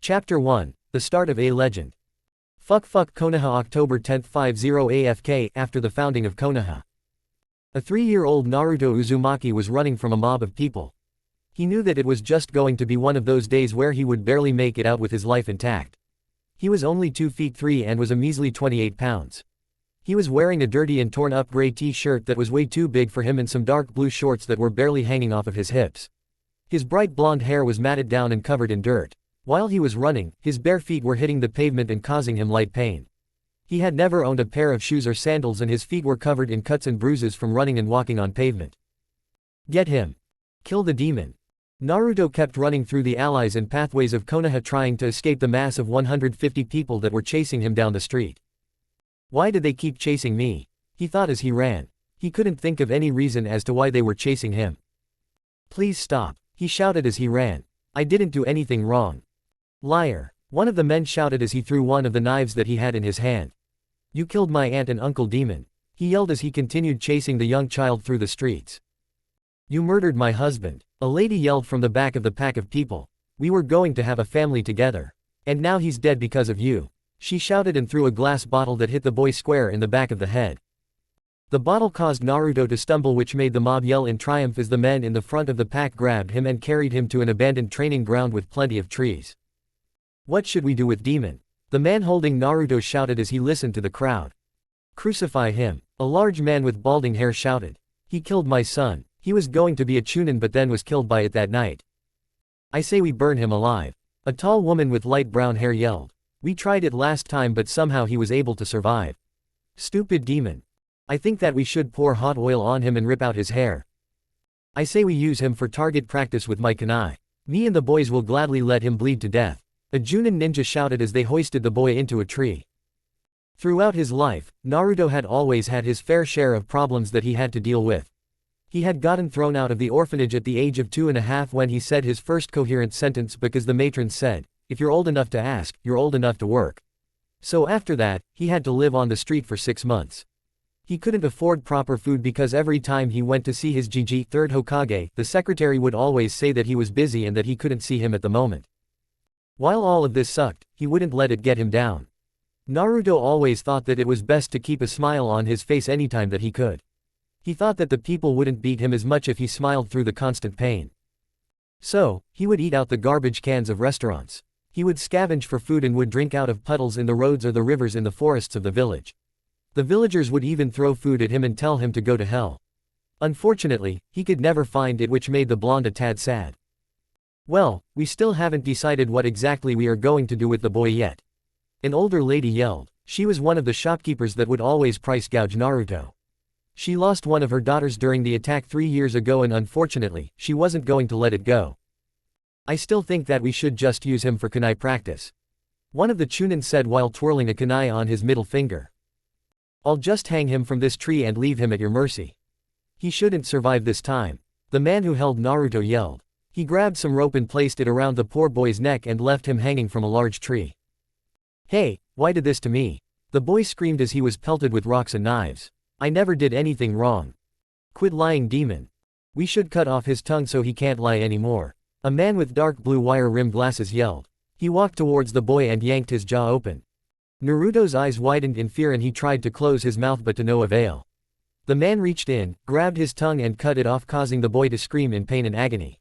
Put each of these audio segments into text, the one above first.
Chapter 1. The Start of a Legend. Fuck Konoha October 10, 50 AFK. After the founding of Konoha, a 3-year-old Naruto Uzumaki was running from a mob of people. He knew that it was just going to be one of those days where he would barely make it out with his life intact. He was only 2 feet 3 and was a measly 28 pounds. He was wearing a dirty and torn up gray t-shirt that was way too big for him and some dark blue shorts that were barely hanging off of his hips. His bright blonde hair was matted down and covered in dirt. While he was running, his bare feet were hitting the pavement and causing him light pain. He had never owned a pair of shoes or sandals and his feet were covered in cuts and bruises from running and walking on pavement. Get him. Kill the demon. Naruto kept running through the alleys and pathways of Konoha trying to escape the mass of 150 people that were chasing him down the street. Why did they keep chasing me? He thought as he ran. He couldn't think of any reason as to why they were chasing him. Please stop, he shouted as he ran. I didn't do anything wrong. Liar. One of the men shouted as he threw one of the knives that he had in his hand. You killed my aunt and uncle demon, he yelled as he continued chasing the young child through the streets. You murdered my husband, a lady yelled from the back of the pack of people. We were going to have a family together. And now he's dead because of you, she shouted and threw a glass bottle that hit the boy square in the back of the head. The bottle caused Naruto to stumble, which made the mob yell in triumph as the men in the front of the pack grabbed him and carried him to an abandoned training ground with plenty of trees. What should we do with demon? The man holding Naruto shouted as he listened to the crowd. Crucify him, a large man with balding hair shouted. He killed my son. He was going to be a chunin but then was killed by it that night. I say we burn him alive. A tall woman with light brown hair yelled. We tried it last time but somehow he was able to survive. Stupid demon. I think that we should pour hot oil on him and rip out his hair. I say we use him for target practice with my kunai. Me and the boys will gladly let him bleed to death. A Junin ninja shouted as they hoisted the boy into a tree. Throughout his life, Naruto had always had his fair share of problems that he had to deal with. He had gotten thrown out of the orphanage at the age of 2.5 when he said his first coherent sentence because the matron said, if you're old enough to ask, you're old enough to work. So after that, he had to live on the street for 6 months. He couldn't afford proper food because every time he went to see his Gigi, third Hokage, the secretary would always say that he was busy and that he couldn't see him at the moment. While all of this sucked, he wouldn't let it get him down. Naruto always thought that it was best to keep a smile on his face anytime that he could. He thought that the people wouldn't beat him as much if he smiled through the constant pain. So, he would eat out the garbage cans of restaurants. He would scavenge for food and would drink out of puddles in the roads or the rivers in the forests of the village. The villagers would even throw food at him and tell him to go to hell. Unfortunately, he could never find it, which made the blonde a tad sad. Well, we still haven't decided what exactly we are going to do with the boy yet. An older lady yelled. She was one of the shopkeepers that would always price gouge Naruto. She lost one of her daughters during the attack 3 years ago and unfortunately, she wasn't going to let it go. I still think that we should just use him for kunai practice. One of the Chunin said while twirling a kunai on his middle finger. I'll just hang him from this tree and leave him at your mercy. He shouldn't survive this time, the man who held Naruto yelled. He grabbed some rope and placed it around the poor boy's neck and left him hanging from a large tree. Hey, why did this to me? The boy screamed as he was pelted with rocks and knives. I never did anything wrong. Quit lying, demon. We should cut off his tongue so he can't lie anymore. A man with dark blue wire-rimmed glasses yelled. He walked towards the boy and yanked his jaw open. Naruto's eyes widened in fear and he tried to close his mouth but to no avail. The man reached in, grabbed his tongue and cut it off, causing the boy to scream in pain and agony.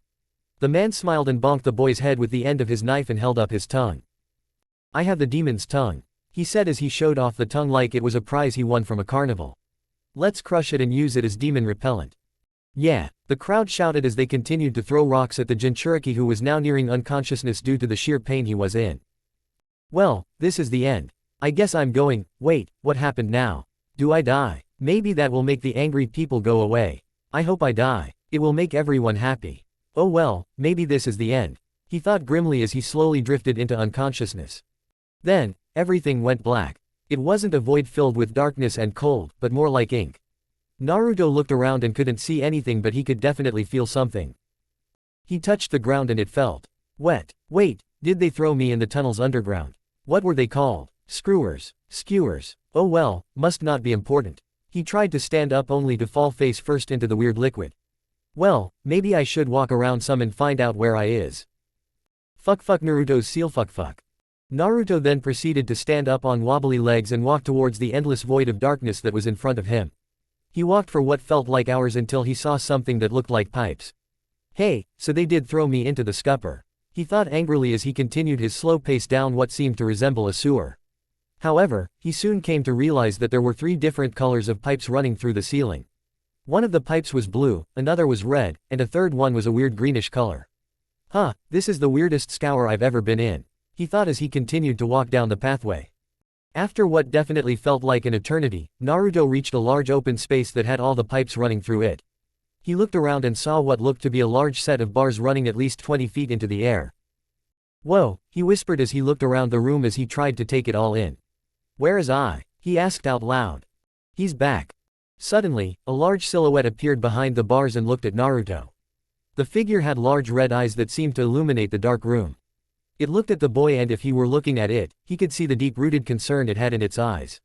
The man smiled and bonked the boy's head with the end of his knife and held up his tongue. I have the demon's tongue, he said as he showed off the tongue like it was a prize he won from a carnival. Let's crush it and use it as demon repellent. Yeah, the crowd shouted as they continued to throw rocks at the Jinchuriki, who was now nearing unconsciousness due to the sheer pain he was in. Well, this is the end. I guess I'm going. Wait, what happened now? Do I die? Maybe that will make the angry people go away. I hope I die. It will make everyone happy. Oh well, maybe this is the end, he thought grimly as he slowly drifted into unconsciousness. Then, everything went black. It wasn't a void filled with darkness and cold, but more like ink. Naruto looked around and couldn't see anything, but he could definitely feel something. He touched the ground and it felt wet. Wait, did they throw me in the tunnels underground? What were they called? Screwers, skewers. Oh well, must not be important. He tried to stand up only to fall face first into the weird liquid. Well, maybe I should walk around some and find out where I is. Fuck Naruto's seal fuck. Naruto then proceeded to stand up on wobbly legs and walk towards the endless void of darkness that was in front of him. He walked for what felt like hours until he saw something that looked like pipes. Hey, so they did throw me into the scupper. He thought angrily as he continued his slow pace down what seemed to resemble a sewer. However, he soon came to realize that there were 3 different colors of pipes running through the ceiling. One of the pipes was blue, another was red, and a third one was a weird greenish color. Huh, this is the weirdest scour I've ever been in, he thought as he continued to walk down the pathway. After what definitely felt like an eternity, Naruto reached a large open space that had all the pipes running through it. He looked around and saw what looked to be a large set of bars running at least 20 feet into the air. Whoa, he whispered as he looked around the room as he tried to take it all in. Where is I? He asked out loud. He's back. Suddenly, a large silhouette appeared behind the bars and looked at Naruto. The figure had large red eyes that seemed to illuminate the dark room. It looked at the boy and if he were looking at it, he could see the deep-rooted concern it had in its eyes.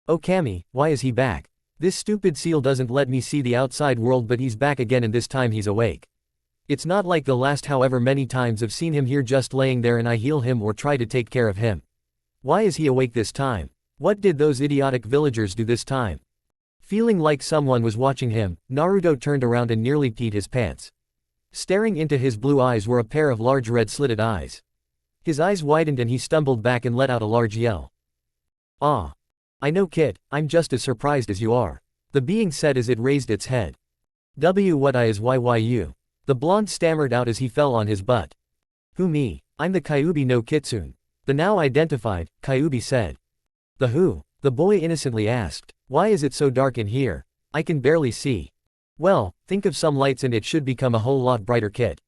Oh Kami, why is he back? This stupid seal doesn't let me see the outside world but he's back again and this time he's awake. It's not like the last however many times I've seen him here just laying there and I heal him or try to take care of him. Why is he awake this time? What did those idiotic villagers do this time? Feeling like someone was watching him, Naruto turned around and nearly peed his pants. Staring into his blue eyes were a pair of large red slitted eyes. His eyes widened and he stumbled back and let out a large yell. Ah! I know kid, I'm just as surprised as you are. The being said as it raised its head. What is YYU? The blonde stammered out as he fell on his butt. Who me? I'm the Kyuubi no Kitsune. The now identified, Kyuubi said. The who? The boy innocently asked. Why is it so dark in here? I can barely see. Well, think of some lights and it should become a whole lot brighter kid.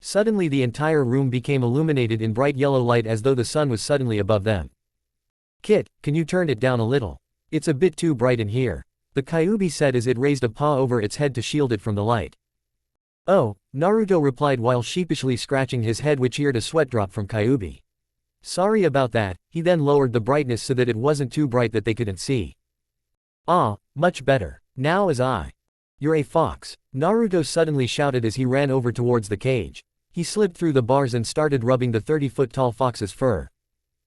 Suddenly the entire room became illuminated in bright yellow light as though the sun was suddenly above them. Kit, can you turn it down a little? It's a bit too bright in here. The Kyuubi said as it raised a paw over its head to shield it from the light. Oh, Naruto replied while sheepishly scratching his head which eared a sweat drop from Kyuubi. Sorry about that, he then lowered the brightness so that it wasn't too bright that they couldn't see. Ah, much better. Now as I. You're a fox, Naruto suddenly shouted as he ran over towards the cage. He slipped through the bars and started rubbing the 30-foot-tall fox's fur.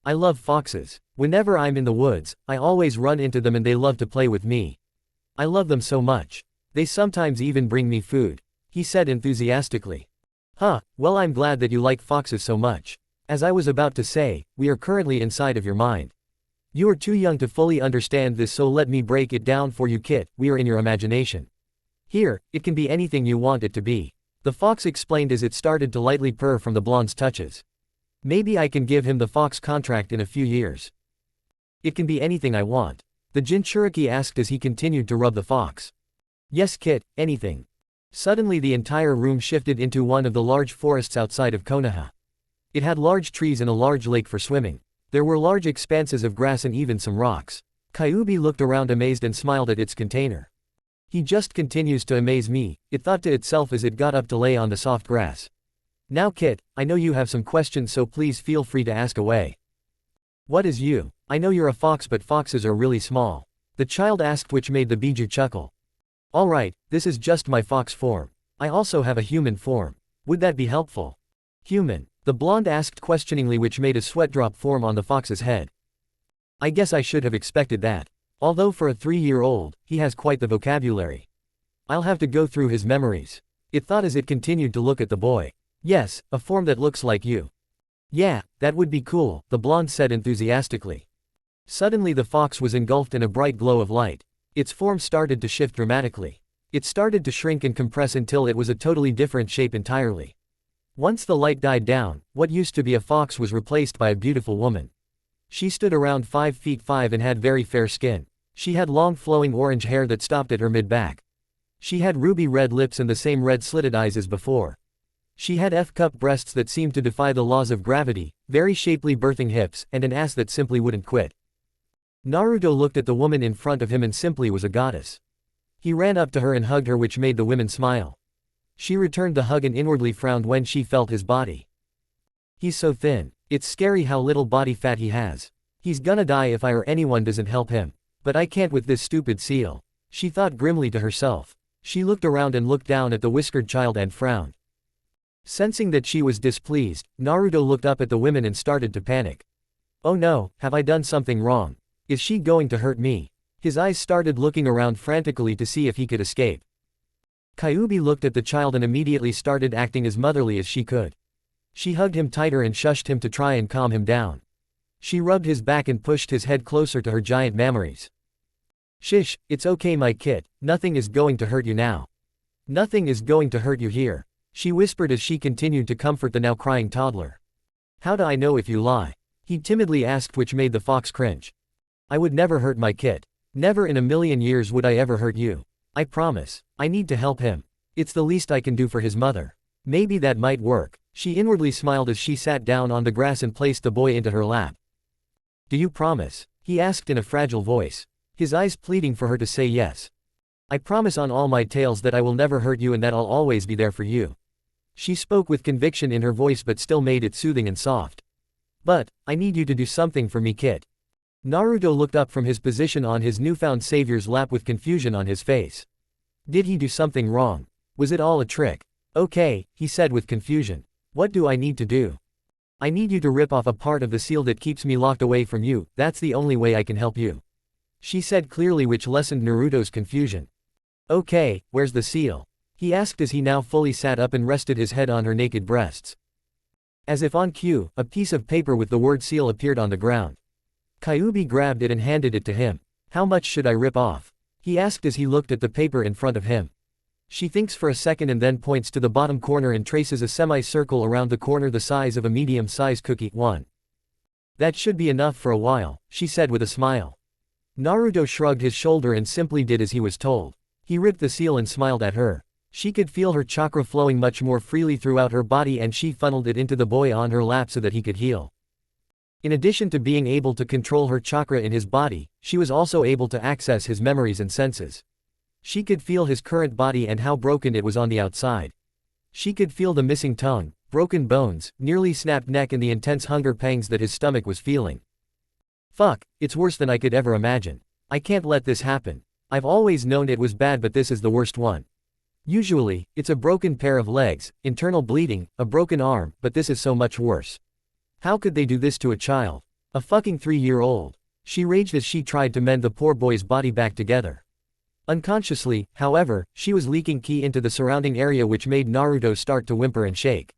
I love foxes. Whenever I'm in the woods, I always run into them and they love to play with me. I love them so much. They sometimes even bring me food, he said enthusiastically. Huh, well I'm glad that you like foxes so much. As I was about to say, we are currently inside of your mind. You are too young to fully understand this so let me break it down for you kid, we are in your imagination. Here, it can be anything you want it to be. The fox explained as it started to lightly purr from the blonde's touches. Maybe I can give him the fox contract in a few years. It can be anything I want. The Jinchuriki asked as he continued to rub the fox. Yes kid, anything. Suddenly the entire room shifted into one of the large forests outside of Konoha. It had large trees and a large lake for swimming. There were large expanses of grass and even some rocks. Kyuubi looked around amazed and smiled at its container. He just continues to amaze me, it thought to itself as it got up to lay on the soft grass. Now kid, I know you have some questions so please feel free to ask away. What is you? I know you're a fox but foxes are really small. The child asked which made the Biju chuckle. Alright, this is just my fox form. I also have a human form. Would that be helpful? Human. The blonde asked questioningly which made a sweat drop form on the fox's head. I guess I should have expected that. Although for a 3-year-old, he has quite the vocabulary. I'll have to go through his memories. It thought as it continued to look at the boy. Yes, a form that looks like you. Yeah, that would be cool, the blonde said enthusiastically. Suddenly the fox was engulfed in a bright glow of light. Its form started to shift dramatically. It started to shrink and compress until it was a totally different shape entirely. Once the light died down, what used to be a fox was replaced by a beautiful woman. She stood around 5 feet 5 and had very fair skin. She had long flowing orange hair that stopped at her mid-back. She had ruby red lips and the same red slitted eyes as before. She had F-cup breasts that seemed to defy the laws of gravity, very shapely birthing hips, and an ass that simply wouldn't quit. Naruto looked at the woman in front of him and simply was a goddess. He ran up to her and hugged her which made the woman smile. She returned the hug and inwardly frowned when she felt his body. He's so thin. It's scary how little body fat he has. He's gonna die if I or anyone doesn't help him. But I can't with this stupid seal. She thought grimly to herself. She looked around and looked down at the whiskered child and frowned. Sensing that she was displeased, Naruto looked up at the women and started to panic. Oh no, have I done something wrong? Is she going to hurt me? His eyes started looking around frantically to see if he could escape. Kyuubi looked at the child and immediately started acting as motherly as she could. She hugged him tighter and shushed him to try and calm him down. She rubbed his back and pushed his head closer to her giant mammaries. Shish, it's okay my kid, nothing is going to hurt you now. Nothing is going to hurt you here, she whispered as she continued to comfort the now crying toddler. How do I know if you lie? He timidly asked, which made the fox cringe. I would never hurt my kid. Never in a million years would I ever hurt you. I promise. I need to help him. It's the least I can do for his mother. Maybe that might work. She inwardly smiled as she sat down on the grass and placed the boy into her lap. Do you promise? He asked in a fragile voice, his eyes pleading for her to say yes. I promise on all my tales that I will never hurt you and that I'll always be there for you. She spoke with conviction in her voice but still made it soothing and soft. But, I need you to do something for me kid. Naruto looked up from his position on his newfound savior's lap with confusion on his face. Did he do something wrong? Was it all a trick? Okay, he said with confusion. What do I need to do? I need you to rip off a part of the seal that keeps me locked away from you, that's the only way I can help you. She said clearly, which lessened Naruto's confusion. Okay, where's the seal? He asked as he now fully sat up and rested his head on her naked breasts. As if on cue, a piece of paper with the word seal appeared on the ground. Kyuubi grabbed it and handed it to him. How much should I rip off? He asked as he looked at the paper in front of him. She thinks for a second and then points to the bottom corner and traces a semicircle around the corner the size of a medium-sized cookie. 1. That should be enough for a while, she said with a smile. Naruto shrugged his shoulder and simply did as he was told. He ripped the seal and smiled at her. She could feel her chakra flowing much more freely throughout her body and she funneled it into the boy on her lap so that he could heal. In addition to being able to control her chakra in his body, she was also able to access his memories and senses. She could feel his current body and how broken it was on the outside. She could feel the missing tongue, broken bones, nearly snapped neck and the intense hunger pangs that his stomach was feeling. Fuck, it's worse than I could ever imagine. I can't let this happen. I've always known it was bad but this is the worst one. Usually, it's a broken pair of legs, internal bleeding, a broken arm, but this is so much worse. How could they do this to a child? A fucking 3-year-old. She raged as she tried to mend the poor boy's body back together. Unconsciously, however, she was leaking ki into the surrounding area which made Naruto start to whimper and shake.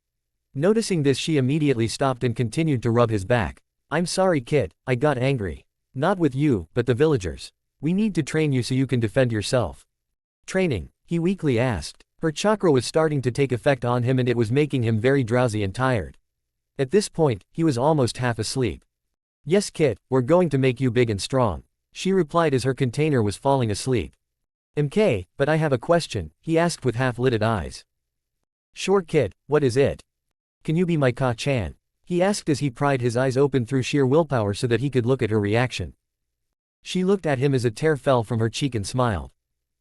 Noticing this she immediately stopped and continued to rub his back. I'm sorry kid, I got angry. Not with you, but the villagers. We need to train you so you can defend yourself. Training? He weakly asked. Her chakra was starting to take effect on him and it was making him very drowsy and tired. At this point, he was almost half asleep. Yes kid, we're going to make you big and strong. She replied as her container was falling asleep. MK, but I have a question, he asked with half-lidded eyes. Sure kid, what is it? Can you be my Ka-chan? He asked as he pried his eyes open through sheer willpower so that he could look at her reaction. She looked at him as a tear fell from her cheek and smiled.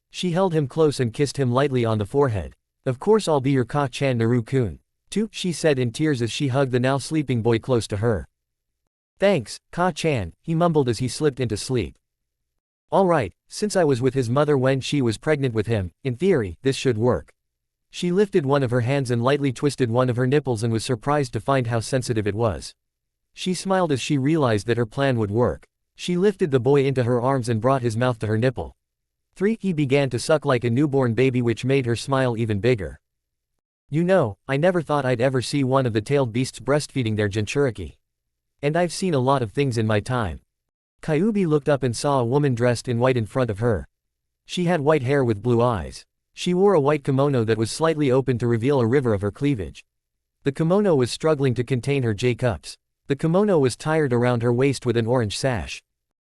She held him close and kissed him lightly on the forehead. Of course I'll be your Ka-chan Naru-kun. Too, she said in tears as she hugged the now sleeping boy close to her. Thanks, Ka-chan, he mumbled as he slipped into sleep. Alright, since I was with his mother when she was pregnant with him, in theory, this should work. She lifted one of her hands and lightly twisted one of her nipples and was surprised to find how sensitive it was. She smiled as she realized that her plan would work. She lifted the boy into her arms and brought his mouth to her nipple. 3. He began to suck like a newborn baby which made her smile even bigger. You know, I never thought I'd ever see one of the tailed beasts breastfeeding their Jinchuriki. And I've seen a lot of things in my time. Kyuubi looked up and saw a woman dressed in white in front of her. She had white hair with blue eyes. She wore a white kimono that was slightly open to reveal a river of her cleavage. The kimono was struggling to contain her J-cups. The kimono was tied around her waist with an orange sash.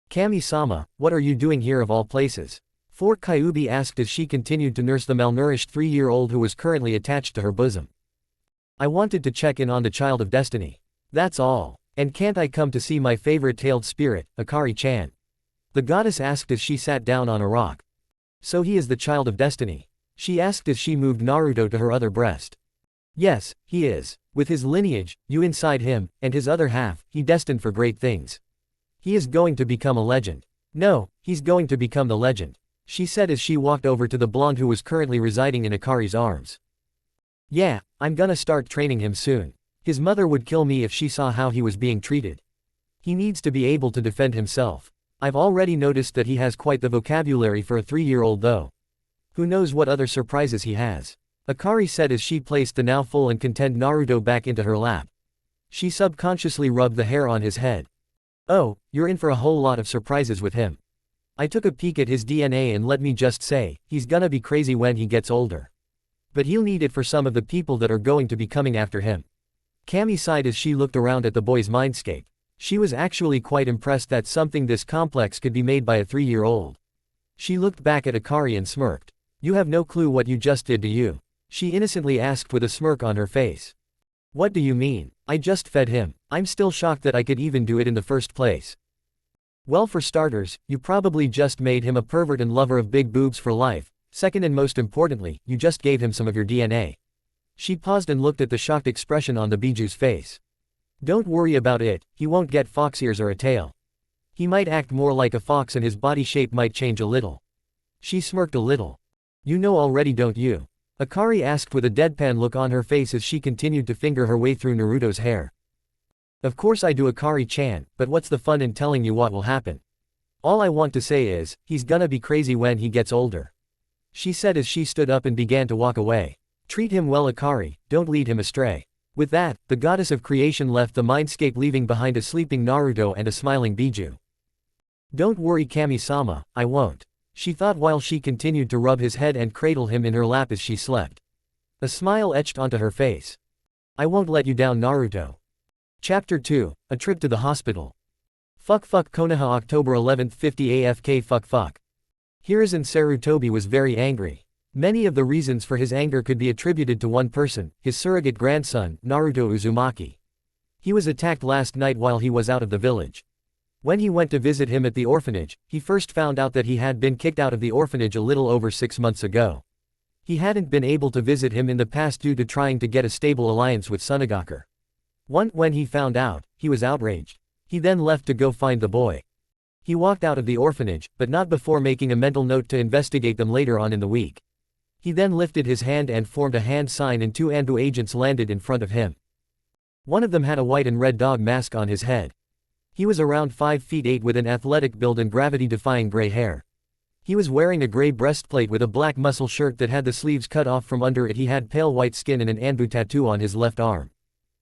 Kami-sama, what are you doing here of all places? 4. Kyuubi asked as she continued to nurse the malnourished 3-year-old who was currently attached to her bosom. I wanted to check in on the child of destiny. That's all. And can't I come to see my favorite tailed spirit, Akari-chan? The goddess asked as she sat down on a rock. So he is the child of destiny? She asked as she moved Naruto to her other breast. Yes, he is. With his lineage, you inside him, and his other half, he destined for great things. He is going to become a legend. No, he's going to become the legend, she said as she walked over to the blonde who was currently residing in Akari's arms. Yeah, I'm gonna start training him soon. His mother would kill me if she saw how he was being treated. He needs to be able to defend himself. I've already noticed that he has quite the vocabulary for a 3-year-old though. Who knows what other surprises he has. Akari said as she placed the now full and content Naruto back into her lap. She subconsciously rubbed the hair on his head. Oh, you're in for a whole lot of surprises with him. I took a peek at his DNA and let me just say, he's gonna be crazy when he gets older. But he'll need it for some of the people that are going to be coming after him. Cammy sighed as she looked around at the boy's mindscape. She was actually quite impressed that something this complex could be made by a 3-year-old. She looked back at Akari and smirked. You have no clue what you just did to you. She innocently asked with a smirk on her face. What do you mean? I just fed him. I'm still shocked that I could even do it in the first place. Well, for starters, you probably just made him a pervert and lover of big boobs for life. Second and most importantly, you just gave him some of your DNA. She paused and looked at the shocked expression on the Biju's face. Don't worry about it, he won't get fox ears or a tail. He might act more like a fox and his body shape might change a little. She smirked a little. You know already, don't you? Akari asked with a deadpan look on her face as she continued to finger her way through Naruto's hair. Of course I do, Akari-chan, but what's the fun in telling you what will happen? All I want to say is, he's gonna be crazy when he gets older. She said as she stood up and began to walk away. Treat him well, Akari, don't lead him astray. With that, the goddess of creation left the mindscape, leaving behind a sleeping Naruto and a smiling Biju. Don't worry, Kami-sama, I won't. She thought while she continued to rub his head and cradle him in her lap as she slept. A smile etched onto her face. I won't let you down, Naruto. Chapter 2, A Trip to the Hospital. Fuck Konoha, October 11th 50 AFK. Fuck. Hiruzen Sarutobi was very angry. Many of the reasons for his anger could be attributed to one person, his surrogate grandson, Naruto Uzumaki. He was attacked last night while he was out of the village. When he went to visit him at the orphanage, he first found out that he had been kicked out of the orphanage a little over 6 months ago. He hadn't been able to visit him in the past due to trying to get a stable alliance with Tsunagaku. When he found out, he was outraged. He then left to go find the boy. He walked out of the orphanage, but not before making a mental note to investigate them later on in the week. He then lifted his hand and formed a hand sign and 2 Anbu agents landed in front of him. One of them had a white and red dog mask on his head. He was around 5 feet 8 with an athletic build and gravity-defying gray hair. He was wearing a gray breastplate with a black muscle shirt that had the sleeves cut off from under it. He had pale white skin and an Anbu tattoo on his left arm.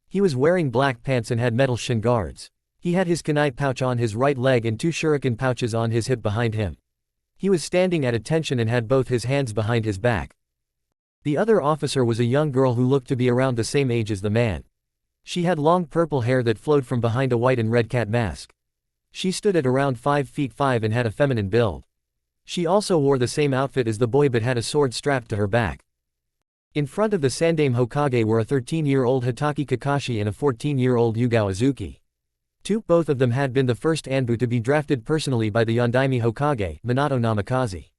He was wearing black pants and had metal shin guards. He had his kunai pouch on his right leg and 2 shuriken pouches on his hip behind him. He was standing at attention and had both his hands behind his back. The other officer was a young girl who looked to be around the same age as the man. She had long purple hair that flowed from behind a white and red cat mask. She stood at around 5 feet 5 and had a feminine build. She also wore the same outfit as the boy but had a sword strapped to her back. In front of the Sandaime Hokage were a 13-year-old Hitaki Kakashi and a 14-year-old Yugao Azuki. Both of them had been the first Anbu to be drafted personally by the Yondaime Hokage, Minato Namikaze.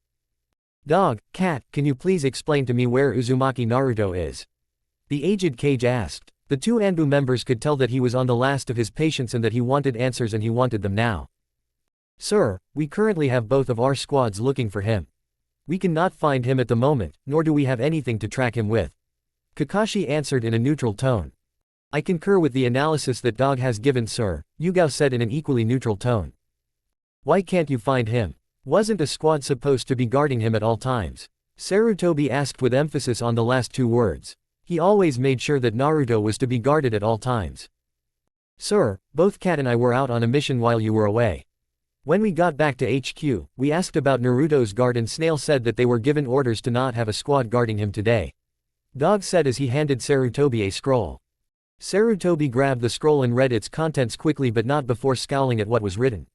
Dog, cat, can you please explain to me where Uzumaki Naruto is? The aged Kage asked. The 2 Anbu members could tell that he was on the last of his patients and that he wanted answers and he wanted them now. Sir, we currently have both of our squads looking for him. We cannot find him at the moment, nor do we have anything to track him with. Kakashi answered in a neutral tone. I concur with the analysis that Dog has given, sir, Yugao said in an equally neutral tone. Why can't you find him? Wasn't a squad supposed to be guarding him at all times? Sarutobi asked with emphasis on the last 2 words. He always made sure that Naruto was to be guarded at all times. Sir, both Cat and I were out on a mission while you were away. When we got back to HQ, we asked about Naruto's guard and Snail said that they were given orders to not have a squad guarding him today. Dog said as he handed Sarutobi a scroll. Sarutobi grabbed the scroll and read its contents quickly but not before scowling at what was written.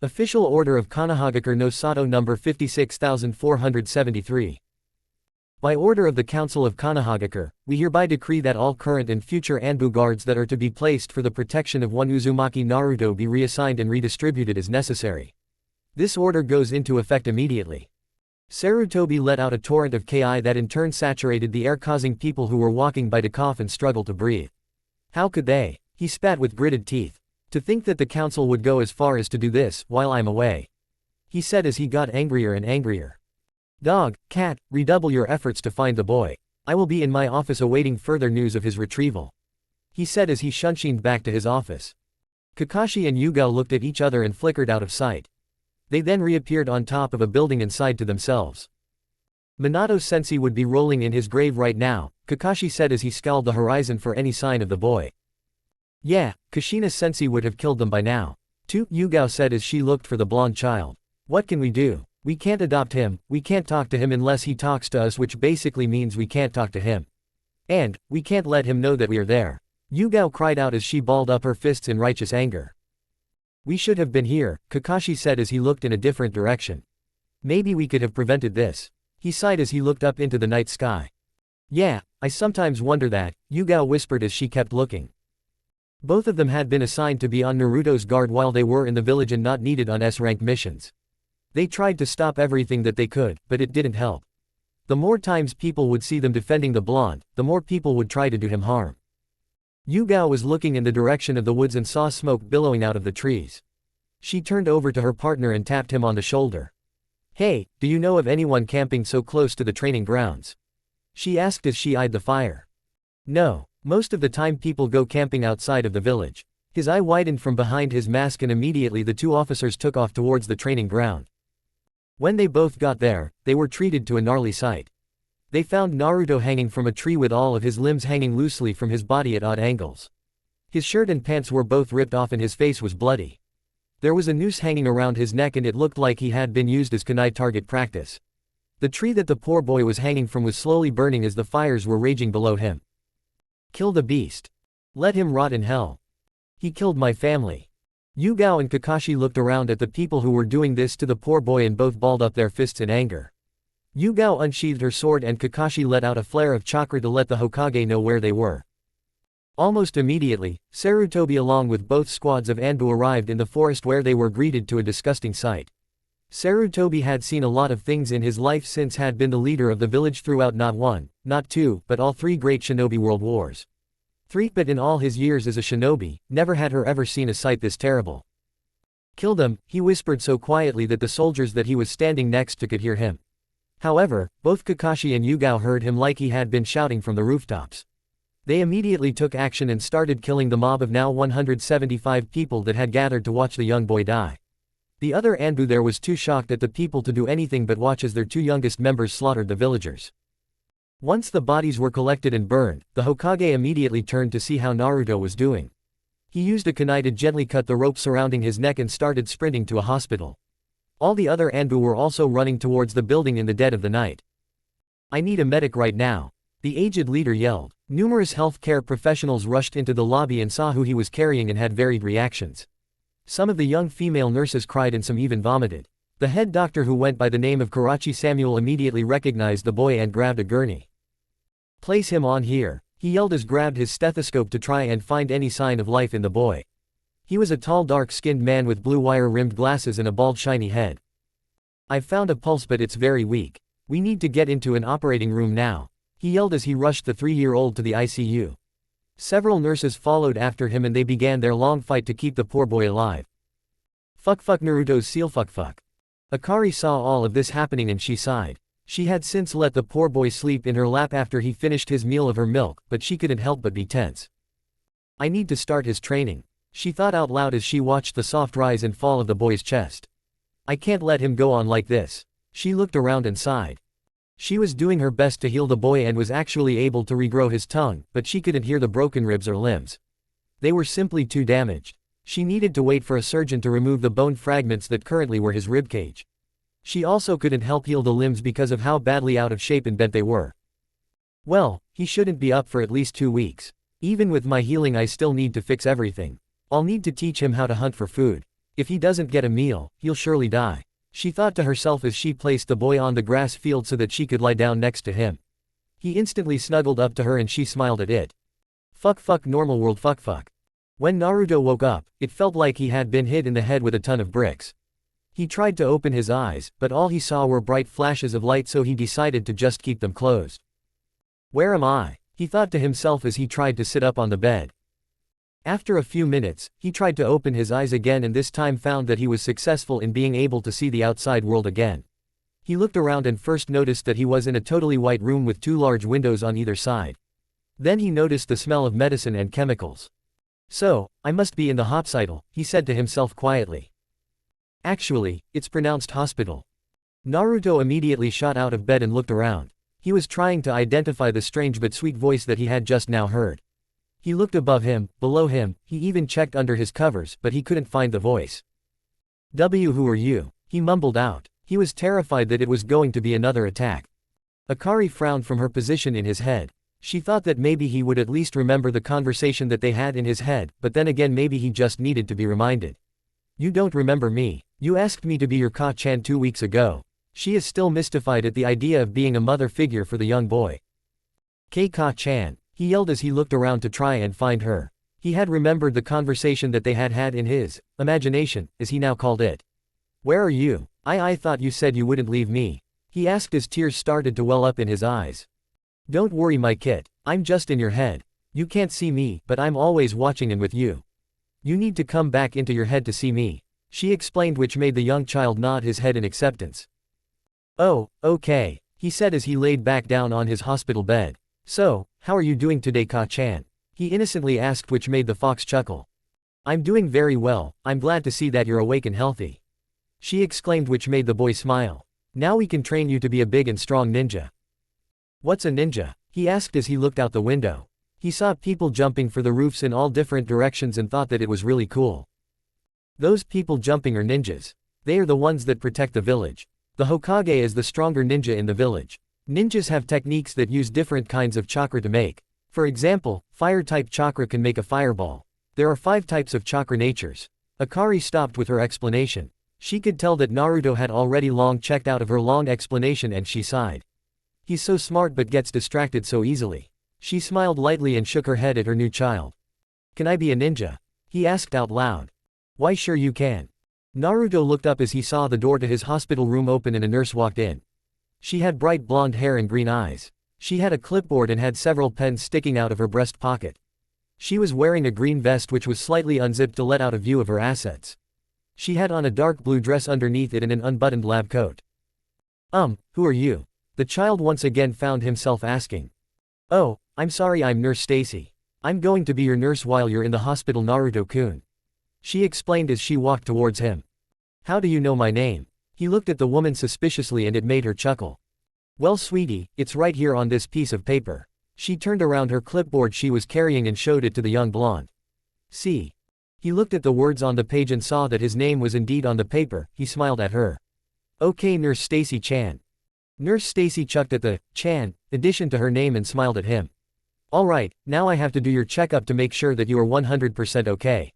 Official Order of Konohagakure no Sato number 56473. By order of the Council of Konohagakure, we hereby decree that all current and future Anbu guards that are to be placed for the protection of one Uzumaki Naruto be reassigned and redistributed as necessary. This order goes into effect immediately. Sarutobi let out a torrent of ki that in turn saturated the air, causing people who were walking by to cough and struggle to breathe. How could they? He spat with gritted teeth. To think that the council would go as far as to do this while I'm away. He said as he got angrier and angrier. Dog, cat, redouble your efforts to find the boy. I will be in my office awaiting further news of his retrieval, he said as he shunshined back to his office. Kakashi and Yugao looked at each other and flickered out of sight. They then reappeared on top of a building and sighed to themselves. Minato-sensei would be rolling in his grave right now, Kakashi said as he scowled the horizon for any sign of the boy. Yeah, Kushina-sensei would have killed them by now. Too, Yugao said as she looked for the blonde child. What can we do? We can't adopt him, we can't talk to him unless he talks to us, which basically means we can't talk to him. And, we can't let him know that we are there. Yugao cried out as she balled up her fists in righteous anger. We should have been here, Kakashi said as he looked in a different direction. Maybe we could have prevented this. He sighed as he looked up into the night sky. Yeah, I sometimes wonder that, Yugao whispered as she kept looking. Both of them had been assigned to be on Naruto's guard while they were in the village and not needed on S-rank missions. They tried to stop everything that they could, but it didn't help. The more times people would see them defending the blonde, the more people would try to do him harm. Yugao was looking in the direction of the woods and saw smoke billowing out of the trees. She turned over to her partner and tapped him on the shoulder. Hey, do you know of anyone camping so close to the training grounds? She asked as she eyed the fire. No, most of the time people go camping outside of the village. His eye widened from behind his mask and immediately the two officers took off towards the training ground. When they both got there, they were treated to a gnarly sight. They found Naruto hanging from a tree with all of his limbs hanging loosely from his body at odd angles. His shirt and pants were both ripped off and his face was bloody. There was a noose hanging around his neck and it looked like he had been used as kunai target practice. The tree that the poor boy was hanging from was slowly burning as the fires were raging below him. Kill the beast. Let him rot in hell. He killed my family. Yugao and Kakashi looked around at the people who were doing this to the poor boy and both balled up their fists in anger. Yugao unsheathed her sword and Kakashi let out a flare of chakra to let the Hokage know where they were. Almost immediately, Sarutobi along with both squads of Anbu arrived in the forest where they were greeted to a disgusting sight. Sarutobi had seen a lot of things in his life since had been the leader of the village throughout not one, not two, but all three great shinobi world wars. But in all his years as a shinobi, never had her ever seen a sight this terrible. Kill them, he whispered so quietly that the soldiers that he was standing next to could hear him. However, both Kakashi and Yugao heard him like he had been shouting from the rooftops. They immediately took action and started killing the mob of now 175 people that had gathered to watch the young boy die. The other Anbu there was too shocked at the people to do anything but watch as their two youngest members slaughtered the villagers. Once the bodies were collected and burned, the Hokage immediately turned to see how Naruto was doing. He used a kunai to gently cut the rope surrounding his neck and started sprinting to a hospital. All the other Anbu were also running towards the building in the dead of the night. I need a medic right now, the aged leader yelled. Numerous healthcare professionals rushed into the lobby and saw who he was carrying and had varied reactions. Some of the young female nurses cried and some even vomited. The head doctor, who went by the name of Karachi Samuel, immediately recognized the boy and grabbed a gurney. Place him on here, he yelled as grabbed his stethoscope to try and find any sign of life in the boy. He was a tall dark-skinned man with blue wire-rimmed glasses and a bald shiny head. I've found a pulse but it's very weak. We need to get into an operating room now, he yelled as he rushed the 3-year-old to the ICU. Several nurses followed after him and they began their long fight to keep the poor boy alive. Fuck Naruto's seal fuck. Akari saw all of this happening and she sighed. She had since let the poor boy sleep in her lap after he finished his meal of her milk, but she couldn't help but be tense. I need to start his training, she thought out loud as she watched the soft rise and fall of the boy's chest. I can't let him go on like this. She looked around and sighed. She was doing her best to heal the boy and was actually able to regrow his tongue, but she couldn't hear the broken ribs or limbs. They were simply too damaged. She needed to wait for a surgeon to remove the bone fragments that currently were his ribcage. She also couldn't help heal the limbs because of how badly out of shape and bent they were. Well, he shouldn't be up for at least 2 weeks. Even with my healing I still need to fix everything. I'll need to teach him how to hunt for food. If he doesn't get a meal, he'll surely die, she thought to herself as she placed the boy on the grass field so that she could lie down next to him. He instantly snuggled up to her and she smiled at it. Fuck normal world fuck. When Naruto woke up, it felt like he had been hit in the head with a ton of bricks. He tried to open his eyes, but all he saw were bright flashes of light, so he decided to just keep them closed. Where am I? He thought to himself as he tried to sit up on the bed. After a few minutes, he tried to open his eyes again and this time found that he was successful in being able to see the outside world again. He looked around and first noticed that he was in a totally white room with 2 large windows on either side. Then he noticed the smell of medicine and chemicals. So, I must be in the hospital, he said to himself quietly. Actually, it's pronounced hospital. Naruto immediately shot out of bed and looked around. He was trying to identify the strange but sweet voice that he had just now heard. He looked above him, below him, he even checked under his covers, but he couldn't find the voice. Who are you? He mumbled out. He was terrified that it was going to be another attack. Akari frowned from her position in his head. She thought that maybe he would at least remember the conversation that they had in his head, but then again maybe he just needed to be reminded. You don't remember me. You asked me to be your Ka-chan 2 weeks ago. She is still mystified at the idea of being a mother figure for the young boy. Ka-chan, he yelled as he looked around to try and find her. He had remembered the conversation that they had had in his imagination, as he now called it. Where are you? I thought you said you wouldn't leave me. He asked as tears started to well up in his eyes. Don't worry my kid, I'm just in your head. You can't see me, but I'm always watching and with you. You need to come back into your head to see me, she explained, which made the young child nod his head in acceptance. Oh, okay, he said as he laid back down on his hospital bed. So, how are you doing today Ka-chan? He innocently asked, which made the fox chuckle. I'm doing very well, I'm glad to see that you're awake and healthy, she exclaimed, which made the boy smile. Now we can train you to be a big and strong ninja. What's a ninja? He asked as he looked out the window. He saw people jumping for the roofs in all different directions and thought that it was really cool. Those people jumping are ninjas. They are the ones that protect the village. The Hokage is the stronger ninja in the village. Ninjas have techniques that use different kinds of chakra to make. For example, fire-type chakra can make a fireball. There are 5 types of chakra natures. Akari stopped with her explanation. She could tell that Naruto had already long checked out of her long explanation and she sighed. He's so smart but gets distracted so easily. She smiled lightly and shook her head at her new child. Can I be a ninja? He asked out loud. Why sure you can. Naruto looked up as he saw the door to his hospital room open and a nurse walked in. She had bright blonde hair and green eyes. She had a clipboard and had several pens sticking out of her breast pocket. She was wearing a green vest which was slightly unzipped to let out a view of her assets. She had on a dark blue dress underneath it and an unbuttoned lab coat. Who are you? The child once again found himself asking. Oh, I'm sorry, I'm Nurse Stacy. I'm going to be your nurse while you're in the hospital Naruto-kun, she explained as she walked towards him. How do you know my name? He looked at the woman suspiciously and it made her chuckle. Well sweetie, it's right here on this piece of paper. She turned around her clipboard she was carrying and showed it to the young blonde. See. He looked at the words on the page and saw that his name was indeed on the paper. He smiled at her. Okay Nurse Stacy-chan. Nurse Stacy chucked at the "chan" addition to her name and smiled at him. Alright, now I have to do your checkup to make sure that you are 100% okay,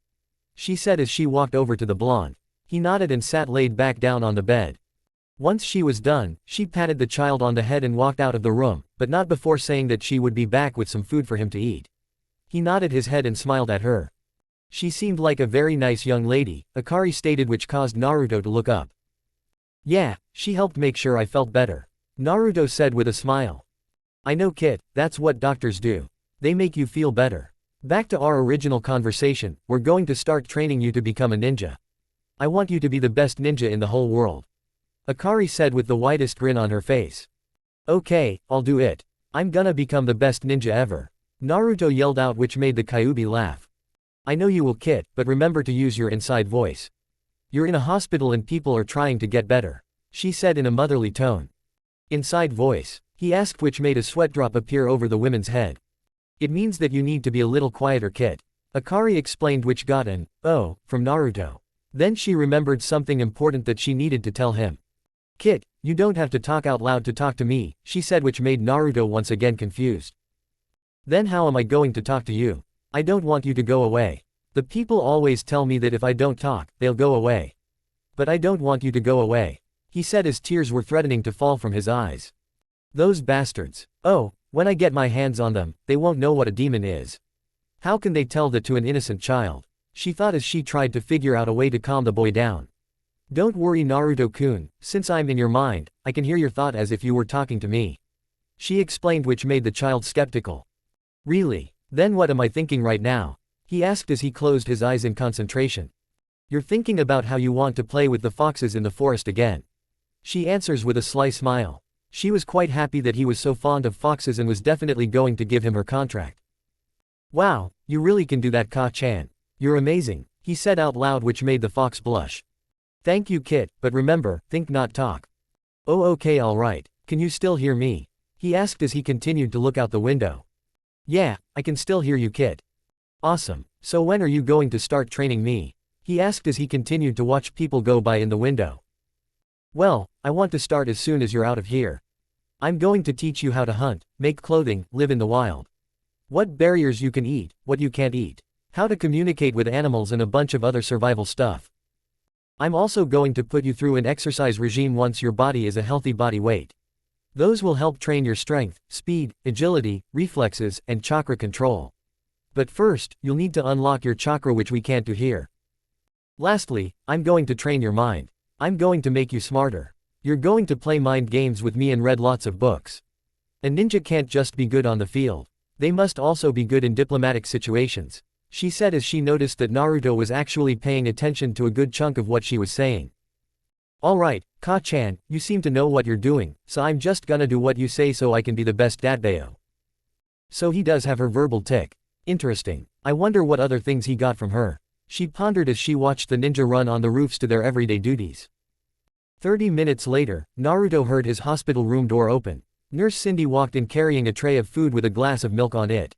she said as she walked over to the blonde. He nodded and sat laid back down on the bed. Once she was done, she patted the child on the head and walked out of the room, but not before saying that she would be back with some food for him to eat. He nodded his head and smiled at her. She seemed like a very nice young lady, Akari stated, which caused Naruto to look up. Yeah, she helped make sure I felt better, Naruto said with a smile. I know kid, that's what doctors do. They make you feel better. Back to our original conversation, we're going to start training you to become a ninja. I want you to be the best ninja in the whole world, Akari said with the widest grin on her face. Okay, I'll do it. I'm gonna become the best ninja ever, Naruto yelled out, which made the Kyuubi laugh. I know you will kid, but remember to use your inside voice. You're in a hospital and people are trying to get better, she said in a motherly tone. Inside voice? He asked, which made a sweat drop appear over the woman's head. It means that you need to be a little quieter kid, Akari explained, which got an "oh" from Naruto. Then she remembered something important that she needed to tell him. Kid, you don't have to talk out loud to talk to me, she said, which made Naruto once again confused. Then how am I going to talk to you? I don't want you to go away. The people always tell me that if I don't talk, they'll go away. But I don't want you to go away, he said as tears were threatening to fall from his eyes. Those bastards. Oh, when I get my hands on them, they won't know what a demon is. How can they tell that to an innocent child? She thought as she tried to figure out a way to calm the boy down. Don't worry Naruto-kun, since I'm in your mind, I can hear your thought as if you were talking to me, she explained, which made the child skeptical. Really? Then what am I thinking right now? He asked as he closed his eyes in concentration. You're thinking about how you want to play with the foxes in the forest again. She answers with a sly smile. She was quite happy that he was so fond of foxes and was definitely going to give him her contract. Wow, you really can do that, Ka-chan. You're amazing, he said out loud, which made the fox blush. Thank you, Kit, but remember, think not talk. Oh okay, alright, can you still hear me? He asked as he continued to look out the window. Yeah, I can still hear you, Kit. Awesome, so when are you going to start training me? He asked as he continued to watch people go by in the window. Well, I want to start as soon as you're out of here. I'm going to teach you how to hunt, make clothing, live in the wild. What barriers you can eat, what you can't eat. How to communicate with animals and a bunch of other survival stuff. I'm also going to put you through an exercise regime once your body is a healthy body weight. Those will help train your strength, speed, agility, reflexes, and chakra control. But first, you'll need to unlock your chakra, which we can't do here. Lastly, I'm going to train your mind. I'm going to make you smarter. You're going to play mind games with me and read lots of books. A ninja can't just be good on the field. They must also be good in diplomatic situations, she said as she noticed that Naruto was actually paying attention to a good chunk of what she was saying. Alright, Ka-chan, you seem to know what you're doing, so I'm just gonna do what you say so I can be the best datbayo. So he does have her verbal tick. Interesting. I wonder what other things he got from her. She pondered as she watched the ninja run on the roofs to their everyday duties. 30 minutes later, Naruto heard his hospital room door open. Nurse Cindy walked in carrying a tray of food with a glass of milk on it.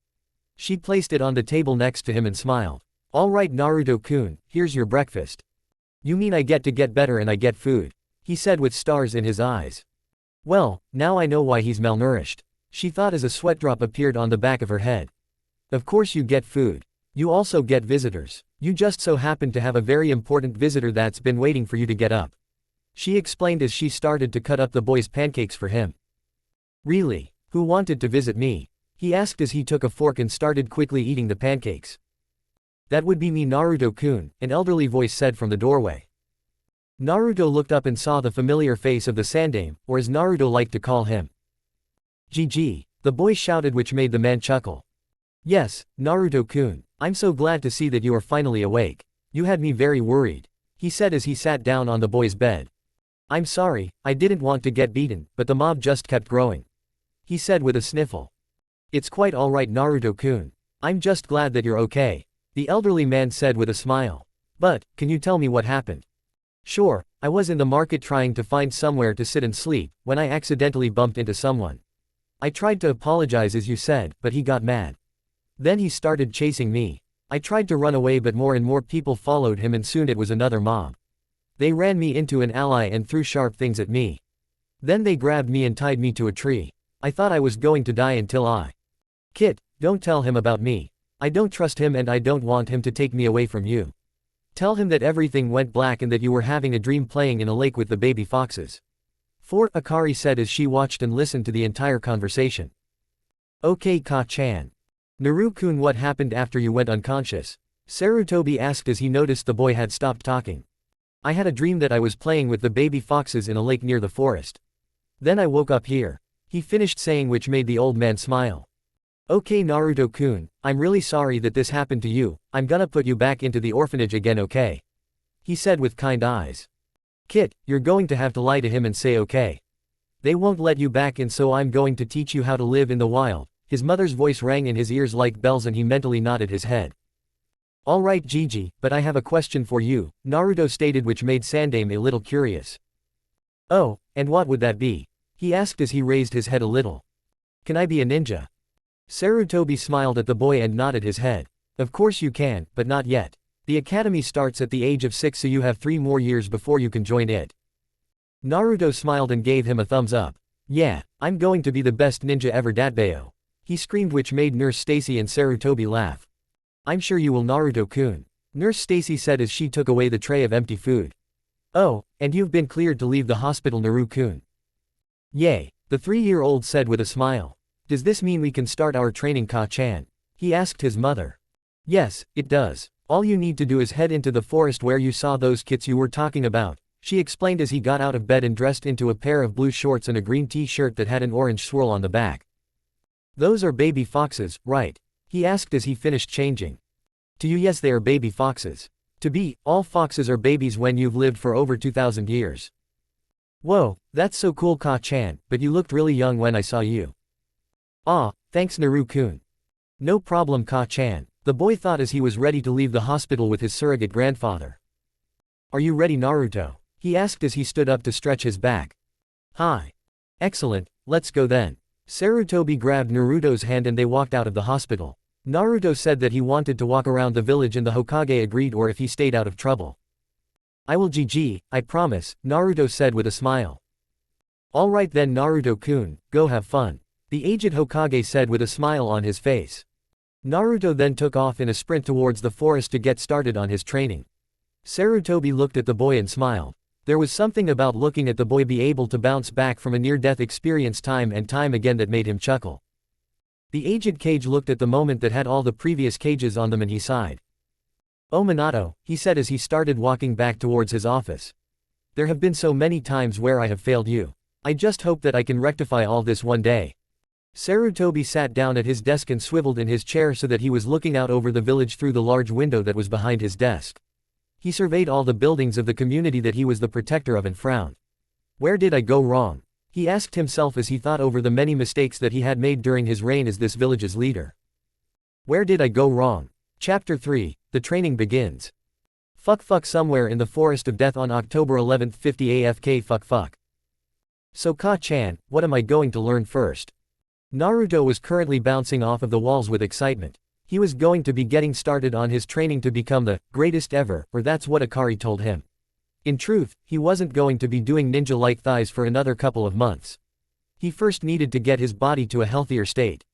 She placed it on the table next to him and smiled. Alright Naruto-kun, here's your breakfast. You mean I get to get better and I get food? He said with stars in his eyes. Well, now I know why he's malnourished, she thought as a sweat drop appeared on the back of her head. Of course you get food. You also get visitors. You just so happen to have a very important visitor that's been waiting for you to get up. She explained as she started to cut up the boy's pancakes for him. Really? Who wanted to visit me? He asked as he took a fork and started quickly eating the pancakes. That would be me, Naruto-kun, an elderly voice said from the doorway. Naruto looked up and saw the familiar face of the Sandame, or as Naruto liked to call him. GG, the boy shouted, which made the man chuckle. Yes, Naruto-kun, I'm so glad to see that you are finally awake. You had me very worried, he said as he sat down on the boy's bed. I'm sorry, I didn't want to get beaten, but the mob just kept growing, he said with a sniffle. It's quite alright Naruto-kun. I'm just glad that you're okay, the elderly man said with a smile. But, can you tell me what happened? Sure, I was in the market trying to find somewhere to sit and sleep, when I accidentally bumped into someone. I tried to apologize as you said, but he got mad. Then he started chasing me. I tried to run away, but more and more people followed him and soon it was another mob. They ran me into an ally and threw sharp things at me. Then they grabbed me and tied me to a tree. I thought I was going to die until I... Kit, don't tell him about me. I don't trust him and I don't want him to take me away from you. Tell him that everything went black and that you were having a dream playing in a lake with the baby foxes. Fort Akari said as she watched and listened to the entire conversation. Okay Ka-chan. Naru-kun, what happened after you went unconscious? Sarutobi asked as he noticed the boy had stopped talking. I had a dream that I was playing with the baby foxes in a lake near the forest. Then I woke up here, he finished saying, which made the old man smile. Okay Naruto-kun, I'm really sorry that this happened to you, I'm gonna put you back into the orphanage again, okay? He said with kind eyes. Kit, you're going to have to lie to him and say okay. They won't let you back in, so I'm going to teach you how to live in the wild. His mother's voice rang in his ears like bells and he mentally nodded his head. Alright Gigi, but I have a question for you, Naruto stated, which made Sandame a little curious. Oh, and what would that be? He asked as he raised his head a little. Can I be a ninja? Sarutobi smiled at the boy and nodded his head. Of course you can, but not yet. The academy starts at the age of 6, so you have 3 more years before you can join it. Naruto smiled and gave him a thumbs up. Yeah, I'm going to be the best ninja ever, datbayo. He screamed, which made Nurse Stacy and Sarutobi laugh. I'm sure you will, Naruto-kun. Nurse Stacy said as she took away the tray of empty food. Oh, and you've been cleared to leave the hospital, Naru-kun. Yay, the 3-year-old said with a smile. Does this mean we can start our training, Ka-chan? He asked his mother. Yes, it does. All you need to do is head into the forest where you saw those kits you were talking about, she explained as he got out of bed and dressed into a pair of blue shorts and a green t-shirt that had an orange swirl on the back. Those are baby foxes, right? He asked as he finished changing. To you, yes, they are baby foxes. To be, all foxes are babies when you've lived for over 2,000 years. Whoa, that's so cool Ka-chan, but you looked really young when I saw you. Ah, thanks Naru-kun. No problem Ka-chan, the boy thought as he was ready to leave the hospital with his surrogate grandfather. Are you ready Naruto? He asked as he stood up to stretch his back. Hi. Excellent, let's go then. Sarutobi grabbed Naruto's hand and they walked out of the hospital. Naruto said that he wanted to walk around the village and the Hokage agreed or if he stayed out of trouble. I will GG, I promise, Naruto said with a smile. Alright then Naruto-kun, go have fun. The aged Hokage said with a smile on his face. Naruto then took off in a sprint towards the forest to get started on his training. Sarutobi looked at the boy and smiled. There was something about looking at the boy be able to bounce back from a near-death experience time and time again that made him chuckle. The aged Kage looked at the moment that had all the previous cages on them and he sighed. Oh Minato, he said as he started walking back towards his office. There have been so many times where I have failed you. I just hope that I can rectify all this one day. Sarutobi sat down at his desk and swiveled in his chair so that he was looking out over the village through the large window that was behind his desk. He surveyed all the buildings of the community that he was the protector of and frowned. Where did I go wrong? He asked himself as he thought over the many mistakes that he had made during his reign as this village's leader. Where did I go wrong? Chapter 3, the training begins. Fuck somewhere in the forest of death on October 11th 50 AFK fuck. So Ka-chan, what am I going to learn first? Naruto was currently bouncing off of the walls with excitement. He was going to be getting started on his training to become the greatest ever, or that's what Akari told him. In truth, he wasn't going to be doing ninja-like thighs for another couple of months. He first needed to get his body to a healthier state.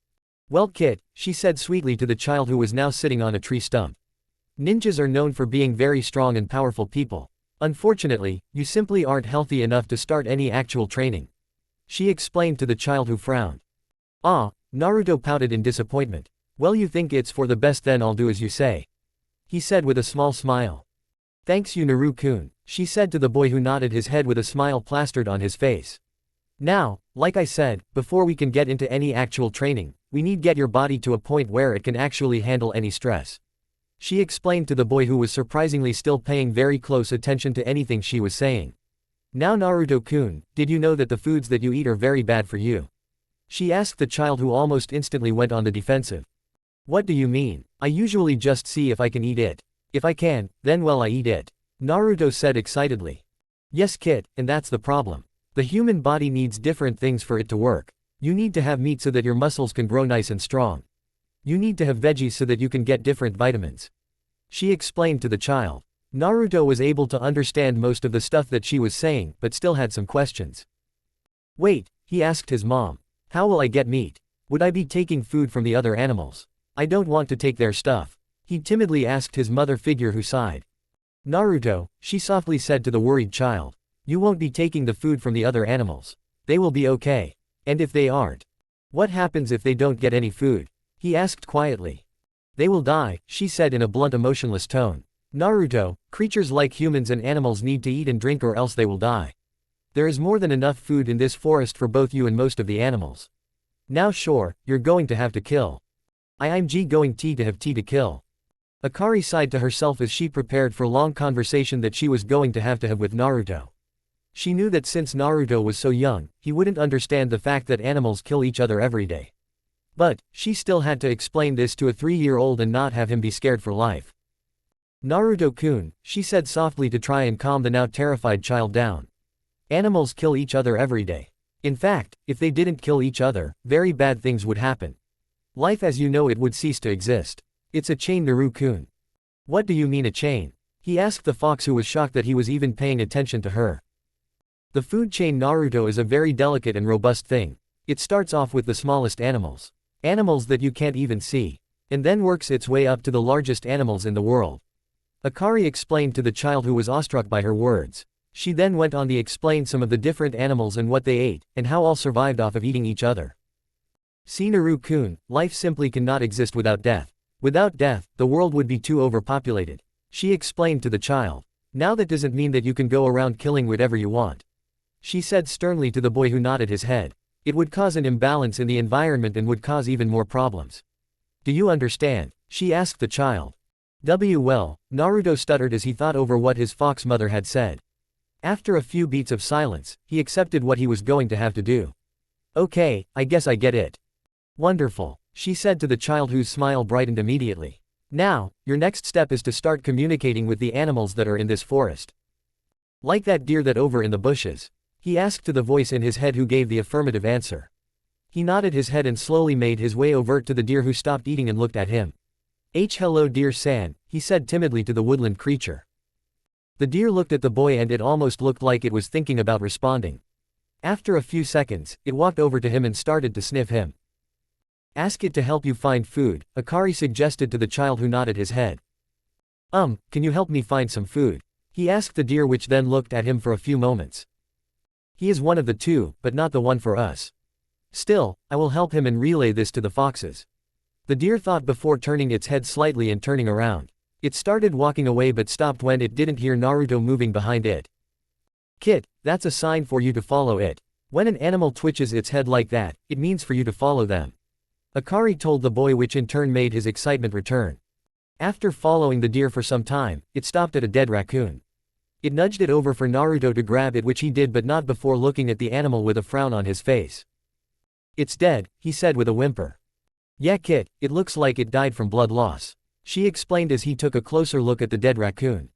Well Kit, she said sweetly to the child who was now sitting on a tree stump. Ninjas are known for being very strong and powerful people. Unfortunately, you simply aren't healthy enough to start any actual training. She explained to the child who frowned. Ah, Naruto pouted in disappointment. Well you think it's for the best then I'll do as you say. He said with a small smile. Thanks you Naru-kun, she said to the boy who nodded his head with a smile plastered on his face. Now, like I said, before we can get into any actual training, we need get your body to a point where it can actually handle any stress. She explained to the boy who was surprisingly still paying very close attention to anything she was saying. Now Naruto-kun, did you know that the foods that you eat are very bad for you? She asked the child who almost instantly went on the defensive. What do you mean? I usually just see if I can eat it. If I can, then well I eat it. Naruto said excitedly. Yes Kit, and that's the problem. The human body needs different things for it to work. You need to have meat so that your muscles can grow nice and strong. You need to have veggies so that you can get different vitamins. She explained to the child. Naruto was able to understand most of the stuff that she was saying, but still had some questions. Wait, he asked his mom. How will I get meat? Would I be taking food from the other animals? I don't want to take their stuff. He timidly asked his mother figure who sighed. Naruto, she softly said to the worried child. You won't be taking the food from the other animals. They will be okay. And if they aren't? What happens if they don't get any food? He asked quietly. They will die, she said in a blunt emotionless tone. Naruto, creatures like humans and animals need to eat and drink or else they will die. There is more than enough food in this forest for both you and most of the animals. Now sure, you're going to have to kill. I'm going to have to kill. Akari sighed to herself as she prepared for long conversation that she was going to have with Naruto. She knew that since Naruto was so young, he wouldn't understand the fact that animals kill each other every day. But, she still had to explain this to a 3-year-old and not have him be scared for life. Naruto-kun, she said softly to try and calm the now terrified child down. Animals kill each other every day. In fact, if they didn't kill each other, very bad things would happen. Life as you know it would cease to exist. It's a chain Naru-kun. What do you mean a chain? He asked the fox who was shocked that he was even paying attention to her. The food chain Naruto is a very delicate and robust thing. It starts off with the smallest animals. Animals that you can't even see. And then works its way up to the largest animals in the world. Akari explained to the child who was awestruck by her words. She then went on to explain some of the different animals and what they ate, and how all survived off of eating each other. See Naru-kun, life simply cannot exist without death. Without death, the world would be too overpopulated. She explained to the child. Now that doesn't mean that you can go around killing whatever you want. She said sternly to the boy who nodded his head. It would cause an imbalance in the environment and would cause even more problems. Do you understand? She asked the child. Well, Naruto stuttered as he thought over what his fox mother had said. After a few beats of silence, he accepted what he was going to have to do. Okay, I guess I get it. Wonderful, she said to the child whose smile brightened immediately. Now, your next step is to start communicating with the animals that are in this forest. Like that deer that over in the bushes? He asked to the voice in his head who gave the affirmative answer. He nodded his head and slowly made his way over to the deer who stopped eating and looked at him. Hello dear-san, he said timidly to the woodland creature. The deer looked at the boy and it almost looked like it was thinking about responding. After a few seconds, it walked over to him and started to sniff him. Ask it to help you find food, Akari suggested to the child who nodded his head. Can you help me find some food? He asked the deer, which then looked at him for a few moments. He is one of the two, but not the one for us. Still, I will help him and relay this to the foxes. The deer thought before turning its head slightly and turning around. It started walking away but stopped when it didn't hear Naruto moving behind it. Kit, that's a sign for you to follow it. When an animal twitches its head like that, it means for you to follow them. Akari told the boy, which in turn made his excitement return. After following the deer for some time, it stopped at a dead raccoon. It nudged it over for Naruto to grab it, which he did but not before looking at the animal with a frown on his face. It's dead, he said with a whimper. Yeah Kit, it looks like it died from blood loss, she explained as he took a closer look at the dead raccoon.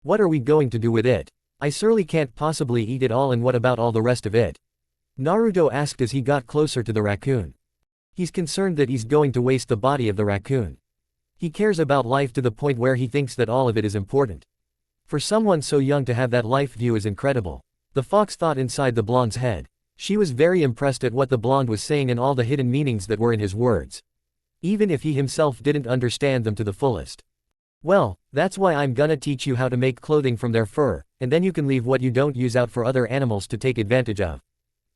What are we going to do with it? I surely can't possibly eat it all, and what about all the rest of it? Naruto asked as he got closer to the raccoon. He's concerned that he's going to waste the body of the raccoon. He cares about life to the point where he thinks that all of it is important. For someone so young to have that life view is incredible. The fox thought inside the blonde's head. She was very impressed at what the blonde was saying and all the hidden meanings that were in his words. Even if he himself didn't understand them to the fullest. Well, that's why I'm gonna teach you how to make clothing from their fur, and then you can leave what you don't use out for other animals to take advantage of,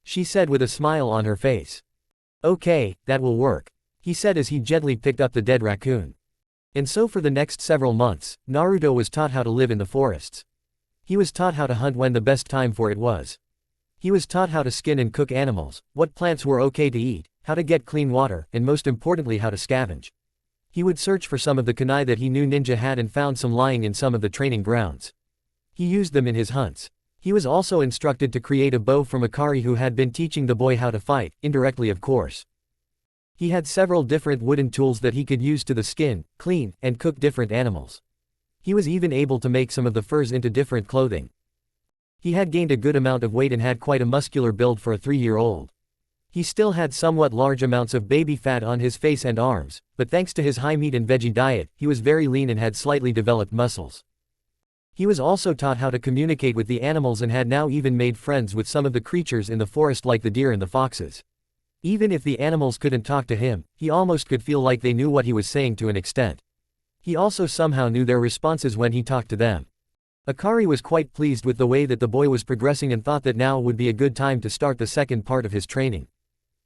she said with a smile on her face. Okay, that will work, he said as he gently picked up the dead raccoon. And so for the next several months, Naruto was taught how to live in the forests. He was taught how to hunt when the best time for it was. He was taught how to skin and cook animals, what plants were okay to eat, how to get clean water, and most importantly how to scavenge. He would search for some of the kunai that he knew ninja had and found some lying in some of the training grounds. He used them in his hunts. He was also instructed to create a bow from Akari, who had been teaching the boy how to fight, indirectly of course. He had several different wooden tools that he could use to skin, clean, and cook different animals. He was even able to make some of the furs into different clothing. He had gained a good amount of weight and had quite a muscular build for a 3-year-old. He still had somewhat large amounts of baby fat on his face and arms, but thanks to his high meat and veggie diet, he was very lean and had slightly developed muscles. He was also taught how to communicate with the animals and had now even made friends with some of the creatures in the forest like the deer and the foxes. Even if the animals couldn't talk to him, he almost could feel like they knew what he was saying to an extent. He also somehow knew their responses when he talked to them. Akari was quite pleased with the way that the boy was progressing and thought that now would be a good time to start the second part of his training.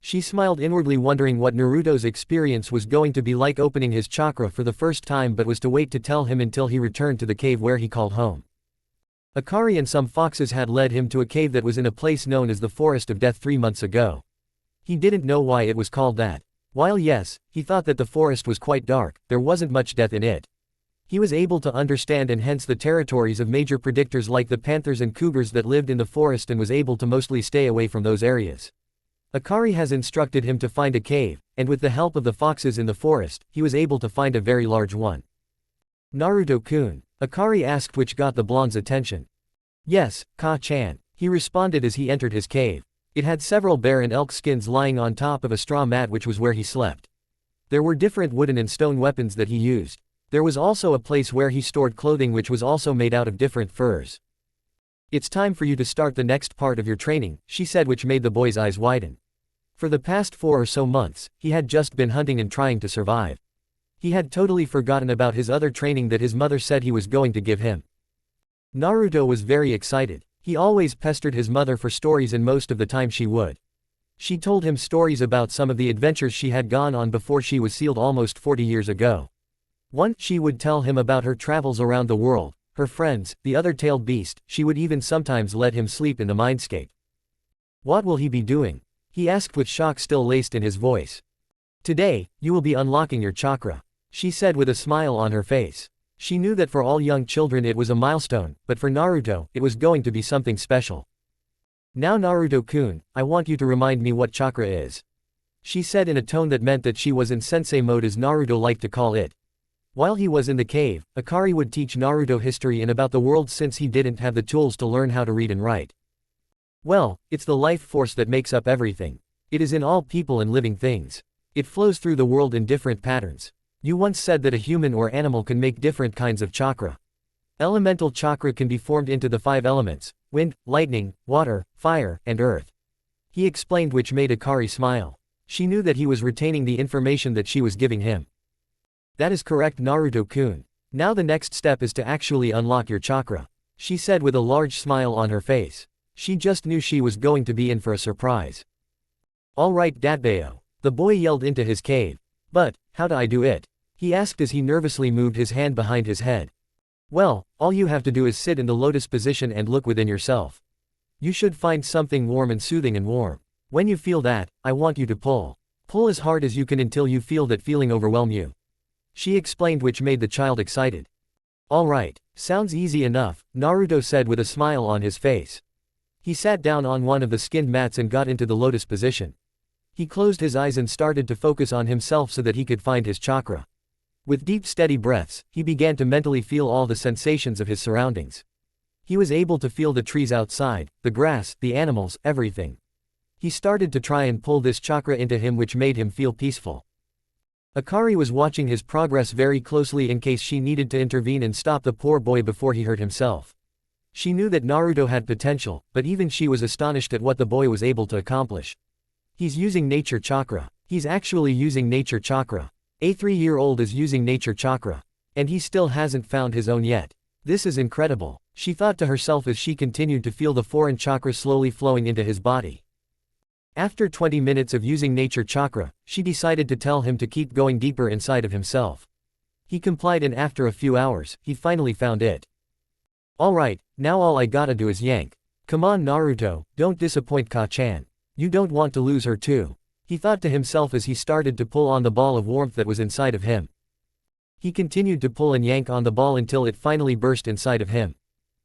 She smiled inwardly, wondering what Naruto's experience was going to be like opening his chakra for the first time, but was to wait to tell him until he returned to the cave where he called home. Akari and some foxes had led him to a cave that was in a place known as the Forest of Death 3 months ago. He didn't know why it was called that. While yes, he thought that the forest was quite dark, there wasn't much death in it. He was able to understand and hence the territories of major predators like the panthers and cougars that lived in the forest, and was able to mostly stay away from those areas. Akari has instructed him to find a cave, and with the help of the foxes in the forest, he was able to find a very large one. Naruto-kun? Akari asked, which got the blonde's attention. Yes, Ka-chan, he responded as he entered his cave. It had several bear and elk skins lying on top of a straw mat, which was where he slept. There were different wooden and stone weapons that he used. There was also a place where he stored clothing which was also made out of different furs. It's time for you to start the next part of your training, she said, which made the boy's eyes widen. For the past 4 or so months, he had just been hunting and trying to survive. He had totally forgotten about his other training that his mother said he was going to give him. Naruto was very excited. He always pestered his mother for stories, and most of the time she would. She told him stories about some of the adventures she had gone on before she was sealed almost 40 years ago. One, she would tell him about her travels around the world, her friends, the other tailed beast. She would even sometimes let him sleep in the mindscape. What will he be doing? He asked with shock still laced in his voice. Today, you will be unlocking your chakra, she said with a smile on her face. She knew that for all young children it was a milestone, but for Naruto, it was going to be something special. Now Naruto-kun, I want you to remind me what chakra is. She said in a tone that meant that she was in sensei mode, as Naruto liked to call it. While he was in the cave, Akari would teach Naruto history and about the world since he didn't have the tools to learn how to read and write. Well, it's the life force that makes up everything. It is in all people and living things. It flows through the world in different patterns. You once said that a human or animal can make different kinds of chakra. Elemental chakra can be formed into the 5 elements: wind, lightning, water, fire, and earth. He explained, which made Akari smile. She knew that he was retaining the information that she was giving him. That is correct, Naruto-kun. Now the next step is to actually unlock your chakra, she said with a large smile on her face. She just knew she was going to be in for a surprise. Alright Datbeo. The boy yelled into his cave. But, how do I do it? He asked as he nervously moved his hand behind his head. Well, all you have to do is sit in the lotus position and look within yourself. You should find something warm and soothing and warm. When you feel that, I want you to pull. Pull as hard as you can until you feel that feeling overwhelm you. She explained, which made the child excited. Alright, sounds easy enough, Naruto said with a smile on his face. He sat down on one of the skinned mats and got into the lotus position. He closed his eyes and started to focus on himself so that he could find his chakra. With deep steady breaths, he began to mentally feel all the sensations of his surroundings. He was able to feel the trees outside, the grass, the animals, everything. He started to try and pull this chakra into him, which made him feel peaceful. Akari was watching his progress very closely in case she needed to intervene and stop the poor boy before he hurt himself. She knew that Naruto had potential, but even she was astonished at what the boy was able to accomplish. He's using nature chakra. He's actually using nature chakra. A 3-year-old is using nature chakra. And he still hasn't found his own yet. This is incredible, she thought to herself as she continued to feel the foreign chakra slowly flowing into his body. After 20 minutes of using nature chakra, she decided to tell him to keep going deeper inside of himself. He complied, and after a few hours, he finally found it. Alright, now all I gotta do is yank. Come on Naruto, don't disappoint Ka-chan. You don't want to lose her too, he thought to himself as he started to pull on the ball of warmth that was inside of him. He continued to pull and yank on the ball until it finally burst inside of him.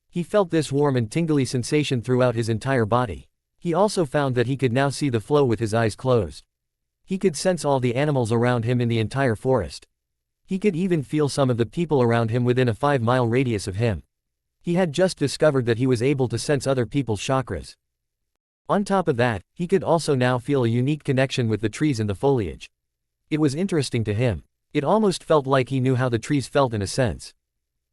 He felt this warm and tingly sensation throughout his entire body. He also found that he could now see the flow with his eyes closed. He could sense all the animals around him in the entire forest. He could even feel some of the people around him within a 5-mile radius of him. He had just discovered that he was able to sense other people's chakras. On top of that, he could also now feel a unique connection with the trees and the foliage. It was interesting to him. It almost felt like he knew how the trees felt in a sense.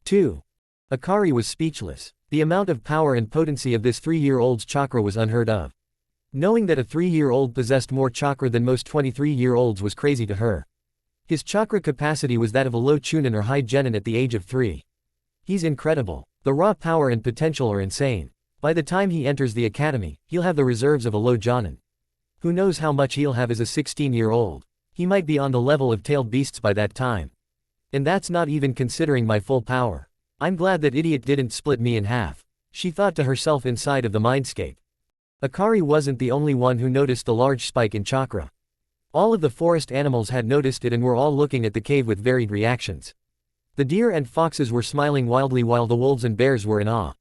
2. Akari was speechless. The amount of power and potency of this 3-year-old's chakra was unheard of. Knowing that a 3-year-old possessed more chakra than most 23-year-olds was crazy to her. His chakra capacity was that of a low chunin or high genin at the age of 3. He's incredible. The raw power and potential are insane. By the time he enters the academy, he'll have the reserves of a low jonin. Who knows how much he'll have as a 16-year-old. He might be on the level of tailed beasts by that time. And that's not even considering my full power. I'm glad that idiot didn't split me in half, she thought to herself inside of the mindscape. Akari wasn't the only one who noticed the large spike in chakra. All of the forest animals had noticed it and were all looking at the cave with varied reactions. The deer and foxes were smiling wildly while the wolves and bears were in awe.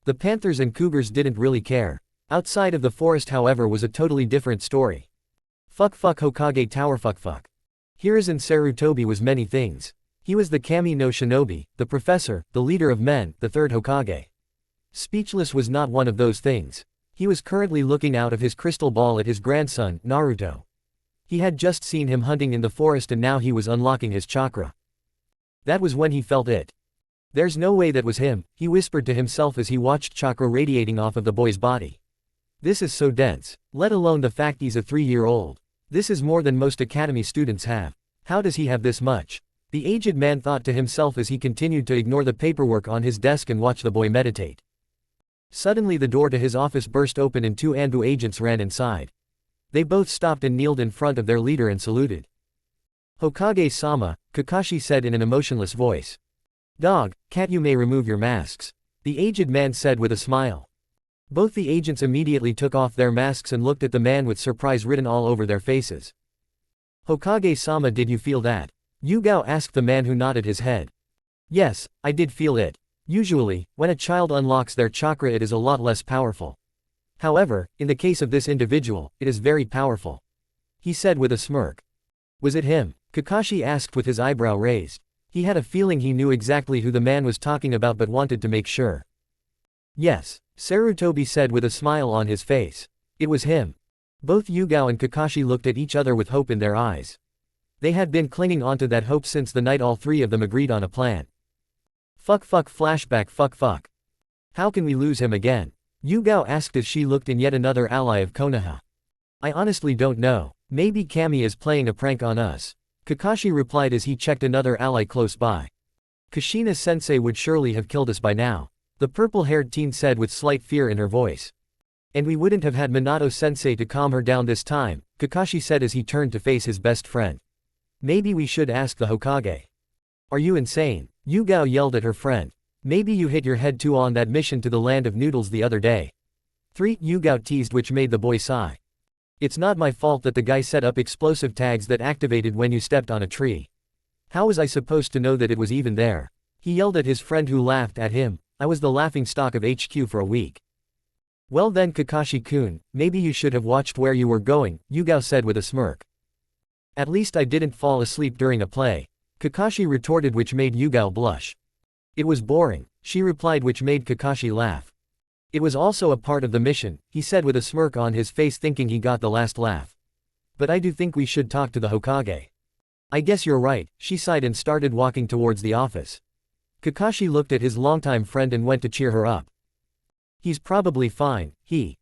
The panthers and cougars didn't really care. Outside of the forest, however, was a totally different story. Fuck Hokage Tower fuck. Hiruzen Sarutobi was many things. He was the Kami no Shinobi, the professor, the leader of men, the 3rd Hokage. Speechless was not one of those things. He was currently looking out of his crystal ball at his grandson, Naruto. He had just seen him hunting in the forest and now he was unlocking his chakra. That was when he felt it. There's no way that was him, he whispered to himself as he watched chakra radiating off of the boy's body. This is so dense, let alone the fact he's a 3-year-old. This is more than most academy students have. How does he have this much? The aged man thought to himself as he continued to ignore the paperwork on his desk and watch the boy meditate. Suddenly the door to his office burst open and 2 Anbu agents ran inside. They both stopped and kneeled in front of their leader and saluted. Hokage-sama, Kakashi said in an emotionless voice. Dog, cat, you may remove your masks, the aged man said with a smile. Both the agents immediately took off their masks and looked at the man with surprise written all over their faces. Hokage-sama, did you feel that? Yugao asked the man who nodded his head. Yes, I did feel it. Usually, when a child unlocks their chakra it is a lot less powerful. However, in the case of this individual, it is very powerful. He said with a smirk. Was it him? Kakashi asked with his eyebrow raised. He had a feeling he knew exactly who the man was talking about but wanted to make sure. Yes, Sarutobi said with a smile on his face. It was him. Both Yugao and Kakashi looked at each other with hope in their eyes. They had been clinging onto that hope since the night all three of them agreed on a plan. Fuck flashback fuck. How can we lose him again? Yugao asked as she looked in yet another ally of Konoha. I honestly don't know. Maybe Kami is playing a prank on us. Kakashi replied as he checked another ally close by. Kushina-sensei would surely have killed us by now. The purple-haired teen said with slight fear in her voice. And we wouldn't have had Minato-sensei to calm her down this time, Kakashi said as he turned to face his best friend. Maybe we should ask the Hokage. Are you insane? Yugao yelled at her friend. Maybe you hit your head too on that mission to the land of noodles the other day. 3. Yugao teased, which made the boy sigh. It's not my fault that the guy set up explosive tags that activated when you stepped on a tree. How was I supposed to know that it was even there? He yelled at his friend who laughed at him. I was the laughingstock of HQ for a week. Well then Kakashi-kun, maybe you should have watched where you were going, Yugao said with a smirk. At least I didn't fall asleep during a play. Kakashi retorted, which made Yugao blush. It was boring, she replied, which made Kakashi laugh. It was also a part of the mission, he said with a smirk on his face, thinking he got the last laugh. But I do think we should talk to the Hokage. I guess you're right, she sighed and started walking towards the office. Kakashi looked at his longtime friend and went to cheer her up. He's probably fine, he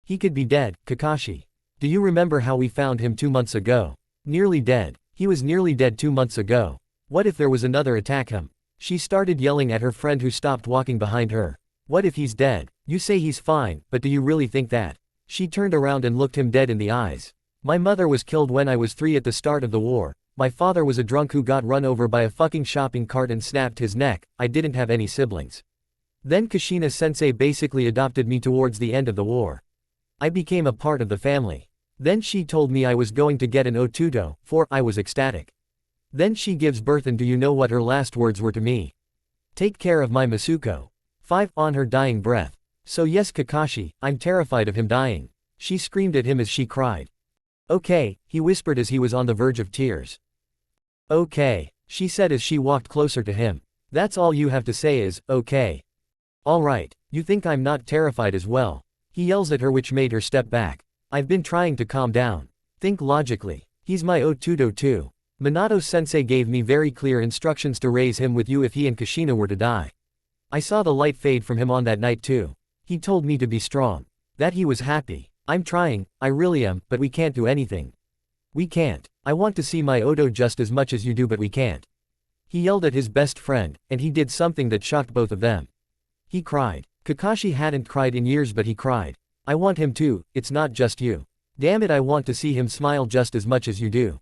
could be dead, Kakashi. Do you remember how we found him 2 months ago? Nearly dead. He was nearly dead 2 months ago. What if there was another attack him? She started yelling at her friend who stopped walking behind her. What if he's dead? You say he's fine, but do you really think that? She turned around and looked him dead in the eyes. My mother was killed when I was 3 at the start of the war. My father was a drunk who got run over by a fucking shopping cart and snapped his neck. I didn't have any siblings. Then Kushina-sensei basically adopted me towards the end of the war. I became a part of the family. Then she told me I was going to get an otuto. 4. I was ecstatic. Then she gives birth, and do you know what her last words were to me? Take care of my Masuko. 5. On her dying breath. So yes Kakashi, I'm terrified of him dying. She screamed at him as she cried. Okay, he whispered as he was on the verge of tears. Okay, she said as she walked closer to him. That's all you have to say is, okay. Alright, you think I'm not terrified as well? He yells at her, which made her step back. I've been trying to calm down. Think logically. He's my otuto too. Minato-sensei gave me very clear instructions to raise him with you if he and Kushina were to die. I saw the light fade from him on that night too. He told me to be strong. That he was happy. I'm trying, I really am, but we can't do anything. We can't. I want to see my Odo just as much as you do, but we can't. He yelled at his best friend, and he did something that shocked both of them. He cried. Kakashi hadn't cried in years, but he cried. I want him too, it's not just you. Damn it, I want to see him smile just as much as you do.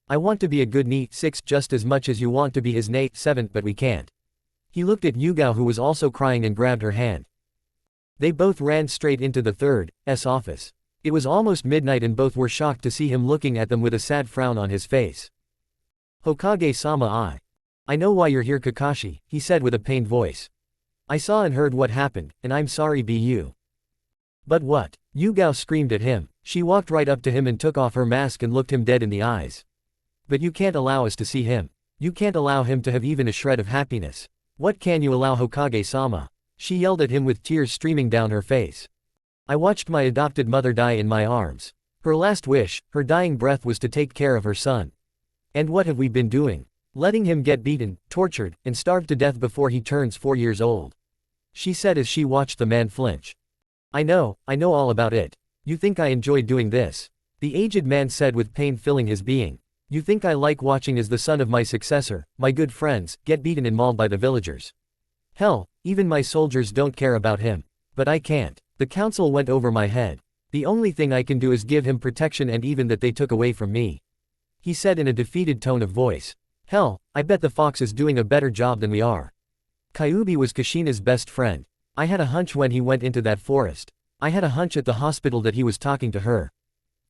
I want to be a good NE 6 just as much as you want to be his NE 7, but we can't. He looked at Yugao, who was also crying, and grabbed her hand. They both ran straight into the 3rd S office. It was almost midnight and both were shocked to see him looking at them with a sad frown on his face. Hokage-sama, I know why you're here, Kakashi, he said with a pained voice. I saw and heard what happened, and I'm sorry Bu. But what? Yugao screamed at him. She walked right up to him and took off her mask and looked him dead in the eyes. But you can't allow us to see him. You can't allow him to have even a shred of happiness. What can you allow, Hokage-sama? She yelled at him with tears streaming down her face. I watched my adopted mother die in my arms. Her last wish, her dying breath, was to take care of her son. And what have we been doing? Letting him get beaten, tortured, and starved to death before he turns 4 years old. She said as she watched the man flinch. I know all about it. You think I enjoy doing this? The aged man said with pain filling his being. You think I like watching as the son of my successor, my good friends, get beaten and mauled by the villagers? Hell, even my soldiers don't care about him. But I can't. The council went over my head. The only thing I can do is give him protection, and even that they took away from me. He said in a defeated tone of voice. Hell, I bet the fox is doing a better job than we are. Kyuubi was Kushina's best friend. I had a hunch when he went into that forest. I had a hunch at the hospital that he was talking to her.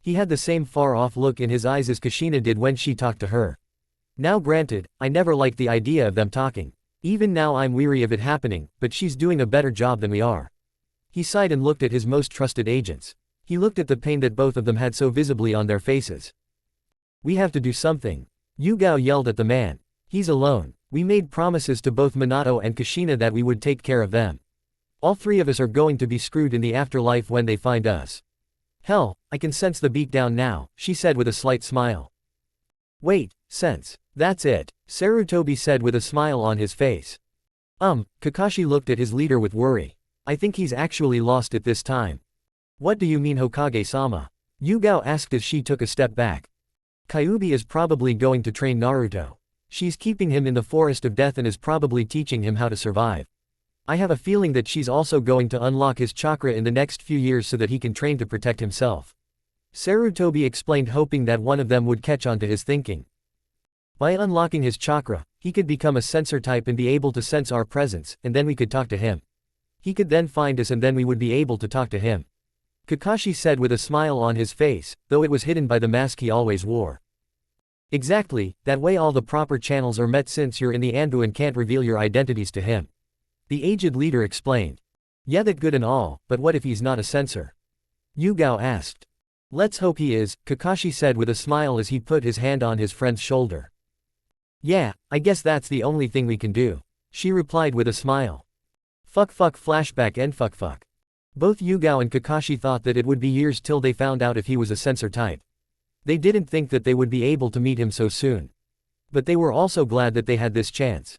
He had the same far-off look in his eyes as Kushina did when she talked to her. Now granted, I never liked the idea of them talking. Even now I'm weary of it happening, but she's doing a better job than we are. He sighed and looked at his most trusted agents. He looked at the pain that both of them had so visibly on their faces. We have to do something. Yugao yelled at the man. He's alone. We made promises to both Minato and Kushina that we would take care of them. All three of us are going to be screwed in the afterlife when they find us. Hell, I can sense the beatdown now, she said with a slight smile. Wait, sense. That's it, Sarutobi said with a smile on his face. Kakashi looked at his leader with worry. I think he's actually lost it this time. What do you mean, Hokage-sama? Yugao asked as she took a step back. Kyuubi is probably going to train Naruto. She's keeping him in the Forest of Death and is probably teaching him how to survive. I have a feeling that she's also going to unlock his chakra in the next few years so that he can train to protect himself. Sarutobi explained, hoping that one of them would catch on to his thinking. By unlocking his chakra, he could become a sensor type and be able to sense our presence, and then we could talk to him. He could then find us and then we would be able to talk to him. Kakashi said with a smile on his face, though it was hidden by the mask he always wore. Exactly, that way all the proper channels are met since you're in the Anbu and can't reveal your identities to him. The aged leader explained. Yeah, that good and all, but what if he's not a censor? Yugao asked. Let's hope he is, Kakashi said with a smile as he put his hand on his friend's shoulder. Yeah, I guess that's the only thing we can do, she replied with a smile. Fuck flashback and fuck. Both Yugao and Kakashi thought that it would be years till they found out if he was a censor type. They didn't think that they would be able to meet him so soon. But they were also glad that they had this chance.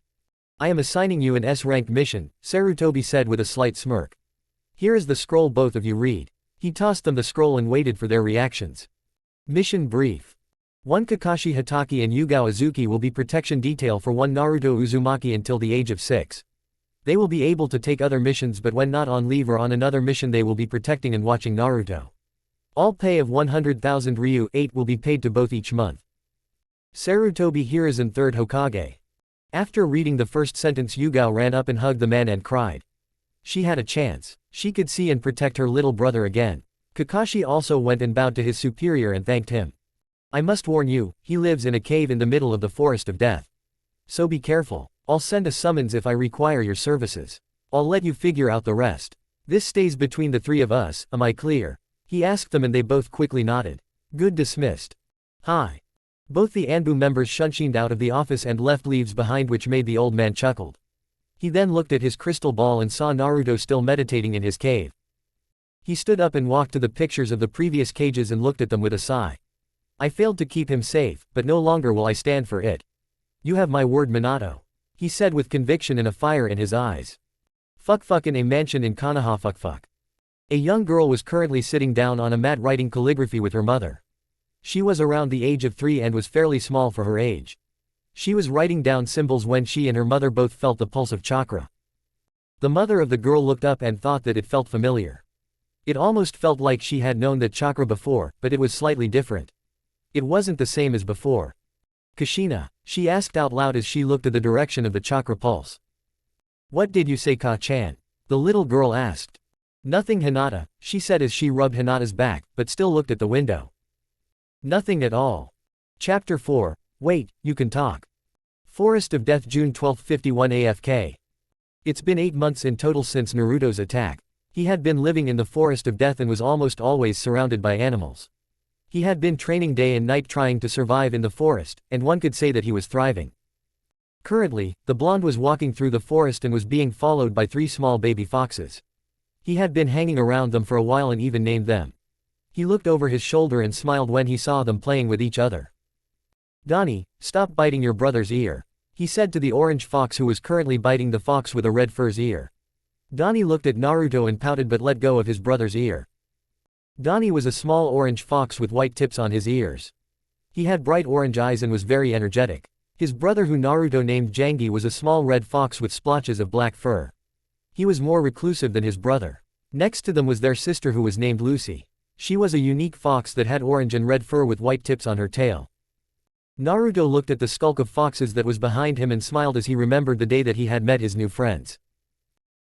I am assigning you an S-rank mission, Sarutobi said with a slight smirk. Here is the scroll, both of you read. He tossed them the scroll and waited for their reactions. Mission brief. 1 Kakashi Hatake and Yugao Azuki will be protection detail for 1 Naruto Uzumaki until the age of 6. They will be able to take other missions, but when not on leave or on another mission they will be protecting and watching Naruto. All pay of 100,000 Ryu 8 will be paid to both each month. Sarutobi Hiruzen 3rd Hokage. After reading the first sentence, Yugao ran up and hugged the man and cried. She had a chance. She could see and protect her little brother again. Kakashi also went and bowed to his superior and thanked him. I must warn you, he lives in a cave in the middle of the Forest of Death. So be careful. I'll send a summons if I require your services. I'll let you figure out the rest. This stays between the three of us, am I clear? He asked them and they both quickly nodded. Good, dismissed. Hi. Both the Anbu members shunshined out of the office and left leaves behind, which made the old man chuckled. He then looked at his crystal ball and saw Naruto still meditating in his cave. He stood up and walked to the pictures of the previous cages and looked at them with a sigh. I failed to keep him safe, but no longer will I stand for it. You have my word, Minato, he said with conviction and a fire in his eyes. Fuck in a mansion in Konoha. Fuck. A young girl was currently sitting down on a mat writing calligraphy with her mother. She was around the age of 3 and was fairly small for her age. She was writing down symbols when she and her mother both felt the pulse of chakra. The mother of the girl looked up and thought that it felt familiar. It almost felt like she had known that chakra before, but it was slightly different. It wasn't the same as before. Kushina, she asked out loud as she looked at the direction of the chakra pulse. What did you say, Ka-chan? The little girl asked. Nothing, Hinata, she said as she rubbed Hinata's back, but still looked at the window. Nothing at all. Chapter 4. Wait, you can talk. Forest of Death, June 12, 51 AFK. It's been 8 months in total since Naruto's attack. He had been living in the Forest of Death and was almost always surrounded by animals. He had been training day and night trying to survive in the forest, and one could say that he was thriving. Currently, the blonde was walking through the forest and was being followed by 3 small baby foxes. He had been hanging around them for a while and even named them. He looked over his shoulder and smiled when he saw them playing with each other. Donnie, stop biting your brother's ear, he said to the orange fox who was currently biting the fox with a red fur's ear. Donnie looked at Naruto and pouted but let go of his brother's ear. Donnie was a small orange fox with white tips on his ears. He had bright orange eyes and was very energetic. His brother, who Naruto named Jangi, was a small red fox with splotches of black fur. He was more reclusive than his brother. Next to them was their sister, who was named Lucy. She was a unique fox that had orange and red fur with white tips on her tail. Naruto looked at the skulk of foxes that was behind him and smiled as he remembered the day that he had met his new friends.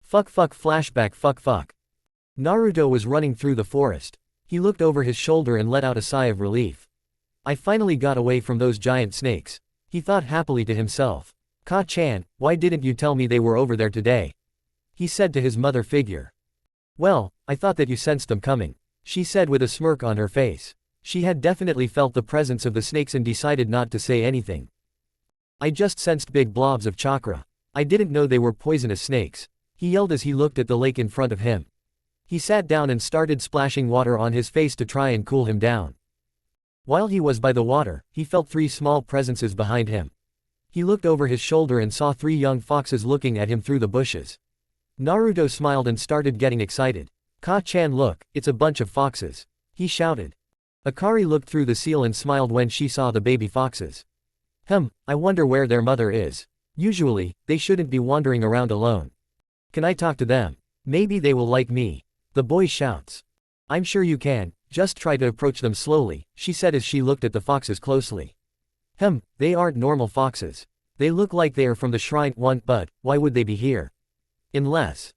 Fuck flashback fuck. Naruto was running through the forest. He looked over his shoulder and let out a sigh of relief. I finally got away from those giant snakes, he thought happily to himself. Ka-chan, why didn't you tell me they were over there today? He said to his mother figure. Well, I thought that you sensed them coming, she said with a smirk on her face. She had definitely felt the presence of the snakes and decided not to say anything. I just sensed big blobs of chakra. I didn't know they were poisonous snakes, he yelled as he looked at the lake in front of him. He sat down and started splashing water on his face to try and cool him down. While he was by the water, he felt 3 small presences behind him. He looked over his shoulder and saw 3 young foxes looking at him through the bushes. Naruto smiled and started getting excited. Ka-chan, look, it's a bunch of foxes, he shouted. Akari looked through the seal and smiled when she saw the baby foxes. I wonder where their mother is. Usually, they shouldn't be wandering around alone. Can I talk to them? Maybe they will like me. The boy shouts. I'm sure you can, just try to approach them slowly, she said as she looked at the foxes closely. They aren't normal foxes. They look like they are from the shrine one, but why would they be here? Unless.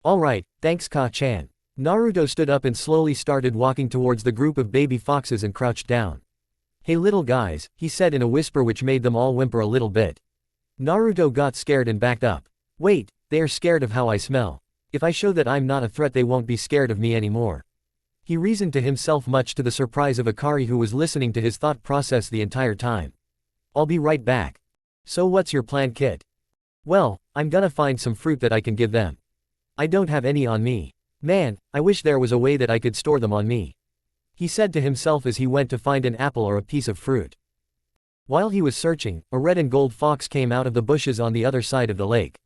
Alright, thanks Ka-chan. Naruto stood up and slowly started walking towards the group of baby foxes and crouched down. Hey little guys, he said in a whisper which made them all whimper a little bit. Naruto got scared and backed up. Wait, they are scared of how I smell. If I show that I'm not a threat they won't be scared of me anymore. He reasoned to himself, much to the surprise of Akari, who was listening to his thought process the entire time. I'll be right back. So what's your plan, kid? Well, I'm gonna find some fruit that I can give them. I don't have any on me. Man, I wish there was a way that I could store them on me, he said to himself as he went to find an apple or a piece of fruit. While he was searching, a red and gold fox came out of the bushes on the other side of the lake.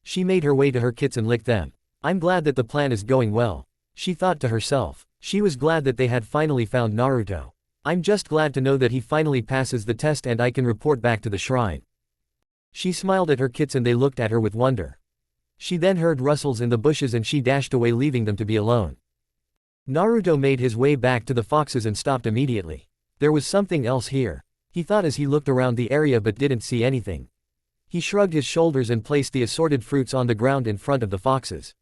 She made her way to her kits and licked them. I'm glad that the plan is going well, she thought to herself. She was glad that they had finally found Naruto. I'm just glad to know that he finally passes the test and I can report back to the shrine. She smiled at her kits and they looked at her with wonder. She then heard rustles in the bushes and she dashed away, leaving them to be alone. Naruto made his way back to the foxes and stopped immediately. There was something else here, he thought as he looked around the area but didn't see anything. He shrugged his shoulders and placed the assorted fruits on the ground in front of the foxes.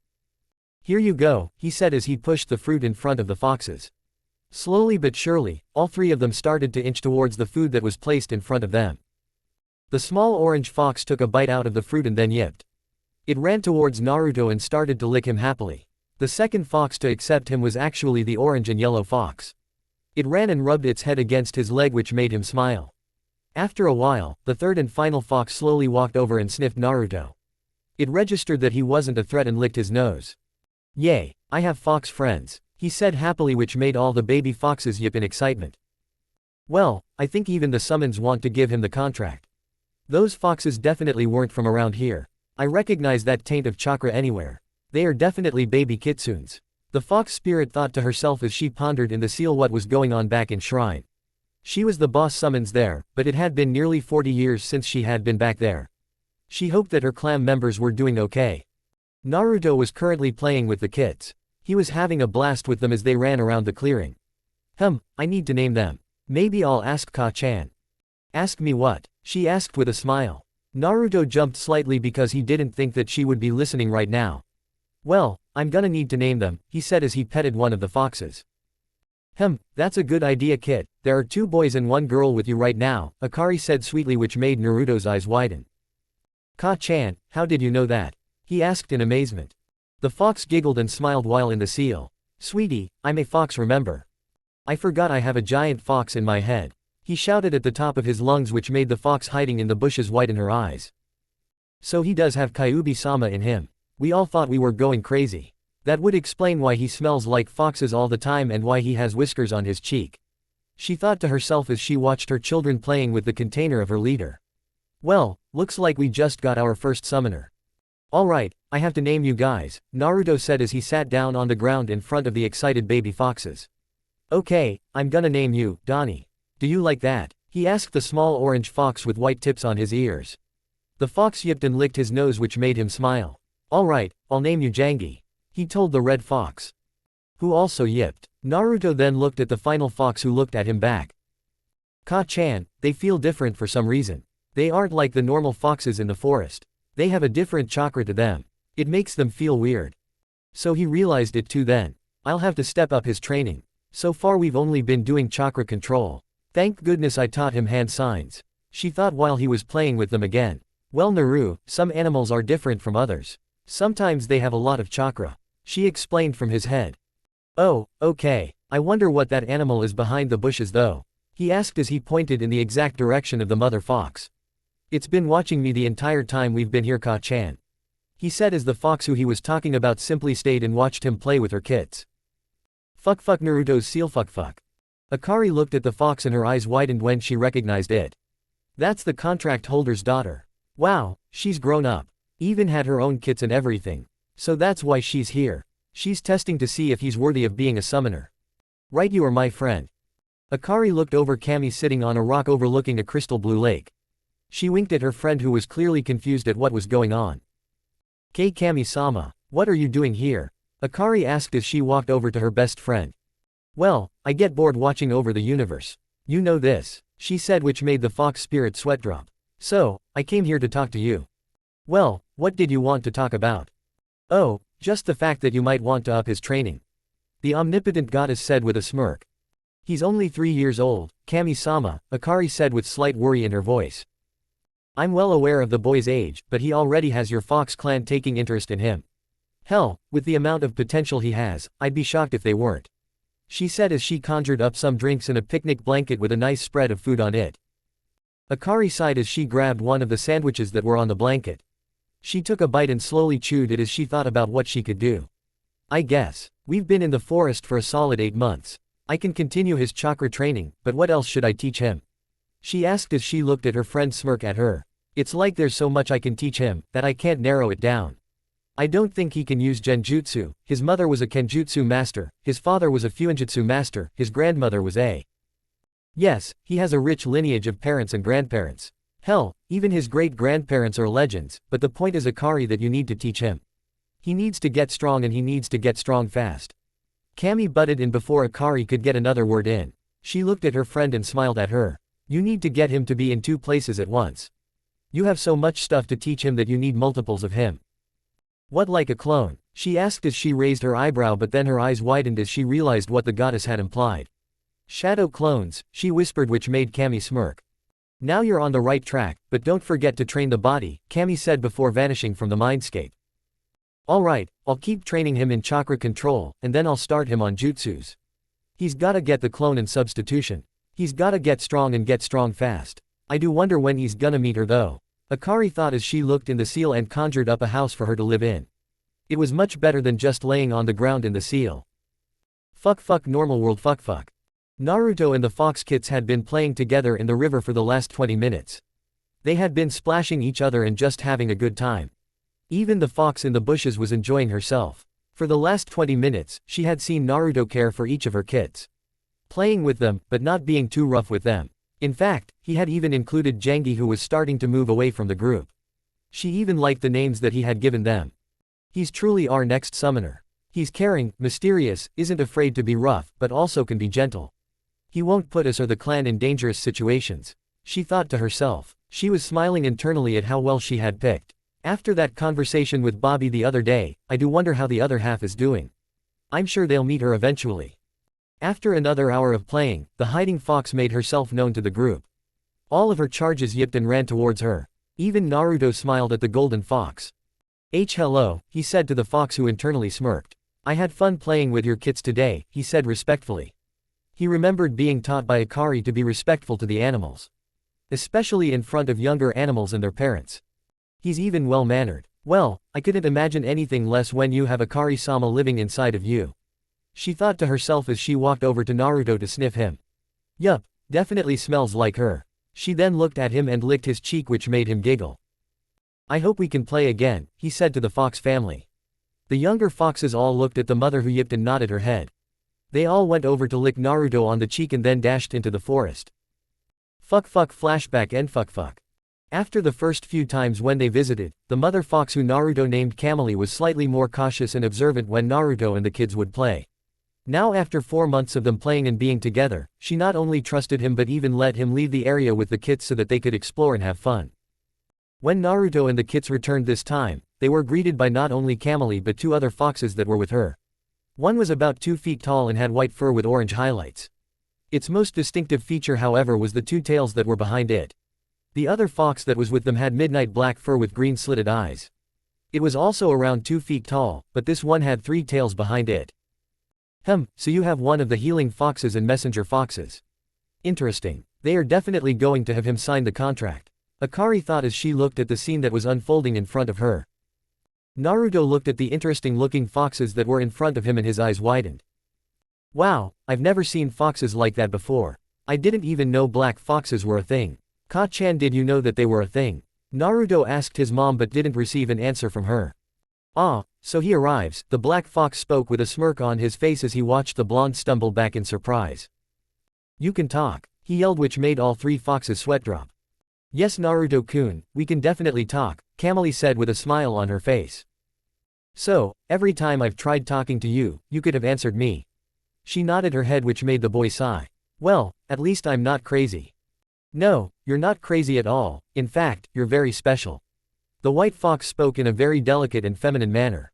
Here you go, he said as he pushed the fruit in front of the foxes. Slowly but surely, all 3 of them started to inch towards the food that was placed in front of them. The small orange fox took a bite out of the fruit and then yipped. It ran towards Naruto and started to lick him happily. The second fox to accept him was actually the orange and yellow fox. It ran and rubbed its head against his leg, which made him smile. After a while, the third and final fox slowly walked over and sniffed Naruto. It registered that he wasn't a threat and licked his nose. Yay, I have fox friends, he said happily, which made all the baby foxes yip in excitement. Well, I think even the summons want to give him the contract. Those foxes definitely weren't from around here. I recognize that taint of chakra anywhere. They are definitely baby kitsunes. The fox spirit thought to herself as she pondered in the seal what was going on back in shrine. She was the boss summons there, but it had been nearly 40 years since she had been back there. She hoped that her clan members were doing okay. Naruto was currently playing with the kids. He was having a blast with them as they ran around the clearing. I need to name them. Maybe I'll ask Ka-chan. Ask me what? She asked with a smile. Naruto jumped slightly because he didn't think that she would be listening right now. Well, I'm gonna need to name them, he said as he petted one of the foxes. That's a good idea, kid. There are 2 boys and 1 girl with you right now, Akari said sweetly, which made Naruto's eyes widen. Ka-chan, how did you know that? He asked in amazement. The fox giggled and smiled while in the seal. Sweetie, I'm a fox, remember? I forgot I have a giant fox in my head, he shouted at the top of his lungs, which made the fox hiding in the bushes widen her eyes. So he does have Kyuubi-sama in him. We all thought we were going crazy. That would explain why he smells like foxes all the time and why he has whiskers on his cheek, she thought to herself as she watched her children playing with the container of her leader. Well, looks like we just got our first summoner. Alright, I have to name you guys, Naruto said as he sat down on the ground in front of the excited baby foxes. Okay, I'm gonna name you, Donnie. Do you like that? He asked the small orange fox with white tips on his ears. The fox yipped and licked his nose, which made him smile. Alright, I'll name you Jangi, he told the red fox, who also yipped. Naruto then looked at the final fox, who looked at him back. Ka-chan, they feel different for some reason. They aren't like the normal foxes in the forest. They have a different chakra to them. It makes them feel weird. So he realized it too then. I'll have to step up his training. So far we've only been doing chakra control. Thank goodness I taught him hand signs, she thought while he was playing with them again. Well Naru, some animals are different from others. Sometimes they have a lot of chakra. She explained from his head. Oh, okay. I wonder what that animal is behind the bushes though. He asked as he pointed in the exact direction of the mother fox. It's been watching me the entire time we've been here, Ka-chan. He said as the fox who he was talking about simply stayed and watched him play with her kits. Fuck Naruto's seal fuck. Akari looked at the fox and her eyes widened when she recognized it. That's the contract holder's daughter. Wow, she's grown up. Even had her own kits and everything. So that's why she's here. She's testing to see if he's worthy of being a summoner. Right, you are my friend. Akari looked over Kami sitting on a rock overlooking a crystal blue lake. She winked at her friend who was clearly confused at what was going on. Kami-sama, what are you doing here? Akari asked as she walked over to her best friend. Well, I get bored watching over the universe. You know this, she said, which made the fox spirit sweat drop. So, I came here to talk to you. Well, what did you want to talk about? Oh, just the fact that you might want to up his training. The omnipotent goddess said with a smirk. He's only 3 years old, Kami-sama, Akari said with slight worry in her voice. I'm well aware of the boy's age, but he already has your Fox clan taking interest in him. Hell, with the amount of potential he has, I'd be shocked if they weren't. She said as she conjured up some drinks and a picnic blanket with a nice spread of food on it. Akari sighed as she grabbed one of the sandwiches that were on the blanket. She took a bite and slowly chewed it as she thought about what she could do. I guess. We've been in the forest for a solid 8 months. I can continue his chakra training, but what else should I teach him? She asked as she looked at her friend smirk at her. It's like there's so much I can teach him, that I can't narrow it down. I don't think he can use genjutsu. His mother was a kenjutsu master, his father was a fuinjutsu master, his grandmother was a... Yes, he has a rich lineage of parents and grandparents. Hell, even his great-grandparents are legends, but the point is Akari that you need to teach him. He needs to get strong and he needs to get strong fast. Kami butted in before Akari could get another word in. She looked at her friend and smiled at her. You need to get him to be in 2 places at once. You have so much stuff to teach him that you need multiples of him. What, like a clone? She asked as she raised her eyebrow, but then her eyes widened as she realized what the goddess had implied. Shadow clones, she whispered, which made Kami smirk. Now you're on the right track, but don't forget to train the body, Kami said before vanishing from the mindscape. Alright, I'll keep training him in chakra control, and then I'll start him on jutsus. He's gotta get the clone and substitution. He's gotta get strong fast. I do wonder when he's gonna meet her though. Akari thought as she looked in the seal and conjured up a house for her to live in. It was much better than just laying on the ground in the seal. Fuck normal world fuck. Naruto and the fox kits had been playing together in the river for the last 20 minutes. They had been splashing each other and just having a good time. Even the fox in the bushes was enjoying herself. For the last 20 minutes, she had seen Naruto care for each of her kits. Playing with them, but not being too rough with them. In fact, he had even included Jangi, who was starting to move away from the group. She even liked the names that he had given them. He's truly our next summoner. He's caring, mysterious, isn't afraid to be rough, but also can be gentle. He won't put us or the clan in dangerous situations. She thought to herself. She was smiling internally at how well she had picked. After that conversation with Bobby the other day, I do wonder how the other half is doing. I'm sure they'll meet her eventually. After another hour of playing, the hiding fox made herself known to the group. All of her charges yipped and ran towards her. Even Naruto smiled at the golden fox. Hello, he said to the fox, who internally smirked. I had fun playing with your kits today, he said respectfully. He remembered being taught by Akari to be respectful to the animals. Especially in front of younger animals and their parents. He's even well-mannered. Well, I couldn't imagine anything less when you have Akari-sama living inside of you. She thought to herself as she walked over to Naruto to sniff him. Yup, definitely smells like her. She then looked at him and licked his cheek, which made him giggle. I hope we can play again, he said to the fox family. The younger foxes all looked at the mother, who yipped and nodded her head. They all went over to lick Naruto on the cheek and then dashed into the forest. Fuck flashback and fuck. After the first few times when they visited, the mother fox, who Naruto named Kamali, was slightly more cautious and observant when Naruto and the kids would play. Now, after 4 months of them playing and being together, she not only trusted him but even let him leave the area with the kits so that they could explore and have fun. When Naruto and the kits returned this time, they were greeted by not only Kamali but 2 other foxes that were with her. One was about 2 feet tall and had white fur with orange highlights. Its most distinctive feature, however, was the 2 tails that were behind it. The other fox that was with them had midnight black fur with green slitted eyes. It was also around 2 feet tall, but this one had 3 tails behind it. So you have one of the healing foxes and messenger foxes. Interesting. They are definitely going to have him sign the contract. Akari thought as she looked at the scene that was unfolding in front of her. Naruto looked at the interesting looking foxes that were in front of him and his eyes widened. Wow, I've never seen foxes like that before. I didn't even know black foxes were a thing. Ka-chan, did you know that they were a thing? Naruto asked his mom but didn't receive an answer from her. Ah, so he arrives, the black fox spoke with a smirk on his face as he watched the blonde stumble back in surprise. You can talk, he yelled, which made all 3 foxes sweat drop. Yes, Naruto-kun, we can definitely talk, Kamili said with a smile on her face. So, every time I've tried talking to you, you could have answered me. She nodded her head, which made the boy sigh. Well, at least I'm not crazy. No, you're not crazy at all, in fact, you're very special. The white fox spoke in a very delicate and feminine manner.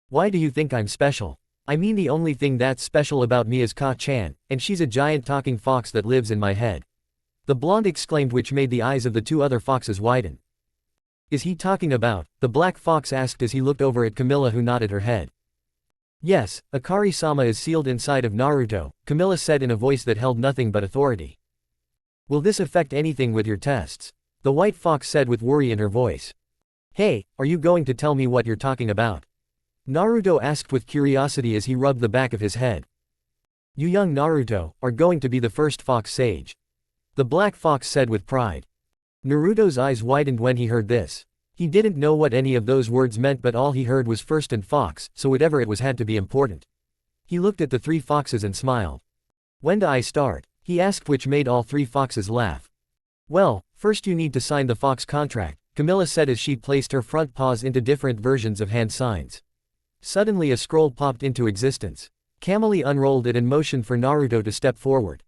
Why do you think I'm special? I mean, the only thing that's special about me is Ka-chan, and she's a giant talking fox that lives in my head. The blonde exclaimed, which made the eyes of the 2 other foxes widen. Is he talking about? The black fox asked as he looked over at Camilla, who nodded her head. Yes, Akari-sama is sealed inside of Naruto, Camilla said in a voice that held nothing but authority. Will this affect anything with your tests? The white fox said with worry in her voice. Hey, are you going to tell me what you're talking about? Naruto asked with curiosity as he rubbed the back of his head. You, young Naruto, are going to be the first fox sage. The black fox said with pride. Naruto's eyes widened when he heard this. He didn't know what any of those words meant, but all he heard was first and fox, so whatever it was had to be important. He looked at the 3 foxes and smiled. When do I start? He asked, which made all 3 foxes laugh. Well, first you need to sign the fox contract, Camilla said as she placed her front paws into different versions of hand signs. Suddenly a scroll popped into existence. Kamili unrolled it and motioned for Naruto to step forward.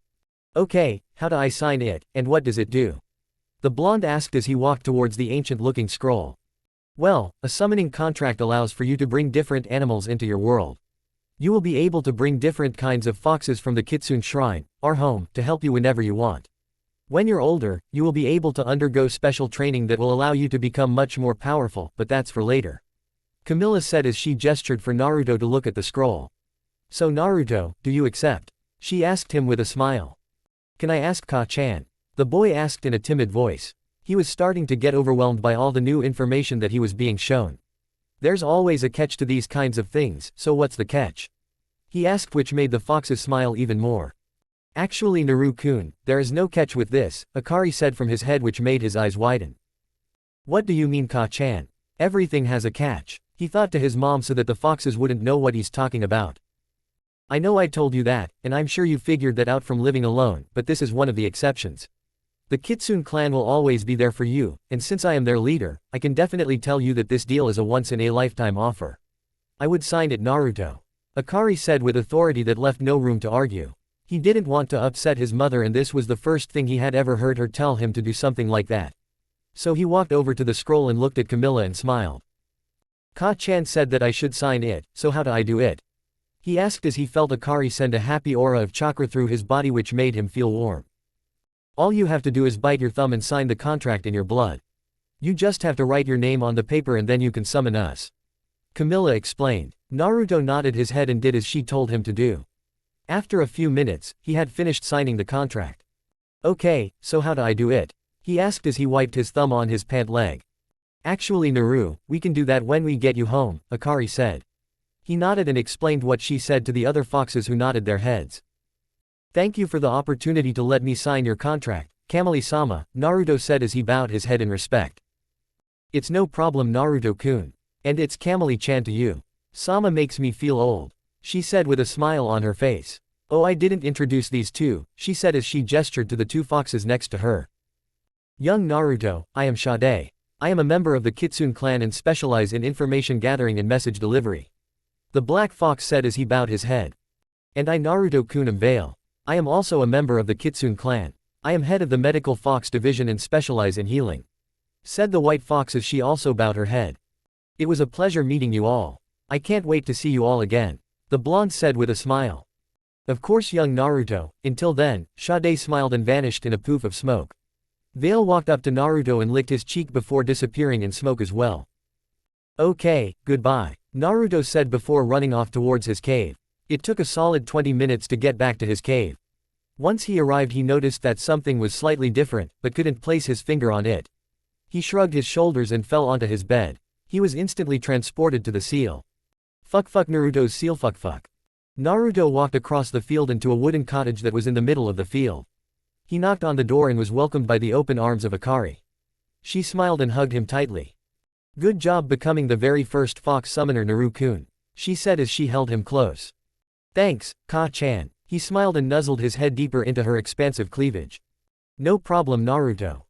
Okay, how do I sign it, and what does it do? The blonde asked as he walked towards the ancient-looking scroll. Well, a summoning contract allows for you to bring different animals into your world. You will be able to bring different kinds of foxes from the Kitsune Shrine, our home, to help you whenever you want. When you're older, you will be able to undergo special training that will allow you to become much more powerful, but that's for later. Camilla said as she gestured for Naruto to look at the scroll. So Naruto, do you accept? She asked him with a smile. Can I ask Ka-chan? The boy asked in a timid voice. He was starting to get overwhelmed by all the new information that he was being shown. There's always a catch to these kinds of things, so what's the catch? He asked, which made the foxes smile even more. Actually, Naru-kun, there is no catch with this, Akari said from his head, which made his eyes widen. What do you mean, Ka-chan? Everything has a catch, he thought to his mom so that the foxes wouldn't know what he's talking about. I know I told you that, and I'm sure you figured that out from living alone, but this is one of the exceptions. The Kitsune clan will always be there for you, and since I am their leader, I can definitely tell you that this deal is a once-in-a-lifetime offer. I would sign it, Naruto. Akari said with authority that left no room to argue. He didn't want to upset his mother, and this was the first thing he had ever heard her tell him to do something like that. So he walked over to the scroll and looked at Camilla and smiled. Ka-chan said that I should sign it, so how do I do it? He asked as he felt Akari send a happy aura of chakra through his body, which made him feel warm. All you have to do is bite your thumb and sign the contract in your blood. You just have to write your name on the paper and then you can summon us. Camilla explained. Naruto nodded his head and did as she told him to do. After a few minutes, he had finished signing the contract. Okay, so how do I do it? He asked as he wiped his thumb on his pant leg. Actually, Naru, we can do that when we get you home, Akari said. He nodded and explained what she said to the other foxes, who nodded their heads. Thank you for the opportunity to let me sign your contract, Kamili-sama, Naruto said as he bowed his head in respect. It's no problem, Naruto-kun. And it's Kamili-chan to you. Sama makes me feel old, she said with a smile on her face. Oh, I didn't introduce these 2, she said as she gestured to the 2 foxes next to her. Young Naruto, I am Sade. I am a member of the Kitsune clan and specialize in information gathering and message delivery. The black fox said as he bowed his head. And I, Naruto-kun, am Vale. I am also a member of the Kitsune clan. I am head of the medical fox division and specialize in healing, said the white fox as she also bowed her head. It was a pleasure meeting you all. I can't wait to see you all again, the blonde said with a smile. Of course, young Naruto, until then, Sade smiled and vanished in a poof of smoke. Vale walked up to Naruto and licked his cheek before disappearing in smoke as well. Okay, goodbye, Naruto said before running off towards his cave. It took a solid 20 minutes to get back to his cave. Once he arrived he noticed that something was slightly different, but couldn't place his finger on it. He shrugged his shoulders and fell onto his bed. He was instantly transported to the seal. Fuck Naruto's seal fuck. Naruto walked across the field into a wooden cottage that was in the middle of the field. He knocked on the door and was welcomed by the open arms of Akari. She smiled and hugged him tightly. Good job becoming the very first fox summoner Naru-kun, she said as she held him close. Thanks, Ka-chan. He smiled and nuzzled his head deeper into her expansive cleavage. No problem Naruto.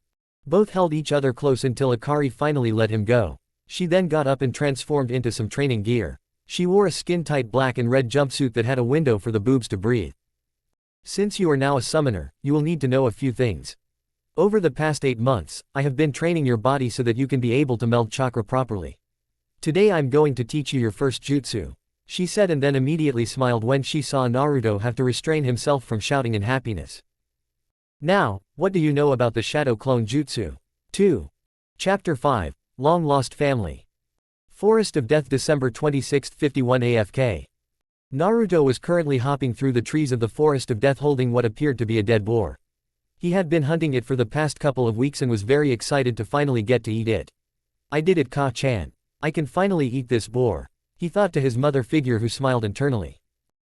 Both held each other close until Akari finally let him go. She then got up and transformed into some training gear. She wore a skin-tight black and red jumpsuit that had a window for the boobs to breathe. Since you are now a summoner, you will need to know a few things. Over the past 8 months, I have been training your body so that you can be able to meld chakra properly. Today I'm going to teach you your first jutsu, she said and then immediately smiled when she saw Naruto have to restrain himself from shouting in happiness. Now, what do you know about the Shadow Clone Jutsu? 2. Chapter 5, Long Lost Family. Forest of Death December 26, 51 AFK. Naruto was currently hopping through the trees of the Forest of Death holding what appeared to be a dead boar. He had been hunting it for the past couple of weeks and was very excited to finally get to eat it. I did it Ka-chan. I can finally eat this boar, he thought to his mother figure who smiled internally.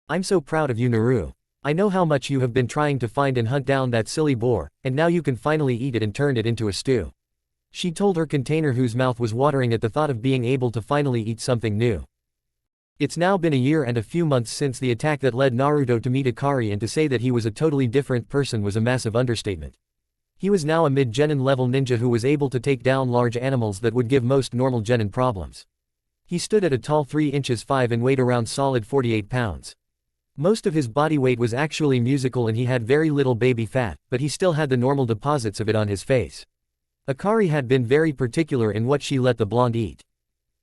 I'm so proud of you Naru. I know how much you have been trying to find and hunt down that silly boar, and now you can finally eat it and turn it into a stew. She told her container whose mouth was watering at the thought of being able to finally eat something new. It's now been a year and a few months since the attack that led Naruto to meet Akari, and to say that he was a totally different person was a massive understatement. He was now a mid-genin level ninja who was able to take down large animals that would give most normal genin problems. He stood at a tall 3 inches 5 and weighed around solid 48 pounds. Most of his body weight was actually musical and he had very little baby fat, but he still had the normal deposits of it on his face. Akari had been very particular in what she let the blonde eat.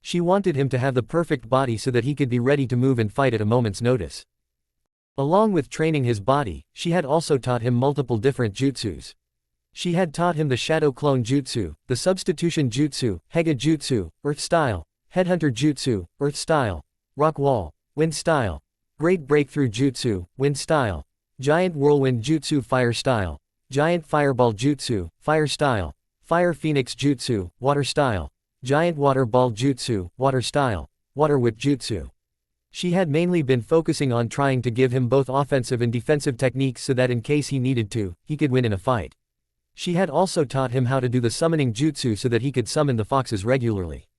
She wanted him to have the perfect body so that he could be ready to move and fight at a moment's notice. Along with training his body, she had also taught him multiple different jutsus. She had taught him the Shadow Clone Jutsu, the Substitution Jutsu, Hega Jutsu, Earth Style, Headhunter Jutsu, Earth Style, Rock Wall, Wind Style, Great Breakthrough Jutsu, Wind Style, Giant Whirlwind Jutsu Fire Style, Giant Fireball Jutsu, Fire Style, Fire Phoenix Jutsu, Water Style, Giant Water Ball Jutsu, Water Style, Water Whip Jutsu. She had mainly been focusing on trying to give him both offensive and defensive techniques so that in case he needed to, he could win in a fight. She had also taught him how to do the summoning jutsu so that he could summon the foxes regularly.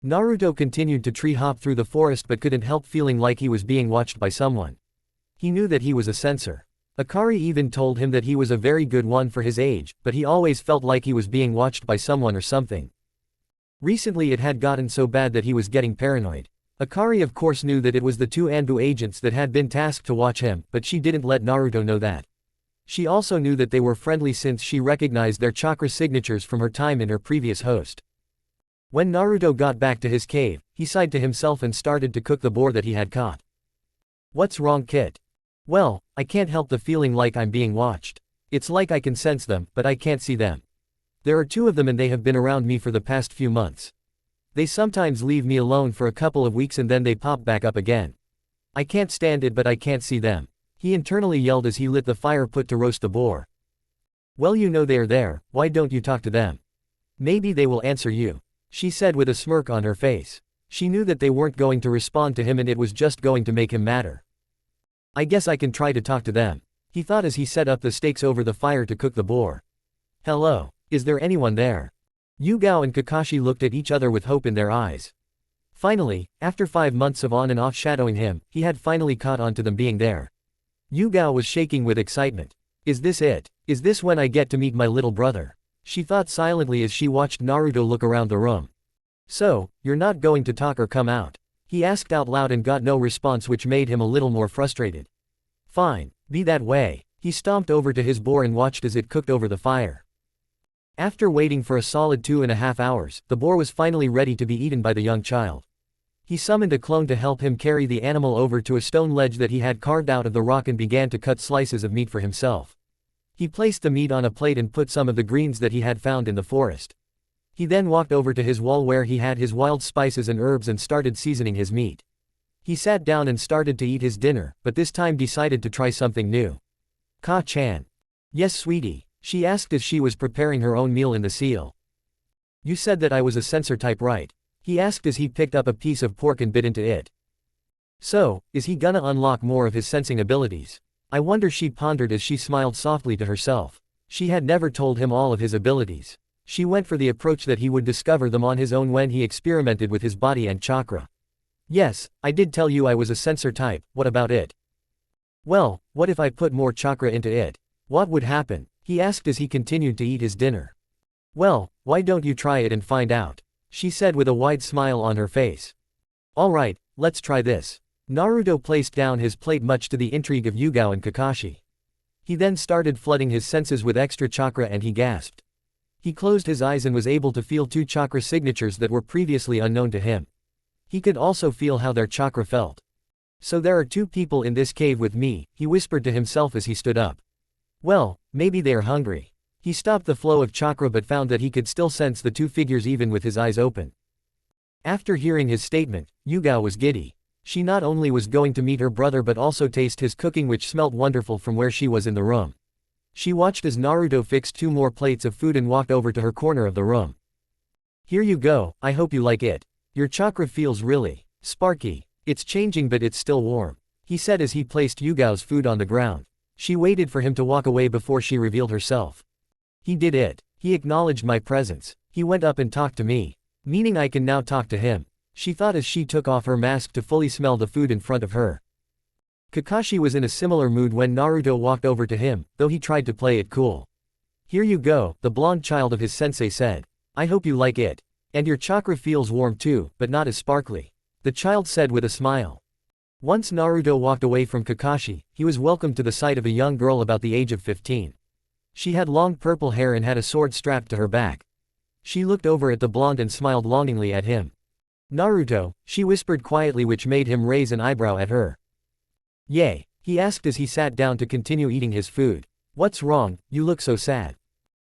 Naruto continued to tree hop through the forest but couldn't help feeling like he was being watched by someone. He knew that he was a censor. Akari even told him that he was a very good one for his age, but he always felt like he was being watched by someone or something. Recently it had gotten so bad that he was getting paranoid. Akari of course knew that it was the 2 Anbu agents that had been tasked to watch him, but she didn't let Naruto know that. She also knew that they were friendly since she recognized their chakra signatures from her time in her previous host. When Naruto got back to his cave, he sighed to himself and started to cook the boar that he had caught. What's wrong, Kit? Well, I can't help the feeling like I'm being watched. It's like I can sense them, but I can't see them. There are 2 of them and they have been around me for the past few months. They sometimes leave me alone for a couple of weeks and then they pop back up again. I can't stand it but I can't see them, he internally yelled as he lit the fire put to roast the boar. Well, you know they're there, why don't you talk to them? Maybe they will answer you, she said with a smirk on her face. She knew that they weren't going to respond to him and it was just going to make him madder. I guess I can try to talk to them, he thought as he set up the stakes over the fire to cook the boar. Hello, is there anyone there? Yugao and Kakashi looked at each other with hope in their eyes. Finally, after 5 months of on and off shadowing him, he had finally caught on to them being there. Yugao was shaking with excitement. Is this it? Is this when I get to meet my little brother? She thought silently as she watched Naruto look around the room. So, you're not going to talk or come out? He asked out loud and got no response, which made him a little more frustrated. Fine, be that way. He stomped over to his boar and watched as it cooked over the fire. After waiting for a solid 2.5 hours, the boar was finally ready to be eaten by the young child. He summoned a clone to help him carry the animal over to a stone ledge that he had carved out of the rock and began to cut slices of meat for himself. He placed the meat on a plate and put some of the greens that he had found in the forest. He then walked over to his wall where he had his wild spices and herbs and started seasoning his meat. He sat down and started to eat his dinner, but this time decided to try something new. Ka-chan. Yes, sweetie, she asked as she was preparing her own meal in the seal. You said that I was a sensor type, right? He asked as he picked up a piece of pork and bit into it. So, is he gonna unlock more of his sensing abilities? I wonder, she pondered as she smiled softly to herself. She had never told him all of his abilities. She went for the approach that he would discover them on his own when he experimented with his body and chakra. Yes, I did tell you I was a sensor type, what about it? Well, what if I put more chakra into it? What would happen? He asked as he continued to eat his dinner. Well, why don't you try it and find out? She said with a wide smile on her face. Alright, let's try this. Naruto placed down his plate much to the intrigue of Yugao and Kakashi. He then started flooding his senses with extra chakra and he gasped. He closed his eyes and was able to feel 2 chakra signatures that were previously unknown to him. He could also feel how their chakra felt. So there are 2 people in this cave with me, he whispered to himself as he stood up. Well, maybe they are hungry. He stopped the flow of chakra but found that he could still sense the 2 figures even with his eyes open. After hearing his statement, Yugao was giddy. She not only was going to meet her brother but also taste his cooking, which smelt wonderful from where she was in the room. She watched as Naruto fixed 2 more plates of food and walked over to her corner of the room. Here you go, I hope you like it. Your chakra feels really sparky. It's changing but it's still warm, he said as he placed Yugao's food on the ground. She waited for him to walk away before she revealed herself. He did it. He acknowledged my presence. He went up and talked to me. Meaning I can now talk to him. She thought as she took off her mask to fully smell the food in front of her. Kakashi was in a similar mood when Naruto walked over to him, though he tried to play it cool. Here you go, the blonde child of his sensei said. I hope you like it. And your chakra feels warm too, but not as sparkly. The child said with a smile. Once Naruto walked away from Kakashi, he was welcomed to the sight of a young girl about the age of 15. She had long purple hair and had a sword strapped to her back. She looked over at the blonde and smiled longingly at him. Naruto, she whispered quietly, which made him raise an eyebrow at her. Yay, he asked as he sat down to continue eating his food. What's wrong, you look so sad.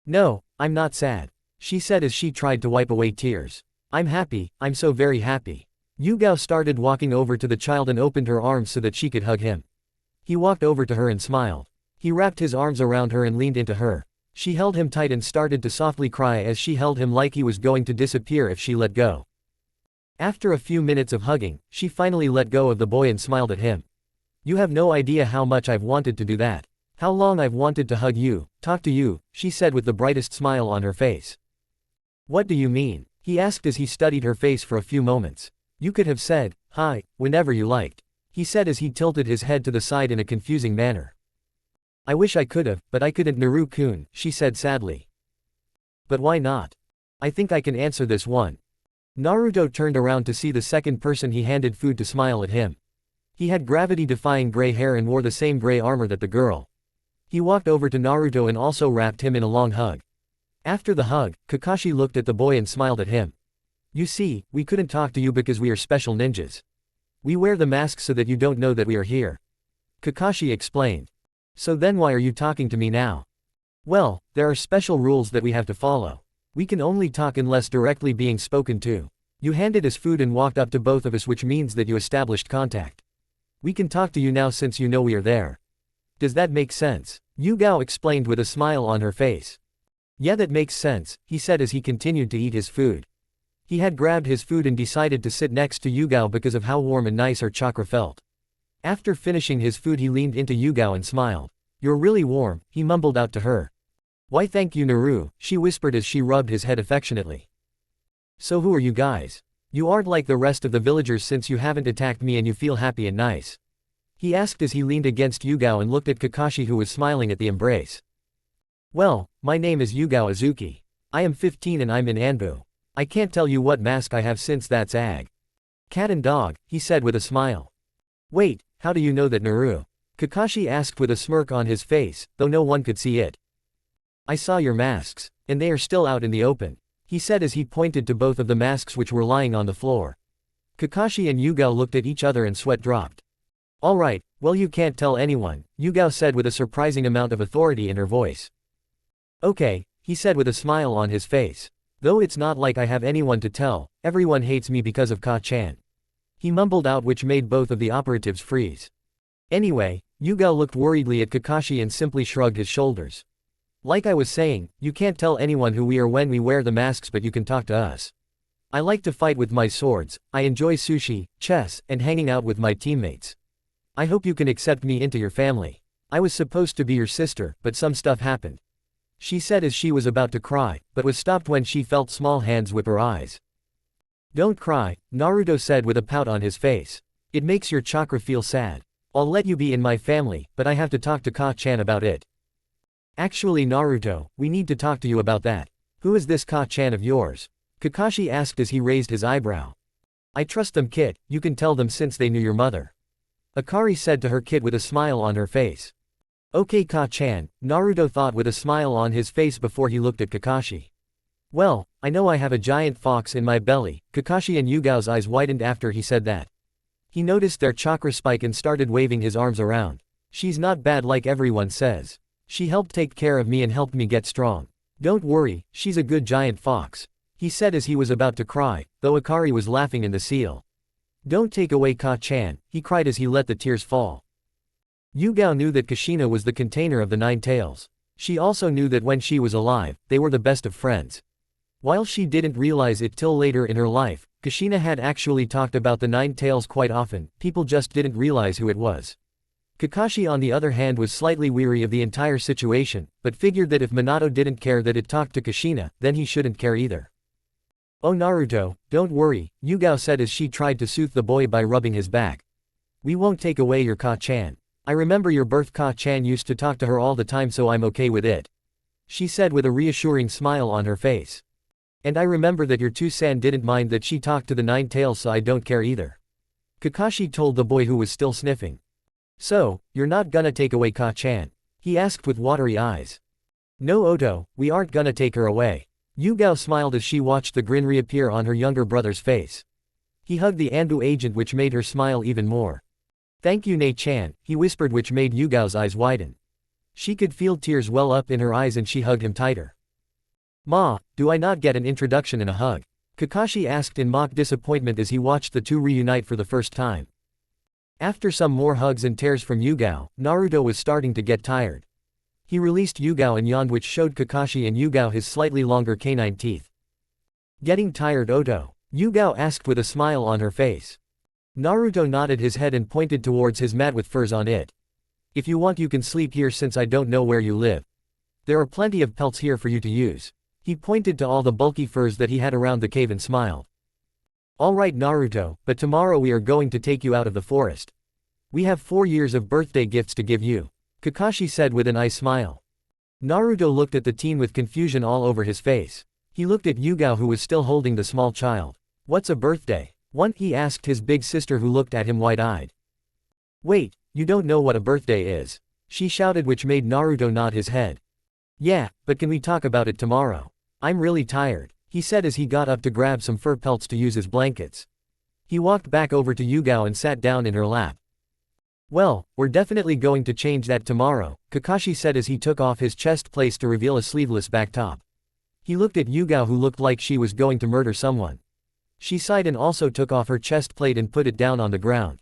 No, I'm not sad, she said as she tried to wipe away tears. I'm happy, I'm so very happy. Yugao started walking over to the child and opened her arms so that she could hug him. He walked over to her and smiled. He wrapped his arms around her and leaned into her. She held him tight and started to softly cry as she held him like he was going to disappear if she let go. After a few minutes of hugging, she finally let go of the boy and smiled at him. You have no idea how much I've wanted to do that. How long I've wanted to hug you, talk to you, she said with the brightest smile on her face. What do you mean? He asked as he studied her face for a few moments. You could have said, hi, whenever you liked, he said as he tilted his head to the side in a confusing manner. I wish I could have, but I couldn't, Naru-kun, she said sadly. But why not? I think I can answer this one. Naruto turned around to see the second person he handed food to smile at him. He had gravity-defying gray hair and wore the same gray armor that the girl. He walked over to Naruto and also wrapped him in a long hug. After the hug, Kakashi looked at the boy and smiled at him. You see, we couldn't talk to you because we are special ninjas. We wear the masks so that you don't know that we are here. Kakashi explained. So then why are you talking to me now? Well, there are special rules that we have to follow. We can only talk unless directly being spoken to. You handed us food and walked up to both of us, which means that you established contact. We can talk to you now since you know we are there. Does that make sense? Yugao explained with a smile on her face. Yeah, that makes sense, he said as he continued to eat his food. He had grabbed his food and decided to sit next to Yugao because of how warm and nice her chakra felt. After finishing his food, he leaned into Yugao and smiled. You're really warm, he mumbled out to her. Why thank you, Naru, she whispered as she rubbed his head affectionately. So who are you guys? You aren't like the rest of the villagers since you haven't attacked me and you feel happy and nice. He asked as he leaned against Yugao and looked at Kakashi, who was smiling at the embrace. Well, my name is Yugao Azuki. I am 15 and I'm in Anbu. I can't tell you what mask I have since that's cat and dog, he said with a smile. Wait, how do you know that, Naru? Kakashi asked with a smirk on his face, though no one could see it. I saw your masks, and they are still out in the open, he said as he pointed to both of the masks which were lying on the floor. Kakashi and Yugao looked at each other and sweat dropped. Alright, Well, you can't tell anyone, Yugao said with a surprising amount of authority in her voice. Okay, he said with a smile on his face. Though it's not like I have anyone to tell, everyone hates me because of Ka-chan. He mumbled out, which made both of the operatives freeze. Anyway, Yugao looked worriedly at Kakashi and simply shrugged his shoulders. Like I was saying, you can't tell anyone who we are when we wear the masks, but you can talk to us. I like to fight with my swords, I enjoy sushi, chess, and hanging out with my teammates. I hope you can accept me into your family. I was supposed to be your sister, but some stuff happened. She said as she was about to cry, but was stopped when she felt small hands whip her eyes. Don't cry, Naruto said with a pout on his face. It makes your chakra feel sad. I'll let you be in my family, but I have to talk to Ka-chan about it. Actually Naruto, we need to talk to you about that. Who is this Ka-chan of yours? Kakashi asked as he raised his eyebrow. I trust them, kid, you can tell them since they knew your mother. Akari said to her kid with a smile on her face. Okay Ka-chan, Naruto thought with a smile on his face before he looked at Kakashi. Well, I know I have a giant fox in my belly. Kakashi and Yugao's eyes widened after he said that. He noticed their chakra spike and started waving his arms around. She's not bad like everyone says. She helped take care of me and helped me get strong. Don't worry, she's a good giant fox. He said as he was about to cry, though Akari was laughing in the seal. Don't take away Ka-chan, he cried as he let the tears fall. Yugao knew that Kushina was the container of the Nine Tails. She also knew that when she was alive, they were the best of friends. While she didn't realize it till later in her life, Kushina had actually talked about the Nine Tails quite often, people just didn't realize who it was. Kakashi on the other hand was slightly weary of the entire situation, but figured that if Minato didn't care that it talked to Kushina, then he shouldn't care either. Oh Naruto, don't worry, Yugao said as she tried to soothe the boy by rubbing his back. We won't take away your Ka-chan. I remember your birth, Ka-chan used to talk to her all the time, so I'm okay with it. She said with a reassuring smile on her face. And I remember that your Two-san didn't mind that she talked to the Nine Tails, so I don't care either. Kakashi told the boy who was still sniffing. So, you're not gonna take away Ka-chan? He asked with watery eyes. No Oto, we aren't gonna take her away. Yugao smiled as she watched the grin reappear on her younger brother's face. He hugged the Anbu agent, which made her smile even more. Thank you Nei-chan, he whispered, which made Yugao's eyes widen. She could feel tears well up in her eyes and she hugged him tighter. Ma, do I not get an introduction and a hug? Kakashi asked in mock disappointment as he watched the two reunite for the first time. After some more hugs and tears from Yugao, Naruto was starting to get tired. He released Yugao and yawned, which showed Kakashi and Yugao his slightly longer canine teeth. Getting tired Oto? Yugao asked with a smile on her face. Naruto nodded his head and pointed towards his mat with furs on it. If you want you can sleep here since I don't know where you live. There are plenty of pelts here for you to use. He pointed to all the bulky furs that he had around the cave and smiled. Alright Naruto, but tomorrow we are going to take you out of the forest. We have 4 years of birthday gifts to give you. Kakashi said with an eye smile. Naruto looked at the teen with confusion all over his face. He looked at Yugao who was still holding the small child. What's a birthday? One, he asked his big sister who looked at him wide-eyed. Wait, you don't know what a birthday is? She shouted, which made Naruto nod his head. Yeah, but can we talk about it tomorrow? I'm really tired, he said as he got up to grab some fur pelts to use as blankets. He walked back over to Yugao and sat down in her lap. Well, we're definitely going to change that tomorrow, Kakashi said as he took off his chest plate to reveal a sleeveless back top. He looked at Yugao who looked like she was going to murder someone. She sighed and also took off her chest plate and put it down on the ground.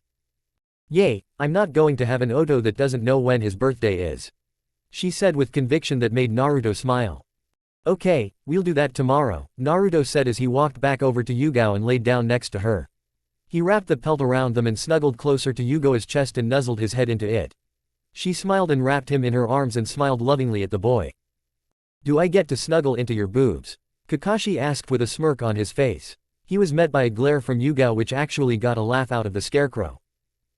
Yay, I'm not going to have an Oto that doesn't know when his birthday is. She said with conviction that made Naruto smile. Okay, we'll do that tomorrow, Naruto said as he walked back over to Yugao and laid down next to her. He wrapped the pelt around them and snuggled closer to Yugao's chest and nuzzled his head into it. She smiled and wrapped him in her arms and smiled lovingly at the boy. Do I get to snuggle into your boobs? Kakashi asked with a smirk on his face. He was met by a glare from Yugao which actually got a laugh out of the scarecrow.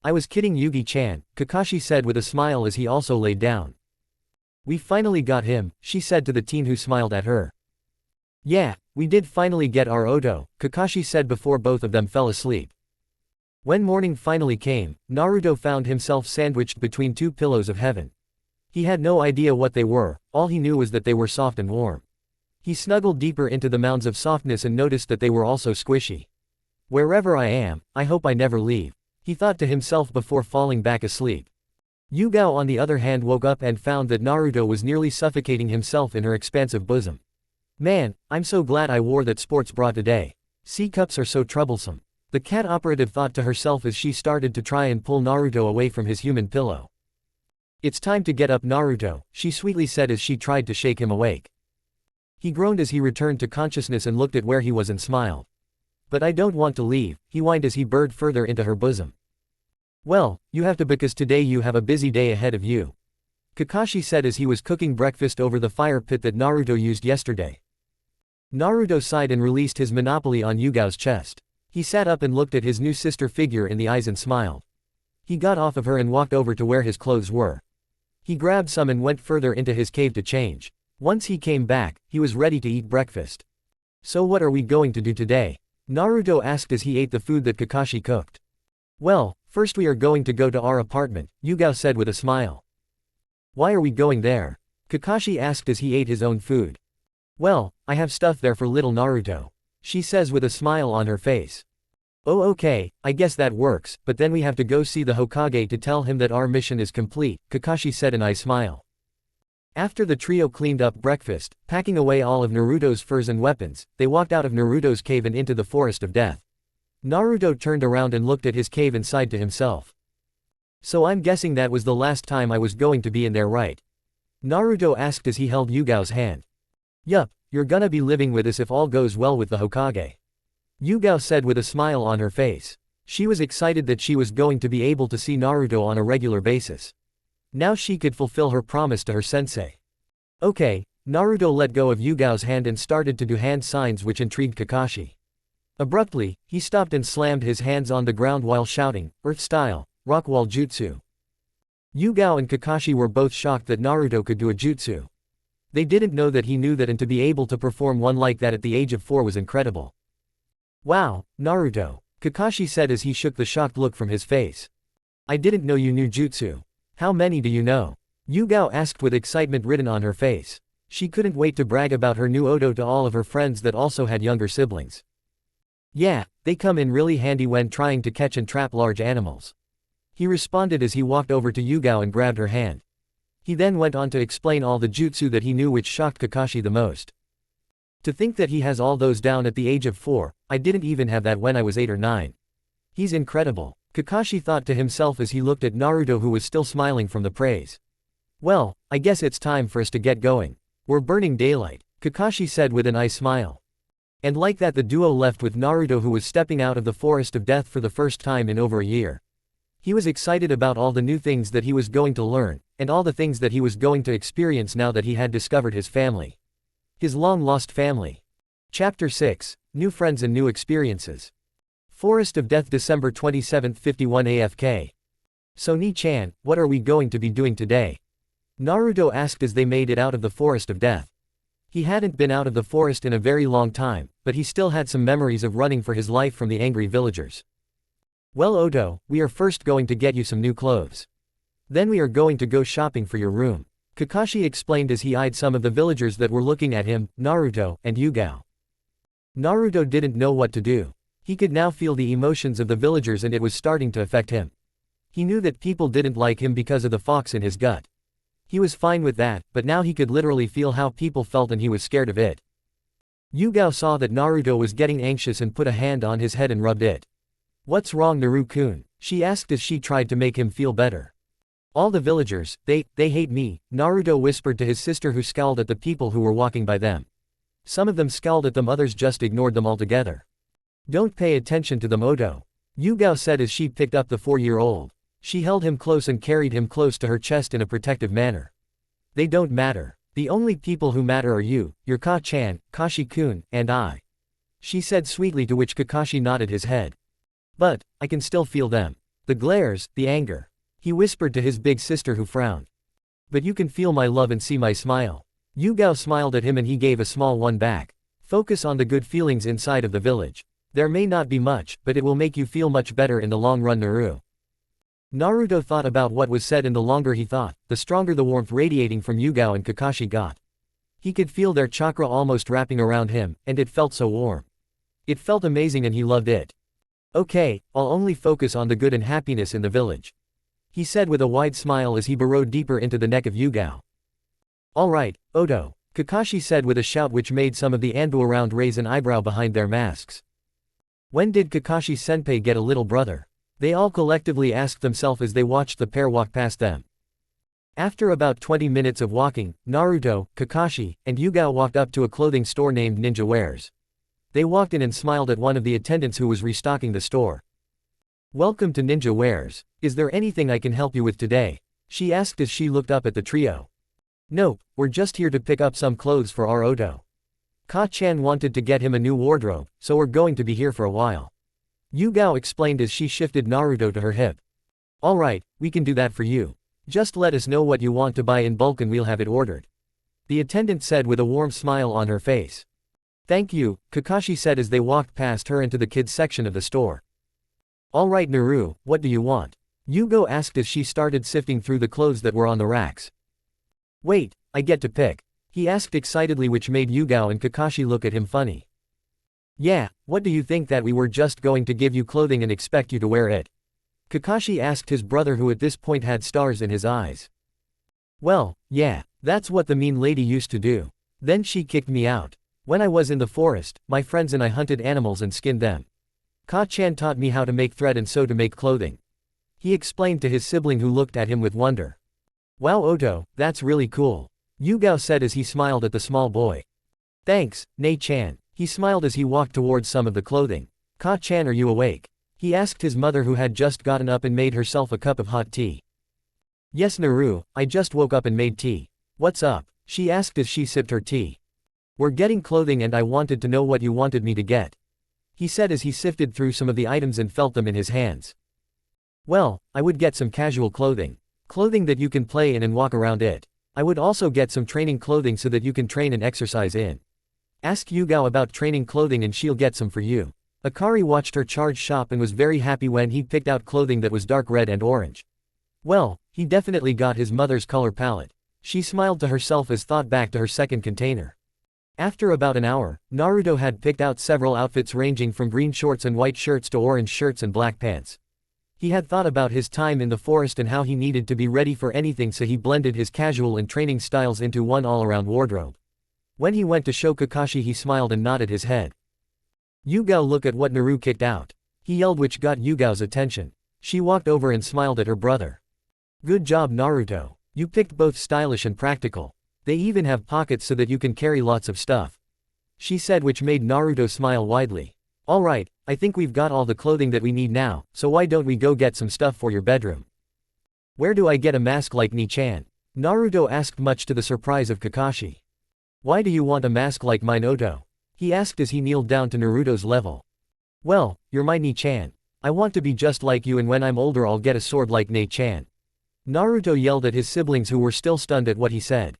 I was kidding Yugi-chan, Kakashi said with a smile as he also laid down. We finally got him, she said to the teen who smiled at her. Yeah, we did finally get our Oto, Kakashi said before both of them fell asleep. When morning finally came, Naruto found himself sandwiched between two pillows of heaven. He had no idea what they were, all he knew was that they were soft and warm. He snuggled deeper into the mounds of softness and noticed that they were also squishy. Wherever I am, I hope I never leave, he thought to himself before falling back asleep. Yugao on the other hand woke up and found that Naruto was nearly suffocating himself in her expansive bosom. Man, I'm so glad I wore that sports bra today. C-cups are so troublesome. The cat operative thought to herself as she started to try and pull Naruto away from his human pillow. It's time to get up, Naruto, she sweetly said as she tried to shake him awake. He groaned as he returned to consciousness and looked at where he was and smiled. But I don't want to leave, he whined as he burrowed further into her bosom. Well, you have to because today you have a busy day ahead of you, Kakashi said as he was cooking breakfast over the fire pit that Naruto used yesterday. Naruto sighed and released his monopoly on Yugao's chest. He sat up and looked at his new sister figure in the eyes and smiled. He got off of her and walked over to where his clothes were. He grabbed some and went further into his cave to change. Once he came back, he was ready to eat breakfast. So what are we going to do today? Naruto asked as he ate the food that Kakashi cooked. Well, first we are going to go to our apartment, Yugao said with a smile. Why are we going there? Kakashi asked as he ate his own food. Well, I have stuff there for little Naruto, she says with a smile on her face. Oh okay, I guess that works, but then we have to go see the Hokage to tell him that our mission is complete, Kakashi said and I smile. After the trio cleaned up breakfast, packing away all of Naruto's furs and weapons, they walked out of Naruto's cave and into the forest of death. Naruto turned around and looked at his cave and sighed to himself. So I'm guessing that was the last time I was going to be in there, right? Naruto asked as he held Yugao's hand. Yup, you're gonna be living with us if all goes well with the Hokage, Yugao said with a smile on her face. She was excited that she was going to be able to see Naruto on a regular basis. Now she could fulfill her promise to her sensei. Okay, Naruto let go of Yugao's hand and started to do hand signs which intrigued Kakashi. Abruptly, he stopped and slammed his hands on the ground while shouting, Earth Style, Rock Wall Jutsu. Yugao and Kakashi were both shocked that Naruto could do a jutsu. They didn't know that he knew that, and to be able to perform one like that at the age of 4 was incredible. Wow, Naruto, Kakashi said as he shook the shocked look from his face. I didn't know you knew jutsu. How many do you know? Yugao asked with excitement written on her face. She couldn't wait to brag about her new Odo to all of her friends that also had younger siblings. Yeah, they come in really handy when trying to catch and trap large animals, he responded as he walked over to Yugao and grabbed her hand. He then went on to explain all the jutsu that he knew, which shocked Kakashi the most. To think that he has all those down at the age of 4, I didn't even have that when I was 8 or 9. He's incredible, Kakashi thought to himself as he looked at Naruto, who was still smiling from the praise. Well, I guess it's time for us to get going. We're burning daylight, Kakashi said with an nice smile. And like that the duo left with Naruto, who was stepping out of the forest of death for the first time in over a year. He was excited about all the new things that he was going to learn, and all the things that he was going to experience now that he had discovered his family. His long-lost family. Chapter 6, New Friends and New Experiences. Forest of Death, December 27, 51 AFK. So Ni-chan, what are we going to be doing today? Naruto asked as they made it out of the Forest of Death. He hadn't been out of the forest in a very long time, but he still had some memories of running for his life from the angry villagers. Well Odo, we are first going to get you some new clothes. Then we are going to go shopping for your room, Kakashi explained as he eyed some of the villagers that were looking at him, Naruto, and Yugao. Naruto didn't know what to do. He could now feel the emotions of the villagers and it was starting to affect him. He knew that people didn't like him because of the fox in his gut. He was fine with that, but now he could literally feel how people felt and he was scared of it. Yugao saw that Naruto was getting anxious and put a hand on his head and rubbed it. What's wrong, Naru-kun? She asked as she tried to make him feel better. All the villagers, they hate me, Naruto whispered to his sister, who scowled at the people who were walking by them. Some of them scowled at them, others just ignored them altogether. Don't pay attention to them, Odo, Yugao said as she picked up the 4-year-old. She held him close and carried him close to her chest in a protective manner. They don't matter. The only people who matter are you, your Ka-chan, Kashi-kun, and I, she said sweetly, to which Kakashi nodded his head. But, I can still feel them. The glares, the anger, he whispered to his big sister, who frowned. But you can feel my love and see my smile. Yugao smiled at him and he gave a small one back. Focus on the good feelings inside of the village. There may not be much, but it will make you feel much better in the long run, Naru. Naruto thought about what was said, and the longer he thought, the stronger the warmth radiating from Yugao and Kakashi got. He could feel their chakra almost wrapping around him, and it felt so warm. It felt amazing and he loved it. Okay, I'll only focus on the good and happiness in the village. he said with a wide smile as he burrowed deeper into the neck of Yugao. Alright, Oto, Kakashi said with a shout which made some of the Anbu around raise an eyebrow behind their masks. When did Kakashi-senpai get a little brother? They all collectively asked themselves as they watched the pair walk past them. After about 20 minutes of walking, Naruto, Kakashi, and Yugao walked up to a clothing store named Ninja Wares. They walked in and smiled at one of the attendants who was restocking the store. Welcome to Ninja Wares. Is there anything I can help you with today? She asked as she looked up at the trio. Nope, we're just here to pick up some clothes for our Oto. Ka-chan wanted to get him a new wardrobe, so we're going to be here for a while. Yugao explained as she shifted Naruto to her hip. Alright, we can do that for you. Just let us know what you want to buy in bulk and we'll have it ordered. The attendant said with a warm smile on her face. Thank you, Kakashi said as they walked past her into the kids section of the store. Alright Naru, what do you want? Yugo asked as she started sifting through the clothes that were on the racks. Wait, I get to pick. He asked excitedly, which made Yugao and Kakashi look at him funny. Yeah, what do you think that we were just going to give you clothing and expect you to wear it? Kakashi asked his brother, who at this point had stars in his eyes. Well, yeah, that's what the mean lady used to do. Then she kicked me out. When I was in the forest, my friends and I hunted animals and skinned them. Ka-chan taught me how to make thread and sew to make clothing. He explained to his sibling, who looked at him with wonder. Wow Oto, that's really cool. Yugao said as he smiled at the small boy. Thanks, Nei-chan. He smiled as he walked towards some of the clothing. Ka-chan, are you awake? He asked his mother, who had just gotten up and made herself a cup of hot tea. Yes Naru, I just woke up and made tea. What's up? She asked as she sipped her tea. We're getting clothing and I wanted to know what you wanted me to get. He said as he sifted through some of the items and felt them in his hands. Well, I would get some casual clothing. Clothing that you can play in and walk around it. I would also get some training clothing so that you can train and exercise in. Ask Yugao about training clothing and she'll get some for you. Akari watched her charge shop and was very happy when he picked out clothing that was dark red and orange. Well, he definitely got his mother's color palette. She smiled to herself as thought back to her second container. After about an hour, Naruto had picked out several outfits ranging from green shorts and white shirts to orange shirts and black pants. He had thought about his time in the forest and how he needed to be ready for anything, so he blended his casual and training styles into one all-around wardrobe. When he went to show Kakashi, he smiled and nodded his head. Yugao, look at what Naru kicked out. He yelled, which got Yugao's attention. She walked over and smiled at her brother. Good job Naruto. You picked both stylish and practical. They even have pockets so that you can carry lots of stuff. She said, which made Naruto smile widely. Alright, I think we've got all the clothing that we need now, so why don't we go get some stuff for your bedroom? Where do I get a mask like Ni-chan? Naruto asked, much to the surprise of Kakashi. Why do you want a mask like mine Oto? He asked as he kneeled down to Naruto's level. Well, you're my Ni-chan. I want to be just like you, and when I'm older I'll get a sword like Nei-chan. Naruto yelled at his siblings, who were still stunned at what he said.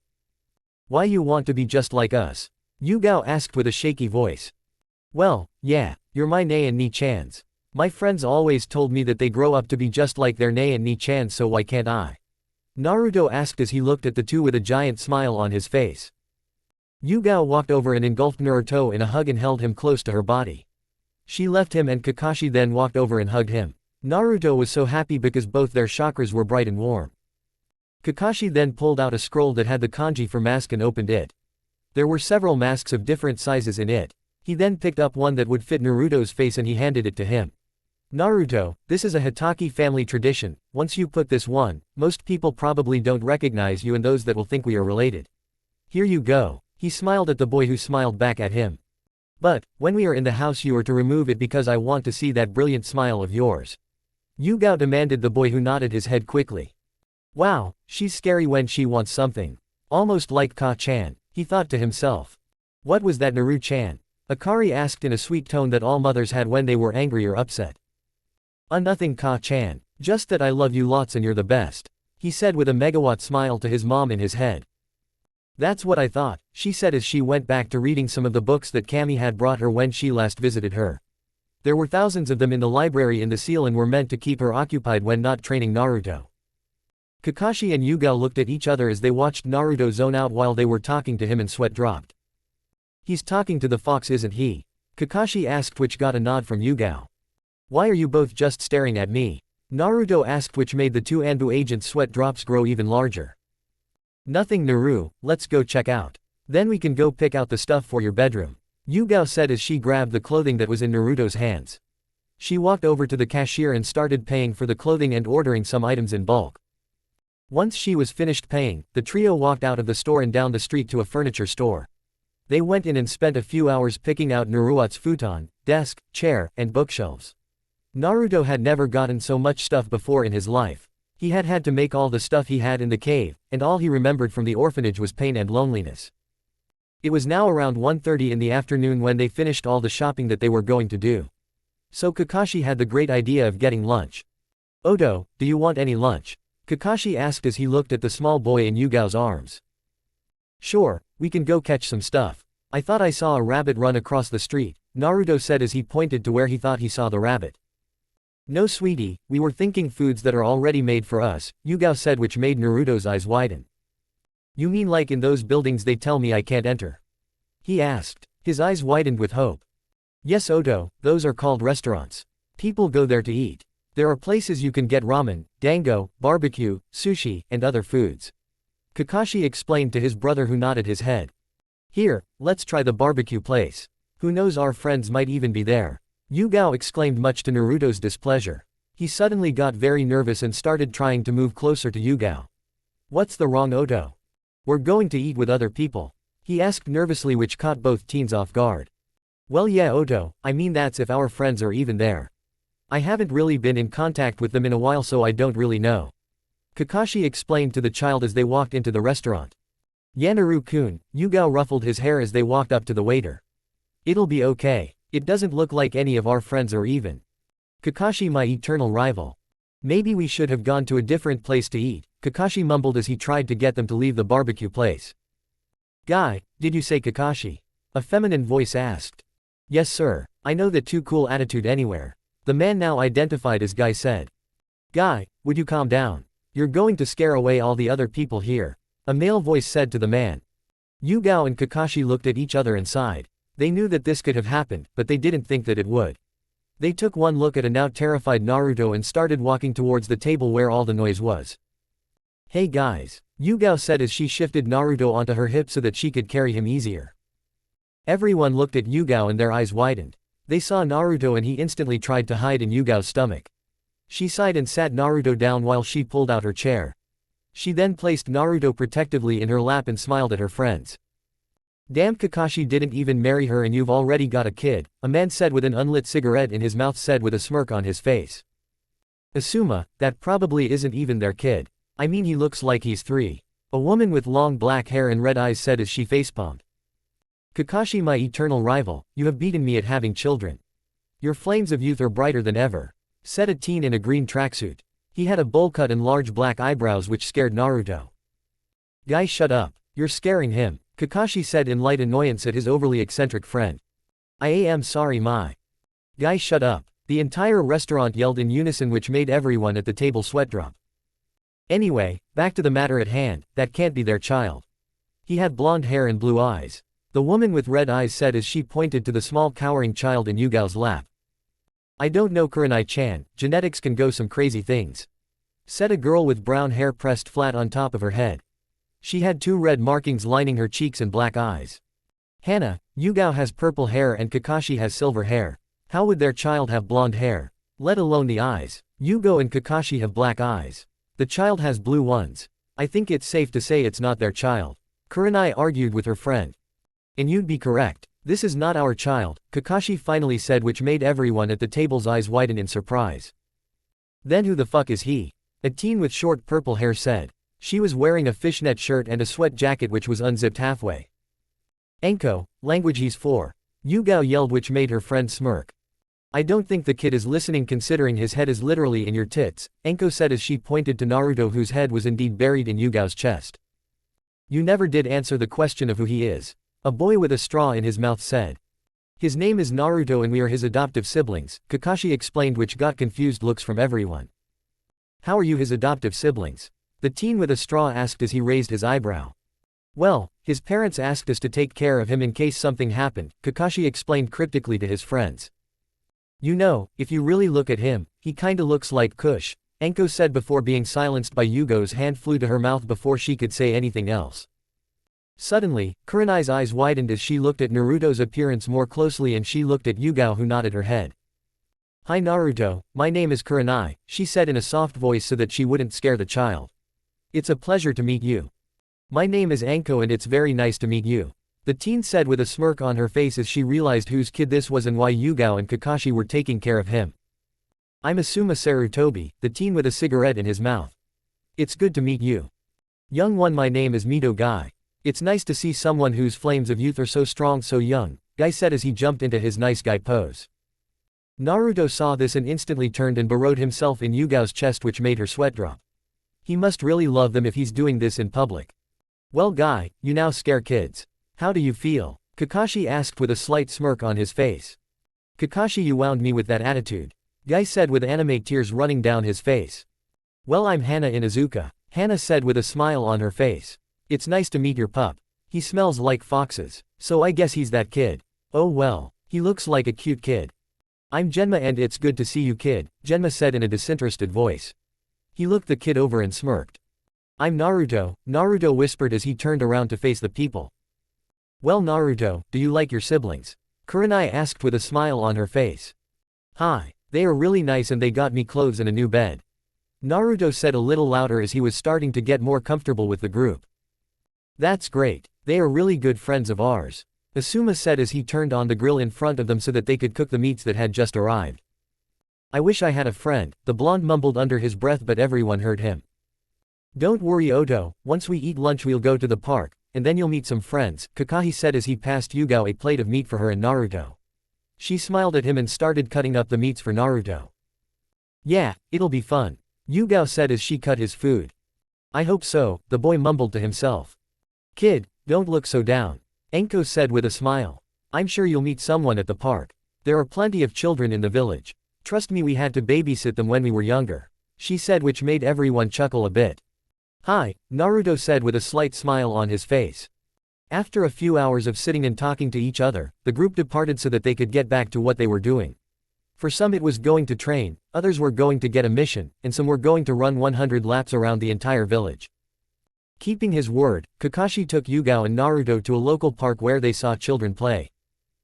Why you want to be just like us? Yugao asked with a shaky voice. Well, yeah, you're my Nei and Ni-chans. My friends always told me that they grow up to be just like their Nei and Ni-chans, so why can't I? Naruto asked as he looked at the two with a giant smile on his face. Yugao walked over and engulfed Naruto in a hug and held him close to her body. She left him and Kakashi then walked over and hugged him. Naruto was so happy because both their chakras were bright and warm. Kakashi then pulled out a scroll that had the kanji for mask and opened it. There were several masks of different sizes in it. He then picked up one that would fit Naruto's face and he handed it to him. Naruto, this is a Hitaki family tradition. Once you put this one, most people probably don't recognize you and those that will think we are related. Here you go. He smiled at the boy, who smiled back at him. But, when we are in the house you are to remove it because I want to see that brilliant smile of yours. Yugao demanded the boy, who nodded his head quickly. Wow, she's scary when she wants something. Almost like Ka-chan, he thought to himself. What was that Naru-chan? Akari asked in a sweet tone that all mothers had when they were angry or upset. Nothing Ka-chan, just that I love you lots and you're the best, he said with a megawatt smile to his mom in his head. That's what I thought, she said as she went back to reading some of the books that Kami had brought her when she last visited her. There were thousands of them in the library in the seal and were meant to keep her occupied when not training Naruto. Kakashi and Yugao looked at each other as they watched Naruto zone out while they were talking to him, and sweat dropped. He's talking to the fox, isn't he? Kakashi asked, which got a nod from Yugao. Why are you both just staring at me? Naruto asked, which made the two Anbu agents' sweat drops grow even larger. Nothing, Naru, let's go check out. Then we can go pick out the stuff for your bedroom, Yugao said as she grabbed the clothing that was in Naruto's hands. She walked over to the cashier and started paying for the clothing and ordering some items in bulk. Once she was finished paying, the trio walked out of the store and down the street to a furniture store. They went in and spent a few hours picking out Naruto's futon, desk, chair, and bookshelves. Naruto had never gotten so much stuff before in his life. He had had to make all the stuff he had in the cave, and all he remembered from the orphanage was pain and loneliness. It was now around 1:30 in the afternoon when they finished all the shopping that they were going to do. So Kakashi had the great idea of getting lunch. Odo, do you want any lunch? Kakashi asked as he looked at the small boy in Yugao's arms. Sure, we can go catch some stuff. I thought I saw a rabbit run across the street, Naruto said as he pointed to where he thought he saw the rabbit. No sweetie, we were thinking foods that are already made for us, Yugao said, which made Naruto's eyes widen. You mean like in those buildings they tell me I can't enter? He asked. His eyes widened with hope. Yes Odo, those are called restaurants. People go there to eat. There are places you can get ramen, dango, barbecue, sushi, and other foods. Kakashi explained to his brother, who nodded his head. Here, let's try the barbecue place. Who knows, our friends might even be there. Yugao exclaimed, much to Naruto's displeasure. He suddenly got very nervous and started trying to move closer to Yugao. What's the wrong, Odo? We're going to eat with other people, he asked nervously, which caught both teens off guard. Well yeah Odo, I mean that's if our friends are even there. I haven't really been in contact with them in a while, so I don't really know. Kakashi explained to the child as they walked into the restaurant. Yanaru-kun, Yugao ruffled his hair as they walked up to the waiter. It'll be okay. It doesn't look like any of our friends are even. Kakashi, my eternal rival. Maybe we should have gone to a different place to eat, Kakashi mumbled as he tried to get them to leave the barbecue place. Guy, did you say Kakashi? A feminine voice asked. Yes sir, I know that too cool attitude anywhere. The man now identified as Guy said. Guy, would you calm down? You're going to scare away all the other people here, a male voice said to the man. Yugao and Kakashi looked at each other and sighed. They knew that this could have happened, but they didn't think that it would. They took one look at a now terrified Naruto and started walking towards the table where all the noise was. Hey guys, Yugao said as she shifted Naruto onto her hip so that she could carry him easier. Everyone looked at Yugao and their eyes widened. They saw Naruto and he instantly tried to hide in Yugao's stomach. She sighed and sat Naruto down while she pulled out her chair. She then placed Naruto protectively in her lap and smiled at her friends. Damn, Kakashi didn't even marry her and you've already got a kid, a man said with an unlit cigarette in his mouth said with a smirk on his face. Asuma, that probably isn't even their kid. I mean he looks like he's 3. A woman with long black hair and red eyes said as she facepalmed. Kakashi, my eternal rival, you have beaten me at having children. Your flames of youth are brighter than ever, said a teen in a green tracksuit. He had a bowl cut and large black eyebrows which scared Naruto. Guy, shut up. You're scaring him, Kakashi said in light annoyance at his overly eccentric friend. I am sorry, my. Guy, shut up. The entire restaurant yelled in unison, which made everyone at the table sweat drop. Anyway, back to the matter at hand, that can't be their child. He had blonde hair and blue eyes. The woman with red eyes said as she pointed to the small cowering child in Yugao's lap. I don't know, Kurenai-chan, genetics can go some crazy things, said a girl with brown hair pressed flat on top of her head. She had 2 red markings lining her cheeks and black eyes. Henna, Yugao has purple hair and Kakashi has silver hair. How would their child have blonde hair? Let alone the eyes. Yugo and Kakashi have black eyes. The child has blue ones. I think it's safe to say it's not their child, Kurenai argued with her friend. And you'd be correct. This is not our child, Kakashi finally said, which made everyone at the table's eyes widen in surprise. Then who the fuck is he? A teen with short purple hair said. She was wearing a fishnet shirt and a sweat jacket which was unzipped halfway. Enko, language he's 4. Yugao yelled, which made her friend smirk. I don't think the kid is listening considering his head is literally in your tits, Enko said as she pointed to Naruto, whose head was indeed buried in Yugao's chest. You never did answer the question of who he is, a boy with a straw in his mouth said. His name is Naruto and we are his adoptive siblings, Kakashi explained, which got confused looks from everyone. How are you his adoptive siblings? The teen with a straw asked as he raised his eyebrow. Well, his parents asked us to take care of him in case something happened, Kakashi explained cryptically to his friends. You know, if you really look at him, he kinda looks like Kush, Anko said before being silenced by Yugo's hand flew to her mouth before she could say anything else. Suddenly, Kurenai's eyes widened as she looked at Naruto's appearance more closely and she looked at Yugo who nodded her head. "Hi Naruto, my name is Kurenai," she said in a soft voice so that she wouldn't scare the child. "It's a pleasure to meet you." "My name is Anko and it's very nice to meet you," the teen said with a smirk on her face as she realized whose kid this was and why Yugo and Kakashi were taking care of him. "I'm Asuma Sarutobi," the teen with a cigarette in his mouth. "It's good to meet you. Young one, my name is Mito Guy. It's nice to see someone whose flames of youth are so strong so young," Guy said as he jumped into his nice guy pose. Naruto saw this and instantly turned and burrowed himself in Yugo's chest which made her sweat drop. He must really love them if he's doing this in public. "Well Guy, you now scare kids. How do you feel?" Kakashi asked with a slight smirk on his face. "Kakashi, you wound me with that attitude," Guy said with anime tears running down his face. "Well, I'm Henna Inuzuka," Hannah said with a smile on her face. "It's nice to meet your pup. He smells like foxes, so I guess he's that kid. Oh well, he looks like a cute kid." "I'm Genma and it's good to see you kid," Genma said in a disinterested voice. He looked the kid over and smirked. "I'm Naruto," Naruto whispered as he turned around to face the people. "Well Naruto, do you like your siblings?" Kurenai asked with a smile on her face. "Hi, they are really nice and they got me clothes and a new bed," Naruto said a little louder as he was starting to get more comfortable with the group. "That's great, they are really good friends of ours," Asuma said as he turned on the grill in front of them so that they could cook the meats that had just arrived. "I wish I had a friend," the blonde mumbled under his breath but everyone heard him. "Don't worry Oto, once we eat lunch we'll go to the park, and then you'll meet some friends," Kakashi said as he passed Yugo a plate of meat for her and Naruto. She smiled at him and started cutting up the meats for Naruto. "Yeah, it'll be fun," Yugo said as she cut his food. "I hope so," the boy mumbled to himself. "Kid, don't look so down," Anko said with a smile. "I'm sure you'll meet someone at the park. There are plenty of children in the village. Trust me, we had to babysit them when we were younger," she said, which made everyone chuckle a bit. "Hi," Naruto said with a slight smile on his face. After a few hours of sitting and talking to each other, the group departed so that they could get back to what they were doing. For some it was going to train, others were going to get a mission, and some were going to run 100 laps around the entire village. Keeping his word, Kakashi took Yugo and Naruto to a local park where they saw children play.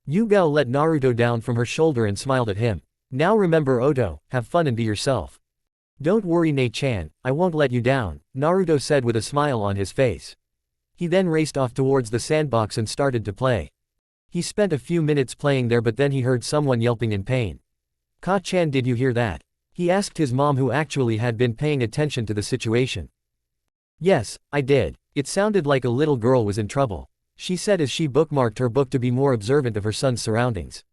Yugo let Naruto down from her shoulder and smiled at him. "Now remember Oto, have fun and be yourself. Don't worry Ne-chan, I won't let you down," Naruto said with a smile on his face. He then raced off towards the sandbox and started to play. He spent a few minutes playing there but then he heard someone yelping in pain. "Ka-chan, did you hear that?" he asked his mom who actually had been paying attention to the situation. "Yes, I did. It sounded like a little girl was in trouble," she said as she bookmarked her book to be more observant of her son's surroundings.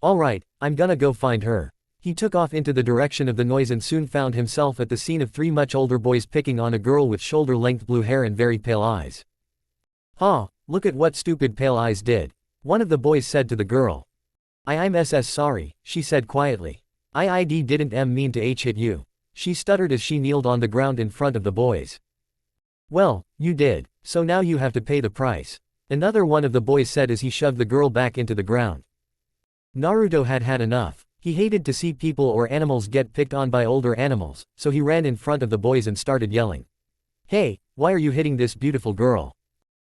"Alright, I'm gonna go find her." He took off into the direction of the noise and soon found himself at the scene of 3 much older boys picking on a girl with shoulder-length blue hair and very pale eyes. "Huh, look at what stupid pale eyes did," one of the boys said to the girl. I'm sorry," she said quietly. I didn't mean to hit you," she stuttered as she kneeled on the ground in front of the boys. "Well, you did, so now you have to pay the price," another one of the boys said as he shoved the girl back into the ground. Naruto had had enough. He hated to see people or animals get picked on by older animals, so he ran in front of the boys and started yelling. "Hey, why are you hitting this beautiful girl?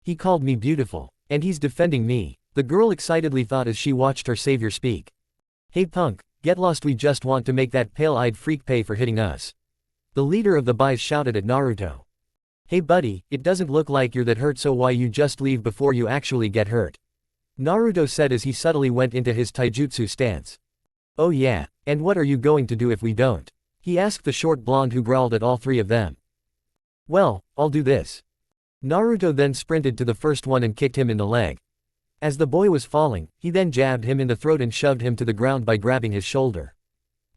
He called me beautiful, and he's defending me," the girl excitedly thought as she watched her savior speak. "Hey punk, get lost, we just want to make that pale-eyed freak pay for hitting us," the leader of the boys shouted at Naruto. "Hey buddy, it doesn't look like you're that hurt, so why you just leave before you actually get hurt?" Naruto said as he subtly went into his taijutsu stance. "Oh yeah, and what are you going to do if we don't?" he asked the short blonde who growled at all 3 of them. "Well, I'll do this." Naruto then sprinted to the first one and kicked him in the leg. As the boy was falling, he then jabbed him in the throat and shoved him to the ground by grabbing his shoulder.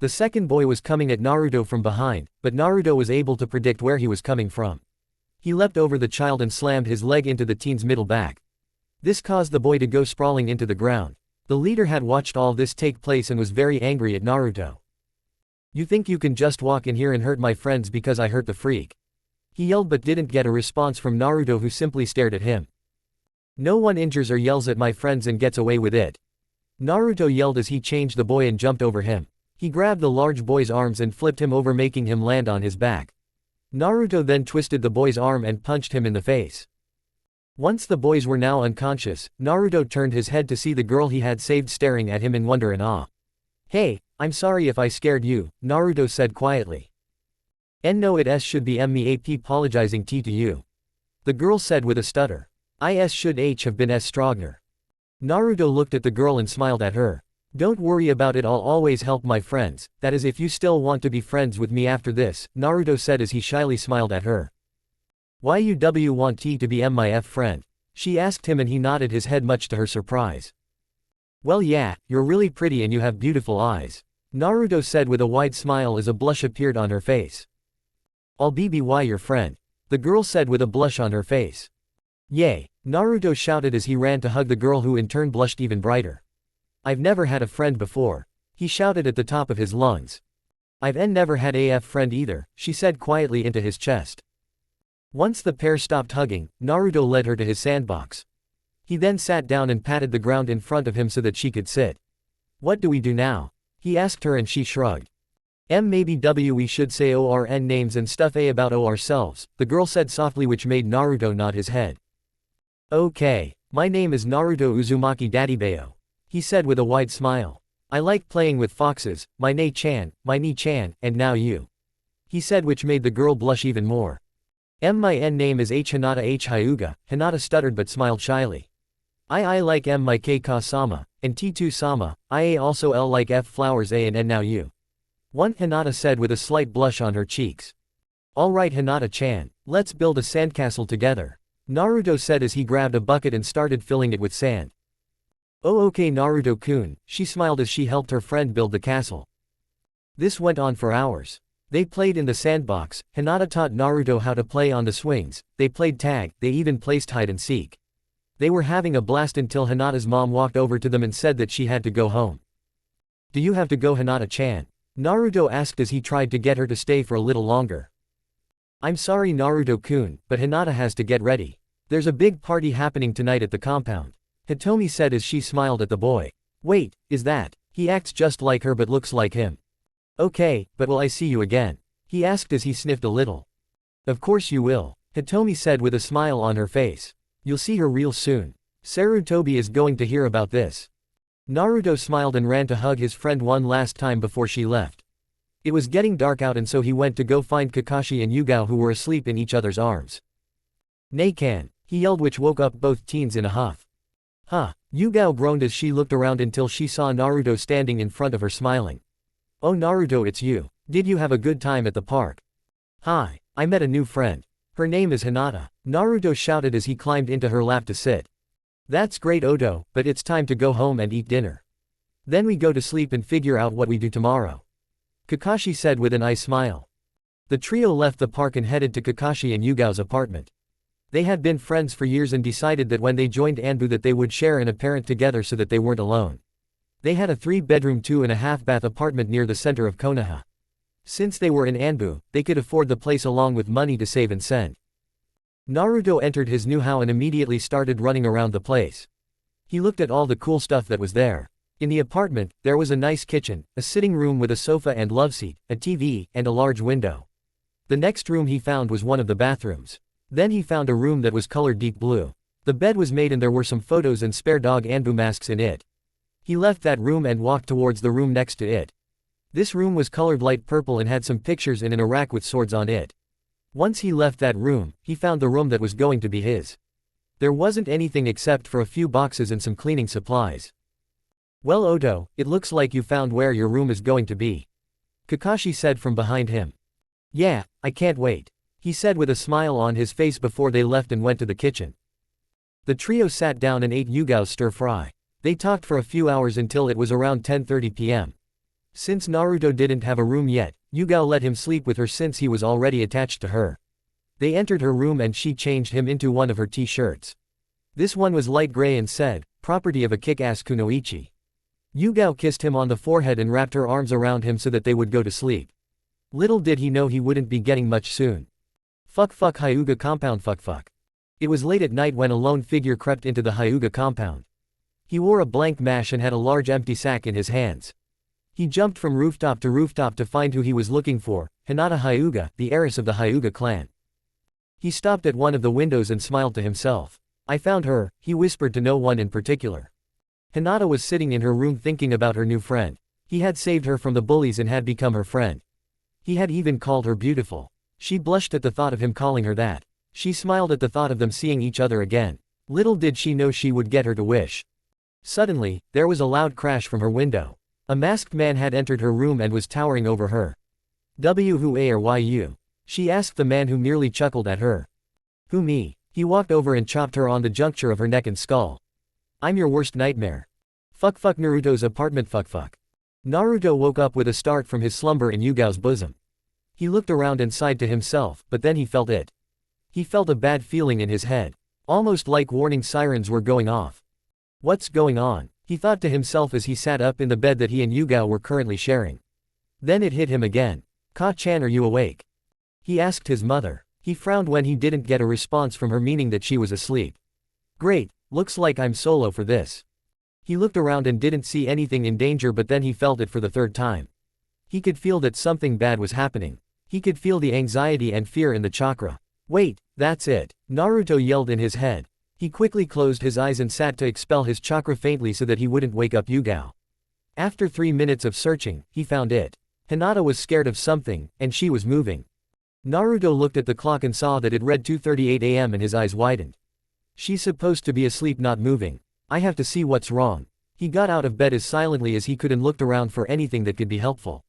The second boy was coming at Naruto from behind, but Naruto was able to predict where he was coming from. He leapt over the child and slammed his leg into the teen's middle back. This caused the boy to go sprawling into the ground. The leader had watched all this take place and was very angry at Naruto. "You think you can just walk in here and hurt my friends because I hurt the freak?" he yelled but didn't get a response from Naruto, who simply stared at him. "No one injures or yells at my friends and gets away with it," Naruto yelled as he changed the boy and jumped over him. He grabbed the large boy's arms and flipped him over, making him land on his back. Naruto then twisted the boy's arm and punched him in the face. Once the boys were now unconscious, Naruto turned his head to see the girl he had saved staring at him in wonder and awe. "Hey, I'm sorry if I scared you," Naruto said quietly. "No, it should be me apologizing to you," the girl said with a stutter. Should have been stronger." Naruto looked at the girl and smiled at her. "Don't worry about it, I'll always help my friends, that is if you still want to be friends with me after this," Naruto said as he shyly smiled at her. "Why you want to be my friend?" she asked him, and he nodded his head much to her surprise. "Well yeah, you're really pretty and you have beautiful eyes," Naruto said with a wide smile as a blush appeared on her face. "I'll be your friend," the girl said with a blush on her face. "Yay," Naruto shouted as he ran to hug the girl, who in turn blushed even brighter. "I've never had a friend before," he shouted at the top of his lungs. "I've never had a friend either," she said quietly into his chest. Once the pair stopped hugging, Naruto led her to his sandbox. He then sat down and patted the ground in front of him so that she could sit. "What do we do now?" he asked her, and she shrugged. "Maybe we should say ORN names and stuff about ourselves," the girl said softly, which made Naruto nod his head. "Okay, my name is Naruto Uzumaki Daddybayo," he said with a wide smile. "I like playing with foxes, my Nei-chan, my Ni-chan, and now you," he said, which made the girl blush even more. My name is Hinata Hyuga," Hinata stuttered but smiled shyly. I like my K-ka-sama, and T2-sama, I also L like F flowers A and now you," one Hinata said with a slight blush on her cheeks. "Alright Hinata-chan, let's build a sandcastle together," Naruto said as he grabbed a bucket and started filling it with sand. "Oh okay Naruto-kun," she smiled as she helped her friend build the castle. This went on for hours. They played in the sandbox, Hinata taught Naruto how to play on the swings, they played tag, they even placed hide and seek. They were having a blast until Hinata's mom walked over to them and said that she had to go home. "Do you have to go Hinata-chan?" Naruto asked as he tried to get her to stay for a little longer. "I'm sorry Naruto-kun, but Hinata has to get ready. There's a big party happening tonight at the compound," Hitomi said as she smiled at the boy. "Wait, is that? He acts just like her but looks like him." "Okay, but will I see you again?" he asked as he sniffed a little. "Of course you will," Hitomi said with a smile on her face. "You'll see her real soon. Sarutobi is going to hear about this." Naruto smiled and ran to hug his friend one last time before she left. It was getting dark out, and so he went to go find Kakashi and Yugao, who were asleep in each other's arms. "Nei-kan," he yelled, which woke up both teens in a huff. "Huh," Yugao groaned as she looked around until she saw Naruto standing in front of her smiling. "Oh Naruto, it's you. Did you have a good time at the park?" "Hi, I met a new friend. Her name is Hinata," Naruto shouted as he climbed into her lap to sit. "That's great Odo, but it's time to go home and eat dinner. Then we go to sleep and figure out what we do tomorrow," Kakashi said with an eye smile. The trio left the park and headed to Kakashi and Yugao's apartment. They had been friends for years and decided that when they joined Anbu that they would share an apparent together so that they weren't alone. They had a 3-bedroom 2.5-bath apartment near the center of Konoha. Since they were in Anbu, they could afford the place along with money to save and send. Naruto entered his new house and immediately started running around the place. He looked at all the cool stuff that was there. In the apartment, there was a nice kitchen, a sitting room with a sofa and loveseat, a TV, and a large window. The next room he found was one of the bathrooms. Then he found a room that was colored deep blue. The bed was made and there were some photos and spare dog Anbu masks in it. He left that room and walked towards the room next to it. This room was colored light purple and had some pictures in a rack with swords on it. Once he left that room, he found the room that was going to be his. There wasn't anything except for a few boxes and some cleaning supplies. "Well Odo, it looks like you found where your room is going to be," Kakashi said from behind him. "Yeah, I can't wait," he said with a smile on his face before they left and went to the kitchen. The trio sat down and ate Yugao's stir-fry. They talked for a few hours until it was around 10:30 p.m. Since Naruto didn't have a room yet, Yugao let him sleep with her since he was already attached to her. They entered her room and she changed him into one of her t-shirts. This one was light gray and said, "Property of a kick-ass kunoichi." Yugao kissed him on the forehead and wrapped her arms around him so that they would go to sleep. Little did he know he wouldn't be getting much soon. Fuck Hyuga compound fuck. It was late at night when a lone figure crept into the Hyuga compound. He wore a blank mask and had a large empty sack in his hands. He jumped from rooftop to find who he was looking for, Hinata Hyuga, the heiress of the Hyuga clan. He stopped at one of the windows and smiled to himself. I found her, he whispered to no one in particular. Hinata was sitting in her room thinking about her new friend. He had saved her from the bullies and had become her friend. He had even called her beautiful. She blushed at the thought of him calling her that. She smiled at the thought of them seeing each other again. Little did she know she would get her to wish. Suddenly, there was a loud crash from her window. A masked man had entered her room and was towering over her. Who are you? She asked the man, who merely chuckled at her. Who, me? He walked over and chopped her on the juncture of her neck and skull. I'm your worst nightmare. Fuck Naruto's apartment. Fuck. Naruto woke up with a start from his slumber in Yugao's bosom. He looked around and sighed to himself, but then he felt it. He felt a bad feeling in his head. Almost like warning sirens were going off. What's going on? He thought to himself as he sat up in the bed that he and Yugao were currently sharing. Then it hit him again. Ka-chan, are you awake? He asked his mother. He frowned when he didn't get a response from her, meaning that she was asleep. Great, looks like I'm solo for this. He looked around and didn't see anything in danger, but then he felt it for the third time. He could feel that something bad was happening. He could feel the anxiety and fear in the chakra. Wait, that's it. Naruto yelled in his head. He quickly closed his eyes and sat to expel his chakra faintly so that he wouldn't wake up Yugao. After 3 minutes of searching, he found it. Hinata was scared of something, and she was moving. Naruto looked at the clock and saw that it read 2:38 a.m. and his eyes widened. She's supposed to be asleep, not moving. I have to see what's wrong. He got out of bed as silently as he could and looked around for anything that could be helpful.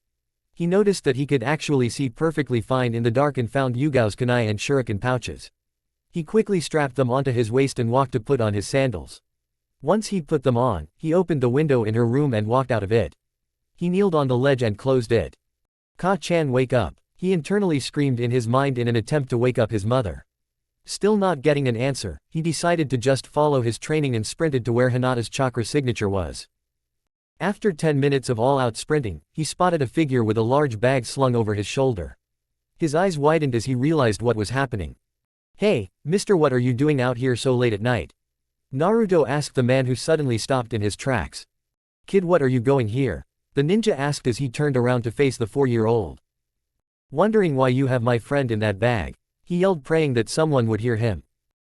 He noticed that he could actually see perfectly fine in the dark and found Yugao's kunai and shuriken pouches. He quickly strapped them onto his waist and walked to put on his sandals. Once he'd put them on, he opened the window in her room and walked out of it. He kneeled on the ledge and closed it. Ka-chan, wake up. He internally screamed in his mind in an attempt to wake up his mother. Still not getting an answer, he decided to just follow his training and sprinted to where Hinata's chakra signature was. After 10 minutes of all-out sprinting, he spotted a figure with a large bag slung over his shoulder. His eyes widened as he realized what was happening. Hey, mister, what are you doing out here so late at night? Naruto asked the man, who suddenly stopped in his tracks. Kid, what are you going here? The ninja asked as he turned around to face the 4-year-old. Wondering why you have my friend in that bag. He yelled, praying that someone would hear him.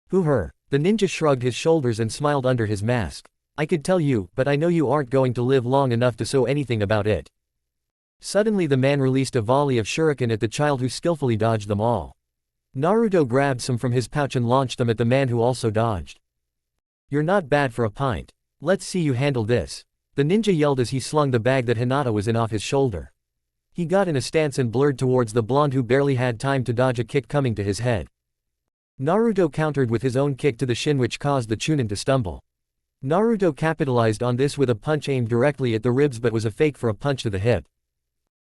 Who, her? The ninja shrugged his shoulders and smiled under his mask. I could tell you, but I know you aren't going to live long enough to say anything about it. Suddenly the man released a volley of shuriken at the child, who skillfully dodged them all. Naruto grabbed some from his pouch and launched them at the man, who also dodged. You're not bad for a pint. Let's see you handle this. The ninja yelled as he slung the bag that Hinata was in off his shoulder. He got in a stance and blurred towards the blonde, who barely had time to dodge a kick coming to his head. Naruto countered with his own kick to the shin, which caused the chunin to stumble. Naruto capitalized on this with a punch aimed directly at the ribs, but was a fake for a punch to the hip.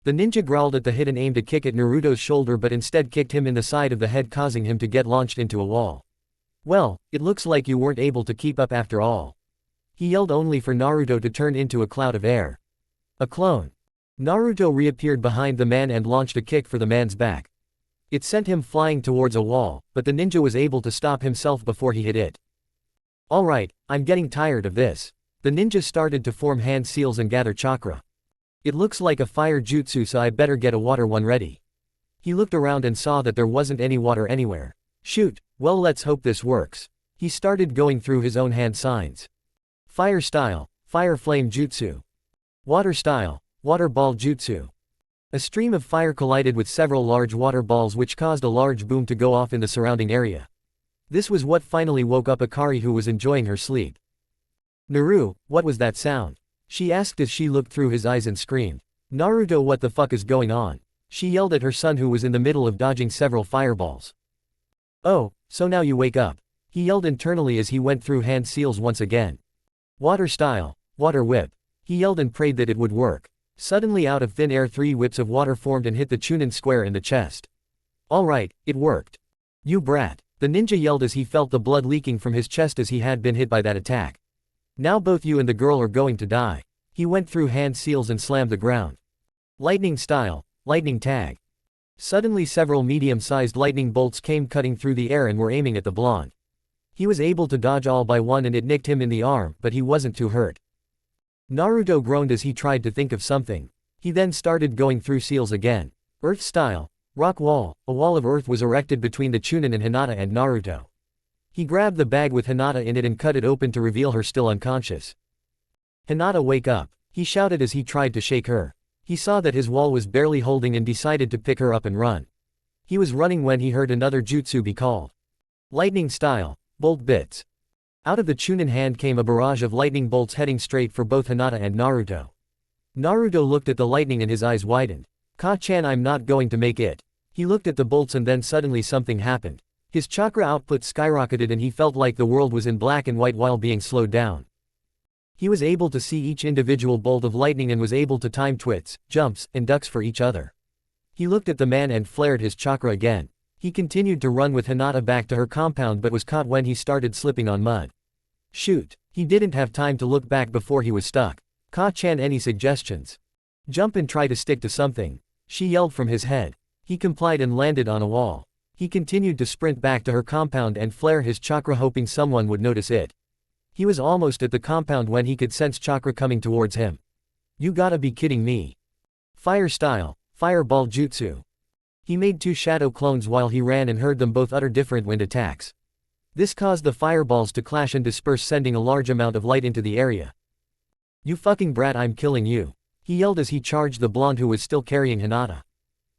The ninja growled at the hit and aimed a kick at Naruto's shoulder, but instead kicked him in the side of the head, causing him to get launched into a wall. Well, it looks like you weren't able to keep up after all. He yelled, only for Naruto to turn into a cloud of air. A clone. Naruto reappeared behind the man and launched a kick for the man's back. It sent him flying towards a wall, but the ninja was able to stop himself before he hit it. Alright, I'm getting tired of this. The ninja started to form hand seals and gather chakra. It looks like a fire jutsu, so I better get a water one ready. He looked around and saw that there wasn't any water anywhere. Shoot, well, let's hope this works. He started going through his own hand signs. Fire style, fire flame jutsu. Water style, water ball jutsu. A stream of fire collided with several large water balls, which caused a large boom to go off in the surrounding area. This was what finally woke up Akari, who was enjoying her sleep. Naru, what was that sound? She asked as she looked through his eyes and screamed. Naruto, what the fuck is going on? She yelled at her son, who was in the middle of dodging several fireballs. Oh, so now you wake up. He yelled internally as he went through hand seals once again. Water style, water whip. He yelled and prayed that it would work. Suddenly out of thin air 3 whips of water formed and hit the chunin square in the chest. Alright, it worked. You brat. The ninja yelled as he felt the blood leaking from his chest as he had been hit by that attack. Now both you and the girl are going to die. He went through hand seals and slammed the ground. Lightning style, lightning tag. Suddenly several medium-sized lightning bolts came cutting through the air and were aiming at the blonde. He was able to dodge all by one and it nicked him in the arm, but he wasn't too hurt. Naruto groaned as he tried to think of something. He then started going through seals again. Earth style. Rock wall. A wall of earth was erected between the Chunin and Hinata and Naruto. He grabbed the bag with Hinata in it and cut it open to reveal her still unconscious. Hinata, wake up, he shouted as he tried to shake her. He saw that his wall was barely holding and decided to pick her up and run. He was running when he heard another jutsu be called. Lightning style. Bolt bits. Out of the Chunin hand came a barrage of lightning bolts heading straight for both Hinata and Naruto. Naruto looked at the lightning and his eyes widened. Ka-chan, I'm not going to make it. He looked at the bolts and then suddenly something happened. His chakra output skyrocketed and he felt like the world was in black and white while being slowed down. He was able to see each individual bolt of lightning and was able to time twits, jumps, and ducks for each other. He looked at the man and flared his chakra again. He continued to run with Hinata back to her compound but was caught when he started slipping on mud. Shoot! He didn't have time to look back before he was stuck. Ka-chan, any suggestions? Jump and try to stick to something. She yelled from his head. He complied and landed on a wall. He continued to sprint back to her compound and flare his chakra hoping someone would notice it. He was almost at the compound when he could sense chakra coming towards him. You gotta be kidding me. Fire style. Fireball jutsu. He made 2 shadow clones while he ran and heard them both utter different wind attacks. This caused the fireballs to clash and disperse, sending a large amount of light into the area. You fucking brat, I'm killing you. He yelled as he charged the blonde who was still carrying Hinata.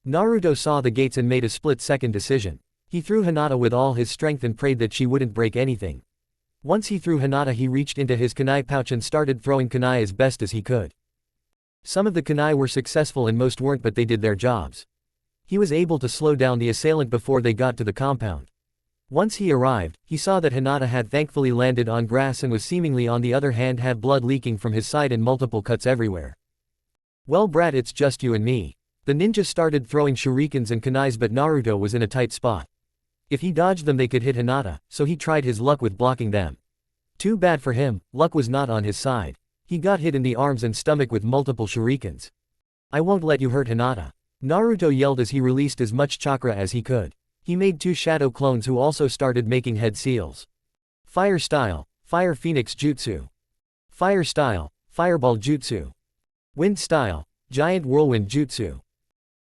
Naruto saw the gates and made a split-second decision. He threw Hinata with all his strength and prayed that she wouldn't break anything. Once he threw Hinata, he reached into his kunai pouch and started throwing kunai as best as he could. Some of the kunai were successful and most weren't, but they did their jobs. He was able to slow down the assailant before they got to the compound. Once he arrived, he saw that Hinata had thankfully landed on grass and was seemingly on the other hand had blood leaking from his side and multiple cuts everywhere. Well brat, it's just you and me. The ninja started throwing shurikens and kunais but Naruto was in a tight spot. If he dodged them they could hit Hinata, so he tried his luck with blocking them. Too bad for him, luck was not on his side. He got hit in the arms and stomach with multiple shurikens. I won't let you hurt Hinata. Naruto yelled as he released as much chakra as he could. He made 2 shadow clones who also started making head seals. Fire style. Fire phoenix jutsu. Fire style. Fireball jutsu. Wind style. Giant whirlwind jutsu.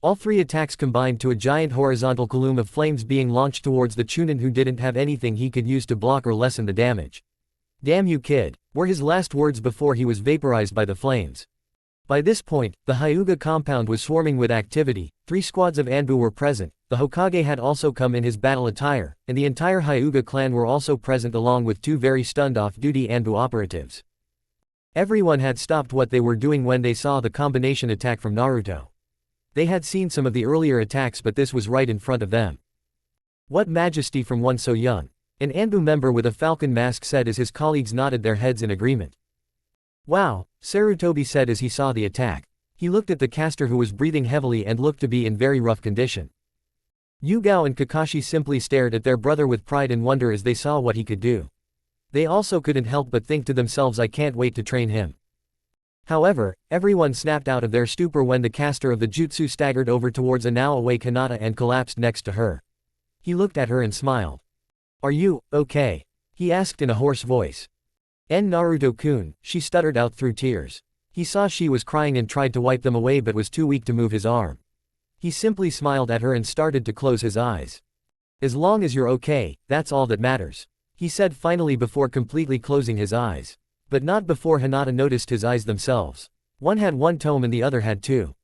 All 3 attacks combined to a giant horizontal column of flames being launched towards the Chunin, who didn't have anything he could use to block or lessen the damage. Damn you kid, were his last words before he was vaporized by the flames. By this point, the Hyuga compound was swarming with activity. 3 squads of Anbu were present, the Hokage had also come in his battle attire, and the entire Hyuga clan were also present along with 2 very stunned off-duty Anbu operatives. Everyone had stopped what they were doing when they saw the combination attack from Naruto. They had seen some of the earlier attacks but this was right in front of them. What majesty from one so young. An Anbu member with a falcon mask said as his colleagues nodded their heads in agreement. Wow, Sarutobi said as he saw the attack. He looked at the caster who was breathing heavily and looked to be in very rough condition. Yugao and Kakashi simply stared at their brother with pride and wonder as they saw what he could do. They also couldn't help but think to themselves, I can't wait to train him. However, everyone snapped out of their stupor when the caster of the jutsu staggered over towards a now awake Hinata and collapsed next to her. He looked at her and smiled. Are you okay? He asked in a hoarse voice. Naruto-kun, she stuttered out through tears. He saw she was crying and tried to wipe them away but was too weak to move his arm. He simply smiled at her and started to close his eyes. As long as you're okay, that's all that matters, he said finally before completely closing his eyes. But not before Hinata noticed his eyes themselves. One had 1 tome and the other had 2.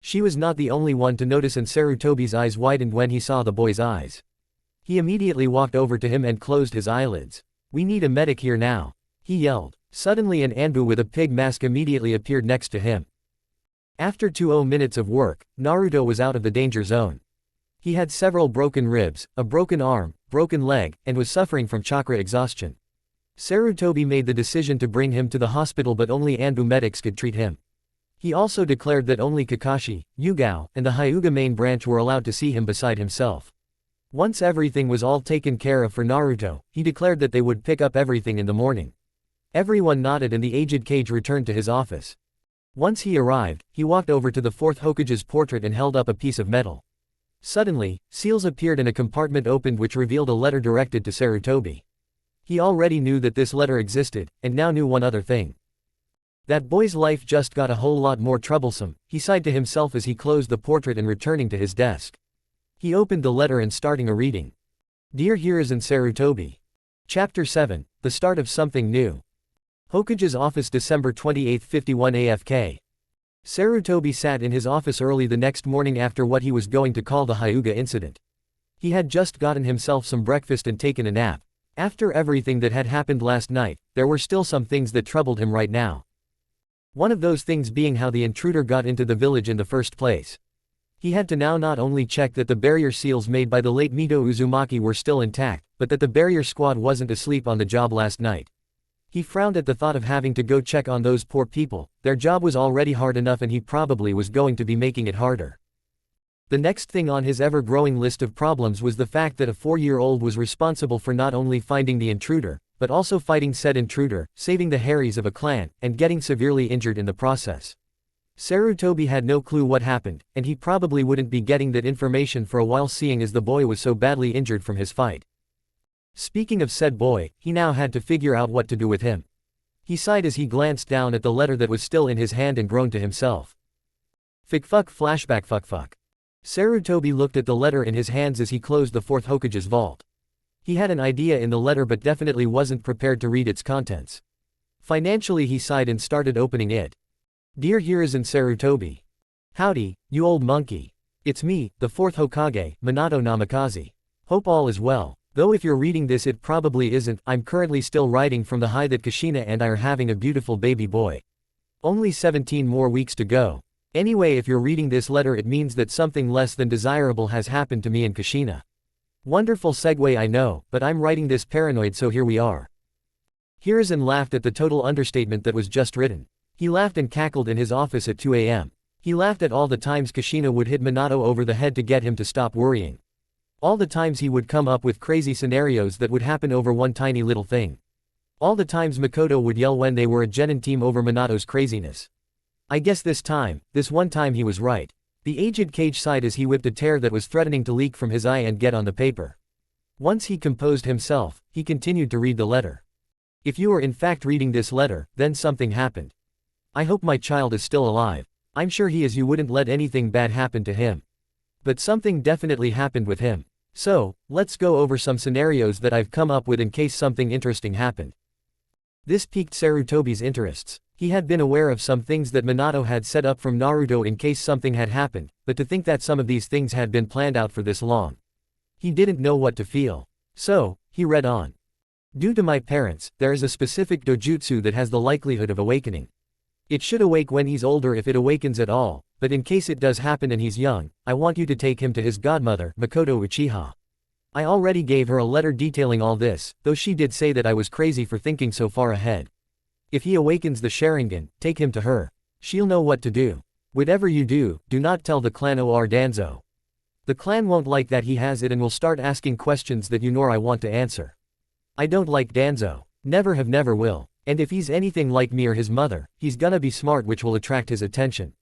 She was not the only one to notice and Sarutobi's eyes widened when he saw the boy's eyes. He immediately walked over to him and closed his eyelids. We need a medic here now, he yelled. Suddenly an Anbu with a pig mask immediately appeared next to him. After 20 minutes of work, Naruto was out of the danger zone. He had several broken ribs, a broken arm, broken leg, and was suffering from chakra exhaustion. Sarutobi made the decision to bring him to the hospital but only Anbu medics could treat him. He also declared that only Kakashi, Yugao, and the Hyuga main branch were allowed to see him beside himself. Once everything was all taken care of for Naruto, he declared that they would pick up everything in the morning. Everyone nodded and the aged Kage returned to his office. Once he arrived, he walked over to the 4th Hokage's portrait and held up a piece of metal. Suddenly, seals appeared and a compartment opened which revealed a letter directed to Sarutobi. He already knew that this letter existed, and now knew one other thing. That boy's life just got a whole lot more troublesome, he sighed to himself as he closed the portrait and returning to his desk. He opened the letter and starting a reading. Dear Hiruzen Sarutobi. Chapter 7, The Start of Something New. Hokage's office December 28, 51 AFK. Sarutobi sat in his office early the next morning after what he was going to call the Hyuga incident. He had just gotten himself some breakfast and taken a nap. After everything that had happened last night, there were still some things that troubled him right now. One of those things being how the intruder got into the village in the first place. He had to now not only check that the barrier seals made by the late Mito Uzumaki were still intact, but that the barrier squad wasn't asleep on the job last night. He frowned at the thought of having to go check on those poor people. Their job was already hard enough and he probably was going to be making it harder. The next thing on his ever-growing list of problems was the fact that a 4-year-old was responsible for not only finding the intruder, but also fighting said intruder, saving the Harrys of a clan, and getting severely injured in the process. Sarutobi had no clue what happened, and he probably wouldn't be getting that information for a while seeing as the boy was so badly injured from his fight. Speaking of said boy, he now had to figure out what to do with him. He sighed as he glanced down at the letter that was still in his hand and groaned to himself. Fuck flashback fuck. Sarutobi looked at the letter in his hands as he closed the 4th Hokage's vault. He had an idea in the letter but definitely wasn't prepared to read its contents. Financially he sighed and started opening it. Dear Hiruzen Sarutobi. Howdy, you old monkey. It's me, the 4th Hokage, Minato Namikaze. Hope all is well. Though if you're reading this it probably isn't, I'm currently still riding from the high that Kushina and I are having a beautiful baby boy. Only 17 more weeks to go. Anyway, if you're reading this letter it means that something less than desirable has happened to me and Kushina. Wonderful segue I know, but I'm writing this paranoid so here we are. Hiruzen laughed at the total understatement that was just written. He laughed and cackled in his office at 2 a.m. He laughed at all the times Kushina would hit Minato over the head to get him to stop worrying. All the times he would come up with crazy scenarios that would happen over one tiny little thing. All the times Makoto would yell when they were a genin team over Minato's craziness. I guess this one time he was right. The aged Cage sighed as he whipped a tear that was threatening to leak from his eye and get on the paper. Once he composed himself, he continued to read the letter. If you are in fact reading this letter, then something happened. I hope my child is still alive. I'm sure he is. You wouldn't let anything bad happen to him. But something definitely happened with him. So, let's go over some scenarios that I've come up with in case something interesting happened. This piqued Sarutobi's interests. He had been aware of some things that Minato had set up from Naruto in case something had happened, but to think that some of these things had been planned out for this long. He didn't know what to feel. So, he read on. Due to my parents, there is a specific dojutsu that has the likelihood of awakening. It should awake when he's older if it awakens at all, but in case it does happen and he's young, I want you to take him to his godmother, Makoto Uchiha. I already gave her a letter detailing all this, though she did say that I was crazy for thinking so far ahead. If he awakens the Sharingan, take him to her. She'll know what to do. Whatever you do, do not tell the clan or Danzo. The clan won't like that he has it and will start asking questions that you nor I want to answer. I don't like Danzo. Never will. And if he's anything like me or his mother, he's gonna be smart which will attract his attention.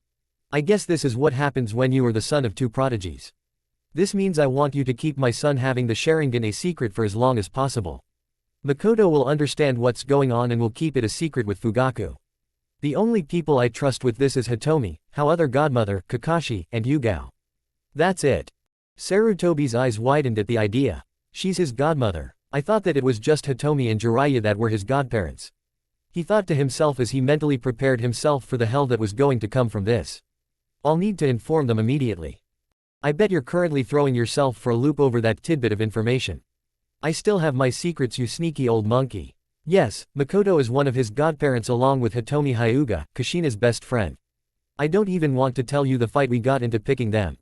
I guess this is what happens when you are the son of 2 prodigies. This means I want you to keep my son having the Sharingan a secret for as long as possible. Makoto will understand what's going on and will keep it a secret with Fugaku. The only people I trust with this is Hitomi, how other godmother, Kakashi, and Yugao. That's it. Sarutobi's eyes widened at the idea. She's his godmother. I thought that it was just Hitomi and Jiraiya that were his godparents. He thought to himself as he mentally prepared himself for the hell that was going to come from this. I'll need to inform them immediately. I bet you're currently throwing yourself for a loop over that tidbit of information. I still have my secrets, you sneaky old monkey. Yes, Makoto is one of his godparents along with Hitomi Hyuga, Kushina's best friend. I don't even want to tell you the fight we got into picking them.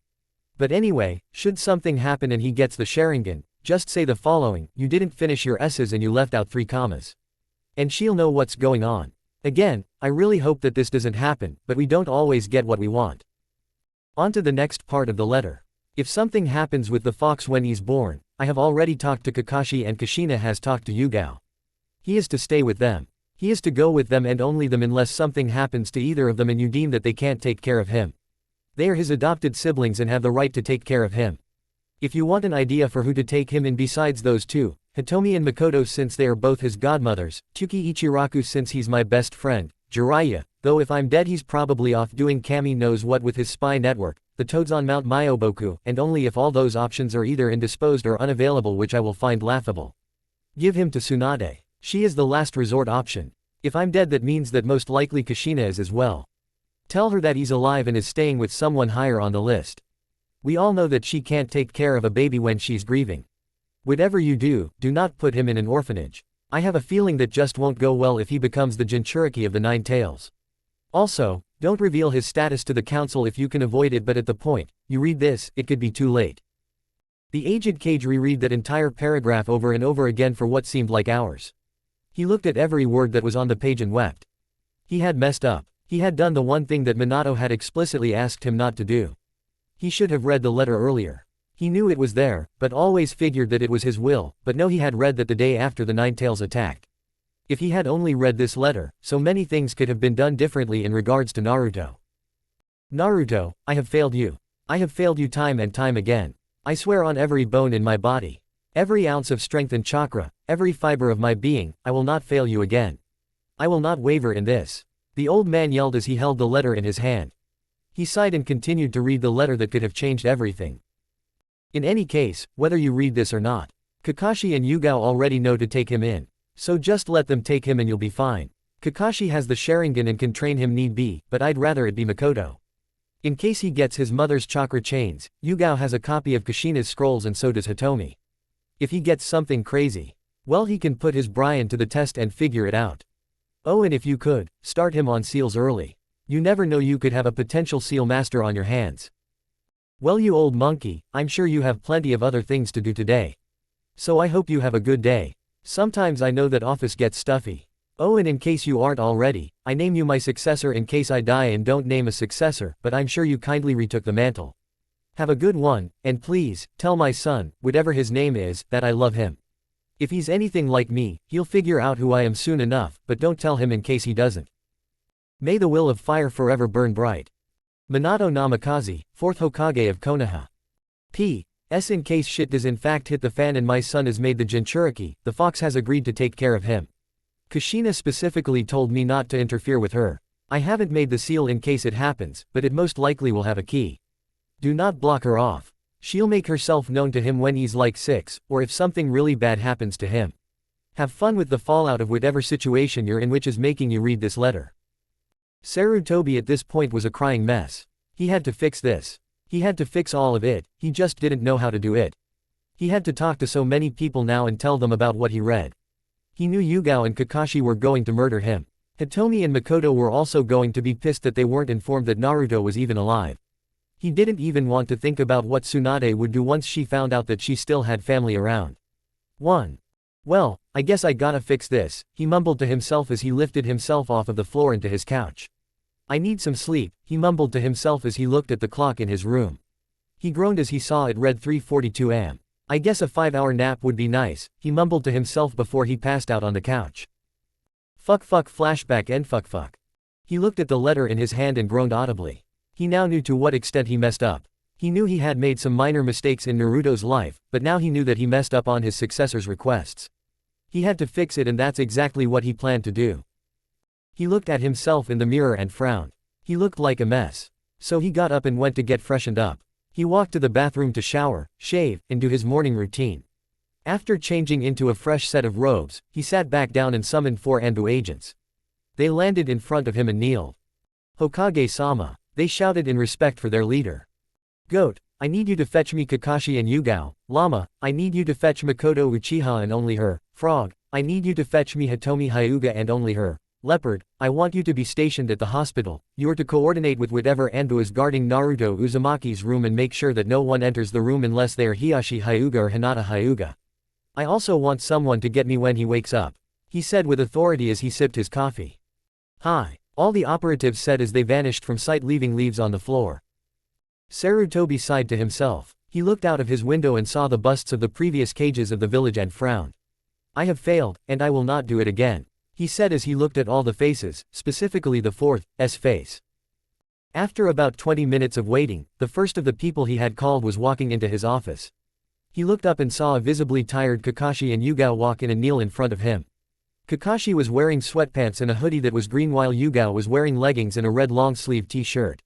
But anyway, should something happen and he gets the Sharingan, just say the following: you didn't finish your S's and you left out 3 commas. And she'll know what's going on. Again, I really hope that this doesn't happen, but we don't always get what we want. On to the next part of the letter. If something happens with the fox when he's born, I have already talked to Kakashi and Kushina has talked to Yugao. He is to stay with them. He is to go with them and only them unless something happens to either of them and you deem that they can't take care of him. They are his adopted siblings and have the right to take care of him. If you want an idea for who to take him in besides those 2, Hitomi and Makoto since they are both his godmothers, Tuki Ichiraku since he's my best friend, Jiraiya, Though if I'm dead he's probably off doing kami knows what with his spy network, the toads on Mount Myoboku, and only if all those options are either indisposed or unavailable, which I will find laughable. Give him to Tsunade. She is the last resort option. If I'm dead that means that most likely Kushina is as well. Tell her that he's alive and is staying with someone higher on the list. We all know that she can't take care of a baby when she's grieving. Whatever you do, do not put him in an orphanage. I have a feeling that just won't go well if he becomes the Jinchuriki of the Nine Tails. Also, don't reveal his status to the council if you can avoid it, but at the point you read this, it could be too late. The aged Cage reread that entire paragraph over and over again for what seemed like hours. He looked at every word that was on the page and wept. He had messed up. He had done the one thing that Minato had explicitly asked him not to do. He should have read the letter earlier. He knew it was there, but always figured that it was his will, but no, he had read that the day after the Nine Tails attacked. If he had only read this letter, so many things could have been done differently in regards to Naruto. Naruto, I have failed you. I have failed you time and time again. I swear on every bone in my body, every ounce of strength and chakra, every fiber of my being, I will not fail you again. I will not waver in this. The old man yelled as he held the letter in his hand. He sighed and continued to read the letter that could have changed everything. In any case, whether you read this or not, Kakashi and Yugao already know to take him in. So just let them take him and you'll be fine. Kakashi has the Sharingan and can train him need be, but I'd rather it be Makoto. In case he gets his mother's chakra chains, Yugao has a copy of Kushina's scrolls and so does Hitomi. If he gets something crazy, well, he can put his Brian to the test and figure it out. Oh, and if you could, start him on seals early. You never know, you could have a potential seal master on your hands. Well, you old monkey, I'm sure you have plenty of other things to do today. So I hope you have a good day. Sometimes I know that office gets stuffy. Oh, and in case you aren't already, I name you my successor in case I die and don't name a successor, but I'm sure you kindly retook the mantle. Have a good one, and please, tell my son, whatever his name is, that I love him. If he's anything like me, he'll figure out who I am soon enough, but don't tell him in case he doesn't. May the will of fire forever burn bright. Minato Namikaze, 4th Hokage of Konoha. P.S. In case shit does in fact hit the fan and my son is made the Jinchuriki, the fox has agreed to take care of him. Kushina specifically told me not to interfere with her. I haven't made the seal in case it happens, but it most likely will have a key. Do not block her off. She'll make herself known to him when he's like 6, or if something really bad happens to him. Have fun with the fallout of whatever situation you're in which is making you read this letter. Sarutobi at this point was a crying mess. He had to fix this. He had to fix all of it, he just didn't know how to do it. He had to talk to so many people now and tell them about what he read. He knew Yugao and Kakashi were going to murder him. Hitomi and Makoto were also going to be pissed that they weren't informed that Naruto was even alive. He didn't even want to think about what Tsunade would do once she found out that she still had family around. 1. Well, I guess I gotta fix this, he mumbled to himself as he lifted himself off of the floor into his couch. I need some sleep, he mumbled to himself as he looked at the clock in his room. He groaned as he saw it read 3:42 am. I guess a 5-hour nap would be nice, he mumbled to himself before he passed out on the couch. Fuck flashback and fuck. He looked at the letter in his hand and groaned audibly. He now knew to what extent he messed up. He knew he had made some minor mistakes in Naruto's life, but now he knew that he messed up on his successor's requests. He had to fix it and that's exactly what he planned to do. He looked at himself in the mirror and frowned. He looked like a mess. So he got up and went to get freshened up. He walked to the bathroom to shower, shave, and do his morning routine. After changing into a fresh set of robes, he sat back down and summoned 4 Anbu agents. They landed in front of him and kneeled. Hokage-sama, they shouted in respect for their leader. Goat, I need you to fetch me Kakashi and Yugao. Llama, I need you to fetch Makoto Uchiha and only her. Frog, I need you to fetch me Hitomi Hyuga and only her. Leopard, I want you to be stationed at the hospital. You are to coordinate with whatever Anbu is guarding Naruto Uzumaki's room and make sure that no one enters the room unless they are Hiashi Hyuga or Hinata Hyuga. I also want someone to get me when he wakes up, he said with authority as he sipped his coffee. Hi, all the operatives said as they vanished from sight, leaving leaves on the floor. Sarutobi sighed to himself. He looked out of his window and saw the busts of the previous cages of the village and frowned. I have failed, and I will not do it again, he said as he looked at all the faces, specifically the 4th's face. After about 20 minutes of waiting, the first of the people he had called was walking into his office. He looked up and saw a visibly tired Kakashi and Yugao walk in and kneel in front of him. Kakashi was wearing sweatpants and a hoodie that was green while Yugao was wearing leggings and a red long-sleeved t-shirt.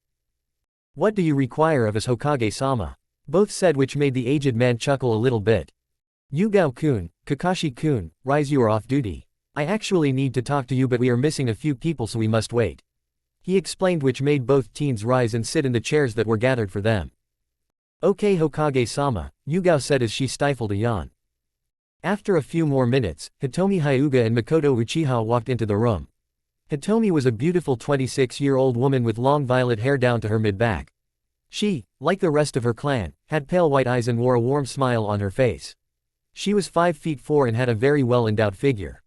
"What do you require of us, Hokage-sama?" both said, which made the aged man chuckle a little bit. "Yugao-kun, Kakashi-kun, rise, you are off duty. I actually need to talk to you, but we are missing a few people, so we must wait," he explained, which made both teens rise and sit in the chairs that were gathered for them. "Okay, Hokage-sama," Yugao said as she stifled a yawn. After a few more minutes, Hitomi Hyuga and Makoto Uchiha walked into the room. Hitomi was a beautiful 26-year-old woman with long violet hair down to her mid-back. She, like the rest of her clan, had pale white eyes and wore a warm smile on her face. She was 5'4" and had a very well-endowed figure.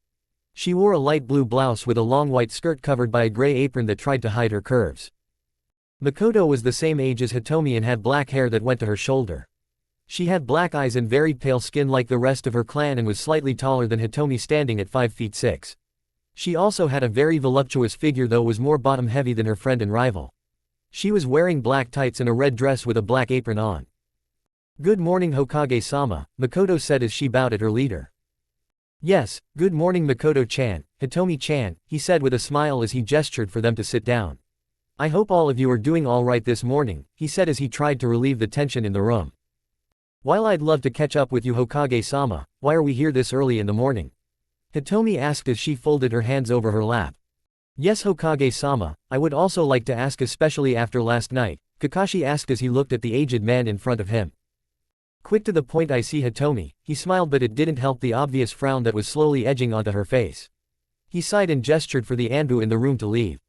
She wore a light blue blouse with a long white skirt covered by a gray apron that tried to hide her curves. Makoto was the same age as Hitomi and had black hair that went to her shoulder. She had black eyes and very pale skin like the rest of her clan and was slightly taller than Hitomi, standing at 5'6". She also had a very voluptuous figure, though was more bottom-heavy than her friend and rival. She was wearing black tights and a red dress with a black apron on. "Good morning, Hokage-sama," Makoto said as she bowed at her leader. "Yes, good morning, Makoto-chan, Hitomi-chan," he said with a smile as he gestured for them to sit down. "I hope all of you are doing all right this morning," he said as he tried to relieve the tension in the room. "While I'd love to catch up with you, Hokage-sama, why are we here this early in the morning?" Hitomi asked as she folded her hands over her lap. "Yes, Hokage-sama, I would also like to ask, especially after last night," Kakashi asked as he looked at the aged man in front of him. "Quick to the point, I see, Hitomi," he smiled, but it didn't help the obvious frown that was slowly edging onto her face. He sighed and gestured for the Anbu in the room to leave.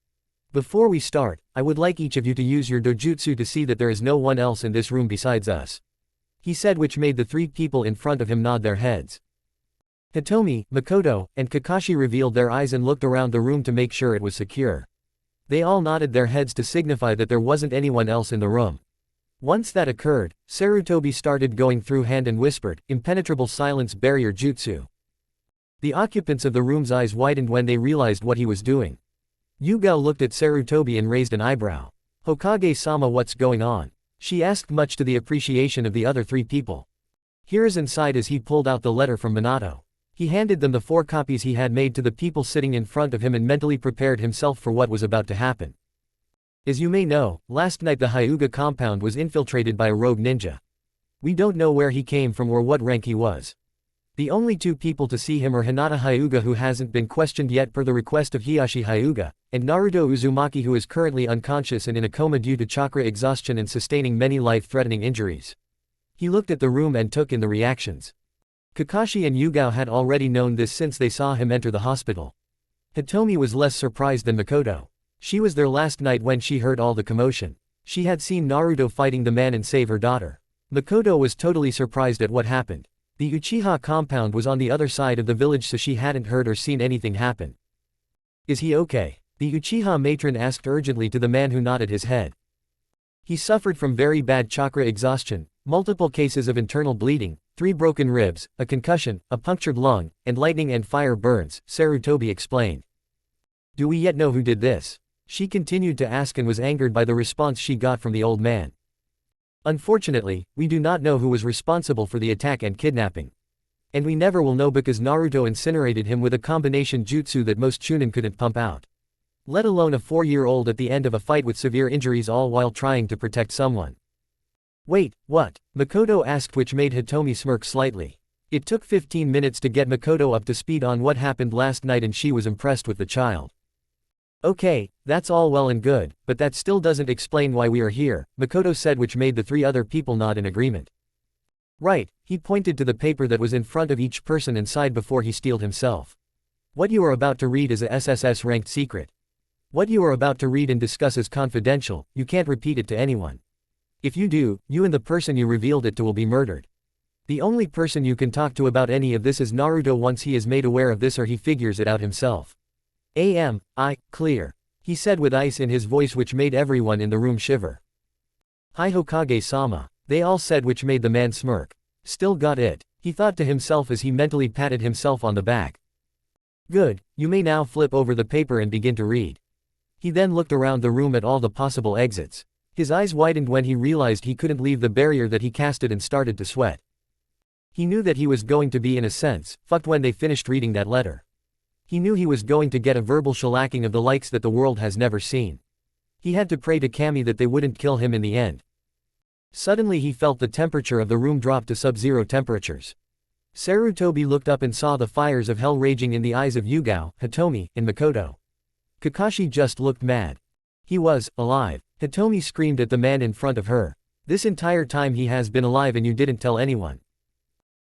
"Before we start, I would like each of you to use your dojutsu to see that there is no one else in this room besides us," he said, which made the three people in front of him nod their heads. Hitomi, Makoto, and Kakashi revealed their eyes and looked around the room to make sure it was secure. They all nodded their heads to signify that there wasn't anyone else in the room. Once that occurred, Sarutobi started going through hand and whispered, "Impenetrable silence barrier jutsu." The occupants of the room's eyes widened when they realized what he was doing. Yugao looked at Sarutobi and raised an eyebrow. "Hokage-sama, what's going on?" she asked, much to the appreciation of the other three people. "Here is inside," as he pulled out the letter from Minato. He handed them the 4 copies he had made to the people sitting in front of him and mentally prepared himself for what was about to happen. "As you may know, last night the Hyuga compound was infiltrated by a rogue ninja. We don't know where he came from or what rank he was. The only 2 people to see him are Hinata Hyuga, who hasn't been questioned yet per the request of Hiashi Hyuga, and Naruto Uzumaki, who is currently unconscious and in a coma due to chakra exhaustion and sustaining many life-threatening injuries." He looked at the room and took in the reactions. Kakashi and Yugao had already known this since they saw him enter the hospital. Hitomi was less surprised than Makoto. She was there last night when she heard all the commotion. She had seen Naruto fighting the man and save her daughter. Makoto was totally surprised at what happened. The Uchiha compound was on the other side of the village, so she hadn't heard or seen anything happen. "Is he okay?" the Uchiha matron asked urgently to the man who nodded his head. "He suffered from very bad chakra exhaustion, multiple cases of internal bleeding, 3 broken ribs, a concussion, a punctured lung, and lightning and fire burns," Sarutobi explained. "Do we yet know who did this?" she continued to ask, and was angered by the response she got from the old man. "Unfortunately, we do not know who was responsible for the attack and kidnapping. And we never will know because Naruto incinerated him with a combination jutsu that most Chunin couldn't pump out. Let alone a 4-year-old at the end of a fight with severe injuries, all while trying to protect someone." "Wait, what?" Makoto asked, which made Hitomi smirk slightly. It took 15 minutes to get Makoto up to speed on what happened last night, and she was impressed with the child. "Okay, that's all well and good, but that still doesn't explain why we are here," Makoto said, which made the 3 other people nod in agreement. "Right," he pointed to the paper that was in front of each person and sighed before he steeled himself. "What you are about to read is a SSS ranked secret. What you are about to read and discuss is confidential, you can't repeat it to anyone. If you do, you and the person you revealed it to will be murdered. The only person you can talk to about any of this is Naruto once he is made aware of this, or he figures it out himself." Clear," he said with ice in his voice, which made everyone in the room shiver. "Hi, Hokage-sama," they all said, which made the man smirk. "Still got it," he thought to himself as he mentally patted himself on the back. "Good, you may now flip over the paper and begin to read." He then looked around the room at all the possible exits. His eyes widened when he realized he couldn't leave the barrier that he casted and started to sweat. He knew that he was going to be, in a sense, fucked when they finished reading that letter. He knew he was going to get a verbal shellacking of the likes that the world has never seen. He had to pray to Kami that they wouldn't kill him in the end. Suddenly he felt the temperature of the room drop to sub-zero temperatures. Sarutobi looked up and saw the fires of hell raging in the eyes of Yugao, Hitomi, and Makoto. Kakashi just looked mad. He was alive. Hitomi screamed at the man in front of her. This entire time he has been alive and you didn't tell anyone.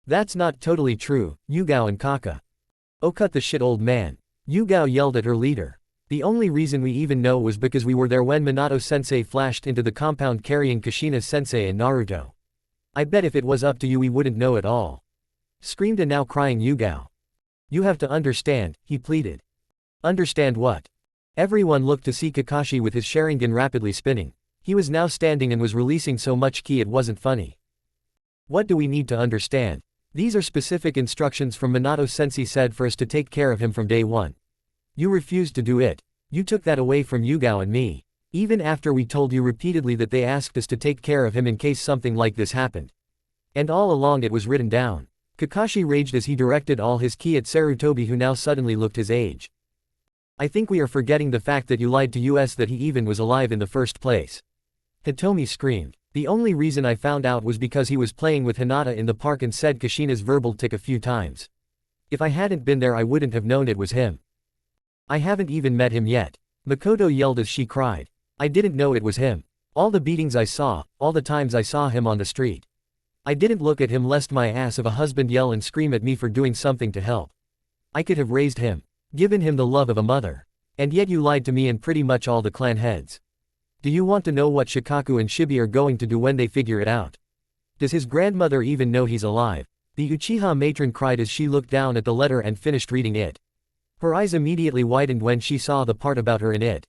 That's not totally true, Yugao and Kaka. Oh, cut the shit, old man. Yugao yelled at her leader. The only reason we even know was because we were there when Minato-sensei flashed into the compound carrying Kushina-sensei and Naruto. I bet if it was up to you we wouldn't know at all. Screamed a now crying Yugao. You have to understand, he pleaded. Understand what? Everyone looked to see Kakashi with his Sharingan rapidly spinning. He was now standing and was releasing so much ki it wasn't funny. What do we need to understand? These are specific instructions from Minato-sensei said for us to take care of him from day one. You refused to do it. You took that away from Yugao and me. Even after we told you repeatedly that they asked us to take care of him in case something like this happened. And all along it was written down. Kakashi raged as he directed all his ki at Sarutobi, who now suddenly looked his age. I think we are forgetting the fact that you lied to us that he even was alive in the first place. Hitomi screamed. The only reason I found out was because he was playing with Hinata in the park and said Kushina's verbal tick a few times. If I hadn't been there I wouldn't have known it was him. I haven't even met him yet. Makoto yelled as she cried. I didn't know it was him. All the beatings I saw, all the times I saw him on the street. I didn't look at him lest my ass of a husband yell and scream at me for doing something to help. I could have raised him. Given him the love of a mother. And yet you lied to me and pretty much all the clan heads. Do you want to know what Shikaku and Shibi are going to do when they figure it out? Does his grandmother even know he's alive? The Uchiha matron cried as she looked down at the letter and finished reading it. Her eyes immediately widened when she saw the part about her in it.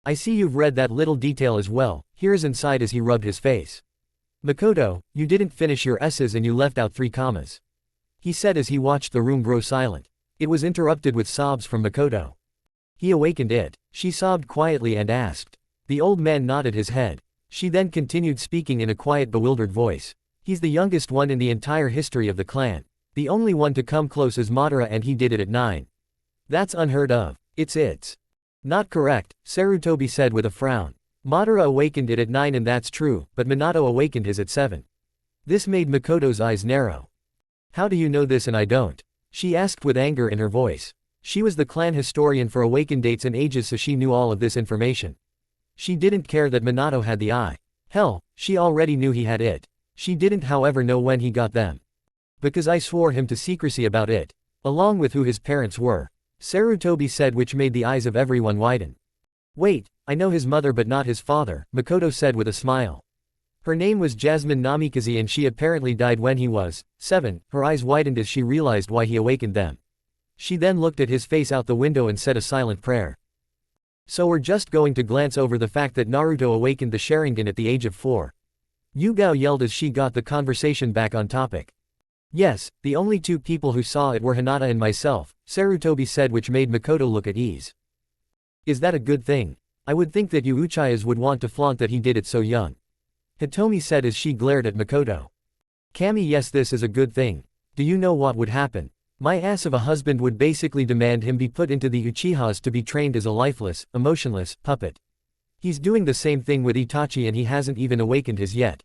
I see you've read that little detail as well, here's inside as he rubbed his face. Makoto, you didn't finish your S's and you left out 3 commas. He said as he watched the room grow silent. It was interrupted with sobs from Makoto. He awakened it. She sobbed quietly and asked. The old man nodded his head. She then continued speaking in a quiet, bewildered voice. He's the youngest one in the entire history of the clan. The only one to come close is Madara and he did it at 9. That's unheard of. It's not correct, Sarutobi said with a frown. Madara awakened it at 9 and that's true, but Minato awakened his at 7. This made Makoto's eyes narrow. How do you know this and I don't? She asked with anger in her voice. She was the clan historian for awakened dates and ages, so she knew all of this information. She didn't care that Minato had the eye. Hell, she already knew he had it. She didn't however know when he got them. Because I swore him to secrecy about it. Along with who his parents were. Sarutobi said, which made the eyes of everyone widen. Wait, I know his mother but not his father, Makoto said with a smile. Her name was Jasmine Namikaze and she apparently died when he was 7, her eyes widened as she realized why he awakened them. She then looked at his face out the window and said a silent prayer. So we're just going to glance over the fact that Naruto awakened the Sharingan at the age of 4. Yugao yelled as she got the conversation back on topic. Yes, the only 2 people who saw it were Hinata and myself, Sarutobi said, which made Makoto look at ease. Is that a good thing? I would think that you Uchihas would want to flaunt that he did it so young. Hitomi said as she glared at Makoto. Kami, yes, this is a good thing. Do you know what would happen? My ass of a husband would basically demand him be put into the Uchihas to be trained as a lifeless, emotionless, puppet. He's doing the same thing with Itachi and he hasn't even awakened his yet.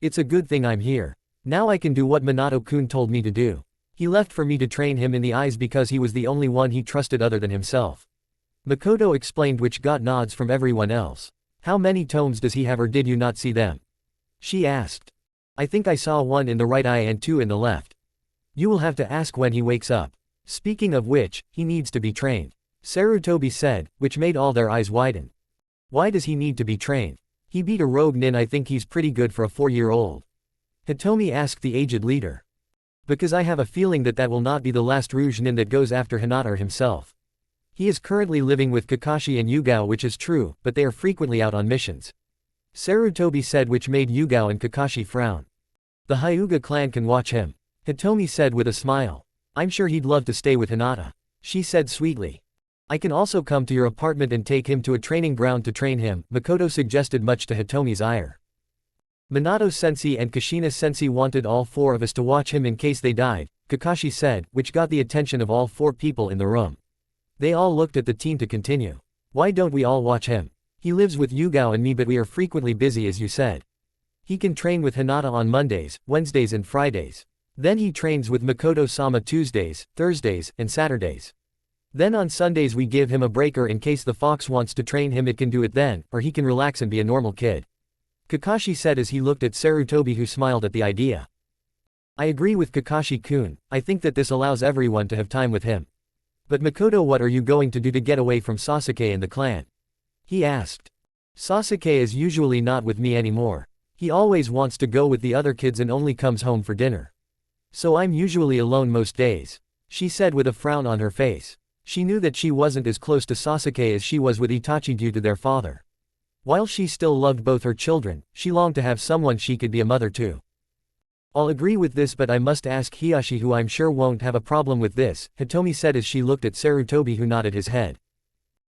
It's a good thing I'm here. Now I can do what Minato-kun told me to do. He left for me to train him in the eyes because he was the only one he trusted other than himself. Makoto explained, which got nods from everyone else. How many tomes does he have, or did you not see them? She asked. I think I saw 1 in the right eye and 2 in the left. You will have to ask when he wakes up. Speaking of which, he needs to be trained. Sarutobi said, which made all their eyes widen. Why does he need to be trained? He beat a rogue nin. I think he's pretty good for a 4-year-old. Hitomi asked the aged leader. Because I have a feeling that that will not be the last Rouge nin that goes after Hinata himself. He is currently living with Kakashi and Yugao, which is true, but they are frequently out on missions. Sarutobi said, which made Yugao and Kakashi frown. The Hyuga clan can watch him. Hitomi said with a smile. I'm sure he'd love to stay with Hinata. She said sweetly. I can also come to your apartment and take him to a training ground to train him, Makoto suggested, much to Hitomi's ire. Minato-sensei and Kushina-sensei wanted all 4 of us to watch him in case they died, Kakashi said, which got the attention of all 4 people in the room. They all looked at the teen to continue. Why don't we all watch him? He lives with Yugao and me, but we are frequently busy, as you said. He can train with Hinata on Mondays, Wednesdays and Fridays. Then he trains with Makoto-sama Tuesdays, Thursdays, and Saturdays. Then on Sundays we give him a breaker in case the fox wants to train him, it can do it then, or he can relax and be a normal kid. Kakashi said as he looked at Sarutobi, who smiled at the idea. I agree with Kakashi-kun, I think that this allows everyone to have time with him. But Makoto, what are you going to do to get away from Sasuke and the clan? He asked. Sasuke is usually not with me anymore. He always wants to go with the other kids and only comes home for dinner. So I'm usually alone most days, she said with a frown on her face. She knew that she wasn't as close to Sasuke as she was with Itachi due to their father. While she still loved both her children, she longed to have someone she could be a mother to. I'll agree with this, but I must ask Hiyashi, who I'm sure won't have a problem with this, Hitomi said as she looked at Sarutobi, who nodded his head.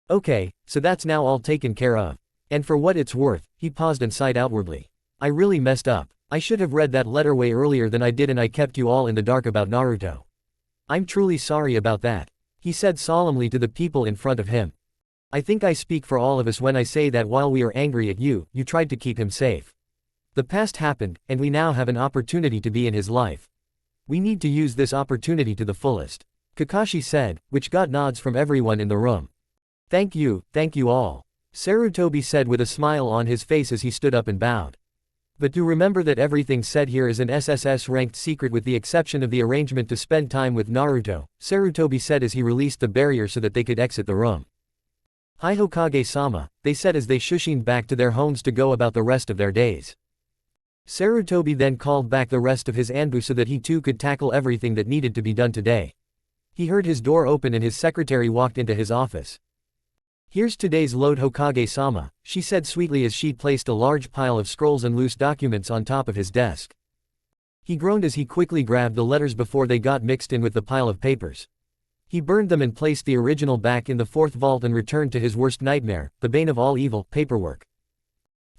Okay, so that's now all taken care of. And for what it's worth, he paused and sighed outwardly. I really messed up. I should have read that letter way earlier than I did, and I kept you all in the dark about Naruto. I'm truly sorry about that, he said solemnly to the people in front of him. I think I speak for all of us when I say that while we are angry at you, you tried to keep him safe. The past happened, and we now have an opportunity to be in his life. We need to use this opportunity to the fullest, Kakashi said, which got nods from everyone in the room. Thank you all, Sarutobi said with a smile on his face as he stood up and bowed. But do remember that everything said here is an SSS-ranked secret with the exception of the arrangement to spend time with Naruto, Sarutobi said as he released the barrier so that they could exit the room. Hi Hokage-sama, they said as they shushined back to their homes to go about the rest of their days. Sarutobi then called back the rest of his Anbu so that he too could tackle everything that needed to be done today. He heard his door open and his secretary walked into his office. Here's today's load, Hokage-sama, she said sweetly as she placed a large pile of scrolls and loose documents on top of his desk. He groaned as he quickly grabbed the letters before they got mixed in with the pile of papers. He burned them and placed the original back in the 4th vault and returned to his worst nightmare, the bane of all evil, paperwork.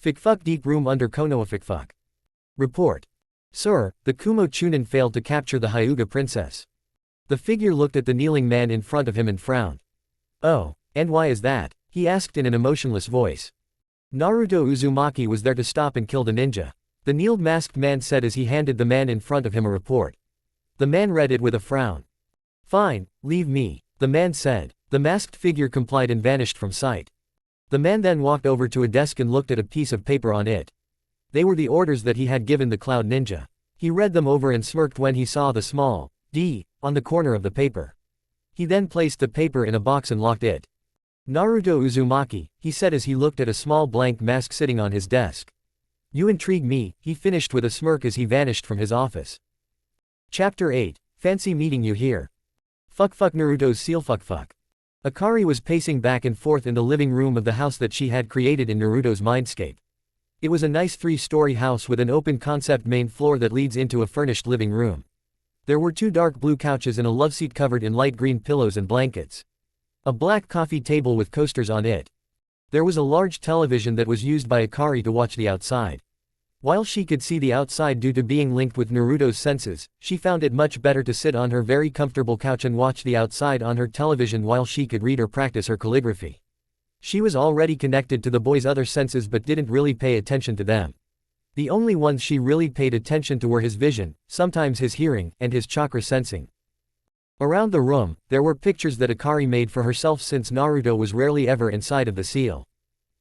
Ficfuck deep room under Konoha Ficfuck. Report. Sir, the Kumo Chunin failed to capture the Hyuga princess. The figure looked at the kneeling man in front of him and frowned. Oh. And why is that? He asked in an emotionless voice. Naruto Uzumaki was there to stop and kill the ninja, the kneeled masked man said as he handed the man in front of him a report. The man read it with a frown. Fine, leave me, the man said. The masked figure complied and vanished from sight. The man then walked over to a desk and looked at a piece of paper on it. They were the orders that he had given the Cloud Ninja. He read them over and smirked when he saw the small D on the corner of the paper. He then placed the paper in a box and locked it. Naruto Uzumaki, he said as he looked at a small blank mask sitting on his desk. You intrigue me, he finished with a smirk as he vanished from his office. Chapter 8, Fancy meeting you here. Fuck Naruto's seal fuck. Akari was pacing back and forth in the living room of the house that she had created in Naruto's mindscape. It was a nice 3-story house with an open concept main floor that leads into a furnished living room. There were 2 dark blue couches and a loveseat covered in light green pillows and blankets. A black coffee table with coasters on it. There was a large television that was used by Akari to watch the outside. While she could see the outside due to being linked with Naruto's senses, she found it much better to sit on her very comfortable couch and watch the outside on her television while she could read or practice her calligraphy. She was already connected to the boy's other senses but didn't really pay attention to them. The only ones she really paid attention to were his vision, sometimes his hearing, and his chakra sensing. Around the room, there were pictures that Akari made for herself since Naruto was rarely ever inside of the seal.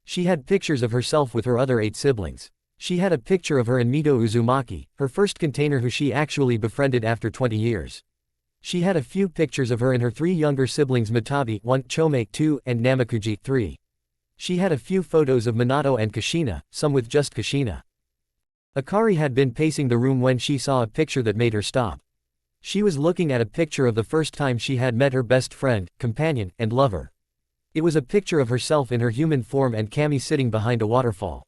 She had pictures of herself with her other 8 siblings. She had a picture of her and Mito Uzumaki, her first container who she actually befriended after 20 years. She had a few pictures of her and her 3 younger siblings Matabi 1, Chome 2, and Namakuji 3. She had a few photos of Minato and Kushina, some with just Kushina. Akari had been pacing the room when she saw a picture that made her stop. She was looking at a picture of the first time she had met her best friend, companion, and lover. It was a picture of herself in her human form and Kami sitting behind a waterfall.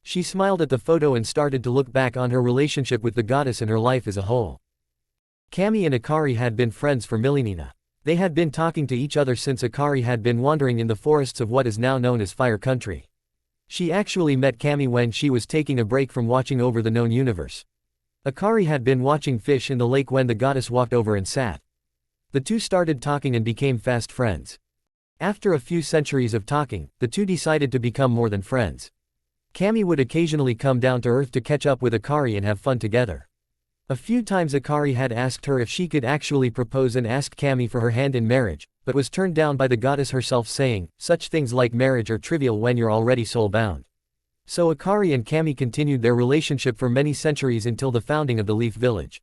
She smiled at the photo and started to look back on her relationship with the goddess and her life as a whole. Kami and Akari had been friends for millennia. They had been talking to each other since Akari had been wandering in the forests of what is now known as Fire Country. She actually met Kami when she was taking a break from watching over the known universe. Akari had been watching fish in the lake when the goddess walked over and sat. The two started talking and became fast friends. After a few centuries of talking, the two decided to become more than friends. Kami would occasionally come down to earth to catch up with Akari and have fun together. A few times Akari had asked her if she could actually propose and asked Kami for her hand in marriage, but was turned down by the goddess herself, saying, "Such things like marriage are trivial when you're already soul-bound." So Akari and Kami continued their relationship for many centuries until the founding of the Leaf Village.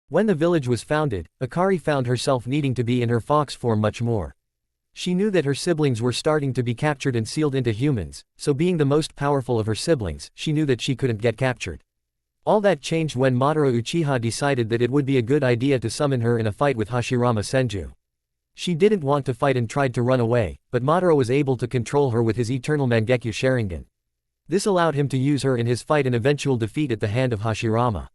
When the village was founded, Akari found herself needing to be in her fox form much more. She knew that her siblings were starting to be captured and sealed into humans, so being the most powerful of her siblings, she knew that she couldn't get captured. All that changed when Madara Uchiha decided that it would be a good idea to summon her in a fight with Hashirama Senju. She didn't want to fight and tried to run away, but Madara was able to control her with his eternal Mangekyo Sharingan. This allowed him to use her in his fight and eventual defeat at the hand of Hashirama.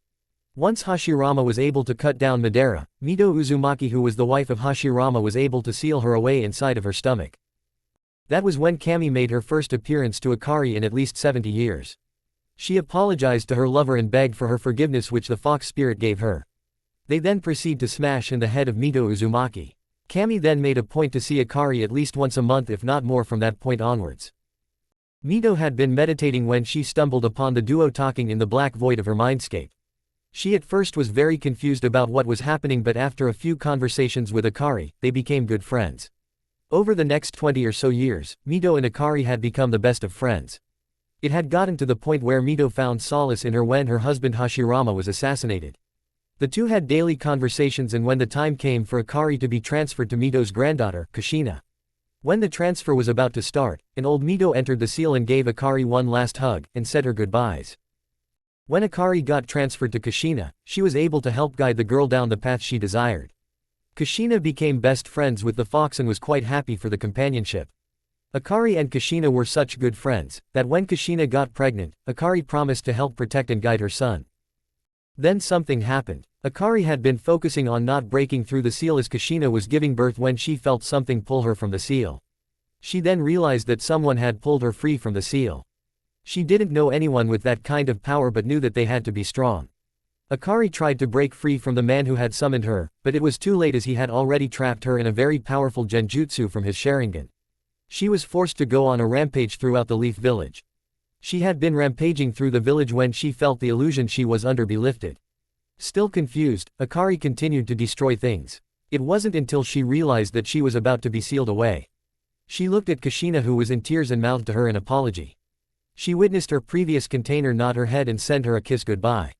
Once Hashirama was able to cut down Madara, Mito Uzumaki, who was the wife of Hashirama, was able to seal her away inside of her stomach. That was when Kami made her first appearance to Akari in at least 70 years. She apologized to her lover and begged for her forgiveness, which the fox spirit gave her. They then proceed to smash in the head of Mito Uzumaki. Kami then made a point to see Akari at least once a month, if not more, from that point onwards. Mito had been meditating when she stumbled upon the duo talking in the black void of her mindscape. She at first was very confused about what was happening, but after a few conversations with Akari, they became good friends. Over the next 20 or so years, Mito and Akari had become the best of friends. It had gotten to the point where Mito found solace in her when her husband Hashirama was assassinated. The two had daily conversations, and when the time came for Akari to be transferred to Mito's granddaughter, Kushina. When the transfer was about to start, an old Mito entered the seal and gave Akari one last hug, and said her goodbyes. When Akari got transferred to Kushina, she was able to help guide the girl down the path she desired. Kushina became best friends with the fox and was quite happy for the companionship. Akari and Kushina were such good friends, that when Kushina got pregnant, Akari promised to help protect and guide her son. Then something happened. Akari had been focusing on not breaking through the seal as Kushina was giving birth when she felt something pull her from the seal. She then realized that someone had pulled her free from the seal. She didn't know anyone with that kind of power but knew that they had to be strong. Akari tried to break free from the man who had summoned her, but it was too late as he had already trapped her in a very powerful genjutsu from his Sharingan. She was forced to go on a rampage throughout the Leaf Village. She had been rampaging through the village when she felt the illusion she was under be lifted. Still confused, Akari continued to destroy things. It wasn't until she realized that she was about to be sealed away. She looked at Kushina, who was in tears, and mouthed to her an apology. She witnessed her previous container nod her head and send her a kiss goodbye.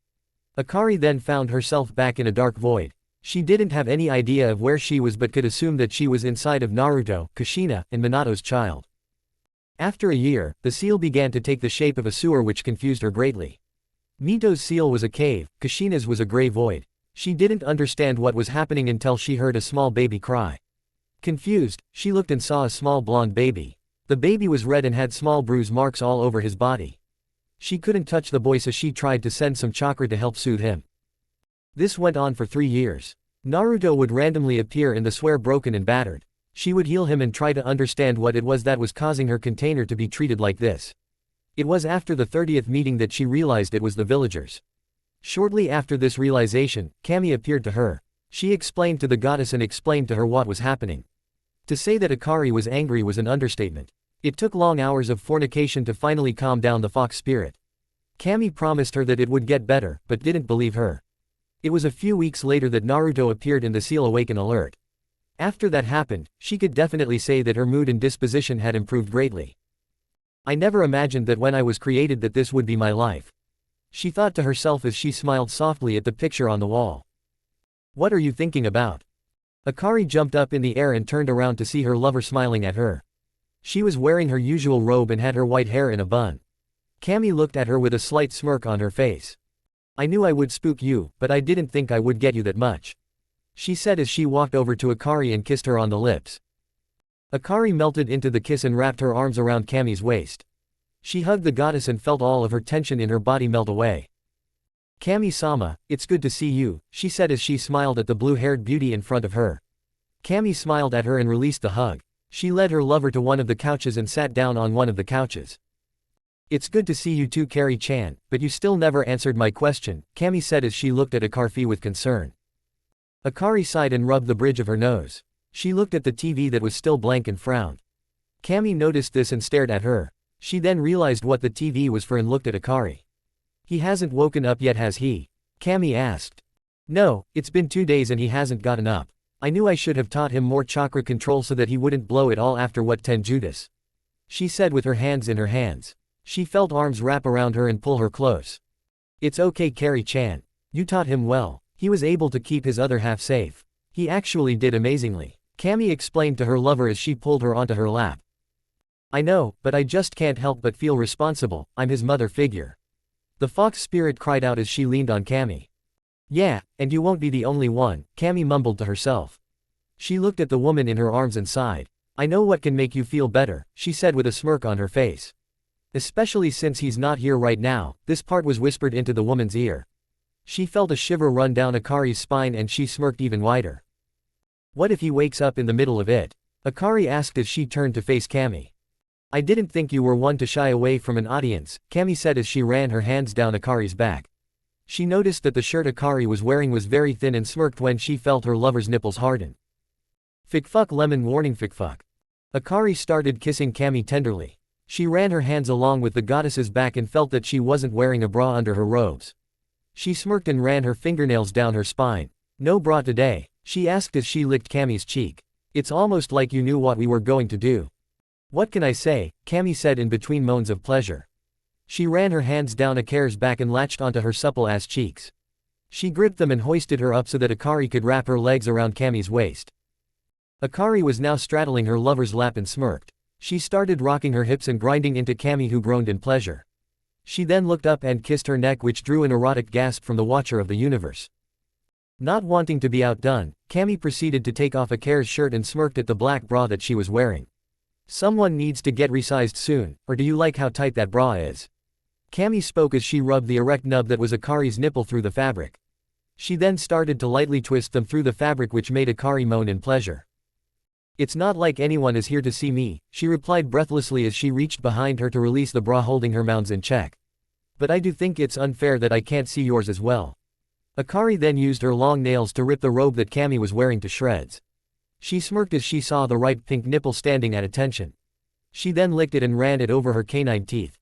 Akari then found herself back in a dark void. She didn't have any idea of where she was but could assume that she was inside of Naruto, Kushina, and Minato's child. After a year, the seal began to take the shape of a sewer, which confused her greatly. Mito's seal was a cave, Kushina's was a gray void. She didn't understand what was happening until she heard a small baby cry. Confused, she looked and saw a small blonde baby. The baby was red and had small bruise marks all over his body. She couldn't touch the boy, so she tried to send some chakra to help soothe him. This went on for 3 years. Naruto would randomly appear in the sewer broken and battered. She would heal him and try to understand what it was that was causing her container to be treated like this. It was after the 30th meeting that she realized it was the villagers. Shortly after this realization, Kami appeared to her. She explained to the goddess and explained to her what was happening. To say that Akari was angry was an understatement. It took long hours of fornication to finally calm down the fox spirit. Kami promised her that it would get better, but didn't believe her. It was a few weeks later that Naruto appeared in the seal awaken alert. After that happened, she could definitely say that her mood and disposition had improved greatly. I never imagined that when I was created that this would be my life. She thought to herself as she smiled softly at the picture on the wall. What are you thinking about? Akari jumped up in the air and turned around to see her lover smiling at her. She was wearing her usual robe and had her white hair in a bun. Kami looked at her with a slight smirk on her face. I knew I would spook you, but I didn't think I would get you that much, she said as she walked over to Akari and kissed her on the lips. Akari melted into the kiss and wrapped her arms around Kami's waist. She hugged the goddess and felt all of her tension in her body melt away. Kami-sama, it's good to see you, she said as she smiled at the blue-haired beauty in front of her. Kami smiled at her and released the hug. She led her lover to one of the couches and sat down on one of the couches. It's good to see you too, Carrie-chan, but you still never answered my question, Kami said as she looked at Akari with concern. Akari sighed and rubbed the bridge of her nose. She looked at the TV that was still blank and frowned. Kami noticed this and stared at her. She then realized what the TV was for and looked at Akari. He hasn't woken up yet, has he? Kami asked. No, it's been 2 days and he hasn't gotten up. I knew I should have taught him more chakra control so that he wouldn't blow it all after what Tenjudas. She said with her hands in her hands. She felt arms wrap around her and pull her close. It's okay, Carrie-chan. You taught him well. He was able to keep his other half safe. He actually did amazingly, Kami explained to her lover as she pulled her onto her lap. I know, but I just can't help but feel responsible, I'm his mother figure. The fox spirit cried out as she leaned on Kami. Yeah, and you won't be the only one, Kami mumbled to herself. She looked at the woman in her arms and sighed. I know what can make you feel better, she said with a smirk on her face. Especially since he's not here right now, this part was whispered into the woman's ear. She felt a shiver run down Akari's spine and she smirked even wider. What if he wakes up in the middle of it? Akari asked as she turned to face Kami. I didn't think you were one to shy away from an audience, Kami said as she ran her hands down Akari's back. She noticed that the shirt Akari was wearing was very thin and smirked when she felt her lover's nipples harden. Fickfuck lemon warning fickfuck. Akari started kissing Kami tenderly. She ran her hands along with the goddess's back and felt that she wasn't wearing a bra under her robes. She smirked and ran her fingernails down her spine. No bra today, she asked as she licked Kami's cheek. It's almost like you knew what we were going to do. What can I say, Kami said in between moans of pleasure. She ran her hands down Akari's back and latched onto her supple ass cheeks. She gripped them and hoisted her up so that Akari could wrap her legs around Kami's waist. Akari was now straddling her lover's lap and smirked. She started rocking her hips and grinding into Kami, who groaned in pleasure. She then looked up and kissed her neck, which drew an erotic gasp from the Watcher of the Universe. Not wanting to be outdone, Kami proceeded to take off Akari's shirt and smirked at the black bra that she was wearing. Someone needs to get resized soon, or do you like how tight that bra is? Kami spoke as she rubbed the erect nub that was Akari's nipple through the fabric. She then started to lightly twist them through the fabric, which made Akari moan in pleasure. It's not like anyone is here to see me, she replied breathlessly as she reached behind her to release the bra holding her mounds in check. But I do think it's unfair that I can't see yours as well. Akari then used her long nails to rip the robe that Kami was wearing to shreds. She smirked as she saw the ripe pink nipple standing at attention. She then licked it and ran it over her canine teeth.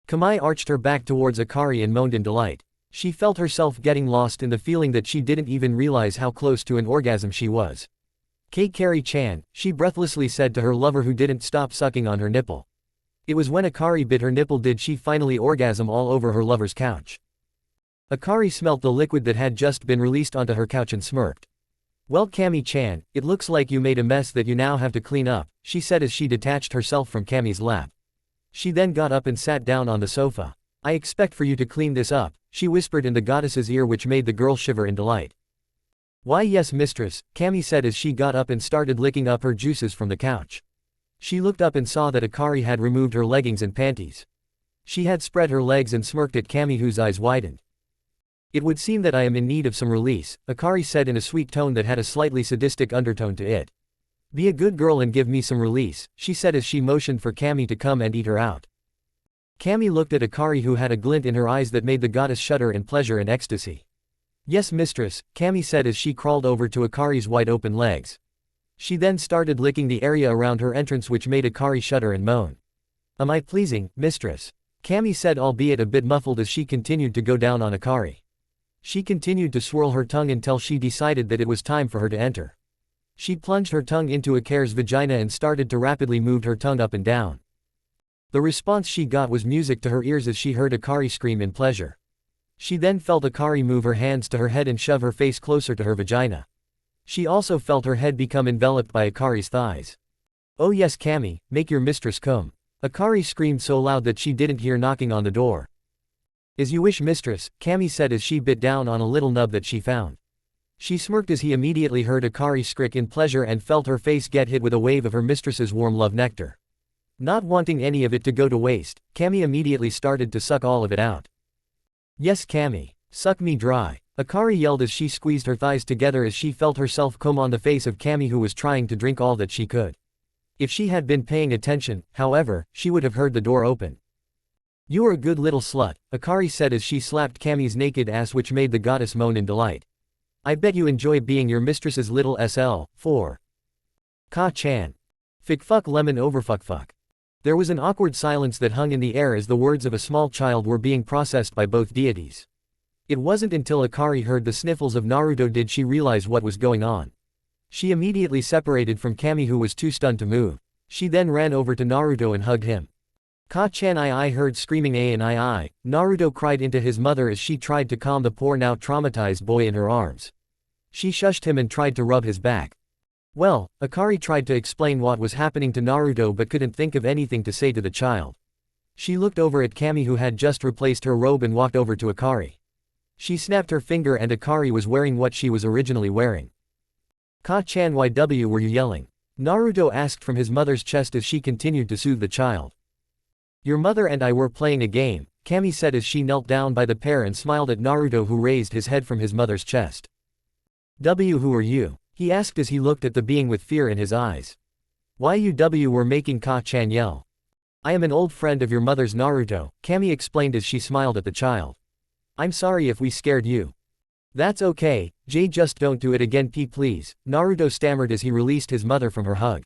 Kami arched her back towards Akari and moaned in delight. She felt herself getting lost in the feeling that she didn't even realize how close to an orgasm she was. Carrie-chan, she breathlessly said to her lover, who didn't stop sucking on her nipple. It was when Akari bit her nipple did she finally orgasm all over her lover's couch. Akari smelt the liquid that had just been released onto her couch and smirked. Well, Kami-chan, it looks like you made a mess that you now have to clean up, she said as she detached herself from Kami's lap. She then got up and sat down on the sofa. I expect for you to clean this up, she whispered in the goddess's ear, which made the girl shiver in delight. Why yes, mistress, Kami said as she got up and started licking up her juices from the couch. She looked up and saw that Akari had removed her leggings and panties. She had spread her legs and smirked at Kami, whose eyes widened. It would seem that I am in need of some release, Akari said in a sweet tone that had a slightly sadistic undertone to it. Be a good girl and give me some release, she said as she motioned for Kami to come and eat her out. Kami looked at Akari, who had a glint in her eyes that made the goddess shudder in pleasure and ecstasy. Yes, mistress, Kami said as she crawled over to Akari's wide-open legs. She then started licking the area around her entrance, which made Akari shudder and moan. Am I pleasing, mistress? Kami said, albeit a bit muffled, as she continued to go down on Akari. She continued to swirl her tongue until she decided that it was time for her to enter. She plunged her tongue into Akari's vagina and started to rapidly move her tongue up and down. The response she got was music to her ears as she heard Akari scream in pleasure. She then felt Akari move her hands to her head and shove her face closer to her vagina. She also felt her head become enveloped by Akari's thighs. Oh yes, Kami, make your mistress come. Akari screamed so loud that she didn't hear knocking on the door. As you wish, mistress, Kami said as she bit down on a little nub that she found. She smirked as he immediately heard Akari skrik in pleasure and felt her face get hit with a wave of her mistress's warm love nectar. Not wanting any of it to go to waste, Kami immediately started to suck all of it out. Yes, Kami, suck me dry, Akari yelled as she squeezed her thighs together as she felt herself come on the face of Kami, who was trying to drink all that she could. If she had been paying attention, however, she would have heard the door open. You are a good little slut, Akari said as she slapped Kami's naked ass, which made the goddess moan in delight. I bet you enjoy being your mistress's little SL. 4. Ka-chan. Fic fuck lemon over fuck fuck. There was an awkward silence that hung in the air as the words of a small child were being processed by both deities. It wasn't until Akari heard the sniffles of Naruto did she realize what was going on. She immediately separated from Kami, who was too stunned to move. She then ran over to Naruto and hugged him. Ka-chan I heard screaming and I. Naruto cried into his mother as she tried to calm the poor now traumatized boy in her arms. She shushed him and tried to rub his back. Well, Akari tried to explain what was happening to Naruto but couldn't think of anything to say to the child. She looked over at Kami, who had just replaced her robe, and walked over to Akari. She snapped her finger and Akari was wearing what she was originally wearing. Ka-chan, why were you yelling? Naruto asked from his mother's chest as she continued to soothe the child. Your mother and I were playing a game, Kami said as she knelt down by the pair and smiled at Naruto, who raised his head from his mother's chest. Who are you? He asked as he looked at the being with fear in his eyes. Why you were making Ka-chan yell? I am an old friend of your mother's, Naruto, Kami explained as she smiled at the child. I'm sorry if we scared you. That's okay, Jay, just don't do it again please, Naruto stammered as he released his mother from her hug.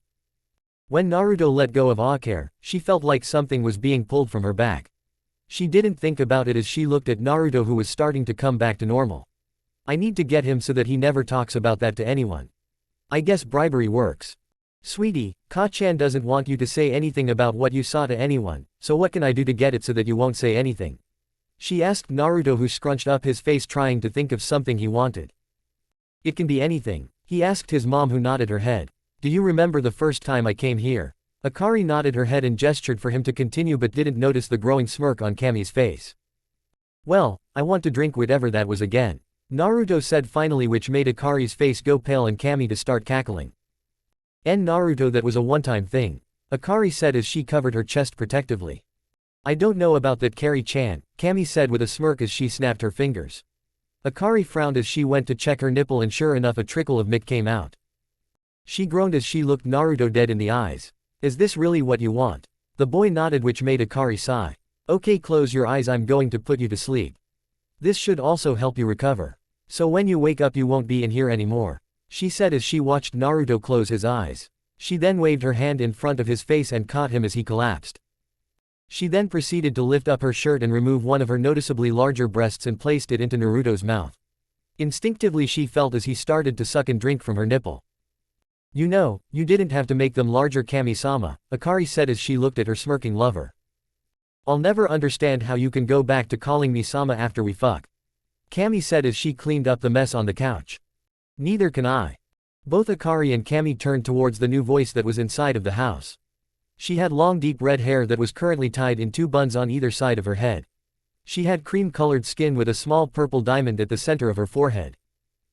When Naruto let go of Akari, she felt like something was being pulled from her back. She didn't think about it as she looked at Naruto, who was starting to come back to normal. I need to get him so that he never talks about that to anyone. I guess bribery works. Sweetie, Ka-chan doesn't want you to say anything about what you saw to anyone, so what can I do to get it so that you won't say anything? She asked Naruto, who scrunched up his face trying to think of something he wanted. It can be anything, he asked his mom, who nodded her head. Do you remember the first time I came here? Akari nodded her head and gestured for him to continue but didn't notice the growing smirk on Kami's face. Well, I want to drink whatever that was again, Naruto said finally, which made Akari's face go pale and Kami to start cackling. Naruto, that was a one-time thing, Akari said as she covered her chest protectively. I don't know about that, Kari-chan, Kami said with a smirk as she snapped her fingers. Akari frowned as she went to check her nipple and sure enough a trickle of milk came out. She groaned as she looked Naruto dead in the eyes. Is this really what you want? The boy nodded, which made Akari sigh. Okay, close your eyes, I'm going to put you to sleep. This should also help you recover. So when you wake up you won't be in here anymore, she said as she watched Naruto close his eyes. She then waved her hand in front of his face and caught him as he collapsed. She then proceeded to lift up her shirt and remove one of her noticeably larger breasts and placed it into Naruto's mouth. Instinctively she felt as he started to suck and drink from her nipple. You know, you didn't have to make them larger, Kami-sama, Akari said as she looked at her smirking lover. I'll never understand how you can go back to calling me Sama after we fuck, Kami said as she cleaned up the mess on the couch. Neither can I. Both Akari and Kami turned towards the new voice that was inside of the house. She had long deep red hair that was currently tied in 2 buns on either side of her head. She had cream-colored skin with a small purple diamond at the center of her forehead.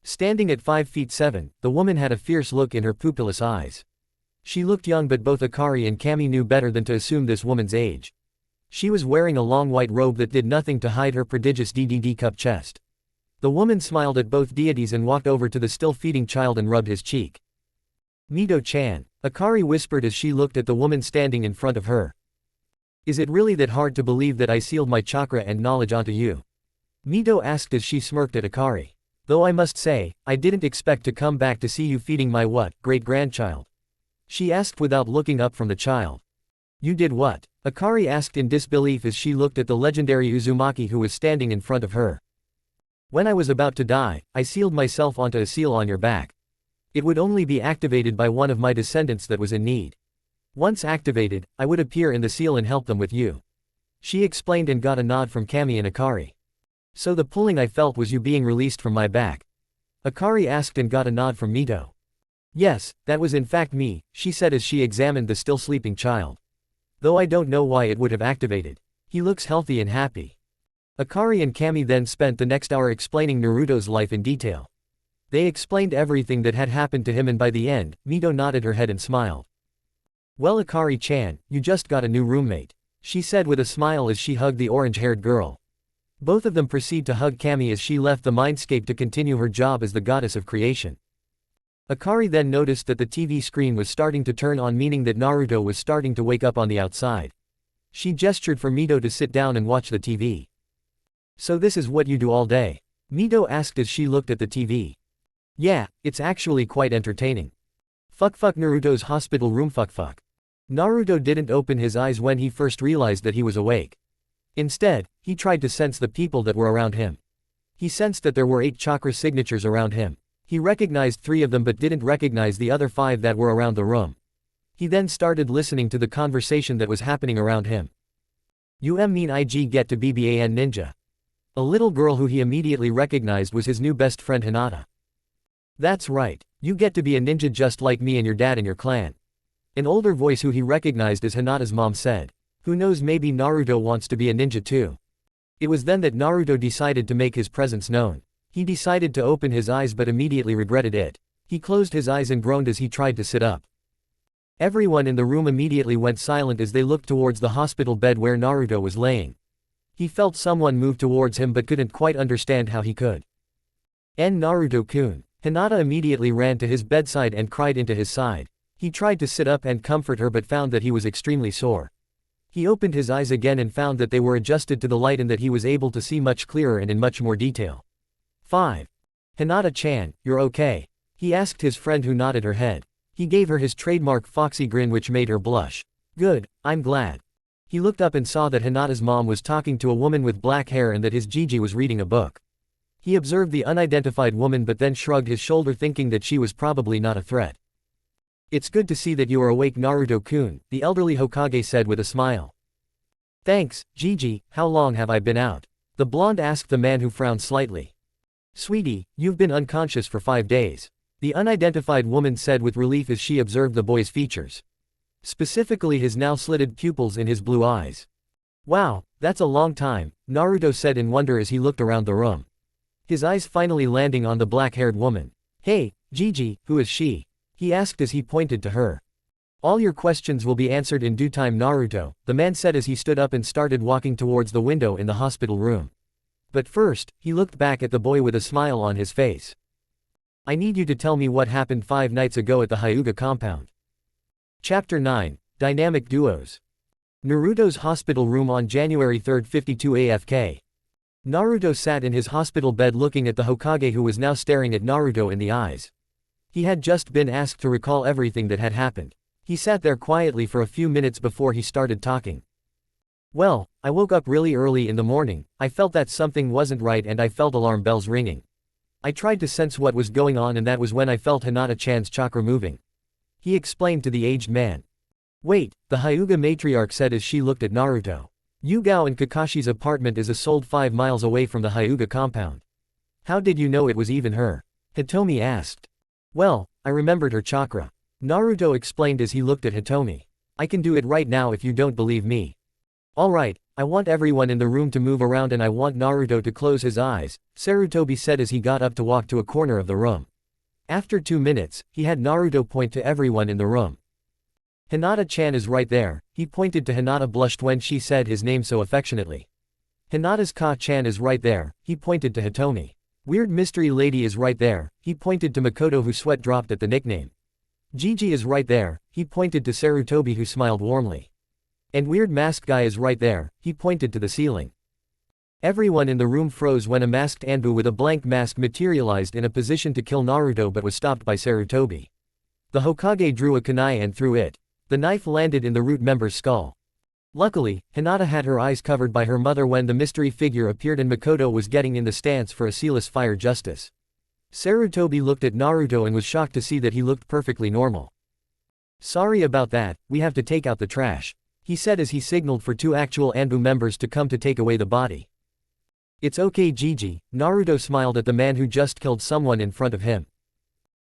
Standing at 5'7", the woman had a fierce look in her pupilless eyes. She looked young, but both Akari and Kami knew better than to assume this woman's age. She was wearing a long white robe that did nothing to hide her prodigious cup chest. The woman smiled at both deities and walked over to the still feeding child and rubbed his cheek. Mito-chan, Akari whispered as she looked at the woman standing in front of her. Is it really that hard to believe that I sealed my chakra and knowledge onto you? Mito asked as she smirked at Akari. Though I must say, I didn't expect to come back to see you feeding my great-grandchild? She asked without looking up from the child. You did what? Akari asked in disbelief as she looked at the legendary Uzumaki who was standing in front of her. When I was about to die, I sealed myself onto a seal on your back. It would only be activated by one of my descendants that was in need. Once activated, I would appear in the seal and help them with you. She explained and got a nod from Kami and Akari. So the pulling I felt was you being released from my back? Akari asked and got a nod from Mito. Yes, that was in fact me, she said as she examined the still sleeping child. Though I don't know why it would have activated. He looks healthy and happy. Akari and Kami then spent the next hour explaining Naruto's life in detail. They explained everything that had happened to him and by the end, Mito nodded her head and smiled. Well, Akari-chan, you just got a new roommate, she said with a smile as she hugged the orange-haired girl. Both of them proceed to hug Kami as she left the mindscape to continue her job as the goddess of creation. Akari then noticed that the TV screen was starting to turn on, meaning that Naruto was starting to wake up on the outside. She gestured for Mito to sit down and watch the TV. So this is what you do all day? Mito asked as she looked at the TV. Yeah, it's actually quite entertaining. Fuck Naruto's hospital room fuck. Naruto didn't open his eyes when he first realized that he was awake. Instead, he tried to sense the people that were around him. He sensed that there were 8 chakra signatures around him. He recognized 3 of them but didn't recognize the other 5 that were around the room. He then started listening to the conversation that was happening around him. You mean IG get to BBAN ninja? A little girl who he immediately recognized was his new best friend Hinata. That's right, you get to be a ninja just like me and your dad and your clan. An older voice who he recognized as Hinata's mom said. Who knows, maybe Naruto wants to be a ninja too. It was then that Naruto decided to make his presence known. He decided to open his eyes but immediately regretted it. He closed his eyes and groaned as he tried to sit up. Everyone in the room immediately went silent as they looked towards the hospital bed where Naruto was laying. He felt someone move towards him but couldn't quite understand how he could. Naruto-kun. Hinata immediately ran to his bedside and cried into his side. He tried to sit up and comfort her but found that he was extremely sore. He opened his eyes again and found that they were adjusted to the light and that he was able to see much clearer and in much more detail. 5. Hinata-chan, you're okay? He asked his friend who nodded her head. He gave her his trademark foxy grin which made her blush. Good, I'm glad. He looked up and saw that Hinata's mom was talking to a woman with black hair and that his Gigi was reading a book. He observed the unidentified woman but then shrugged his shoulder thinking that she was probably not a threat. It's good to see that you are awake Naruto-kun, the elderly Hokage said with a smile. Thanks, Gigi, how long have I been out? The blonde asked the man who frowned slightly. Sweetie, you've been unconscious for 5 days. The unidentified woman said with relief as she observed the boy's features. Specifically his now slitted pupils in his blue eyes. Wow, that's a long time, Naruto said in wonder as he looked around the room. His eyes finally landing on the black-haired woman. Hey, Gigi, who is she? He asked as he pointed to her. All your questions will be answered in due time Naruto, the man said as he stood up and started walking towards the window in the hospital room. But first, he looked back at the boy with a smile on his face. I need you to tell me what happened 5 nights ago at the Hyuga compound. Chapter 9, Dynamic Duos. Naruto's hospital room on January 3, 52 AFK. Naruto sat in his hospital bed looking at the Hokage who was now staring at Naruto in the eyes. He had just been asked to recall everything that had happened. He sat there quietly for a few minutes before he started talking. Well, I woke up really early in the morning, I felt that something wasn't right and I felt alarm bells ringing. I tried to sense what was going on and that was when I felt Hinata-chan's chakra moving. He explained to the aged man. Wait, the Hyuga matriarch said as she looked at Naruto. Yugao and Kakashi's apartment is a sold 5 miles away from the Hyuga compound. How did you know it was even her? Hitomi asked. Well, I remembered her chakra. Naruto explained as he looked at Hitomi. I can do it right now if you don't believe me. Alright, I want everyone in the room to move around and I want Naruto to close his eyes, Sarutobi said as he got up to walk to a corner of the room. After 2 minutes, he had Naruto point to everyone in the room. Hinata-chan is right there, he pointed to Hinata blushed when she said his name so affectionately. Hinata's Ka-chan is right there, he pointed to Hitomi. Weird mystery lady is right there, he pointed to Makoto who sweat dropped at the nickname. Gigi is right there, he pointed to Sarutobi who smiled warmly. And weird masked guy is right there, he pointed to the ceiling. Everyone in the room froze when a masked Anbu with a blank mask materialized in a position to kill Naruto but was stopped by Sarutobi. The Hokage drew a kunai and threw it. The knife landed in the root member's skull. Luckily, Hinata had her eyes covered by her mother when the mystery figure appeared and Makoto was getting in the stance for a sealess fire justice. Sarutobi looked at Naruto and was shocked to see that he looked perfectly normal. Sorry about that, we have to take out the trash, he said as he signaled for 2 actual Anbu members to come to take away the body. It's okay Gigi, Naruto smiled at the man who just killed someone in front of him.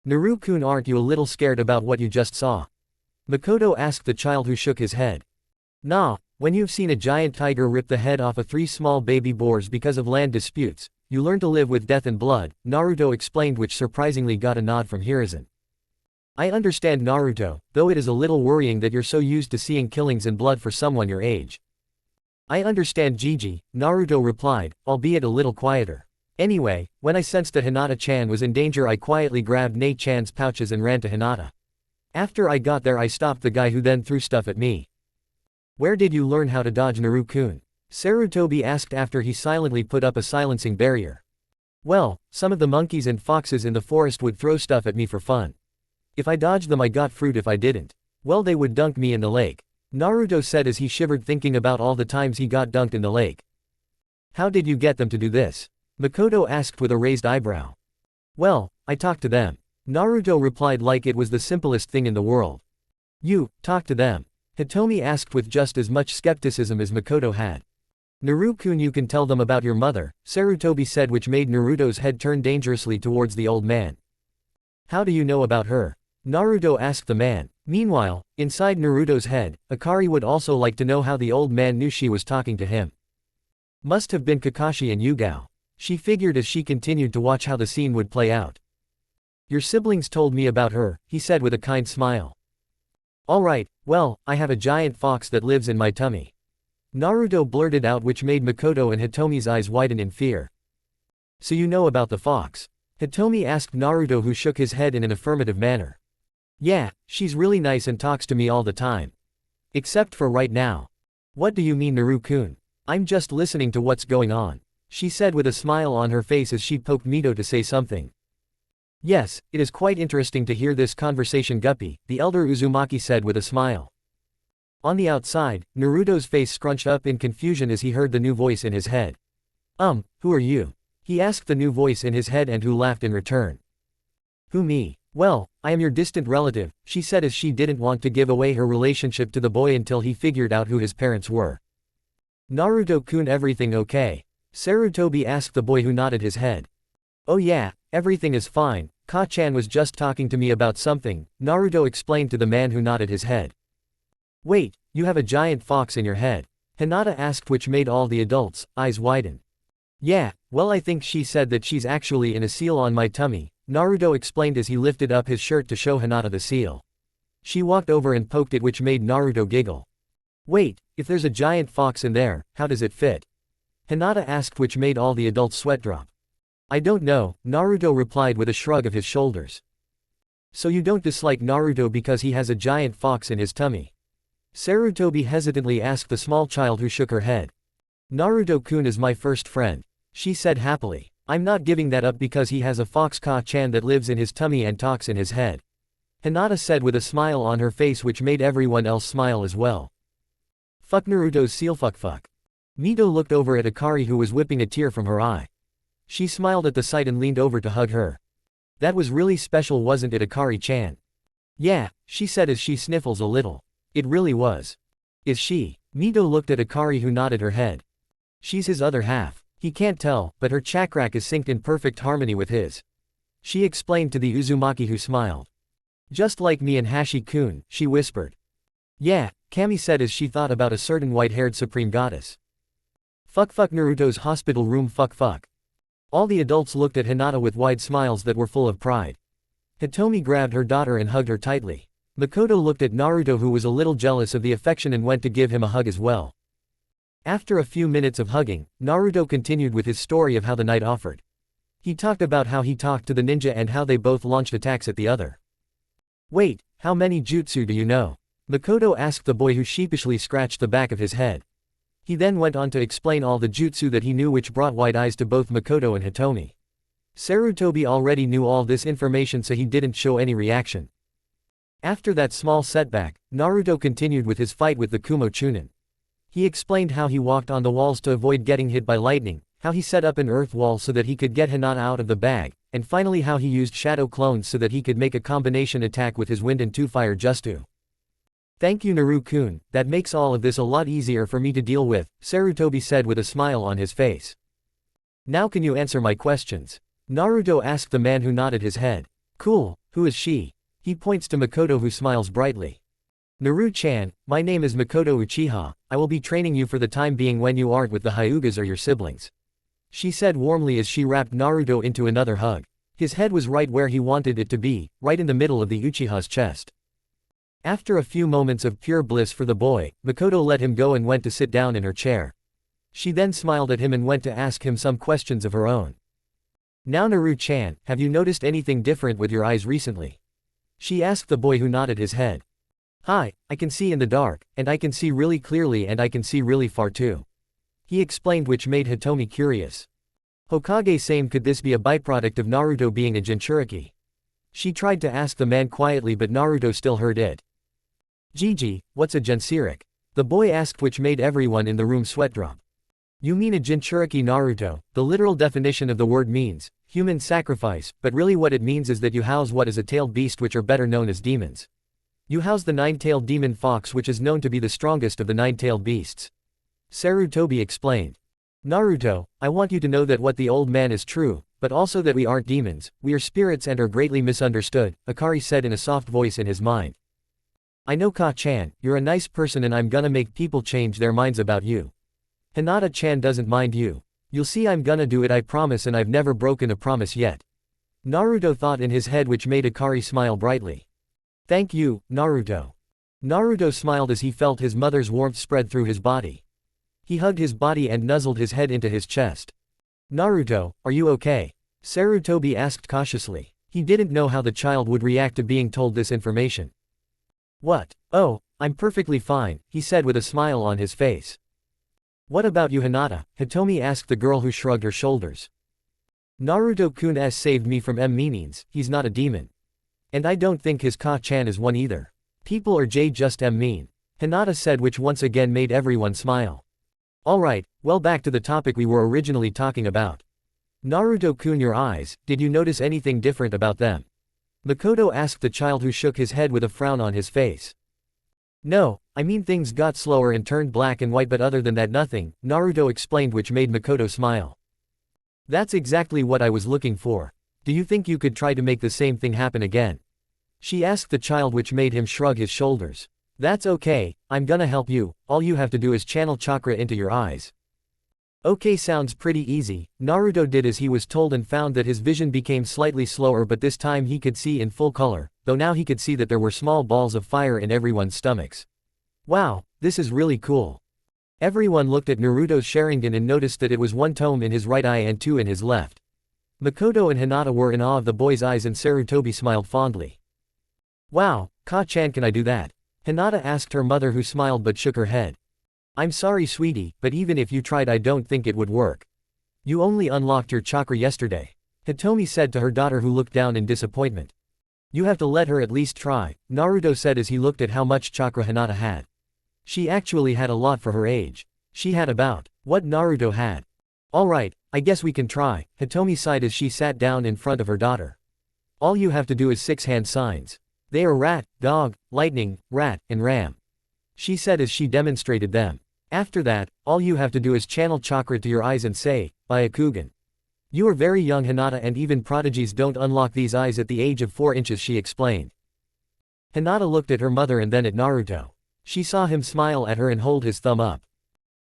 Naru-kun, aren't you a little scared about what you just saw? Makoto asked the child who shook his head. Nah, when you've seen a giant tiger rip the head off of 3 small baby boars because of land disputes, you learn to live with death and blood, Naruto explained, which surprisingly got a nod from Hiruzen. I understand Naruto, though it is a little worrying that you're so used to seeing killings and blood for someone your age. I understand Gigi, Naruto replied, albeit a little quieter. Anyway, when I sensed that Hinata-chan was in danger I quietly grabbed Nei-chan's pouches and ran to Hinata. After I got there I stopped the guy who then threw stuff at me. Where did you learn how to dodge, Naruto-kun? Sarutobi asked after he silently put up a silencing barrier. Well, some of the monkeys and foxes in the forest would throw stuff at me for fun. If I dodged them I got fruit, if I didn't, well, they would dunk me in the lake. Naruto said as he shivered thinking about all the times he got dunked in the lake. How did you get them to do this? Makoto asked with a raised eyebrow. Well, I talked to them. Naruto replied like it was the simplest thing in the world. You talked to them? Hitomi asked with just as much skepticism as Makoto had. Naruto-kun, you can tell them about your mother, Sarutobi said, which made Naruto's head turn dangerously towards the old man. How do you know about her? Naruto asked the man. Meanwhile, inside Naruto's head, Akari would also like to know how the old man knew she was talking to him. Must have been Kakashi and Yugao. She figured as she continued to watch how the scene would play out. Your siblings told me about her, he said with a kind smile. Alright, well, I have a giant fox that lives in my tummy. Naruto blurted out, which made Makoto and Hitomi's eyes widen in fear. So you know about the fox? Hitomi asked Naruto, who shook his head in an affirmative manner. Yeah, she's really nice and talks to me all the time. Except for right now. What do you mean, Naruto-kun? I'm just listening to what's going on, she said with a smile on her face as she poked Mito to say something. Yes, it is quite interesting to hear this conversation, Guppy, the elder Uzumaki said with a smile. On the outside, Naruto's face scrunched up in confusion as he heard the new voice in his head. Who are you? He asked the new voice in his head, and who laughed in return. Who, me? Well, I am your distant relative, she said as she didn't want to give away her relationship to the boy until he figured out who his parents were. Naruto-kun, everything okay? Sarutobi asked the boy, who nodded his head. Oh yeah, everything is fine, Ka-chan was just talking to me about something, Naruto explained to the man who nodded his head. Wait, you have a giant fox in your head? Hinata asked, which made all the adults' eyes widen. Yeah, well, I think she said that she's actually in a seal on my tummy, Naruto explained as he lifted up his shirt to show Hinata the seal. She walked over and poked it, which made Naruto giggle. Wait, if there's a giant fox in there, how does it fit? Hinata asked, which made all the adults sweat drop. I don't know, Naruto replied with a shrug of his shoulders. So you don't dislike Naruto because he has a giant fox in his tummy? Sarutobi hesitantly asked the small child, who shook her head. Naruto-kun is my first friend, she said happily. I'm not giving that up because he has a fox, Ka-chan, that lives in his tummy and talks in his head, Hinata said with a smile on her face, which made everyone else smile as well. Fuck Naruto's seal, fuck. Mito looked over at Akari, who was whipping a tear from her eye. She smiled at the sight and leaned over to hug her. That was really special, wasn't it, Akari-chan? Yeah, she said as she sniffles a little. It really was. Is she? Mito looked at Akari, who nodded her head. She's his other half. He can't tell, but her chakrak is synced in perfect harmony with his, she explained to the Uzumaki, who smiled. Just like me and Hashi-kun, she whispered. Yeah, Kami said as she thought about a certain white-haired supreme goddess. Fuck Naruto's hospital room, fuck. All the adults looked at Hinata with wide smiles that were full of pride. Hitomi grabbed her daughter and hugged her tightly. Makoto looked at Naruto, who was a little jealous of the affection, and went to give him a hug as well. After a few minutes of hugging, Naruto continued with his story of how the night offered. He talked about how he talked to the ninja and how they both launched attacks at the other. Wait, how many jutsu do you know? Makoto asked the boy, who sheepishly scratched the back of his head. He then went on to explain all the jutsu that he knew, which brought wide eyes to both Makoto and Hitomi. Sarutobi already knew all this information, so he didn't show any reaction. After that small setback, Naruto continued with his fight with the Kumo Chunin. He explained how he walked on the walls to avoid getting hit by lightning, how he set up an earth wall so that he could get Hinata out of the bag, and finally how he used shadow clones so that he could make a combination attack with his wind and two fire jutsu. Thank you, Naruto-kun, that makes all of this a lot easier for me to deal with, Sarutobi said with a smile on his face. Now can you answer my questions? Naruto asked the man, who nodded his head. Cool, who is she? He points to Makoto, who smiles brightly. Naruto-chan, my name is Makoto Uchiha, I will be training you for the time being when you aren't with the Hyugas or your siblings, she said warmly as she wrapped Naruto into another hug. His head was right where he wanted it to be, right in the middle of the Uchiha's chest. After a few moments of pure bliss for the boy, Makoto let him go and went to sit down in her chair. She then smiled at him and went to ask him some questions of her own. Now Naruto-chan, have you noticed anything different with your eyes recently? She asked the boy, who nodded his head. Hi, I can see in the dark, and I can see really clearly and I can see really far too. He explained, which made Hitomi curious. Hokage same, could this be a byproduct of Naruto being a Jinchuriki? She tried to ask the man quietly, but Naruto still heard it. Gigi, what's a Jinchuriki? The boy asked, which made everyone in the room sweat drop. You mean a Jinchuriki, Naruto? The literal definition of the word means human sacrifice, but really what it means is that you house what is a tailed beast, which are better known as demons. You house the nine-tailed demon fox, which is known to be the strongest of the nine-tailed beasts. Sarutobi explained. Naruto, I want you to know that what the old man is true, but also that we aren't demons, we are spirits and are greatly misunderstood, Akari said in a soft voice in his mind. I know, Ka-chan, you're a nice person and I'm gonna make people change their minds about you. Hinata-chan doesn't mind you. You'll see, I'm gonna do it, I promise, and I've never broken a promise yet. Naruto thought in his head, which made Akari smile brightly. Thank you, Naruto. Naruto smiled as he felt his mother's warmth spread through his body. He hugged his body and nuzzled his head into his chest. Naruto, are you okay? Sarutobi asked cautiously. He didn't know how the child would react to being told this information. What? Oh, I'm perfectly fine, he said with a smile on his face. What about you, Hinata? Hitomi asked the girl, who shrugged her shoulders. Naruto-kun s saved me from meanings, he's not a demon. And I don't think his Ka-chan is one either. People are just mean. Hinata said, which once again made everyone smile. Alright, well, back to the topic we were originally talking about. Naruto-kun, your eyes, did you notice anything different about them? Makoto asked the child, who shook his head with a frown on his face. No, I mean things got slower and turned black and white, but other than that nothing, Naruto explained, which made Makoto smile. That's exactly what I was looking for. Do you think you could try to make the same thing happen again? She asked the child, which made him shrug his shoulders. That's okay, I'm gonna help you, all you have to do is channel chakra into your eyes. Okay, sounds pretty easy. Naruto did as he was told and found that his vision became slightly slower, but this time he could see in full color, though now he could see that there were small balls of fire in everyone's stomachs. Wow, this is really cool. Everyone looked at Naruto's Sharingan and noticed that it was one tome in his right eye and two in his left. Makoto and Hinata were in awe of the boy's eyes and Sarutobi smiled fondly. Wow, Ka-chan, can I do that? Hinata asked her mother, who smiled but shook her head. I'm sorry, sweetie, but even if you tried I don't think it would work. You only unlocked your chakra yesterday. Hitomi said to her daughter, who looked down in disappointment. You have to let her at least try, Naruto said as he looked at how much chakra Hinata had. She actually had a lot for her age. She had about what Naruto had. Alright, I guess we can try, Hitomi sighed as she sat down in front of her daughter. All you have to do is 6 hand signs. They are rat, dog, lightning, rat, and ram. She said as she demonstrated them. After that, all you have to do is channel chakra to your eyes and say, Byakugan. You are very young, Hinata, and even prodigies don't unlock these eyes at the age of 4 inches, she explained. Hinata looked at her mother and then at Naruto. She saw him smile at her and hold his thumb up.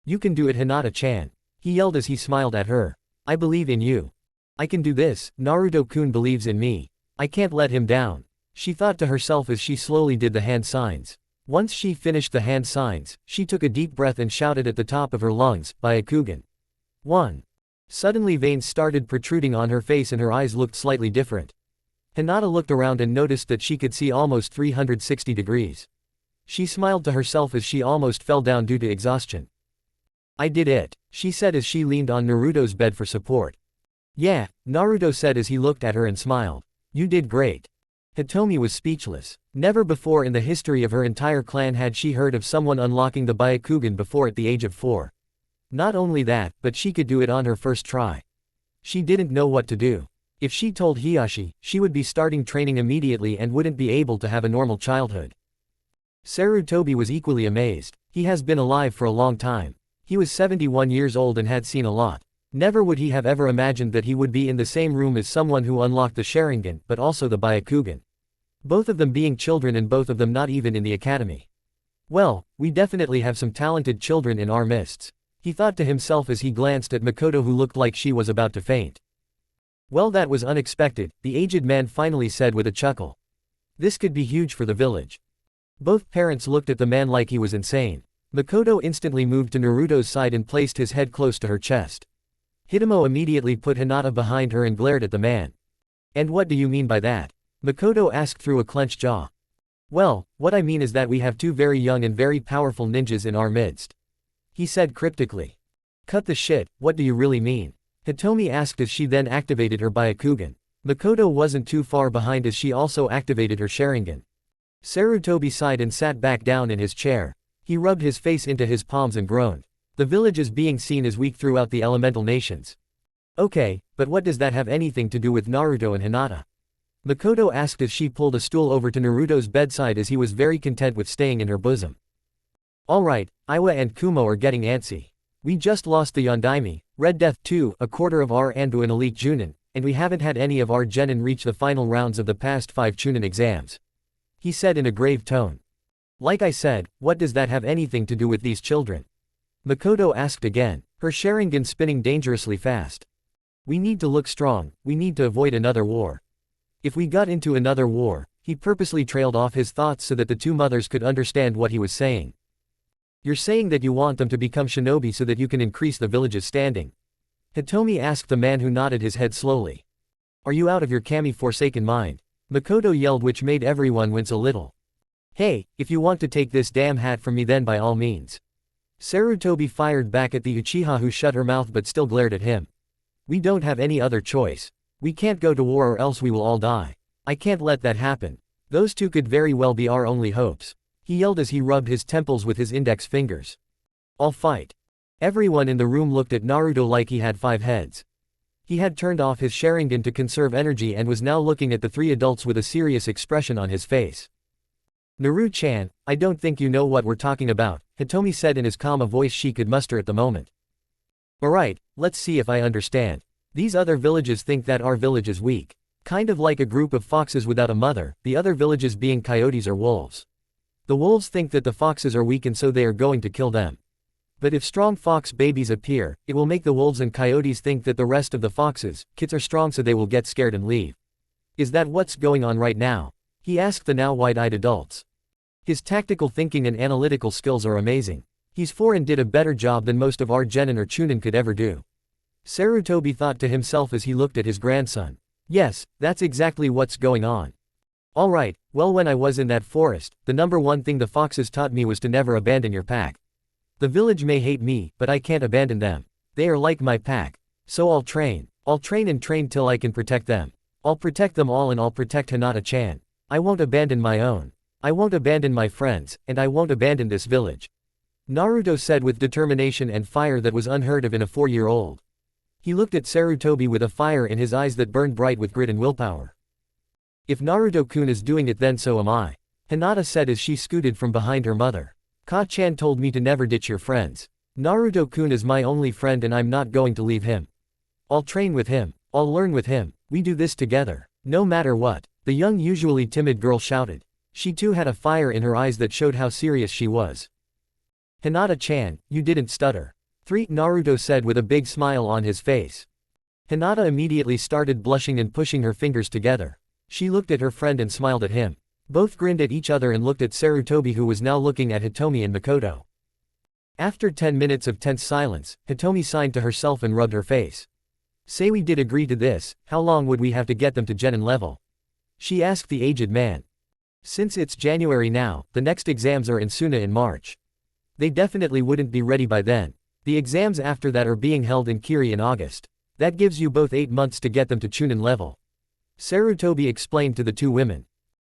You can do it, Hinata-chan. He yelled as he smiled at her. I believe in you. I can do this, Naruto-kun believes in me. I can't let him down. She thought to herself as she slowly did the hand signs. Once she finished the hand signs, she took a deep breath and shouted at the top of her lungs, Byakugan. 1. Suddenly veins started protruding on her face and her eyes looked slightly different. Hinata looked around and noticed that she could see almost 360 degrees. She smiled to herself as she almost fell down due to exhaustion. I did it, she said as she leaned on Naruto's bed for support. Yeah, Naruto said as he looked at her and smiled. You did great. Hitomi was speechless. Never before in the history of her entire clan had she heard of someone unlocking the Byakugan before at the age of 4. Not only that, but she could do it on her first try. She didn't know what to do. If she told Hiyashi, she would be starting training immediately and wouldn't be able to have a normal childhood. Sarutobi was equally amazed. He has been alive for a long time. He was 71 years old and had seen a lot. Never would he have ever imagined that he would be in the same room as someone who unlocked the Sharingan, but also the Byakugan. Both of them being children and both of them not even in the academy. Well, we definitely have some talented children in our midst, he thought to himself as he glanced at Makoto, who looked like she was about to faint. Well, that was unexpected, the aged man finally said with a chuckle. This could be huge for the village. Both parents looked at the man like he was insane. Makoto instantly moved to Naruto's side and placed his head close to her chest. Hitomo immediately put Hinata behind her and glared at the man. And what do you mean by that? Makoto asked through a clenched jaw. Well, what I mean is that we have two very young and very powerful ninjas in our midst. He said cryptically. Cut the shit, what do you really mean? Hitomi asked as she then activated her Byakugan. Makoto wasn't too far behind as she also activated her Sharingan. Sarutobi sighed and sat back down in his chair. He rubbed his face into his palms and groaned. The village is being seen as weak throughout the elemental nations. Okay, but what does that have anything to do with Naruto and Hinata? Makoto asked as she pulled a stool over to Naruto's bedside as he was very content with staying in her bosom. Alright, Iwa and Kumo are getting antsy. We just lost the Yondaime, Red Death 2, a quarter of our Anbu and Elite Junin, and we haven't had any of our genin reach the final rounds of the past 5 Chunin exams. He said in a grave tone. Like I said, what does that have anything to do with these children? Makoto asked again, her Sharingan spinning dangerously fast. We need to look strong, we need to avoid another war. If we got into another war, he purposely trailed off his thoughts so that the two mothers could understand what he was saying. You're saying that you want them to become shinobi so that you can increase the village's standing? Hitomi asked the man who nodded his head slowly. Are you out of your kami-forsaken mind? Makoto yelled, which made everyone wince a little. Hey, if you want to take this damn hat from me then by all means. Sarutobi fired back at the Uchiha who shut her mouth but still glared at him. We don't have any other choice. We can't go to war or else we will all die. I can't let that happen. Those two could very well be our only hopes. He yelled as he rubbed his temples with his index fingers. I'll fight. Everyone in the room looked at Naruto like he had 5 heads. He had turned off his Sharingan to conserve energy and was now looking at the 3 adults with a serious expression on his face. Naru-chan, I don't think you know what we're talking about, Hitomi said in as calm a voice she could muster at the moment. Alright, let's see if I understand. These other villages think that our village is weak. Kind of like a group of foxes without a mother, the other villages being coyotes or wolves. The wolves think that the foxes are weak and so they are going to kill them. But if strong fox babies appear, it will make the wolves and coyotes think that the rest of the foxes, kids are strong so they will get scared and leave. Is that what's going on right now? He asked the now wide-eyed adults. His tactical thinking and analytical skills are amazing. He's 4 and did a better job than most of our genin or chunin could ever do. Sarutobi thought to himself as he looked at his grandson. Yes, that's exactly what's going on. Alright, well when I was in that forest, the number one thing the foxes taught me was to never abandon your pack. The village may hate me, but I can't abandon them. They are like my pack. So I'll train. I'll train and train till I can protect them. I'll protect them all and I'll protect Hinata-chan. I won't abandon my own. I won't abandon my friends, and I won't abandon this village. Naruto said with determination and fire that was unheard of in a 4-year-old. He looked at Sarutobi with a fire in his eyes that burned bright with grit and willpower. If Naruto-kun is doing it then so am I. Hinata said as she scooted from behind her mother. Ka-chan told me to never ditch your friends. Naruto-kun is my only friend and I'm not going to leave him. I'll train with him. I'll learn with him. We do this together. No matter what. The young usually timid girl shouted. She too had a fire in her eyes that showed how serious she was. Hinata-chan, you didn't stutter. 3. Naruto said with a big smile on his face. Hinata immediately started blushing and pushing her fingers together. She looked at her friend and smiled at him. Both grinned at each other and looked at Sarutobi who was now looking at Hitomi and Makoto. After 10 minutes of tense silence, Hitomi signed to herself and rubbed her face. Say we did agree to this, how long would we have to get them to genin level? She asked the aged man. Since it's January now, the next exams are in Suna in March. They definitely wouldn't be ready by then. The exams after that are being held in Kiri in August. That gives you both 8 months to get them to Chunin level. Sarutobi explained to the 2 women.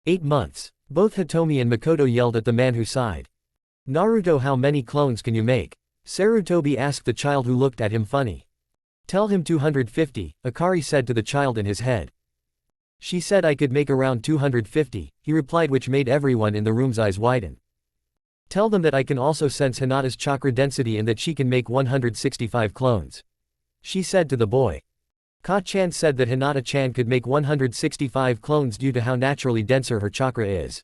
8 months. Both Hitomi and Makoto yelled at the man who sighed. Naruto, how many clones can you make? Sarutobi asked the child who looked at him funny. Tell him 250, Akari said to the child in his head. She said I could make around 250, he replied, which made everyone in the room's eyes widen. Tell them that I can also sense Hinata's chakra density and that she can make 165 clones. She said to the boy. Ka-chan said that Hinata-chan could make 165 clones due to how naturally denser her chakra is.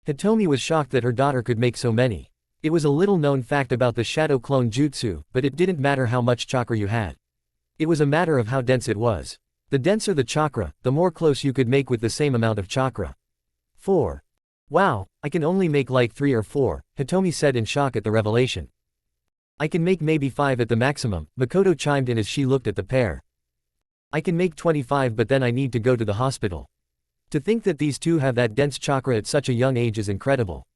Hitomi was shocked that her daughter could make so many. It was a little known fact about the shadow clone jutsu, but it didn't matter how much chakra you had. It was a matter of how dense it was. The denser the chakra, the more close you could make with the same amount of chakra. 4. Wow, I can only make like 3 or 4, Hitomi said in shock at the revelation. I can make maybe 5 at the maximum, Makoto chimed in as she looked at the pair. I can make 25 but then I need to go to the hospital. To think that these two have that dense chakra at such a young age is incredible.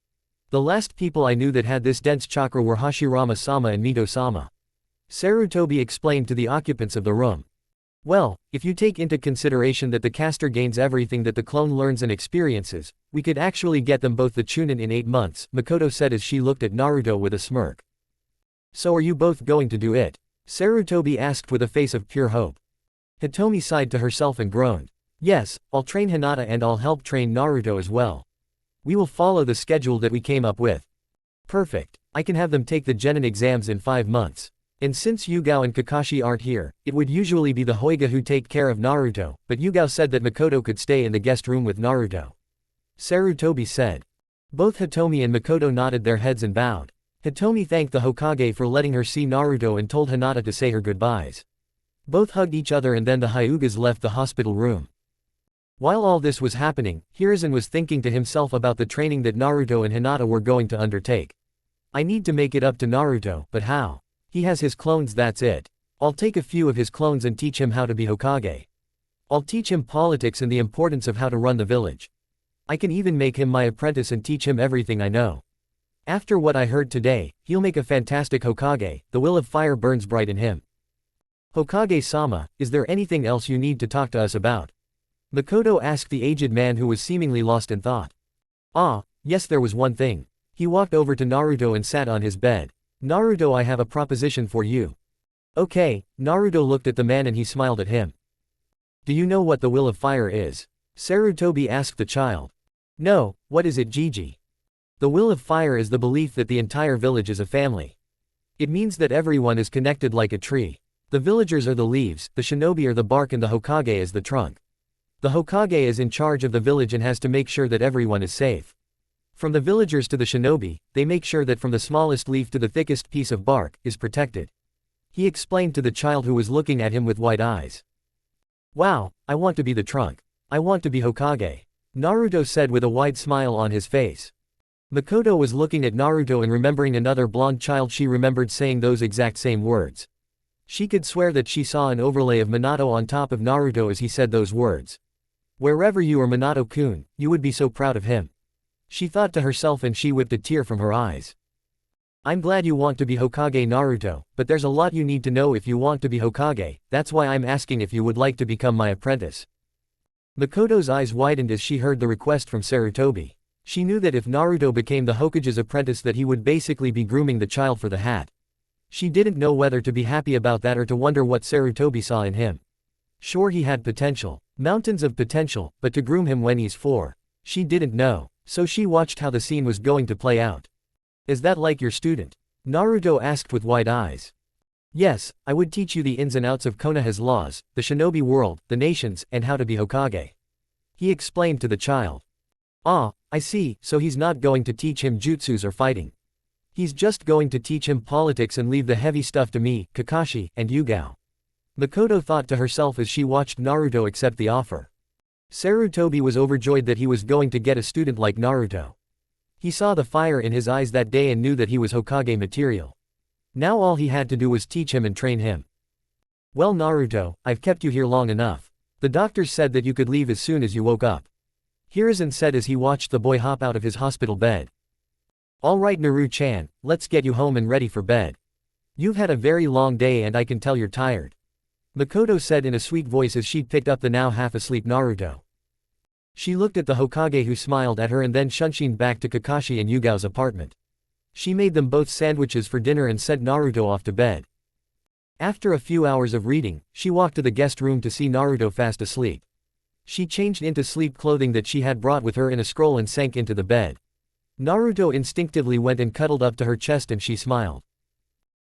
The last people I knew that had this dense chakra were Hashirama-sama and Mito-sama. Sarutobi explained to the occupants of the room. Well, if you take into consideration that the caster gains everything that the clone learns and experiences, we could actually get them both the Chunin in 8 months, Makoto said as she looked at Naruto with a smirk. So are you both going to do it? Sarutobi asked with a face of pure hope. Hitomi sighed to herself and groaned. Yes, I'll train Hinata and I'll help train Naruto as well. We will follow the schedule that we came up with. Perfect. I can have them take the genin exams in 5 months. And since Yugao and Kakashi aren't here, it would usually be the Hoiga who take care of Naruto, but Yugao said that Makoto could stay in the guest room with Naruto. Sarutobi said. Both Hitomi and Makoto nodded their heads and bowed. Hitomi thanked the Hokage for letting her see Naruto and told Hinata to say her goodbyes. Both hugged each other and then the Hyugas left the hospital room. While all this was happening, Hiruzen was thinking to himself about the training that Naruto and Hinata were going to undertake. I need to make it up to Naruto, but how? He has his clones, that's it. I'll take a few of his clones and teach him how to be Hokage. I'll teach him politics and the importance of how to run the village. I can even make him my apprentice and teach him everything I know. After what I heard today, he'll make a fantastic Hokage. The will of fire burns bright in him. Hokage-sama, is there anything else you need to talk to us about? Makoto asked the aged man who was seemingly lost in thought. Ah, yes, there was one thing. He walked over to Naruto and sat on his bed. Naruto, I have a proposition for you. Okay, Naruto looked at the man and he smiled at him. Do you know what the will of fire is? Sarutobi asked the child. No, what is it, Gigi? The will of fire is the belief that the entire village is a family. It means that everyone is connected like a tree. The villagers are the leaves, the shinobi are the bark and the Hokage is the trunk. The Hokage is in charge of the village and has to make sure that everyone is safe. From the villagers to the shinobi, they make sure that from the smallest leaf to the thickest piece of bark, is protected. He explained to the child who was looking at him with wide eyes. Wow, I want to be the trunk. I want to be Hokage. Naruto said with a wide smile on his face. Makoto was looking at Naruto and remembering another blonde child she remembered saying those exact same words. She could swear that she saw an overlay of Minato on top of Naruto as he said those words. Wherever you are Minato-kun, you would be so proud of him. She thought to herself and she whipped a tear from her eyes. I'm glad you want to be Hokage, Naruto, but there's a lot you need to know if you want to be Hokage, that's why I'm asking if you would like to become my apprentice. Makoto's eyes widened as she heard the request from Sarutobi. She knew that if Naruto became the Hokage's apprentice that he would basically be grooming the child for the hat. She didn't know whether to be happy about that or to wonder what Sarutobi saw in him. Sure, he had potential, mountains of potential, but to groom him when he's 4. She didn't know. So she watched how the scene was going to play out. Is that like your student? Naruto asked with wide eyes. Yes, I would teach you the ins and outs of Konoha's laws, the shinobi world, the nations, and how to be Hokage. He explained to the child. Ah, I see, so he's not going to teach him jutsus or fighting. He's just going to teach him politics and leave the heavy stuff to me, Kakashi, and Yugao. Makoto thought to herself as she watched Naruto accept the offer. Sarutobi was overjoyed that he was going to get a student like Naruto. He saw the fire in his eyes that day and knew that he was Hokage material. Now all he had to do was teach him and train him. Well, Naruto, I've kept you here long enough. The doctors said that you could leave as soon as you woke up. Hiruzen said as he watched the boy hop out of his hospital bed. Alright Naru-chan, let's get you home and ready for bed. You've had a very long day and I can tell you're tired. Makoto said in a sweet voice as she picked up the now half-asleep Naruto. She looked at the Hokage who smiled at her and then shunshined back to Kakashi and Yugao's apartment. She made them both sandwiches for dinner and sent Naruto off to bed. After a few hours of reading, she walked to the guest room to see Naruto fast asleep. She changed into sleep clothing that she had brought with her in a scroll and sank into the bed. Naruto instinctively went and cuddled up to her chest and she smiled.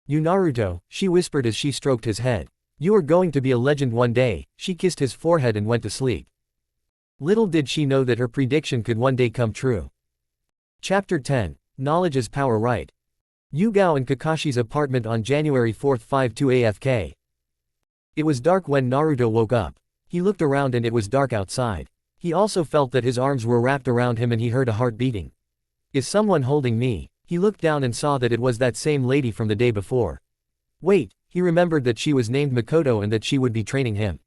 You Naruto, she whispered as she stroked his head. You are going to be a legend one day. She kissed his forehead and went to sleep. Little did she know that her prediction could one day come true. Chapter 10. Knowledge is power, right? Yugao and Kakashi's apartment on January 4, 52 AFK. It was dark when Naruto woke up. He looked around and it was dark outside. He also felt that his arms were wrapped around him and he heard a heart beating. Is someone holding me? He looked down and saw that it was that same lady from the day before. Wait, he remembered that she was named Makoto and that she would be training him.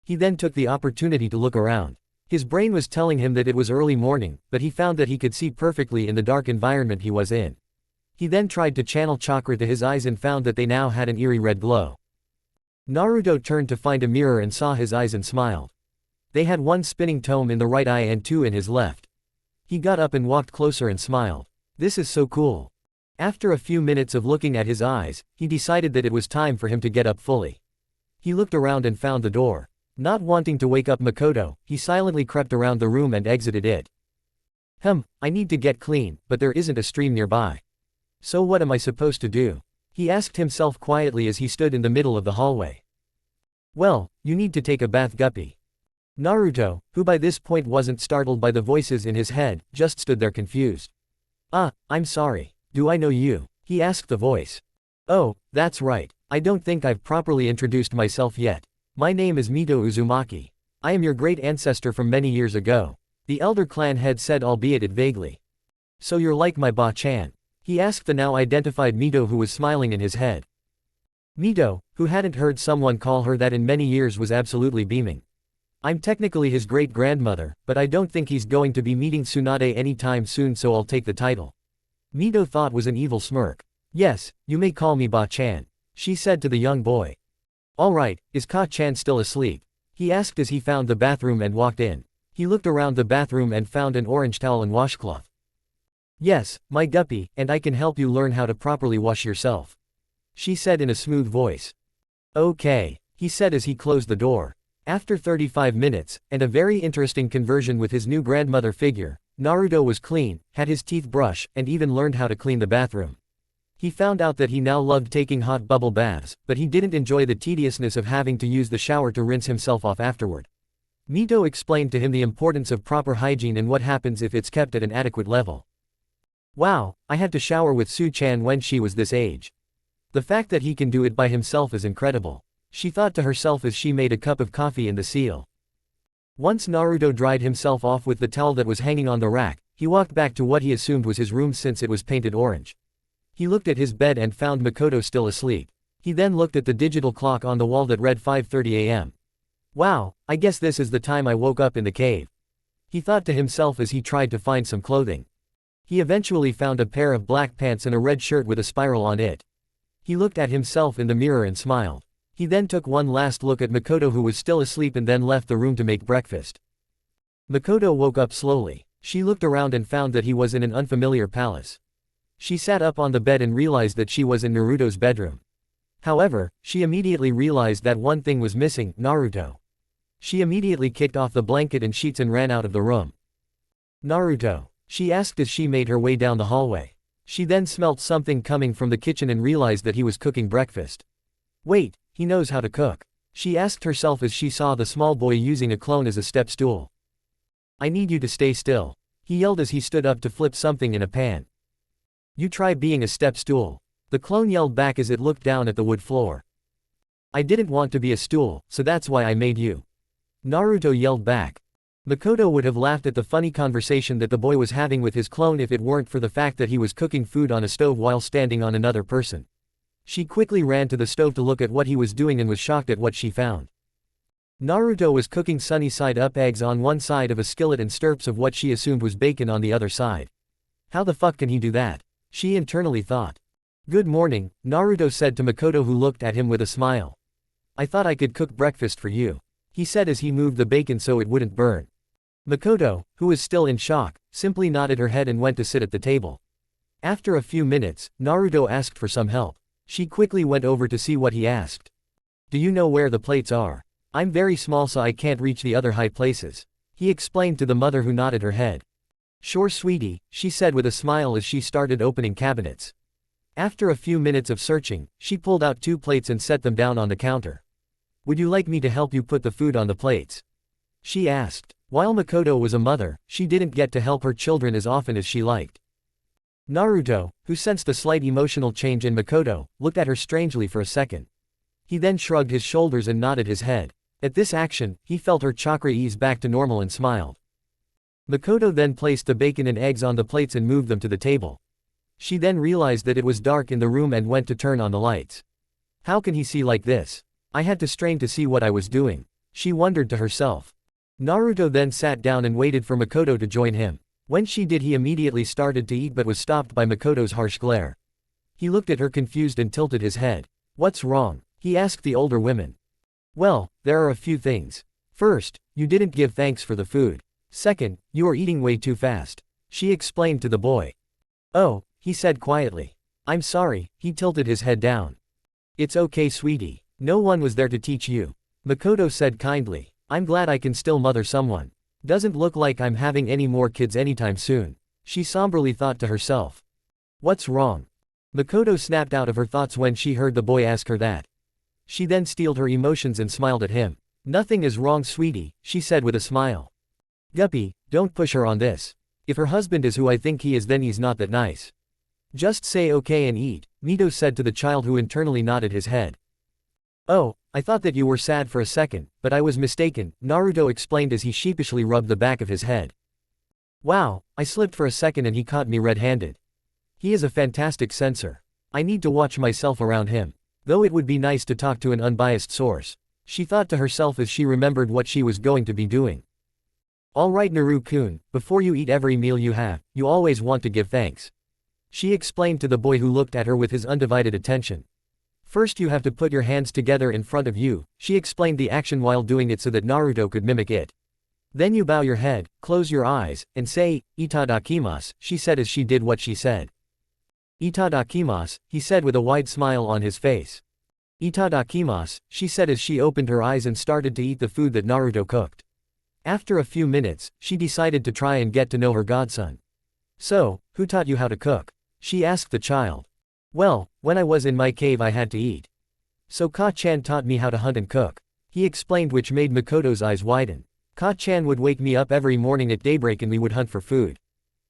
He then took the opportunity to look around. His brain was telling him that it was early morning, but he found that he could see perfectly in the dark environment he was in. He then tried to channel chakra to his eyes and found that they now had an eerie red glow. Naruto turned to find a mirror and saw his eyes and smiled. They had one spinning tome in the right eye and two in his left. He got up and walked closer and smiled. This is so cool. After a few minutes of looking at his eyes, he decided that it was time for him to get up fully. He looked around and found the door. Not wanting to wake up Makoto, he silently crept around the room and exited it. I need to get clean, but there isn't a stream nearby. So what am I supposed to do? He asked himself quietly as he stood in the middle of the hallway. Well, you need to take a bath, guppy. Naruto, who by this point wasn't startled by the voices in his head, just stood there confused. I'm sorry. Do I know you? He asked the voice. Oh, that's right. I don't think I've properly introduced myself yet. My name is Mito Uzumaki. I am your great ancestor from many years ago. The elder clan head said, albeit it vaguely. So you're like my Ba-chan? He asked the now identified Mito, who was smiling in his head. Mito, who hadn't heard someone call her that in many years, was absolutely beaming. I'm technically his great-grandmother, but I don't think he's going to be meeting Tsunade anytime soon, so I'll take the title. Mito thought was an evil smirk. Yes, you may call me Ba-chan, she said to the young boy. Alright, is Ka-chan still asleep? He asked as he found the bathroom and walked in. He looked around the bathroom and found an orange towel and washcloth. Yes, my guppy, and I can help you learn how to properly wash yourself, she said in a smooth voice. Okay, he said as he closed the door. After 35 minutes, and a very interesting conversion with his new grandmother figure, Naruto was clean, had his teeth brushed, and even learned how to clean the bathroom. He found out that he now loved taking hot bubble baths, but he didn't enjoy the tediousness of having to use the shower to rinse himself off afterward. Mito explained to him the importance of proper hygiene and what happens if it's kept at an adequate level. Wow, I had to shower with Su-chan when she was this age. The fact that he can do it by himself is incredible, she thought to herself as she made a cup of coffee in the seal. Once Naruto dried himself off with the towel that was hanging on the rack, he walked back to what he assumed was his room since it was painted orange. He looked at his bed and found Makoto still asleep. He then looked at the digital clock on the wall that read 5:30 a.m. Wow, I guess this is the time I woke up in the cave, he thought to himself as he tried to find some clothing. He eventually found a pair of black pants and a red shirt with a spiral on it. He looked at himself in the mirror and smiled. He then took one last look at Makoto, who was still asleep, and then left the room to make breakfast. Makoto woke up slowly. She looked around and found that he was in an unfamiliar palace. She sat up on the bed and realized that she was in Naruto's bedroom. However, she immediately realized that one thing was missing: Naruto. She immediately kicked off the blanket and sheets and ran out of the room. Naruto, she asked as she made her way down the hallway. She then smelt something coming from the kitchen and realized that he was cooking breakfast. Wait, he knows how to cook, she asked herself as she saw the small boy using a clone as a step stool. I need you to stay still, he yelled as he stood up to flip something in a pan. You try being a step stool, the clone yelled back as it looked down at the wood floor. I didn't want to be a stool, so that's why I made you, Naruto yelled back. Makoto would have laughed at the funny conversation that the boy was having with his clone if it weren't for the fact that he was cooking food on a stove while standing on another person. She quickly ran to the stove to look at what he was doing and was shocked at what she found. Naruto was cooking sunny-side-up eggs on one side of a skillet and stirps of what she assumed was bacon on the other side. How the fuck can he do that? She internally thought. Good morning, Naruto said to Makoto, who looked at him with a smile. I thought I could cook breakfast for you, he said as he moved the bacon so it wouldn't burn. Makoto, who was still in shock, simply nodded her head and went to sit at the table. After a few minutes, Naruto asked for some help. She quickly went over to see what he asked. Do you know where the plates are? I'm very small so I can't reach the other high places, he explained to the mother, who nodded her head. Sure sweetie, she said with a smile as she started opening cabinets. After a few minutes of searching, she pulled out 2 plates and set them down on the counter. Would you like me to help you put the food on the plates? She asked. While Makoto was a mother, she didn't get to help her children as often as she liked. Naruto, who sensed a slight emotional change in Makoto, looked at her strangely for a second. He then shrugged his shoulders and nodded his head. At this action, he felt her chakra ease back to normal and smiled. Makoto then placed the bacon and eggs on the plates and moved them to the table. She then realized that it was dark in the room and went to turn on the lights. How can he see like this? I had to strain to see what I was doing, she wondered to herself. Naruto then sat down and waited for Makoto to join him. When she did, he immediately started to eat but was stopped by Makoto's harsh glare. He looked at her confused and tilted his head. "What's wrong?" he asked the older women. "Well, there are a few things. First, you didn't give thanks for the food. Second, you are eating way too fast," she explained to the boy. "Oh," he said quietly. "I'm sorry," he tilted his head down. "It's okay, sweetie. No one was there to teach you," Makoto said kindly. "I'm glad I can still mother someone. Doesn't look like I'm having any more kids anytime soon," she somberly thought to herself. "What's wrong?" Makoto snapped out of her thoughts when she heard the boy ask her that. She then steeled her emotions and smiled at him. "Nothing is wrong, sweetie," she said with a smile. "Guppy, don't push her on this. If her husband is who I think he is, then he's not that nice. Just say okay and eat," Mito said to the child, who internally nodded his head. "Oh, I thought that you were sad for a second, but I was mistaken," Naruto explained as he sheepishly rubbed the back of his head. "Wow, I slipped for a second and he caught me red-handed. He is a fantastic censor. I need to watch myself around him. Though it would be nice to talk to an unbiased source," she thought to herself as she remembered what she was going to be doing. "Alright Naru-kun, before you eat every meal you have, you always want to give thanks," she explained to the boy, who looked at her with his undivided attention. "First you have to put your hands together in front of you," she explained the action while doing it so that Naruto could mimic it. "Then you bow your head, close your eyes, and say, itadakimasu," she said as she did what she said. "Itadakimasu," he said with a wide smile on his face. "Itadakimasu," she said as she opened her eyes and started to eat the food that Naruto cooked. After a few minutes, she decided to try and get to know her godson. "So, who taught you how to cook?" she asked the child. "Well, when I was in my cave I had to eat. So Ka-chan taught me how to hunt and cook," he explained, which made Makoto's eyes widen. "Ka-chan would wake me up every morning at daybreak and we would hunt for food.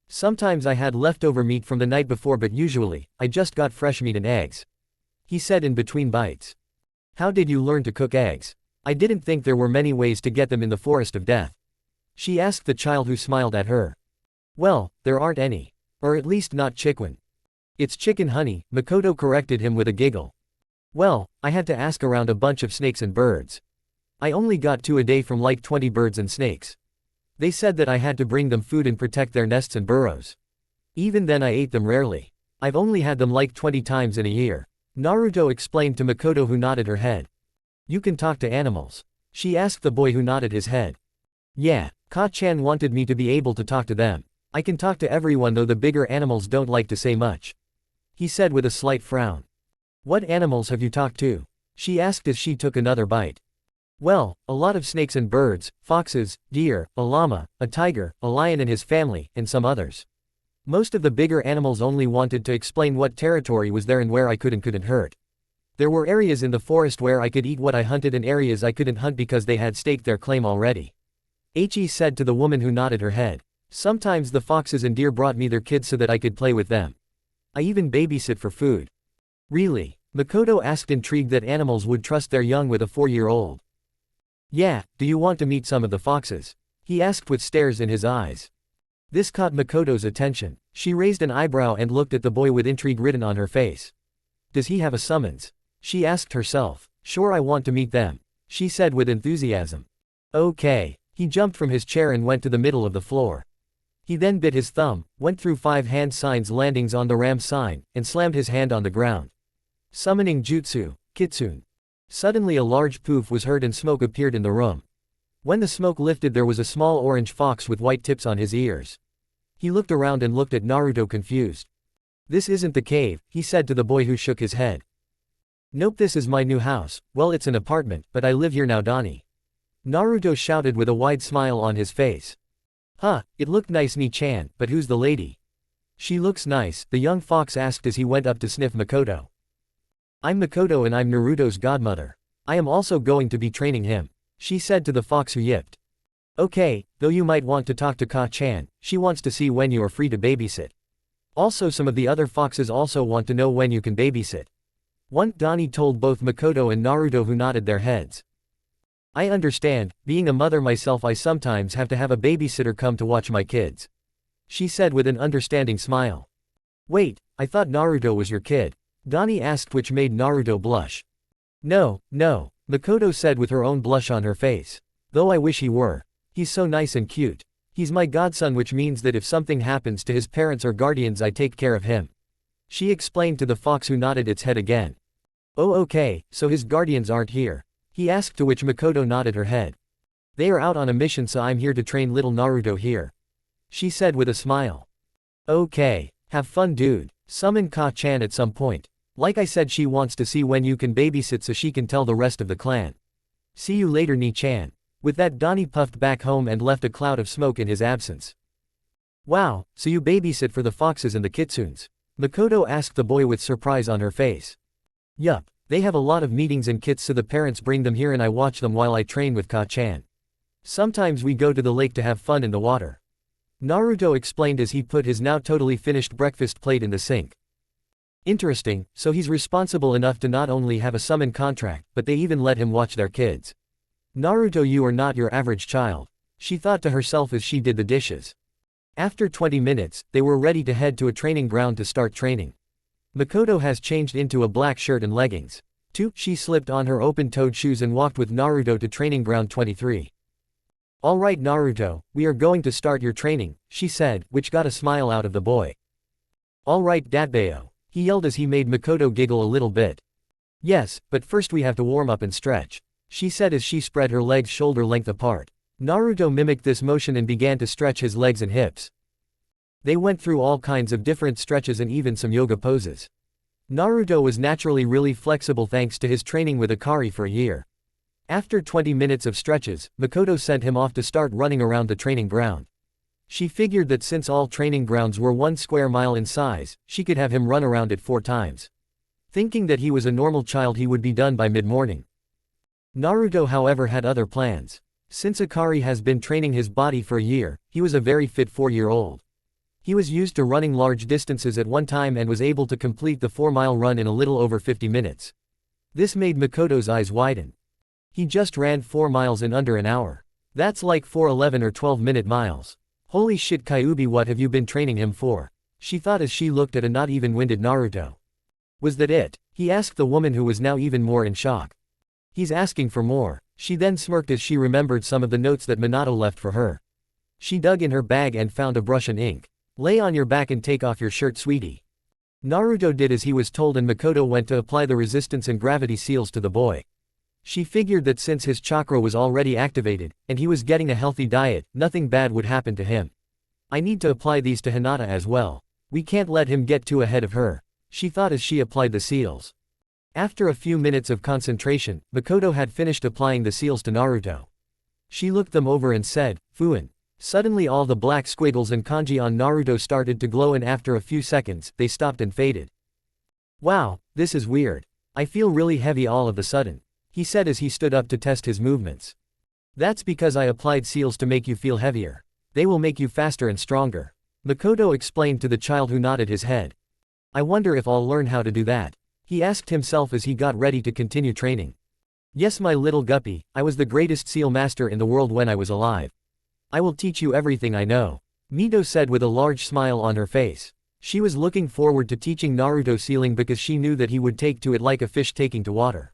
Sometimes I had leftover meat from the night before, but usually, I just got fresh meat and eggs," he said in between bites. "How did you learn to cook eggs? I didn't think there were many ways to get them in the forest of death," she asked the child, who smiled at her. "Well, there aren't any. Or at least not chicken. It's chicken honey," Makoto corrected him with a giggle. "Well, I had to ask around a bunch of snakes and birds. I only got 2 a day from like 20 birds and snakes. They said that I had to bring them food and protect their nests and burrows. Even then I ate them rarely. I've only had them like 20 times in a year," Naruto explained to Makoto, who nodded her head. "You can talk to animals?" she asked the boy, who nodded his head. "Yeah, Ka-chan wanted me to be able to talk to them. I can talk to everyone, though the bigger animals don't like to say much," he said with a slight frown. "What animals have you talked to?" she asked as she took another bite. "Well, a lot of snakes and birds, foxes, deer, a llama, a tiger, a lion and his family, and some others. Most of the bigger animals only wanted to explain what territory was there and where I could and couldn't hurt. There were areas in the forest where I could eat what I hunted and areas I couldn't hunt because they had staked their claim already," He said to the woman, who nodded her head. "Sometimes the foxes and deer brought me their kids so that I could play with them. I even babysit for food." "Really?" Makoto asked, intrigued that animals would trust their young with a 4-year-old. "Yeah, do you want to meet some of the foxes?" he asked with stares in his eyes. This caught Makoto's attention. She raised an eyebrow and looked at the boy with intrigue written on her face. "Does he have a summons?" she asked herself. "Sure, I want to meet them," she said with enthusiasm. "Okay." He jumped from his chair and went to the middle of the floor. He then bit his thumb, went through 5 hand signs landings on the ram sign, and slammed his hand on the ground. Summoning Jutsu, Kitsune. Suddenly a large poof was heard and smoke appeared in the room. When the smoke lifted, there was a small orange fox with white tips on his ears. He looked around and looked at Naruto, confused. "This isn't the cave," he said to the boy, who shook his head. "Nope, this is my new house. Well, it's an apartment, but I live here now, Donnie," Naruto shouted with a wide smile on his face. "Huh, it looked nice, Ni-chan, but who's the lady?" "She looks nice," the young fox asked as he went up to sniff Makoto. "I'm Makoto and I'm Naruto's godmother. I am also going to be training him," she said to the fox, who yipped. "Okay, though you might want to talk to Ka-chan, she wants to see when you are free to babysit. Also, some of the other foxes also want to know when you can babysit." Donnie told both Makoto and Naruto, who nodded their heads. "I understand, being a mother myself I sometimes have to have a babysitter come to watch my kids," she said with an understanding smile. "Wait, I thought Naruto was your kid," Donnie asked, which made Naruto blush. No, Makoto said with her own blush on her face. "Though I wish he were. He's so nice and cute. He's my godson, which means that if something happens to his parents or guardians I take care of him. She explained to the fox, who nodded its head again. Oh okay, so his guardians aren't here? He asked, to which Makoto nodded her head. They are out on a mission, so I'm here to train little Naruto here. She said with a smile. Okay, have fun dude. Summon Ka-chan at some point. Like I said, she wants to see when you can babysit so she can tell the rest of the clan. See you later, Ni-chan. With that, Donnie puffed back home and left a cloud of smoke in his absence. Wow, so you babysit for the foxes and the kitsunes? Makoto asked the boy with surprise on her face. Yup, they have a lot of meetings and kits, so the parents bring them here and I watch them while I train with Ka-chan. Sometimes we go to the lake to have fun in the water. Naruto explained as he put his now totally finished breakfast plate in the sink. Interesting, so he's responsible enough to not only have a summon contract, but they even let him watch their kids. Naruto, you are not your average child, she thought to herself as she did the dishes. After 20 minutes, they were ready to head to a training ground to start training. Makoto has changed into a black shirt and leggings. 2. She slipped on her open-toed shoes and walked with Naruto to training ground 23. Alright Naruto, we are going to start your training, she said, which got a smile out of the boy. Alright Datbeo, he yelled as he made Makoto giggle a little bit. Yes, but first we have to warm up and stretch, she said as she spread her legs shoulder length apart. Naruto mimicked this motion and began to stretch his legs and hips. They went through all kinds of different stretches and even some yoga poses. Naruto was naturally really flexible thanks to his training with Akari for a year. After 20 minutes of stretches, Makoto sent him off to start running around the training ground. She figured that since all training grounds were 1 square mile in size, she could have him run around it 4 times. Thinking that he was a normal child, he would be done by mid-morning. Naruto, however, had other plans. Since Akari has been training his body for a year, he was a very fit 4-year-old. He was used to running large distances at one time and was able to complete the 4-mile run in a little over 50 minutes. This made Makoto's eyes widen. He just ran 4 miles in under an hour. That's like 4 11 or 12-minute miles. Holy shit Kyuubi, what have you been training him for? She thought as she looked at a not even winded Naruto. Was that it? He asked the woman, who was now even more in shock. He's asking for more. She then smirked as she remembered some of the notes that Minato left for her. She dug in her bag and found a brush and ink. Lay on your back and take off your shirt, sweetie. Naruto did as he was told and Makoto went to apply the resistance and gravity seals to the boy. She figured that since his chakra was already activated, and he was getting a healthy diet, nothing bad would happen to him. I need to apply these to Hinata as well. We can't let him get too ahead of her, she thought as she applied the seals. After a few minutes of concentration, Makoto had finished applying the seals to Naruto. She looked them over and said, "FUNN." Suddenly all the black squiggles and kanji on Naruto started to glow, and after a few seconds, they stopped and faded. Wow, this is weird. I feel really heavy all of a sudden, he said as he stood up to test his movements. That's because I applied seals to make you feel heavier. They will make you faster and stronger, Makoto explained to the child, who nodded his head. I wonder if I'll learn how to do that, he asked himself as he got ready to continue training. Yes my little guppy, I was the greatest seal master in the world when I was alive. I will teach you everything I know, Mito said with a large smile on her face. She was looking forward to teaching Naruto sealing because she knew that he would take to it like a fish taking to water.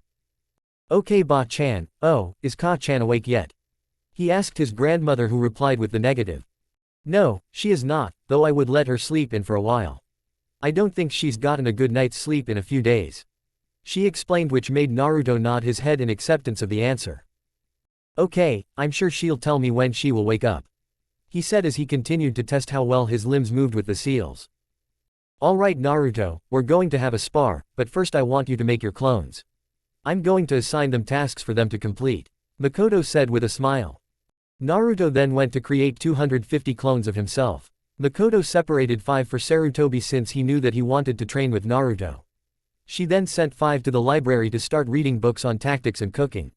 Okay Ba-chan, oh, is Ka-chan awake yet? He asked his grandmother, who replied with the negative. No, she is not, though I would let her sleep in for a while. I don't think she's gotten a good night's sleep in a few days, she explained, which made Naruto nod his head in acceptance of the answer. Okay, I'm sure she'll tell me when she will wake up, he said as he continued to test how well his limbs moved with the seals. Alright Naruto, we're going to have a spar, but first I want you to make your clones. I'm going to assign them tasks for them to complete, Makoto said with a smile. Naruto then went to create 250 clones of himself. Makoto separated 5 for Sarutobi since he knew that he wanted to train with Naruto. She then sent 5 to the library to start reading books on tactics and cooking.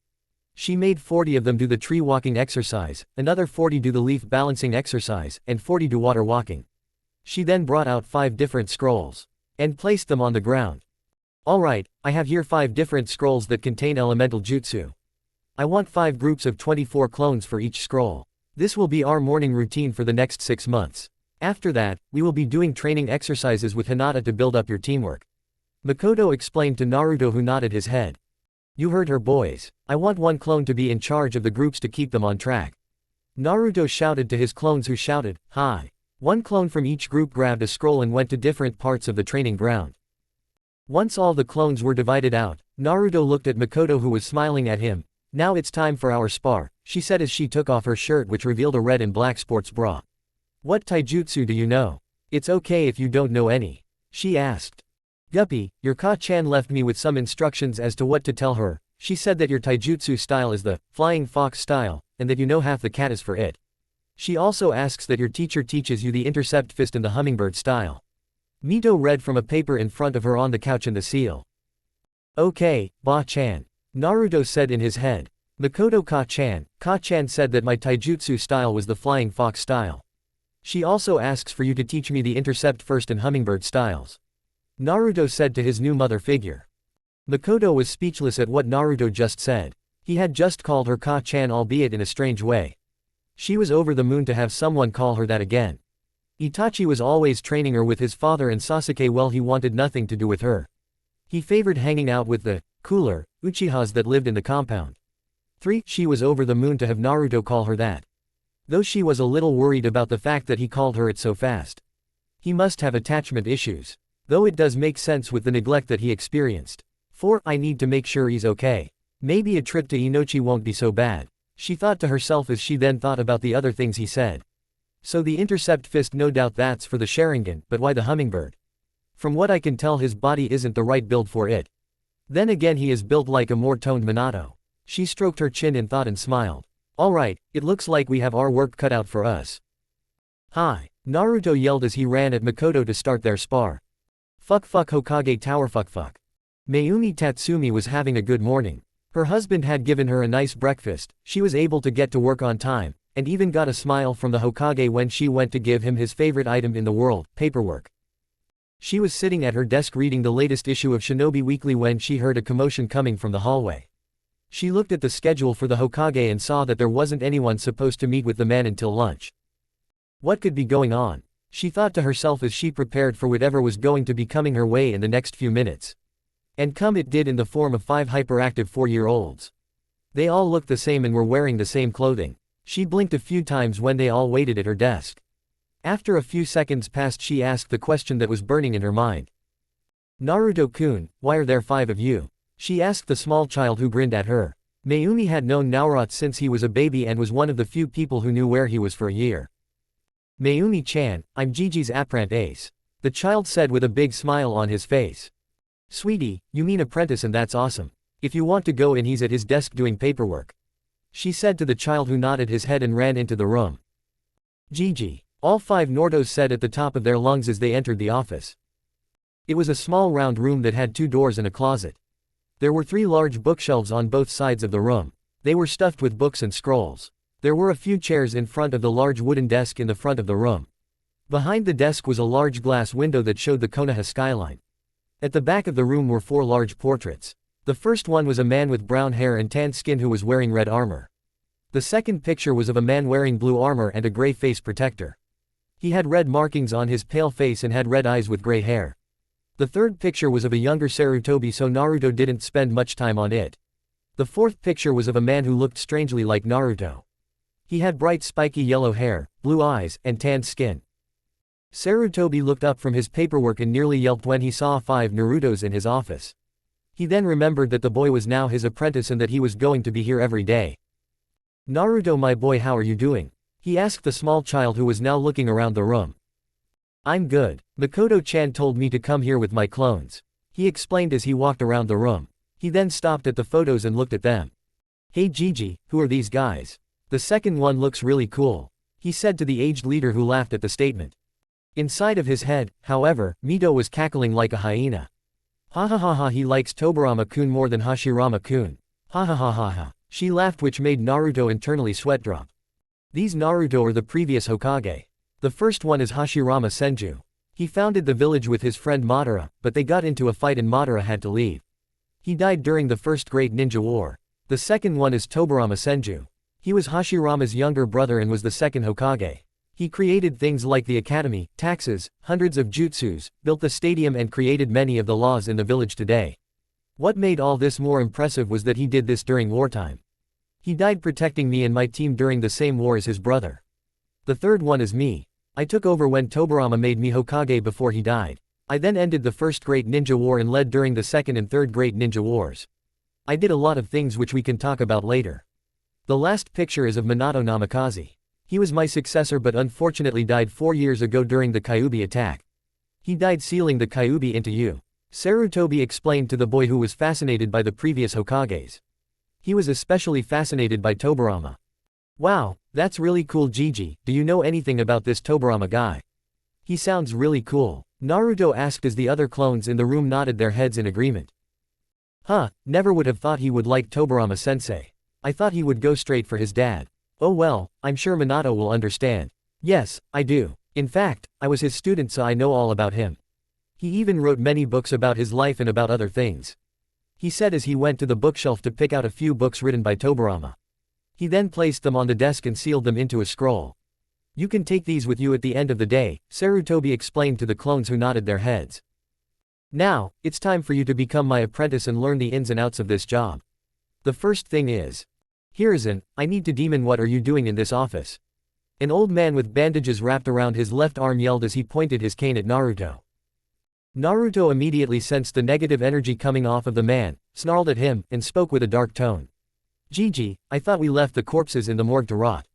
She made 40 of them do the tree walking exercise, another 40 do the leaf balancing exercise, and 40 do water walking. She then brought out 5 different scrolls and placed them on the ground. Alright, I have here 5 different scrolls that contain elemental jutsu. I want 5 groups of 24 clones for each scroll. This will be our morning routine for the next 6 months. After that, we will be doing training exercises with Hinata to build up your teamwork, Makoto explained to Naruto, who nodded his head. You heard her, boys. I want one clone to be in charge of the groups to keep them on track. Naruto shouted to his clones who shouted, "Hi." One clone from each group grabbed a scroll and went to different parts of the training ground. Once all the clones were divided out, Naruto looked at Makoto who was smiling at him. "Now it's time for our spar," she said as she took off her shirt which revealed a red and black sports bra. "What taijutsu do you know? It's okay if you don't know any," she asked. "Guppy, your Ka-chan left me with some instructions as to what to tell her. She said that your taijutsu style is the flying fox style, and that you know half the katas for it. She also asks that your teacher teaches you the intercept fist and the hummingbird style." Mito read from a paper in front of her on the couch in the seal. "Okay, Ba-chan," Naruto said in his head. "Makoto Ka-chan said that my taijutsu style was the flying fox style. She also asks for you to teach me the intercept first and hummingbird styles," Naruto said to his new mother figure. Makoto was speechless at what Naruto just said. He had just called her Ka-chan, albeit in a strange way. She was over the moon to have someone call her that again. Itachi was always training her with his father and Sasuke. Well, he wanted nothing to do with her. He favored hanging out with the cooler Uchihas that lived in the compound. 3. She was over the moon to have Naruto call her that. Though she was a little worried about the fact that he called her it so fast. He must have attachment issues. Though it does make sense with the neglect that he experienced. 4. I need to make sure he's okay. Maybe a trip to Inochi won't be so bad, she thought to herself as she then thought about the other things he said. So the intercept fist, no doubt that's for the Sharingan, but why the hummingbird? From what I can tell his body isn't the right build for it. Then again he is built like a more toned Minato. She stroked her chin in thought and smiled. Alright, it looks like we have our work cut out for us. "Hi," Naruto yelled as he ran at Makoto to start their spar. Fuck Hokage Tower fuck. Mayumi Tatsumi was having a good morning. Her husband had given her a nice breakfast, she was able to get to work on time, and even got a smile from the Hokage when she went to give him his favorite item in the world, paperwork. She was sitting at her desk reading the latest issue of Shinobi Weekly when she heard a commotion coming from the hallway. She looked at the schedule for the Hokage and saw that there wasn't anyone supposed to meet with the man until lunch. What could be going on? She thought to herself as she prepared for whatever was going to be coming her way in the next few minutes. And come it did, in the form of 5 hyperactive 4-year-olds. They all looked the same and were wearing the same clothing. She blinked a few times when they all waited at her desk. After a few seconds passed, she asked the question that was burning in her mind. "Naruto-kun, why are there 5 of you?" she asked the small child who grinned at her. Mayumi had known Naruto since he was a baby and was one of the few people who knew where he was for a year. "Mayumi-chan, I'm Gigi's apprentice," the child said with a big smile on his face. "Sweetie, you mean apprentice, and that's awesome. If you want to go in, he's at his desk doing paperwork," she said to the child who nodded his head and ran into the room. "Gigi," all 5 Narutos said at the top of their lungs as they entered the office. It was a small round room that had 2 doors and a closet. There were 3 large bookshelves on both sides of the room. They were stuffed with books and scrolls. There were a few chairs in front of the large wooden desk in the front of the room. Behind the desk was a large glass window that showed the Konoha skyline. At the back of the room were 4 large portraits. The first one was a man with brown hair and tan skin who was wearing red armor. The second picture was of a man wearing blue armor and a gray face protector. He had red markings on his pale face and had red eyes with gray hair. The third picture was of a younger Sarutobi, so Naruto didn't spend much time on it. The fourth picture was of a man who looked strangely like Naruto. He had bright spiky yellow hair, blue eyes, and tanned skin. Sarutobi looked up from his paperwork and nearly yelped when he saw 5 Narutos in his office. He then remembered that the boy was now his apprentice and that he was going to be here every day. "Naruto, my boy, how are you doing?" he asked the small child who was now looking around the room. "I'm good. Makoto-chan told me to come here with my clones," he explained as he walked around the room. He then stopped at the photos and looked at them. "Hey Gigi, who are these guys? The second one looks really cool," he said to the aged leader who laughed at the statement. Inside of his head, however, Mito was cackling like a hyena. "Ha ha ha ha, he likes Tobirama-kun more than Hashirama-kun. Ha ha ha ha ha," she laughed, which made Naruto internally sweat drop. These Naruto are the previous Hokage. The first one is Hashirama Senju. He founded the village with his friend Madara, but they got into a fight and Madara had to leave. He died during the First Great Ninja War. The second one is Tobirama Senju. He was Hashirama's younger brother and was the second Hokage. He created things like the academy, taxes, hundreds of jutsus, built the stadium and created many of the laws in the village today. What made all this more impressive was that he did this during wartime. He died protecting me and my team during the same war as his brother. The third one is me. I took over when Tobirama made me Hokage before he died. I then ended the First Great Ninja War and led during the Second and Third Great Ninja Wars. I did a lot of things which we can talk about later. The last picture is of Minato Namikaze. He was my successor but unfortunately died 4 years ago during the Kyuubi attack. He died sealing the Kyuubi into you. Sarutobi explained to the boy who was fascinated by the previous Hokages. He was especially fascinated by Tobirama. Wow, that's really cool. Gigi, do you know anything about this Tobirama guy? He sounds really cool. Naruto asked as the other clones in the room nodded their heads in agreement. Huh, never would have thought he would like Tobirama sensei. I thought he would go straight for his dad. Oh well, I'm sure Minato will understand. Yes, I do. In fact, I was his student so I know all about him. He even wrote many books about his life and about other things. He said as he went to the bookshelf to pick out a few books written by Tobirama. He then placed them on the desk and sealed them into a scroll. You can take these with you at the end of the day, Sarutobi explained to the clones who nodded their heads. Now, it's time for you to become my apprentice and learn the ins and outs of this job. The first thing is. Hiruzen, I need to demon, what are you doing in this office? An old man with bandages wrapped around his left arm yelled as he pointed his cane at Naruto. Naruto immediately sensed the negative energy coming off of the man, snarled at him, and spoke with a dark tone. Gigi, I thought we left the corpses in the morgue to rot.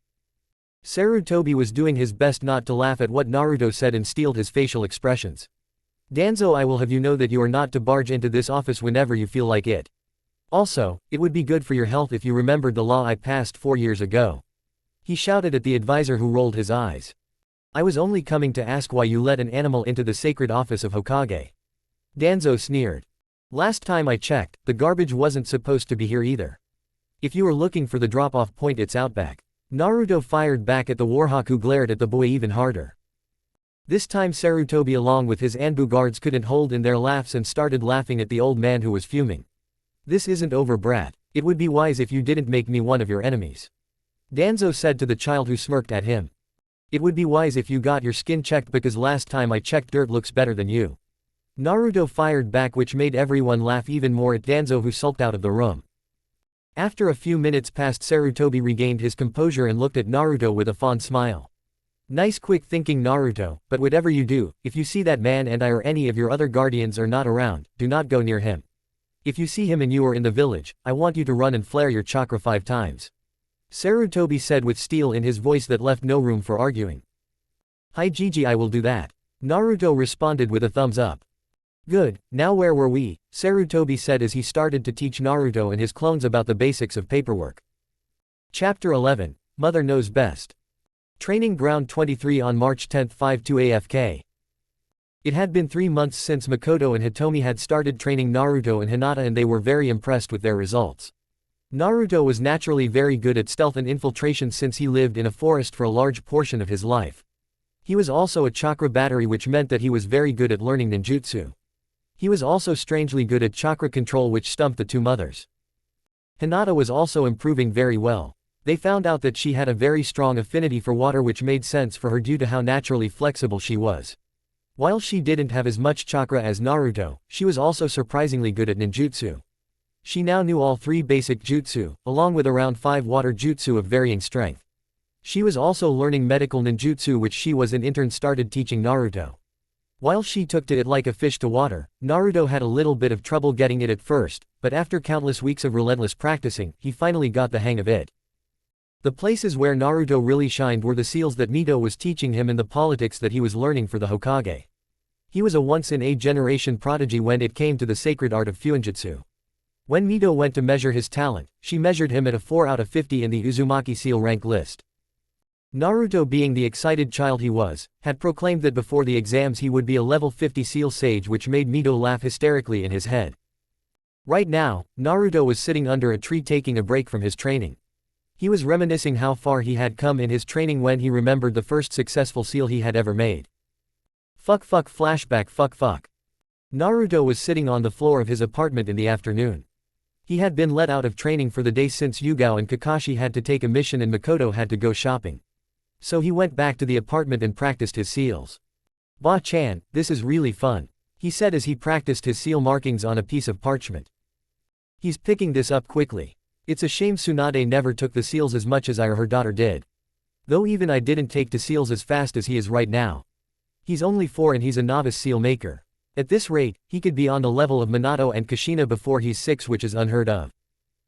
Sarutobi was doing his best not to laugh at what Naruto said and steeled his facial expressions. Danzo, I will have you know that you are not to barge into this office whenever you feel like it. Also, it would be good for your health if you remembered the law I passed 4 years ago. He shouted at the advisor who rolled his eyes. I was only coming to ask why you let an animal into the sacred office of Hokage. Danzo sneered. Last time I checked, the garbage wasn't supposed to be here either. If you are looking for the drop-off point, it's out back. Naruto fired back at the warhawk who glared at the boy even harder. This time Sarutobi along with his Anbu guards couldn't hold in their laughs and started laughing at the old man who was fuming. This isn't over, brat. It would be wise if you didn't make me one of your enemies. Danzo said to the child who smirked at him. It would be wise if you got your skin checked because last time I checked dirt looks better than you. Naruto fired back, which made everyone laugh even more at Danzo, who sulked out of the room. After a few minutes passed, Sarutobi regained his composure and looked at Naruto with a fond smile. Nice quick thinking, Naruto, but whatever you do, if you see that man and I or any of your other guardians are not around, do not go near him. If you see him and you are in the village, I want you to run and flare your chakra 5 times. Sarutobi said with steel in his voice that left no room for arguing. Hi Gigi, I will do that. Naruto responded with a thumbs up. Good, now where were we? Sarutobi said as he started to teach Naruto and his clones about the basics of paperwork. Chapter 11, Mother Knows Best. Training Ground 23 on March 10, 5-2 AFK. It had been 3 months since Makoto and Hitomi had started training Naruto and Hinata, and they were very impressed with their results. Naruto was naturally very good at stealth and infiltration since he lived in a forest for a large portion of his life. He was also a chakra battery, which meant that he was very good at learning ninjutsu. He was also strangely good at chakra control, which stumped the two mothers. Hinata was also improving very well. They found out that she had a very strong affinity for water, which made sense for her due to how naturally flexible she was. While she didn't have as much chakra as Naruto, she was also surprisingly good at ninjutsu. She now knew all 3 basic jutsu, along with around 5 water jutsu of varying strength. She was also learning medical ninjutsu, which she was in turn started teaching Naruto. While she took to it like a fish to water, Naruto had a little bit of trouble getting it at first, but after countless weeks of relentless practicing, he finally got the hang of it. The places where Naruto really shined were the seals that Mito was teaching him and the politics that he was learning for the Hokage. He was a once-in-a-generation prodigy when it came to the sacred art of Fuinjutsu. When Mito went to measure his talent, she measured him at a 4 out of 50 in the Uzumaki seal rank list. Naruto, being the excited child he was, had proclaimed that before the exams he would be a level 50 seal sage, which made Mito laugh hysterically in his head. Right now, Naruto was sitting under a tree taking a break from his training. He was reminiscing how far he had come in his training when he remembered the first successful seal he had ever made. Flashback. Naruto was sitting on the floor of his apartment in the afternoon. He had been let out of training for the day since Yugao and Kakashi had to take a mission and Makoto had to go shopping. So he went back to the apartment and practiced his seals. Ba-chan, this is really fun, he said as he practiced his seal markings on a piece of parchment. He's picking this up quickly. It's a shame Tsunade never took the seals as much as I or her daughter did. Though even I didn't take to seals as fast as he is right now. He's only 4 and he's a novice seal maker. At this rate, he could be on the level of Minato and Kushina before he's 6, which is unheard of.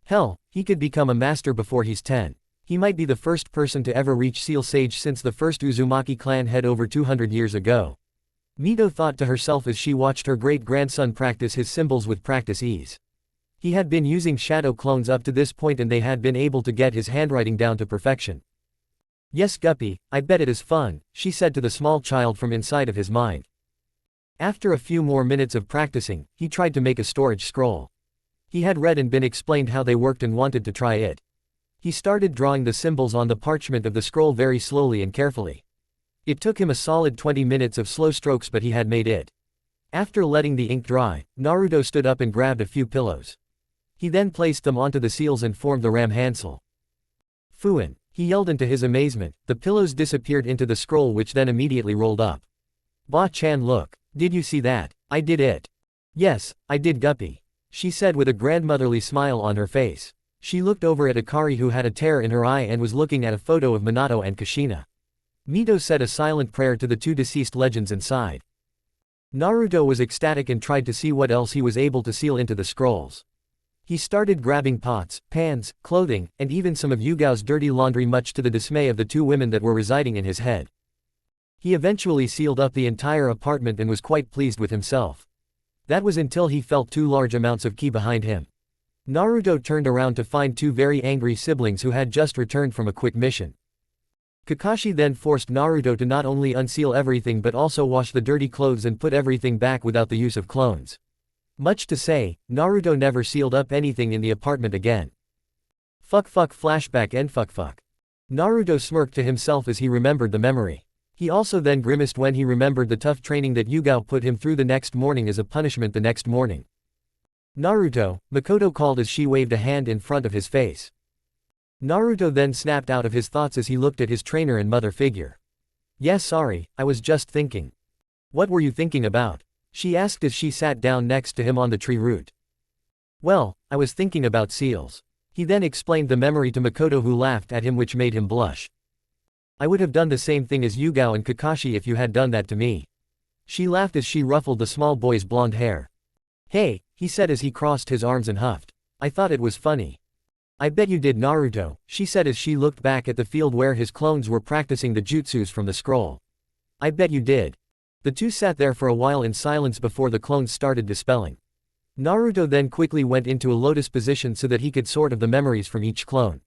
Hell, he could become a master before he's 10. He might be the first person to ever reach Seal Sage since the first Uzumaki clan had over 200 years ago. Mito thought to herself as she watched her great-grandson practice his symbols with practice ease. He had been using shadow clones up to this point and they had been able to get his handwriting down to perfection. Yes Guppy, I bet it is fun, she said to the small child from inside of his mind. After a few more minutes of practicing, he tried to make a storage scroll. He had read and been explained how they worked and wanted to try it. He started drawing the symbols on the parchment of the scroll very slowly and carefully. It took him a solid 20 minutes of slow strokes but he had made it. After letting the ink dry, Naruto stood up and grabbed a few pillows. He then placed them onto the seals and formed the ram hansel. FUNN, he yelled into his amazement, the pillows disappeared into the scroll which then immediately rolled up. Ba-chan look, did you see that? I did it. Yes, I did Guppy. She said with a grandmotherly smile on her face. She looked over at Akari who had a tear in her eye and was looking at a photo of Minato and Kushina. Mito said a silent prayer to the 2 deceased legends and sighed. Naruto was ecstatic and tried to see what else he was able to seal into the scrolls. He started grabbing pots, pans, clothing, and even some of Yugao's dirty laundry much to the dismay of the 2 women that were residing in his head. He eventually sealed up the entire apartment and was quite pleased with himself. That was until he felt 2 large amounts of ki behind him. Naruto turned around to find 2 very angry siblings who had just returned from a quick mission. Kakashi then forced Naruto to not only unseal everything but also wash the dirty clothes and put everything back without the use of clones. Much to say, Naruto never sealed up anything in the apartment again. Fuck flashback and fuck. Naruto smirked to himself as he remembered the memory. He also then grimaced when he remembered the tough training that Yugao put him through the next morning as a punishment the next morning. Naruto, Makoto called as she waved a hand in front of his face. Naruto then snapped out of his thoughts as he looked at his trainer and mother figure. Yes, sorry, I was just thinking. What were you thinking about? She asked as she sat down next to him on the tree root. Well, I was thinking about seals. He then explained the memory to Makoto who laughed at him which made him blush. I would have done the same thing as Yugao and Kakashi if you had done that to me. She laughed as she ruffled the small boy's blonde hair. Hey, he said as he crossed his arms and huffed. I thought it was funny. I bet you did Naruto, she said as she looked back at the field where his clones were practicing the jutsus from the scroll. I bet you did. The 2 sat there for a while in silence before the clones started dispelling. Naruto then quickly went into a lotus position so that he could sort of the memories from each clone.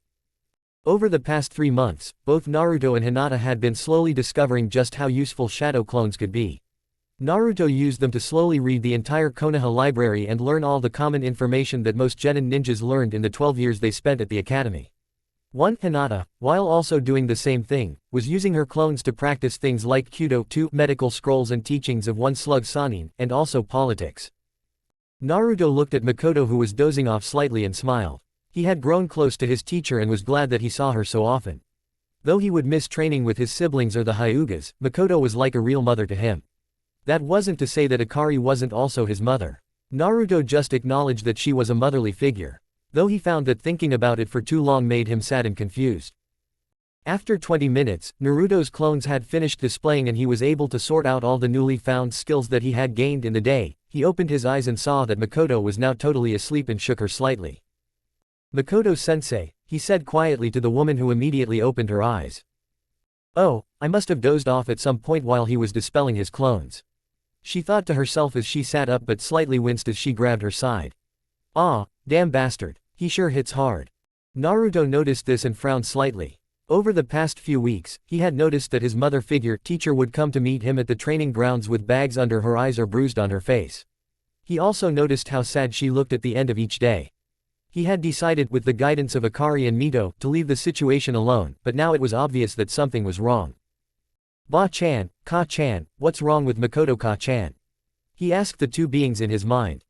Over the past 3 months, both Naruto and Hinata had been slowly discovering just how useful shadow clones could be. Naruto used them to slowly read the entire Konoha library and learn all the common information that most genin ninjas learned in the 12 years they spent at the academy. Hinata, while also doing the same thing, was using her clones to practice things like Kyudo, 2 medical scrolls and teachings of one slug Sanin, and also politics. Naruto looked at Makoto who was dozing off slightly and smiled. He had grown close to his teacher and was glad that he saw her so often. Though he would miss training with his siblings or the Hyugas, Makoto was like a real mother to him. That wasn't to say that Akari wasn't also his mother. Naruto just acknowledged that she was a motherly figure. Though he found that thinking about it for too long made him sad and confused. After 20 minutes, Naruto's clones had finished displaying and he was able to sort out all the newly found skills that he had gained in the day. He opened his eyes and saw that Makoto was now totally asleep and shook her slightly. Makoto-sensei, he said quietly to the woman who immediately opened her eyes. Oh, I must have dozed off at some point while he was dispelling his clones. She thought to herself as she sat up but slightly winced as she grabbed her side. Ah, damn bastard, he sure hits hard. Naruto noticed this and frowned slightly. Over the past few weeks, he had noticed that his mother figure teacher would come to meet him at the training grounds with bags under her eyes or bruised on her face. He also noticed how sad she looked at the end of each day. He had decided with the guidance of Akari and Mito to leave the situation alone, but now it was obvious that something was wrong. Ba-chan, Ka-chan, what's wrong with Makoto Ka-chan? He asked the 2 beings in his mind.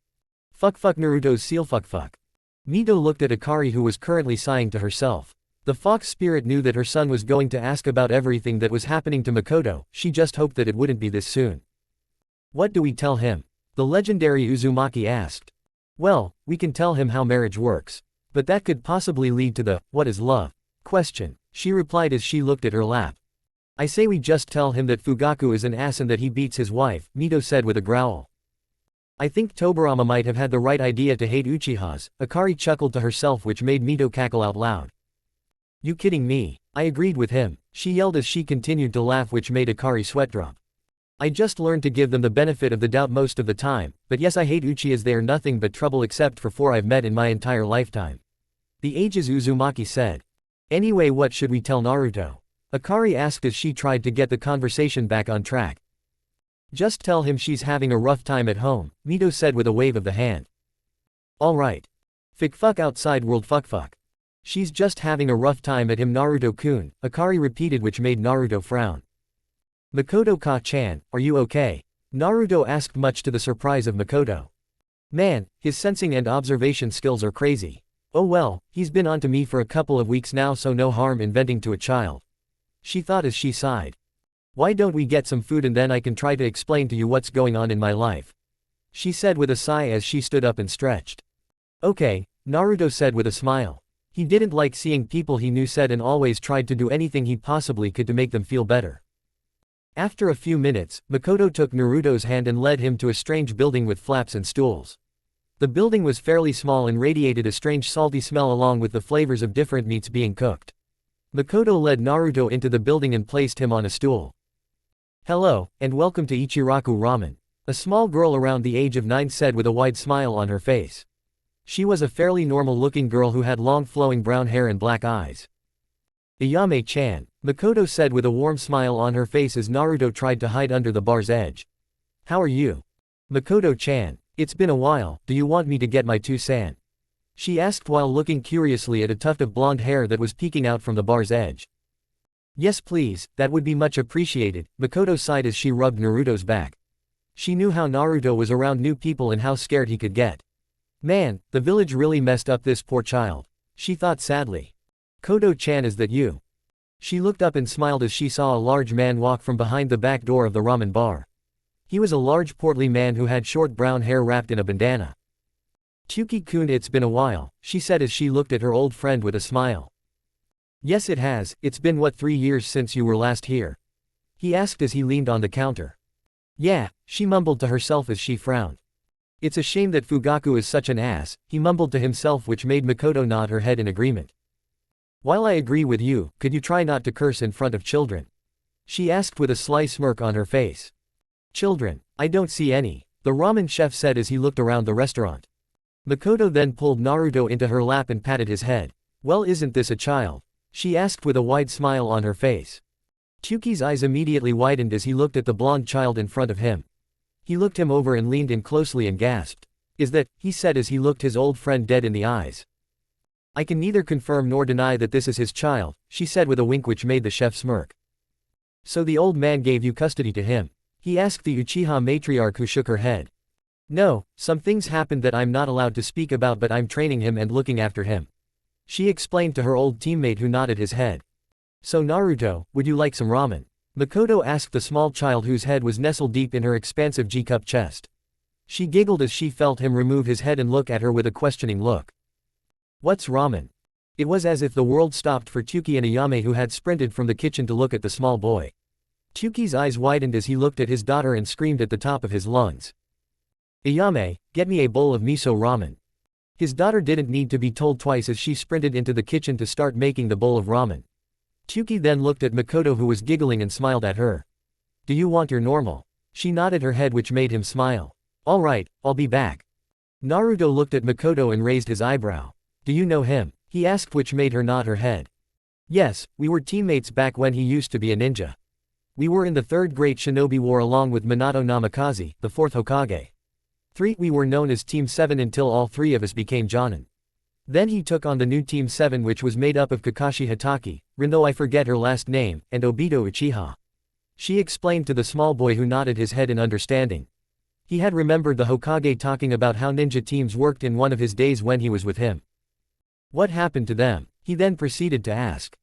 Fuck Naruto's seal fuck. Mito looked at Akari who was currently sighing to herself. The fox spirit knew that her son was going to ask about everything that was happening to Makoto, she just hoped that it wouldn't be this soon. What do we tell him? The legendary Uzumaki asked. Well, we can tell him how marriage works. But that could possibly lead to the, what is love? Question. She replied as she looked at her lap. I say we just tell him that Fugaku is an ass and that he beats his wife, Mito said with a growl. I think Tobirama might have had the right idea to hate Uchihas, Akari chuckled to herself which made Mito cackle out loud. You kidding me? I agreed with him, she yelled as she continued to laugh which made Akari sweat drop. I just learned to give them the benefit of the doubt most of the time, but yes I hate Uchihas, they are nothing but trouble except for 4 I've met in my entire lifetime. The ages Uzumaki said. Anyway what should we tell Naruto? Akari asked as she tried to get the conversation back on track. Just tell him she's having a rough time at home, Mito said with a wave of the hand. Alright. Fuck outside world fuck. She's just having a rough time at him Naruto-kun, Akari repeated which made Naruto frown. Makoto-ka-chan, are you okay? Naruto asked much to the surprise of Makoto. Man, his sensing and observation skills are crazy. Oh well, he's been on to me for a couple of weeks now so no harm in venting to a child. She thought as she sighed. Why don't we get some food and then I can try to explain to you what's going on in my life? She said with a sigh as she stood up and stretched. Okay, Naruto said with a smile. He didn't like seeing people he knew sad and always tried to do anything he possibly could to make them feel better. After a few minutes, Makoto took Naruto's hand and led him to a strange building with flaps and stools. The building was fairly small and radiated a strange salty smell along with the flavors of different meats being cooked. Makoto led Naruto into the building and placed him on a stool. Hello, and welcome to Ichiraku Ramen, a small girl around the age of 9 said with a wide smile on her face. She was a fairly normal-looking girl who had long flowing brown hair and black eyes. Ayame-chan, Makoto said with a warm smile on her face as Naruto tried to hide under the bar's edge. How are you? Makoto-chan, it's been a while, do you want me to get my 2 san? She asked while looking curiously at a tuft of blonde hair that was peeking out from the bar's edge. Yes please, that would be much appreciated, Makoto sighed as she rubbed Naruto's back. She knew how Naruto was around new people and how scared he could get. Man, the village really messed up this poor child. She thought sadly. Kodo-chan, is that you? She looked up and smiled as she saw a large man walk from behind the back door of the ramen bar. He was a large portly man who had short brown hair wrapped in a bandana. Tyuki-kun, it's been a while, she said as she looked at her old friend with a smile. Yes it has, it's been what 3 years since you were last here? He asked as he leaned on the counter. Yeah, she mumbled to herself as she frowned. It's a shame that Fugaku is such an ass, he mumbled to himself which made Makoto nod her head in agreement. While I agree with you, could you try not to curse in front of children? She asked with a sly smirk on her face. Children? I don't see any, the ramen chef said as he looked around the restaurant. Makoto then pulled Naruto into her lap and patted his head. Well, isn't this a child? She asked with a wide smile on her face. Tyuki's eyes immediately widened as he looked at the blonde child in front of him. He looked him over and leaned in closely and gasped. Is that, he said as he looked his old friend dead in the eyes. I can neither confirm nor deny that this is his child, she said with a wink which made the chef smirk. So the old man gave you custody to him? He asked the Uchiha matriarch who shook her head. No, some things happened that I'm not allowed to speak about but I'm training him and looking after him. She explained to her old teammate who nodded his head. So Naruto, would you like some ramen? Makoto asked the small child whose head was nestled deep in her expansive G-cup chest. She giggled as she felt him remove his head and look at her with a questioning look. What's ramen? It was as if the world stopped for Tyuki and Ayame who had sprinted from the kitchen to look at the small boy. Tyuki's eyes widened as he looked at his daughter and screamed at the top of his lungs. Ayame, get me a bowl of miso ramen. His daughter didn't need to be told twice as she sprinted into the kitchen to start making the bowl of ramen. Tyuki then looked at Makoto who was giggling and smiled at her. Do you want your normal? She nodded her head which made him smile. Alright, I'll be back. Naruto looked at Makoto and raised his eyebrow. Do you know him? He asked which made her nod her head. Yes, we were teammates back when he used to be a ninja. We were in the 3rd Great Shinobi War along with Minato Namikaze, the 4th Hokage. We were known as Team 7 until all 3 of us became Jonin. Then he took on the new Team 7 which was made up of Kakashi Hatake, Rin though I forget her last name, and Obito Uchiha. She explained to the small boy who nodded his head in understanding. He had remembered the Hokage talking about how ninja teams worked in one of his days when he was with him. What happened to them? He then proceeded to ask.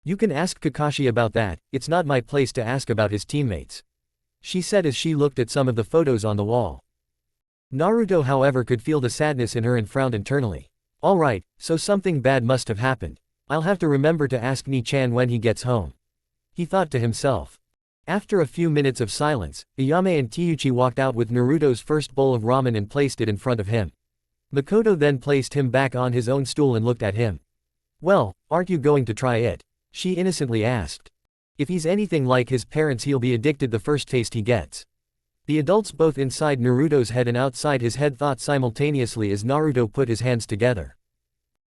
You can ask Kakashi about that, it's not my place to ask about his teammates. She said as she looked at some of the photos on the wall. Naruto however could feel the sadness in her and frowned internally. Alright, so something bad must have happened. I'll have to remember to ask Ni-chan when he gets home. He thought to himself. After a few minutes of silence, Ayame and Teuchi walked out with Naruto's first bowl of ramen and placed it in front of him. Makoto then placed him back on his own stool and looked at him. Well, aren't you going to try it? She innocently asked. If he's anything like his parents, he'll be addicted the first taste he gets. The adults both inside Naruto's head and outside his head thought simultaneously as Naruto put his hands together.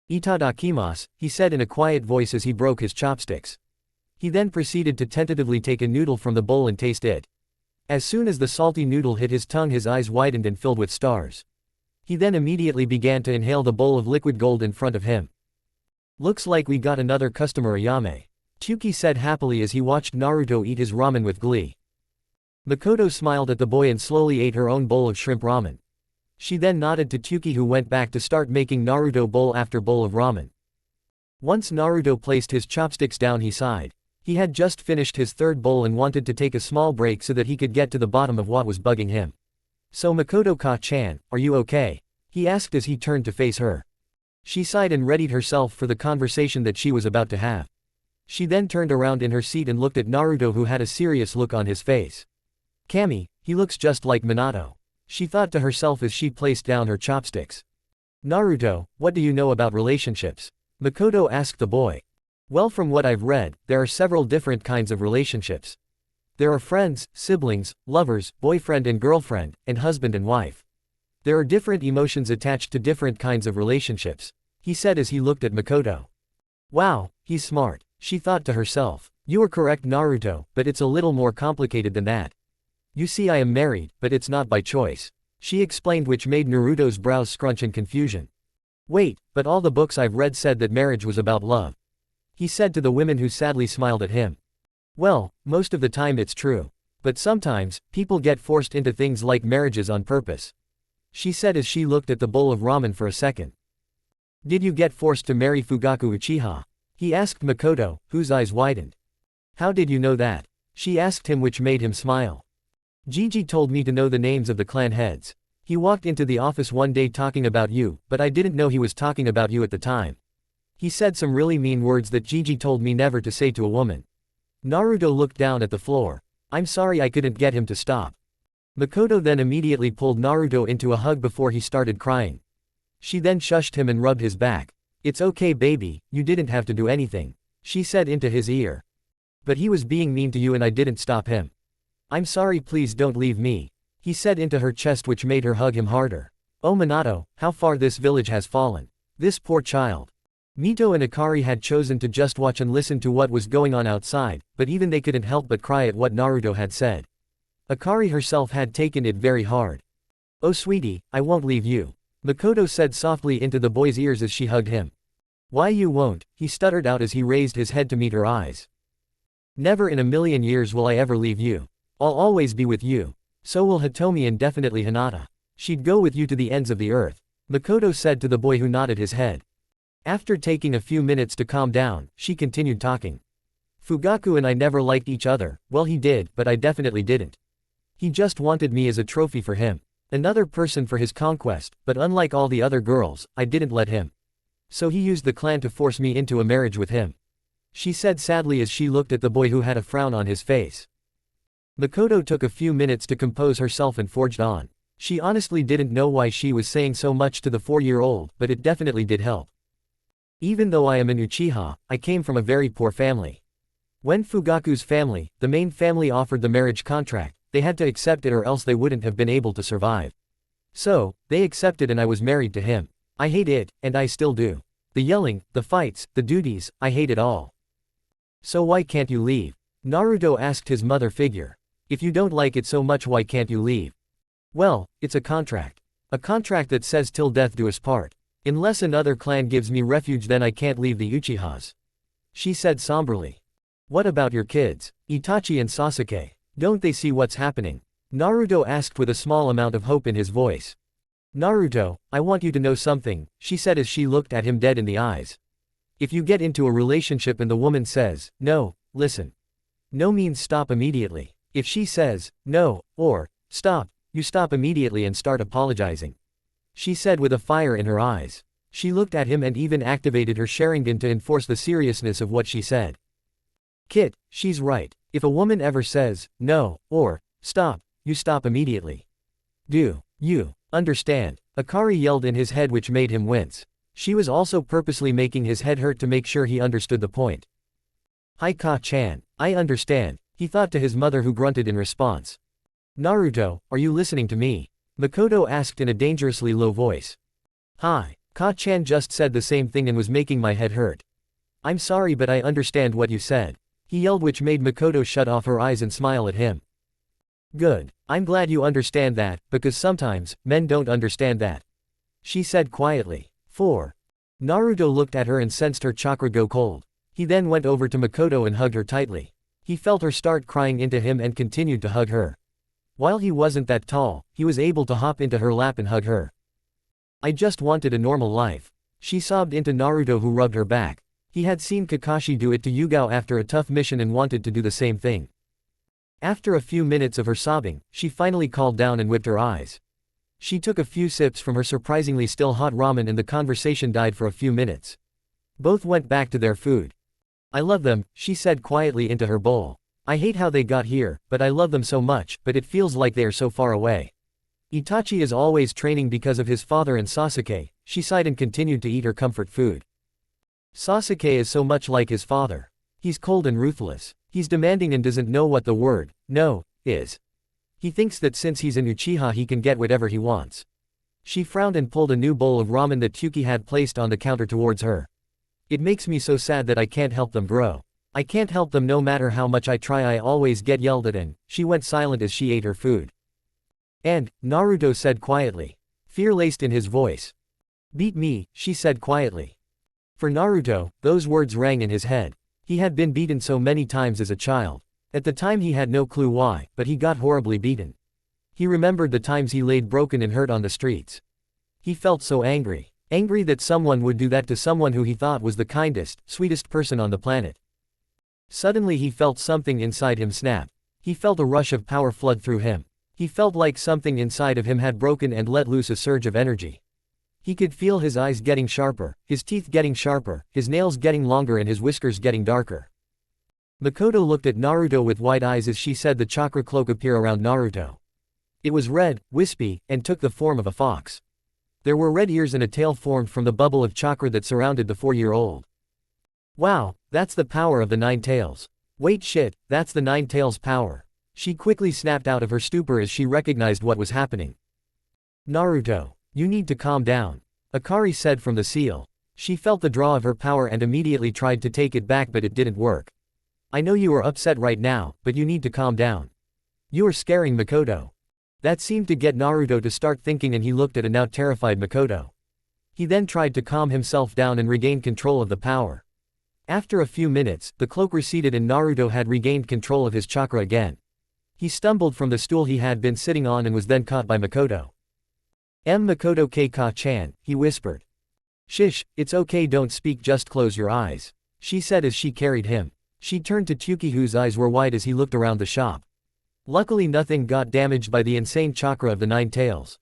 Itadakimasu, he said in a quiet voice as he broke his chopsticks. He then proceeded to tentatively take a noodle from the bowl and taste it. As soon as the salty noodle hit his tongue, his eyes widened and filled with stars. He then immediately began to inhale the bowl of liquid gold in front of him. Looks like we got another customer, Ayame. Teuchi said happily as he watched Naruto eat his ramen with glee. Makoto smiled at the boy and slowly ate her own bowl of shrimp ramen. She then nodded to Teuchi, who went back to start making Naruto bowl after bowl of ramen. Once Naruto placed his chopsticks down, he sighed. He had just finished his third bowl and wanted to take a small break so that he could get to the bottom of what was bugging him. So Makoto-ka-chan, are you okay? He asked as he turned to face her. She sighed and readied herself for the conversation that she was about to have. She then turned around in her seat and looked at Naruto, who had a serious look on his face. Kami, he looks just like Minato. She thought to herself as she placed down her chopsticks. Naruto, what do you know about relationships? Makoto asked the boy. Well, from what I've read, there are several different kinds of relationships. There are friends, siblings, lovers, boyfriend and girlfriend, and husband and wife. There are different emotions attached to different kinds of relationships, he said as he looked at Makoto. Wow, he's smart, she thought to herself. You are correct, Naruto, but it's a little more complicated than that. You see, I am married, but it's not by choice, she explained, which made Naruto's brows scrunch in confusion. Wait, but all the books I've read said that marriage was about love, he said to the women who sadly smiled at him. Well, most of the time it's true. But sometimes, people get forced into things like marriages on purpose, she said as she looked at the bowl of ramen for a second. Did you get forced to marry Fugaku Uchiha? He asked Makoto, whose eyes widened. How did you know that? She asked him, which made him smile. Gigi told me to know the names of the clan heads. He walked into the office one day talking about you, but I didn't know he was talking about you at the time. He said some really mean words that Gigi told me never to say to a woman. Naruto looked down at the floor. I'm sorry I couldn't get him to stop. Makoto then immediately pulled Naruto into a hug before he started crying. She then shushed him and rubbed his back. It's okay, baby, you didn't have to do anything, she said into his ear. But he was being mean to you and I didn't stop him. I'm sorry, please don't leave me, he said into her chest, which made her hug him harder. Oh Minato, how far this village has fallen. This poor child. Mito and Akari had chosen to just watch and listen to what was going on outside, but even they couldn't help but cry at what Naruto had said. Akari herself had taken it very hard. Oh sweetie, I won't leave you, Makoto said softly into the boy's ears as she hugged him. Why you won't? He stuttered out as he raised his head to meet her eyes. Never in a million years will I ever leave you. I'll always be with you. So will Hitomi and definitely Hinata. She'd go with you to the ends of the earth, Makoto said to the boy, who nodded his head. After taking a few minutes to calm down, she continued talking. Fugaku and I never liked each other. Well, he did, but I definitely didn't. He just wanted me as a trophy for him. Another person for his conquest, but unlike all the other girls, I didn't let him. So he used the clan to force me into a marriage with him, she said sadly as she looked at the boy, who had a frown on his face. Makoto took a few minutes to compose herself and forged on. She honestly didn't know why she was saying so much to the 4-year-old, but it definitely did help. Even though I am an Uchiha, I came from a very poor family. When Fugaku's family, the main family, offered the marriage contract, they had to accept it or else they wouldn't have been able to survive. So, they accepted and I was married to him. I hate it, and I still do. The yelling, the fights, the duties, I hate it all. So why can't you leave? Naruto asked his mother figure. If you don't like it so much, why can't you leave? Well, it's a contract. A contract that says till death do us part. Unless another clan gives me refuge, then I can't leave the Uchihas, she said somberly. What about your kids, Itachi and Sasuke? Don't they see what's happening? Naruto asked with a small amount of hope in his voice. Naruto, I want you to know something, she said as she looked at him dead in the eyes. If you get into a relationship and the woman says, no, listen. No means stop immediately. If she says, no, or, stop, you stop immediately and start apologizing, she said with a fire in her eyes. She looked at him and even activated her Sharingan to enforce the seriousness of what she said. Kit, she's right. If a woman ever says, no, or, stop, you stop immediately. Do you understand? Akari yelled in his head, which made him wince. She was also purposely making his head hurt to make sure he understood the point. Hi Ka-chan, I understand, he thought to his mother, who grunted in response. Naruto, are you listening to me? Makoto asked in a dangerously low voice. Hi, Ka-chan just said the same thing and was making my head hurt. I'm sorry, but I understand what you said. He yelled, which made Makoto shut off her eyes and smile at him. Good, I'm glad you understand that, because sometimes, men don't understand that. She said quietly. 4. Naruto looked at her and sensed her chakra go cold. He then went over to Makoto and hugged her tightly. He felt her start crying into him and continued to hug her. While he wasn't that tall, he was able to hop into her lap and hug her. I just wanted a normal life. She sobbed into Naruto, who rubbed her back. He had seen Kakashi do it to Yugao after a tough mission and wanted to do the same thing. After a few minutes of her sobbing, she finally calmed down and wiped her eyes. She took a few sips from her surprisingly still hot ramen and the conversation died for a few minutes. Both went back to their food. I love them, she said quietly into her bowl. I hate how they got here, but I love them so much, but it feels like they are so far away. Itachi is always training because of his father and Sasuke, she sighed and continued to eat her comfort food. Sasuke is so much like his father. He's cold and ruthless. He's demanding and doesn't know what the word, no, is. He thinks that since he's an Uchiha he can get whatever he wants. She frowned and pulled a new bowl of ramen that Yuki had placed on the counter towards her. It makes me so sad that I can't help them grow. I can't help them no matter how much I try, I always get yelled at. And she went silent as she ate her food. And, Naruto said quietly. Fear laced in his voice. Beat me, she said quietly. For Naruto, those words rang in his head. He had been beaten so many times as a child. At the time he had no clue why, but he got horribly beaten. He remembered the times he laid broken and hurt on the streets. He felt so angry. Angry that someone would do that to someone who he thought was the kindest, sweetest person on the planet. Suddenly he felt something inside him snap. He felt a rush of power flood through him. He felt like something inside of him had broken and let loose a surge of energy. He could feel his eyes getting sharper, his teeth getting sharper, his nails getting longer and his whiskers getting darker. Makoto looked at Naruto with wide eyes as she said the chakra cloak appear around Naruto. It was red, wispy, and took the form of a fox. There were red ears and a tail formed from the bubble of chakra that surrounded the 4-year-old. Wow, that's the power of the 9 tails. Wait shit, that's the 9 tails power. She quickly snapped out of her stupor as she recognized what was happening. Naruto, you need to calm down, Akari said from the seal. She felt the draw of her power and immediately tried to take it back, but it didn't work. I know you are upset right now, but you need to calm down. You are scaring Makoto. That seemed to get Naruto to start thinking, and he looked at a now terrified Makoto. He then tried to calm himself down and regain control of the power. After a few minutes, the cloak receded and Naruto had regained control of his chakra again. He stumbled from the stool he had been sitting on and was then caught by Makoto. Makoto Ka-chan, he whispered. Shish, it's okay, don't speak, just close your eyes, she said as she carried him. She turned to Tuki, whose eyes were wide as he looked around the shop. Luckily nothing got damaged by the insane chakra of the 9 tails.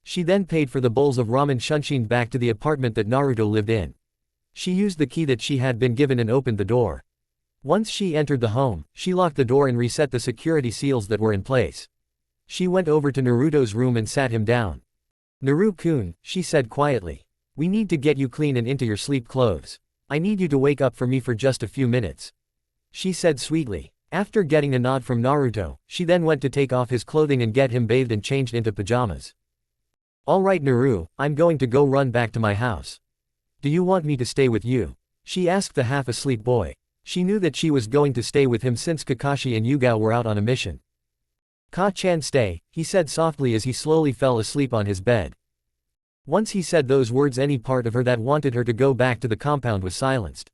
She then paid for the bowls of ramen shunshined back to the apartment that Naruto lived in. She used the key that she had been given and opened the door. Once she entered the home, she locked the door and reset the security seals that were in place. She went over to Naruto's room and sat him down. Naru-kun, she said quietly. We need to get you clean and into your sleep clothes. I need you to wake up for me for just a few minutes, she said sweetly. After getting a nod from Naruto, she then went to take off his clothing and get him bathed and changed into pajamas. Alright Naru, I'm going to go run back to my house. Do you want me to stay with you? She asked the half-asleep boy. She knew that she was going to stay with him since Kakashi and Yugao were out on a mission. Ka-chan, stay, he said softly as he slowly fell asleep on his bed. Once he said those words, any part of her that wanted her to go back to the compound was silenced.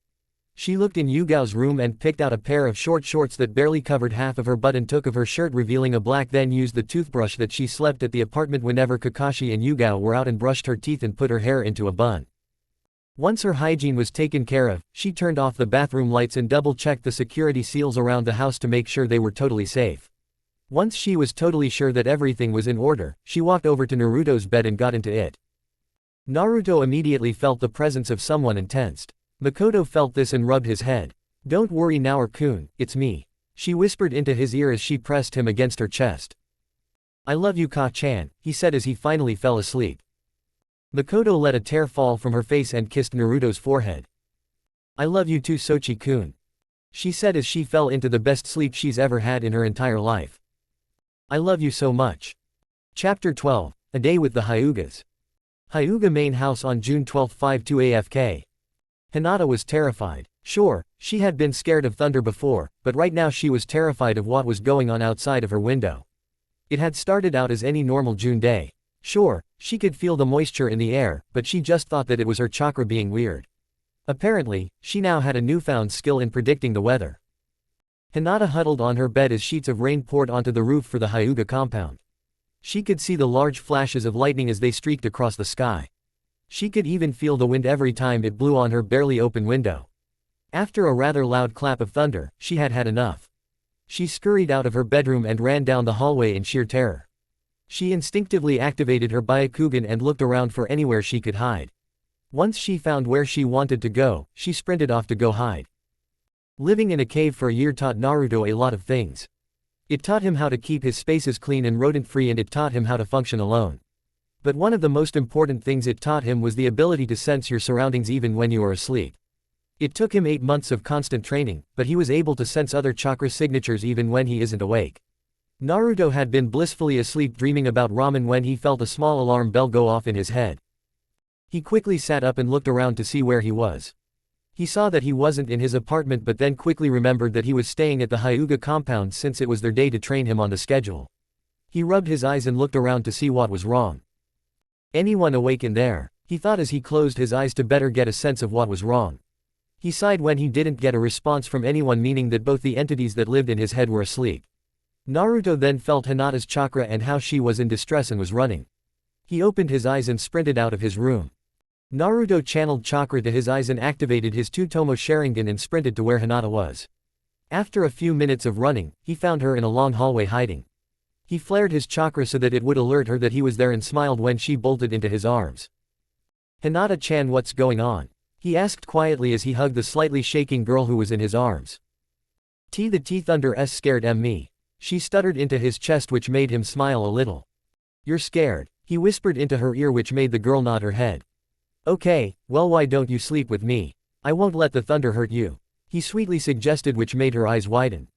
She looked in Yugao's room and picked out a pair of short shorts that barely covered half of her butt and took of her shirt revealing a black, then used the toothbrush that she slept at the apartment whenever Kakashi and Yugao were out and brushed her teeth and put her hair into a bun. Once her hygiene was taken care of, she turned off the bathroom lights and double-checked the security seals around the house to make sure they were totally safe. Once she was totally sure that everything was in order, she walked over to Naruto's bed and got into it. Naruto immediately felt the presence of someone and tensed. Makoto felt this and rubbed his head. "Don't worry Naruto-kun, it's me," she whispered into his ear as she pressed him against her chest. "I love you Ka-chan," he said as he finally fell asleep. Makoto let a tear fall from her face and kissed Naruto's forehead. "I love you too Sochi-kun," she said as she fell into the best sleep she's ever had in her entire life. "I love you so much." Chapter 12, A Day with the Hyugas. Hyuga main house on June 12, 5-2 AFK. Hinata was terrified. Sure, she had been scared of thunder before, but right now she was terrified of what was going on outside of her window. It had started out as any normal June day. Sure, she could feel the moisture in the air, but she just thought that it was her chakra being weird. Apparently, she now had a newfound skill in predicting the weather. Hinata huddled on her bed as sheets of rain poured onto the roof for the Hyuga compound. She could see the large flashes of lightning as they streaked across the sky. She could even feel the wind every time it blew on her barely open window. After a rather loud clap of thunder, she had had enough. She scurried out of her bedroom and ran down the hallway in sheer terror. She instinctively activated her Byakugan and looked around for anywhere she could hide. Once she found where she wanted to go, she sprinted off to go hide. Living in a cave for a year taught Naruto a lot of things. It taught him how to keep his spaces clean and rodent-free, and it taught him how to function alone. But one of the most important things it taught him was the ability to sense your surroundings even when you are asleep. It took him 8 months of constant training, but he was able to sense other chakra signatures even when he isn't awake. Naruto had been blissfully asleep dreaming about ramen when he felt a small alarm bell go off in his head. He quickly sat up and looked around to see where he was. He saw that he wasn't in his apartment, but then quickly remembered that he was staying at the Hyuga compound since it was their day to train him on the schedule. He rubbed his eyes and looked around to see what was wrong. Anyone awake in there? He thought as he closed his eyes to better get a sense of what was wrong. He sighed when he didn't get a response from anyone, meaning that both the entities that lived in his head were asleep. Naruto then felt Hinata's chakra and how she was in distress and was running. He opened his eyes and sprinted out of his room. Naruto channeled chakra to his eyes and activated his Tsutomu Sharingan and sprinted to where Hinata was. After a few minutes of running, he found her in a long hallway hiding. He flared his chakra so that it would alert her that he was there and smiled when she bolted into his arms. "Hinata-chan, what's going on?" he asked quietly as he hugged the slightly shaking girl who was in his arms. The Thunder S scared me. She stuttered into his chest, which made him smile a little. "You're scared," he whispered into her ear, which made the girl nod her head. "Okay, well why don't you sleep with me? I won't let the thunder hurt you," he sweetly suggested, which made her eyes widen.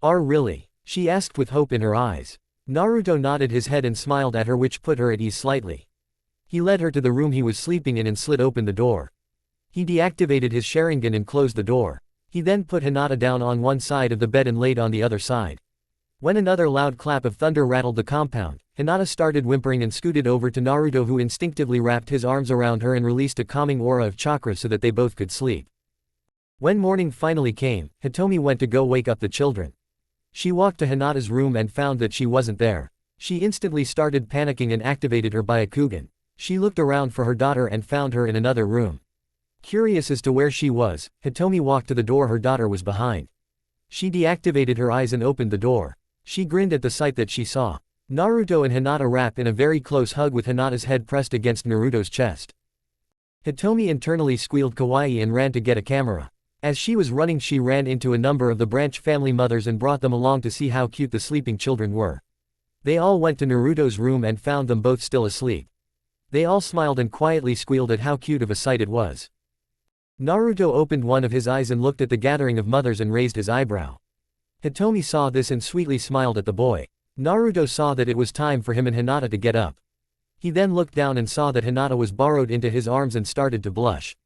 Really?" she asked with hope in her eyes. Naruto nodded his head and smiled at her, which put her at ease slightly. He led her to the room he was sleeping in and slid open the door. He deactivated his Sharingan and closed the door. He then put Hinata down on one side of the bed and laid on the other side. When another loud clap of thunder rattled the compound, Hinata started whimpering and scooted over to Naruto, who instinctively wrapped his arms around her and released a calming aura of chakra so that they both could sleep. When morning finally came, Hitomi went to go wake up the children. She walked to Hinata's room and found that she wasn't there. She instantly started panicking and activated her Byakugan. She looked around for her daughter and found her in another room. Curious as to where she was, Hitomi walked to the door her daughter was behind. She deactivated her eyes and opened the door. She grinned at the sight that she saw. Naruto and Hinata wrap in a very close hug with Hinata's head pressed against Naruto's chest. Hitomi internally squealed kawaii and ran to get a camera. As she was running, she ran into a number of the branch family mothers and brought them along to see how cute the sleeping children were. They all went to Naruto's room and found them both still asleep. They all smiled and quietly squealed at how cute of a sight it was. Naruto opened one of his eyes and looked at the gathering of mothers and raised his eyebrow. Hitomi saw this and sweetly smiled at the boy. Naruto saw that it was time for him and Hinata to get up. He then looked down and saw that Hinata was borrowed into his arms and started to blush.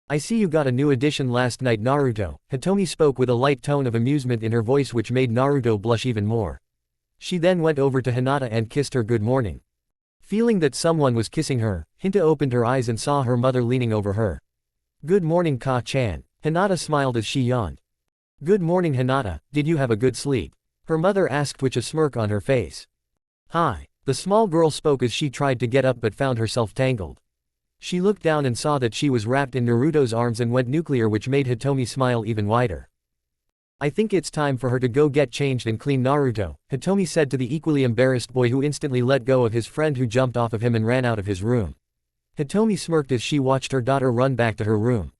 "I see you got a new edition last night, Naruto," Hitomi spoke with a light tone of amusement in her voice, which made Naruto blush even more. She then went over to Hinata and kissed her good morning. Feeling that someone was kissing her, Hinata opened her eyes and saw her mother leaning over her. "Good morning, Ka-chan." Hinata smiled as she yawned. "Good morning, Hinata, did you have a good sleep?" her mother asked with a smirk on her face. "Hi." The small girl spoke as she tried to get up but found herself tangled. She looked down and saw that she was wrapped in Naruto's arms and went nuclear, which made Hitomi smile even wider. "I think it's time for her to go get changed and clean, Naruto," Hitomi said to the equally embarrassed boy, who instantly let go of his friend who jumped off of him and ran out of his room. Hitomi smirked as she watched her daughter run back to her room.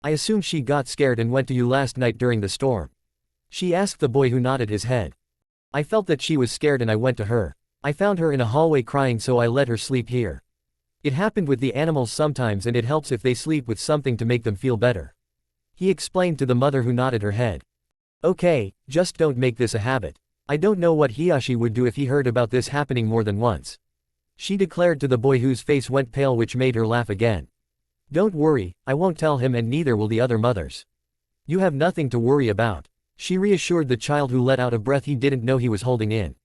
I assume she got scared and went to you last night during the storm. She asked the boy who nodded his head. I felt that she was scared and I went to her. I found her in a hallway crying, so I let her sleep here. It happened with the animals sometimes, and it helps if they sleep with something to make them feel better. He explained to the mother who nodded her head. Okay, just don't make this a habit. I don't know what Hiyashi would do if he heard about this happening more than once. She declared to the boy, whose face went pale, which made her laugh again. Don't worry, I won't tell him, and neither will the other mothers. You have nothing to worry about. She reassured the child, who let out a breath he didn't know he was holding in.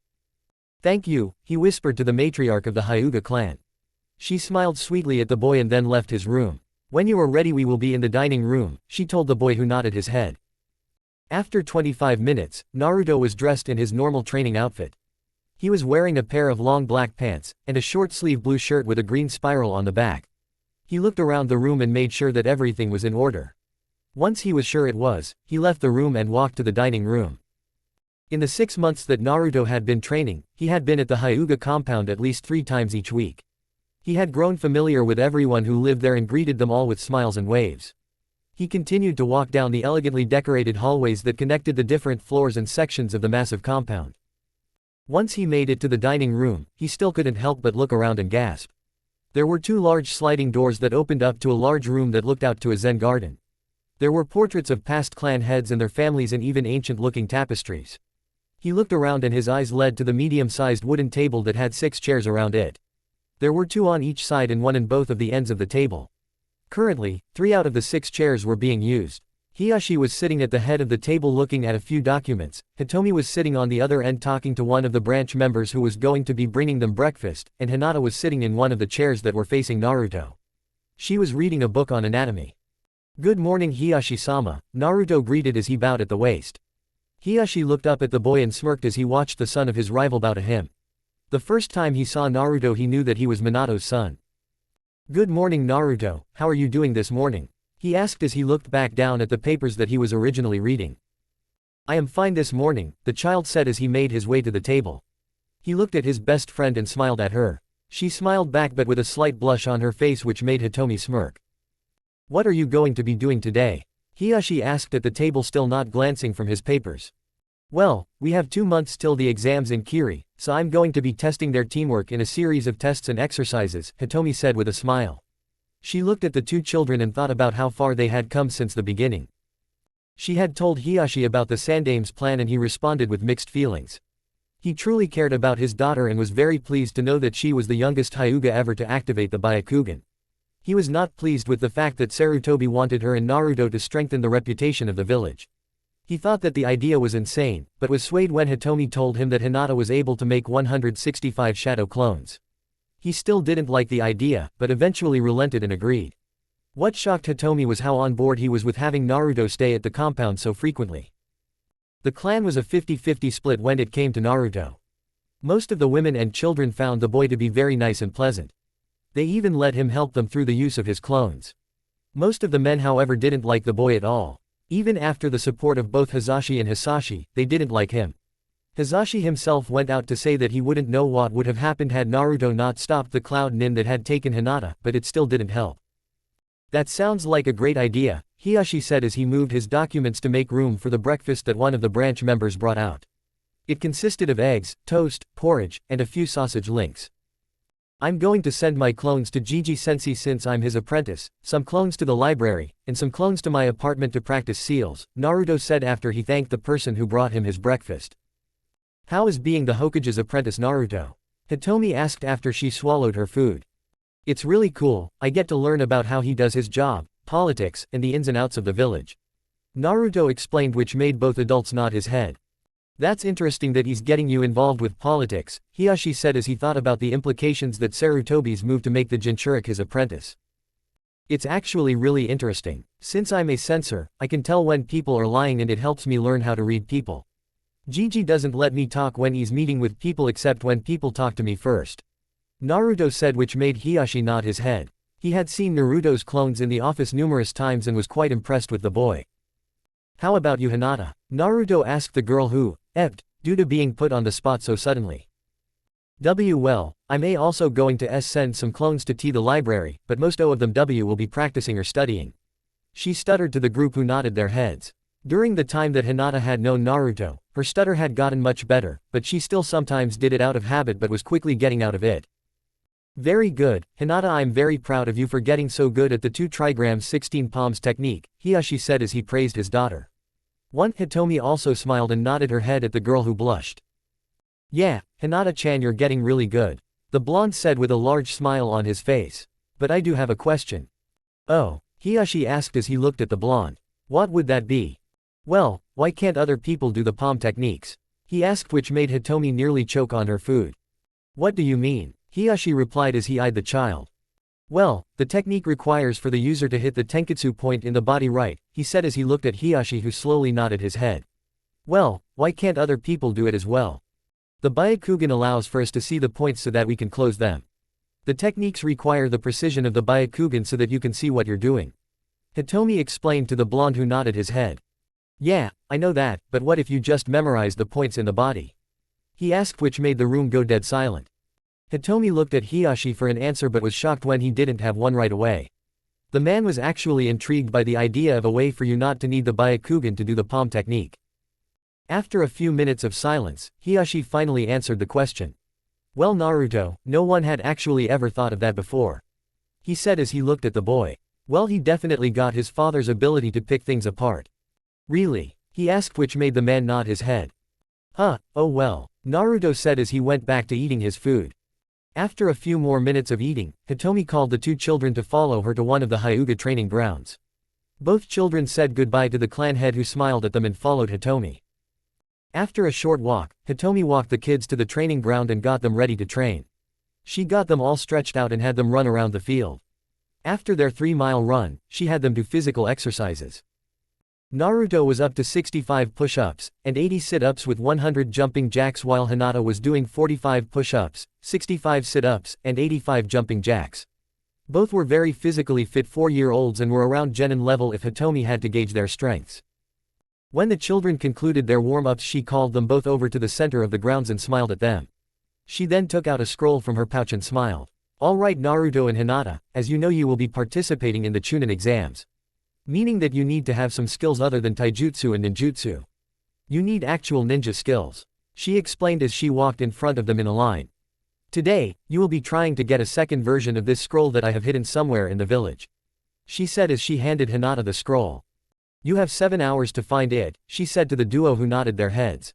Thank you, he whispered to the matriarch of the Hyuga clan. She smiled sweetly at the boy and then left his room. When you are ready, we will be in the dining room, she told the boy who nodded his head. After 25 minutes, Naruto was dressed in his normal training outfit. He was wearing a pair of long black pants, and a short-sleeve blue shirt with a green spiral on the back. He looked around the room and made sure that everything was in order. Once he was sure it was, he left the room and walked to the dining room. In the 6 months that Naruto had been training, he had been at the Hyuga compound at least 3 times each week. He had grown familiar with everyone who lived there and greeted them all with smiles and waves. He continued to walk down the elegantly decorated hallways that connected the different floors and sections of the massive compound. Once he made it to the dining room, he still couldn't help but look around and gasp. There were 2 large sliding doors that opened up to a large room that looked out to a Zen garden. There were portraits of past clan heads and their families and even ancient-looking tapestries. He looked around and his eyes led to the medium-sized wooden table that had 6 chairs around it. There were 2 on each side and 1 in both of the ends of the table. Currently, 3 out of the 6 chairs were being used. Hiyashi was sitting at the head of the table looking at a few documents, Hitomi was sitting on the other end talking to one of the branch members who was going to be bringing them breakfast, and Hinata was sitting in one of the chairs that were facing Naruto. She was reading a book on anatomy. Good morning, Hiyashi-sama, Naruto greeted as he bowed at the waist. Hiyashi looked up at the boy and smirked as he watched the son of his rival bow to him. The first time he saw Naruto, he knew that he was Minato's son. Good morning, Naruto, how are you doing this morning? He asked as he looked back down at the papers that he was originally reading. I am fine this morning, the child said as he made his way to the table. He looked at his best friend and smiled at her. She smiled back, but with a slight blush on her face which made Hitomi smirk. What are you going to be doing today? Hiyashi asked at the table, still not glancing from his papers. Well, we have 2 months till the exams in Kiri, so I'm going to be testing their teamwork in a series of tests and exercises, Hitomi said with a smile. She looked at the 2 children and thought about how far they had come since the beginning. She had told Hiyashi about the Sandame's plan and he responded with mixed feelings. He truly cared about his daughter and was very pleased to know that she was the youngest Hyuga ever to activate the Byakugan. He was not pleased with the fact that Sarutobi wanted her and Naruto to strengthen the reputation of the village. He thought that the idea was insane, but was swayed when Hitomi told him that Hinata was able to make 165 shadow clones. He still didn't like the idea, but eventually relented and agreed. What shocked Hitomi was how on board he was with having Naruto stay at the compound so frequently. The clan was a 50-50 split when it came to Naruto. Most of the women and children found the boy to be very nice and pleasant. They even let him help them through the use of his clones. Most of the men, however, didn't like the boy at all. Even after the support of both Hisashi and Hisashi, they didn't like him. Hisashi himself went out to say that he wouldn't know what would have happened had Naruto not stopped the Cloud Nin that had taken Hinata, but it still didn't help. That sounds like a great idea, Hiyashi said as he moved his documents to make room for the breakfast that one of the branch members brought out. It consisted of eggs, toast, porridge, and a few sausage links. I'm going to send my clones to Jiji-sensei since I'm his apprentice, some clones to the library, and some clones to my apartment to practice seals, Naruto said after he thanked the person who brought him his breakfast. How is being the Hokage's apprentice, Naruto? Hitomi asked after she swallowed her food. It's really cool, I get to learn about how he does his job, politics, and the ins and outs of the village. Naruto explained, which made both adults nod his head. That's interesting that he's getting you involved with politics, Hiyashi said as he thought about the implications that Sarutobi's move to make the Jinchuriki his apprentice. It's actually really interesting. Since I'm a censor, I can tell when people are lying and it helps me learn how to read people. Jiji doesn't let me talk when he's meeting with people except when people talk to me first. Naruto said, which made Hiyashi nod his head. He had seen Naruto's clones in the office numerous times and was quite impressed with the boy. How about you, Hinata? Naruto asked the girl who, due to being put on the spot so suddenly. Well, I may also going to send some clones to the library, but most of them will be practicing or studying. She stuttered to the group who nodded their heads. During the time that Hinata had known Naruto, her stutter had gotten much better, but she still sometimes did it out of habit but was quickly getting out of it. Very good, Hinata, I'm very proud of you for getting so good at the 2 trigrams 16 palms technique, Hiyashi said as he praised his daughter. Hitomi also smiled and nodded her head at the girl who blushed. Yeah, Hinata-chan, you're getting really good, the blonde said with a large smile on his face. But I do have a question. Oh, Hiyashi asked as he looked at the blonde. What would that be? Well, why can't other people do the palm techniques? He asked, which made Hitomi nearly choke on her food. What do you mean? Hiyashi replied as he eyed the child. Well, the technique requires for the user to hit the tenketsu point in the body right, he said as he looked at Hiyashi, who slowly nodded his head. Well, why can't other people do it as well? The Byakugan allows for us to see the points so that we can close them. The techniques require the precision of the Byakugan so that you can see what you're doing. Hitomi explained to the blonde who nodded his head. Yeah, I know that, but what if you just memorize the points in the body? He asked, which made the room go dead silent. Hitomi looked at Hiyashi for an answer but was shocked when he didn't have one right away. The man was actually intrigued by the idea of a way for you not to need the Byakugan to do the palm technique. After a few minutes of silence, Hiyashi finally answered the question. Well, Naruto, no one had actually ever thought of that before. He said as he looked at the boy. Well, he definitely got his father's ability to pick things apart. Really? He asked, which made the man nod his head. Huh, oh well, Naruto said as he went back to eating his food. After a few more minutes of eating, Hitomi called the 2 children to follow her to one of the Hyuga training grounds. Both children said goodbye to the clan head, who smiled at them and followed Hitomi. After a short walk, Hitomi walked the kids to the training ground and got them ready to train. She got them all stretched out and had them run around the field. After their 3-mile run, she had them do physical exercises. Naruto was up to 65 push-ups, and 80 sit-ups with 100 jumping jacks, while Hinata was doing 45 push-ups, 65 sit-ups, and 85 jumping jacks. Both were very physically fit 4-year-olds and were around genin level if Hitomi had to gauge their strengths. When the children concluded their warm-ups, she called them both over to the center of the grounds and smiled at them. She then took out a scroll from her pouch and smiled. Alright, Naruto and Hinata, as you know, you will be participating in the Chunin exams. Meaning that you need to have some skills other than taijutsu and ninjutsu. You need actual ninja skills. She explained as she walked in front of them in a line. Today, you will be trying to get a second version of this scroll that I have hidden somewhere in the village. She said as she handed Hinata the scroll. You have 7 hours to find it, she said to the duo who nodded their heads.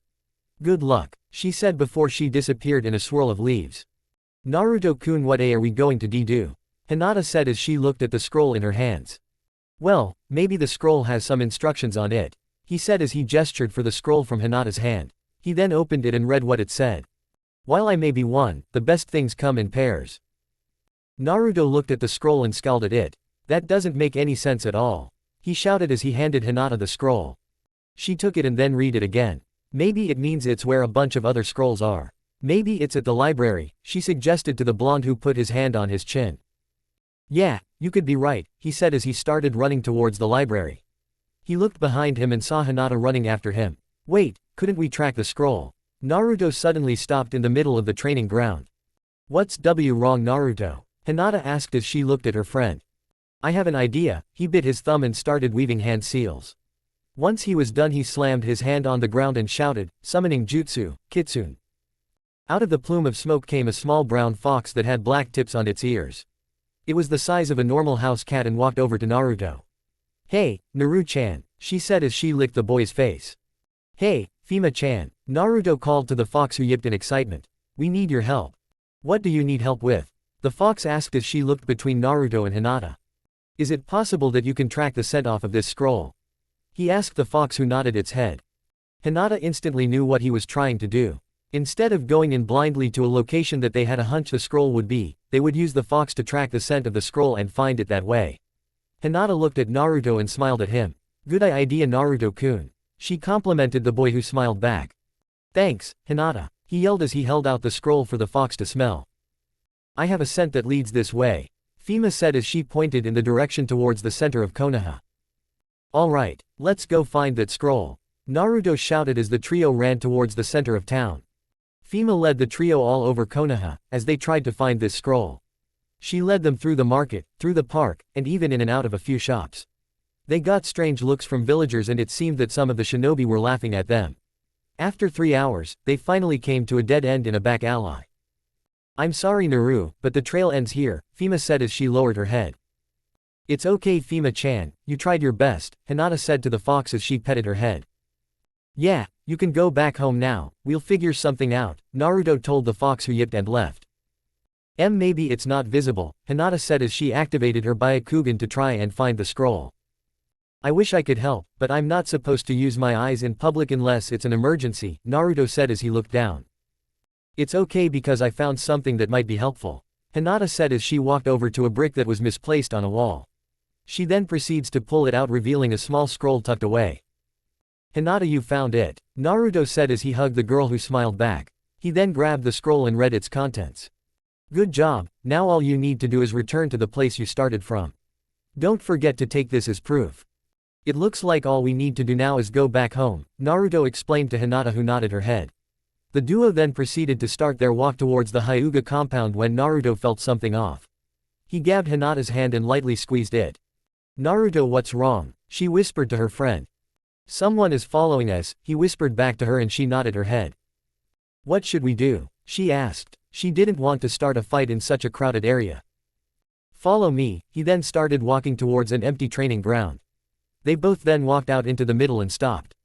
Good luck, she said before she disappeared in a swirl of leaves. Naruto-kun, what are we going to do? Hinata said as she looked at the scroll in her hands. Well, maybe the scroll has some instructions on it, he said as he gestured for the scroll from Hinata's hand. He then opened it and read what it said. While I may be one, the best things come in pairs. Naruto looked at the scroll and scowled at it. That doesn't make any sense at all, he shouted as he handed Hinata the scroll. She took it and then read it again. Maybe it means it's where a bunch of other scrolls are. Maybe it's at the library, she suggested to the blonde who put his hand on his chin. Yeah, you could be right, he said as he started running towards the library. He looked behind him and saw Hinata running after him. Wait, couldn't we track the scroll? Naruto suddenly stopped in the middle of the training ground. What's wrong, Naruto? Hinata asked as she looked at her friend. I have an idea, he bit his thumb and started weaving hand seals. Once he was done, he slammed his hand on the ground and shouted, summoning jutsu, kitsune. Out of the plume of smoke came a small brown fox that had black tips on its ears. It was the size of a normal house cat and walked over to Naruto. Hey, Naru-chan, she said as she licked the boy's face. Hey, Fima-chan, Naruto called to the fox who yipped in excitement. We need your help. What do you need help with? The fox asked as she looked between Naruto and Hinata. Is it possible that you can track the scent off of this scroll? He asked the fox who nodded its head. Hinata instantly knew what he was trying to do. Instead of going in blindly to a location that they had a hunch the scroll would be, they would use the fox to track the scent of the scroll and find it that way. Hinata looked at Naruto and smiled at him. Good idea, Naruto-kun. She complimented the boy who smiled back. Thanks, Hinata, he yelled as he held out the scroll for the fox to smell. I have a scent that leads this way, Fima said as she pointed in the direction towards the center of Konoha. Alright, let's go find that scroll, Naruto shouted as the trio ran towards the center of town. Fima led the trio all over Konoha, as they tried to find this scroll. She led them through the market, through the park, and even in and out of a few shops. They got strange looks from villagers and it seemed that some of the shinobi were laughing at them. After 3 hours, they finally came to a dead end in a back alley. "I'm sorry Naru, but the trail ends here," Fima said as she lowered her head. "It's okay Fima-chan, you tried your best," Hinata said to the fox as she petted her head. "Yeah, you can go back home now, we'll figure something out," Naruto told the fox who yipped and left. Maybe it's not visible," Hinata said as she activated her Byakugan to try and find the scroll. "I wish I could help, but I'm not supposed to use my eyes in public unless it's an emergency," Naruto said as he looked down. "It's okay because I found something that might be helpful," Hinata said as she walked over to a brick that was misplaced on a wall. She then proceeds to pull it out revealing a small scroll tucked away. "Hinata, you found it," Naruto said as he hugged the girl who smiled back. He then grabbed the scroll and read its contents. "Good job, now all you need to do is return to the place you started from. Don't forget to take this as proof. It looks like all we need to do now is go back home," Naruto explained to Hinata who nodded her head. The duo then proceeded to start their walk towards the Hyuga compound when Naruto felt something off. He grabbed Hinata's hand and lightly squeezed it. "Naruto, what's wrong?" she whispered to her friend. "Someone is following us," he whispered back to her and she nodded her head. "What should we do?" she asked. She didn't want to start a fight in such a crowded area. "Follow me," he then started walking towards an empty training ground. They both then walked out into the middle and stopped.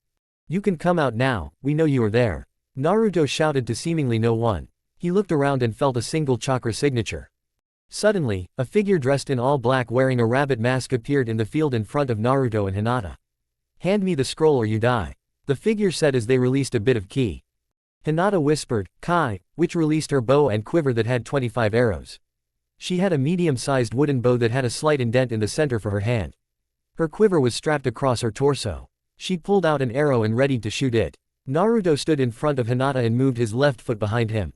"You can come out now, we know you are there," Naruto shouted to seemingly no one. He looked around and felt a single chakra signature. Suddenly, a figure dressed in all black wearing a rabbit mask appeared in the field in front of Naruto and Hinata. "Hand me the scroll or you die," the figure said as they released a bit of ki. Hinata whispered, "Kai," which released her bow and quiver that had 25 arrows. She had a medium-sized wooden bow that had a slight indent in the center for her hand. Her quiver was strapped across her torso. She pulled out an arrow and readied to shoot it. Naruto stood in front of Hinata and moved his left foot behind him.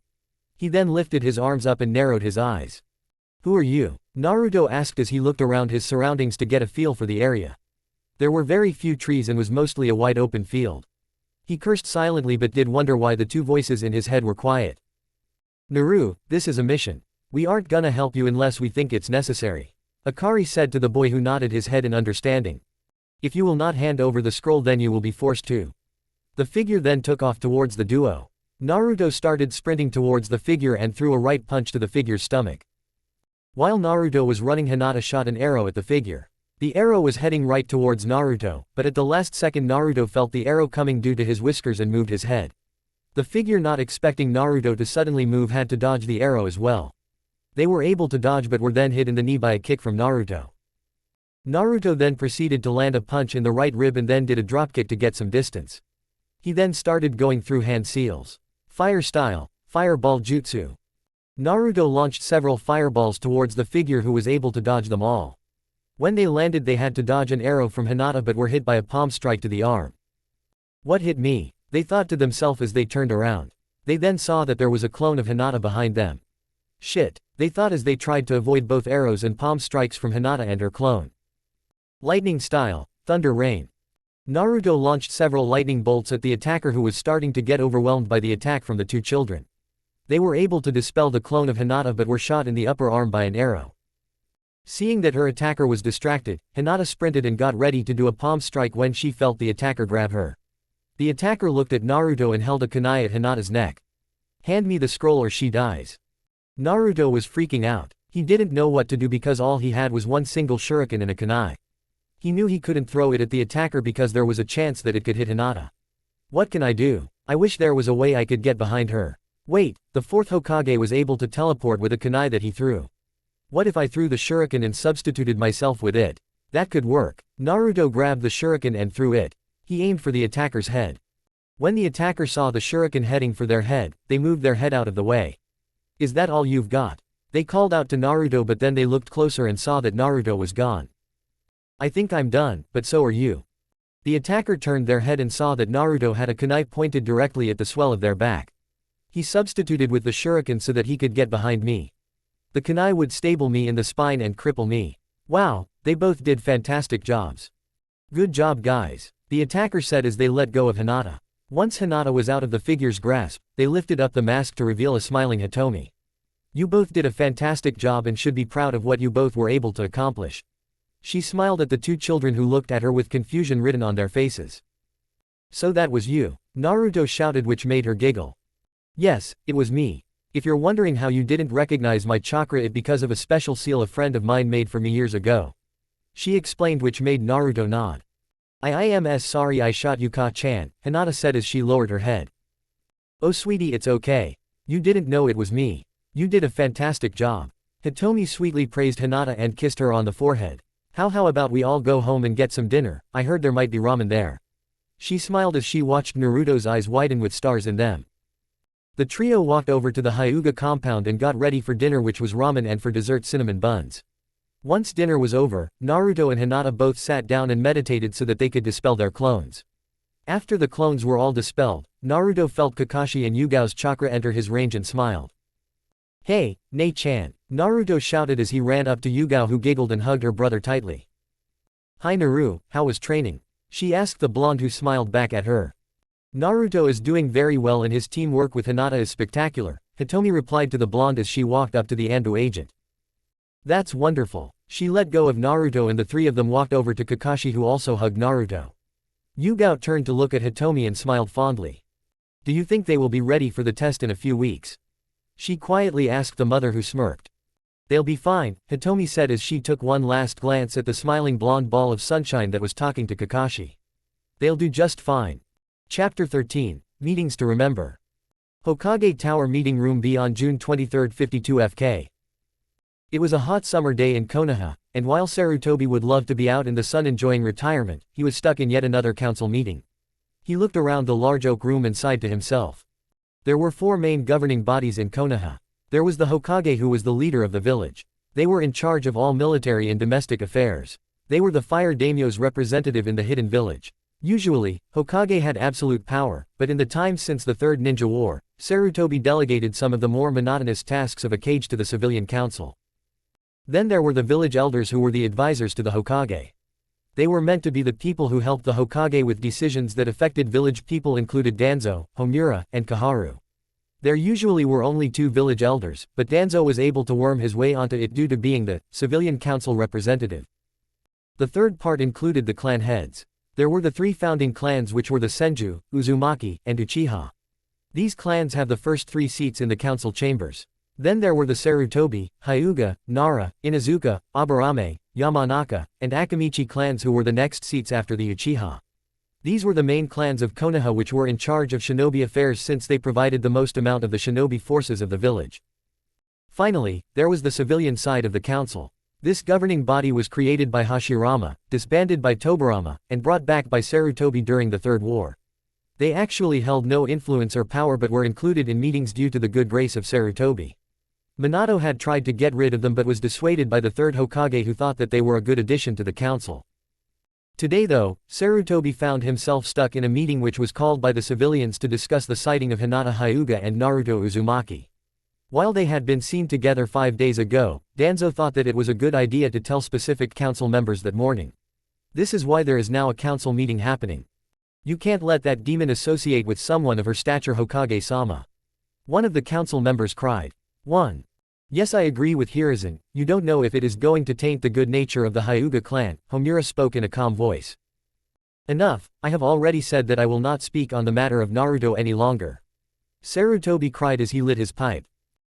He then lifted his arms up and narrowed his eyes. "Who are you?" Naruto asked as he looked around his surroundings to get a feel for the area. There were very few trees and was mostly a wide open field. He cursed silently but did wonder why the two voices in his head were quiet. "Naru, this is a mission. We aren't gonna help you unless we think it's necessary," Akari said to the boy who nodded his head in understanding. "If you will not hand over the scroll then you will be forced to." The figure then took off towards the duo. Naruto started sprinting towards the figure and threw a right punch to the figure's stomach. While Naruto was running, Hinata shot an arrow at the figure. The arrow was heading right towards Naruto, but at the last second Naruto felt the arrow coming due to his whiskers and moved his head. The figure, not expecting Naruto to suddenly move, had to dodge the arrow as well. They were able to dodge but were then hit in the knee by a kick from Naruto. Naruto then proceeded to land a punch in the right rib and then did a dropkick to get some distance. He then started going through hand seals. Fire style, fireball jutsu. Naruto launched several fireballs towards the figure who was able to dodge them all. When they landed they had to dodge an arrow from Hinata but were hit by a palm strike to the arm. "What hit me?" they thought to themselves as they turned around. They then saw that there was a clone of Hinata behind them. "Shit," they thought as they tried to avoid both arrows and palm strikes from Hinata and her clone. Lightning style, thunder rain. Naruto launched several lightning bolts at the attacker who was starting to get overwhelmed by the attack from the two children. They were able to dispel the clone of Hinata but were shot in the upper arm by an arrow. Seeing that her attacker was distracted, Hinata sprinted and got ready to do a palm strike when she felt the attacker grab her. The attacker looked at Naruto and held a kunai at Hinata's neck. "Hand me the scroll or she dies." Naruto was freaking out. He didn't know what to do because all he had was one single shuriken and a kunai. He knew he couldn't throw it at the attacker because there was a chance that it could hit Hinata. "What can I do? I wish there was a way I could get behind her." Wait, the fourth Hokage was able to teleport with a kunai that he threw. What if I threw the shuriken and substituted myself with it? That could work. Naruto grabbed the shuriken and threw it. He aimed for the attacker's head. When the attacker saw the shuriken heading for their head, they moved their head out of the way. "Is that all you've got?" They called out to Naruto but then they looked closer and saw that Naruto was gone. "I think I'm done, but so are you." The attacker turned their head and saw that Naruto had a kunai pointed directly at the swell of their back. He substituted with the shuriken so that he could get behind me. The kunai would stable me in the spine and cripple me. "Wow, they both did fantastic jobs. Good job guys," the attacker said as they let go of Hinata. Once Hinata was out of the figure's grasp, they lifted up the mask to reveal a smiling Hitomi. You both did a fantastic job and should be proud of what you both were able to accomplish. She smiled at the two children who looked at her with confusion written on their faces. So that was you, Naruto shouted, which made her giggle. Yes, it was me. If you're wondering how you didn't recognize my chakra, it because of a special seal a friend of mine made for me years ago. She explained, which made Naruto nod. I am sorry I shot you, Ka-chan, Hinata said as she lowered her head. Oh sweetie, it's okay. You didn't know it was me. You did a fantastic job. Hitomi sweetly praised Hinata and kissed her on the forehead. How about we all go home and get some dinner? I heard there might be ramen there. She smiled as she watched Naruto's eyes widen with stars in them. The trio walked over to the Hyuga compound and got ready for dinner, which was ramen and for dessert cinnamon buns. Once dinner was over, Naruto and Hinata both sat down and meditated so that they could dispel their clones. After the clones were all dispelled, Naruto felt Kakashi and Yugao's chakra enter his range and smiled. Hey, Nei-chan, Naruto shouted as he ran up to Yugao, who giggled and hugged her brother tightly. Hi Naru, how was training? She asked the blonde, who smiled back at her. Naruto is doing very well and his teamwork with Hinata is spectacular, Hitomi replied to the blonde as she walked up to the Ando agent. That's wonderful. She let go of Naruto and the three of them walked over to Kakashi, who also hugged Naruto. Yugao turned to look at Hitomi and smiled fondly. Do you think they will be ready for the test in a few weeks? She quietly asked the mother, who smirked. They'll be fine, Hitomi said as she took one last glance at the smiling blonde ball of sunshine that was talking to Kakashi. They'll do just fine. Chapter 13, Meetings to Remember. Hokage Tower Meeting Room B on June 23, 52 FK. It was a hot summer day in Konoha, and while Sarutobi would love to be out in the sun enjoying retirement, he was stuck in yet another council meeting. He looked around the large oak room and sighed to himself. There were four main governing bodies in Konoha. There was the Hokage, who was the leader of the village. They were in charge of all military and domestic affairs. They were the fire daimyo's representative in the hidden village. Usually, Hokage had absolute power, but in the time since the Third Ninja War, Sarutobi delegated some of the more monotonous tasks of a cage to the civilian council. Then there were the village elders, who were the advisors to the Hokage. They were meant to be the people who helped the Hokage with decisions that affected village people, included Danzo, Homura, and Kaharu. There usually were only two village elders, but Danzo was able to worm his way onto it due to being the civilian council representative. The third part included the clan heads. There were the three founding clans, which were the Senju, Uzumaki, and Uchiha. These clans have the first three seats in the council chambers. Then there were the Sarutobi, Hyuga, Nara, Inazuka, Aburame, Yamanaka, and Akamichi clans, who were the next seats after the Uchiha. These were the main clans of Konoha, which were in charge of shinobi affairs since they provided the most amount of the shinobi forces of the village. Finally, there was the civilian side of the council. This governing body was created by Hashirama, disbanded by Tobirama, and brought back by Sarutobi during the Third War. They actually held no influence or power but were included in meetings due to the good grace of Sarutobi. Minato had tried to get rid of them but was dissuaded by the third Hokage, who thought that they were a good addition to the council. Today though, Sarutobi found himself stuck in a meeting which was called by the civilians to discuss the sighting of Hinata Hyuga and Naruto Uzumaki. While they had been seen together 5 days ago, Danzo thought that it was a good idea to tell specific council members that morning. This is why there is now a council meeting happening. You can't let that demon associate with someone of her stature, Hokage-sama. One of the council members cried. 1. Yes, I agree with Hiruzen, you don't know if it is going to taint the good nature of the Hyuga clan, Homura spoke in a calm voice. Enough, I have already said that I will not speak on the matter of Naruto any longer. Sarutobi cried as he lit his pipe.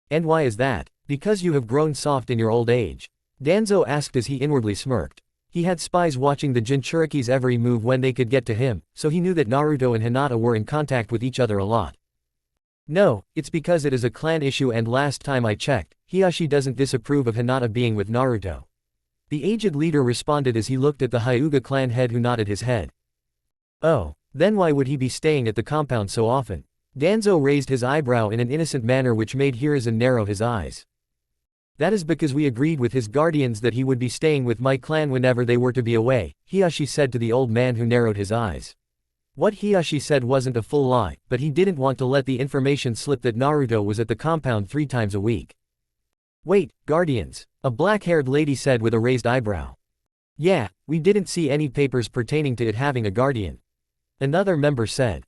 And why is that? Because you have grown soft in your old age. Danzo asked as he inwardly smirked. He had spies watching the Jinchuriki's every move when they could get to him, so he knew that Naruto and Hinata were in contact with each other a lot. No, it's because it is a clan issue, and last time I checked, Hiashi doesn't disapprove of Hinata being with Naruto. The aged leader responded as he looked at the Hyuga clan head, who nodded his head. Oh, then why would he be staying at the compound so often? Danzo raised his eyebrow in an innocent manner which made Hiruzen narrow his eyes. That is because we agreed with his guardians that he would be staying with my clan whenever they were to be away, Hiashi said to the old man, who narrowed his eyes. What Hiashi said wasn't a full lie, but he didn't want to let the information slip that Naruto was at the compound 3 times a week. Wait, guardians? A black-haired lady said with a raised eyebrow. Yeah, we didn't see any papers pertaining to it having a guardian. Another member said.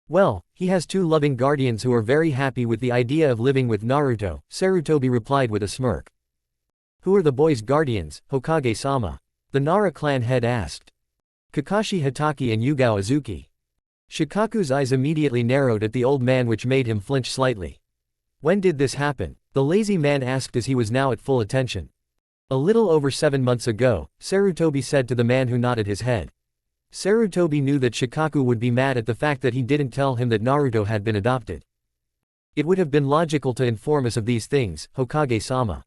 Well, he has two loving guardians who are very happy with the idea of living with Naruto, Sarutobi replied with a smirk. Who are the boy's guardians, Hokage-sama? The Nara clan head asked. Kakashi Hatake and Yugao Azuki. Shikaku's eyes immediately narrowed at the old man, which made him flinch slightly. When did this happen? The lazy man asked as he was now at full attention. A little over 7 months ago, Sarutobi said to the man who nodded his head. Sarutobi knew that Shikaku would be mad at the fact that he didn't tell him that Naruto had been adopted. It would have been logical to inform us of these things, Hokage-sama.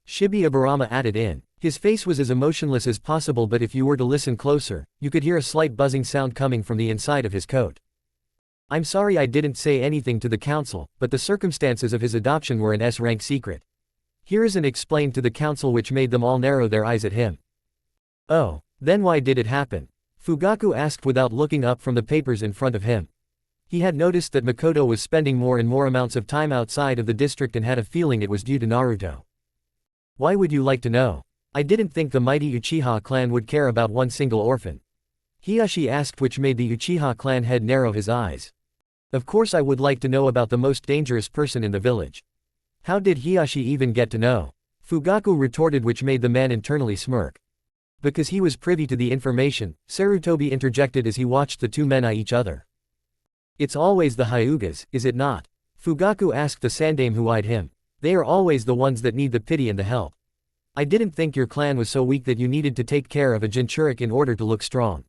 Shibi Aburama added in. His face was as emotionless as possible, but if you were to listen closer, you could hear a slight buzzing sound coming from the inside of his coat. I'm sorry I didn't say anything to the council, but the circumstances of his adoption were an S-rank secret. Here is an explained to the council, which made them all narrow their eyes at him. Oh, then why did it happen? Fugaku asked without looking up from the papers in front of him. He had noticed that Makoto was spending more and more amounts of time outside of the district and had a feeling it was due to Naruto. Why would you like to know? I didn't think the mighty Uchiha clan would care about one single orphan. Hiyashi asked, which made the Uchiha clan head narrow his eyes. Of course I would like to know about the most dangerous person in the village. How did Hiyashi even get to know? Fugaku retorted, which made the man internally smirk. Because he was privy to the information, Sarutobi interjected as he watched the two men eye each other. It's always the Hyugas, is it not? Fugaku asked the Sandame who eyed him. They are always the ones that need the pity and the help. I didn't think your clan was so weak that you needed to take care of a Jinchuriki in order to look strong.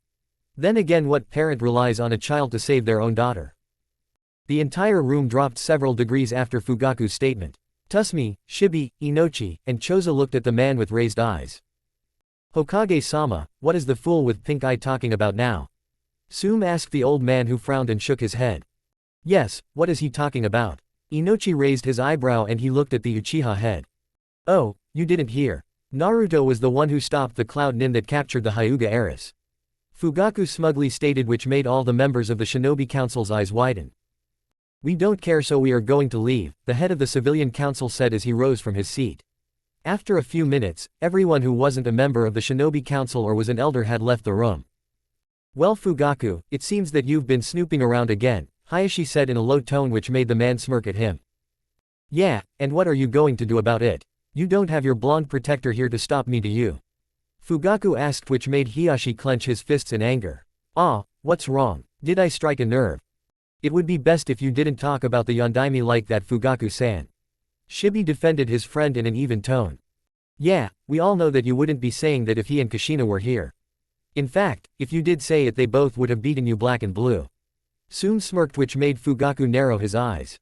Then again, what parent relies on a child to save their own daughter? The entire room dropped several degrees after Fugaku's statement. Tusmi, Shibi, Inochi, and Choza looked at the man with raised eyes. Hokage-sama, what is the fool with pink eye talking about now? Sume asked the old man, who frowned and shook his head. Yes, what is he talking about? Inochi raised his eyebrow and he looked at the Uchiha head. Oh, you didn't hear. Naruto was the one who stopped the Cloud Nin that captured the Hyuga heiress. Fugaku smugly stated, which made all the members of the Shinobi Council's eyes widen. We don't care, so we are going to leave, the head of the civilian council said as he rose from his seat. After a few minutes, everyone who wasn't a member of the Shinobi Council or was an elder had left the room. Well, Fugaku, it seems that you've been snooping around again, Hayashi said in a low tone, which made the man smirk at him. Yeah, and what are you going to do about it? You don't have your blonde protector here to stop me, do you? Fugaku asked, which made Hiyashi clench his fists in anger. Ah, what's wrong? Did I strike a nerve? It would be best if you didn't talk about the Yondaime like that, Fugaku-san. Shibi defended his friend in an even tone. Yeah, we all know that you wouldn't be saying that if he and Kushina were here. In fact, if you did say it, they both would have beaten you black and blue. Sume smirked, which made Fugaku narrow his eyes.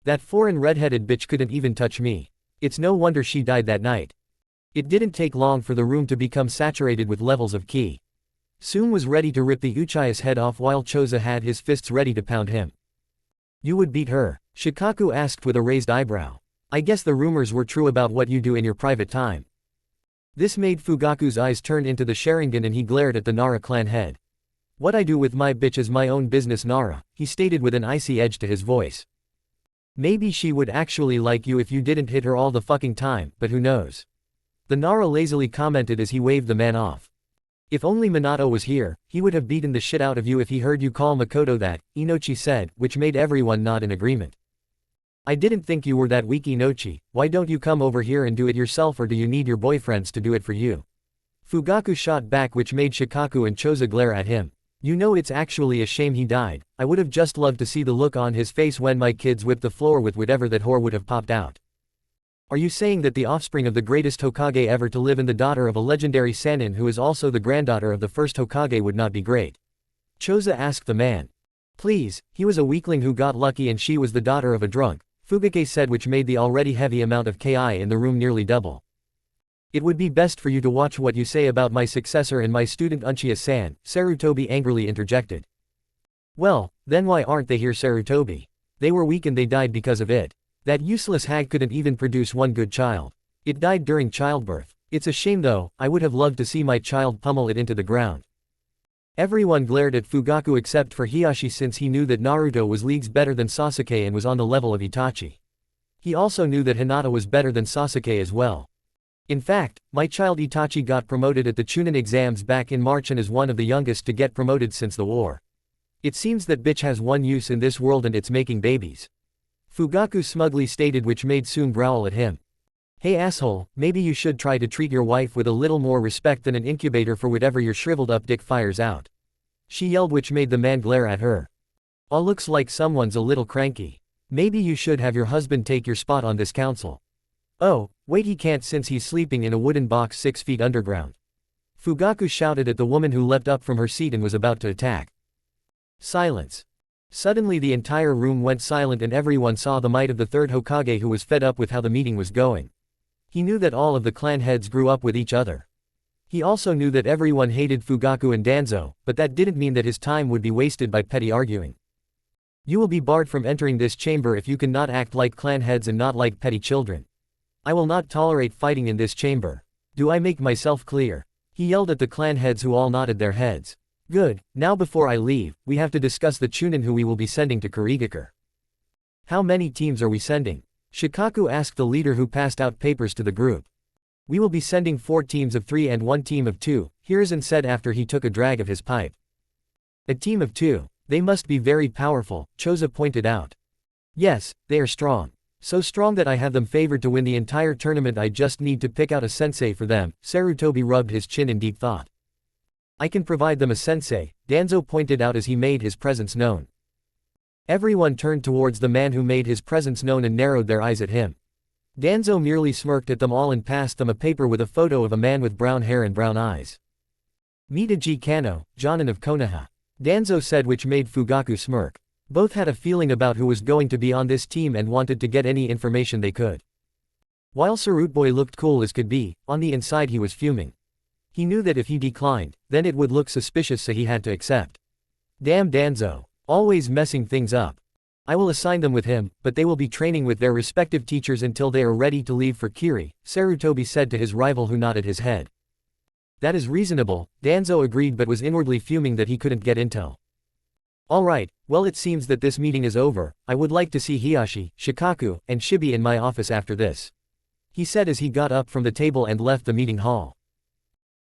That foreign red-headed bitch couldn't even touch me. It's no wonder she died that night. It didn't take long for the room to become saturated with levels of ki. Sume was ready to rip the Uchiha's head off while Choza had his fists ready to pound him. You would beat her? Shikaku asked with a raised eyebrow. I guess the rumors were true about what you do in your private time. This made Fugaku's eyes turn into the Sharingan and he glared at the Nara clan head. What I do with my bitch is my own business, Nara, he stated with an icy edge to his voice. Maybe she would actually like you if you didn't hit her all the fucking time, but who knows? The Nara lazily commented as he waved the man off. If only Minato was here, he would have beaten the shit out of you if he heard you call Makoto that, Inochi said, which made everyone nod in agreement. I didn't think you were that weak, Inochi. Why don't you come over here and do it yourself, or do you need your boyfriends to do it for you? Fugaku shot back, which made Shikaku and Choza glare at him. You know, it's actually a shame he died. I would have just loved to see the look on his face when my kids whipped the floor with whatever that whore would have popped out. Are you saying that the offspring of the greatest Hokage ever to live and the daughter of a legendary Sannin who is also the granddaughter of the first Hokage would not be great? Choza asked the man. Please, he was a weakling who got lucky and she was the daughter of a drunk, Fugake said, which made the already heavy amount of ki in the room nearly double. It would be best for you to watch what you say about my successor and my student Uchiha-san, Sarutobi angrily interjected. Well, then why aren't they here, Sarutobi? They were weak and they died because of it. That useless hag couldn't even produce one good child. It died during childbirth. It's a shame though, I would have loved to see my child pummel it into the ground. Everyone glared at Fugaku except for Hiyashi, since he knew that Naruto was leagues better than Sasuke and was on the level of Itachi. He also knew that Hinata was better than Sasuke as well. In fact, my child Itachi got promoted at the Chunin exams back in March and is one of the youngest to get promoted since the war. It seems that bitch has one use in this world and it's making babies. Fugaku smugly stated, which made Sun growl at him. Hey asshole, maybe you should try to treat your wife with a little more respect than an incubator for whatever your shriveled up dick fires out. She yelled, which made the man glare at her. Oh, looks like someone's a little cranky. Maybe you should have your husband take your spot on this council. Oh, wait, he can't since he's sleeping in a wooden box 6 feet underground. Fugaku shouted at the woman who leapt up from her seat and was about to attack. Silence. Suddenly the entire room went silent and everyone saw the might of the third Hokage, who was fed up with how the meeting was going. He knew that all of the clan heads grew up with each other. He also knew that everyone hated Fugaku and Danzo, but that didn't mean that his time would be wasted by petty arguing. You will be barred from entering this chamber if you cannot act like clan heads and not like petty children. I will not tolerate fighting in this chamber. Do I make myself clear? He yelled at the clan heads, who all nodded their heads. Good, now before I leave, we have to discuss the chunin who we will be sending to Kurigakure. How many teams are we sending? Shikaku asked the leader, who passed out papers to the group. We will be sending 4 teams of 3 and 1 team of 2, Hiruzen said after he took a drag of his pipe. A team of 2. They must be very powerful, Choza pointed out. Yes, they are strong. So strong that I have them favored to win the entire tournament. I just need to pick out a sensei for them. Sarutobi rubbed his chin in deep thought. I can provide them a sensei, Danzo pointed out as he made his presence known. Everyone turned towards the man who made his presence known and narrowed their eyes at him. Danzo merely smirked at them all and passed them a paper with a photo of a man with brown hair and brown eyes. Mitaji Kano, Jonin of Konoha. Danzo said, which made Fugaku smirk. Both had a feeling about who was going to be on this team and wanted to get any information they could. While Sarutboy looked cool as could be, on the inside he was fuming. He knew that if he declined, then it would look suspicious, so he had to accept. Damn Danzo. Always messing things up. I will assign them with him, but they will be training with their respective teachers until they are ready to leave for Kiri, Sarutobi said to his rival, who nodded his head. That is reasonable, Danzo agreed, but was inwardly fuming that he couldn't get intel. Alright, well, it seems that this meeting is over. I would like to see Hiyashi, Shikaku, and Shibi in my office after this. He said as he got up from the table and left the meeting hall.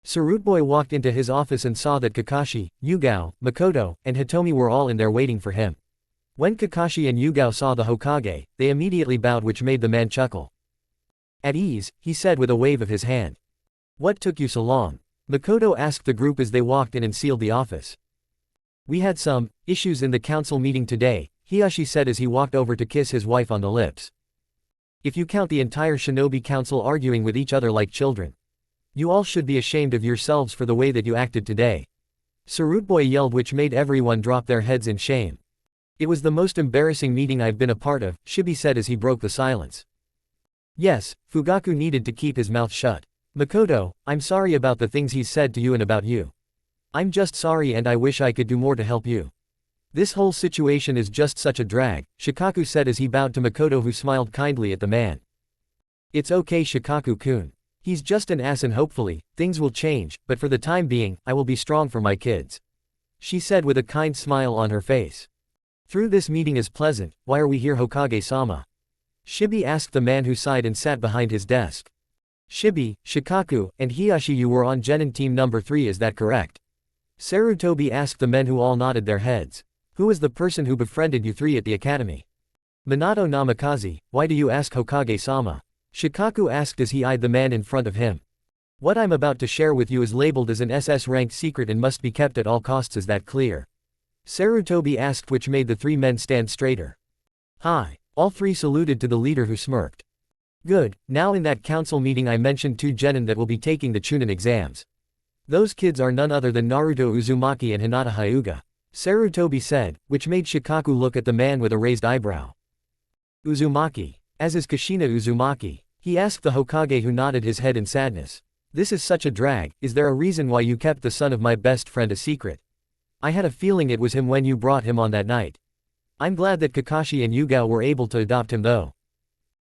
Sarutboy walked into his office and saw that Kakashi, Yugao, Makoto, and Hitomi were all in there waiting for him. When Kakashi and Yugao saw the Hokage, they immediately bowed, which made the man chuckle. At ease, he said with a wave of his hand. What took you so long? Makoto asked the group as they walked in and sealed the office. We had some issues in the council meeting today, Hiyashi said as he walked over to kiss his wife on the lips. If you count the entire shinobi council arguing with each other like children, you all should be ashamed of yourselves for the way that you acted today. Sarutboy yelled, which made everyone drop their heads in shame. It was the most embarrassing meeting I've been a part of, Shibi said as he broke the silence. Yes, Fugaku needed to keep his mouth shut. Makoto, I'm sorry about the things he's said to you and about you. I'm just sorry and I wish I could do more to help you. This whole situation is just such a drag, Shikaku said as he bowed to Makoto, who smiled kindly at the man. It's okay, Shikaku-kun. He's just an ass and hopefully, things will change, but for the time being, I will be strong for my kids. She said with a kind smile on her face. Through this meeting is pleasant, why are we here, Hokage-sama? Shibi asked the man who sighed and sat behind his desk. Shibi, Shikaku, and Hiyashi, you were on Genin team number 3, is that correct? Sarutobi asked the men, who all nodded their heads. Who is the person who befriended you 3 at the academy? Minato Namikaze, why do you ask, Hokage-sama? Shikaku asked as he eyed the man in front of him. What I'm about to share with you is labeled as an SS-ranked secret and must be kept at all costs, is that clear? Sarutobi asked, which made the 3 men stand straighter. Hi. All 3 saluted to the leader, who smirked. Good, now in that council meeting I mentioned 2 genin that will be taking the chunin exams. Those kids are none other than Naruto Uzumaki and Hinata Hyuga, Sarutobi said, which made Shikaku look at the man with a raised eyebrow. Uzumaki. As is Kushina Uzumaki? He asked the Hokage, who nodded his head in sadness. This is such a drag. Is there a reason why you kept the son of my best friend a secret? I had a feeling it was him when you brought him on that night. I'm glad that Kakashi and Yugao were able to adopt him though.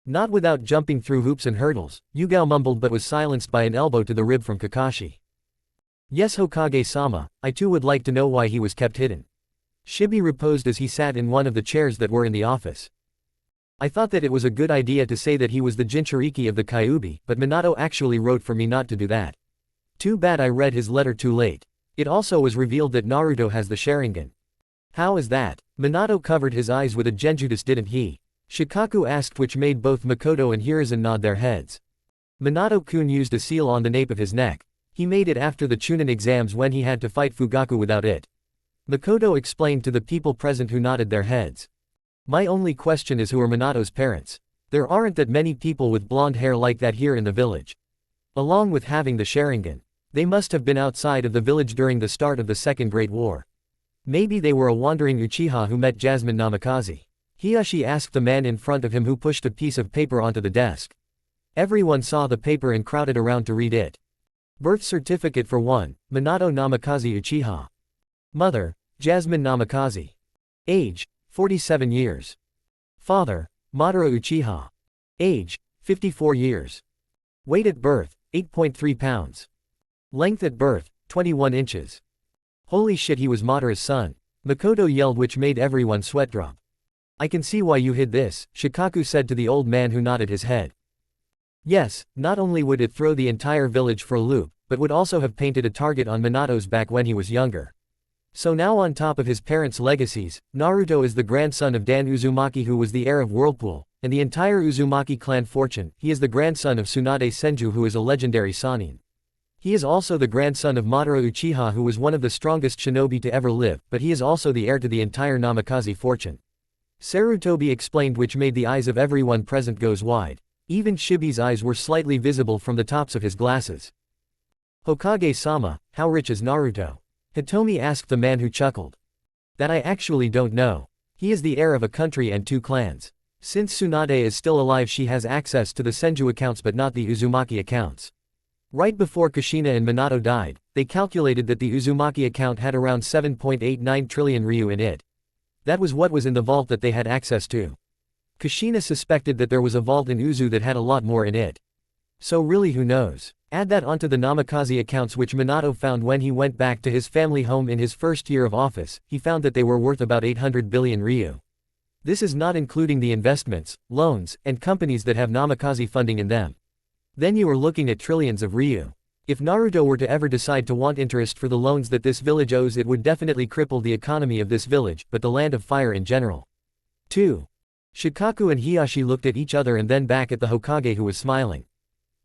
Not without jumping through hoops and hurdles, Yugao mumbled but was silenced by an elbow to the rib from Kakashi. Yes, Hokage-sama, I too would like to know why he was kept hidden. Shibi reposed as he sat in one of the chairs that were in the office. I thought that it was a good idea to say that he was the Jinchuriki of the Kyuubi, but Minato actually wrote for me not to do that. Too bad I read his letter too late. It also was revealed that Naruto has the Sharingan. How is that? Minato covered his eyes with a genjutsu, didn't he? Shikaku asked, which made both Makoto and Hiruzen nod their heads. Minato-kun used a seal on the nape of his neck. He made it after the Chunin exams when he had to fight Fugaku without it. Makoto explained to the people present, who nodded their heads. My only question is, who are Minato's parents? There aren't that many people with blonde hair like that here in the village. Along with having the Sharingan, they must have been outside of the village during the start of the Second Great War. Maybe they were a wandering Uchiha who met Jasmine Namikaze. Hiyashi asked the man in front of him, who pushed a piece of paper onto the desk. Everyone saw the paper and crowded around to read it. Birth certificate for one, Minato Namikaze Uchiha. Mother, Jasmine Namikaze. Age, 47 years. Father, Madara Uchiha. Age, 54 years. Weight at birth, 8.3 pounds. Length at birth, 21 inches. Holy shit, he was Madara's son. Makoto yelled, which made everyone sweat drop. I can see why you hid this, Shikaku said to the old man, who nodded his head. Yes, not only would it throw the entire village for a loop, but would also have painted a target on Minato's back when he was younger. So now, on top of his parents' legacies, Naruto is the grandson of Dan Uzumaki, who was the heir of Whirlpool, and the entire Uzumaki clan fortune. He is the grandson of Tsunade Senju, who is a legendary Sannin. He is also the grandson of Madara Uchiha, who was one of the strongest shinobi to ever live, but he is also the heir to the entire Namikaze fortune. Sarutobi explained, which made the eyes of everyone present goes wide. Even Shibi's eyes were slightly visible from the tops of his glasses. Hokage-sama, how rich is Naruto? Hitomi asked the man, who chuckled. That I actually don't know. He is the heir of a country and 2 clans. Since Tsunade is still alive, she has access to the Senju accounts but not the Uzumaki accounts. Right before Kushina and Minato died, they calculated that the Uzumaki account had around 7.89 trillion ryu in it. That was what was in the vault that they had access to. Kushina suspected that there was a vault in Uzu that had a lot more in it. So really, who knows? Add that onto the Namikaze accounts, which Minato found when he went back to his family home in his first year of office. He found that they were worth about 800 billion ryu. This is not including the investments, loans, and companies that have Namikaze funding in them. Then you are looking at trillions of ryu. If Naruto were to ever decide to want interest for the loans that this village owes, it would definitely cripple the economy of this village, but the Land of Fire in general. 2. Shikaku and Hiyashi looked at each other and then back at the Hokage, who was smiling.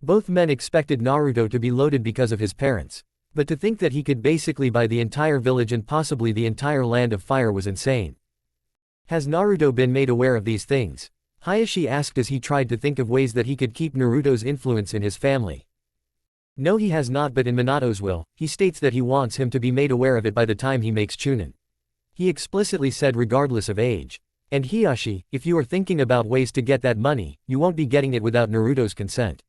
Both men expected Naruto to be loaded because of his parents. But to think that he could basically buy the entire village and possibly the entire Land of Fire was insane. Has Naruto been made aware of these things? Hiyashi asked as he tried to think of ways that he could keep Naruto's influence in his family. No, he has not, but in Minato's will, he states that he wants him to be made aware of it by the time he makes Chunin. He explicitly said regardless of age. And Hiyashi, if you are thinking about ways to get that money, you won't be getting it without Naruto's consent.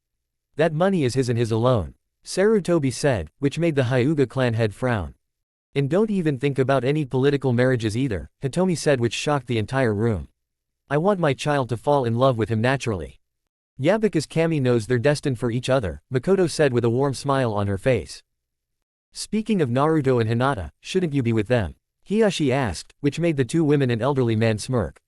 That money is his and his alone, Sarutobi said, which made the Hyuga clan head frown. And don't even think about any political marriages either, Hitomi said, which shocked the entire room. I want my child to fall in love with him naturally. Yeah, because Kami knows they're destined for each other, Makoto said with a warm smile on her face. Speaking of Naruto and Hinata, shouldn't you be with them? Hiyashi asked, which made the 2 women and elderly man smirk.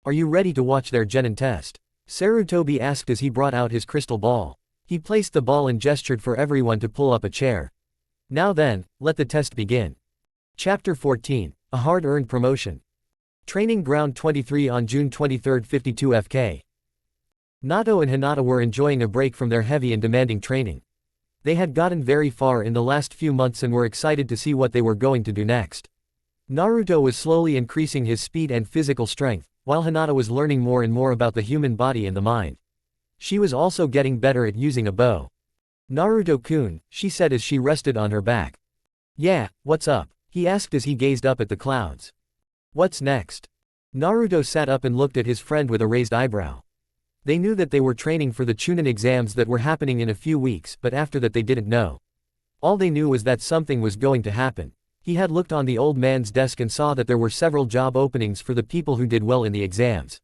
Are you ready to watch their genin test? Sarutobi asked as he brought out his crystal ball. He placed the ball and gestured for everyone to pull up a chair. Now then, let the test begin. Chapter 14, a hard-earned promotion. Training Ground 23 on June 23, 52 FK. Nato and Hinata were enjoying a break from their heavy and demanding training. They had gotten very far in the last few months and were excited to see what they were going to do next. Naruto was slowly increasing his speed and physical strength, while Hinata was learning more and more about the human body and the mind. She was also getting better at using a bow. Naruto-kun, she said as she rested on her back. Yeah, what's up? He asked as he gazed up at the clouds. What's next? Naruto sat up and looked at his friend with a raised eyebrow. They knew that they were training for the Chunin exams that were happening in a few weeks, but after that they didn't know. All they knew was that something was going to happen. He had looked on the old man's desk and saw that there were several job openings for the people who did well in the exams.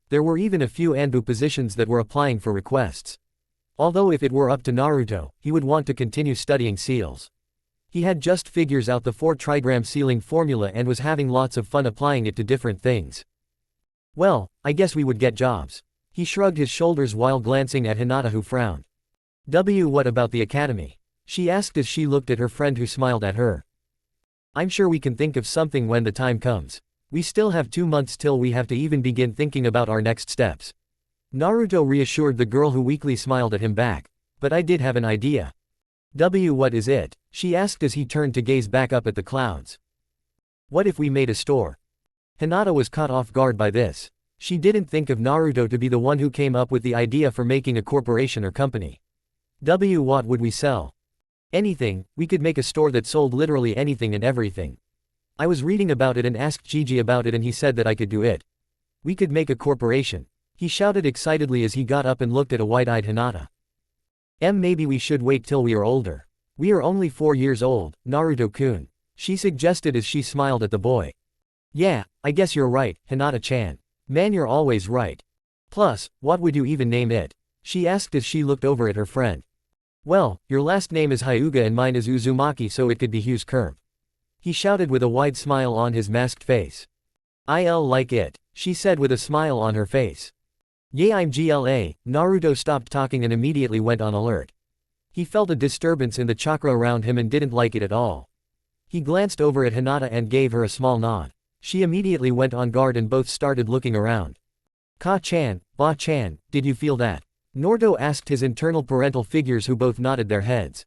There were even a few Anbu positions that were applying for requests. Although if it were up to Naruto, he would want to continue studying seals. He had just figures out the 4-trigram sealing formula and was having lots of fun applying it to different things. Well, I guess we would get jobs. He shrugged his shoulders while glancing at Hinata, who frowned. What about the academy? She asked as she looked at her friend, who smiled at her. I'm sure we can think of something when the time comes. We still have 2 months till we have to even begin thinking about our next steps. Naruto reassured the girl who weakly smiled at him back. But I did have an idea. What is it? She asked as he turned to gaze back up at the clouds. What if we made a store? Hinata was caught off guard by this. She didn't think of Naruto to be the one who came up with the idea for making a corporation or company. What would we sell? Anything. We could make a store that sold literally anything and everything. I was reading about it and asked Gigi about it and he said that I could do it. We could make a corporation. He shouted excitedly as he got up and looked at a wide-eyed Hinata. Maybe we should wait till we are older. We are only 4 years old, Naruto-kun. She suggested as she smiled at the boy. Yeah, I guess you're right, Hinata-chan. Man, you're always right. Plus, what would you even name it? She asked as she looked over at her friend. Well, your last name is Hyuga and mine is Uzumaki, so it could be Hughes Curve. He shouted with a wide smile on his masked face. I'll like it, she said with a smile on her face. Yeah, I'm GLA. Naruto stopped talking and immediately went on alert. He felt a disturbance in the chakra around him and didn't like it at all. He glanced over at Hinata and gave her a small nod. She immediately went on guard and both started looking around. Ka-chan, Ba-chan, did you feel that? Naruto asked his internal parental figures who both nodded their heads.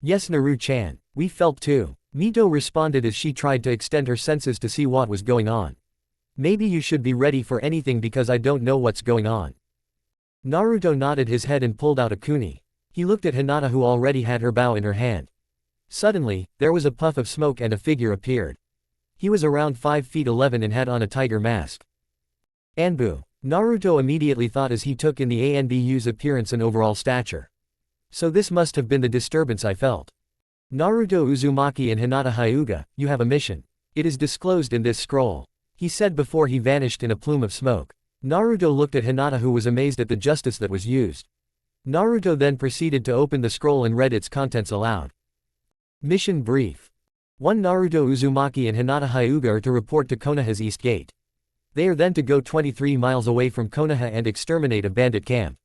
Yes, Naru-chan, we felt too. Mito responded as she tried to extend her senses to see what was going on. Maybe you should be ready for anything because I don't know what's going on. Naruto nodded his head and pulled out a kuni. He looked at Hinata who already had her bow in her hand. Suddenly, there was a puff of smoke and a figure appeared. He was around 5 feet 11 and had on a tiger mask. Anbu. Naruto immediately thought as he took in the Anbu's appearance and overall stature. So this must have been the disturbance I felt. Naruto Uzumaki and Hinata Hyuga, you have a mission. It is disclosed in this scroll, he said before he vanished in a plume of smoke. Naruto looked at Hinata who was amazed at the justice that was used. Naruto then proceeded to open the scroll and read its contents aloud. Mission brief. 1. Naruto Uzumaki and Hinata Hyuga are to report to Konoha's East Gate. They are then to go 23 miles away from Konoha and exterminate a bandit camp.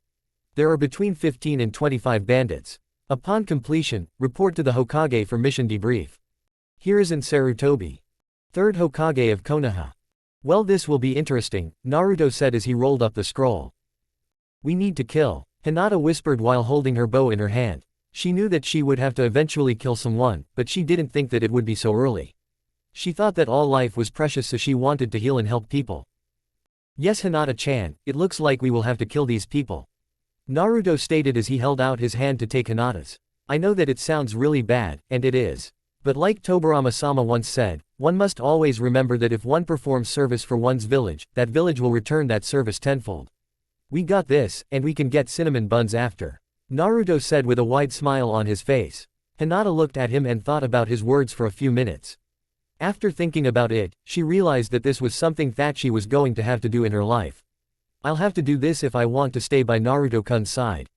There are between 15 and 25 bandits. Upon completion, report to the Hokage for mission debrief. Hiruzen Sarutobi. 3rd Hokage of Konoha. Well, this will be interesting, Naruto said as he rolled up the scroll. We need to kill, Hinata whispered while holding her bow in her hand. She knew that she would have to eventually kill someone, but she didn't think that it would be so early. She thought that all life was precious, so she wanted to heal and help people. Yes, Hinata-chan, it looks like we will have to kill these people. Naruto stated as he held out his hand to take Hinata's. I know that it sounds really bad, and it is. But like Tobirama-sama once said, one must always remember that if one performs service for one's village, that village will return that service tenfold. We got this, and we can get cinnamon buns after. Naruto said with a wide smile on his face. Hinata looked at him and thought about his words for a few minutes. After thinking about it, she realized that this was something that she was going to have to do in her life. I'll have to do this if I want to stay by Naruto-kun's side.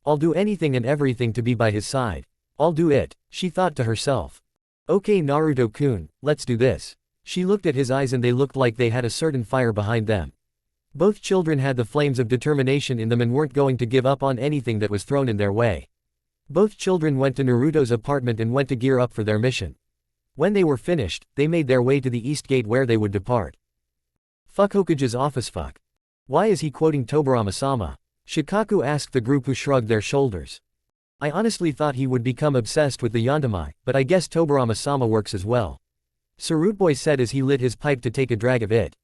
I'll do anything and everything to be by his side. I'll do it, she thought to herself. Okay Naruto-kun, let's do this. She looked at his eyes and they looked like they had a certain fire behind them. Both children had the flames of determination in them and weren't going to give up on anything that was thrown in their way. Both children went to Naruto's apartment and went to gear up for their mission. When they were finished, they made their way to the East Gate where they would depart. Fuck Hokage's office. Fuck. Why is he quoting Tobirama-sama? Shikaku asked the group who shrugged their shoulders. I honestly thought he would become obsessed with the yandamai, but I guess Tobirama-sama works as well. Sarutboy said as he lit his pipe to take a drag of it.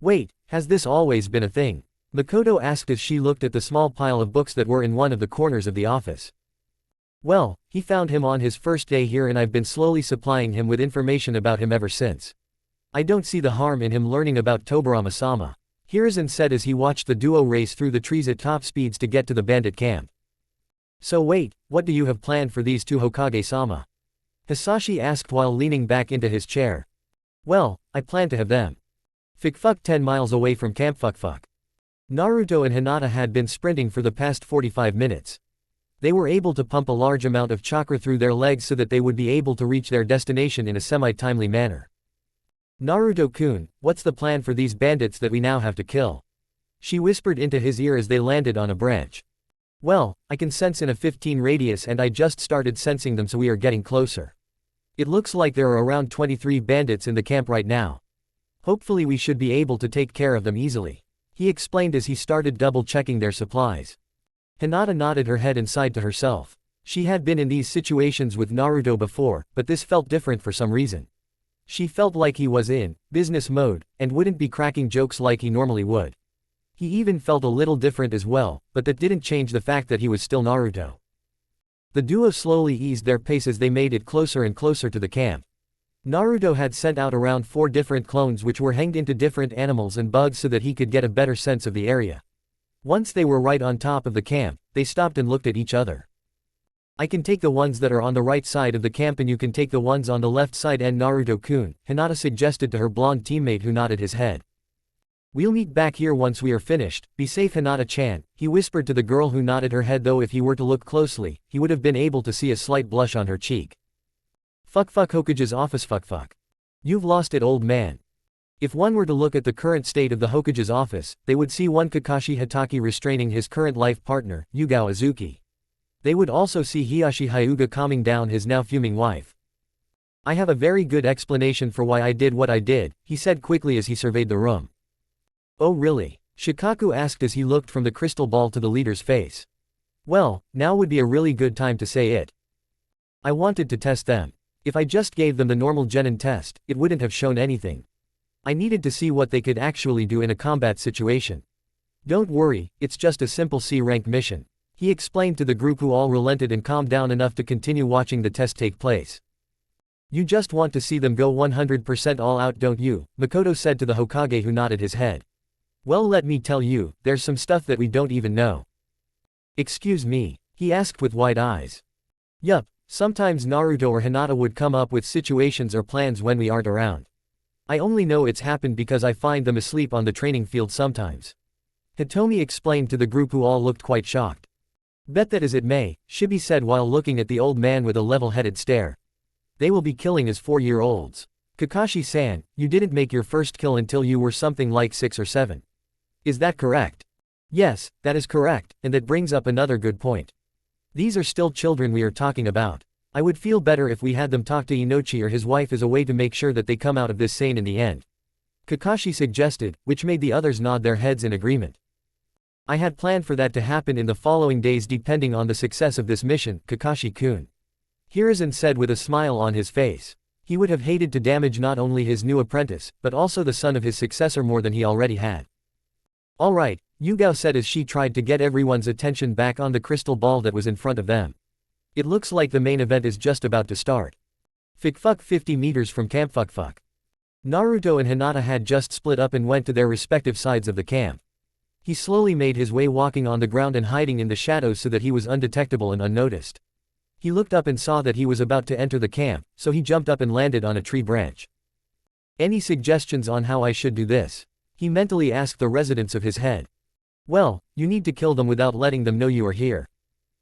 Wait, has this always been a thing? Makoto asked as she looked at the small pile of books that were in one of the corners of the office. Well, he found him on his first day here and I've been slowly supplying him with information about him ever since. I don't see the harm in him learning about Tobirama-sama, Hiruzen said as he watched the duo race through the trees at top speeds to get to the bandit camp. So wait, what do you have planned for these two Hokage-sama? Hisashi asked while leaning back into his chair. Well, I plan to have them fuck 10 miles away from camp. Fuck. Naruto and Hinata had been sprinting for the past 45 minutes. They were able to pump a large amount of chakra through their legs so that they would be able to reach their destination in a semi-timely manner. Naruto-kun, what's the plan for these bandits that we now have to kill? She whispered into his ear as they landed on a branch. Well, I can sense in a 15 radius and I just started sensing them, so we are getting closer. It looks like there are around 23 bandits in the camp right now. Hopefully we should be able to take care of them easily," he explained as he started double-checking their supplies. Hinata nodded her head and sighed to herself. She had been in these situations with Naruto before, but this felt different for some reason. She felt like he was in business mode, and wouldn't be cracking jokes like he normally would. He even felt a little different as well, but that didn't change the fact that he was still Naruto. The duo slowly eased their pace as they made it closer and closer to the camp. Naruto had sent out around 4 different clones which were hanged into different animals and bugs so that he could get a better sense of the area. Once they were right on top of the camp, they stopped and looked at each other. "I can take the ones that are on the right side of the camp and you can take the ones on the left side and Naruto-kun," Hinata suggested to her blonde teammate who nodded his head. "We'll meet back here once we are finished, be safe Hinata-chan," he whispered to the girl who nodded her head, though if he were to look closely, he would have been able to see a slight blush on her cheek. Fuck Hokage's office fuck. You've lost it, old man." If one were to look at the current state of the Hokage's office, they would see one Kakashi Hatake restraining his current life partner, Yugao Azuki. They would also see Hiyashi Hyuga calming down his now fuming wife. "I have a very good explanation for why I did what I did," he said quickly as he surveyed the room. "Oh really?" Shikaku asked as he looked from the crystal ball to the leader's face. "Well, now would be a really good time to say it. I wanted to test them. If I just gave them the normal genin test, it wouldn't have shown anything. I needed to see what they could actually do in a combat situation. Don't worry, it's just a simple C-rank mission," he explained to the group, who all relented and calmed down enough to continue watching the test take place. "You just want to see them go 100% all out, don't you?" Makoto said to the Hokage, who nodded his head. "Well, let me tell you, there's some stuff that we don't even know." "Excuse me?" he asked with wide eyes. "Yup, sometimes Naruto or Hinata would come up with situations or plans when we aren't around. I only know it's happened because I find them asleep on the training field sometimes," Hitomi explained to the group, who all looked quite shocked. "Bet that as it may," Shibi said while looking at the old man with a level-headed stare. "They will be killing as 4-year-olds. Kakashi-san, you didn't make your first kill until you were something like 6 or 7. Is that correct?" "Yes, that is correct, and that brings up another good point. These are still children we are talking about. I would feel better if we had them talk to Inochi or his wife as a way to make sure that they come out of this sane in the end," Kakashi suggested, which made the others nod their heads in agreement. "I had planned for that to happen in the following days depending on the success of this mission, Kakashi-kun," Hiruzen said with a smile on his face. He would have hated to damage not only his new apprentice, but also the son of his successor more than he already had. "Alright," Yugao said as she tried to get everyone's attention back on the crystal ball that was in front of them. "It looks like the main event is just about to start." Fuck 50 meters from camp. Fuck. Naruto and Hinata had just split up and went to their respective sides of the camp. He slowly made his way, walking on the ground and hiding in the shadows so that he was undetectable and unnoticed. He looked up and saw that he was about to enter the camp, so he jumped up and landed on a tree branch. "Any suggestions on how I should do this?" he mentally asked the residents of his head. "Well, you need to kill them without letting them know you are here,"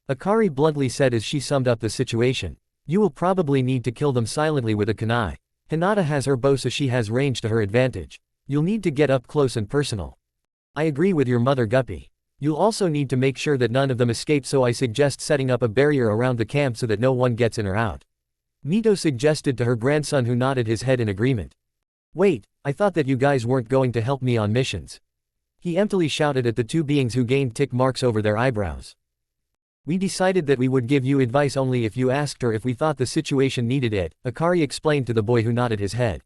Akari bluntly said as she summed up the situation. "You will probably need to kill them silently with a kunai. Hinata has her bow, so she has range to her advantage. You'll need to get up close and personal." "I agree with your mother, Guppy. You'll also need to make sure that none of them escape, so I suggest setting up a barrier around the camp so that no one gets in or out," Mito suggested to her grandson, who nodded his head in agreement. "Wait, I thought that you guys weren't going to help me on missions," he emptily shouted at the two beings who gained tick marks over their eyebrows. "We decided that we would give you advice only if you asked or if we thought the situation needed it," Akari explained to the boy, who nodded his head.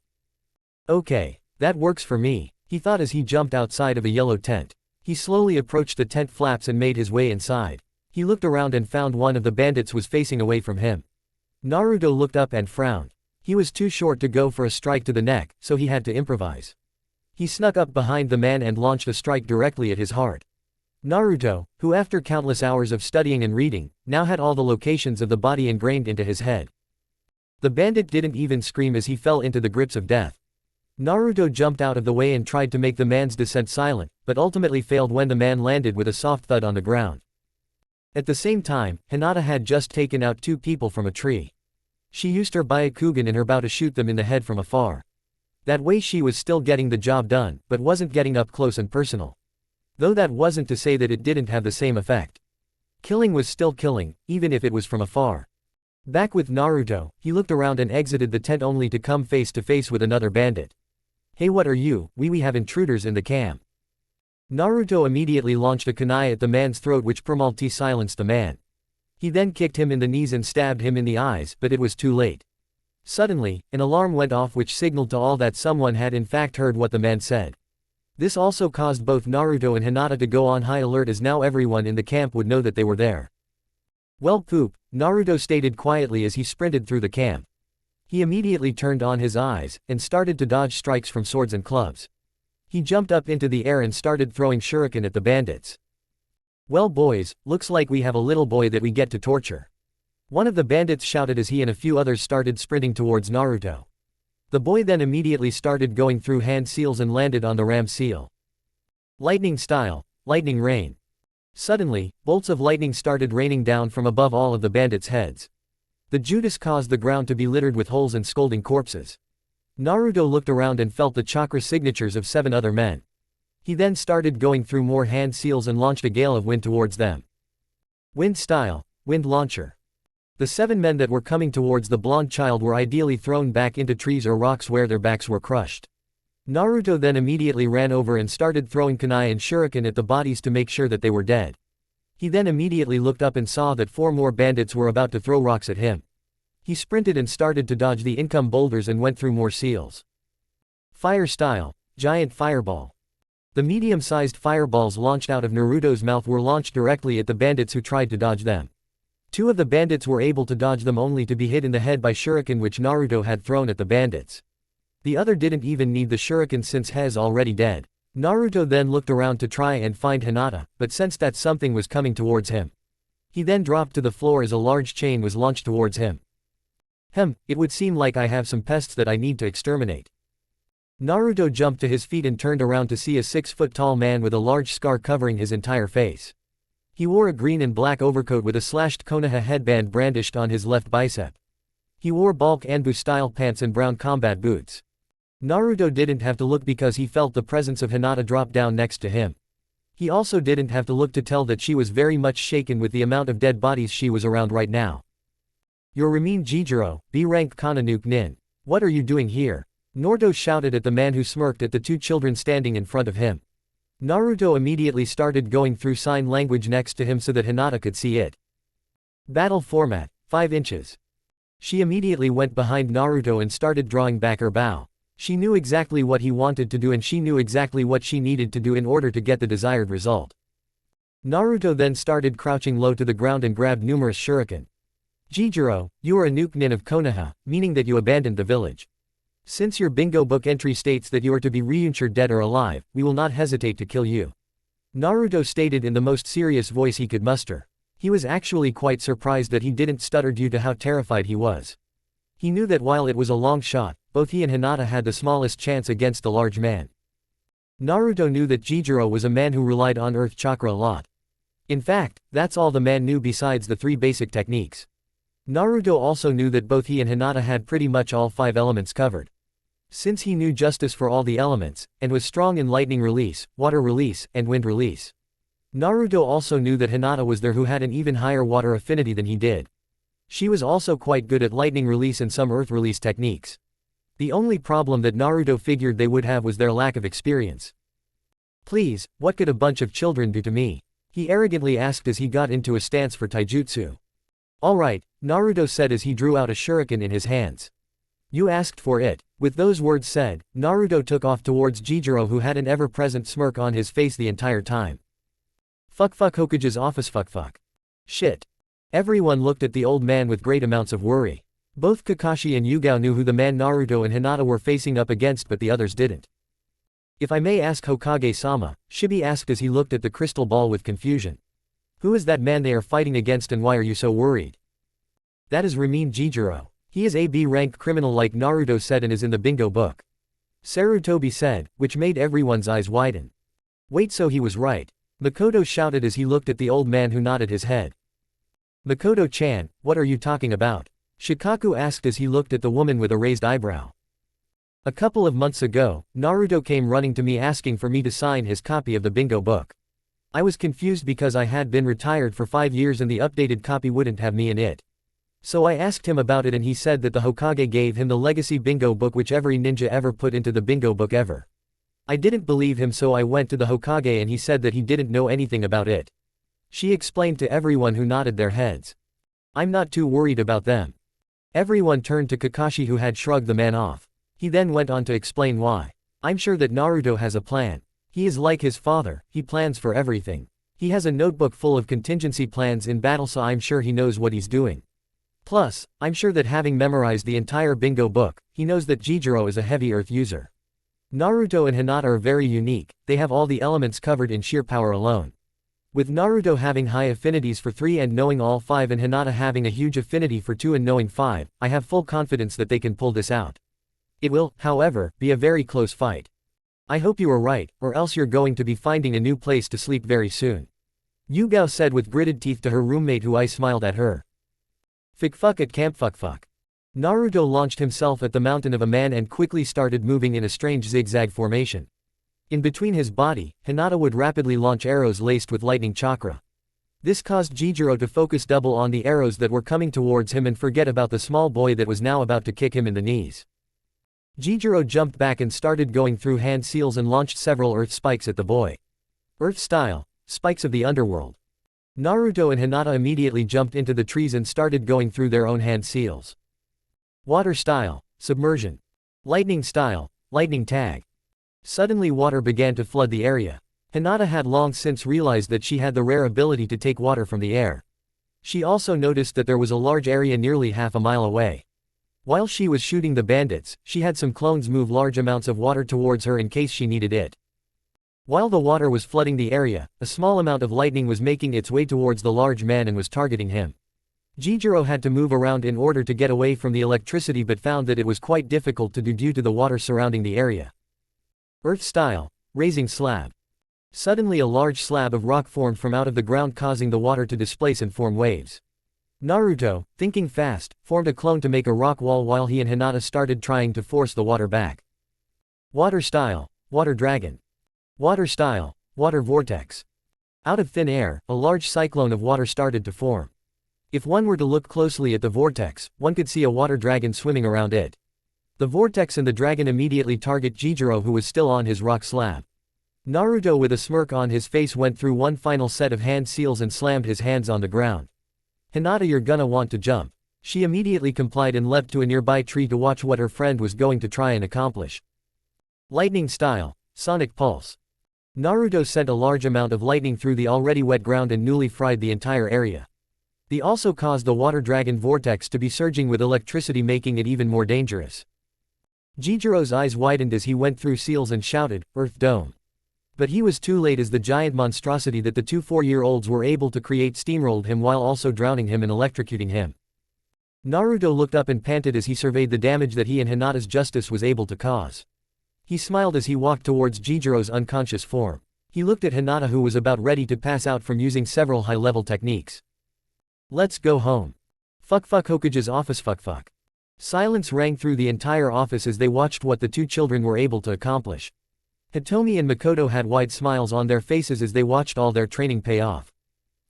"Okay, that works for me," he thought as he jumped outside of a yellow tent. He slowly approached the tent flaps and made his way inside. He looked around and found one of the bandits was facing away from him. Naruto looked up and frowned. He was too short to go for a strike to the neck, so he had to improvise. He snuck up behind the man and launched a strike directly at his heart. Naruto, who after countless hours of studying and reading, now had all the locations of the body ingrained into his head. The bandit didn't even scream as he fell into the grips of death. Naruto jumped out of the way and tried to make the man's descent silent, but ultimately failed when the man landed with a soft thud on the ground. At the same time, Hinata had just taken out 2 people from a tree. She used her Byakugan in her bow to shoot them in the head from afar. That way she was still getting the job done, but wasn't getting up close and personal. Though that wasn't to say that it didn't have the same effect. Killing was still killing, even if it was from afar. Back with Naruto, he looked around and exited the tent only to come face to face with another bandit. Hey, what are you? We have intruders in the camp. Naruto immediately launched a kunai at the man's throat, which permanently silenced the man. He then kicked him in the knees and stabbed him in the eyes, but it was too late. Suddenly, an alarm went off which signaled to all that someone had in fact heard what the man said. This also caused both Naruto and Hinata to go on high alert, as now everyone in the camp would know that they were there. Well, poop, Naruto stated quietly as he sprinted through the camp. He immediately turned on his eyes, and started to dodge strikes from swords and clubs. He jumped up into the air and started throwing shuriken at the bandits. Well boys, looks like we have a little boy that we get to torture. One of the bandits shouted as he and a few others started sprinting towards Naruto. The boy then immediately started going through hand seals and landed on the ram seal. Lightning style, lightning rain. Suddenly, bolts of lightning started raining down from above all of the bandits' heads. The Judas caused the ground to be littered with holes and scolding corpses. Naruto looked around and felt the chakra signatures of 7 other men. He then started going through more hand seals and launched a gale of wind towards them. Wind style, wind launcher. The 7 men that were coming towards the blonde child were ideally thrown back into trees or rocks where their backs were crushed. Naruto then immediately ran over and started throwing kunai and shuriken at the bodies to make sure that they were dead. He then immediately looked up and saw that 4 more bandits were about to throw rocks at him. He sprinted and started to dodge the income boulders and went through more seals. Fire style, giant fireball. The medium-sized fireballs launched out of Naruto's mouth were launched directly at the bandits who tried to dodge them. 2 of the bandits were able to dodge them only to be hit in the head by shuriken which Naruto had thrown at the bandits. The other didn't even need the shuriken since he's already dead. Naruto then looked around to try and find Hinata, but sensed that something was coming towards him. He then dropped to the floor as a large chain was launched towards him. It would seem like I have some pests that I need to exterminate. Naruto jumped to his feet and turned around to see a 6-foot-tall man with a large scar covering his entire face. He wore a green and black overcoat with a slashed Konoha headband brandished on his left bicep. He wore bulk Anbu-style pants and brown combat boots. Naruto didn't have to look because he felt the presence of Hinata drop down next to him. He also didn't have to look to tell that she was very much shaken with the amount of dead bodies she was around right now. You're Ramin Jijiro, B-rank Konoha Nin. What are you doing here? Naruto shouted at the man who smirked at the 2 children standing in front of him. Naruto immediately started going through sign language next to him so that Hinata could see it. Battle format, 5 inches. She immediately went behind Naruto and started drawing back her bow. She knew exactly what he wanted to do and she knew exactly what she needed to do in order to get the desired result. Naruto then started crouching low to the ground and grabbed numerous shuriken. Jijiro, you are a nin of Konoha, meaning that you abandoned the village. Since your bingo book entry states that you are to be reinsured dead or alive, we will not hesitate to kill you. Naruto stated in the most serious voice he could muster. He was actually quite surprised that he didn't stutter due to how terrified he was. He knew that while it was a long shot, both he and Hinata had the smallest chance against the large man. Naruto knew that Jijiro was a man who relied on earth chakra a lot. In fact, that's all the man knew besides the 3 basic techniques. Naruto also knew that both he and Hinata had pretty much all 5 elements covered. Since he knew justice for all the elements, and was strong in lightning release, water release, and wind release. Naruto also knew that Hinata was there who had an even higher water affinity than he did. She was also quite good at lightning release and some earth release techniques. The only problem that Naruto figured they would have was their lack of experience. Please, what could a bunch of children do to me? He arrogantly asked as he got into a stance for taijutsu. Alright, Naruto said as he drew out a shuriken in his hands. You asked for it. With those words said, Naruto took off towards Jijiro who had an ever-present smirk on his face the entire time. Fuck Hokage's office fuck. Shit. Everyone looked at the old man with great amounts of worry. Both Kakashi and Yugao knew who the man Naruto and Hinata were facing up against but the others didn't. If I may ask Hokage-sama, Shibi asked as he looked at the crystal ball with confusion. Who is that man they are fighting against and why are you so worried? That is Ramin Jijiro. He is a B-rank criminal like Naruto said and is in the bingo book. Sarutobi said, which made everyone's eyes widen. Wait, so he was right. Makoto shouted as he looked at the old man who nodded his head. Makoto-chan, what are you talking about? Shikaku asked as he looked at the woman with a raised eyebrow. A couple of months ago, Naruto came running to me asking for me to sign his copy of the bingo book. I was confused because I had been retired for 5 years and the updated copy wouldn't have me in it. So I asked him about it and he said that the Hokage gave him the legacy bingo book which every ninja ever put into the bingo book ever. I didn't believe him so I went to the Hokage and he said that he didn't know anything about it. She explained to everyone who nodded their heads. I'm not too worried about them. Everyone turned to Kakashi who had shrugged the man off. He then went on to explain why. I'm sure that Naruto has a plan. He is like his father, he plans for everything. He has a notebook full of contingency plans in battle so I'm sure he knows what he's doing. Plus, I'm sure that having memorized the entire bingo book, he knows that Jijiro is a heavy earth user. Naruto and Hinata are very unique, they have all the elements covered in sheer power alone. With Naruto having high affinities for 3 and knowing all 5 and Hinata having a huge affinity for 2 and knowing 5, I have full confidence that they can pull this out. It will, however, be a very close fight. I hope you are right, or else you're going to be finding a new place to sleep very soon. Yugao said with gritted teeth to her roommate who I smiled at her. Fuck at camp fuck. Naruto launched himself at the mountain of a man and quickly started moving in a strange zigzag formation. In between his body, Hinata would rapidly launch arrows laced with lightning chakra. This caused Jijiro to focus double on the arrows that were coming towards him and forget about the small boy that was now about to kick him in the knees. Jijiro jumped back and started going through hand seals and launched several earth spikes at the boy. Earth style, spikes of the underworld. Naruto and Hinata immediately jumped into the trees and started going through their own hand seals. Water style, submersion. Lightning style, lightning tag. Suddenly water began to flood the area. Hinata had long since realized that she had the rare ability to take water from the air. She also noticed that there was a large area nearly half a mile away. While she was shooting the bandits, she had some clones move large amounts of water towards her in case she needed it. While the water was flooding the area, a small amount of lightning was making its way towards the large man and was targeting him. Jijiro had to move around in order to get away from the electricity but found that it was quite difficult to do due to the water surrounding the area. Earth style, raising slab. Suddenly a large slab of rock formed from out of the ground causing the water to displace and form waves. Naruto, thinking fast, formed a clone to make a rock wall while he and Hinata started trying to force the water back. Water style, water dragon. Water style, water vortex. Out of thin air, a large cyclone of water started to form. If one were to look closely at the vortex, one could see a water dragon swimming around it. The vortex and the dragon immediately target Jijiro who was still on his rock slab. Naruto with a smirk on his face went through one final set of hand seals and slammed his hands on the ground. Hinata, you're gonna want to jump. She immediately complied and leapt to a nearby tree to watch what her friend was going to try and accomplish. Lightning style, sonic pulse. Naruto sent a large amount of lightning through the already wet ground and newly fried the entire area. They also caused the water dragon vortex to be surging with electricity, making it even more dangerous. Jijiro's eyes widened as he went through seals and shouted, Earth Dome. But he was too late as the giant monstrosity that the two 4-year-olds were able to create steamrolled him while also drowning him and electrocuting him. Naruto looked up and panted as he surveyed the damage that he and Hinata's justice was able to cause. He smiled as he walked towards Jijiro's unconscious form. He looked at Hinata who was about ready to pass out from using several high-level techniques. Let's go home. Fuck Hokage's office fuck. Silence rang through the entire office as they watched what the two children were able to accomplish. Hitomi and Makoto had wide smiles on their faces as they watched all their training pay off.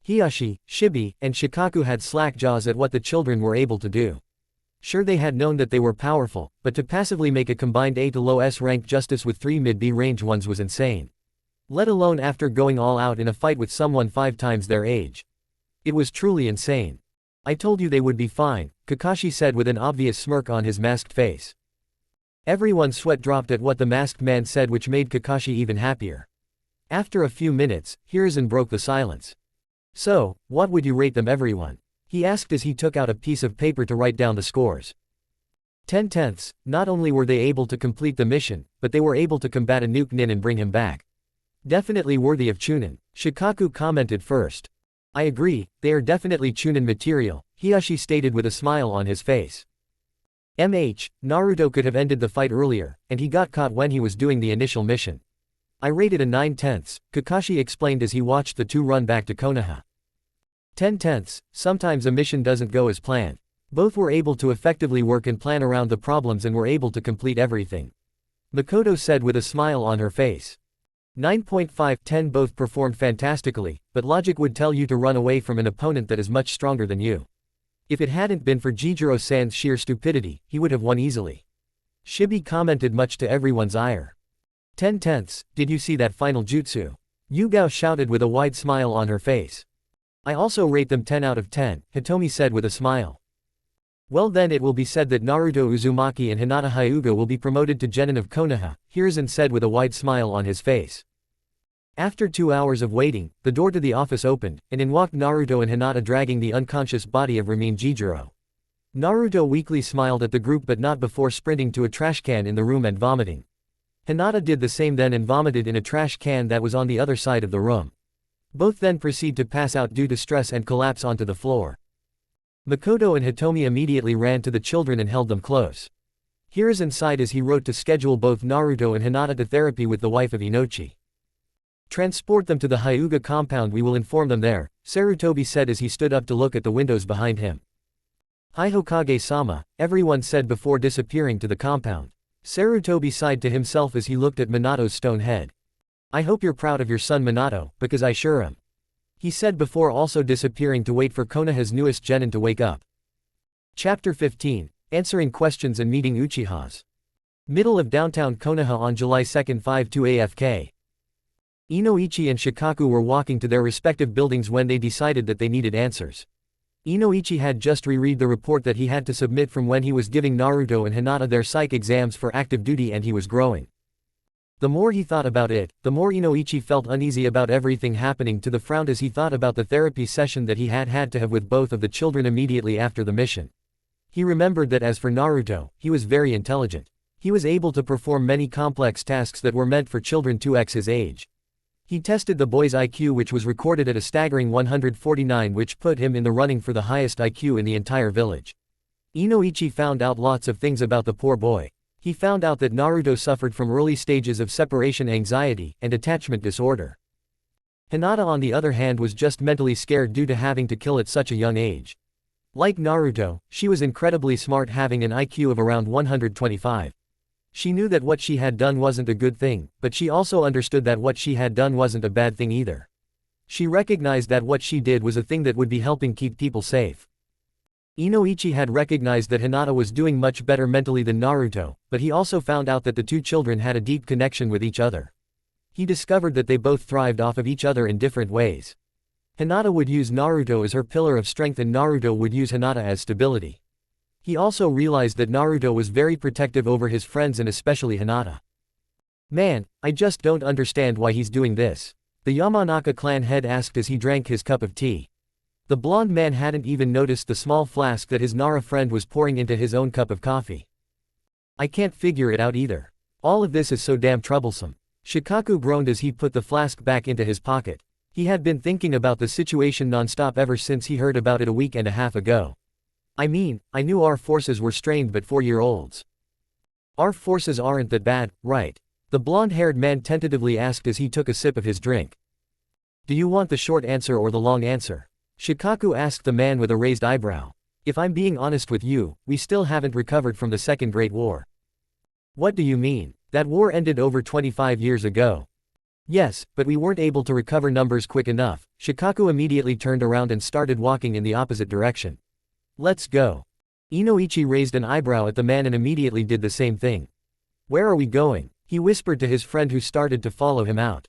Hiyashi, Shibi, and Shikaku had slack jaws at what the children were able to do. Sure, they had known that they were powerful, but to passively make a combined A to low S rank justice with 3 mid-B range ones was insane. Let alone after going all out in a fight with someone 5 times their age. It was truly insane. I told you they would be fine, Kakashi said with an obvious smirk on his masked face. Everyone's sweat dropped at what the masked man said, which made Kakashi even happier. After a few minutes, Hiruzen broke the silence. So, what would you rate them, everyone? He asked as he took out a piece of paper to write down the scores. 10/10. Not only were they able to complete the mission, but they were able to combat a nuke nin and bring him back. Definitely worthy of Chunin, Shikaku commented first. I agree, they are definitely Chunin material, Hiyashi stated with a smile on his face. Naruto could have ended the fight earlier, and he got caught when he was doing the initial mission. I rated a 9/10, Kakashi explained as he watched the two run back to Konoha. 10/10, sometimes a mission doesn't go as planned. Both were able to effectively work and plan around the problems and were able to complete everything. Makoto said with a smile on her face. 9.5/10 both performed fantastically, but logic would tell you to run away from an opponent that is much stronger than you. If it hadn't been for Jijiro-san's sheer stupidity, he would have won easily. Shibi commented much to everyone's ire. 10/10, did you see that final jutsu? Yugao shouted with a wide smile on her face. I also rate them 10 out of 10, Hitomi said with a smile. Well then it will be said that Naruto Uzumaki and Hinata Hyuga will be promoted to genin of Konoha, Hiruzen said with a wide smile on his face. After 2 hours of waiting, the door to the office opened, and in walked Naruto and Hinata dragging the unconscious body of Ramin Jijiro. Naruto weakly smiled at the group but not before sprinting to a trash can in the room and vomiting. Hinata did the same then and vomited in a trash can that was on the other side of the room. Both then proceed to pass out due to stress and collapse onto the floor. Makoto and Hitomi immediately ran to the children and held them close. Hiruzen sighed as he wrote to schedule both Naruto and Hinata to therapy with the wife of Inochi. Transport them to the Hyuga compound, we will inform them there, Sarutobi said as he stood up to look at the windows behind him. Hi Hokage-sama, everyone said before disappearing to the compound. Sarutobi sighed to himself as he looked at Minato's stone head. I hope you're proud of your son Minato, because I sure am. He said before also disappearing to wait for Konoha's newest genin to wake up. Chapter 15, Answering Questions and Meeting Uchihas. Middle of downtown Konoha on July 2, 5-2 AFK. Inoichi and Shikaku were walking to their respective buildings when they decided that they needed answers. Inoichi had just reread the report that he had to submit from when he was giving Naruto and Hinata their psych exams for active duty, and he was growing. The more he thought about it, the more Inoichi felt uneasy about everything happening to the front as he thought about the therapy session that he had to have with both of the children immediately after the mission. He remembered that as for Naruto, he was very intelligent. He was able to perform many complex tasks that were meant for children 2x his age. He tested the boy's IQ, which was recorded at a staggering 149, which put him in the running for the highest IQ in the entire village. Inoichi found out lots of things about the poor boy. He found out that Naruto suffered from early stages of separation anxiety and attachment disorder. Hinata on the other hand was just mentally scared due to having to kill at such a young age. Like Naruto, she was incredibly smart, having an IQ of around 125. She knew that what she had done wasn't a good thing, but she also understood that what she had done wasn't a bad thing either. She recognized that what she did was a thing that would be helping keep people safe. Inoichi had recognized that Hinata was doing much better mentally than Naruto, but he also found out that the two children had a deep connection with each other. He discovered that they both thrived off of each other in different ways. Hinata would use Naruto as her pillar of strength and Naruto would use Hinata as stability. He also realized that Naruto was very protective over his friends and especially Hinata. Man, I just don't understand why he's doing this, the Yamanaka clan head asked as he drank his cup of tea. The blonde man hadn't even noticed the small flask that his Nara friend was pouring into his own cup of coffee. I can't figure it out either. All of this is so damn troublesome. Shikaku groaned as he put the flask back into his pocket. He had been thinking about the situation non-stop ever since he heard about it a week and a half ago. I mean, I knew our forces were strained, but 4-year-olds. Our forces aren't that bad, right? The blonde-haired man tentatively asked as he took a sip of his drink. Do you want the short answer or the long answer? Shikaku asked the man with a raised eyebrow. If I'm being honest with you, we still haven't recovered from the Second Great War. What do you mean? That war ended over 25 years ago. Yes, but we weren't able to recover numbers quick enough. Shikaku immediately turned around and started walking in the opposite direction. Let's go. Inoichi raised an eyebrow at the man and immediately did the same thing. Where are we going? He whispered to his friend who started to follow him out.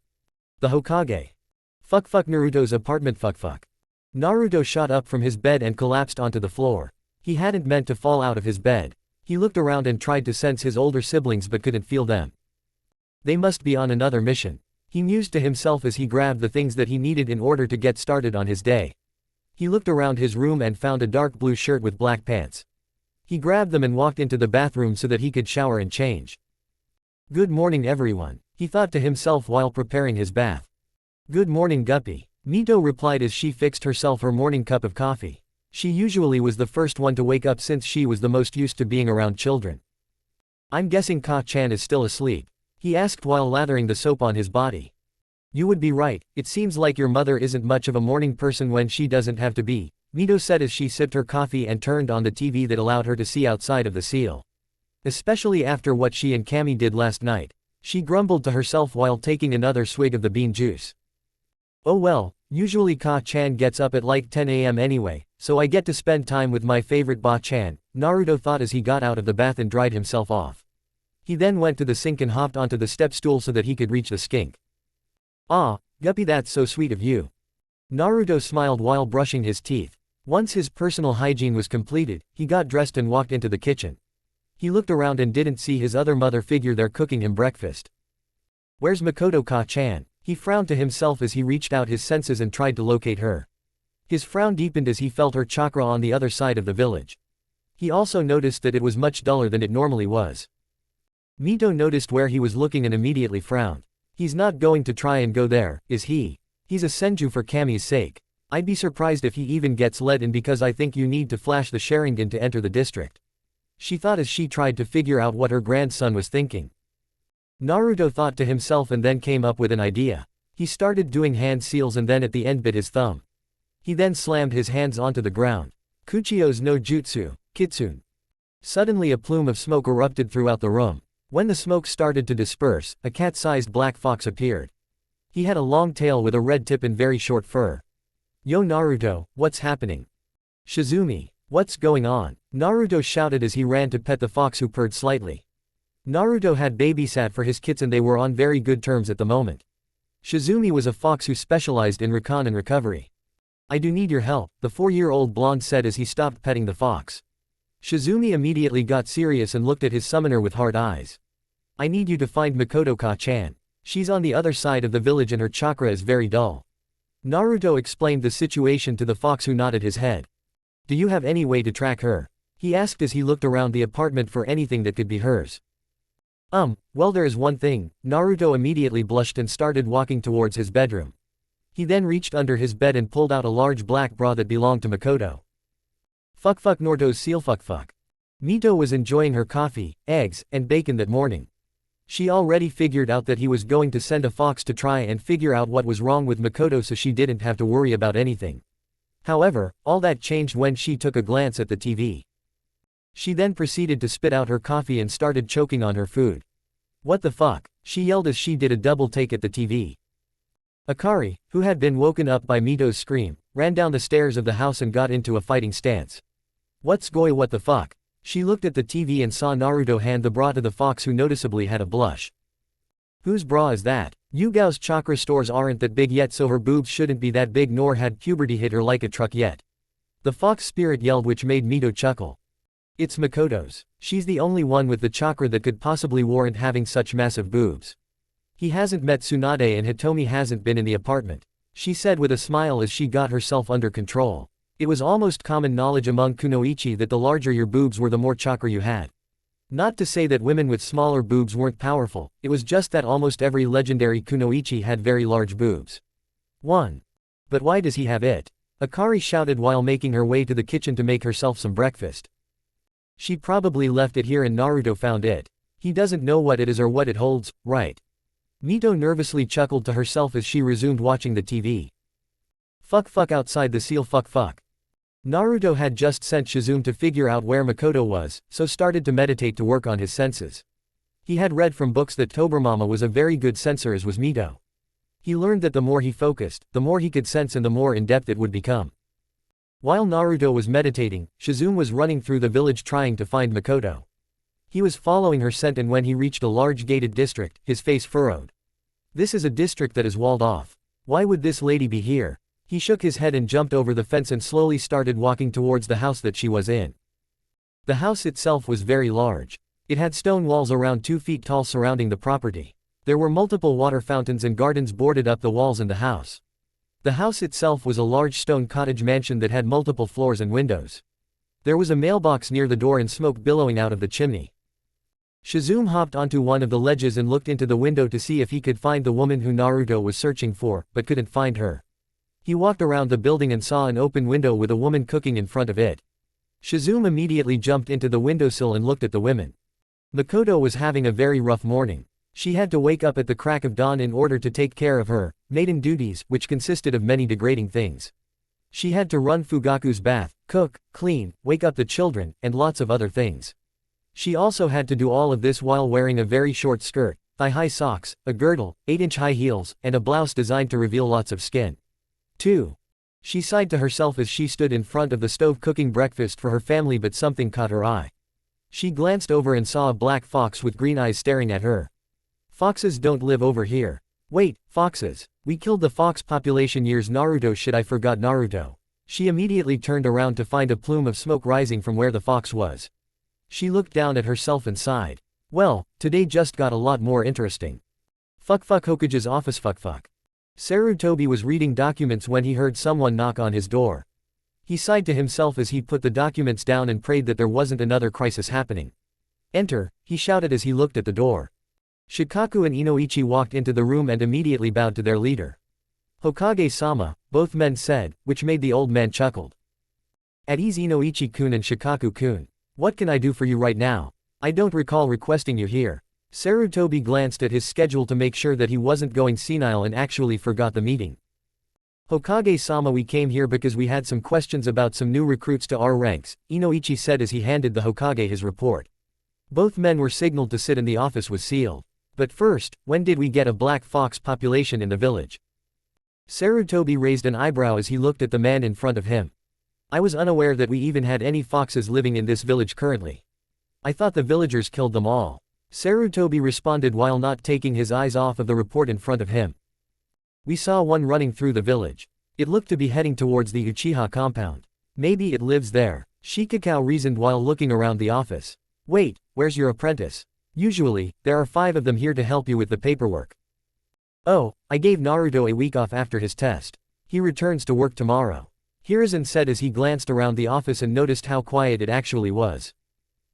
The Hokage. Fuck Naruto's apartment fuck. Naruto shot up from his bed and collapsed onto the floor. He hadn't meant to fall out of his bed. He looked around and tried to sense his older siblings but couldn't feel them. They must be on another mission. He mused to himself as he grabbed the things that he needed in order to get started on his day. He looked around his room and found a dark blue shirt with black pants. He grabbed them and walked into the bathroom so that he could shower and change. Good morning everyone, he thought to himself while preparing his bath. Good morning Guppy, Mito replied as she fixed herself her morning cup of coffee. She usually was the first one to wake up since she was the most used to being around children. I'm guessing Ka-chan is still asleep, he asked while lathering the soap on his body. You would be right, it seems like your mother isn't much of a morning person when she doesn't have to be, Mito said as she sipped her coffee and turned on the TV that allowed her to see outside of the seal. Especially after what she and Kami did last night. She grumbled to herself while taking another swig of the bean juice. Oh well, Usually Ka-chan gets up at like 10 AM anyway, so I get to spend time with my favorite Ba-chan, Naruto thought as he got out of the bath and dried himself off. He then went to the sink and hopped onto the step stool so that he could reach the skink. "Ah, Guppy, that's so sweet of you." Naruto smiled while brushing his teeth. Once his personal hygiene was completed, he got dressed and walked into the kitchen. He looked around and didn't see his other mother figure there cooking him breakfast. "Where's Makoto Ka-chan?" He frowned to himself as he reached out his senses and tried to locate her. His frown deepened as he felt her chakra on the other side of the village. He also noticed that it was much duller than it normally was. Mito noticed where he was looking and immediately frowned. He's not going to try and go there, is he? He's a senju for Kami's sake. I'd be surprised if he even gets let in because I think you need to flash the Sharingan to enter the district. She thought as she tried to figure out what her grandson was thinking. Naruto thought to himself and then came up with an idea. He started doing hand seals and then at the end bit his thumb. He then slammed his hands onto the ground. Kuchio's no jutsu, kitsune. Suddenly a plume of smoke erupted throughout the room. When the smoke started to disperse, a cat-sized black fox appeared. He had a long tail with a red tip and very short fur. "Yo Naruto, what's happening?" "Shizumi, what's going on?" Naruto shouted as he ran to pet the fox who purred slightly. Naruto had babysat for his kits and they were on very good terms at the moment. Shizumi was a fox who specialized in recon and recovery. "I do need your help," the 4-year-old blonde said as he stopped petting the fox. Shizumi immediately got serious and looked at his summoner with hard eyes. "I need you to find Makoto Ka-chan. She's on the other side of the village and her chakra is very dull." Naruto explained the situation to the fox who nodded his head. "Do you have any way to track her?" he asked as he looked around the apartment for anything that could be hers. Well there is one thing." Naruto immediately blushed and started walking towards his bedroom. He then reached under his bed and pulled out a large black bra that belonged to Makoto. Fuck Naruto's seal fuck. Mito was enjoying her coffee, eggs, and bacon that morning. She already figured out that he was going to send a fox to try and figure out what was wrong with Makoto so she didn't have to worry about anything. However, all that changed when she took a glance at the TV. She then proceeded to spit out her coffee and started choking on her food. "What the fuck?" she yelled as she did a double take at the TV. Akari, who had been woken up by Mito's scream, ran down the stairs of the house and got into a fighting stance. "What's what the fuck?" She looked at the TV and saw Naruto hand the bra to the fox who noticeably had a blush. "Whose bra is that? Yugao's chakra stores aren't that big yet so her boobs shouldn't be that big nor had puberty hit her like a truck yet." The fox spirit yelled which made Mito chuckle. "It's Makoto's. She's the only one with the chakra that could possibly warrant having such massive boobs. He hasn't met Tsunade and Hitomi hasn't been in the apartment," she said with a smile as she got herself under control. It was almost common knowledge among kunoichi that the larger your boobs were the more chakra you had. Not to say that women with smaller boobs weren't powerful, it was just that almost every legendary kunoichi had very large boobs. "One. But why does he have it?" Akari shouted while making her way to the kitchen to make herself some breakfast. "She probably left it here and Naruto found it. He doesn't know what it is or what it holds, right?" Mito nervously chuckled to herself as she resumed watching the TV. Fuck outside the seal fuck. Naruto had just sent Shizumi to figure out where Makoto was, so started to meditate to work on his senses. He had read from books that Tobirama was a very good sensor as was Mito. He learned that the more he focused, the more he could sense and the more in-depth it would become. While Naruto was meditating, Shizumi was running through the village trying to find Makoto. He was following her scent and when he reached a large gated district, his face furrowed. This is a district that is walled off. Why would this lady be here? He shook his head and jumped over the fence and slowly started walking towards the house that she was in. The house itself was very large. It had stone walls around 2 feet tall surrounding the property. There were multiple water fountains and gardens boarded up the walls in the house. The house itself was a large stone cottage mansion that had multiple floors and windows. There was a mailbox near the door and smoke billowing out of the chimney. Shizumi hopped onto one of the ledges and looked into the window to see if he could find the woman who Naruto was searching for, but couldn't find her. He walked around the building and saw an open window with a woman cooking in front of it. Shizumi immediately jumped into the windowsill and looked at the women. Makoto was having a very rough morning. She had to wake up at the crack of dawn in order to take care of her maiden duties, which consisted of many degrading things. She had to run Fugaku's bath, cook, clean, wake up the children, and lots of other things. She also had to do all of this while wearing a very short skirt, thigh-high socks, a girdle, 8-inch high heels, and a blouse designed to reveal lots of skin. 2. She sighed to herself as she stood in front of the stove cooking breakfast for her family, but something caught her eye. She glanced over and saw a black fox with green eyes staring at her. Foxes don't live over here. Wait, foxes. We killed the fox population years Naruto shit I forgot Naruto. She immediately turned around to find a plume of smoke rising from where the fox was. She looked down at herself and sighed. Well, today just got a lot more interesting. Fuck Hokage's office fuck. Sarutobi was reading documents when he heard someone knock on his door. He sighed to himself as he put the documents down and prayed that there wasn't another crisis happening. Enter, he shouted as he looked at the door. Shikaku and Inoichi walked into the room and immediately bowed to their leader. Hokage-sama, both men said, which made the old man chuckled. At ease Inoichi-kun and Shikaku-kun. What can I do for you right now? I don't recall requesting you here. Sarutobi glanced at his schedule to make sure that he wasn't going senile and actually forgot the meeting. Hokage-sama, we came here because we had some questions about some new recruits to our ranks, Inoichi said as he handed the Hokage his report. Both men were signaled to sit and the office was sealed. But first, when did we get a black fox population in the village? Sarutobi raised an eyebrow as he looked at the man in front of him. I was unaware that we even had any foxes living in this village currently. I thought the villagers killed them all. Sarutobi responded while not taking his eyes off of the report in front of him. We saw one running through the village. It looked to be heading towards the Uchiha compound. Maybe it lives there, Shikakao reasoned while looking around the office. Wait, where's your apprentice? Usually, there are 5 of them here to help you with the paperwork. Oh, I gave Naruto a week off after his test. He returns to work tomorrow. Hiruzen said as he glanced around the office and noticed how quiet it actually was.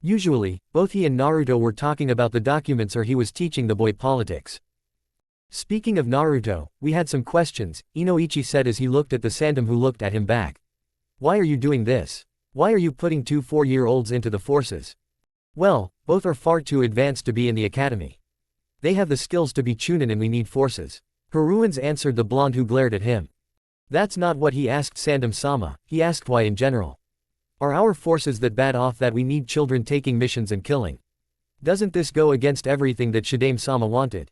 Usually, both he and Naruto were talking about the documents or he was teaching the boy politics. Speaking of Naruto, we had some questions, Inoichi said as he looked at the Sandom who looked at him back. Why are you doing this? Why are you putting 2 4-year-olds into the forces? Well, both are far too advanced to be in the academy. They have the skills to be chunin and we need forces. Haruans answered the blonde who glared at him. That's not what he asked Sandom-sama, he asked why in general. Are our forces that bad off that we need children taking missions and killing? Doesn't this go against everything that Shidame-sama wanted?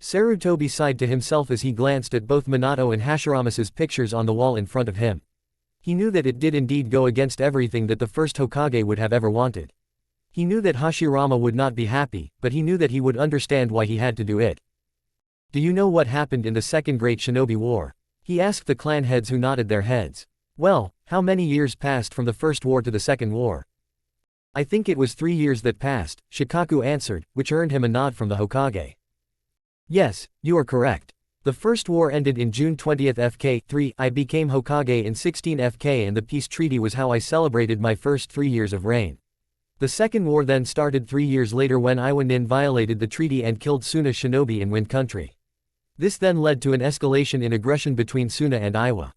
Sarutobi sighed to himself as he glanced at both Minato and Hashiramas's pictures on the wall in front of him. He knew that it did indeed go against everything that the first Hokage would have ever wanted. He knew that Hashirama would not be happy, but he knew that he would understand why he had to do it. Do you know what happened in the Second Great Shinobi War? He asked the clan heads who nodded their heads. Well, how many years passed from the First War to the Second War? I think it was 3 years that passed, Shikaku answered, which earned him a nod from the Hokage. Yes, you are correct. The First War ended in June 20 FK 3, I became Hokage in 16 FK and the peace treaty was how I celebrated my first 3 years of reign. The Second War then started 3 years later when Iwa Nin violated the treaty and killed Suna shinobi in Wind Country. This then led to an escalation in aggression between Suna and Iwa.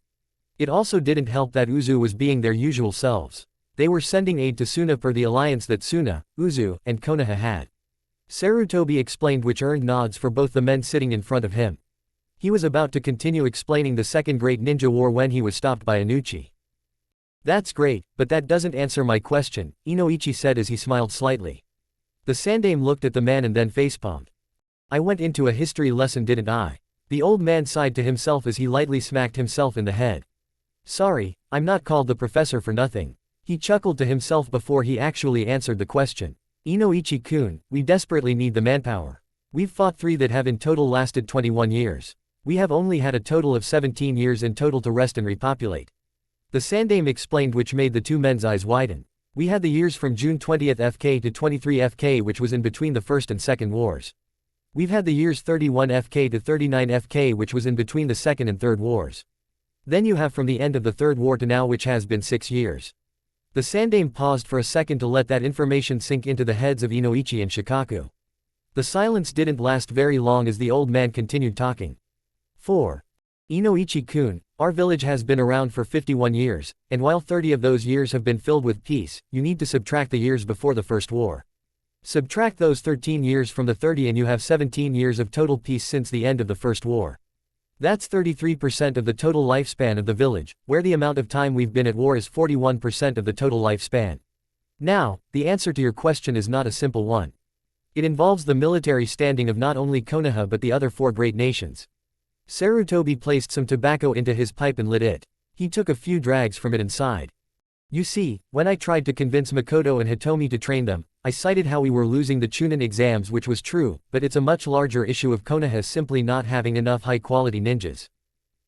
It also didn't help that Uzu was being their usual selves. They were sending aid to Suna per the alliance that Suna, Uzu, and Konoha had. Sarutobi explained, which earned nods for both the men sitting in front of him. He was about to continue explaining the Second Great Ninja War when he was stopped by Inuchi. That's great, but that doesn't answer my question, Inoichi said as he smiled slightly. The Sandame looked at the man and then facepalmed. I went into a history lesson, didn't I? The old man sighed to himself as he lightly smacked himself in the head. Sorry, I'm not called the professor for nothing. He chuckled to himself before he actually answered the question. Inoichi-kun, we desperately need the manpower. We've fought 3 that have in total lasted 21 years. We have only had a total of 17 years in total to rest and repopulate. The Sandame explained, which made the 2 men's eyes widen. We had the years from June 20 FK to 23 FK, which was in between the First and Second Wars. We've had the years 31 FK to 39 FK, which was in between the Second and Third Wars. Then you have from the end of the Third War to now, which has been 6 years. The Sandame paused for a second to let that information sink into the heads of Inoichi and Shikaku. The silence didn't last very long as the old man continued talking. 4. Inoichi-kun, our village has been around for 51 years, and while 30 of those years have been filled with peace, you need to subtract the years before the First War. Subtract those 13 years from the 30 and you have 17 years of total peace since the end of the First War. That's 33% of the total lifespan of the village, where the amount of time we've been at war is 41% of the total lifespan. Now, the answer to your question is not a simple one. It involves the military standing of not only Konoha but the other 4 great nations. Sarutobi placed some tobacco into his pipe and lit it. He took a few drags from it and sighed. You see, when I tried to convince Makoto and Hitomi to train them, I cited how we were losing the Chunin exams, which was true, but it's a much larger issue of Konoha simply not having enough high-quality ninjas.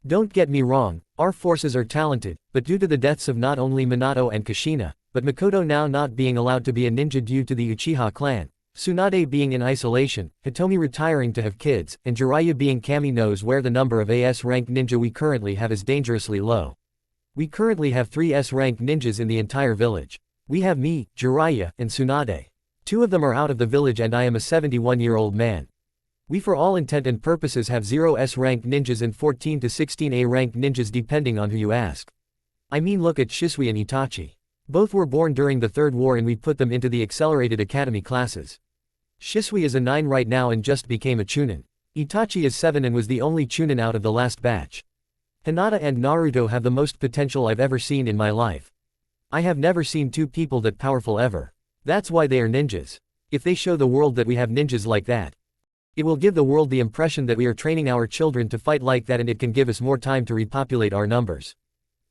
Don't get me wrong, our forces are talented, but due to the deaths of not only Minato and Kushina, but Makoto now not being allowed to be a ninja due to the Uchiha clan, Tsunade being in isolation, Hitomi retiring to have kids, and Jiraiya being Kami knows where the number of AS-rank ninja we currently have is dangerously low. We currently have 3 S-rank ninjas in the entire village. We have me, Jiraiya, and Tsunade. 2 of them are out of the village and I am a 71-year-old man. We for all intent and purposes have 0 S-rank ninjas and 14 to 16 A-rank ninjas depending on who you ask. I mean, look at Shisui and Itachi. Both were born during the Third War and we put them into the accelerated academy classes. Shisui is a 9 right now and just became a Chunin. Itachi is 7 and was the only Chunin out of the last batch. Hinata and Naruto have the most potential I've ever seen in my life. I have never seen 2 people that powerful ever. That's why they are ninjas. If they show the world that we have ninjas like that, it will give the world the impression that we are training our children to fight like that, and it can give us more time to repopulate our numbers.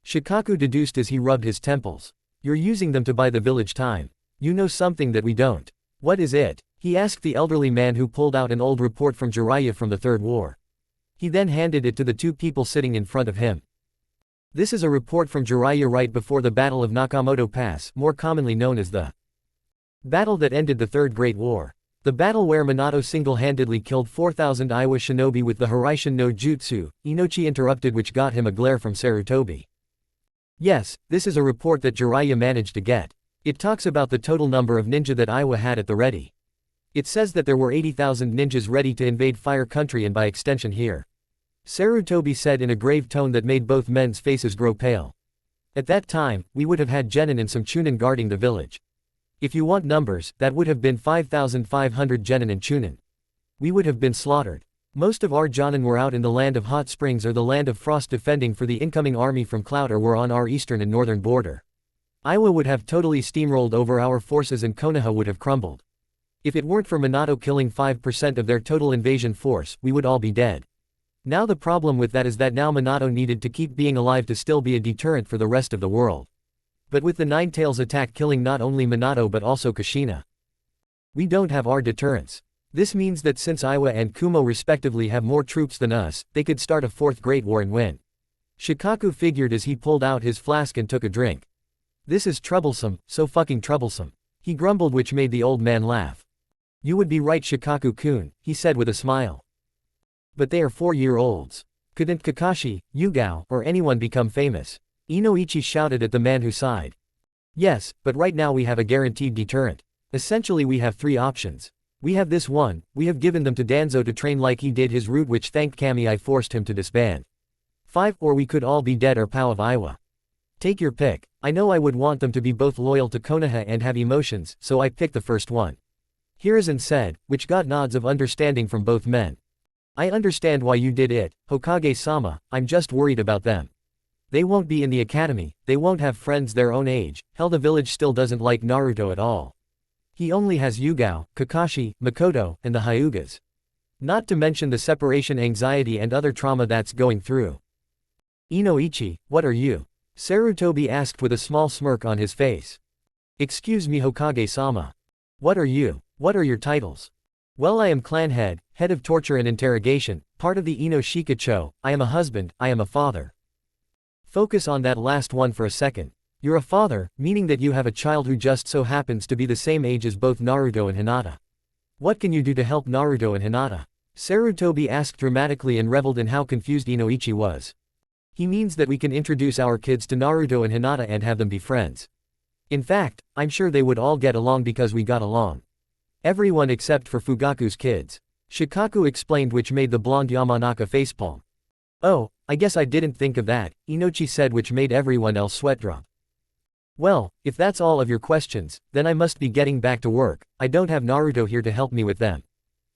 Shikaku deduced as he rubbed his temples. You're using them to buy the village time. You know something that we don't. What is it? He asked the elderly man who pulled out an old report from Jiraiya from the Third War. He then handed it to the 2 people sitting in front of him. This is a report from Jiraiya right before the Battle of Nakamoto Pass, more commonly known as the battle that ended the Third Great War. The battle where Minato single-handedly killed 4,000 Iwa shinobi with the Hiraishin no Jutsu, Inochi interrupted, which got him a glare from Sarutobi. Yes, this is a report that Jiraiya managed to get. It talks about the total number of ninja that Iwa had at the ready. It says that there were 80,000 ninjas ready to invade Fire Country and by extension here. Sarutobi said in a grave tone that made both men's faces grow pale. At that time, we would have had genin and some chunin guarding the village. If you want numbers, that would have been 5,500 genin and chunin. We would have been slaughtered. Most of our jonin were out in the land of hot springs or the land of frost defending for the incoming army from Cloud, or were on our eastern and northern border. Iwa would have totally steamrolled over our forces and Konoha would have crumbled. If it weren't for Minato killing 5% of their total invasion force, we would all be dead. Now the problem with that is that now Minato needed to keep being alive to still be a deterrent for the rest of the world. But with the Nine Tails attack killing not only Minato but also Kushina, we don't have our deterrents. This means that since Iwa and Kumo respectively have more troops than us, they could start a 4th Great War and win. Shikaku figured as he pulled out his flask and took a drink. This is troublesome, so fucking troublesome. He grumbled, which made the old man laugh. You would be right, Shikaku-kun, he said with a smile. But they are 4-year-olds. Couldn't Kakashi, Yugao, or anyone become famous? Inoichi shouted at the man who sighed. Yes, but right now we have a guaranteed deterrent. Essentially we have 3 options. We have this one, we have given them to Danzo to train like he did his route, which thanked Kami I forced him to disband. 5, or we could all be dead or Pao of Iwa. Take your pick. I know I would want them to be both loyal to Konoha and have emotions, so I picked the first one. Hiruzen said, which got nods of understanding from both men. I understand why you did it, Hokage-sama, I'm just worried about them. They won't be in the academy, they won't have friends their own age, hell the village still doesn't like Naruto at all. He only has Yugao, Kakashi, Makoto, and the Hyugas. Not to mention the separation anxiety and other trauma that's going through. Inoichi, what are you? Sarutobi asked with a small smirk on his face. Excuse me, Hokage-sama. What are you? What are your titles? Well, I am clan head, head of torture and interrogation, part of the Ino Shikacho, I am a husband, I am a father. Focus on that last one for a second. You're a father, meaning that you have a child who just so happens to be the same age as both Naruto and Hinata. What can you do to help Naruto and Hinata? Sarutobi asked dramatically and reveled in how confused Inoichi was. He means that we can introduce our kids to Naruto and Hinata and have them be friends. In fact, I'm sure they would all get along because we got along. Everyone except for Fugaku's kids. Shikaku explained, which made the blonde Yamanaka facepalm. Oh, I guess I didn't think of that, Inochi said, which made everyone else sweat drop. Well, if that's all of your questions, then I must be getting back to work, I don't have Naruto here to help me with them.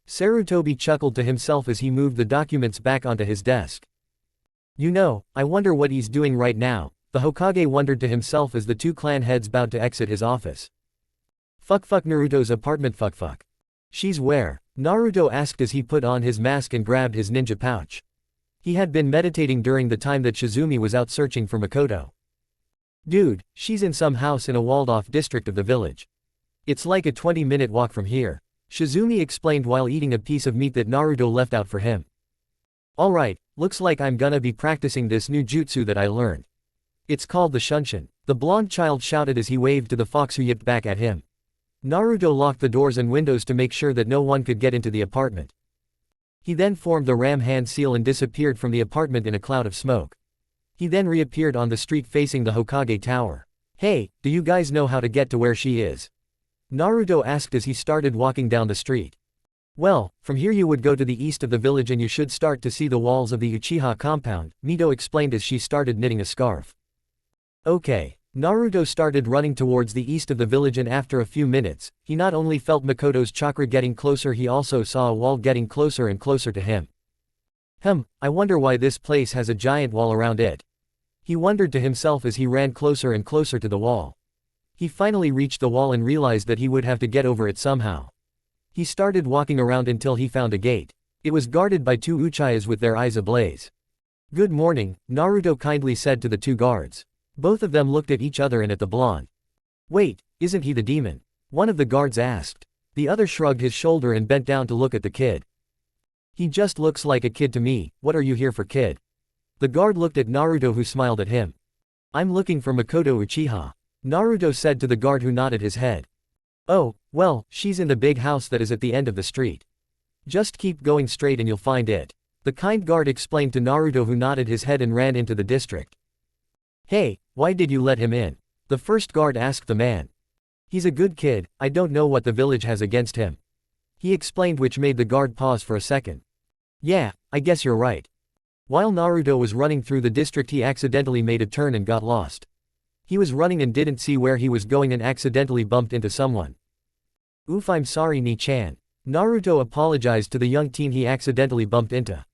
Sarutobi chuckled to himself as he moved the documents back onto his desk. You know, I wonder what he's doing right now, the Hokage wondered to himself as the 2 clan heads bowed to exit his office. Fuck Naruto's apartment. Fuck. She's where? Naruto asked as he put on his mask and grabbed his ninja pouch. He had been meditating during the time that Shizumi was out searching for Makoto. Dude, she's in some house in a walled-off district of the village. It's like a 20-minute walk from here, Shizumi explained while eating a piece of meat that Naruto left out for him. Alright, looks like I'm gonna be practicing this new jutsu that I learned. It's called the Shunshin, the blonde child shouted as he waved to the fox who yipped back at him. Naruto locked the doors and windows to make sure that no one could get into the apartment. He then formed the ram hand seal and disappeared from the apartment in a cloud of smoke. He then reappeared on the street facing the Hokage Tower. Hey, do you guys know how to get to where she is? Naruto asked as he started walking down the street. Well, from here you would go to the east of the village and you should start to see the walls of the Uchiha compound, Mito explained as she started knitting a scarf. Okay. Naruto started running towards the east of the village and after a few minutes, he not only felt Makoto's chakra getting closer, he also saw a wall getting closer and closer to him. I wonder why this place has a giant wall around it. He wondered to himself as he ran closer and closer to the wall. He finally reached the wall and realized that he would have to get over it somehow. He started walking around until he found a gate. It was guarded by two Uchihas with their eyes ablaze. Good morning, Naruto kindly said to the two guards. Both of them looked at each other and at the blonde. Wait, isn't he the demon? One of the guards asked. The other shrugged his shoulder and bent down to look at the kid. He just looks like a kid to me, what are you here for, kid? The guard looked at Naruto who smiled at him. I'm looking for Makoto Uchiha. Naruto said to the guard who nodded his head. Oh, well, she's in the big house that is at the end of the street. Just keep going straight and you'll find it. The kind guard explained to Naruto who nodded his head and ran into the district. Hey, why did you let him in? The first guard asked the man. He's a good kid, I don't know what the village has against him. He explained, which made the guard pause for a second. Yeah, I guess you're right. While Naruto was running through the district he accidentally made a turn and got lost. He was running and didn't see where he was going and accidentally bumped into someone. Oof, I'm sorry Ni-chan. Naruto apologized to the young teen he accidentally bumped into.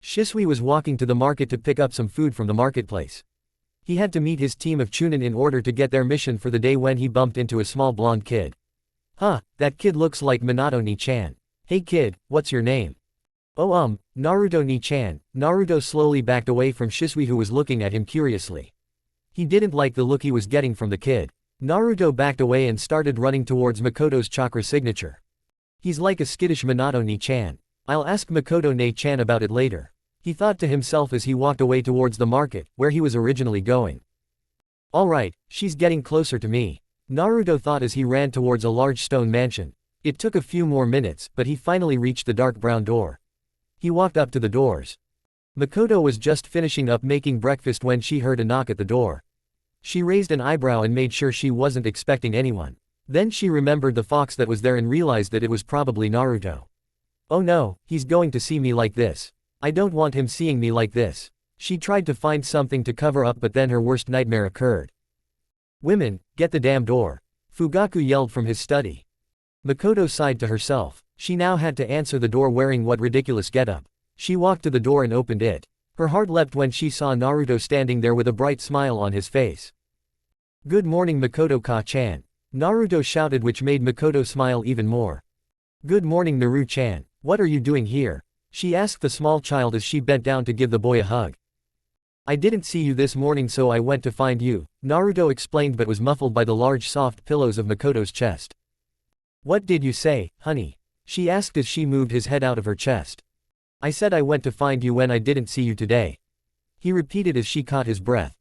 Shisui was walking to the market to pick up some food from the marketplace. He had to meet his team of Chunin in order to get their mission for the day when he bumped into a small blonde kid. Huh, that kid looks like Minato Ni-chan. Hey kid, what's your name? Oh Naruto Ni-chan. Naruto slowly backed away from Shisui who was looking at him curiously. He didn't like the look he was getting from the kid. Naruto backed away and started running towards Makoto's chakra signature. He's like a skittish Minato Ni-chan. I'll ask Makoto Ne-chan about it later. He thought to himself as he walked away towards the market, where he was originally going. Alright, she's getting closer to me. Naruto thought as he ran towards a large stone mansion. It took a few more minutes, but he finally reached the dark brown door. He walked up to the doors. Makoto was just finishing up making breakfast when she heard a knock at the door. She raised an eyebrow and made sure she wasn't expecting anyone. Then she remembered the fox that was there and realized that it was probably Naruto. Oh no, he's going to see me like this. I don't want him seeing me like this. She tried to find something to cover up, but then her worst nightmare occurred. Women, get the damn door. Fugaku yelled from his study. Makoto sighed to herself. She now had to answer the door wearing what ridiculous getup. She walked to the door and opened it. Her heart leapt when she saw Naruto standing there with a bright smile on his face. Good morning Makoto-ka-chan. Naruto shouted, which made Makoto smile even more. Good morning Naru-chan. What are you doing here? She asked the small child as she bent down to give the boy a hug. I didn't see you this morning so I went to find you, Naruto explained, but was muffled by the large soft pillows of Makoto's chest. What did you say, honey? She asked as she moved his head out of her chest. I said I went to find you when I didn't see you today. He repeated as she caught his breath.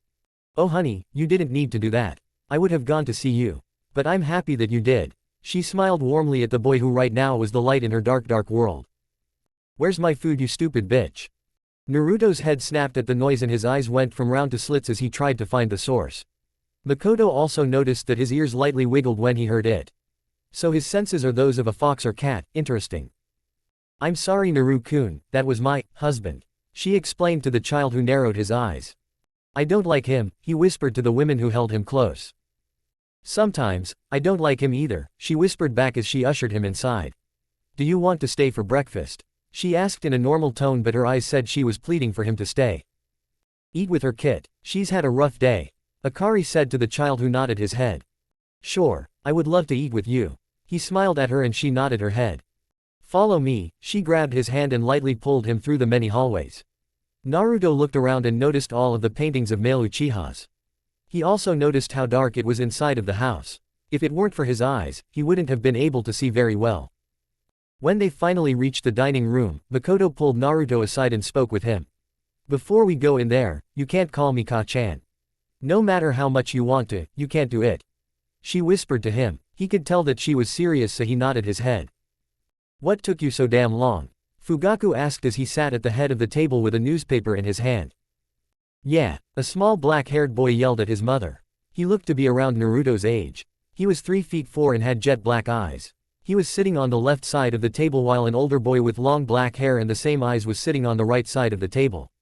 Oh honey, you didn't need to do that. I would have gone to see you. But I'm happy that you did. She smiled warmly at the boy who right now was the light in her dark world. Where's my food, you stupid bitch? Naruto's head snapped at the noise and his eyes went from round to slits as he tried to find the source. Makoto also noticed that his ears lightly wiggled when he heard it. So his senses are those of a fox or cat, interesting. I'm sorry Naru-kun, that was my husband. She explained to the child who narrowed his eyes. I don't like him, he whispered to the women who held him close. Sometimes, I don't like him either, she whispered back as she ushered him inside. Do you want to stay for breakfast? She asked in a normal tone, but her eyes said she was pleading for him to stay. Eat with her, kit. She's had a rough day. Akari said to the child who nodded his head. Sure, I would love to eat with you. He smiled at her and she nodded her head. Follow me, she grabbed his hand and lightly pulled him through the many hallways. Naruto looked around and noticed all of the paintings of male Uchihas. He also noticed how dark it was inside of the house. If it weren't for his eyes, he wouldn't have been able to see very well. When they finally reached the dining room, Makoto pulled Naruto aside and spoke with him. "Before we go in there, you can't call me Ka-chan. No matter how much you want to, you can't do it," she whispered to him. He could tell that she was serious, so he nodded his head. "What took you so damn long?" Fugaku asked as he sat at the head of the table with a newspaper in his hand. "Yeah," a small black-haired boy yelled at his mother. He looked to be around Naruto's age. He was 3 feet 4 and had jet black eyes. He was sitting on the left side of the table while an older boy with long black hair and the same eyes was sitting on the right side of the table.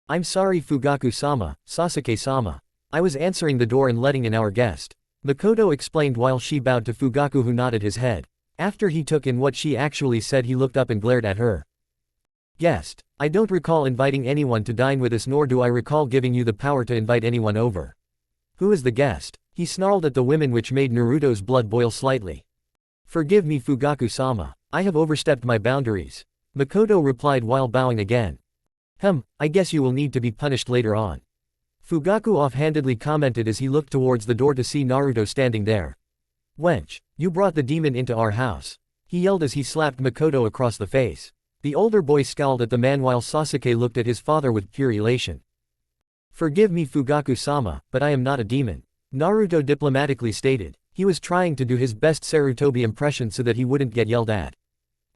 "I'm sorry Fugaku-sama, Sasuke-sama. I was answering the door and letting in our guest," Makoto explained while she bowed to Fugaku, who nodded his head. After he took in what she actually said, he looked up and glared at her. "Guest? I don't recall inviting anyone to dine with us, nor do I recall giving you the power to invite anyone over. Who is the guest?" He snarled at the women, which made Naruto's blood boil slightly. "Forgive me Fugaku-sama. I have overstepped my boundaries," Makoto replied while bowing again. I guess you will need to be punished later on," Fugaku offhandedly commented as he looked towards the door to see Naruto standing there. "Wench, you brought the demon into our house," he yelled as he slapped Makoto across the face. The older boy scowled at the man while Sasuke looked at his father with pure elation. "Forgive me Fugaku-sama, but I am not a demon," Naruto diplomatically stated. He was trying to do his best Sarutobi impression so that he wouldn't get yelled at.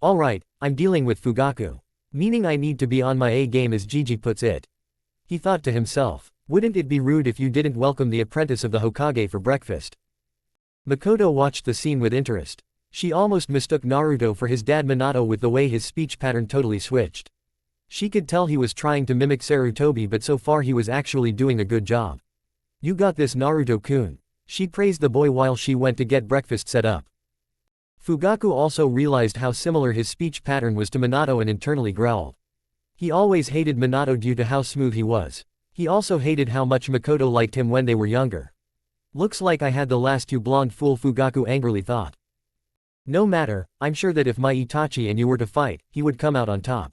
"Alright, I'm dealing with Fugaku. Meaning I need to be on my A game, as Gigi puts it," he thought to himself. "Wouldn't it be rude if you didn't welcome the apprentice of the Hokage for breakfast?" Makoto watched the scene with interest. She almost mistook Naruto for his dad Minato with the way his speech pattern totally switched. She could tell he was trying to mimic Sarutobi, but so far he was actually doing a good job. "You got this, Naruto-kun," she praised the boy while she went to get breakfast set up. Fugaku also realized how similar his speech pattern was to Minato and internally growled. He always hated Minato due to how smooth he was. He also hated how much Makoto liked him when they were younger. "Looks like I had the last, you blonde fool," Fugaku angrily thought. "No matter, I'm sure that if my Itachi and you were to fight, he would come out on top.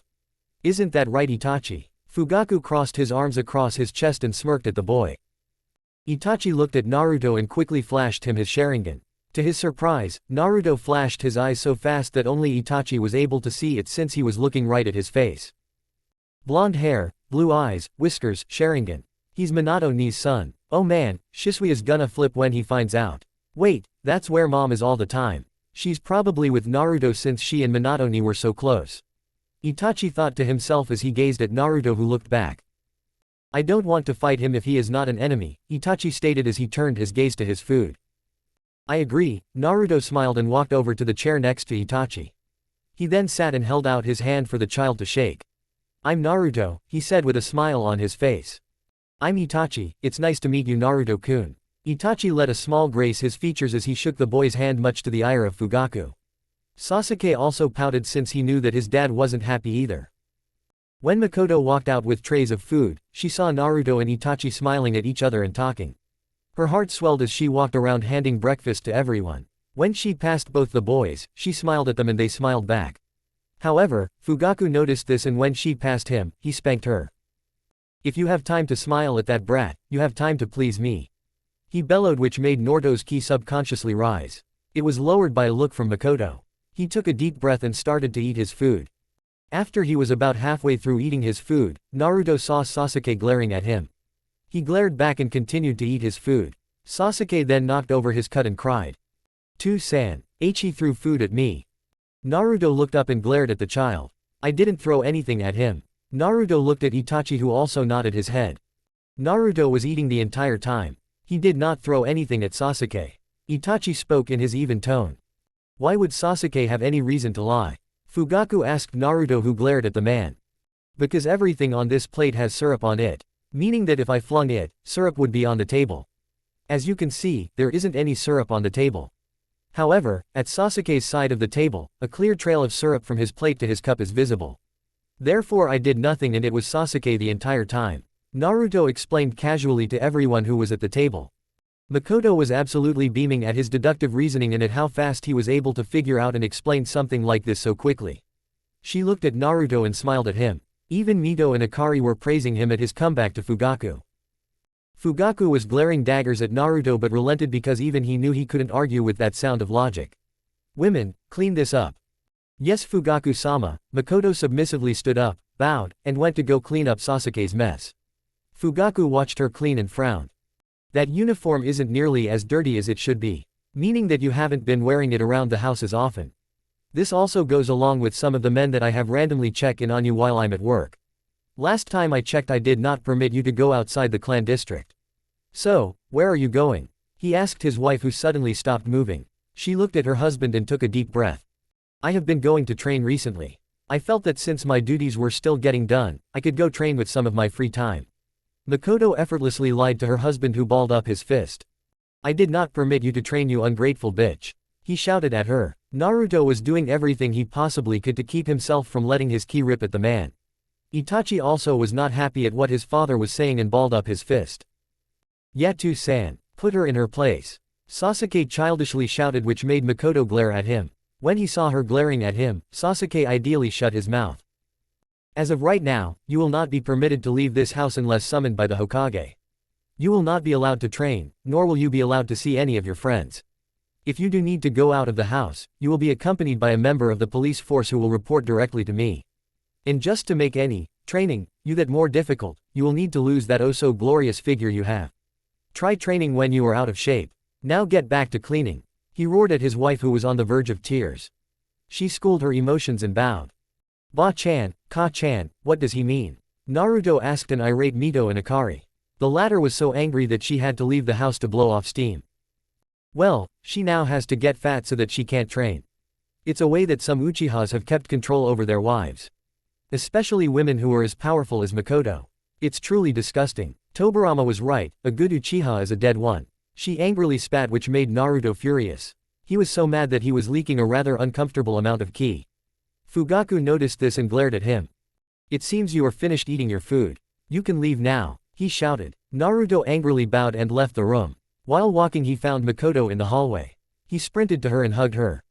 Isn't that right, Itachi?" Fugaku crossed his arms across his chest and smirked at the boy. Itachi looked at Naruto and quickly flashed him his Sharingan. To his surprise, Naruto flashed his eyes so fast that only Itachi was able to see it since he was looking right at his face. Blonde hair, blue eyes, whiskers, Sharingan. He's Minato-ni's son. Oh man, Shisui's gonna flip when he finds out. Wait, that's where mom is all the time. She's probably with Naruto since she and Minato-ni were so close. Itachi thought to himself as he gazed at Naruto, who looked back. "I don't want to fight him if he is not an enemy," Itachi stated as he turned his gaze to his food. "I agree," Naruto smiled and walked over to the chair next to Itachi. He then sat and held out his hand for the child to shake. "I'm Naruto," he said with a smile on his face. "I'm Itachi, it's nice to meet you, Naruto-kun." Itachi let a smile grace his features as he shook the boy's hand, much to the ire of Fugaku. Sasuke also pouted since he knew that his dad wasn't happy either. When Makoto walked out with trays of food, she saw Naruto and Itachi smiling at each other and talking. Her heart swelled as she walked around handing breakfast to everyone. When she passed both the boys, she smiled at them and they smiled back. However, Fugaku noticed this, and when she passed him, he spanked her. "If you have time to smile at that brat, you have time to please me," he bellowed, which made Naruto's ki subconsciously rise. It was lowered by a look from Makoto. He took a deep breath and started to eat his food. After he was about halfway through eating his food, Naruto saw Sasuke glaring at him. He glared back and continued to eat his food. Sasuke then knocked over his cut and cried, "Tu-san, he threw food at me." Naruto looked up and glared at the child. "I didn't throw anything at him." Naruto looked at Itachi, who also nodded his head. Naruto was eating the entire time. He did not throw anything at Sasuke. Itachi spoke in his even tone. "Why would Sasuke have any reason to lie?" Fugaku asked Naruto, who glared at the man. "Because everything on this plate has syrup on it. Meaning that if I flung it, syrup would be on the table. As you can see, there isn't any syrup on the table. However, at Sasuke's side of the table, a clear trail of syrup from his plate to his cup is visible. Therefore I did nothing and it was Sasuke the entire time," Naruto explained casually to everyone who was at the table. Makoto was absolutely beaming at his deductive reasoning and at how fast he was able to figure out and explain something like this so quickly. She looked at Naruto and smiled at him. Even Mito and Akari were praising him at his comeback to Fugaku. Fugaku was glaring daggers at Naruto but relented because even he knew he couldn't argue with that sound of logic. "Women, clean this up." "Yes, Fugaku-sama." Makoto submissively stood up, bowed, and went to go clean up Sasuke's mess. Fugaku watched her clean and frowned. "That uniform isn't nearly as dirty as it should be. Meaning that you haven't been wearing it around the house as often. This also goes along with some of the men that I have randomly check in on you while I'm at work. Last time I checked I did not permit you to go outside the clan district. So, where are you going?" he asked his wife who suddenly stopped moving. She looked at her husband and took a deep breath. "I have been going to train recently. I felt that since my duties were still getting done, I could go train with some of my free time." Makoto effortlessly lied to her husband who balled up his fist. "I did not permit you to train, you ungrateful bitch," he shouted at her. Naruto was doing everything he possibly could to keep himself from letting his ki rip at the man. Itachi also was not happy at what his father was saying and balled up his fist. "Yatu-san, put her in her place," Sasuke childishly shouted, which made Makoto glare at him. When he saw her glaring at him, Sasuke ideally shut his mouth. "As of right now, you will not be permitted to leave this house unless summoned by the Hokage. You will not be allowed to train, nor will you be allowed to see any of your friends. If you do need to go out of the house, you will be accompanied by a member of the police force who will report directly to me. And just to make any training you that more difficult, you will need to lose that oh so glorious figure you have. Try training when you are out of shape. Now get back to cleaning," he roared at his wife who was on the verge of tears. She schooled her emotions and bowed. "Ba-chan, Ka-chan, what does he mean?" Naruto asked an irate Mito and Akari. The latter was so angry that she had to leave the house to blow off steam. "Well, she now has to get fat so that she can't train. It's a way that some Uchihas have kept control over their wives. Especially women who are as powerful as Makoto. It's truly disgusting. Tobirama was right, a good Uchiha is a dead one." She angrily spat, which made Naruto furious. He was so mad that he was leaking a rather uncomfortable amount of ki. Fugaku noticed this and glared at him. "It seems you are finished eating your food. You can leave now," he shouted. Naruto angrily bowed and left the room. While walking he found Makoto in the hallway. He sprinted to her and hugged her.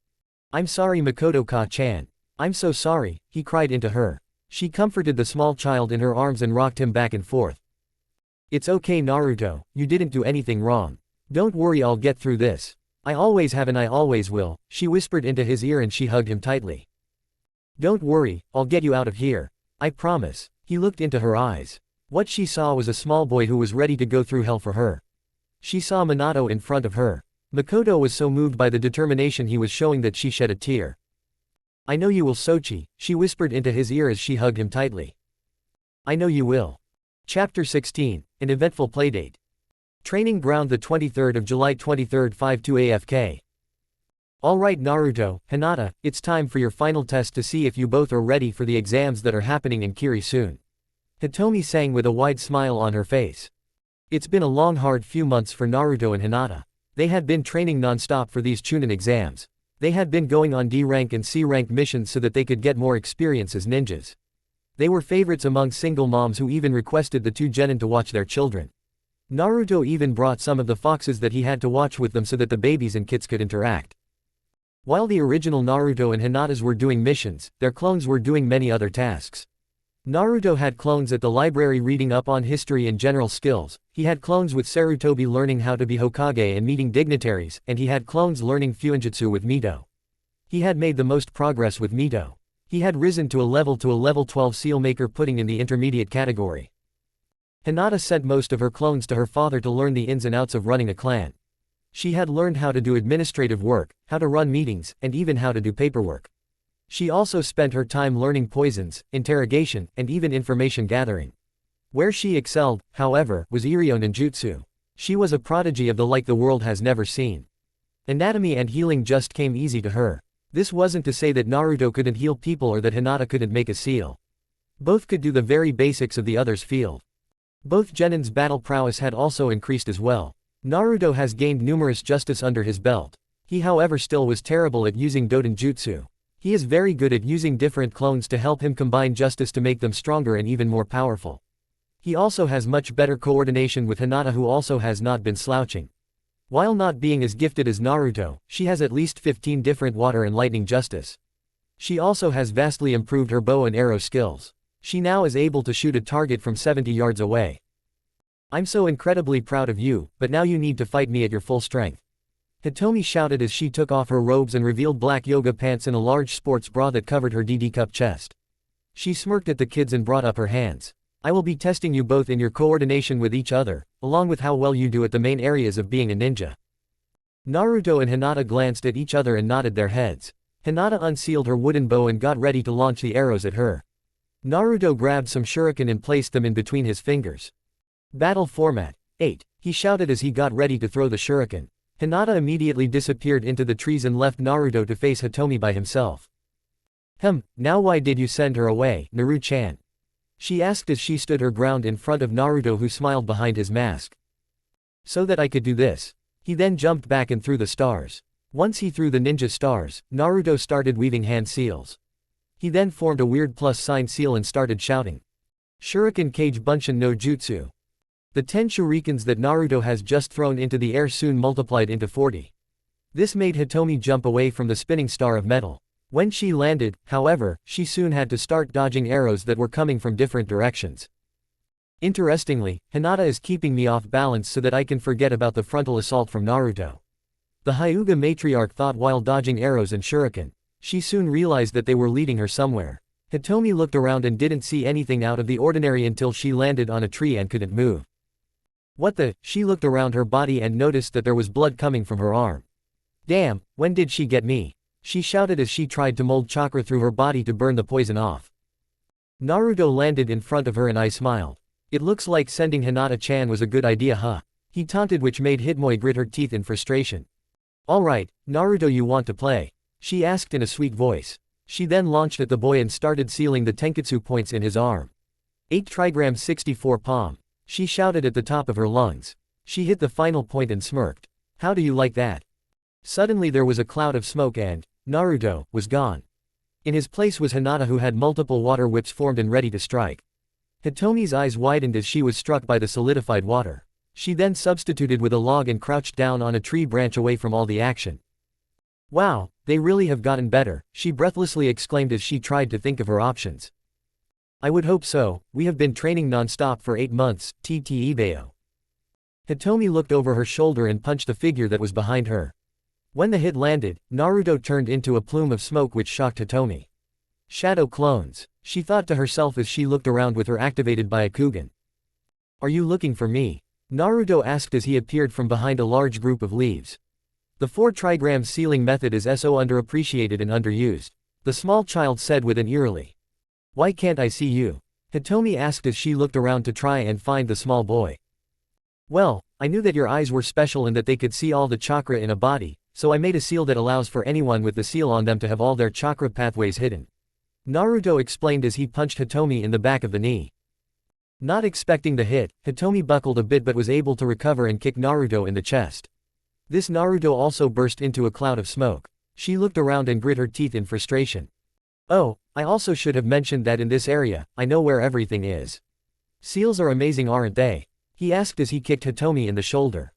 "I'm sorry Makoto-ka-chan. I'm so sorry," he cried into her. She comforted the small child in her arms and rocked him back and forth. "It's okay Naruto, you didn't do anything wrong. Don't worry, I'll get through this. I always have and I always will," she whispered into his ear and she hugged him tightly. "Don't worry, I'll get you out of here. I promise." He looked into her eyes. What she saw was a small boy who was ready to go through hell for her. She saw Minato in front of her. Makoto was so moved by the determination he was showing that she shed a tear. "I know you will Sochi," she whispered into his ear as she hugged him tightly. "I know you will." Chapter 16, an eventful playdate. Training ground, the 23rd of July 23rd 5-2 AFK. "Alright Naruto, Hinata, it's time for your final test to see if you both are ready for the exams that are happening in Kiri soon." Hitomi sang with a wide smile on her face. It's been a long hard few months for Naruto and Hinata. They had been training non-stop for these Chunin exams. They had been going on D rank and C rank missions so that they could get more experience as ninjas. They were favorites among single moms who even requested the two genin to watch their children. Naruto even brought some of the foxes that he had to watch with them so that the babies and kits could interact. While the original Naruto and Hinata's were doing missions, their clones were doing many other tasks. Naruto had clones at the library reading up on history and general skills, he had clones with Sarutobi learning how to be Hokage and meeting dignitaries, and he had clones learning Fuinjutsu with Mito. He had made the most progress with Mito. He had risen to a level 12 sealmaker, putting in the intermediate category. Hinata sent most of her clones to her father to learn the ins and outs of running a clan. She had learned how to do administrative work, how to run meetings, and even how to do paperwork. She also spent her time learning poisons, interrogation, and even information gathering. Where she excelled, however, was Iryo Ninjutsu. She was a prodigy of the like the world has never seen. Anatomy and healing just came easy to her. This wasn't to say that Naruto couldn't heal people or that Hinata couldn't make a seal. Both could do the very basics of the other's field. Both genin's battle prowess had also increased as well. Naruto has gained numerous justice under his belt. He however still was terrible at using Doden Jutsu. He is very good at using different clones to help him combine justice to make them stronger and even more powerful. He also has much better coordination with Hinata, who also has not been slouching. While not being as gifted as Naruto, she has at least 15 different water and lightning justice. She also has vastly improved her bow and arrow skills. She now is able to shoot a target from 70 yards away. I'm so incredibly proud of you, but now you need to fight me at your full strength. Hitomi shouted as she took off her robes and revealed black yoga pants and a large sports bra that covered her DD-cup chest. She smirked at the kids and brought up her hands. I will be testing you both in your coordination with each other, along with how well you do at the main areas of being a ninja. Naruto and Hinata glanced at each other and nodded their heads. Hinata unsealed her wooden bow and got ready to launch the arrows at her. Naruto grabbed some shuriken and placed them in between his fingers. Battle format 8. He shouted as he got ready to throw the shuriken. Hinata immediately disappeared into the trees and left Naruto to face Hitomi by himself. Now why did you send her away, Naru-chan? She asked as she stood her ground in front of Naruto, who smiled behind his mask. So that I could do this. He then jumped back and threw the stars. Once he threw the ninja stars, Naruto started weaving hand seals. He then formed a weird plus sign seal and started shouting. Shuriken Kage Bunshin no Jutsu. The 10 shurikens that Naruto has just thrown into the air soon multiplied into 40. This made Hitomi jump away from the spinning star of metal. When she landed, however, she soon had to start dodging arrows that were coming from different directions. Interestingly, Hinata is keeping me off balance so that I can forget about the frontal assault from Naruto. The Hyuga matriarch thought while dodging arrows and shuriken. She soon realized that they were leading her somewhere. Hitomi looked around and didn't see anything out of the ordinary until she landed on a tree and couldn't move. What the? She looked around her body and noticed that there was blood coming from her arm. Damn, when did she get me? She shouted as she tried to mold chakra through her body to burn the poison off. Naruto landed in front of her and I smiled. It looks like sending Hinata-chan was a good idea, huh? He taunted, which made Hitmoy grit her teeth in frustration. Alright, Naruto, you want to play? She asked in a sweet voice. She then launched at the boy and started sealing the tenketsu points in his arm. 8 trigrams 64 palm. She shouted at the top of her lungs. She hit the final point and smirked. How do you like that? Suddenly there was a cloud of smoke and Naruto was gone. In his place was Hinata, who had multiple water whips formed and ready to strike. Hitomi's eyes widened as she was struck by the solidified water. She then substituted with a log and crouched down on a tree branch away from all the action. Wow, they really have gotten better, she breathlessly exclaimed as she tried to think of her options. I would hope so, we have been training non-stop for 8 months, Ibeo. Hitomi looked over her shoulder and punched the figure that was behind her. When the hit landed, Naruto turned into a plume of smoke which shocked Hitomi. Shadow clones, she thought to herself as she looked around with her activated Byakugan. Are you looking for me? Naruto asked as he appeared from behind a large group of leaves. The 4 trigrams sealing method is so underappreciated and underused. The small child said with an eerily. Why can't I see you? Hitomi asked as she looked around to try and find the small boy. Well, I knew that your eyes were special and that they could see all the chakra in a body, so I made a seal that allows for anyone with the seal on them to have all their chakra pathways hidden. Naruto explained as he punched Hitomi in the back of the knee. Not expecting the hit, Hitomi buckled a bit but was able to recover and kick Naruto in the chest. This Naruto also burst into a cloud of smoke. She looked around and grit her teeth in frustration. Oh, I also should have mentioned that in this area, I know where everything is. Seals are amazing, aren't they? He asked as he kicked Hitomi in the shoulder.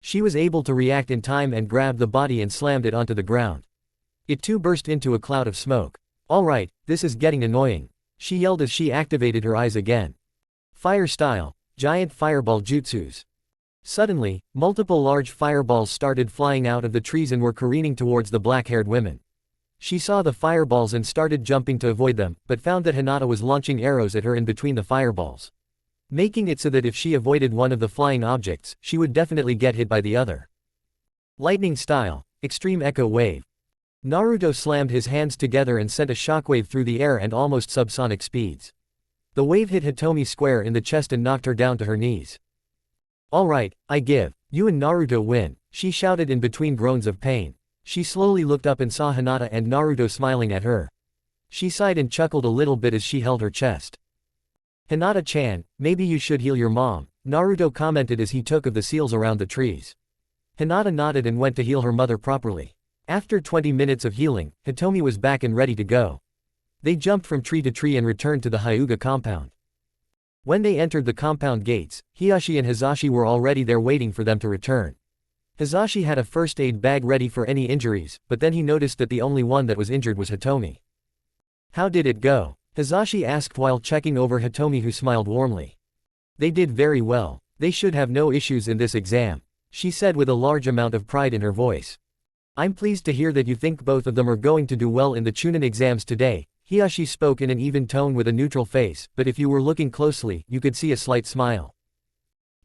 She was able to react in time and grabbed the body and slammed it onto the ground. It too burst into a cloud of smoke. Alright, this is getting annoying. She yelled as she activated her eyes again. Fire style, giant fireball jutsus. Suddenly, multiple large fireballs started flying out of the trees and were careening towards the black-haired women. She saw the fireballs and started jumping to avoid them, but found that Hinata was launching arrows at her in between the fireballs, making it so that if she avoided one of the flying objects, she would definitely get hit by the other. Lightning style, extreme echo wave. Naruto slammed his hands together and sent a shockwave through the air and almost subsonic speeds. The wave hit Hitomi square in the chest and knocked her down to her knees. Alright, I give. You and Naruto win, she shouted in between groans of pain. She slowly looked up and saw Hinata and Naruto smiling at her. She sighed and chuckled a little bit as she held her chest. Hinata-chan, maybe you should heal your mom, Naruto commented as he took of the seals around the trees. Hinata nodded and went to heal her mother properly. After 20 minutes of healing, Hitomi was back and ready to go. They jumped from tree to tree and returned to the Hyuga compound. When they entered the compound gates, Hiyashi and Hizashi were already there waiting for them to return. Hizashi had a first aid bag ready for any injuries, but then he noticed that the only one that was injured was Hitomi. How did it go? Hisashi asked while checking over Hitomi, who smiled warmly. They did very well. They should have no issues in this exam, she said with a large amount of pride in her voice. I'm pleased to hear that you think both of them are going to do well in the Chunin exams today. Hisashi spoke in an even tone with a neutral face, but if you were looking closely, you could see a slight smile.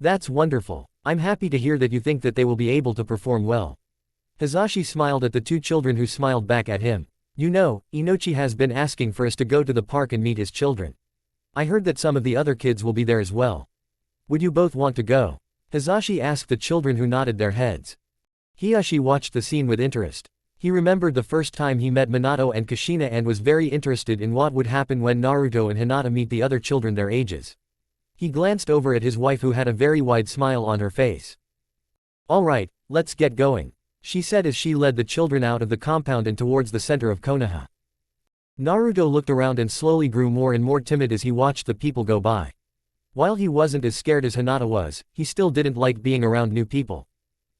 That's wonderful. I'm happy to hear that you think that they will be able to perform well. Hisashi smiled at the two children, who smiled back at him. You know, Inochi has been asking for us to go to the park and meet his children. I heard that some of the other kids will be there as well. Would you both want to go? Hisashi asked the children, who nodded their heads. Hisashi watched the scene with interest. He remembered the first time he met Minato and Kushina and was very interested in what would happen when Naruto and Hinata meet the other children their ages. He glanced over at his wife, who had a very wide smile on her face. Alright, let's get going, she said as she led the children out of the compound and towards the center of Konoha. Naruto looked around and slowly grew more and more timid as he watched the people go by. While he wasn't as scared as Hinata was, he still didn't like being around new people.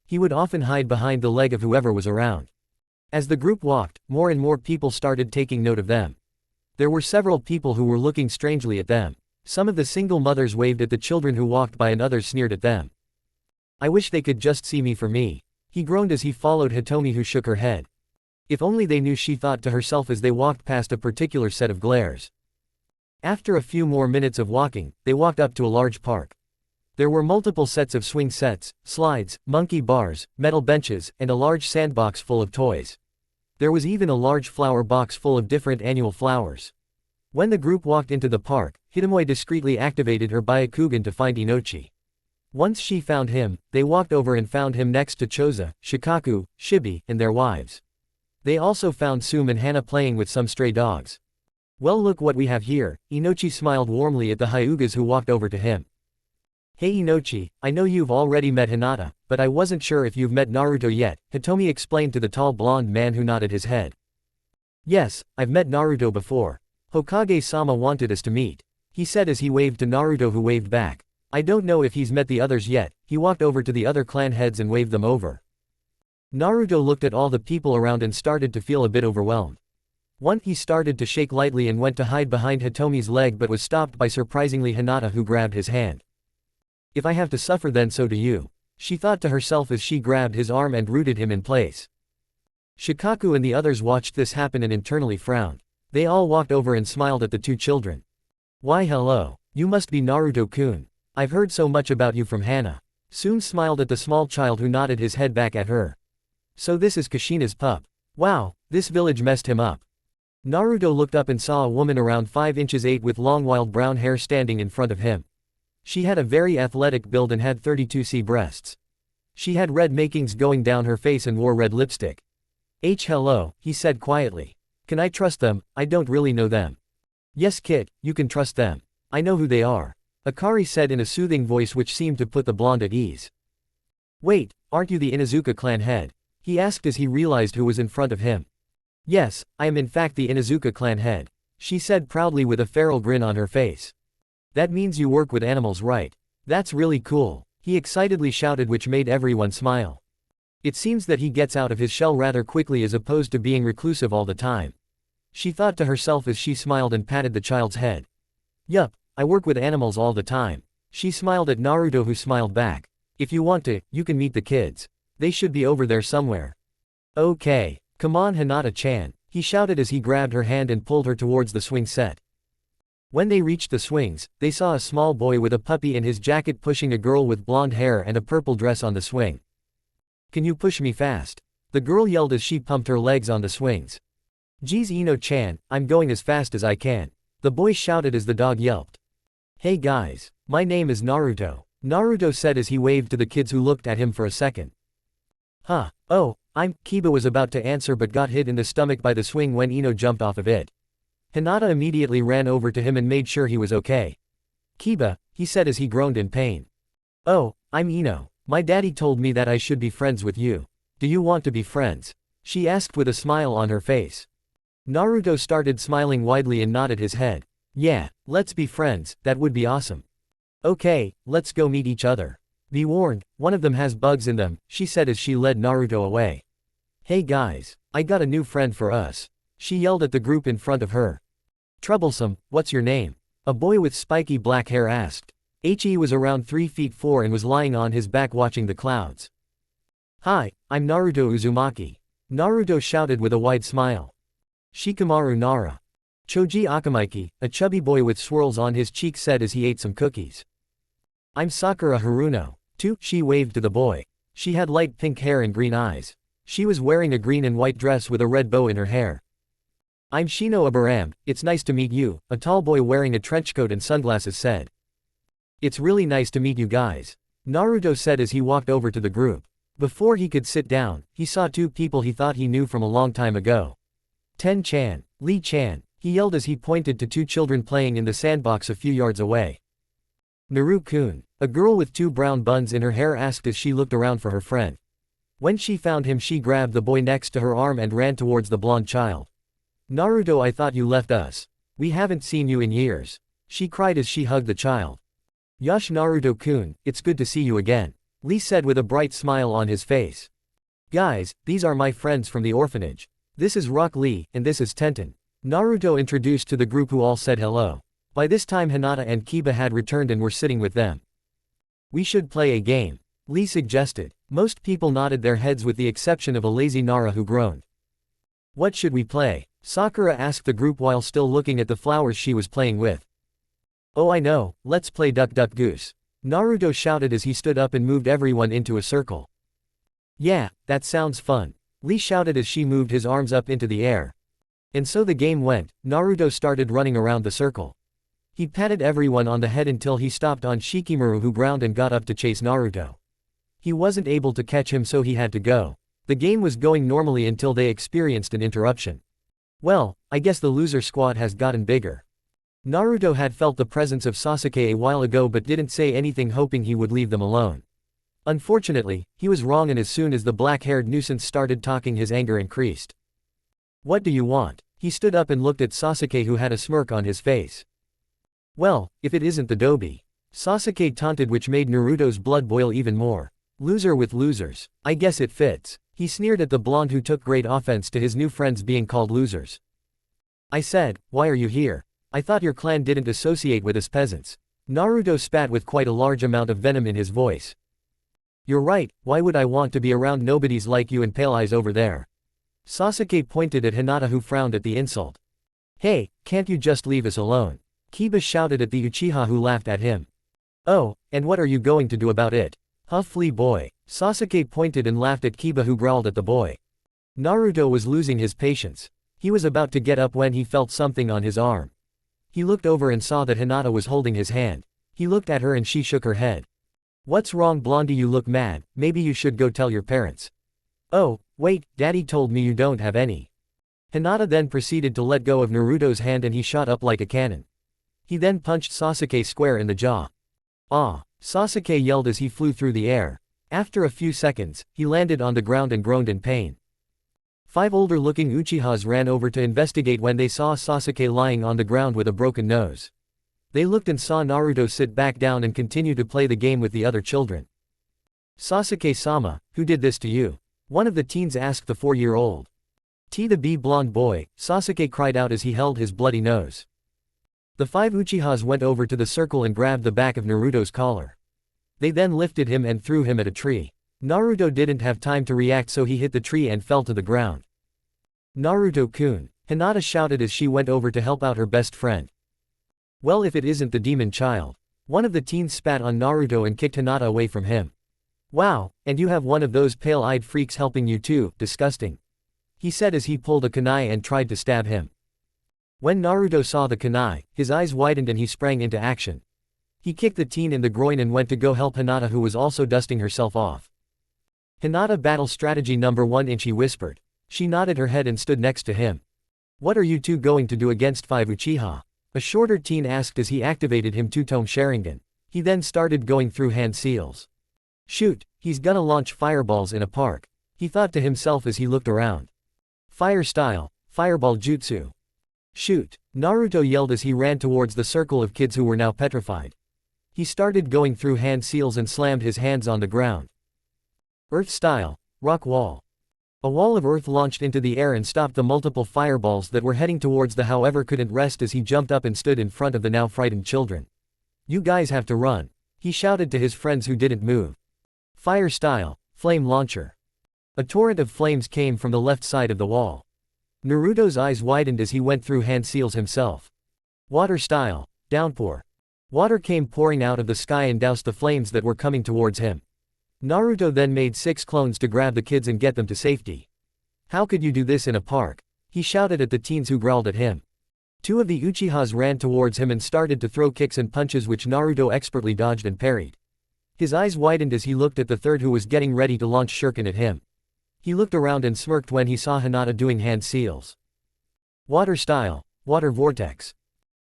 He would often hide behind the leg of whoever was around. As the group walked, more and more people started taking note of them. There were several people who were looking strangely at them. Some of the single mothers waved at the children who walked by and others sneered at them. I wish they could just see me for me, he groaned as he followed Hitomi, who shook her head. If only they knew, she thought to herself as they walked past a particular set of glares. After a few more minutes of walking, they walked up to a large park. There were multiple sets of swing sets, slides, monkey bars, metal benches, and a large sandbox full of toys. There was even a large flower box full of different annual flowers. When the group walked into the park, Hitomi discreetly activated her Byakugan to find Inochi. Once she found him, they walked over and found him next to Choza, Shikaku, Shibi, and their wives. They also found Sum and Hana playing with some stray dogs. Well, look what we have here, Inochi smiled warmly at the Hyugas who walked over to him. Hey Inochi, I know you've already met Hinata, but I wasn't sure if you've met Naruto yet, Hitomi explained to the tall blonde man who nodded his head. Yes, I've met Naruto before. Hokage-sama wanted us to meet, he said as he waved to Naruto, who waved back. I don't know if he's met the others yet. He walked over to the other clan heads and waved them over. Naruto looked at all the people around and started to feel a bit overwhelmed. Once he started to shake lightly and went to hide behind Hitomi's leg, but was stopped by surprisingly Hinata, who grabbed his hand. If I have to suffer, then so do you, she thought to herself as she grabbed his arm and rooted him in place. Shikaku and the others watched this happen and internally frowned. They all walked over and smiled at the two children. Why hello, you must be Naruto-kun. I've heard so much about you from Hana. Sum smiled at the small child, who nodded his head back at her. So this is Kushina's pup. Wow, this village messed him up. Naruto looked up and saw a woman around 5 inches 8 with long wild brown hair standing in front of him. She had a very athletic build and had 32C breasts. She had red makings going down her face and wore red lipstick. Hello, he said quietly. Can I trust them? I don't really know them. Yes kid, you can trust them. I know who they are, Akari said in a soothing voice which seemed to put the blonde at ease. Wait, aren't you the Inuzuka clan head? He asked as he realized who was in front of him. Yes, I am in fact the Inuzuka clan head, she said proudly with a feral grin on her face. That means you work with animals, right? That's really cool, he excitedly shouted, which made everyone smile. It seems that he gets out of his shell rather quickly as opposed to being reclusive all the time, she thought to herself as she smiled and patted the child's head. Yup, I work with animals all the time, she smiled at Naruto, who smiled back. If you want to, you can meet the kids. They should be over there somewhere. Okay, come on Hinata-chan, he shouted as he grabbed her hand and pulled her towards the swing set. When they reached the swings, they saw a small boy with a puppy in his jacket pushing a girl with blonde hair and a purple dress on the swing. Can you push me fast? The girl yelled as she pumped her legs on the swings. Geez Ino-chan, I'm going as fast as I can, the boy shouted as the dog yelped. Hey guys, my name is Naruto, Naruto said as he waved to the kids who looked at him for a second. Huh, oh, I'm Kiba was about to answer but got hit in the stomach by the swing when Ino jumped off of it. Hinata immediately ran over to him and made sure he was okay. Kiba, he said as he groaned in pain. Oh, I'm Ino. My daddy told me that I should be friends with you. Do you want to be friends? She asked with a smile on her face. Naruto started smiling widely and nodded his head. Yeah, let's be friends, that would be awesome. Okay, let's go meet each other. Be warned, one of them has bugs in them, she said as she led Naruto away. Hey guys, I got a new friend for us, she yelled at the group in front of her. Troublesome, what's your name? A boy with spiky black hair asked. He was around 3 feet 4 and was lying on his back watching the clouds. Hi, I'm Naruto Uzumaki. Naruto shouted with a wide smile. Shikamaru Nara. Choji Akamaiki, a chubby boy with swirls on his cheeks, said as he ate some cookies. I'm Sakura Haruno. Too, she waved to the boy. She had light pink hair and green eyes. She was wearing a green and white dress with a red bow in her hair. I'm Shino Abaram, it's nice to meet you, a tall boy wearing a trenchcoat and sunglasses said. It's really nice to meet you guys, Naruto said as he walked over to the group. Before he could sit down, he saw 2 people he thought he knew from a long time ago. Ten-chan, Lee-chan, he yelled as he pointed to 2 children playing in the sandbox a few yards away. Naru-kun, a girl with 2 brown buns in her hair asked as she looked around for her friend. When she found him, she grabbed the boy next to her arm and ran towards the blonde child. Naruto, I thought you left us. We haven't seen you in years, she cried as she hugged the child. Yosh Naruto-kun, it's good to see you again, Lee said with a bright smile on his face. Guys, these are my friends from the orphanage. This is Rock Lee, and this is Tenten. Naruto introduced to the group, who all said hello. By this time Hinata and Kiba had returned and were sitting with them. We should play a game, Lee suggested. Most people nodded their heads with the exception of a lazy Nara who groaned. What should we play? Sakura asked the group while still looking at the flowers she was playing with. Oh, I know, let's play Duck Duck Goose, Naruto shouted as he stood up and moved everyone into a circle. Yeah, that sounds fun, Lee shouted as she moved his arms up into the air. And so the game went. Naruto started running around the circle. He patted everyone on the head until he stopped on Shikamaru, who ground and got up to chase Naruto. He wasn't able to catch him, so he had to go. The game was going normally until they experienced an interruption. Well, I guess the loser squad has gotten bigger. Naruto had felt the presence of Sasuke a while ago but didn't say anything, hoping he would leave them alone. Unfortunately, he was wrong, and as soon as the black-haired nuisance started talking, his anger increased. What do you want? He stood up and looked at Sasuke, who had a smirk on his face. Well, if it isn't the Dobi, Sasuke taunted, which made Naruto's blood boil even more. Loser with losers. I guess it fits. He sneered at the blonde, who took great offense to his new friends being called losers. I said, why are you here? I thought your clan didn't associate with us peasants. Naruto spat with quite a large amount of venom in his voice. You're right, why would I want to be around nobodies like you and Pale Eyes over there? Sasuke pointed at Hinata, who frowned at the insult. Hey, can't you just leave us alone? Kiba shouted at the Uchiha, who laughed at him. Oh, and what are you going to do about it? Huh, flea boy. Sasuke pointed and laughed at Kiba, who growled at the boy. Naruto was losing his patience. He was about to get up when he felt something on his arm. He looked over and saw that Hinata was holding his hand. He looked at her and she shook her head. What's wrong, Blondie? You look mad. Maybe you should go tell your parents. Oh, wait, Daddy told me you don't have any. Hinata then proceeded to let go of Naruto's hand and he shot up like a cannon. He then punched Sasuke square in the jaw. Ah! Sasuke yelled as he flew through the air. After a few seconds, he landed on the ground and groaned in pain. 5 older-looking Uchihas ran over to investigate when they saw Sasuke lying on the ground with a broken nose. They looked and saw Naruto sit back down and continue to play the game with the other children. Sasuke-sama, who did this to you? One of the teens asked the 4-year-old. The blonde boy, Sasuke cried out as he held his bloody nose. The 5 Uchihas went over to the circle and grabbed the back of Naruto's collar. They then lifted him and threw him at a tree. Naruto didn't have time to react, so he hit the tree and fell to the ground. Naruto-kun, Hinata shouted as she went over to help out her best friend. Well, if it isn't the demon child. One of the teens spat on Naruto and kicked Hinata away from him. Wow, and you have one of those pale-eyed freaks helping you too, disgusting, he said as he pulled a kunai and tried to stab him. When Naruto saw the kunai, his eyes widened and he sprang into action. He kicked the teen in the groin and went to go help Hinata, who was also dusting herself off. Hinata, battle strategy number 1 inch, he whispered. She nodded her head and stood next to him. What are you two going to do against 5 Uchiha? A shorter teen asked as he activated him two-tone Sharingan. He then started going through hand seals. Shoot, he's gonna launch fireballs in a park, he thought to himself as he looked around. Fire style, fireball jutsu. Shoot, Naruto yelled as he ran towards the circle of kids who were now petrified. He started going through hand seals and slammed his hands on the ground. Earth style, rock wall. A wall of earth launched into the air and stopped the multiple fireballs that were heading towards the however couldn't rest as he jumped up and stood in front of the now frightened children. "You guys have to run," he shouted to his friends who didn't move. Fire style, flame launcher. A torrent of flames came from the left side of the wall. Naruto's eyes widened as he went through hand seals himself. Water style, downpour. Water came pouring out of the sky and doused the flames that were coming towards him. Naruto then made 6 clones to grab the kids and get them to safety. "How could you do this in a park?" he shouted at the teens who growled at him. 2 of the Uchihas ran towards him and started to throw kicks and punches which Naruto expertly dodged and parried. His eyes widened as he looked at the third who was getting ready to launch shuriken at him. He looked around and smirked when he saw Hinata doing hand seals. Water style, water vortex.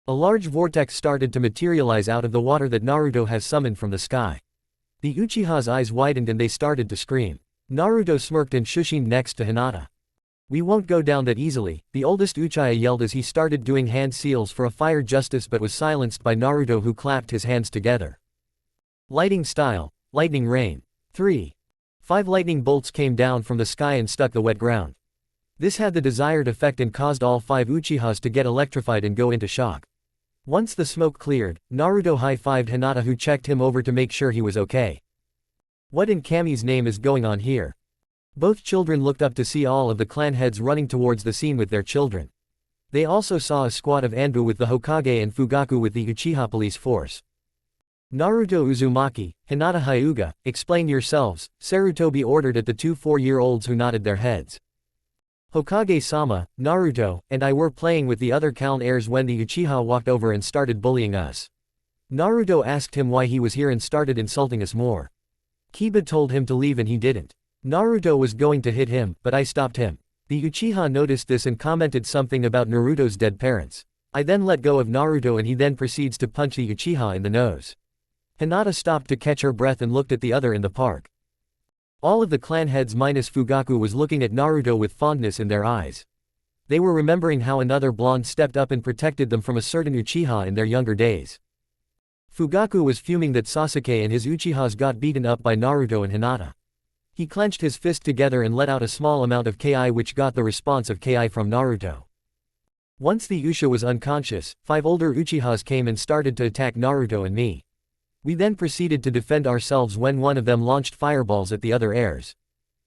A large vortex started to materialize out of the water that Naruto has summoned from the sky. The Uchiha's eyes widened and they started to scream. Naruto smirked and shushined next to Hinata. "We won't go down that easily," the oldest Uchiha yelled as he started doing hand seals for a fire justice but was silenced by Naruto who clapped his hands together. Lighting style, lightning rain. 3. 5 lightning bolts came down from the sky and struck the wet ground. This had the desired effect and caused all 5 Uchihas to get electrified and go into shock. Once the smoke cleared, Naruto high-fived Hinata who checked him over to make sure he was okay. "What in Kami's name is going on here?" Both children looked up to see all of the clan heads running towards the scene with their children. They also saw a squad of Anbu with the Hokage and Fugaku with the Uchiha police force. Naruto Uzumaki, Hinata Hyuga, explain yourselves, Sarutobi ordered at the 2 4-year-olds who nodded their heads. Hokage-sama, Naruto, and I were playing with the other clan heirs when the Uchiha walked over and started bullying us. Naruto asked him why he was here and started insulting us more. Kiba told him to leave and he didn't. Naruto was going to hit him, but I stopped him. The Uchiha noticed this and commented something about Naruto's dead parents. I then let go of Naruto and he then proceeds to punch the Uchiha in the nose. Hinata stopped to catch her breath and looked at the other in the park. All of the clan heads minus Fugaku was looking at Naruto with fondness in their eyes. They were remembering how another blonde stepped up and protected them from a certain Uchiha in their younger days. Fugaku was fuming that Sasuke and his Uchihas got beaten up by Naruto and Hinata. He clenched his fist together and let out a small amount of Ki which got the response of Ki from Naruto. Once the Usha was unconscious, 5 older Uchihas came and started to attack Naruto and me. We then proceeded to defend ourselves when one of them launched fireballs at the other heirs.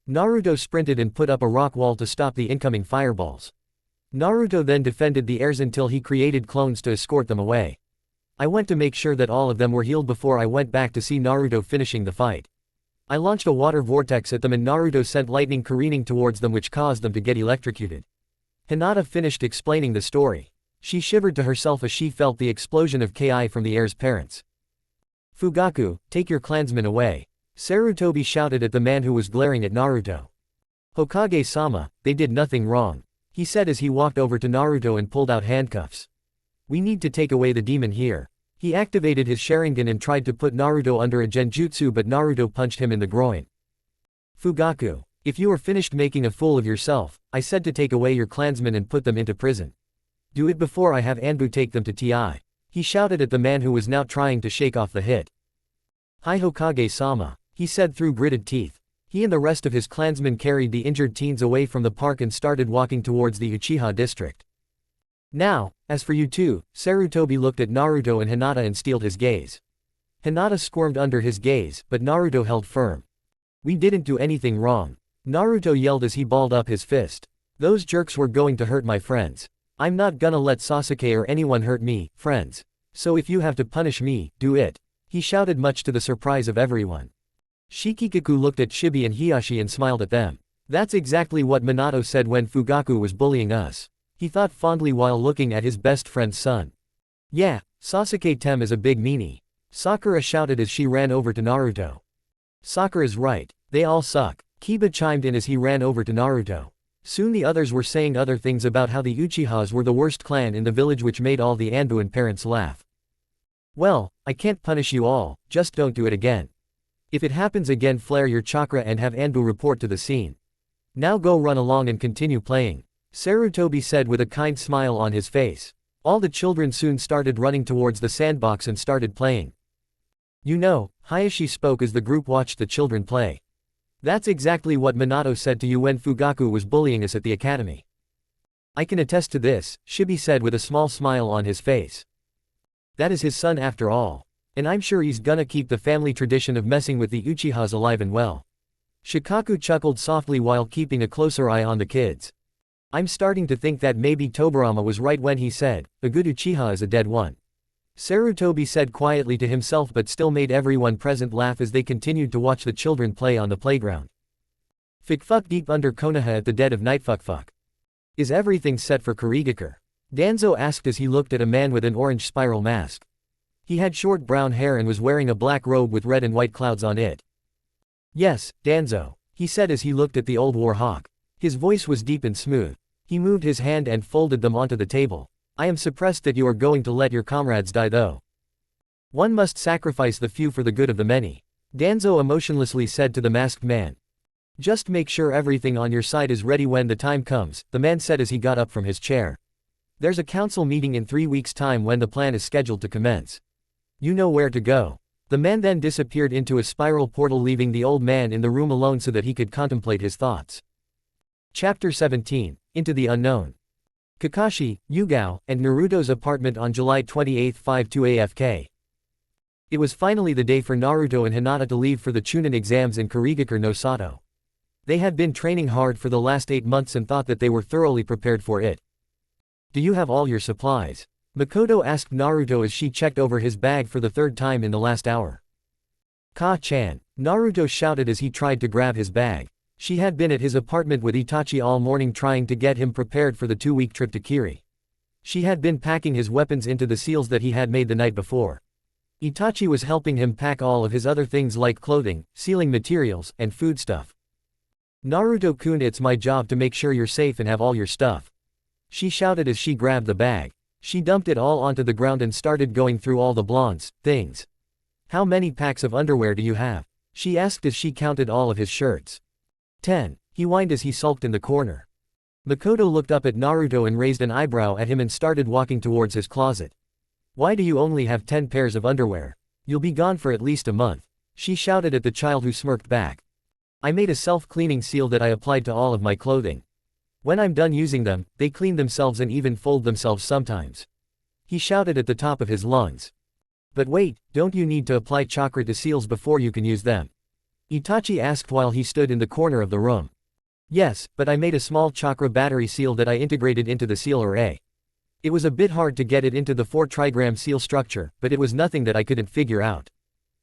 Naruto sprinted and put up a rock wall to stop the incoming fireballs. Naruto then defended the heirs until he created clones to escort them away. I went to make sure that all of them were healed before I went back to see Naruto finishing the fight. I launched a water vortex at them and Naruto sent lightning careening towards them which caused them to get electrocuted. Hinata finished explaining the story. She shivered to herself as she felt the explosion of Ki from the heirs' parents. Fugaku, take your clansmen away. Sarutobi shouted at the man who was glaring at Naruto. Hokage-sama, they did nothing wrong, he said as he walked over to Naruto and pulled out handcuffs. We need to take away the demon here. He activated his Sharingan and tried to put Naruto under a genjutsu but Naruto punched him in the groin. Fugaku, if you are finished making a fool of yourself, I said to take away your clansmen and put them into prison. Do it before I have Anbu take them to Ti. He shouted at the man who was now trying to shake off the hit. Hi Hokage-sama, he said through gritted teeth. He and the rest of his clansmen carried the injured teens away from the park and started walking towards the Uchiha district. Now, as for you two, Sarutobi looked at Naruto and Hinata and steeled his gaze. Hinata squirmed under his gaze, but Naruto held firm. We didn't do anything wrong. Naruto yelled as he balled up his fist. Those jerks were going to hurt my friends. I'm not gonna let Sasuke or anyone hurt me, friends. So if you have to punish me, do it. He shouted much to the surprise of everyone. Shikikaku looked at Shibi and Hiyashi and smiled at them. That's exactly what Minato said when Fugaku was bullying us. He thought fondly while looking at his best friend's son. Yeah, Sasuke-tem is a big meanie. Sakura shouted as she ran over to Naruto. Sakura's right, they all suck. Kiba chimed in as he ran over to Naruto. Soon the others were saying other things about how the Uchihas were the worst clan in the village which made all the Anbu parents laugh. Well, I can't punish you all, just don't do it again. If it happens again flare your chakra and have Anbu report to the scene. Now go run along and continue playing. Sarutobi said with a kind smile on his face. All the children soon started running towards the sandbox and started playing. You know, Hayashi spoke as the group watched the children play. That's exactly what Minato said to you when Fugaku was bullying us at the academy. I can attest to this, Shibi said with a small smile on his face. That is his son after all. And I'm sure he's gonna keep the family tradition of messing with the Uchihas alive and well. Shikaku chuckled softly while keeping a closer eye on the kids. I'm starting to think that maybe Tobirama was right when he said, a good Uchiha is a dead one. Sarutobi said quietly to himself but still made everyone present laugh as they continued to watch the children play on the playground. Fuck deep under Konoha at the dead of night. Fuck. Is everything set for Kurigakure? Danzo asked as he looked at a man with an orange spiral mask. He had short brown hair and was wearing a black robe with red and white clouds on it. Yes, Danzo, he said as he looked at the old war hawk. His voice was deep and smooth. He moved his hand and folded them onto the table. I am suppressed that you are going to let your comrades die though. One must sacrifice the few for the good of the many. Danzo emotionlessly said to the masked man. Just make sure everything on your side is ready when the time comes, the man said as he got up from his chair. There's a council meeting in 3 weeks' time when the plan is scheduled to commence. You know where to go. The man then disappeared into a spiral portal, leaving the old man in the room alone so that he could contemplate his thoughts. Chapter 17, Into the Unknown. Kakashi, Yugao, and Naruto's apartment on July 28, 5-2 AFK. It was finally the day for Naruto and Hinata to leave for the Chunin exams in Kurigakure no Sato. They had been training hard for the last 8 months and thought that they were thoroughly prepared for it. Do you have all your supplies? Makoto asked Naruto as she checked over his bag for the 3rd time in the last hour. Ka-chan, Naruto shouted as he tried to grab his bag. She had been at his apartment with Itachi all morning trying to get him prepared for the 2-week trip to Kiri. She had been packing his weapons into the seals that he had made the night before. Itachi was helping him pack all of his other things like clothing, sealing materials, and foodstuff. Naruto-kun, it's my job to make sure you're safe and have all your stuff. She shouted as she grabbed the bag. She dumped it all onto the ground and started going through all the blonde's things. How many packs of underwear do you have? She asked as she counted all of his shirts. 10, he whined as he sulked in the corner. Makoto looked up at Naruto and raised an eyebrow at him and started walking towards his closet. Why do you only have 10 pairs of underwear? You'll be gone for at least a month. She shouted at the child who smirked back. I made a self-cleaning seal that I applied to all of my clothing. When I'm done using them, they clean themselves and even fold themselves sometimes. He shouted at the top of his lungs. But wait, don't you need to apply chakra to seals before you can use them? Itachi asked while he stood in the corner of the room. Yes, but I made a small chakra battery seal that I integrated into the seal array. It was a bit hard to get it into the 4-trigram seal structure, but it was nothing that I couldn't figure out.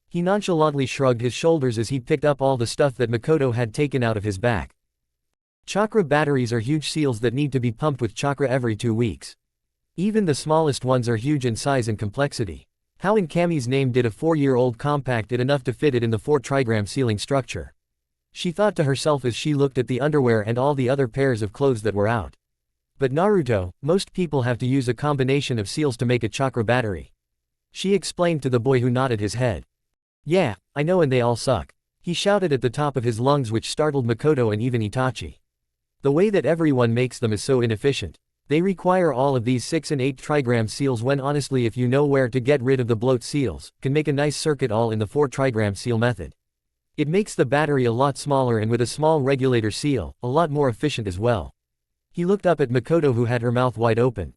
He nonchalantly shrugged his shoulders as he picked up all the stuff that Makoto had taken out of his back. Chakra batteries are huge seals that need to be pumped with chakra every 2 weeks. Even the smallest ones are huge in size and complexity. How in Kami's name did a 4-year-old compact it enough to fit it in the 4-trigram sealing structure? She thought to herself as she looked at the underwear and all the other pairs of clothes that were out. But Naruto, most people have to use a combination of seals to make a chakra battery. She explained to the boy who nodded his head. Yeah, I know, and they all suck. He shouted at the top of his lungs, which startled Makoto and even Itachi. The way that everyone makes them is so inefficient. They require all of these 6 and 8 trigram seals when honestly if you know where to get rid of the bloat seals, can make a nice circuit all in the 4-trigram seal method. It makes the battery a lot smaller and with a small regulator seal, a lot more efficient as well. He looked up at Makoto who had her mouth wide open.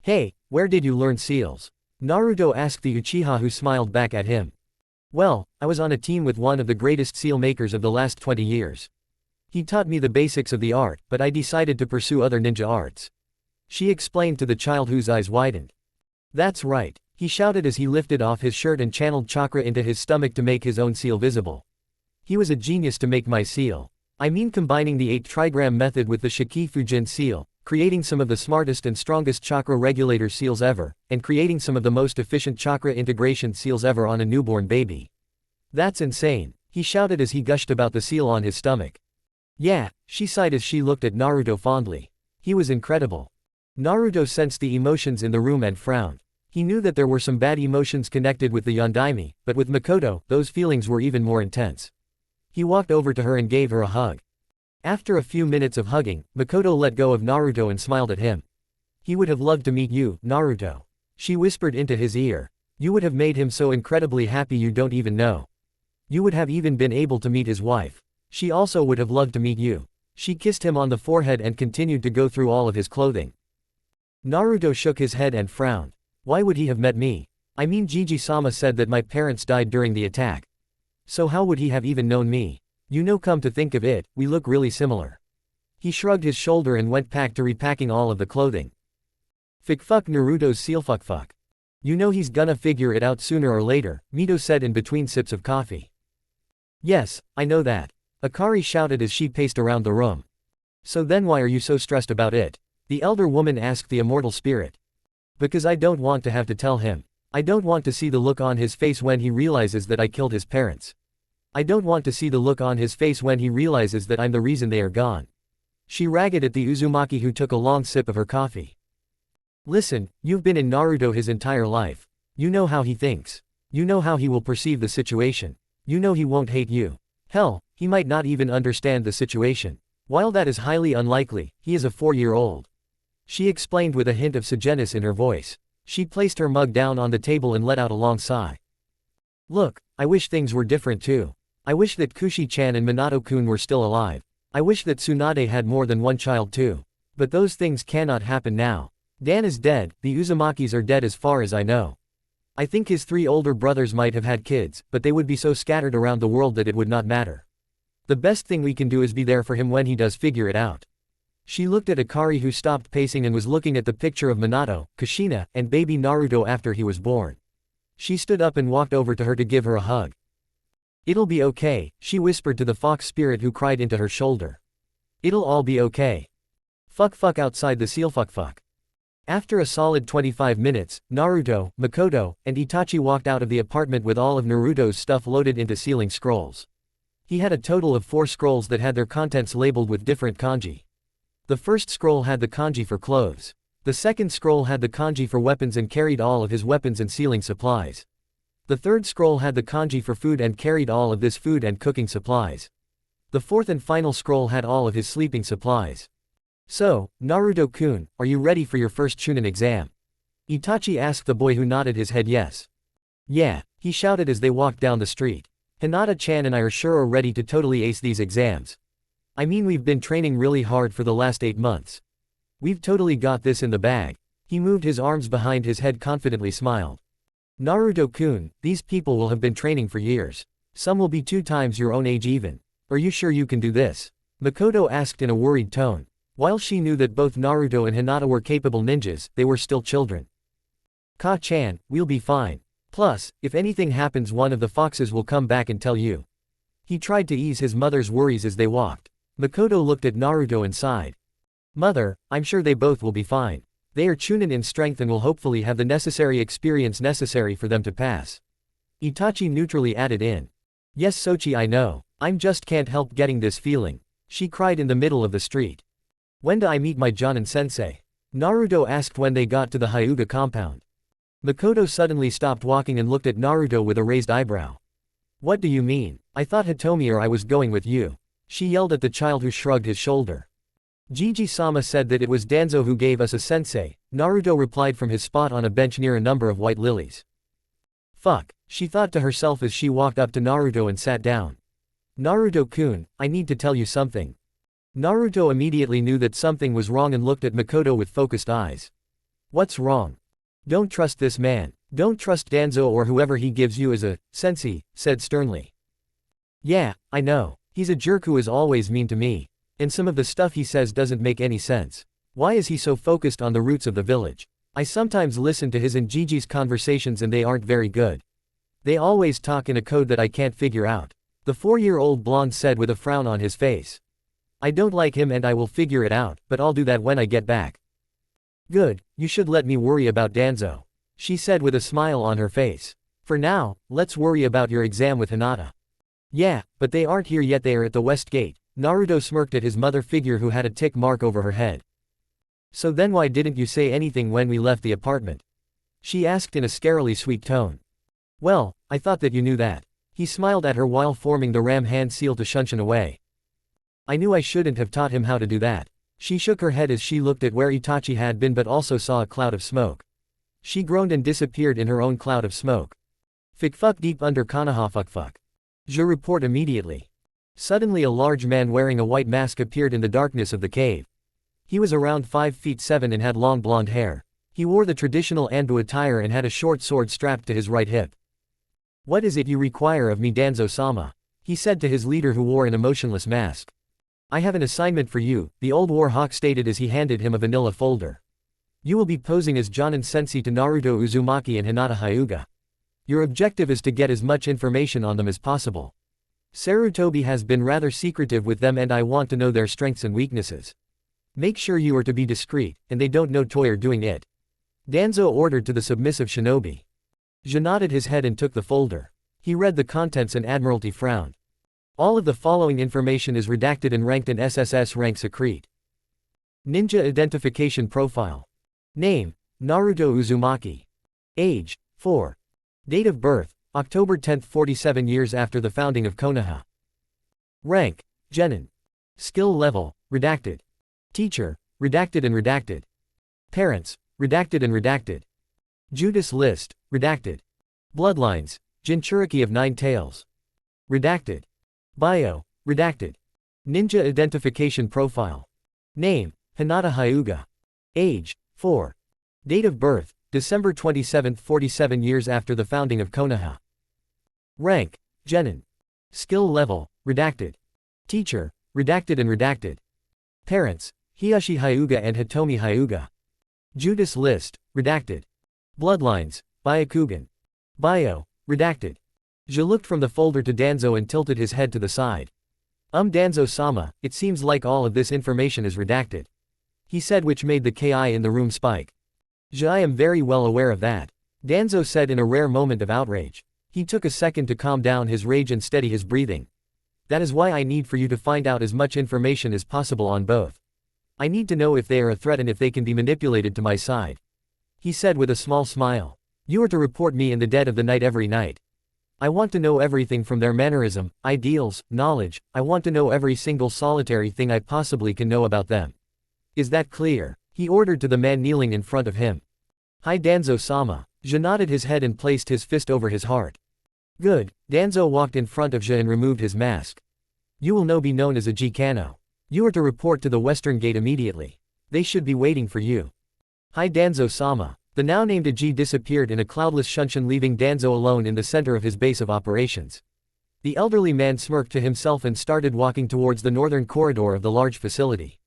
Hey, where did you learn seals? Naruto asked the Uchiha who smiled back at him. Well, I was on a team with one of the greatest seal makers of the last 20 years. He taught me the basics of the art, but I decided to pursue other ninja arts. She explained to the child whose eyes widened. That's right, he shouted as he lifted off his shirt and channeled chakra into his stomach to make his own seal visible. He was a genius to make my seal. I mean combining the 8-trigram method with the Shikifujin seal, creating some of the smartest and strongest chakra regulator seals ever, and creating some of the most efficient chakra integration seals ever on a newborn baby. That's insane, he shouted as he gushed about the seal on his stomach. Yeah, she sighed as she looked at Naruto fondly. He was incredible. Naruto sensed the emotions in the room and frowned. He knew that there were some bad emotions connected with the Yondaime, but with Makoto, those feelings were even more intense. He walked over to her and gave her a hug. After a few minutes of hugging, Makoto let go of Naruto and smiled at him. He would have loved to meet you, Naruto. She whispered into his ear. You would have made him so incredibly happy you don't even know. You would have even been able to meet his wife. She also would have loved to meet you. She kissed him on the forehead and continued to go through all of his clothing. Naruto shook his head and frowned. Why would he have met me? I mean, Jiji-sama said that my parents died during the attack. So how would he have even known me? You know, come to think of it, we look really similar. He shrugged his shoulder and went back to repacking all of the clothing. Fuck Naruto's seal fuck. You know he's gonna figure it out sooner or later, Mito said in between sips of coffee. Yes, I know that. Akari shouted as she paced around the room. So then why are you so stressed about it? The elder woman asked the immortal spirit. Because I don't want to have to tell him. I don't want to see the look on his face when he realizes that I killed his parents. I don't want to see the look on his face when he realizes that I'm the reason they are gone. She ragged at the Uzumaki, who took a long sip of her coffee. Listen, you've been in Naruto his entire life. You know how he thinks. You know how he will perceive the situation. You know he won't hate you. Hell, he might not even understand the situation. While that is highly unlikely, he is a 4-year-old. She explained with a hint of sadness in her voice. She placed her mug down on the table and let out a long sigh. Look, I wish things were different too. I wish that Kushi-chan and Minato-kun were still alive. I wish that Tsunade had more than one child too. But those things cannot happen now. Dan is dead, the Uzumakis are dead as far as I know. I think his 3 older brothers might have had kids, but they would be so scattered around the world that it would not matter. The best thing we can do is be there for him when he does figure it out. She looked at Akari, who stopped pacing and was looking at the picture of Minato, Kushina, and baby Naruto after he was born. She stood up and walked over to her to give her a hug. It'll be okay, she whispered to the fox spirit, who cried into her shoulder. It'll all be okay. Fuck outside the seal fuck. After a solid 25 minutes, Naruto, Makoto, and Itachi walked out of the apartment with all of Naruto's stuff loaded into sealing scrolls. He had a total of 4 scrolls that had their contents labeled with different kanji. The first scroll had the kanji for clothes. The second scroll had the kanji for weapons and carried all of his weapons and sealing supplies. The third scroll had the kanji for food and carried all of this food and cooking supplies. The fourth and final scroll had all of his sleeping supplies. So, Naruto-kun, are you ready for your first Chunin exam? Itachi asked the boy, who nodded his head yes. Yeah, he shouted as they walked down the street. Hinata-chan and I are sure ready to totally ace these exams. I mean, we've been training really hard for the last 8 months. We've totally got this in the bag. He moved his arms behind his head, confidently smiled. Naruto-kun, these people will have been training for years. Some will be 2 times your own age even. Are you sure you can do this? Makoto asked in a worried tone. While she knew that both Naruto and Hinata were capable ninjas, they were still children. Ka-chan, we'll be fine. Plus, if anything happens, one of the foxes will come back and tell you. He tried to ease his mother's worries as they walked. Makoto looked at Naruto and sighed. Mother, I'm sure they both will be fine. They are Chunin in strength and will hopefully have the necessary experience necessary for them to pass. Itachi neutrally added in. Yes Sochi, I know. I'm just can't help getting this feeling. She cried in the middle of the street. When do I meet my Jonin-sensei? Naruto asked when they got to the Hyuga compound. Makoto suddenly stopped walking and looked at Naruto with a raised eyebrow. What do you mean? I thought Hitomi or I was going with you. She yelled at the child, who shrugged his shoulder. Jiji-sama said that it was Danzo who gave us a sensei, Naruto replied from his spot on a bench near a number of white lilies. Fuck, she thought to herself as she walked up to Naruto and sat down. Naruto-kun, I need to tell you something. Naruto immediately knew that something was wrong and looked at Makoto with focused eyes. What's wrong? Don't trust this man. Don't trust Danzo or whoever he gives you as a sensei, said sternly. Yeah, I know. He's a jerk who is always mean to me. And some of the stuff he says doesn't make any sense. Why is he so focused on the roots of the village? I sometimes listen to his and Gigi's conversations and they aren't very good. They always talk in a code that I can't figure out. The 4-year-old blonde said with a frown on his face. I don't like him and I will figure it out, but I'll do that when I get back. Good, you should let me worry about Danzo. She said with a smile on her face. For now, let's worry about your exam with Hinata. Yeah, but they aren't here yet, they are at the west gate. Naruto smirked at his mother figure who had a tick mark over her head. So then why didn't you say anything when we left the apartment? She asked in a scarily sweet tone. Well, I thought that you knew that. He smiled at her while forming the ram hand seal to shunshin away. I knew I shouldn't have taught him how to do that. She shook her head as she looked at where Itachi had been but also saw a cloud of smoke. She groaned and disappeared in her own cloud of smoke. Fuck deep under Konoha fuck. Je report immediately. Suddenly a large man wearing a white mask appeared in the darkness of the cave. He was around 5 feet 7 and had long blonde hair. He wore the traditional Anbu attire and had a short sword strapped to his right hip. "What is it you require of me, Danzo-sama?" he said to his leader who wore an emotionless mask. "I have an assignment for you," the old war hawk stated as he handed him a vanilla folder. "You will be posing as Jonin Sensei to Naruto Uzumaki and Hinata Hyuga. Your objective is to get as much information on them as possible. Sarutobi has been rather secretive with them and I want to know their strengths and weaknesses. Make sure you are to be discreet, and they don't know Toy are doing it," Danzo ordered to the submissive shinobi. Je nodded his head and took the folder. He read the contents and Admiralty frowned. "All of the following information is redacted and ranked in SSS rank secret. Ninja identification profile. Name, Naruto Uzumaki. Age, 4. Date of birth, October 10, 47 years after the founding of Konoha. Rank, Genin. Skill level, redacted. Teacher, redacted and redacted. Parents, redacted and redacted. Judas list, redacted. Bloodlines, Jinchuriki of 9 tails. Redacted. Bio, redacted. Ninja identification profile. Name, Hinata Hyuga. Age, 4. Date of birth, December 27, 47 years after the founding of Konoha. Rank, Genin. Skill level, redacted. Teacher, redacted and redacted. Parents, Hiyashi Hyuga and Hitomi Hyuga. Judas list, redacted. Bloodlines, Byakugan. Bio, redacted. Je looked from the folder to Danzo and tilted his head to the side. Danzo-sama, it seems like all of this information is redacted," he said, which made the Ki in the room spike. "I am very well aware of that," Danzo said in a rare moment of outrage. He took a second to calm down his rage and steady his breathing. "That is why I need for you to find out as much information as possible on both. I need to know if they are a threat and if they can be manipulated to my side," he said with a small smile. "You are to report me in the dead of the night every night. I want to know everything from their mannerism, ideals, knowledge. I want to know every single solitary thing I possibly can know about them. Is that clear?" he ordered to the man kneeling in front of him. "Hi Danzo-sama." Je nodded his head and placed his fist over his heart. "Good." Danzo walked in front of Je and removed his mask. "You will now be known as a G-Kano. You are to report to the western gate immediately. They should be waiting for you." "Hi Danzo-sama." The now named Aji disappeared in a cloudless shunshin, leaving Danzo alone in the center of his base of operations. The elderly man smirked to himself and started walking towards the northern corridor of the large facility.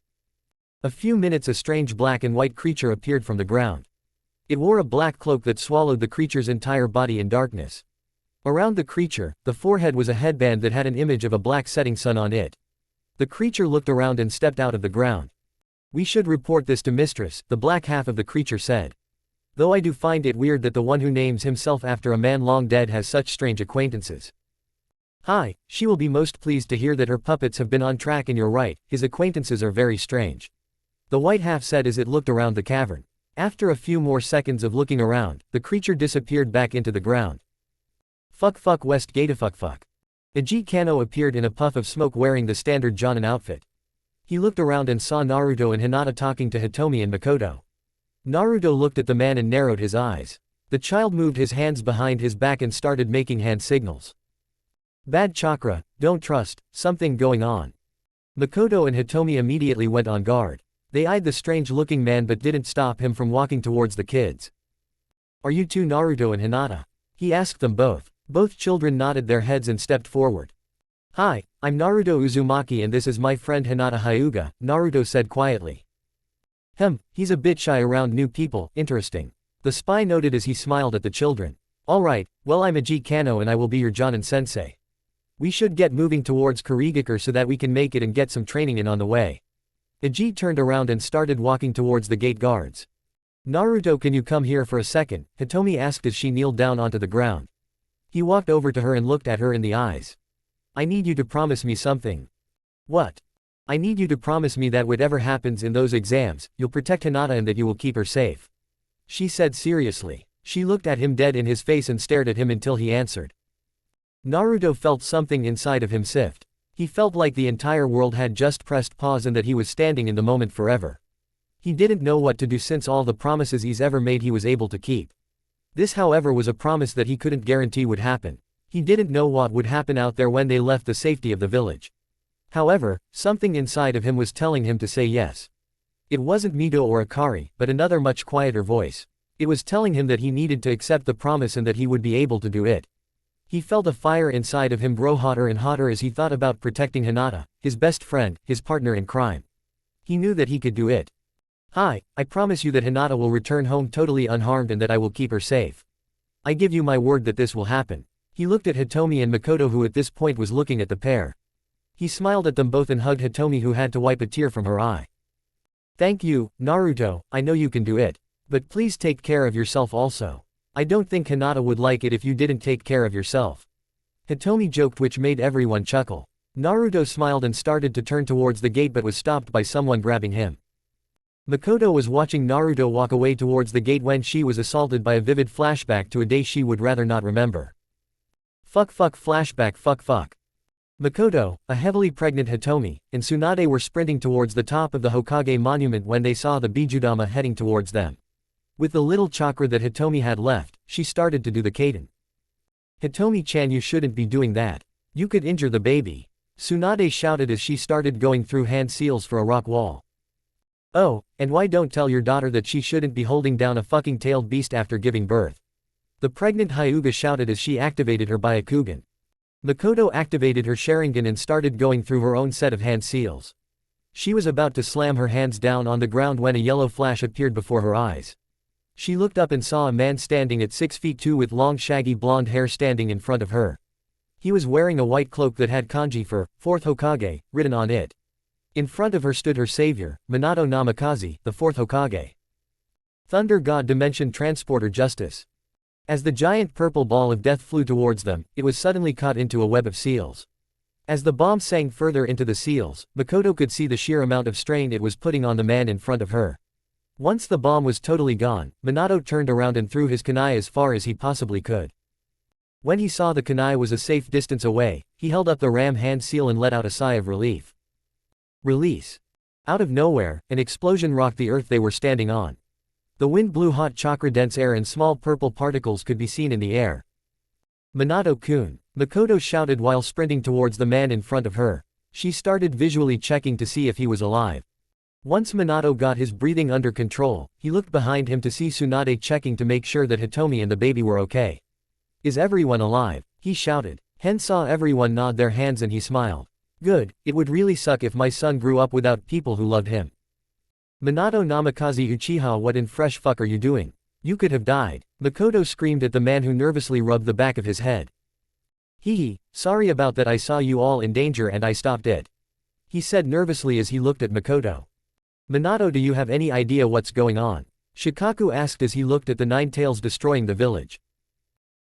A few minutes a strange black and white creature appeared from the ground. It wore a black cloak that swallowed the creature's entire body in darkness. Around the creature, the forehead was a headband that had an image of a black setting sun on it. The creature looked around and stepped out of the ground. "We should report this to Mistress," the black half of the creature said. "Though I do find it weird that the one who names himself after a man long dead has such strange acquaintances." "Hi, she will be most pleased to hear that her puppets have been on track and you're right, his acquaintances are very strange," the white half said as it looked around the cavern. After a few more seconds of looking around, the creature disappeared back into the ground. Fuck West Gate fuck. Aji Kano appeared in a puff of smoke wearing the standard Jonin outfit. He looked around and saw Naruto and Hinata talking to Hitomi and Makoto. Naruto looked at the man and narrowed his eyes. The child moved his hands behind his back and started making hand signals. "Bad chakra, don't trust, something going on." Makoto and Hitomi immediately went on guard. They eyed the strange-looking man but didn't stop him from walking towards the kids. "Are you two Naruto and Hinata?" he asked them both. Both children nodded their heads and stepped forward. "Hi, I'm Naruto Uzumaki and this is my friend Hinata Hyuga," Naruto said quietly. He's a bit shy around new people, interesting," the spy noted as he smiled at the children. "Alright, well I'm Aji Kano and I will be your Jonin sensei. We should get moving towards Kurigakure so that we can make it and get some training in on the way." Aji turned around and started walking towards the gate guards. "Naruto, can you come here for a second?" Hitomi asked as she kneeled down onto the ground. He walked over to her and looked at her in the eyes. "I need you to promise me something." "What?" "I need you to promise me that whatever happens in those exams, you'll protect Hinata and that you will keep her safe," she said seriously. She looked at him dead in his face and stared at him until he answered. Naruto felt something inside of him sift. He felt like the entire world had just pressed pause and that he was standing in the moment forever. He didn't know what to do since all the promises he's ever made he was able to keep. This, however, was a promise that he couldn't guarantee would happen. He didn't know what would happen out there when they left the safety of the village. However, something inside of him was telling him to say yes. It wasn't Mito or Akari, but another much quieter voice. It was telling him that he needed to accept the promise and that he would be able to do it. He felt a fire inside of him grow hotter and hotter as he thought about protecting Hinata, his best friend, his partner in crime. He knew that he could do it. "Hi, I promise you that Hinata will return home totally unharmed and that I will keep her safe. I give you my word that this will happen." He looked at Hitomi and Makoto, who at this point was looking at the pair. He smiled at them both and hugged Hitomi, who had to wipe a tear from her eye. "Thank you, Naruto, I know you can do it. But please take care of yourself also. I don't think Hinata would like it if you didn't take care of yourself." Hitomi joked, which made everyone chuckle. Naruto smiled and started to turn towards the gate but was stopped by someone grabbing him. Makoto was watching Naruto walk away towards the gate when she was assaulted by a vivid flashback to a day she would rather not remember. Fuck flashback fuck. Makoto, a heavily pregnant Hitomi, and Tsunade were sprinting towards the top of the Hokage monument when they saw the Bijudama heading towards them. With the little chakra that Hitomi had left, she started to do the kaiden. "Hitomi-chan, you shouldn't be doing that. You could injure the baby," Tsunade shouted as she started going through hand seals for a rock wall. "Oh, and why don't tell your daughter that she shouldn't be holding down a fucking tailed beast after giving birth?" The pregnant Hyuga shouted as she activated her Byakugan. Makoto activated her Sharingan and started going through her own set of hand seals. She was about to slam her hands down on the ground when a yellow flash appeared before her eyes. She looked up and saw a man standing at 6 feet 2 with long shaggy blonde hair standing in front of her. He was wearing a white cloak that had kanji for 4th Hokage written on it. In front of her stood her savior, Minato Namikaze, the 4th Hokage. Thunder God Dimension Transporter Justice. As the giant purple ball of death flew towards them, it was suddenly caught into a web of seals. As the bomb sank further into the seals, Makoto could see the sheer amount of strain it was putting on the man in front of her. Once the bomb was totally gone, Minato turned around and threw his kunai as far as he possibly could. When he saw the kunai was a safe distance away, he held up the ram hand seal and let out a sigh of relief. Release. Out of nowhere, an explosion rocked the earth they were standing on. The wind blew hot chakra-dense air and small purple particles could be seen in the air. "Minato-kun," Makoto shouted while sprinting towards the man in front of her. She started visually checking to see if he was alive. Once Minato got his breathing under control, he looked behind him to see Tsunade checking to make sure that Hitomi and the baby were okay. "Is everyone alive?" he shouted. Hen saw everyone nod their hands and he smiled. "Good, it would really suck if my son grew up without people who loved him." "Minato Namikaze Uchiha, what in fresh fuck are you doing? You could have died." Makoto screamed at the man who nervously rubbed the back of his head. "Hee, sorry about that, I saw you all in danger and I stopped it," he said nervously as he looked at Makoto. "Minato, do you have any idea what's going on?" Shikaku asked as he looked at the nine tails destroying the village.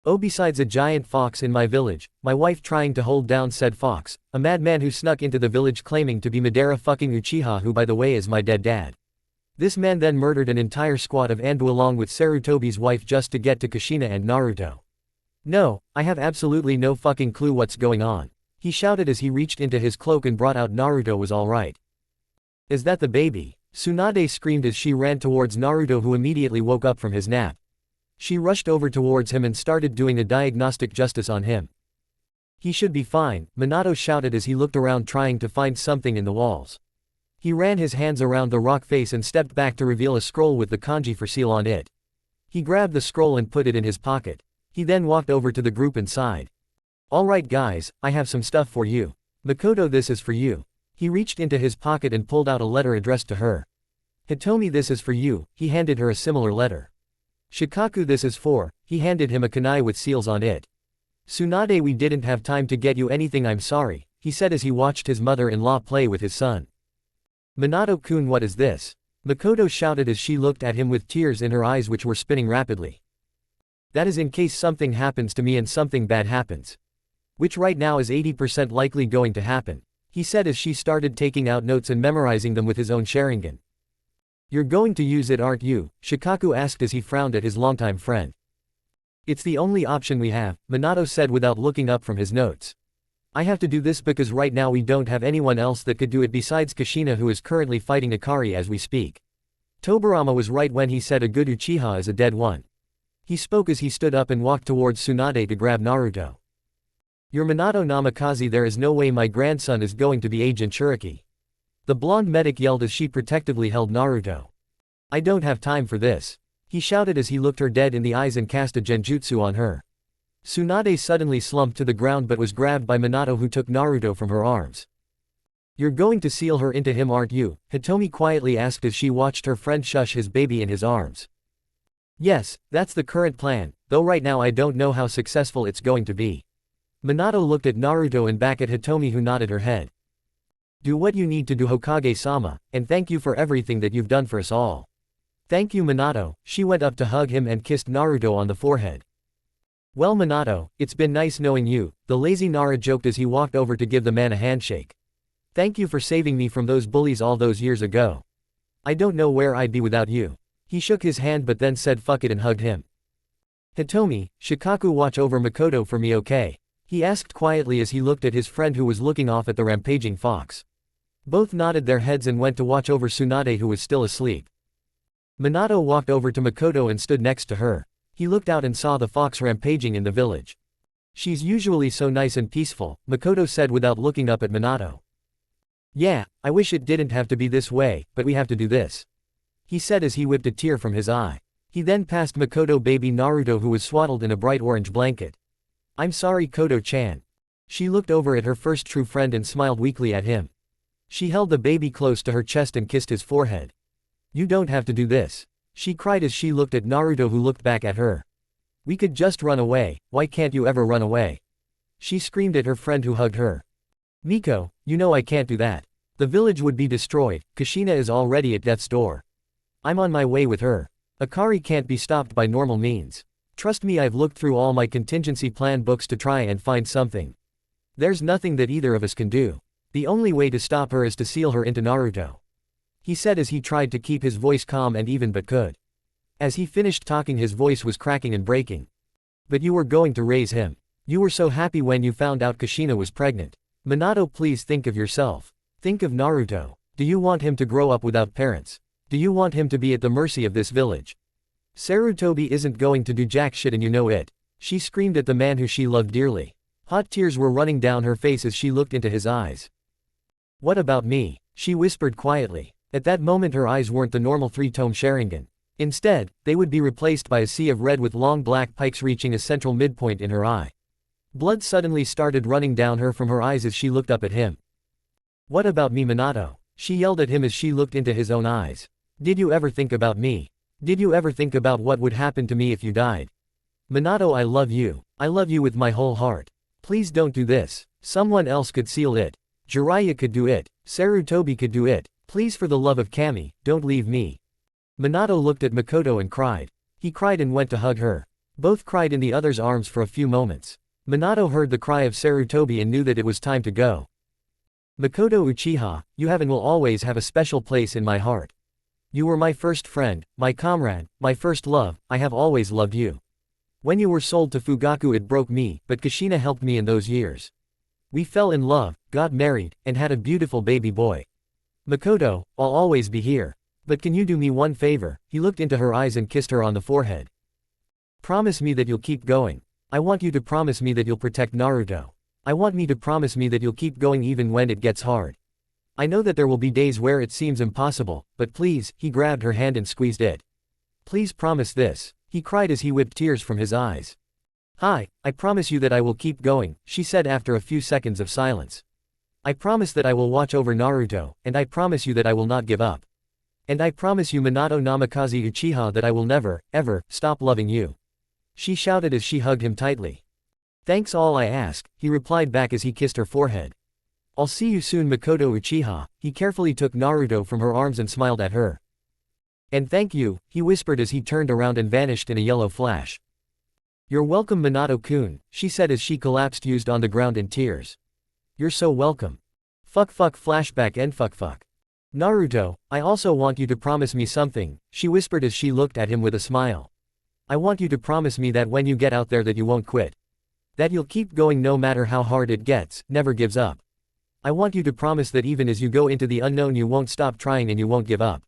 "Oh, besides a giant fox in my village, my wife trying to hold down said fox, a madman who snuck into the village claiming to be Madara fucking Uchiha, who by the way is my dead dad. This man then murdered an entire squad of Anbu along with Sarutobi's wife just to get to Kushina and Naruto. No, I have absolutely no fucking clue what's going on," he shouted as he reached into his cloak and brought out Naruto was alright. "Is that the baby?" Tsunade screamed as she ran towards Naruto, who immediately woke up from his nap. She rushed over towards him and started doing a diagnostic justice on him. "He should be fine," Minato shouted as he looked around trying to find something in the walls. He ran his hands around the rock face and stepped back to reveal a scroll with the kanji for seal on it. He grabbed the scroll and put it in his pocket. He then walked over to the group and sighed. "Alright guys, I have some stuff for you. Makoto, this is for you." He reached into his pocket and pulled out a letter addressed to her. "Hitomi, this is for you," he handed her a similar letter. "Shikaku, this is for," he handed him a kunai with seals on it. "Tsunade, we didn't have time to get you anything, I'm sorry," he said as he watched his mother-in-law play with his son. "Minato-kun, what is this?" Makoto shouted as she looked at him with tears in her eyes which were spinning rapidly. "That is in case something happens to me and something bad happens. Which right now is 80% likely going to happen," he said as she started taking out notes and memorizing them with his own Sharingan. "You're going to use it, aren't you?" Shikaku asked as he frowned at his longtime friend. "It's the only option we have," Minato said without looking up from his notes. "I have to do this because right now we don't have anyone else that could do it besides Kushina, who is currently fighting Akari as we speak." Tobirama was right when he said a good Uchiha is a dead one. He spoke as he stood up and walked towards Tsunade to grab Naruto. Your Minato Namikaze, there is no way my grandson is going to be Agent Shiraki. The blonde medic yelled as she protectively held Naruto. I don't have time for this. He shouted as he looked her dead in the eyes and cast a genjutsu on her. Tsunade suddenly slumped to the ground but was grabbed by Minato, who took Naruto from her arms. You're going to seal her into him, aren't you? Hitomi quietly asked as she watched her friend shush his baby in his arms. Yes, that's the current plan, though right now I don't know how successful it's going to be. Minato looked at Naruto and back at Hitomi, who nodded her head. Do what you need to do, Hokage-sama, and thank you for everything that you've done for us all. Thank you, Minato. She went up to hug him and kissed Naruto on the forehead. Well, Minato, it's been nice knowing you, the lazy Nara joked as he walked over to give the man a handshake. Thank you for saving me from those bullies all those years ago. I don't know where I'd be without you. He shook his hand but then said fuck it and hugged him. Hitomi, Shikaku, watch over Makoto for me, okay? He asked quietly as he looked at his friend who was looking off at the rampaging fox. Both nodded their heads and went to watch over Tsunade, who was still asleep. Minato walked over to Makoto and stood next to her. He looked out and saw the fox rampaging in the village. She's usually so nice and peaceful, Makoto said without looking up at Minato. Yeah, I wish it didn't have to be this way, but we have to do this. He said as he whipped a tear from his eye. He then passed Makoto baby Naruto, who was swaddled in a bright orange blanket. I'm sorry, Koto-chan. She looked over at her first true friend and smiled weakly at him. She held the baby close to her chest and kissed his forehead. You don't have to do this. She cried as she looked at Naruto, who looked back at her. We could just run away, why can't you ever run away? She screamed at her friend who hugged her. Miko, you know I can't do that. The village would be destroyed, Kushina is already at death's door. I'm on my way with her. Akari can't be stopped by normal means. Trust me, I've looked through all my contingency plan books to try and find something. There's nothing that either of us can do. The only way to stop her is to seal her into Naruto. He said as he tried to keep his voice calm and even but could. As he finished talking, his voice was cracking and breaking. But you were going to raise him. You were so happy when you found out Kushina was pregnant. Minato, please think of yourself. Think of Naruto. Do you want him to grow up without parents? Do you want him to be at the mercy of this village? Sarutobi isn't going to do jack shit and you know it. She screamed at the man who she loved dearly. Hot tears were running down her face as she looked into his eyes. What about me? She whispered quietly. At that moment her eyes weren't the normal three-tone Sharingan. Instead, they would be replaced by a sea of red with long black pikes reaching a central midpoint in her eye. Blood suddenly started running down her from her eyes as she looked up at him. What about me, Minato? She yelled at him as she looked into his own eyes. Did you ever think about me? Did you ever think about what would happen to me if you died? Minato, I love you. I love you with my whole heart. Please don't do this. Someone else could seal it. Jiraiya could do it. Sarutobi could do it. Please, for the love of Kami, don't leave me. Minato looked at Makoto and cried. He cried and went to hug her. Both cried in the other's arms for a few moments. Minato heard the cry of Sarutobi and knew that it was time to go. Makoto Uchiha, you have and will always have a special place in my heart. You were my first friend, my comrade, my first love. I have always loved you. When you were sold to Fugaku it broke me, but Kushina helped me in those years. We fell in love, got married, and had a beautiful baby boy. Makoto, I'll always be here. But can you do me one favor? He looked into her eyes and kissed her on the forehead. Promise me that you'll keep going. I want you to promise me that you'll protect Naruto. I want me to promise me that you'll keep going even when it gets hard. I know that there will be days where it seems impossible, but please, he grabbed her hand and squeezed it. Please promise this, he cried as he whipped tears from his eyes. Hi, I promise you that I will keep going, she said after a few seconds of silence. I promise that I will watch over Naruto, and I promise you that I will not give up. And I promise you, Minato Namikaze Uchiha, that I will never, ever, stop loving you. She shouted as she hugged him tightly. Thanks, all I ask, he replied back as he kissed her forehead. I'll see you soon, Makoto Uchiha. He carefully took Naruto from her arms and smiled at her. And thank you, he whispered as he turned around and vanished in a yellow flash. You're welcome, Minato-kun, she said as she collapsed used on the ground in tears. You're so welcome. Fuck flashback and fuck. Naruto, I also want you to promise me something, she whispered as she looked at him with a smile. I want you to promise me that when you get out there that you won't quit. That you'll keep going no matter how hard it gets, never gives up. I want you to promise that even as you go into the unknown you won't stop trying and you won't give up.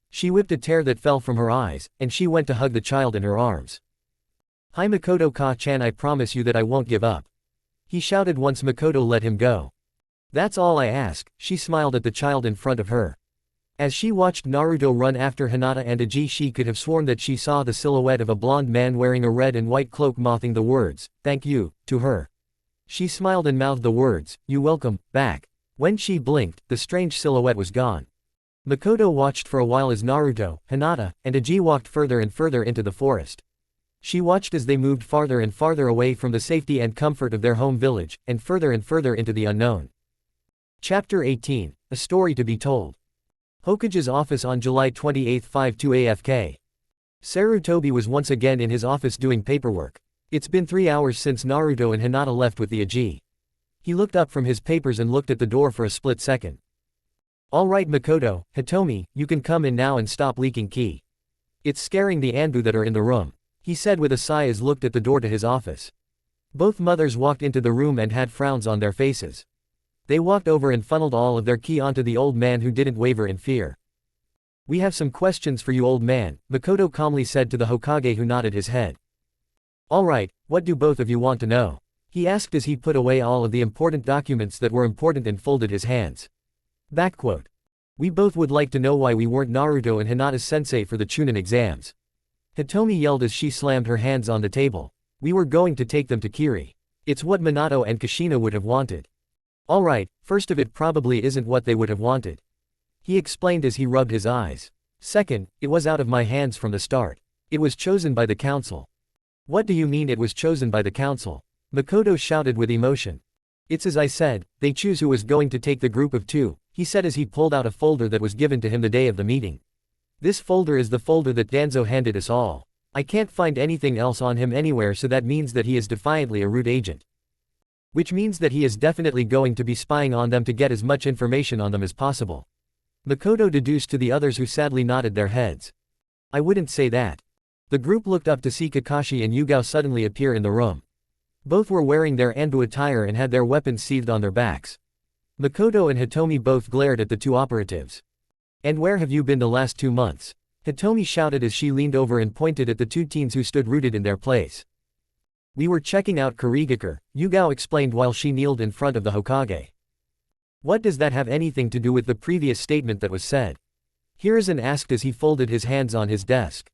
She whipped a tear that fell from her eyes, and she went to hug the child in her arms. Hi Makoto-ka-chan, I promise you that I won't give up. he shouted once Makoto let him go. That's all I ask, she smiled at the child in front of her. As she watched Naruto run after Hinata and Aji, she could have sworn that she saw the silhouette of a blonde man wearing a red and white cloak mouthing the words, "Thank you," to her. She smiled and mouthed the words, "You welcome, back." When she blinked, the strange silhouette was gone. Makoto watched for a while as Naruto, Hinata, and Aji walked further and further into the forest. She watched as they moved farther and farther away from the safety and comfort of their home village, and further into the unknown. Chapter 18, A Story to be Told. Hokage's office on July 28, 5-2 AFK. Sarutobi was once again in his office doing paperwork. It's been 3 hours since Naruto and Hinata left with the Aji. He looked up from his papers and looked at the door for a split second. "All right Makoto, Hitomi, you can come in now and stop leaking key. It's scaring the Anbu that are in the room," he said with a sigh as looked at the door to his office. Both mothers walked into the room and had frowns on their faces. They walked over and funneled all of their ki onto the old man who didn't waver in fear. "We have some questions for you old man," Makoto calmly said to the Hokage who nodded his head. "All right, what do both of you want to know?" he asked as he put away all of the important documents that were important and folded his hands. Backquote. "We both would like to know why we weren't Naruto and Hinata's sensei for the Chunin exams." Hitomi yelled as she slammed her hands on the table. "We were going to take them to Kiri. It's what Minato and Kushina would have wanted." "Alright, first of it probably isn't what they would have wanted," he explained as he rubbed his eyes. "Second, it was out of my hands from the start. It was chosen by the council." "What do you mean it was chosen by the council?" Makoto shouted with emotion. "It's as I said, they choose who was going to take the group of 2, he said as he pulled out a folder that was given to him the day of the meeting. "This folder is the folder that Danzo handed us all. I can't find anything else on him anywhere, so that means that he is defiantly a root agent. Which means that he is definitely going to be spying on them to get as much information on them as possible." Makoto deduced to the others who sadly nodded their heads. "I wouldn't say that." The group looked up to see Kakashi and Yugao suddenly appear in the room. Both were wearing their Anbu attire and had their weapons sheathed on their backs. Makoto and Hitomi both glared at the two operatives. "And where have you been the last 2 months?" Hitomi shouted as she leaned over and pointed at the two teens who stood rooted in their place. "We were checking out Kurigakure," Yugao explained while she kneeled in front of the Hokage. "What does that have anything to do with the previous statement that was said?" Hiruzen asked as he folded his hands on his desk.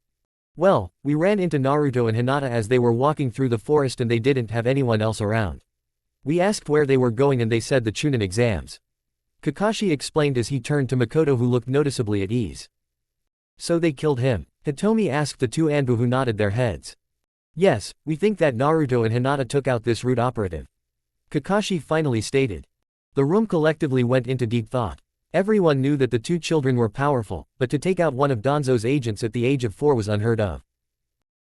"Well, we ran into Naruto and Hinata as they were walking through the forest and they didn't have anyone else around. We asked where they were going and they said the Chunin exams." Kakashi explained as he turned to Makoto who looked noticeably at ease. "So they killed him?" Hitomi asked the two Anbu who nodded their heads. "Yes, we think that Naruto and Hinata took out this root operative," Kakashi finally stated. The room collectively went into deep thought. Everyone knew that the two children were powerful, but to take out one of Danzo's agents at the age of 4 was unheard of.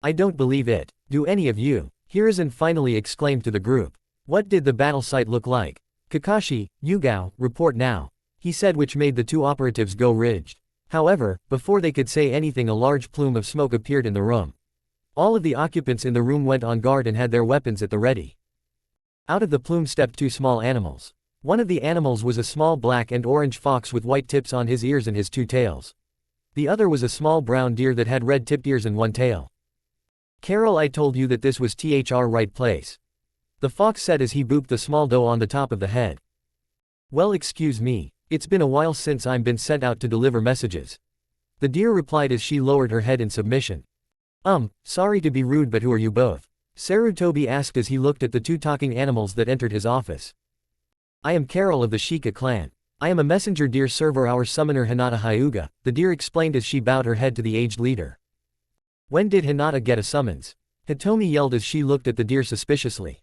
"I don't believe it. Do any of you?" Hiruzen finally exclaimed to the group. "What did the battle site look like?" "Kakashi, Yugao, report now," he said, which made the two operatives go ridged. However, before they could say anything, a large plume of smoke appeared in the room. All of the occupants in the room went on guard and had their weapons at the ready. Out of the plume stepped 2 small animals. One of the animals was a small black and orange fox with white tips on his ears and his 2 tails. The other was a small brown deer that had red tipped ears and 1 tail. "Carol, I told you that this was the right place," the fox said as he booped the small doe on the top of the head. "Well, excuse me, it's been a while since I'm been sent out to deliver messages," the deer replied as she lowered her head in submission. Sorry to be rude, but who are you both?" Sarutobi asked as he looked at the 2 talking animals that entered his office. "I am Carol of the Shika clan. I am a messenger deer server our summoner Hinata Hyuga," the deer explained as she bowed her head to the aged leader. "When did Hinata get a summons?" Hitomi yelled as she looked at the deer suspiciously.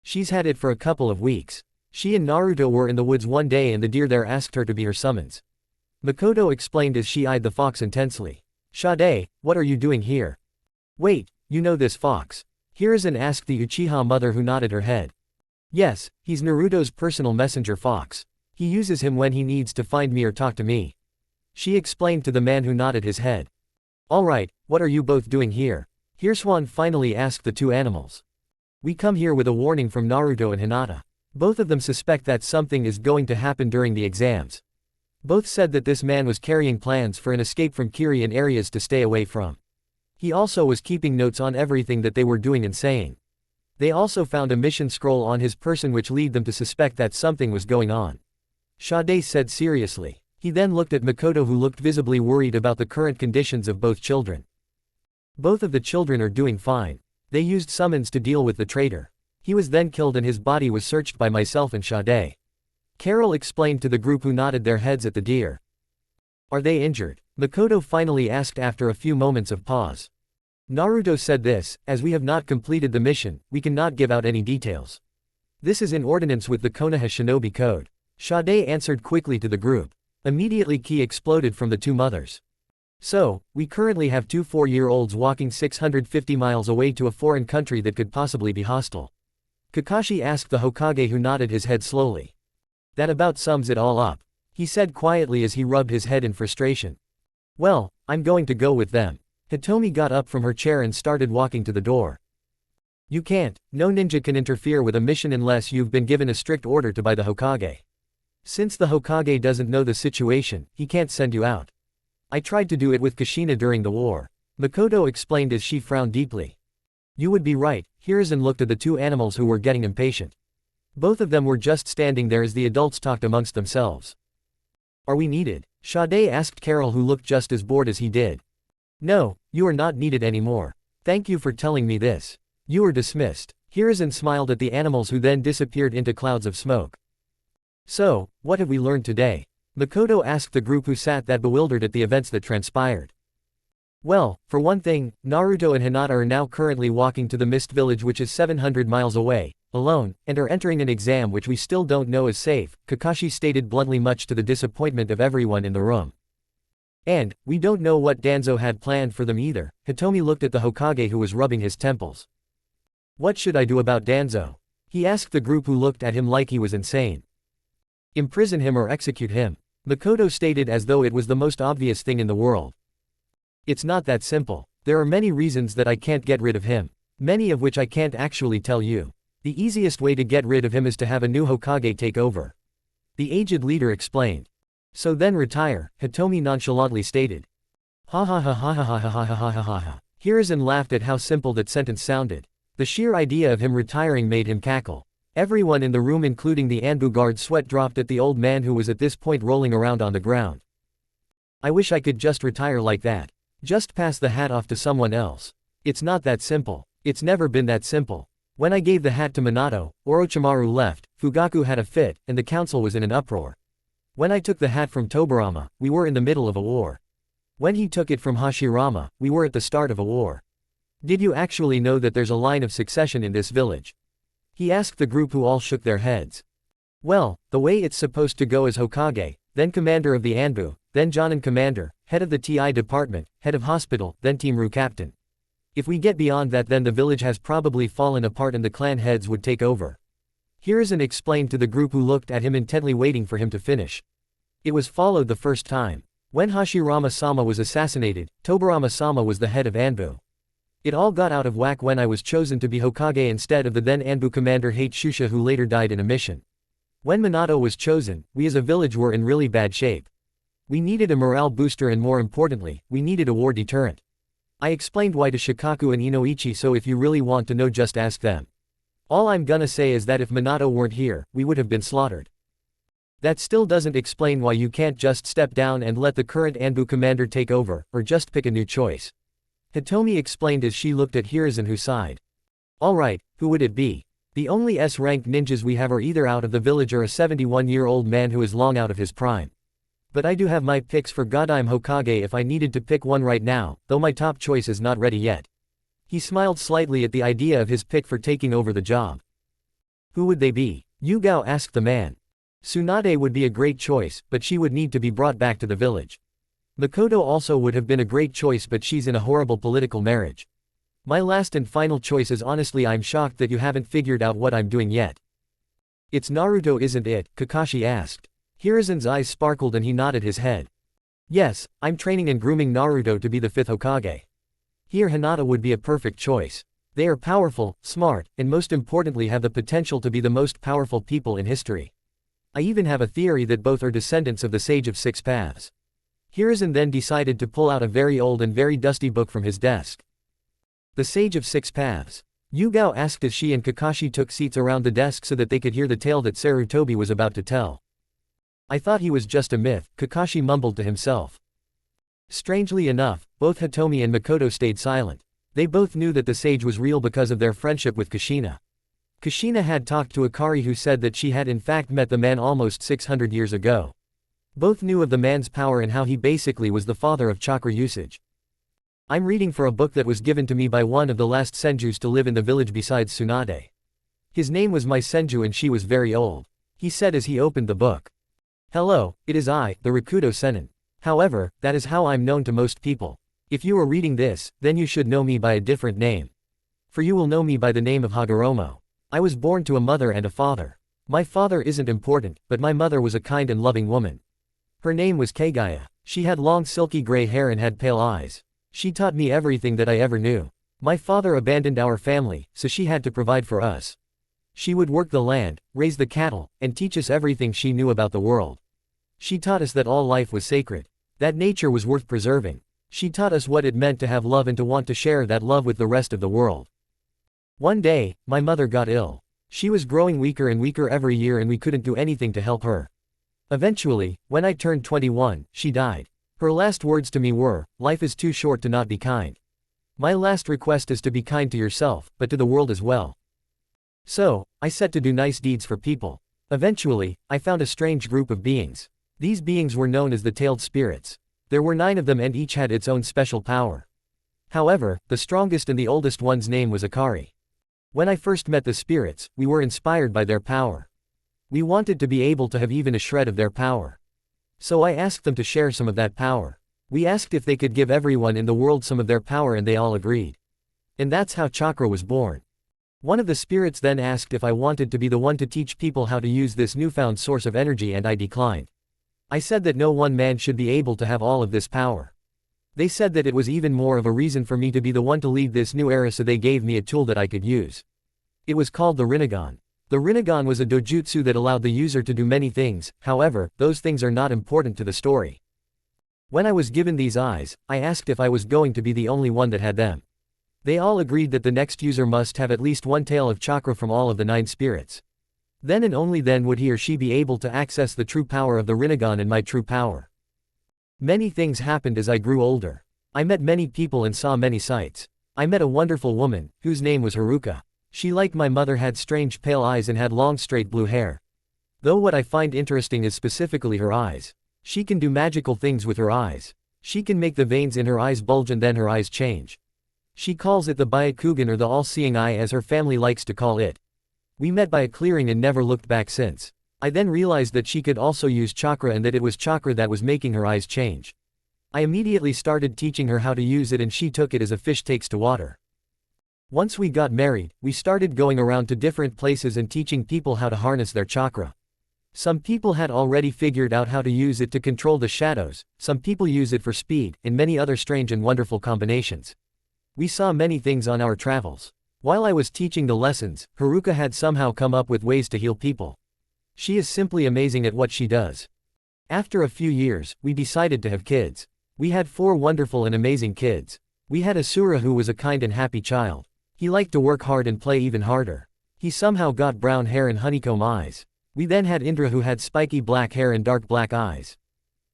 "She's had it for a couple of weeks. She and Naruto were in the woods one day and the deer there asked her to be her summons," Makoto explained as she eyed the fox intensely. "Sade, what are you doing here?" "Wait, you know this fox?" Hiruzen asked the Uchiha mother who nodded her head. "Yes, he's Naruto's personal messenger fox. He uses him when he needs to find me or talk to me," she explained to the man who nodded his head. "Alright, what are you both doing here?" Hirswan finally asked the 2 animals. "We come here with a warning from Naruto and Hinata. Both of them suspect that something is going to happen during the exams. Both said that this man was carrying plans for an escape from Kiri in areas to stay away from. He also was keeping notes on everything that they were doing and saying. They also found a mission scroll on his person which led them to suspect that something was going on. Sade said seriously. He then looked at Makoto, who looked visibly worried about the current conditions of both children. Both of the children are doing fine. They used summons to deal with the traitor. He was then killed and his body was searched by myself and Sade. Carol explained to the group, who nodded their heads at the deer. Are they injured? Makoto finally asked after a few moments of pause. Naruto said this, as we have not completed the mission, we cannot give out any details. This is in ordinance with the Konoha Shinobi Code. Sade answered quickly to the group. Immediately ki exploded from the two mothers. So, we currently have two 4-year-olds walking 650 miles away to a foreign country that could possibly be hostile. Kakashi asked the Hokage, who nodded his head slowly. That about sums it all up, he said quietly as he rubbed his head in frustration. Well, I'm going to go with them. Hitomi got up from her chair and started walking to the door. You can't, no ninja can interfere with a mission unless you've been given a strict order to by the Hokage. Since the Hokage doesn't know the situation, he can't send you out. I tried to do it with Kushina during the war. Makoto explained as she frowned deeply. You would be right. Hiruzen looked at the two animals who were getting impatient. Both of them were just standing there as the adults talked amongst themselves. Are we needed? Sade asked Carol, who looked just as bored as he did. No, you are not needed anymore. Thank you for telling me this. You are dismissed. Hiruzen smiled at the animals, who then disappeared into clouds of smoke. So, what have we learned today? Makoto asked the group, who sat that bewildered at the events that transpired. Well, for one thing, Naruto and Hinata are now currently walking to the Mist Village, which is 700 miles away, alone, and are entering an exam which we still don't know is safe, Kakashi stated bluntly, much to the disappointment of everyone in the room. And, we don't know what Danzo had planned for them either. Hitomi looked at the Hokage, who was rubbing his temples. What should I do about Danzo? He asked the group, who looked at him like he was insane. Imprison him or execute him, Makoto stated as though it was the most obvious thing in the world. It's not that simple. There are many reasons that I can't get rid of him. Many of which I can't actually tell you. The easiest way to get rid of him is to have a new Hokage take over. The aged leader explained. So then retire, Hitomi nonchalantly stated. Ha ha ha ha ha ha ha ha ha ha ha ha. Hiruzen laughed at how simple that sentence sounded. The sheer idea of him retiring made him cackle. Everyone in the room, including the Anbu guard, sweat dropped at the old man, who was at this point rolling around on the ground. I wish I could just retire like that. Just pass the hat off to someone else. It's not that simple. It's never been that simple. When I gave the hat to Minato, Orochimaru left, Fugaku had a fit, and the council was in an uproar. When I took the hat from Tobirama, we were in the middle of a war. When he took it from Hashirama, we were at the start of a war. Did you actually know that there's a line of succession in this village? He asked the group, who all shook their heads. Well, the way it's supposed to go is Hokage, then commander of the Anbu, then Jonin commander, head of the TI department, head of hospital, then Team Ru captain. If we get beyond that, then the village has probably fallen apart and the clan heads would take over. Hiruzen explained to the group, who looked at him intently, waiting for him to finish. It was followed the first time. When Hashirama-sama was assassinated, Tobirama-sama was the head of Anbu. It all got out of whack when I was chosen to be Hokage instead of the then Anbu commander Hate-Shusha, who later died in a mission. When Minato was chosen, we as a village were in really bad shape. We needed a morale booster, and more importantly, we needed a war deterrent. I explained why to Shikaku and Inoichi, so if you really want to know, just ask them. All I'm gonna say is that if Minato weren't here, we would have been slaughtered. That still doesn't explain why you can't just step down and let the current Anbu commander take over, or just pick a new choice. Hitomi explained as she looked at Hiruzen, who sighed. Alright, who would it be? The only S-rank ninjas we have are either out of the village or a 71-year-old man who is long out of his prime. But I do have my picks for Godime Hokage if I needed to pick one right now, though my top choice is not ready yet. He smiled slightly at the idea of his pick for taking over the job. Who would they be? Yugao asked the man. Tsunade would be a great choice, but she would need to be brought back to the village. Makoto also would have been a great choice, but she's in a horrible political marriage. My last and final choice is honestly, I'm shocked that you haven't figured out what I'm doing yet. It's Naruto, isn't it? Kakashi asked. Hiruzen's eyes sparkled and he nodded his head. Yes, I'm training and grooming Naruto to be the 5th Hokage. Here Hinata would be a perfect choice. They are powerful, smart, and most importantly have the potential to be the most powerful people in history. I even have a theory that both are descendants of the Sage of Six Paths. Hiruzen then decided to pull out a very old and very dusty book from his desk. The Sage of Six Paths. Yugao asked as she and Kakashi took seats around the desk so that they could hear the tale that Sarutobi was about to tell. I thought he was just a myth, Kakashi mumbled to himself. Strangely enough, both Hitomi and Makoto stayed silent. They both knew that the sage was real because of their friendship with Kushina. Kushina had talked to Akari, who said that she had in fact met the man almost 600 years ago. Both knew of the man's power and how he basically was the father of chakra usage. I'm reading for a book that was given to me by one of the last senjus to live in the village besides Tsunade. His name was my senju and she was very old. He said as he opened the book. Hello, it is I, the Rakuto Sennin. However, that is how I'm known to most people. If you are reading this, then you should know me by a different name. For you will know me by the name of Hagoromo. I was born to a mother and a father. My father isn't important, but my mother was a kind and loving woman. Her name was Kagaya. She had long silky gray hair and had pale eyes. She taught me everything that I ever knew. My father abandoned our family, so she had to provide for us. She would work the land, raise the cattle, and teach us everything she knew about the world. She taught us that all life was sacred, that nature was worth preserving. She taught us what it meant to have love and to want to share that love with the rest of the world. One day, my mother got ill. She was growing weaker and weaker every year and we couldn't do anything to help her. Eventually, when I turned 21, she died. Her last words to me were, "Life is too short to not be kind. My last request is to be kind to yourself, but to the world as well." So, I set to do nice deeds for people. Eventually, I found a strange group of beings. These beings were known as the tailed spirits. There were 9 of them and each had its own special power. However, the strongest and the oldest one's name was Akari. When I first met the spirits, we were inspired by their power. We wanted to be able to have even a shred of their power. So I asked them to share some of that power. We asked if they could give everyone in the world some of their power and they all agreed. And that's how chakra was born. One of the spirits then asked if I wanted to be the one to teach people how to use this newfound source of energy and I declined. I said that no one man should be able to have all of this power. They said that it was even more of a reason for me to be the one to lead this new era, so they gave me a tool that I could use. It was called the Rinnegan. The Rinnegan was a dojutsu that allowed the user to do many things, however, those things are not important to the story. When I was given these eyes, I asked if I was going to be the only one that had them. They all agreed that the next user must have at least one tail of chakra from all of the 9 spirits. Then and only then would he or she be able to access the true power of the Rinnegan and my true power. Many things happened as I grew older. I met many people and saw many sights. I met a wonderful woman, whose name was Haruka. She, like my mother, had strange pale eyes and had long straight blue hair. Though what I find interesting is specifically her eyes. She can do magical things with her eyes. She can make the veins in her eyes bulge and then her eyes change. She calls it the Byakugan, or the all-seeing eye as her family likes to call it. We met by a clearing and never looked back since. I then realized that she could also use chakra and that it was chakra that was making her eyes change. I immediately started teaching her how to use it and she took it as a fish takes to water. Once we got married, we started going around to different places and teaching people how to harness their chakra. Some people had already figured out how to use it to control the shadows, some people use it for speed, and many other strange and wonderful combinations. We saw many things on our travels. While I was teaching the lessons, Haruka had somehow come up with ways to heal people. She is simply amazing at what she does. After a few years, we decided to have kids. We had 4 wonderful and amazing kids. We had Asura, who was a kind and happy child. He liked to work hard and play even harder. He somehow got brown hair and honeycomb eyes. We then had Indra, who had spiky black hair and dark black eyes.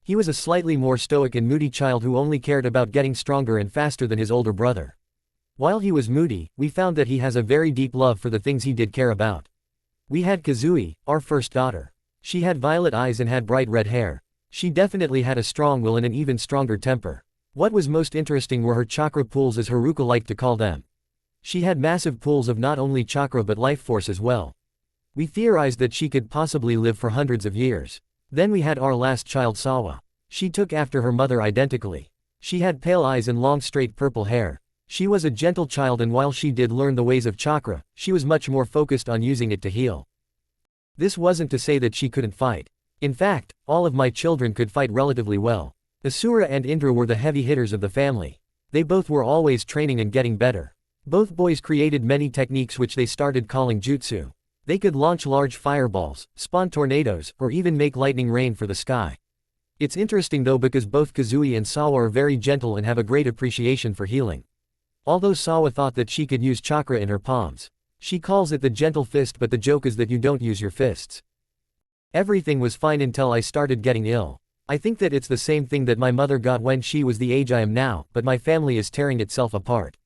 He was a slightly more stoic and moody child who only cared about getting stronger and faster than his older brother. While he was moody, we found that he has a very deep love for the things he did care about. We had Kazui, our first daughter. She had violet eyes and had bright red hair. She definitely had a strong will and an even stronger temper. What was most interesting were her chakra pools, as Haruka liked to call them. She had massive pools of not only chakra but life force as well. We theorized that she could possibly live for hundreds of years. Then we had our last child, Sawa. She took after her mother identically. She had pale eyes and long straight purple hair. She was a gentle child, and while she did learn the ways of chakra, she was much more focused on using it to heal. This wasn't to say that she couldn't fight. In fact, all of my children could fight relatively well. Asura and Indra were the heavy hitters of the family. They both were always training and getting better. Both boys created many techniques which they started calling jutsu. They could launch large fireballs, spawn tornadoes, or even make lightning rain for the sky. It's interesting though, because both Kazui and Sawa are very gentle and have a great appreciation for healing. Although Sawa thought that she could use chakra in her palms. She calls it the gentle fist, but the joke is that you don't use your fists. Everything was fine until I started getting ill. I think that it's the same thing that my mother got when she was the age I am now, but my family is tearing itself apart.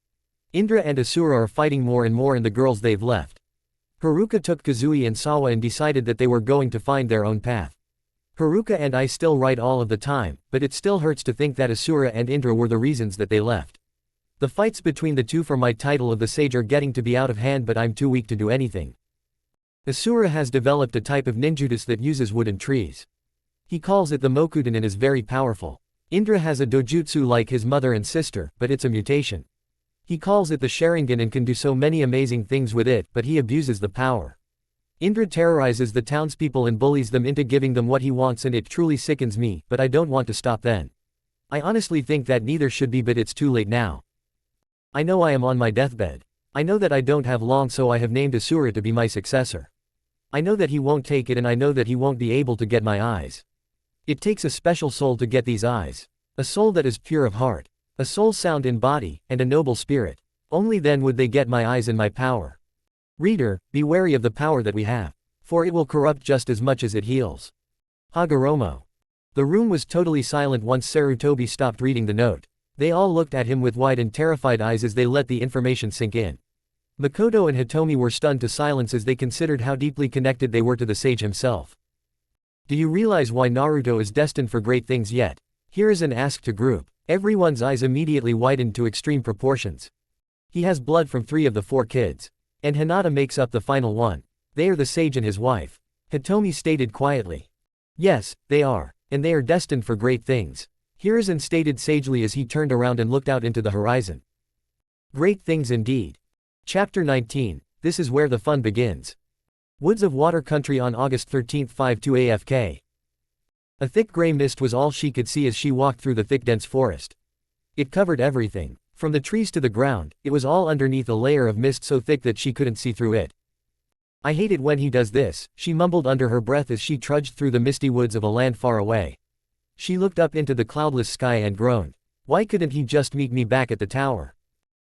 Indra and Asura are fighting more and more, and the girls they've left. Haruka took Kazui and Sawa and decided that they were going to find their own path. Haruka and I still write all of the time, but it still hurts to think that Asura and Indra were the reasons that they left. The fights between the two for my title of the sage are getting to be out of hand, but I'm too weak to do anything. Asura has developed a type of ninjutsu that uses wood and trees. He calls it the Mokudan and is very powerful. Indra has a dojutsu like his mother and sister, but it's a mutation. He calls it the Sharingan and can do so many amazing things with it, but he abuses the power. Indra terrorizes the townspeople and bullies them into giving them what he wants, and it truly sickens me, but I don't want to stop then. I honestly think that neither should be, but it's too late now. I know I am on my deathbed. I know that I don't have long, so I have named Asura to be my successor. I know that he won't take it, and I know that he won't be able to get my eyes. It takes a special soul to get these eyes. A soul that is pure of heart. A soul sound in body, and a noble spirit. Only then would they get my eyes and my power. Reader, be wary of the power that we have. For it will corrupt just as much as it heals. Hagoromo. The room was totally silent once Sarutobi stopped reading the note. They all looked at him with wide and terrified eyes as they let the information sink in. Makoto and Hitomi were stunned to silence as they considered how deeply connected they were to the sage himself. Do you realize why Naruto is destined for great things yet? Here is an ask to group. Everyone's eyes immediately widened to extreme proportions. He has blood from 3 of the 4 kids. And Hinata makes up the final one. They are the sage and his wife. Hitomi stated quietly. Yes, they are. And they are destined for great things. Hiruzen stated sagely as he turned around and looked out into the horizon. Great things indeed. Chapter 19, this is where the fun begins. Woods of Water Country on August 13, 5-2 AFK. A thick gray mist was all she could see as she walked through the thick dense forest. It covered everything. From the trees to the ground, it was all underneath a layer of mist so thick that she couldn't see through it. I hate it when he does this, she mumbled under her breath as she trudged through the misty woods of a land far away. She looked up into the cloudless sky and groaned. Why couldn't he just meet me back at the tower?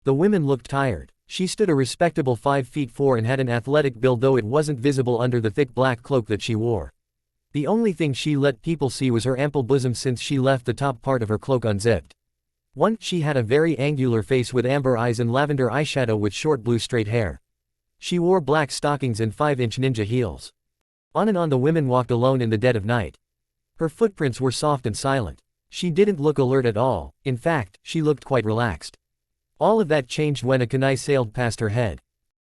The women looked tired. She stood a respectable 5 feet 4 and had an athletic build, though it wasn't visible under the thick black cloak that she wore. The only thing she let people see was her ample bosom, since she left the top part of her cloak unzipped. She had a very angular face with amber eyes and lavender eyeshadow with short blue straight hair. She wore black stockings and 5-inch ninja heels. On and on the women walked alone in the dead of night. Her footprints were soft and silent. She didn't look alert at all, in fact, she looked quite relaxed. All of that changed when a kunai sailed past her head.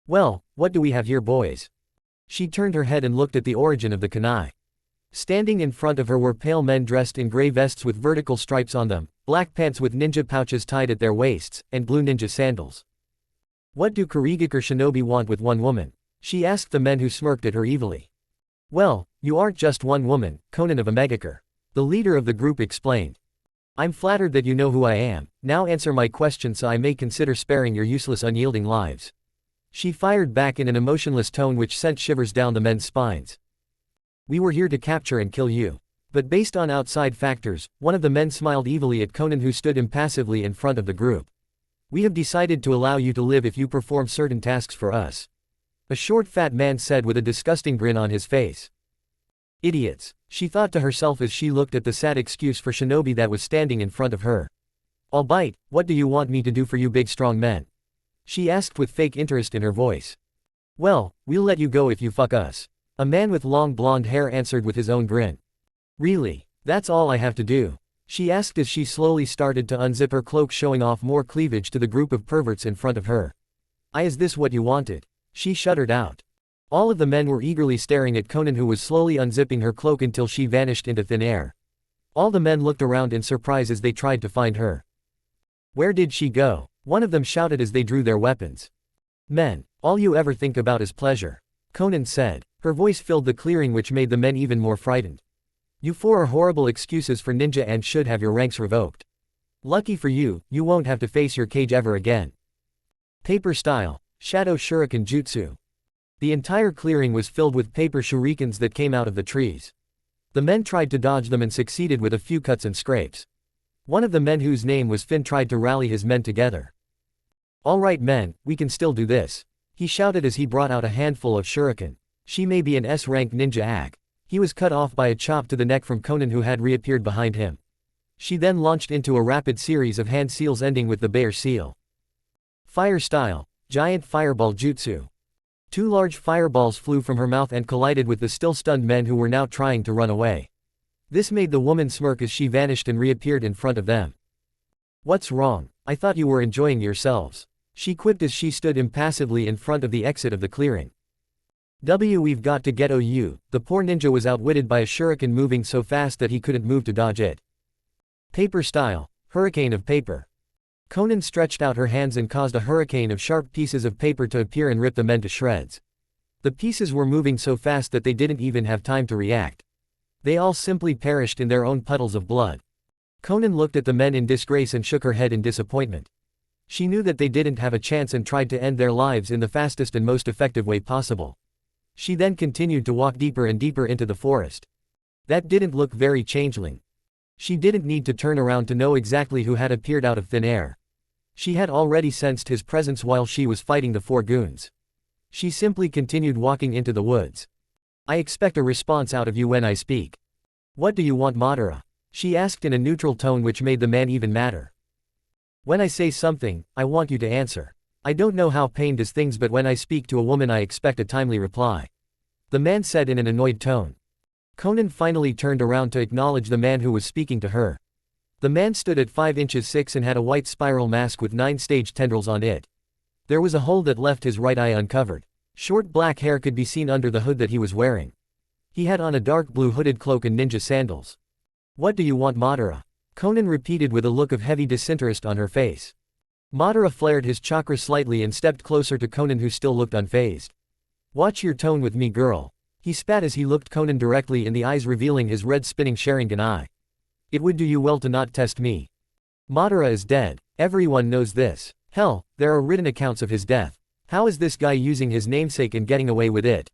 Well, what do we have here, boys? She turned her head and looked at the origin of the kunai. Standing in front of her were pale men dressed in gray vests with vertical stripes on them, black pants with ninja pouches tied at their waists, and blue ninja sandals. What do Kurigakure shinobi want with one woman? She asked the men who smirked at her evilly. Well, you aren't just one woman, Conan of Omegakure. The leader of the group explained. I'm flattered that you know who I am. Now answer my question so I may consider sparing your useless unyielding lives. She fired back in an emotionless tone which sent shivers down the men's spines. We were here to capture and kill you. But based on outside factors, one of the men smiled evilly at Conan, who stood impassively in front of the group. We have decided to allow you to live if you perform certain tasks for us. A short fat man said with a disgusting grin on his face. Idiots, she thought to herself as she looked at the sad excuse for shinobi that was standing in front of her. I'll bite. What do you want me to do for you big strong men? She asked with fake interest in her voice. Well, we'll let you go if you fuck us. A man with long blonde hair answered with his own grin. Really? That's all I have to do? She asked as she slowly started to unzip her cloak, showing off more cleavage to the group of perverts in front of her. Is this what you wanted? She shuddered out. All of the men were eagerly staring at Conan, who was slowly unzipping her cloak until she vanished into thin air. All the men looked around in surprise as they tried to find her. Where did she go? One of them shouted as they drew their weapons. Men, all you ever think about is pleasure, Conan said. Her voice filled the clearing, which made the men even more frightened. You 4 are horrible excuses for ninja and should have your ranks revoked. Lucky for you, you won't have to face your cage ever again. Paper style, shadow shuriken jutsu. The entire clearing was filled with paper shurikens that came out of the trees. The men tried to dodge them and succeeded with a few cuts and scrapes. One of the men, whose name was Finn, tried to rally his men together. Alright men, we can still do this. He shouted as he brought out a handful of shuriken. She may be an S-rank ninja ag. He was cut off by a chop to the neck from Konan who had reappeared behind him. She then launched into a rapid series of hand seals ending with the bear seal. Fire style. Giant fireball jutsu. 2 large fireballs flew from her mouth and collided with the still stunned men who were now trying to run away. This made the woman smirk as she vanished and reappeared in front of them. What's wrong? I thought you were enjoying yourselves. She quipped as she stood impassively in front of the exit of the clearing. We've got to get OU. The poor ninja was outwitted by a shuriken moving so fast that he couldn't move to dodge it. Paper style. Hurricane of paper. Konan stretched out her hands and caused a hurricane of sharp pieces of paper to appear and rip the men to shreds. The pieces were moving so fast that they didn't even have time to react. They all simply perished in their own puddles of blood. Konan looked at the men in disgrace and shook her head in disappointment. She knew that they didn't have a chance and tried to end their lives in the fastest and most effective way possible. She then continued to walk deeper and deeper into the forest. That didn't look very changeling. She didn't need to turn around to know exactly who had appeared out of thin air. She had already sensed his presence while she was fighting the 4 goons. She simply continued walking into the woods. I expect a response out of you when I speak. What do you want, Madara? She asked in a neutral tone which made the man even madder. When I say something, I want you to answer. I don't know how pain does things, but when I speak to a woman I expect a timely reply. The man said in an annoyed tone. Konan finally turned around to acknowledge the man who was speaking to her. The man stood at 5 inches 6 and had a white spiral mask with 9 stage tendrils on it. There was a hole that left his right eye uncovered. Short black hair could be seen under the hood that he was wearing. He had on a dark blue hooded cloak and ninja sandals. What do you want, Madara? Konan repeated with a look of heavy disinterest on her face. Madara flared his chakra slightly and stepped closer to Konan, who still looked unfazed. Watch your tone with me, girl. He spat as he looked Konan directly in the eyes, revealing his red spinning Sharingan eye. It would do you well to not test me. Madara is dead. Everyone knows this. Hell, there are written accounts of his death. How is this guy using his namesake and getting away with it?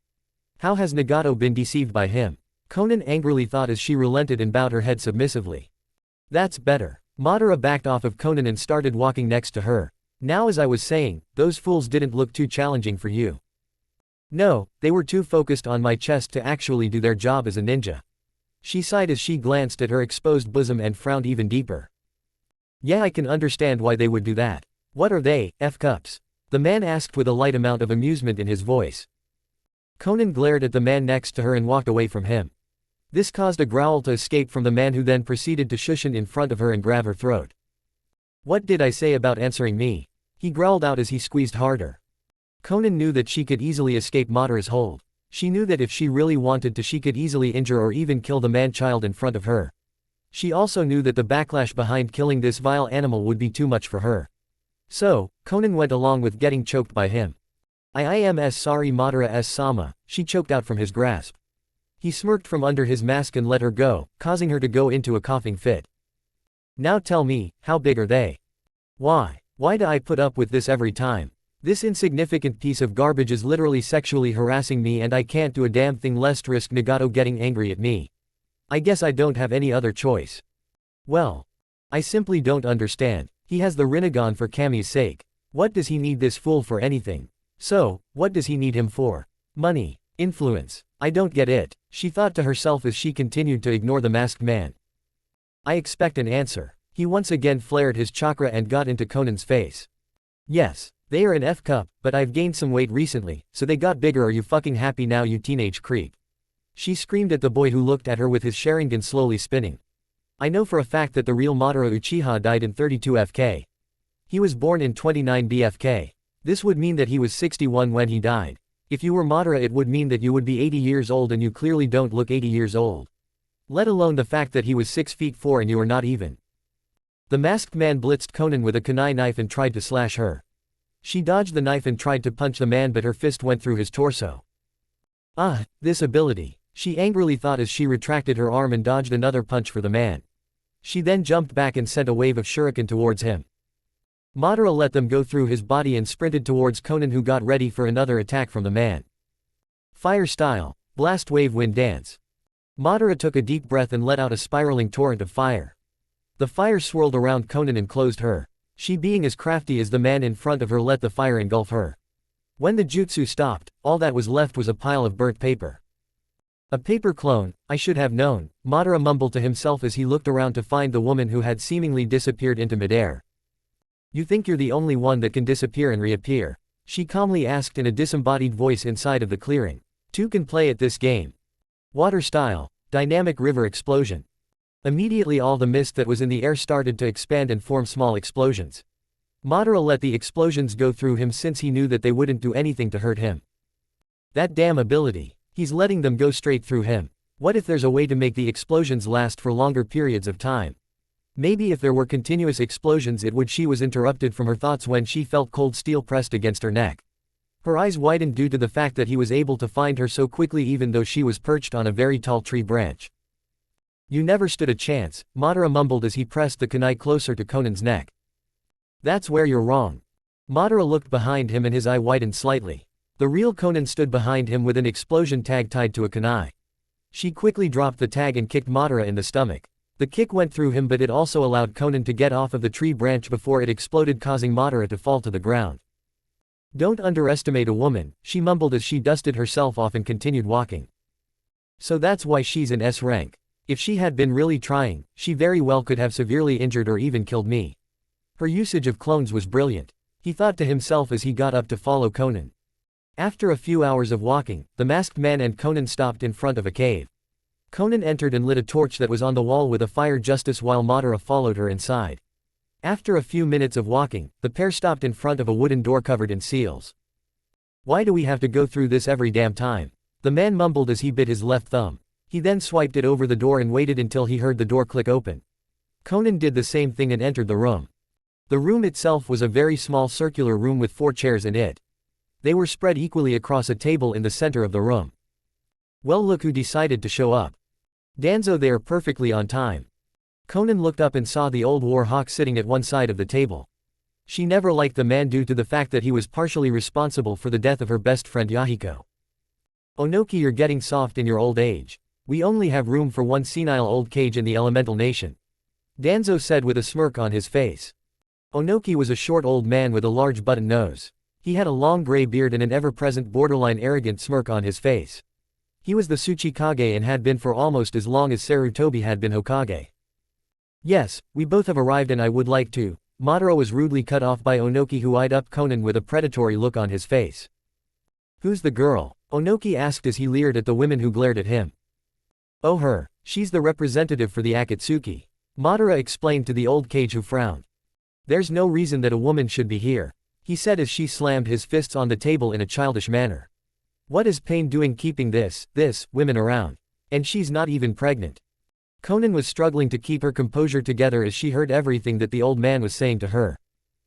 How has Nagato been deceived by him? Konan angrily thought as she relented and bowed her head submissively. That's better. Madara backed off of Konan and started walking next to her. Now, as I was saying, those fools didn't look too challenging for you. No, they were too focused on my chest to actually do their job as a ninja. She sighed as she glanced at her exposed bosom and frowned even deeper. Yeah, I can understand why they would do that. What are they, F-cups? The man asked with a light amount of amusement in his voice. Konan glared at the man next to her and walked away from him. This caused a growl to escape from the man, who then proceeded to shush in front of her and grab her throat. What did I say about answering me? He growled out as he squeezed harder. Konan knew that she could easily escape Madara's hold. She knew that if she really wanted to, she could easily injure or even kill the man-child in front of her. She also knew that the backlash behind killing this vile animal would be too much for her. So, Konan went along with getting choked by him. I am sorry, Madara-sama, she choked out from his grasp. He smirked from under his mask and let her go, causing her to go into a coughing fit. Now tell me, how big are they? Why do I put up with this every time? This insignificant piece of garbage is literally sexually harassing me and I can't do a damn thing lest risk Nagato getting angry at me. I guess I don't have any other choice. Well, I simply don't understand. He has the Rinnegan for Kami's sake. What does he need this fool for anything? So, what does he need him for? Money? Influence? I don't get it, she thought to herself as she continued to ignore the masked man. I expect an answer. He once again flared his chakra and got into Konan's face. Yes, they are an F-cup, but I've gained some weight recently, so they got bigger. Are you fucking happy now, you teenage creep? She screamed at the boy who looked at her with his Sharingan slowly spinning. I know for a fact that the real Madara Uchiha died in 32 FK. He was born in 29 BFK. This would mean that he was 61 when he died. If you were Madara, it would mean that you would be 80 years old, and you clearly don't look 80 years old. Let alone the fact that he was 6 feet 4 and you are not even. The masked man blitzed Konan with a kunai knife and tried to slash her. She dodged the knife and tried to punch the man, but her fist went through his torso. Ah, this ability, she angrily thought as she retracted her arm and dodged another punch for the man. She then jumped back and sent a wave of shuriken towards him. Madara let them go through his body and sprinted towards Konan, who got ready for another attack from the man. Fire style, blast wave wind dance. Madara took a deep breath and let out a spiraling torrent of fire. The fire swirled around Konan and closed her. She, being as crafty as the man in front of her, let the fire engulf her. When the jutsu stopped, all that was left was a pile of burnt paper. A paper clone, I should have known, Madara mumbled to himself as he looked around to find the woman who had seemingly disappeared into midair. You think you're the only one that can disappear and reappear? She calmly asked in a disembodied voice inside of the clearing. Two can play at this game. Water style, dynamic river explosion. Immediately all the mist that was in the air started to expand and form small explosions. Madara let the explosions go through him since he knew that they wouldn't do anything to hurt him. That damn ability. He's letting them go straight through him. What if there's a way to make the explosions last for longer periods of time? Maybe if there were continuous explosions it would. She was interrupted from her thoughts when she felt cold steel pressed against her neck. Her eyes widened due to the fact that he was able to find her so quickly even though she was perched on a very tall tree branch. You never stood a chance, Madara mumbled as he pressed the kunai closer to Conan's neck. That's where you're wrong. Madara looked behind him and his eye widened slightly. The real Conan stood behind him with an explosion tag tied to a kunai. She quickly dropped the tag and kicked Madara in the stomach. The kick went through him but it also allowed Conan to get off of the tree branch before it exploded, causing Madara to fall to the ground. Don't underestimate a woman, she mumbled as she dusted herself off and continued walking. So that's why she's in S rank. If she had been really trying, she very well could have severely injured or even killed me. Her usage of clones was brilliant. He thought to himself as he got up to follow Conan. After a few hours of walking, the masked man and Conan stopped in front of a cave. Conan entered and lit a torch that was on the wall with a fire justice while Madara followed her inside. After a few minutes of walking, the pair stopped in front of a wooden door covered in seals. Why do we have to go through this every damn time? The man mumbled as he bit his left thumb. He then swiped it over the door and waited until he heard the door click open. Conan did the same thing and entered the room. The room itself was a very small circular room with 4 chairs in it. They were spread equally across a table in the center of the room. Well, look who decided to show up. Danzo there, perfectly on time. Conan looked up and saw the old war hawk sitting at one side of the table. She never liked the man due to the fact that he was partially responsible for the death of her best friend Yahiko. Onoki, you're getting soft in your old age. We only have room for one senile old cage in the elemental nation. Danzo said with a smirk on his face. Onoki was a short old man with a large button nose. He had a long gray beard and an ever-present borderline arrogant smirk on his face. He was the Tsuchikage and had been for almost as long as Sarutobi had been Hokage. Yes, we both have arrived and I would like to. Madara was rudely cut off by Onoki, who eyed up Conan with a predatory look on his face. Who's the girl? Onoki asked as he leered at the women who glared at him. Oh, her. She's the representative for the Akatsuki. Madara explained to the old cage, who frowned. There's no reason that a woman should be here, he said as she slammed his fists on the table in a childish manner. What is Pain doing keeping this women around? And she's not even pregnant. Conan was struggling to keep her composure together as she heard everything that the old man was saying to her.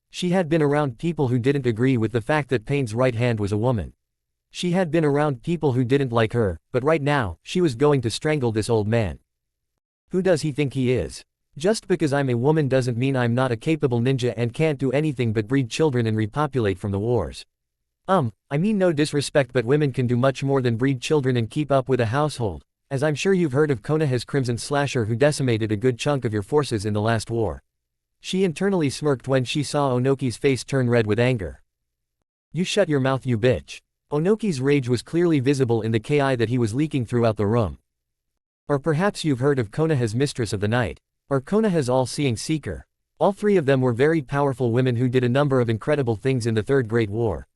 She had been around people who didn't agree with the fact that Pain's right hand was a woman. She had been around people who didn't like her, but right now, she was going to strangle this old man. Who does he think he is? Just because I'm a woman doesn't mean I'm not a capable ninja and can't do anything but breed children and repopulate from the wars. I mean no disrespect, but women can do much more than breed children and keep up with a household, as I'm sure you've heard of Konoha's Crimson Slasher, who decimated a good chunk of your forces in the last war. She internally smirked when she saw Onoki's face turn red with anger. You shut your mouth, you bitch. Onoki's rage was clearly visible in the ki that he was leaking throughout the room. Or perhaps you've heard of Konoha's Mistress of the Night. Or Konoha's All-Seeing Seeker. All 3 of them were very powerful women who did a number of incredible things in the Third Great War.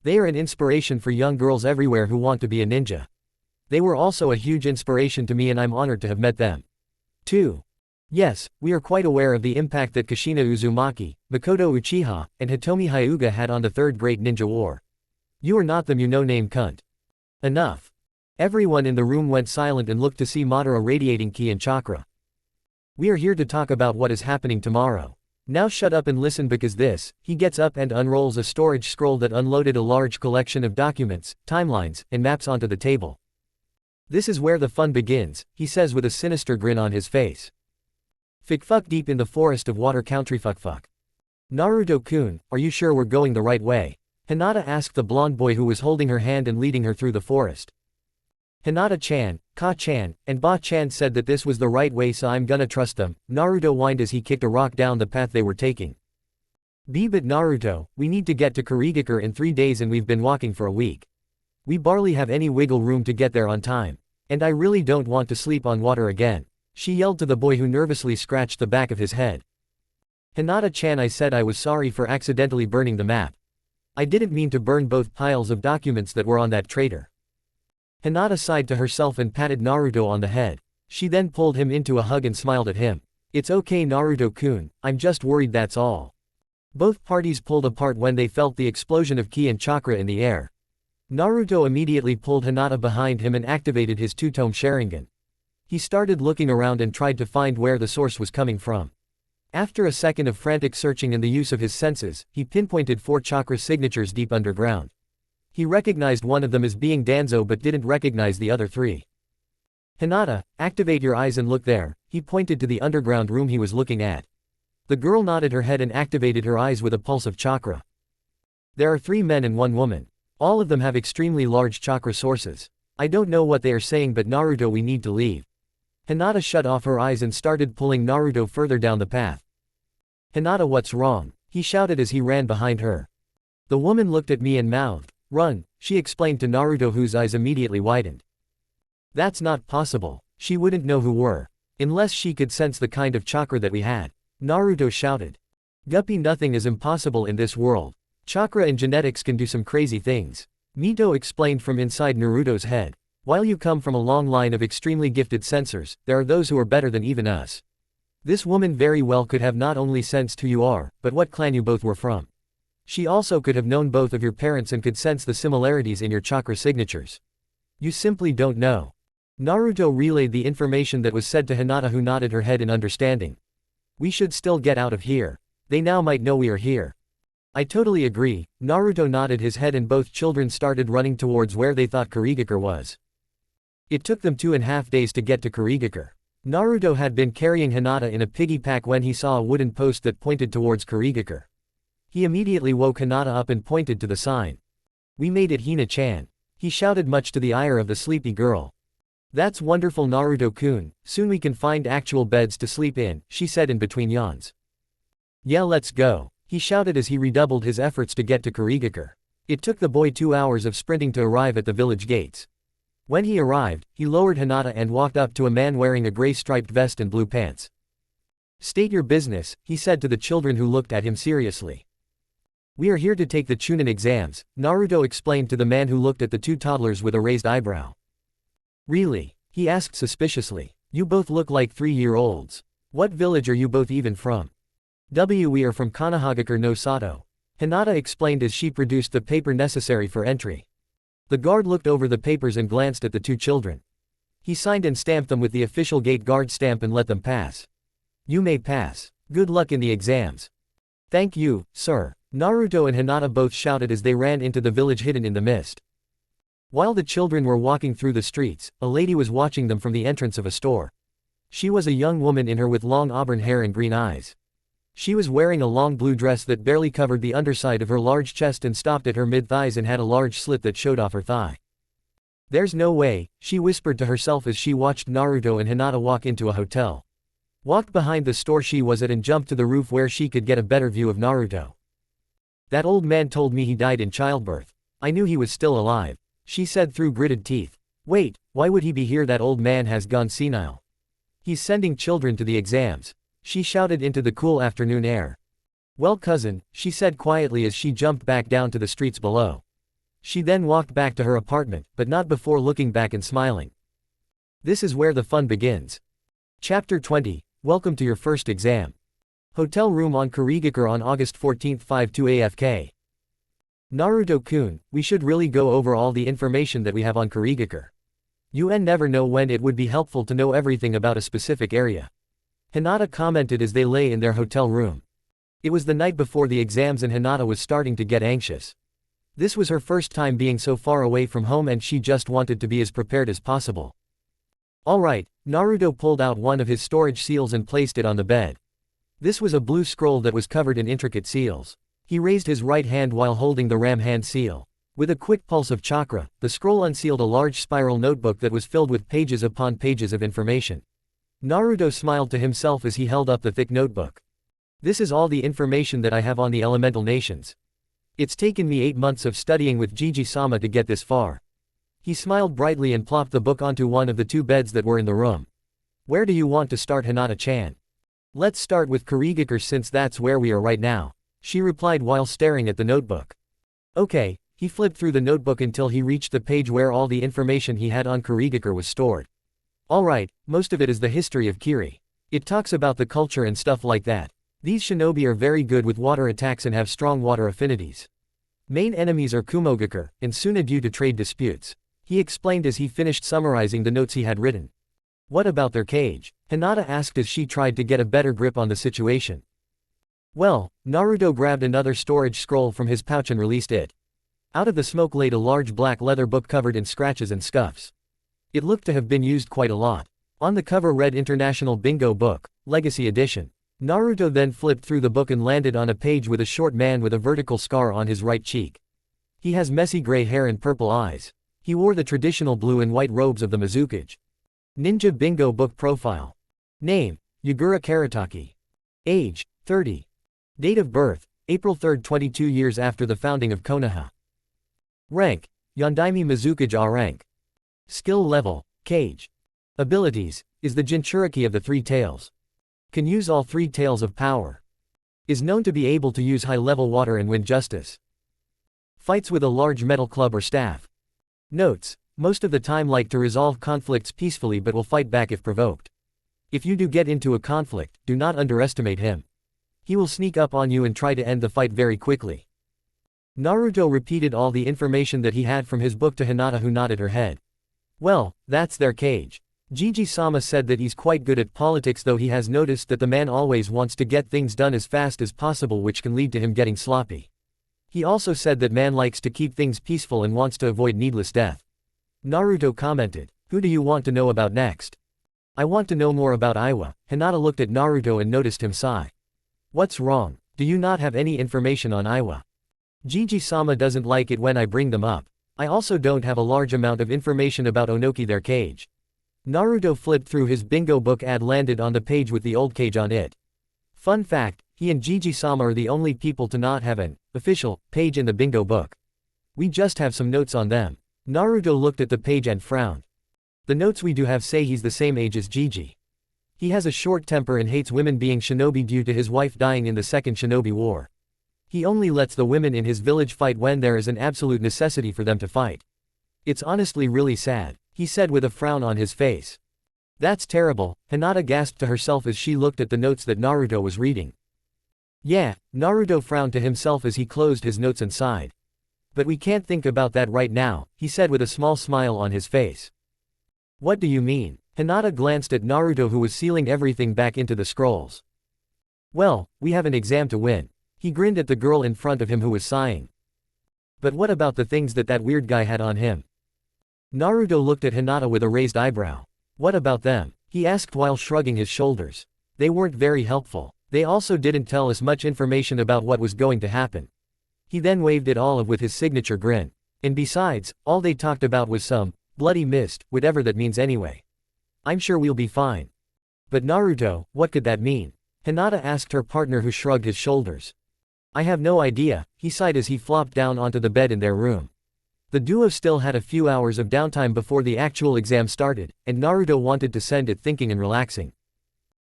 They are an inspiration for young girls everywhere who want to be a ninja. They were also a huge inspiration to me and I'm honored to have met them. 2. Yes, we are quite aware of the impact that Kushina Uzumaki, Makoto Uchiha, and Hitomi Hyuga had on the Third Great Ninja War. You are not them, you no-name cunt. Enough. Everyone in the room went silent and looked to see Madara radiating ki and chakra. We are here to talk about what is happening tomorrow. Now shut up and listen, because this. He gets up and unrolls a storage scroll that unloaded a large collection of documents, timelines, and maps onto the table. This is where the fun begins, he says with a sinister grin on his face. Fuck deep in the forest of water country fuck. Naruto-kun, are you sure we're going the right way? Hinata asked the blonde boy who was holding her hand and leading her through the forest. Hinata-chan, Ka-chan, and Ba-chan said that this was the right way, so I'm gonna trust them, Naruto whined as he kicked a rock down the path they were taking. But Naruto, we need to get to Kurigakure in 3 days and we've been walking for a week. We barely have any wiggle room to get there on time. And I really don't want to sleep on water again, she yelled to the boy who nervously scratched the back of his head. Hinata-chan, I said I was sorry for accidentally burning the map. I didn't mean to burn both piles of documents that were on that traitor. Hinata sighed to herself and patted Naruto on the head. She then pulled him into a hug and smiled at him. It's okay Naruto-kun, I'm just worried that's all. Both parties pulled apart when they felt the explosion of ki and chakra in the air. Naruto immediately pulled Hinata behind him and activated his two-tone Sharingan. He started looking around and tried to find where the source was coming from. After a second of frantic searching and the use of his senses, he pinpointed 4 chakra signatures deep underground. He recognized one of them as being Danzo but didn't recognize the other 3. Hinata, activate your eyes and look there, he pointed to the underground room he was looking at. The girl nodded her head and activated her eyes with a pulse of chakra. There are 3 men and 1 woman. All of them have extremely large chakra sources. I don't know what they are saying but Naruto, we need to leave. Hinata shut off her eyes and started pulling Naruto further down the path. Hinata, what's wrong? He shouted as he ran behind her. The woman looked at me and mouthed, run, she explained to Naruto whose eyes immediately widened. That's not possible, she wouldn't know who were. Unless she could sense the kind of chakra that we had. Naruto shouted. Guppy, nothing is impossible in this world. Chakra and genetics can do some crazy things. Mito explained from inside Naruto's head. While you come from a long line of extremely gifted sensors, there are those who are better than even us. This woman very well could have not only sensed who you are, but what clan you both were from. She also could have known both of your parents and could sense the similarities in your chakra signatures. You simply don't know. Naruto relayed the information that was said to Hinata, who nodded her head in understanding. We should still get out of here. They now might know we are here. I totally agree, Naruto nodded his head and both children started running towards where they thought Kurigakure was. It took them 2.5 days to get to Kurigakure. Naruto had been carrying Hinata in a piggy pack when he saw a wooden post that pointed towards Kurigakure. He immediately woke Hinata up and pointed to the sign. We made it, Hina-chan. He shouted, much to the ire of the sleepy girl. That's wonderful Naruto-kun, soon we can find actual beds to sleep in, she said in between yawns. Yeah, let's go, he shouted as he redoubled his efforts to get to Kurigakure. It took the boy 2 hours of sprinting to arrive at the village gates. When he arrived, he lowered Hinata and walked up to a man wearing a gray striped vest and blue pants. State your business, he said to the children who looked at him seriously. We are here to take the Chunin exams, Naruto explained to the man who looked at the 2 toddlers with a raised eyebrow. Really? He asked suspiciously. You both look like 3-year-olds. What village are you both even from? We are from Konoha no Sato. Hinata explained as she produced the paper necessary for entry. The guard looked over the papers and glanced at the 2 children. He signed and stamped them with the official gate guard stamp and let them pass. You may pass. Good luck in the exams. Thank you, sir. Naruto and Hinata both shouted as they ran into the village hidden in the mist. While the children were walking through the streets, a lady was watching them from the entrance of a store. She was a young woman in her with long auburn hair and green eyes. She was wearing a long blue dress that barely covered the underside of her large chest and stopped at her mid-thighs and had a large slit that showed off her thigh. There's no way, she whispered to herself as she watched Naruto and Hinata walk into a hotel. Walked behind the store she was at and jumped to the roof where she could get a better view of Naruto. That old man told me he died in childbirth. I knew he was still alive, she said through gritted teeth. Wait, why would he be here? That old man has gone senile. He's sending children to the exams, she shouted into the cool afternoon air. Well cousin, she said quietly as she jumped back down to the streets below. She then walked back to her apartment, but not before looking back and smiling. This is where the fun begins. Chapter 20, Welcome to your first exam. Hotel room on Kurigakure on August 14, 5:02 AFK. Naruto-kun, we should really go over all the information that we have on Kurigakure. You never know when it would be helpful to know everything about a specific area. Hinata commented as they lay in their hotel room. It was the night before the exams and Hinata was starting to get anxious. This was her first time being so far away from home and she just wanted to be as prepared as possible. Alright, Naruto pulled out one of his storage seals and placed it on the bed. This was a blue scroll that was covered in intricate seals. He raised his right hand while holding the ram hand seal. With a quick pulse of chakra, the scroll unsealed a large spiral notebook that was filled with pages upon pages of information. Naruto smiled to himself as he held up the thick notebook. This is all the information that I have on the elemental nations. It's taken me 8 months of studying with Jiji-sama to get this far. He smiled brightly and plopped the book onto one of the 2 beds that were in the room. Where do you want to start, Hinata-chan? Let's start with Kurigakure since that's where we are right now, she replied while staring at the notebook. Okay, he flipped through the notebook until he reached the page where all the information he had on Kurigakure was stored. Alright, most of it is the history of Kiri. It talks about the culture and stuff like that. These shinobi are very good with water attacks and have strong water affinities. Main enemies are Kumogakure and Suna due to trade disputes, he explained as he finished summarizing the notes he had written. What about their cage? Hinata asked as she tried to get a better grip on the situation. Well, Naruto grabbed another storage scroll from his pouch and released it. Out of the smoke laid a large black leather book covered in scratches and scuffs. It looked to have been used quite a lot. On the cover read International Bingo Book, Legacy Edition. Naruto then flipped through the book and landed on a page with a short man with a vertical scar on his right cheek. He has messy gray hair and purple eyes. He wore the traditional blue and white robes of the Mizukage. Ninja Bingo Book Profile. Name, Yagura Karataki. Age, 30. Date of birth, April 3, 22 years after the founding of Konoha. Rank, Yondaime Mizukage A rank. Skill level, Kage. Abilities, is the Jinchuriki of the 3 tails. Can use all 3 tails of power. Is known to be able to use high-level water and win justice. Fights with a large metal club or staff. Notes, most of the time like to resolve conflicts peacefully but will fight back if provoked. If you do get into a conflict, do not underestimate him. He will sneak up on you and try to end the fight very quickly. Naruto repeated all the information that he had from his book to Hinata, who nodded her head. Well, that's their cage. Jiji-sama said that he's quite good at politics, though he has noticed that the man always wants to get things done as fast as possible, which can lead to him getting sloppy. He also said that man likes to keep things peaceful and wants to avoid needless death. Naruto commented, who do you want to know about next? I want to know more about Iwa. Hinata looked at Naruto and noticed him sigh. What's wrong? Do you not have any information on Iwa? Jiji-sama doesn't like it when I bring them up. I also don't have a large amount of information about Onoki, their cage. Naruto flipped through his bingo book and landed on the page with the old cage on it. Fun fact, he and Jiji-sama are the only people to not have an official page in the bingo book. We just have some notes on them. Naruto looked at the page and frowned. The notes we do have say he's the same age as Jiji. He has a short temper and hates women being shinobi due to his wife dying in the Second Shinobi War. He only lets the women in his village fight when there is an absolute necessity for them to fight. It's honestly really sad, he said with a frown on his face. That's terrible, Hinata gasped to herself as she looked at the notes that Naruto was reading. Yeah, Naruto frowned to himself as he closed his notes and sighed. But we can't think about that right now, he said with a small smile on his face. What do you mean? Hinata glanced at Naruto, who was sealing everything back into the scrolls. Well, we have an exam to win. He grinned at the girl in front of him who was sighing. But what about the things that weird guy had on him? Naruto looked at Hinata with a raised eyebrow. What about them? He asked while shrugging his shoulders. They weren't very helpful. They also didn't tell us much information about what was going to happen. He then waved it all with his signature grin. And besides, all they talked about was some bloody mist, whatever that means anyway. I'm sure we'll be fine. But Naruto, what could that mean? Hinata asked her partner, who shrugged his shoulders. I have no idea, he sighed as he flopped down onto the bed in their room. The duo still had a few hours of downtime before the actual exam started, and Naruto wanted to send it thinking and relaxing.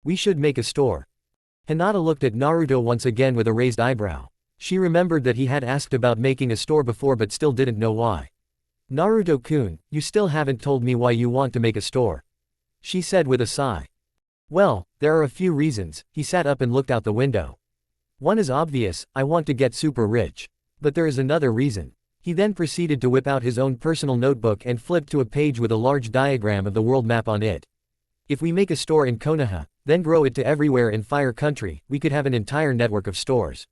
We should make a store. Hinata looked at Naruto once again with a raised eyebrow. She remembered that he had asked about making a store before but still didn't know why. Naruto-kun, you still haven't told me why you want to make a store, she said with a sigh. Well, there are a few reasons, he sat up and looked out the window. One is obvious, I want to get super rich. But there is another reason. He then proceeded to whip out his own personal notebook and flipped to a page with a large diagram of the world map on it. If we make a store in Konoha, then grow it to everywhere in Fire Country, we could have an entire network of stores.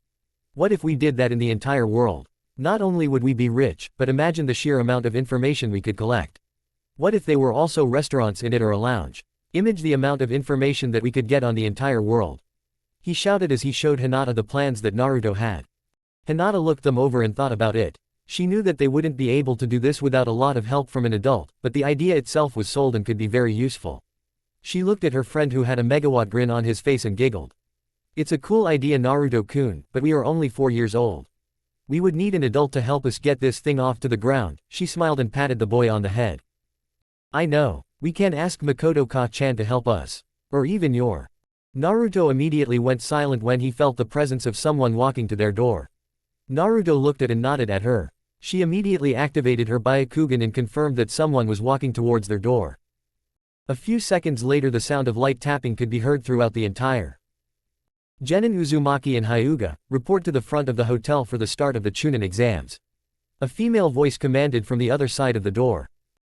What if we did that in the entire world? Not only would we be rich, but imagine the sheer amount of information we could collect. What if they were also restaurants in it or a lounge? Imagine the amount of information that we could get on the entire world. He shouted as he showed Hinata the plans that Naruto had. Hinata looked them over and thought about it. She knew that they wouldn't be able to do this without a lot of help from an adult, but the idea itself was sold and could be very useful. She looked at her friend who had a megawatt grin on his face and giggled. It's a cool idea Naruto-kun, but we are only 4 years old. We would need an adult to help us get this thing off to the ground, she smiled and patted the boy on the head. I know, we can ask Makoto-ka-chan to help us. Or even your. Naruto immediately went silent when he felt the presence of someone walking to their door. Naruto looked at and nodded at her. She immediately activated her Byakugan and confirmed that someone was walking towards their door. A few seconds later the sound of light tapping could be heard throughout the entire. Genin Uzumaki and Hyuga, report to the front of the hotel for the start of the Chunin exams. A female voice commanded from the other side of the door.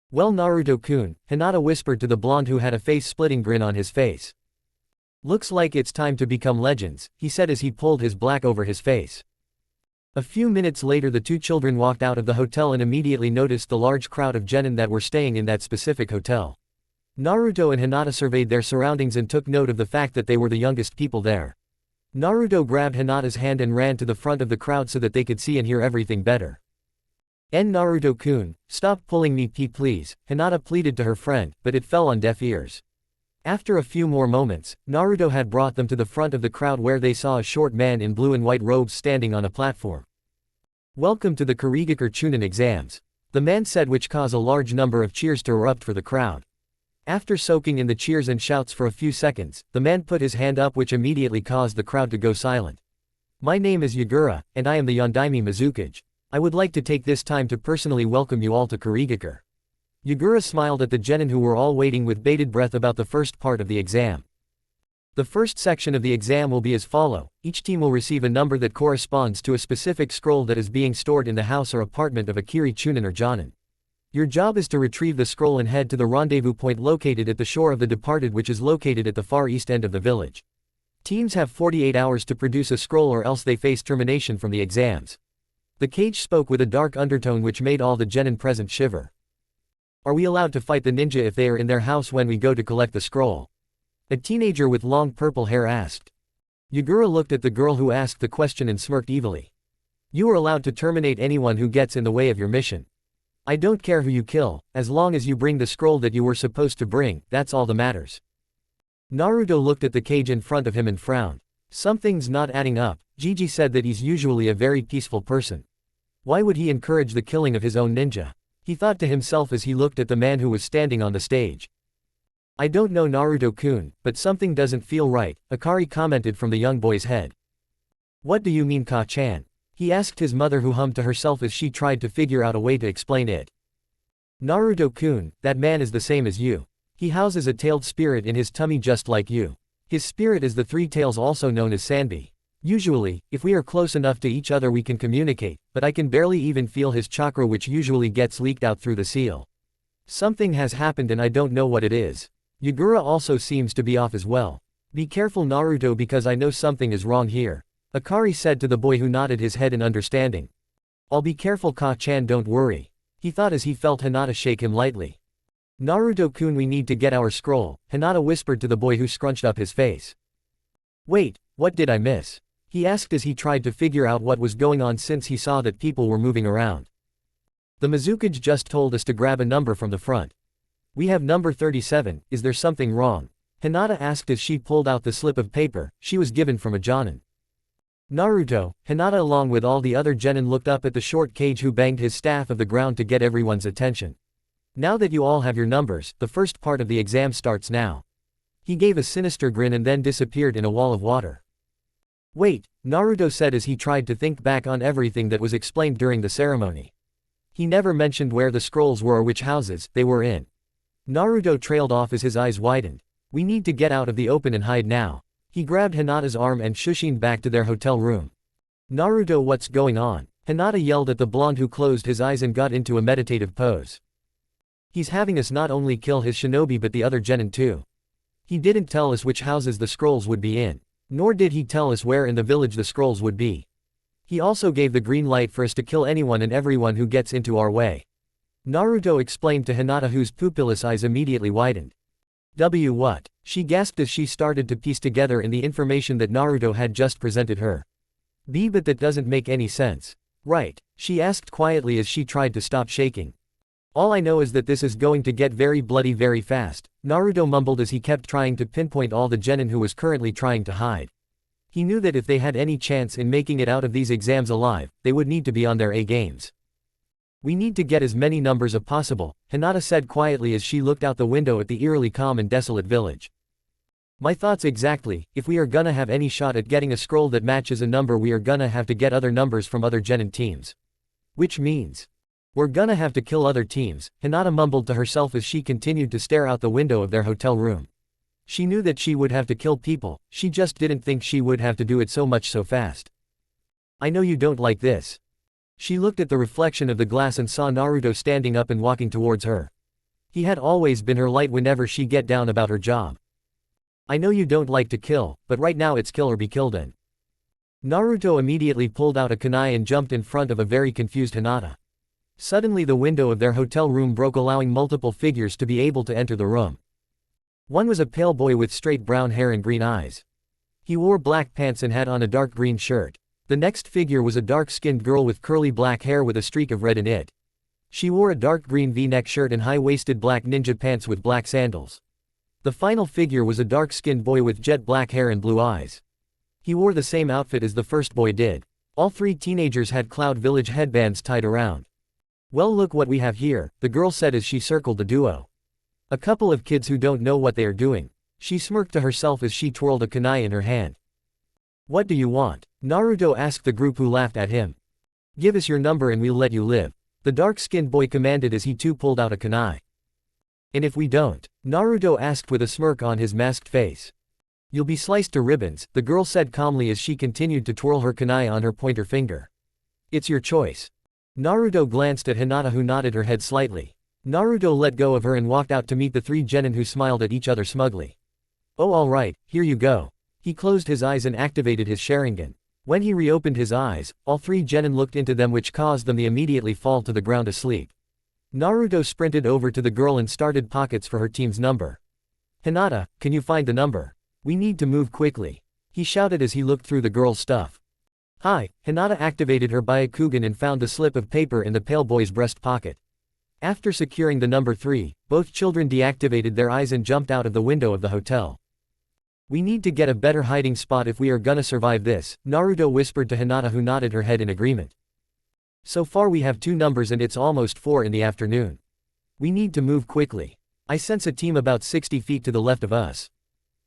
Well Naruto-kun, Hinata whispered to the blonde who had a face-splitting grin on his face. Looks like it's time to become legends, he said as he pulled his black over his face. A few minutes later the two children walked out of the hotel and immediately noticed the large crowd of genin that were staying in that specific hotel. Naruto and Hinata surveyed their surroundings and took note of the fact that they were the youngest people there. Naruto grabbed Hinata's hand and ran to the front of the crowd so that they could see and hear everything better. Naruto-kun, stop pulling me please, Hinata pleaded to her friend, but it fell on deaf ears. After a few more moments, Naruto had brought them to the front of the crowd where they saw a short man in blue and white robes standing on a platform. Welcome to the Kurigakure Chunin exams, the man said, which caused a large number of cheers to erupt for the crowd. After soaking in the cheers and shouts for a few seconds, the man put his hand up, which immediately caused the crowd to go silent. My name is Yagura, and I am the Yondaime Mizukage. I would like to take this time to personally welcome you all to Kurigakure. Yagura smiled at the genin who were all waiting with bated breath about the first part of the exam. The first section of the exam will be as follow. Each team will receive a number that corresponds to a specific scroll that is being stored in the house or apartment of a Kiri Chunin or Jonin. Your job is to retrieve the scroll and head to the rendezvous point located at the shore of the departed, which is located at the far east end of the village. Teams have 48 hours to produce a scroll or else they face termination from the exams. The Kage spoke with a dark undertone which made all the genin present shiver. Are we allowed to fight the ninja if they are in their house when we go to collect the scroll? A teenager with long purple hair asked. Yagura looked at the girl who asked the question and smirked evilly. You are allowed to terminate anyone who gets in the way of your mission. I don't care who you kill, as long as you bring the scroll that you were supposed to bring, that's all that matters. Naruto looked at the Kage in front of him and frowned. Something's not adding up. Gigi said that he's usually a very peaceful person. Why would he encourage the killing of his own ninja? He thought to himself as he looked at the man who was standing on the stage. I don't know Naruto-kun, but something doesn't feel right, Akari commented from the young boy's head. What do you mean Ka-chan? He asked his mother, who hummed to herself as she tried to figure out a way to explain it. Naruto-kun, that man is the same as you. He houses a tailed spirit in his tummy just like you. His spirit is the three tails, also known as Sanbi. Usually, if we are close enough to each other we can communicate, but I can barely even feel his chakra, which usually gets leaked out through the seal. Something has happened and I don't know what it is. Yagura also seems to be off as well. Be careful Naruto, because I know something is wrong here, Akari said to the boy, who nodded his head in understanding. I'll be careful Ka-chan, don't worry, he thought as he felt Hinata shake him lightly. Naruto-kun, we need to get our scroll, Hinata whispered to the boy, who scrunched up his face. Wait, what did I miss? He asked as he tried to figure out what was going on since he saw that people were moving around. The Mizukage just told us to grab a number from the front. We have number 37, is there something wrong? Hinata asked as she pulled out the slip of paper she was given from a jonin. Naruto, Hinata along with all the other genin looked up at the short Kage who banged his staff of the ground to get everyone's attention. Now that you all have your numbers, the first part of the exam starts now. He gave a sinister grin and then disappeared in a wall of water. Wait, Naruto said as he tried to think back on everything that was explained during the ceremony. He never mentioned where the scrolls were or which houses they were in. Naruto trailed off as his eyes widened. We need to get out of the open and hide now. He grabbed Hinata's arm and shushined back to their hotel room. Naruto, what's going on? Hinata yelled at the blonde, who closed his eyes and got into a meditative pose. He's having us not only kill his shinobi but the other genin too. He didn't tell us which houses the scrolls would be in. Nor did he tell us where in the village the scrolls would be. He also gave the green light for us to kill anyone and everyone who gets into our way. Naruto explained to Hinata, whose pupilless eyes immediately widened. What? She gasped as she started to piece together in the information that Naruto had just presented her. But that doesn't make any sense. Right? She asked quietly as she tried to stop shaking. All I know is that this is going to get very bloody very fast, Naruto mumbled as he kept trying to pinpoint all the genin who was currently trying to hide. He knew that if they had any chance in making it out of these exams alive, they would need to be on their A games. We need to get as many numbers as possible, Hinata said quietly as she looked out the window at the eerily calm and desolate village. My thoughts exactly, if we are gonna have any shot at getting a scroll that matches a number, we are gonna have to get other numbers from other genin teams. Which means, we're gonna have to kill other teams, Hinata mumbled to herself as she continued to stare out the window of their hotel room. She knew that she would have to kill people, she just didn't think she would have to do it so much so fast. I know you don't like this. She looked at the reflection of the glass and saw Naruto standing up and walking towards her. He had always been her light whenever she get down about her job. I know you don't like to kill, but right now it's kill or be killed in. Naruto immediately pulled out a kunai and jumped in front of a very confused Hinata. Suddenly the window of their hotel room broke, allowing multiple figures to be able to enter the room. One was a pale boy with straight brown hair and green eyes. He wore black pants and had on a dark green shirt. The next figure was a dark-skinned girl with curly black hair with a streak of red in it. She wore a dark green V-neck shirt and high-waisted black ninja pants with black sandals. The final figure was a dark-skinned boy with jet black hair and blue eyes. He wore the same outfit as the first boy did. All three teenagers had Cloud Village headbands tied around. Well, look what we have here, the girl said as she circled the duo. A couple of kids who don't know what they are doing. She smirked to herself as she twirled a kunai in her hand. What do you want? Naruto asked the group, who laughed at him. Give us your number and we'll let you live, the dark-skinned boy commanded as he too pulled out a kunai. And if we don't? Naruto asked with a smirk on his masked face. You'll be sliced to ribbons, the girl said calmly as she continued to twirl her kunai on her pointer finger. It's your choice. Naruto glanced at Hinata, who nodded her head slightly. Naruto let go of her and walked out to meet the three genin, who smiled at each other smugly. Oh, alright, here you go. He closed his eyes and activated his Sharingan. When he reopened his eyes, all three genin looked into them, which caused them to immediately fall to the ground asleep. Naruto sprinted over to the girl and started pockets for her team's number. Hinata, can you find the number? We need to move quickly, he shouted as he looked through the girl's stuff. Hi, Hinata activated her Byakugan and found the slip of paper in the pale boy's breast pocket. After securing the number 3, both children deactivated their eyes and jumped out of the window of the hotel. We need to get a better hiding spot if we are gonna survive this, Naruto whispered to Hinata, who nodded her head in agreement. So far we have 2 numbers and it's almost 4 in the afternoon. We need to move quickly. I sense a team about 60 feet to the left of us.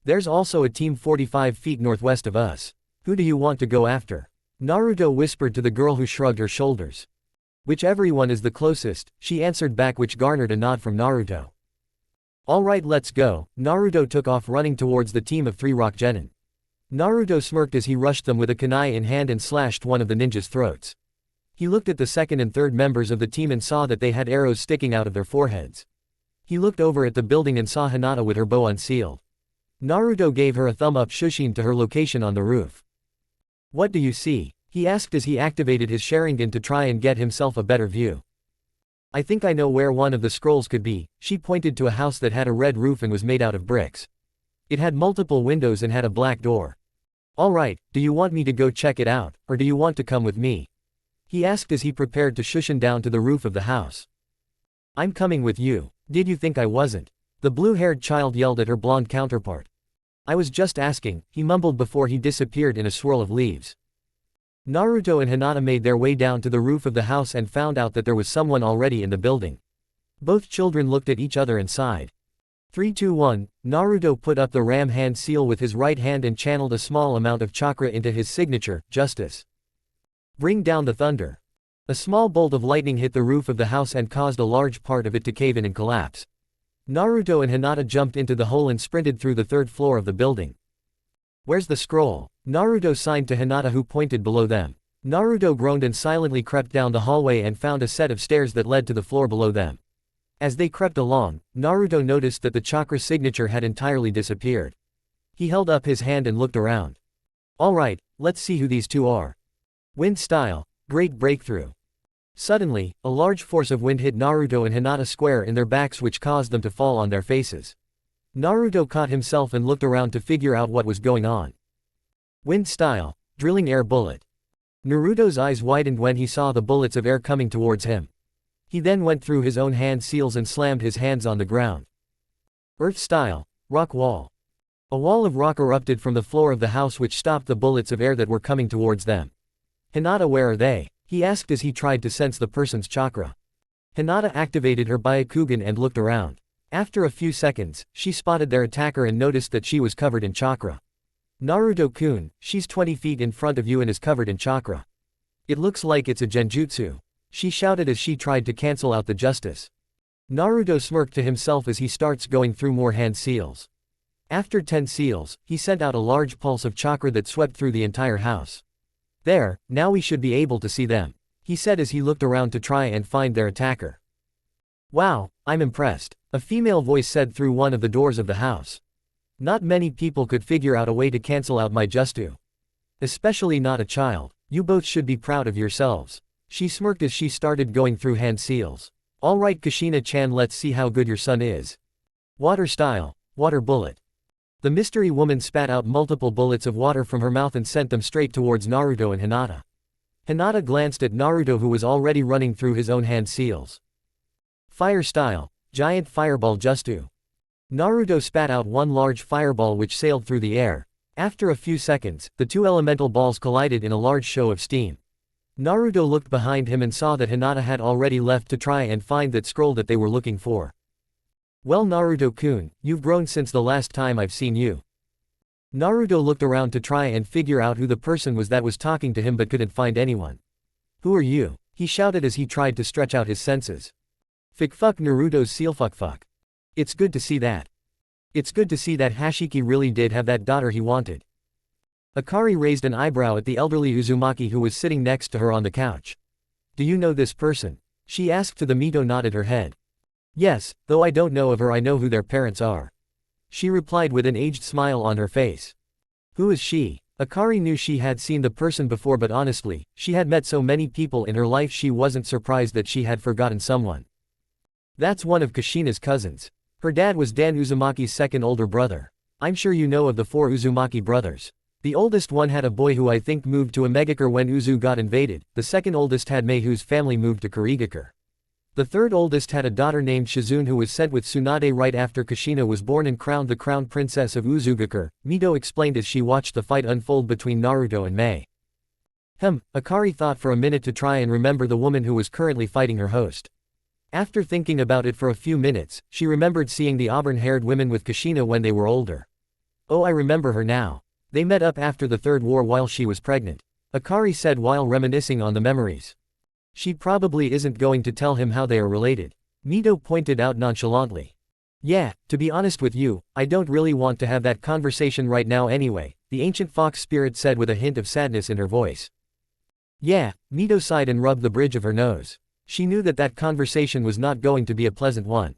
There's also a team 45 feet northwest of us. Who do you want to go after? Naruto whispered to the girl, who shrugged her shoulders. Whichever one is the closest, she answered back, which garnered a nod from Naruto. Alright, let's go. Naruto took off running towards the team of 3 rock genin. Naruto smirked as he rushed them with a kunai in hand and slashed one of the ninjas' throats. He looked at the second and third members of the team and saw that they had arrows sticking out of their foreheads. He looked over at the building and saw Hinata with her bow unsealed. Naruto gave her a thumb up, shushing to her location on the roof. What do you see? He asked as he activated his Sharingan to try and get himself a better view. I think I know where one of the scrolls could be. She pointed to a house that had a red roof and was made out of bricks. It had multiple windows and had a black door. Alright, do you want me to go check it out, or do you want to come with me? He asked as he prepared to shushin down to the roof of the house. I'm coming with you. Did you think I wasn't? The blue-haired child yelled at her blonde counterpart. I was just asking, he mumbled before he disappeared in a swirl of leaves. Naruto and Hinata made their way down to the roof of the house and found out that there was someone already in the building. Both children looked at each other and sighed. 3, 2, 1, Naruto put up the ram hand seal with his right hand and channeled a small amount of chakra into his signature, Justice. Bring down the thunder. A small bolt of lightning hit the roof of the house and caused a large part of it to cave in and collapse. Naruto and Hinata jumped into the hole and sprinted through the 3rd floor of the building. Where's the scroll? Naruto signed to Hinata, who pointed below them. Naruto groaned and silently crept down the hallway and found a set of stairs that led to the floor below them. As they crept along, Naruto noticed that the chakra signature had entirely disappeared. He held up his hand and looked around. Alright, let's see who these 2 are. Wind style, great breakthrough. Suddenly, a large force of wind hit Naruto and Hinata square in their backs, which caused them to fall on their faces. Naruto caught himself and looked around to figure out what was going on. Wind style, drilling air bullet. Naruto's eyes widened when he saw the bullets of air coming towards him. He then went through his own hand seals and slammed his hands on the ground. Earth style, rock wall. A wall of rock erupted from the floor of the house which stopped the bullets of air that were coming towards them. Hinata, where are they? He asked as he tried to sense the person's chakra. Hinata activated her Byakugan and looked around. After a few seconds, she spotted their attacker and noticed that she was covered in chakra. Naruto-kun, she's 20 feet in front of you and is covered in chakra. It looks like it's a genjutsu. She shouted as she tried to cancel out the justice. Naruto smirked to himself as he starts going through more hand seals. After 10 seals, he sent out a large pulse of chakra that swept through the entire house. There, now we should be able to see them, he said as he looked around to try and find their attacker. Wow, I'm impressed, a female voice said through one of the doors of the house. Not many people could figure out a way to cancel out my jutsu. Especially not a child. You both should be proud of yourselves. She smirked as she started going through hand seals. Alright Kushina-chan, let's see how good your son is. Water style, water bullet. The mystery woman spat out multiple bullets of water from her mouth and sent them straight towards Naruto and Hinata. Hinata glanced at Naruto who was already running through his own hand seals. Fire style, giant fireball jutsu. Naruto spat out one large fireball which sailed through the air. After a few seconds, the two elemental balls collided in a large show of steam. Naruto looked behind him and saw that Hinata had already left to try and find that scroll that they were looking for. Well Naruto-kun, you've grown since the last time I've seen you. Naruto looked around to try and figure out who the person was that was talking to him but couldn't find anyone. Who are you? He shouted as he tried to stretch out his senses. Fuck Naruto's seal fuck. It's good to see that. It's good to see that Hashiki really did have that daughter he wanted. Akari raised an eyebrow at the elderly Uzumaki who was sitting next to her on the couch. Do you know this person? She asked to the Mito nodded her head. Yes, though I don't know of her, I know who their parents are. She replied with an aged smile on her face. Who is she? Akari knew she had seen the person before but honestly, she had met so many people in her life she wasn't surprised that she had forgotten someone. That's one of Kushina's cousins. Her dad was Dan Uzumaki's second older brother. I'm sure you know of the 4 Uzumaki brothers. The oldest one had a boy who I think moved to Omegakure when Uzu got invaded, the second oldest had Mei whose family moved to Kurigakure. The third oldest had a daughter named Shizune who was sent with Tsunade right after Kushina was born and crowned the crown princess of Uzugakure, Mito explained as she watched the fight unfold between Naruto and Mei. Akari thought for a minute to try and remember the woman who was currently fighting her host. After thinking about it for a few minutes, she remembered seeing the auburn-haired women with Kushina when they were older. Oh, I remember her now. They met up after the Third War while she was pregnant. Akari said while reminiscing on the memories. She probably isn't going to tell him how they are related. Mito pointed out nonchalantly. Yeah, to be honest with you, I don't really want to have that conversation right now anyway, the ancient fox spirit said with a hint of sadness in her voice. Yeah, Mito sighed and rubbed the bridge of her nose. She knew that that conversation was not going to be a pleasant one.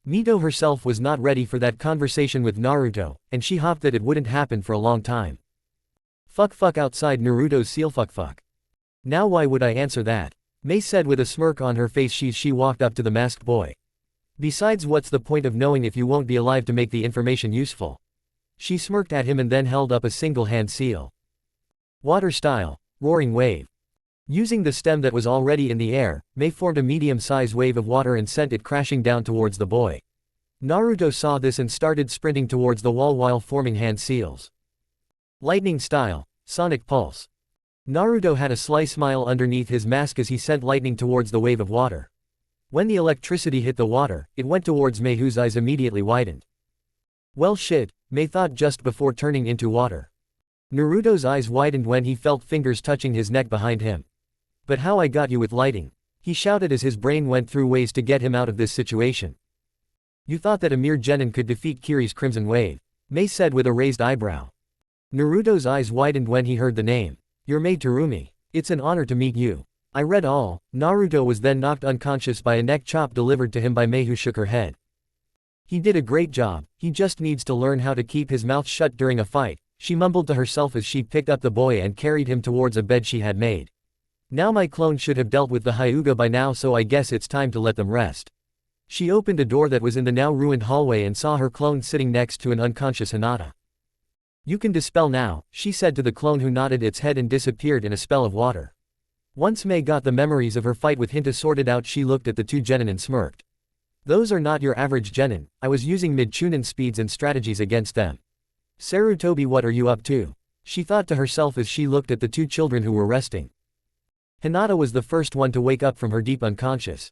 Mito herself was not ready for that conversation with Naruto, and she hoped that it wouldn't happen for a long time. Fuck outside Naruto's seal fuck. Now why would I answer that? Mei said with a smirk on her face. She walked up to the masked boy. Besides, what's the point of knowing if you won't be alive to make the information useful? She smirked at him and then held up a single hand seal. Water style, roaring wave. Using the stem that was already in the air, Mei formed a medium-sized wave of water and sent it crashing down towards the boy. Naruto saw this and started sprinting towards the wall while forming hand seals. Lightning style, sonic pulse. Naruto had a sly smile underneath his mask as he sent lightning towards the wave of water. When the electricity hit the water, it went towards Mei whose eyes immediately widened. Well shit, Mei thought just before turning into water. Naruto's eyes widened when he felt fingers touching his neck behind him. But how I got you with lighting? He shouted as his brain went through ways to get him out of this situation. You thought that a mere genin could defeat Kiri's Crimson Wave? Mei said with a raised eyebrow. Naruto's eyes widened when he heard the name. You're Mei Terumi. It's an honor to meet you. I read all. Naruto was then knocked unconscious by a neck chop delivered to him by Mei who shook her head. He did a great job, he just needs to learn how to keep his mouth shut during a fight, she mumbled to herself as she picked up the boy and carried him towards a bed she had made. Now my clone should have dealt with the Hyuga by now, so I guess it's time to let them rest. She opened a door that was in the now ruined hallway and saw her clone sitting next to an unconscious Hinata. You can dispel now, she said to the clone who nodded its head and disappeared in a spell of water. Once Mei got the memories of her fight with Hinata sorted out, she looked at the 2 genin and smirked. Those are not your average genin, I was using mid-chunin speeds and strategies against them. Sarutobi, what are you up to? She thought to herself as she looked at the two children who were resting. Hinata was the first one to wake up from her deep unconscious.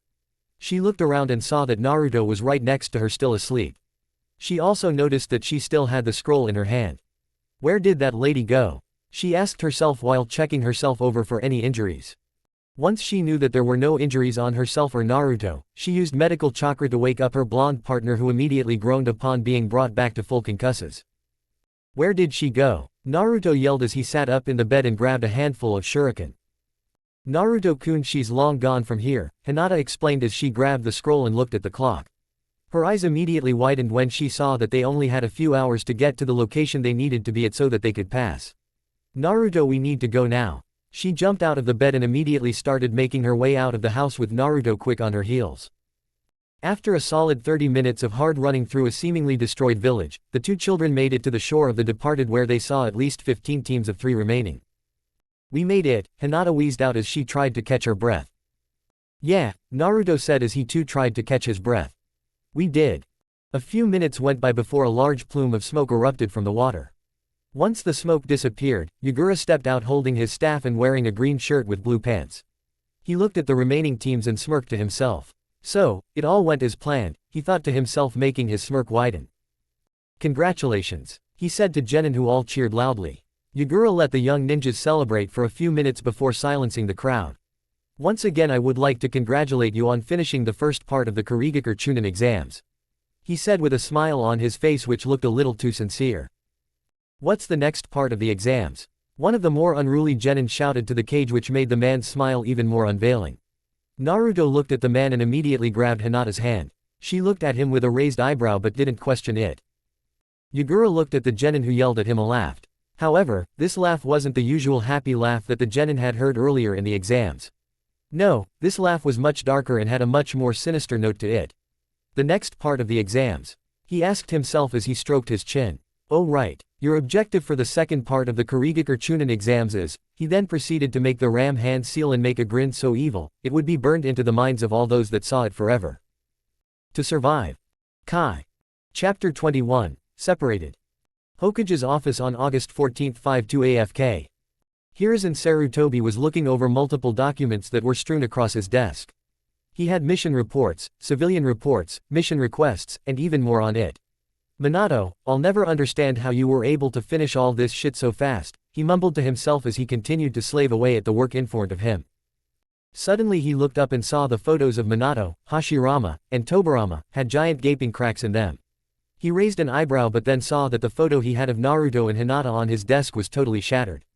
She looked around and saw that Naruto was right next to her still asleep. She also noticed that she still had the scroll in her hand. Where did that lady go? She asked herself while checking herself over for any injuries. Once she knew that there were no injuries on herself or Naruto, she used medical chakra to wake up her blonde partner, who immediately groaned upon being brought back to full concusses. Where did she go? Naruto yelled as he sat up in the bed and grabbed a handful of shuriken. Naruto-kun, she's long gone from here, Hinata explained as she grabbed the scroll and looked at the clock. Her eyes immediately widened when she saw that they only had a few hours to get to the location they needed to be at so that they could pass. Naruto, we need to go now. She jumped out of the bed and immediately started making her way out of the house with Naruto quick on her heels. After a solid 30 minutes of hard running through a seemingly destroyed village, the two children made it to the shore of the departed, where they saw at least 15 teams of 3 remaining. We made it, Hinata wheezed out as she tried to catch her breath. Yeah, Naruto said as he too tried to catch his breath. We did. A few minutes went by before a large plume of smoke erupted from the water. Once the smoke disappeared, Yagura stepped out holding his staff and wearing a green shirt with blue pants. He looked at the remaining teams and smirked to himself. So, it all went as planned, he thought to himself, making his smirk widen. Congratulations, he said to Genin, who all cheered loudly. Yagura let the young ninjas celebrate for a few minutes before silencing the crowd. Once again, I would like to congratulate you on finishing the first part of the Kurigakure Chunin exams, he said with a smile on his face which looked a little too sincere. What's the next part of the exams? One of the more unruly genin shouted to the cage, which made the man's smile even more unveiling. Naruto looked at the man and immediately grabbed Hinata's hand. She looked at him with a raised eyebrow but didn't question it. Yagura looked at the genin who yelled at him and laughed. However, this laugh wasn't the usual happy laugh that the genin had heard earlier in the exams. No, this laugh was much darker and had a much more sinister note to it. The next part of the exams? He asked himself as he stroked his chin. Oh right, your objective for the second part of the Kurigakure Chunin exams is, he then proceeded to make the ram hand seal and make a grin so evil, it would be burned into the minds of all those that saw it forever. To survive. Kai. Chapter 21, Separated. Hokage's office on August 14, 5-2 AFK. Hiruzen Sarutobi was looking over multiple documents that were strewn across his desk. He had mission reports, civilian reports, mission requests, and even more on it. Minato, I'll never understand how you were able to finish all this shit so fast, he mumbled to himself as he continued to slave away at the work in front of him. Suddenly he looked up and saw the photos of Minato, Hashirama, and Tobarama had giant gaping cracks in them. He raised an eyebrow but then saw that the photo he had of Naruto and Hinata on his desk was totally shattered.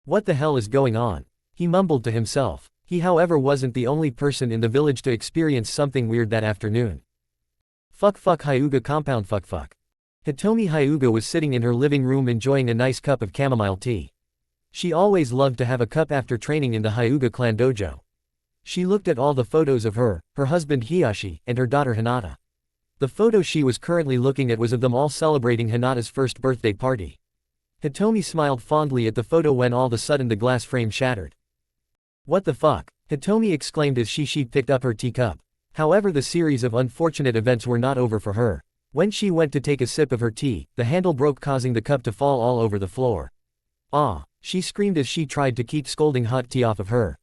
What the hell is going on? He mumbled to himself. He however wasn't the only person in the village to experience something weird that afternoon. Fuck Hyuga compound fuck. Hitomi Hyuga was sitting in her living room enjoying a nice cup of chamomile tea. She always loved to have a cup after training in the Hyuga clan dojo. She looked at all the photos of her husband Hiyashi, and her daughter Hinata. The photo she was currently looking at was of them all celebrating Hinata's first birthday party. Hitomi smiled fondly at the photo when all of a sudden the glass frame shattered. What the fuck? Hitomi exclaimed as she picked up her teacup. However, the series of unfortunate events were not over for her. When she went to take a sip of her tea, the handle broke, causing the cup to fall all over the floor. Ah! She screamed as she tried to keep scolding hot tea off of her.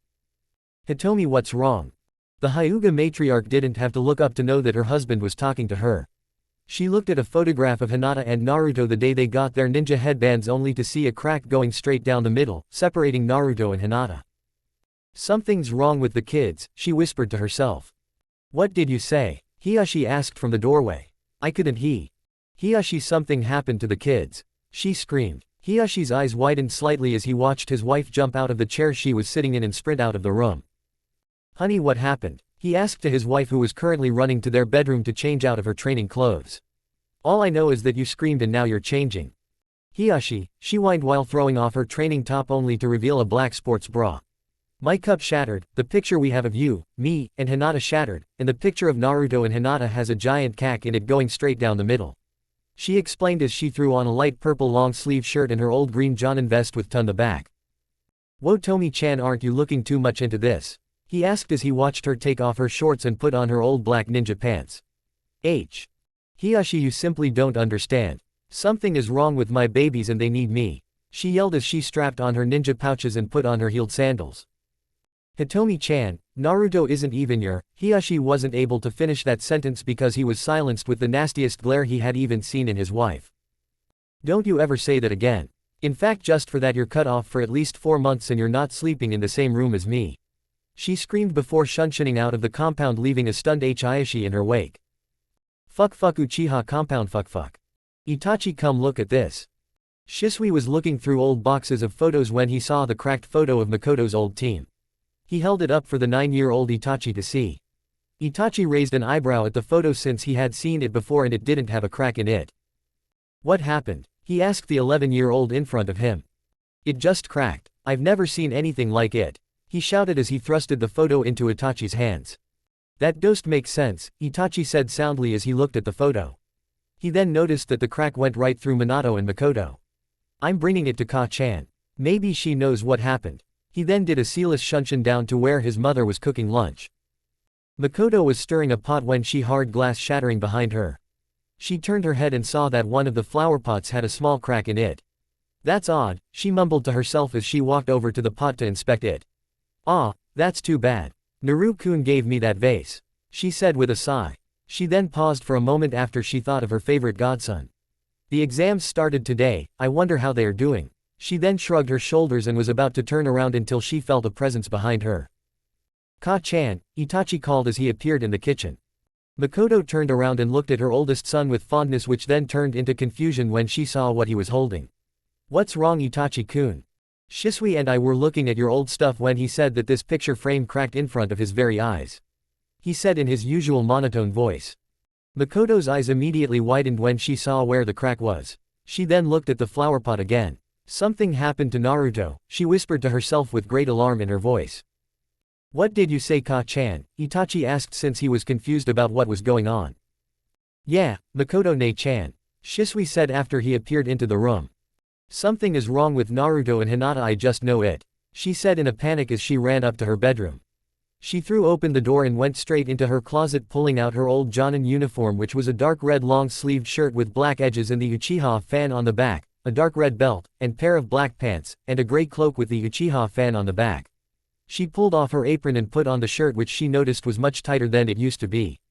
Hitomi, what's wrong? The Hyuga matriarch didn't have to look up to know that her husband was talking to her. She looked at a photograph of Hinata and Naruto the day they got their ninja headbands, only to see a crack going straight down the middle, separating Naruto and Hinata. Something's wrong with the kids, she whispered to herself. What did you say? Hiyashi asked from the doorway. I couldn't Hiyashi, something happened to the kids. She screamed. Hiyashi's eyes widened slightly as he watched his wife jump out of the chair she was sitting in and sprint out of the room. Honey, what happened? He asked to his wife, who was currently running to their bedroom to change out of her training clothes. All I know is that you screamed and now you're changing. Hiyashi, she whined while throwing off her training top only to reveal a black sports bra. My cup shattered, the picture we have of you, me, and Hinata shattered, and the picture of Naruto and Hinata has a giant cack in it going straight down the middle. She explained as she threw on a light purple long-sleeve shirt and her old green Jonin vest with ton the back. Whoa Tomi-chan, aren't you looking too much into this? He asked as he watched her take off her shorts and put on her old black ninja pants. Hiyashi, you simply don't understand. Something is wrong with my babies and they need me, she yelled as she strapped on her ninja pouches and put on her heeled sandals. Hitomi-chan, Naruto isn't even your. Hiyashi wasn't able to finish that sentence because he was silenced with the nastiest glare he had even seen in his wife. Don't you ever say that again. In fact, just for that you're cut off for at least 4 months and you're not sleeping in the same room as me, she screamed before shunshining out of the compound, leaving a stunned Hiyashi in her wake. Fuck Uchiha compound, fuck. Itachi, come look at this. Shisui was looking through old boxes of photos when he saw the cracked photo of Makoto's old team. He held it up for the 9-year-old Itachi to see. Itachi raised an eyebrow at the photo since he had seen it before and it didn't have a crack in it. What happened? He asked the 11-year-old in front of him. It just cracked. I've never seen anything like it, he shouted as he thrusted the photo into Itachi's hands. That don't make sense, Itachi said soundly as he looked at the photo. He then noticed that the crack went right through Minato and Makoto. I'm bringing it to Ka-chan. Maybe she knows what happened. He then did a seamless shunshin down to where his mother was cooking lunch. Makoto was stirring a pot when she heard glass shattering behind her. She turned her head and saw that one of the flower pots had a small crack in it. That's odd, she mumbled to herself as she walked over to the pot to inspect it. Ah, that's too bad. Naru-kun gave me that vase, she said with a sigh. She then paused for a moment after she thought of her favorite godson. The exams started today, I wonder how they are doing. She then shrugged her shoulders and was about to turn around until she felt a presence behind her. Ka-chan, Itachi called as he appeared in the kitchen. Makoto turned around and looked at her oldest son with fondness, which then turned into confusion when she saw what he was holding. What's wrong, Itachi-kun? Shisui and I were looking at your old stuff when he said that this picture frame cracked in front of his very eyes, he said in his usual monotone voice. Makoto's eyes immediately widened when she saw where the crack was. She then looked at the flower pot again. Something happened to Naruto, she whispered to herself with great alarm in her voice. What did you say, Ka-chan? Itachi asked since he was confused about what was going on. Yeah, Makoto-ne-chan, Shisui said after he appeared into the room. Something is wrong with Naruto and Hinata, I just know it, she said in a panic as she ran up to her bedroom. She threw open the door and went straight into her closet, pulling out her old Jonin uniform, which was a dark red long-sleeved shirt with black edges and the Uchiha fan on the back, a dark red belt, and pair of black pants, and a gray cloak with the Uchiha fan on the back. She pulled off her apron and put on the shirt, which she noticed was much tighter than it used to be.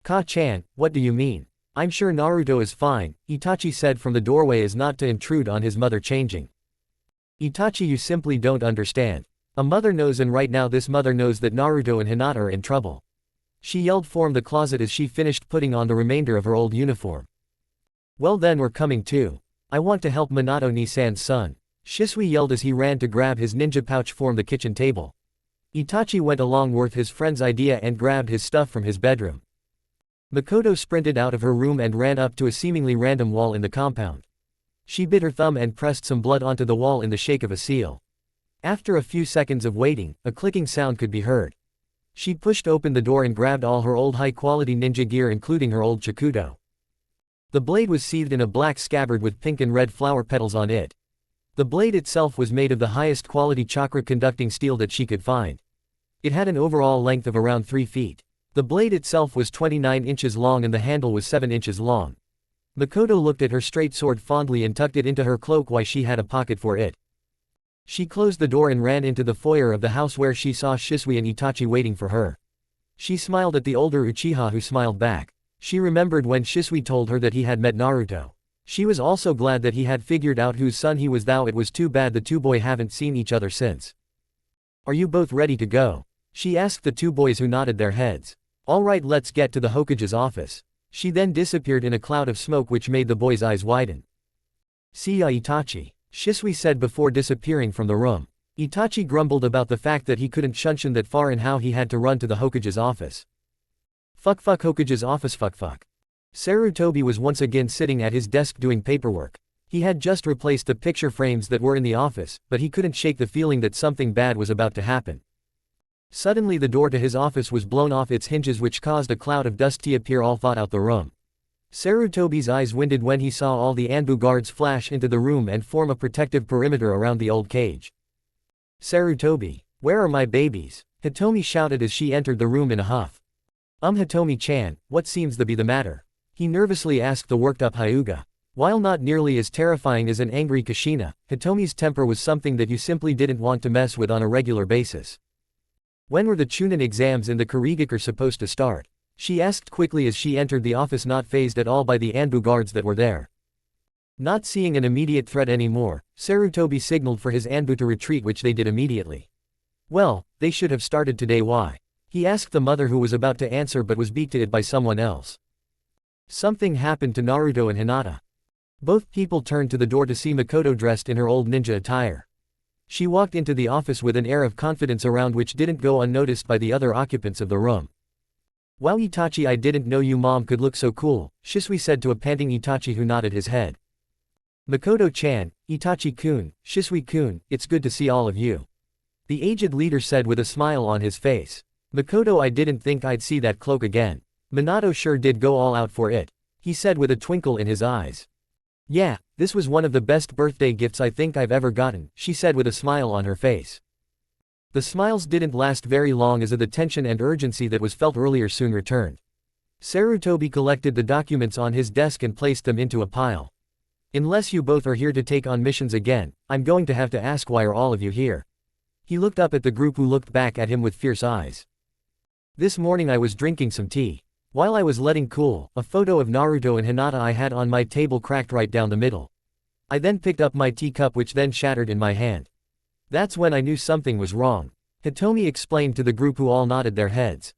Ka-chan, what do you mean? I'm sure Naruto is fine, Itachi said from the doorway as not to intrude on his mother changing. Itachi, you simply don't understand. A mother knows, and right now this mother knows that Naruto and Hinata are in trouble, she yelled from the closet as she finished putting on the remainder of her old uniform. Well then, we're coming too. I want to help Minato-ni-san's son, Shisui yelled as he ran to grab his ninja pouch from the kitchen table. Itachi went along with his friend's idea and grabbed his stuff from his bedroom. Makoto sprinted out of her room and ran up to a seemingly random wall in the compound. She bit her thumb and pressed some blood onto the wall in the shape of a seal. After a few seconds of waiting, a clicking sound could be heard. She pushed open the door and grabbed all her old high-quality ninja gear, including her old chakudo. The blade was sheathed in a black scabbard with pink and red flower petals on it. The blade itself was made of the highest quality chakra-conducting steel that she could find. It had an overall length of around 3 feet. The blade itself was 29 inches long and the handle was 7 inches long. Makoto looked at her straight sword fondly and tucked it into her cloak while she had a pocket for it. She closed the door and ran into the foyer of the house where she saw Shisui and Itachi waiting for her. She smiled at the older Uchiha, who smiled back. She remembered when Shisui told her that he had met Naruto. She was also glad that he had figured out whose son he was, though it was too bad the two boys haven't seen each other since. Are you both ready to go? She asked the two boys, who nodded their heads. Alright, let's get to the Hokage's office. She then disappeared in a cloud of smoke which made the boys' eyes widen. See ya, Itachi, Shisui said before disappearing from the room. Itachi grumbled about the fact that he couldn't shunshin that far and how he had to run to the Hokage's office. Fuck Hokage's office, fuck. Sarutobi was once again sitting at his desk doing paperwork. He had just replaced the picture frames that were in the office, but he couldn't shake the feeling that something bad was about to happen. Suddenly the door to his office was blown off its hinges, which caused a cloud of dust to appear all throughout the room. Sarutobi's eyes winded when he saw all the Anbu guards flash into the room and form a protective perimeter around the old cage. Sarutobi, where are my babies? Hitomi shouted as she entered the room in a huff. Hitomi-chan, what seems to be the matter? He nervously asked the worked-up Hyuga. While not nearly as terrifying as an angry Kushina, Hitomi's temper was something that you simply didn't want to mess with on a regular basis. When were the Chunin exams in the Kurigakure supposed to start? She asked quickly as she entered the office, not fazed at all by the Anbu guards that were there. Not seeing an immediate threat anymore, Sarutobi signaled for his Anbu to retreat, which they did immediately. Well, they should have started today. Why? He asked the mother, who was about to answer but was beat to it by someone else. Something happened to Naruto and Hinata. Both people turned to the door to see Makoto dressed in her old ninja attire. She walked into the office with an air of confidence around which didn't go unnoticed by the other occupants of the room. Wow, Itachi, I didn't know you mom could look so cool, Shisui said to a panting Itachi who nodded his head. Makoto-chan, Itachi-kun, Shisui-kun, it's good to see all of you. The aged leader said with a smile on his face. Makoto, I didn't think I'd see that cloak again. Minato sure did go all out for it, he said with a twinkle in his eyes. Yeah, this was one of the best birthday gifts I think I've ever gotten, she said with a smile on her face. The smiles didn't last very long as the tension and urgency that was felt earlier soon returned. Sarutobi collected the documents on his desk and placed them into a pile. Unless you both are here to take on missions again, I'm going to have to ask, why are all of you here? He looked up at the group, who looked back at him with fierce eyes. This morning I was drinking some tea. While I was letting cool, a photo of Naruto and Hinata I had on my table cracked right down the middle. I then picked up my teacup, which then shattered in my hand. That's when I knew something was wrong. Hitomi explained to the group, who all nodded their heads.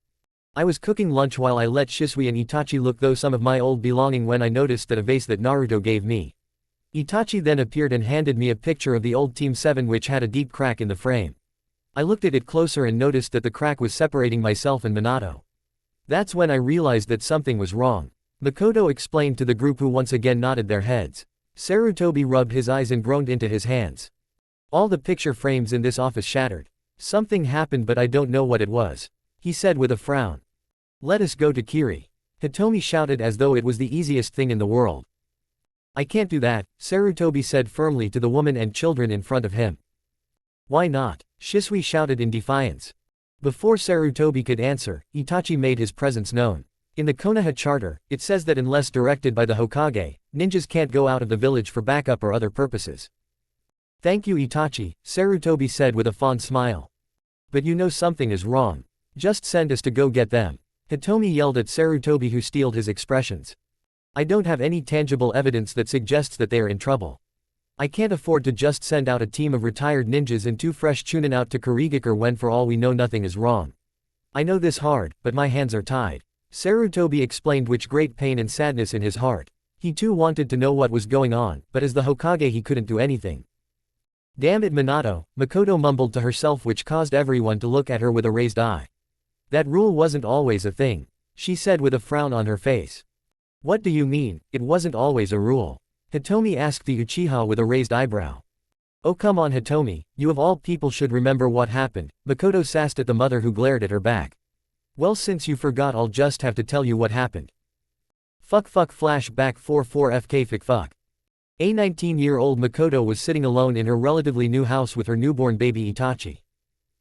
I was cooking lunch while I let Shisui and Itachi look through some of my old belonging when I noticed that a vase that Naruto gave me. Itachi then appeared and handed me a picture of the old Team 7, which had a deep crack in the frame. I looked at it closer and noticed that the crack was separating myself and Minato. That's when I realized that something was wrong. Makoto explained to the group, who once again nodded their heads. Sarutobi rubbed his eyes and groaned into his hands. All the picture frames in this office shattered. Something happened, but I don't know what it was, he said with a frown. Let us go to Kiri. Hitomi shouted as though it was the easiest thing in the world. I can't do that, Sarutobi said firmly to the woman and children in front of him. Why not? Shisui shouted in defiance. Before Sarutobi could answer, Itachi made his presence known. In the Konoha charter, it says that unless directed by the Hokage, ninjas can't go out of the village for backup or other purposes. Thank you, Itachi, Sarutobi said with a fond smile. But you know something is wrong. Just send us to go get them. Hitomi yelled at Sarutobi, who steeled his expressions. I don't have any tangible evidence that suggests that they are in trouble. I can't afford to just send out a team of retired ninjas and 2 fresh Chunin out to Kurigakure when for all we know nothing is wrong. I know this hard, but my hands are tied. Sarutobi explained with great pain and sadness in his heart. He too wanted to know what was going on, but as the Hokage he couldn't do anything. Damn it, Minato, Makoto mumbled to herself, which caused everyone to look at her with a raised eye. That rule wasn't always a thing, she said with a frown on her face. What do you mean, it wasn't always a rule? Hitomi asked the Uchiha with a raised eyebrow. Oh come on Hitomi, you of all people should remember what happened, Makoto sassed at the mother, who glared at her back. Well, since you forgot, I'll just have to tell you what happened. Fuck flashback 44 FK fuck. A 19-year-old Makoto was sitting alone in her relatively new house with her newborn baby Itachi.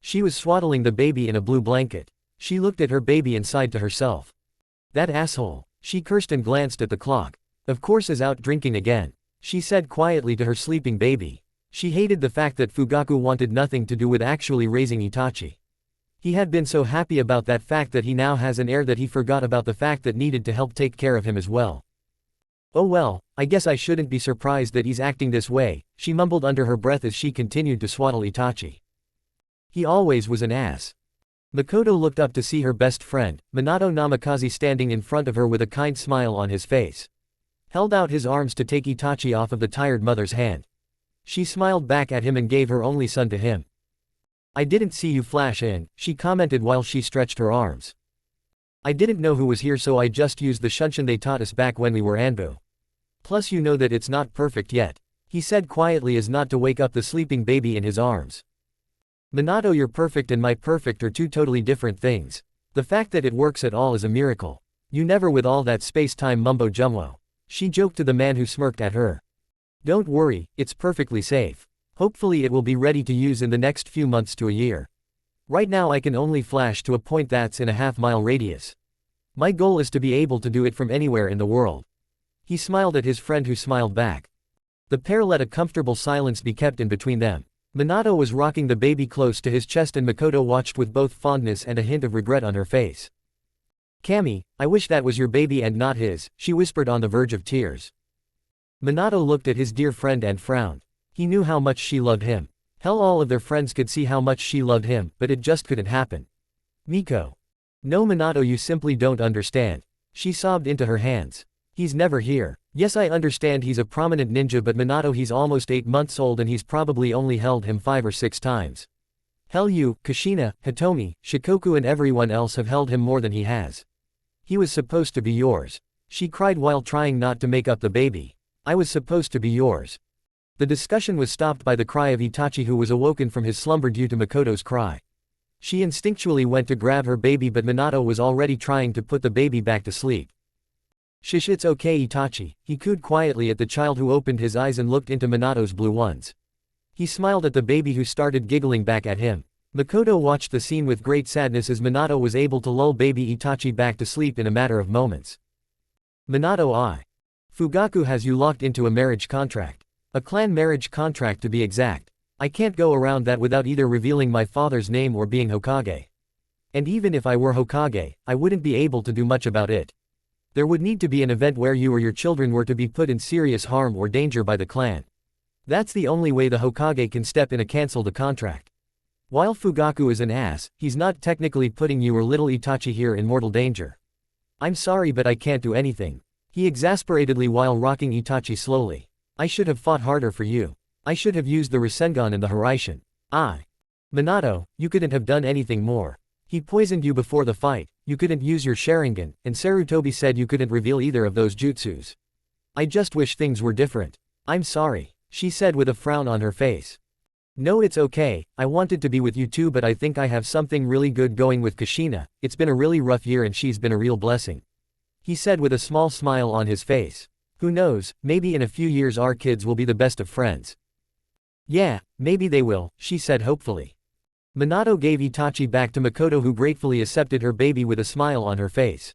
She was swaddling the baby in a blue blanket. She looked at her baby and sighed to herself. That asshole, she cursed and glanced at the clock. Of course is out drinking again, she said quietly to her sleeping baby. She hated the fact that Fugaku wanted nothing to do with actually raising Itachi. He had been so happy about that fact that he now has an heir that he forgot about the fact that needed to help take care of him as well. Oh well, I guess I shouldn't be surprised that he's acting this way, she mumbled under her breath as she continued to swaddle Itachi. He always was an ass. Makoto looked up to see her best friend, Minato Namikaze, standing in front of her with a kind smile on his face. Held out his arms to take Itachi off of the tired mother's hand. She smiled back at him and gave her only son to him. I didn't see you flash in, she commented while she stretched her arms. I didn't know who was here, so I just used the shunshin they taught us back when we were Anbu. Plus you know that it's not perfect yet, he said quietly as not to wake up the sleeping baby in his arms. Minato, your perfect and my perfect are 2 totally different things. The fact that it works at all is a miracle. You never with all that space-time mumbo jumbo, she joked to the man who smirked at her. Don't worry, it's perfectly safe. Hopefully it will be ready to use in the next few months to a year. Right now I can only flash to a point that's in a half-mile radius. My goal is to be able to do it from anywhere in the world. He smiled at his friend who smiled back. The pair let a comfortable silence be kept in between them. Minato was rocking the baby close to his chest and Makoto watched with both fondness and a hint of regret on her face. "Kami, I wish that was your baby and not his," she whispered on the verge of tears. Minato looked at his dear friend and frowned. He knew how much she loved him. Hell, all of their friends could see how much she loved him, but it just couldn't happen. "Miko. No, Minato, you simply don't understand." She sobbed into her hands. "He's never here. Yes, I understand he's a prominent ninja, but Minato, he's almost 8 months old and he's probably only held him 5 or 6 times. Hell, you, Kushina, Hitomi, Shikoku and everyone else have held him more than he has. He was supposed to be yours." She cried while trying not to make up the baby. "I was supposed to be yours." The discussion was stopped by the cry of Itachi, who was awoken from his slumber due to Makoto's cry. She instinctually went to grab her baby, but Minato was already trying to put the baby back to sleep. "Shish, it's okay, Itachi," he cooed quietly at the child, who opened his eyes and looked into Minato's blue ones. He smiled at the baby, who started giggling back at him. Makoto watched the scene with great sadness as Minato was able to lull baby Itachi back to sleep in a matter of moments. "Minato, Fugaku has you locked into a marriage contract. A clan marriage contract, to be exact. I can't go around that without either revealing my father's name or being Hokage. And even if I were Hokage, I wouldn't be able to do much about it. There would need to be an event where you or your children were to be put in serious harm or danger by the clan. That's the only way the Hokage can step in and cancel the contract. While Fugaku is an ass, he's not technically putting you or little Itachi here in mortal danger. I'm sorry, but I can't do anything," he exasperatedly while rocking Itachi slowly. "I should have fought harder for you. I should have used the rasengan and the haraishin. Minato, you couldn't have done anything more. He poisoned you before the fight, you couldn't use your Sharingan, and Sarutobi said you couldn't reveal either of those jutsus. I just wish things were different. I'm sorry," she said with a frown on her face. "No, it's okay, I wanted to be with you too, but I think I have something really good going with Kushina. It's been a really rough year and she's been a real blessing," he said with a small smile on his face. "Who knows, maybe in a few years our kids will be the best of friends." "Yeah, maybe they will," she said hopefully. Minato gave Itachi back to Makoto, who gratefully accepted her baby with a smile on her face.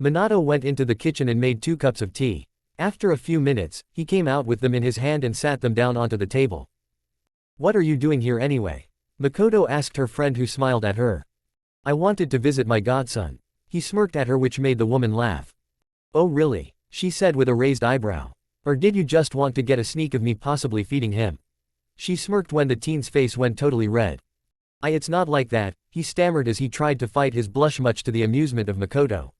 Minato went into the kitchen and made 2 cups of tea. After a few minutes, he came out with them in his hand and sat them down onto the table. "What are you doing here anyway?" Makoto asked her friend, who smiled at her. "I wanted to visit my godson." He smirked at her, which made the woman laugh. "Oh really?" she said with a raised eyebrow. "Or did you just want to get a sneak of me possibly feeding him?" She smirked when the teen's face went totally red. It's not like that," he stammered as he tried to fight his blush, much to the amusement of Makoto.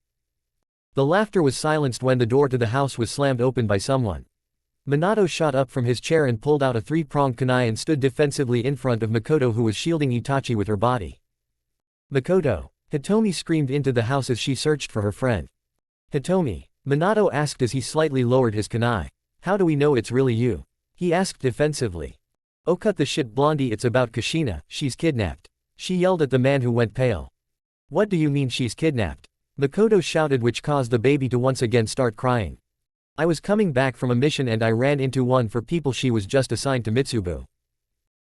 The laughter was silenced when the door to the house was slammed open by someone. Minato shot up from his chair and pulled out a 3-pronged kunai and stood defensively in front of Makoto, who was shielding Itachi with her body. "Makoto!" Hitomi screamed into the house as she searched for her friend. "Hitomi?" Minato asked as he slightly lowered his kunai. "How do we know it's really you?" he asked defensively. "Oh, cut the shit, Blondie, it's about Kushina, she's kidnapped," she yelled at the man, who went pale. "What do you mean she's kidnapped?" Makoto shouted, which caused the baby to once again start crying. "I was coming back from a mission and I ran into one for people. She was just assigned to Mitsubu.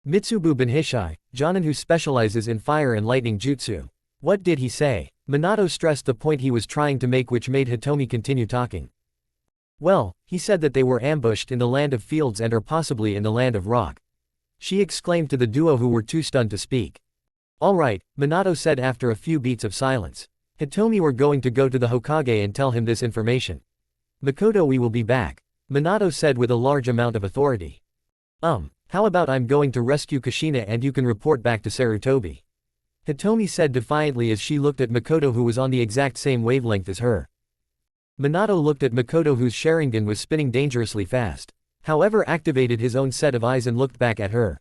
Mitsubu Benhishai, Jonin, who specializes in fire and lightning jutsu." "What did he say?" Minato stressed the point he was trying to make, which made Hitomi continue talking. "Well, he said that they were ambushed in the land of fields and are possibly in the land of rock," she exclaimed to the duo, who were too stunned to speak. "All right," Minato said after a few beats of silence. "Hitomi, we're going to go to the Hokage and tell him this information. Makoto, we will be back," Minato said with a large amount of authority. How about I'm going to rescue Kushina and you can report back to Sarutobi," Hitomi said defiantly as she looked at Makoto, who was on the exact same wavelength as her. Minato looked at Makoto, whose Sharingan was spinning dangerously fast. However, activated his own set of eyes and looked back at her.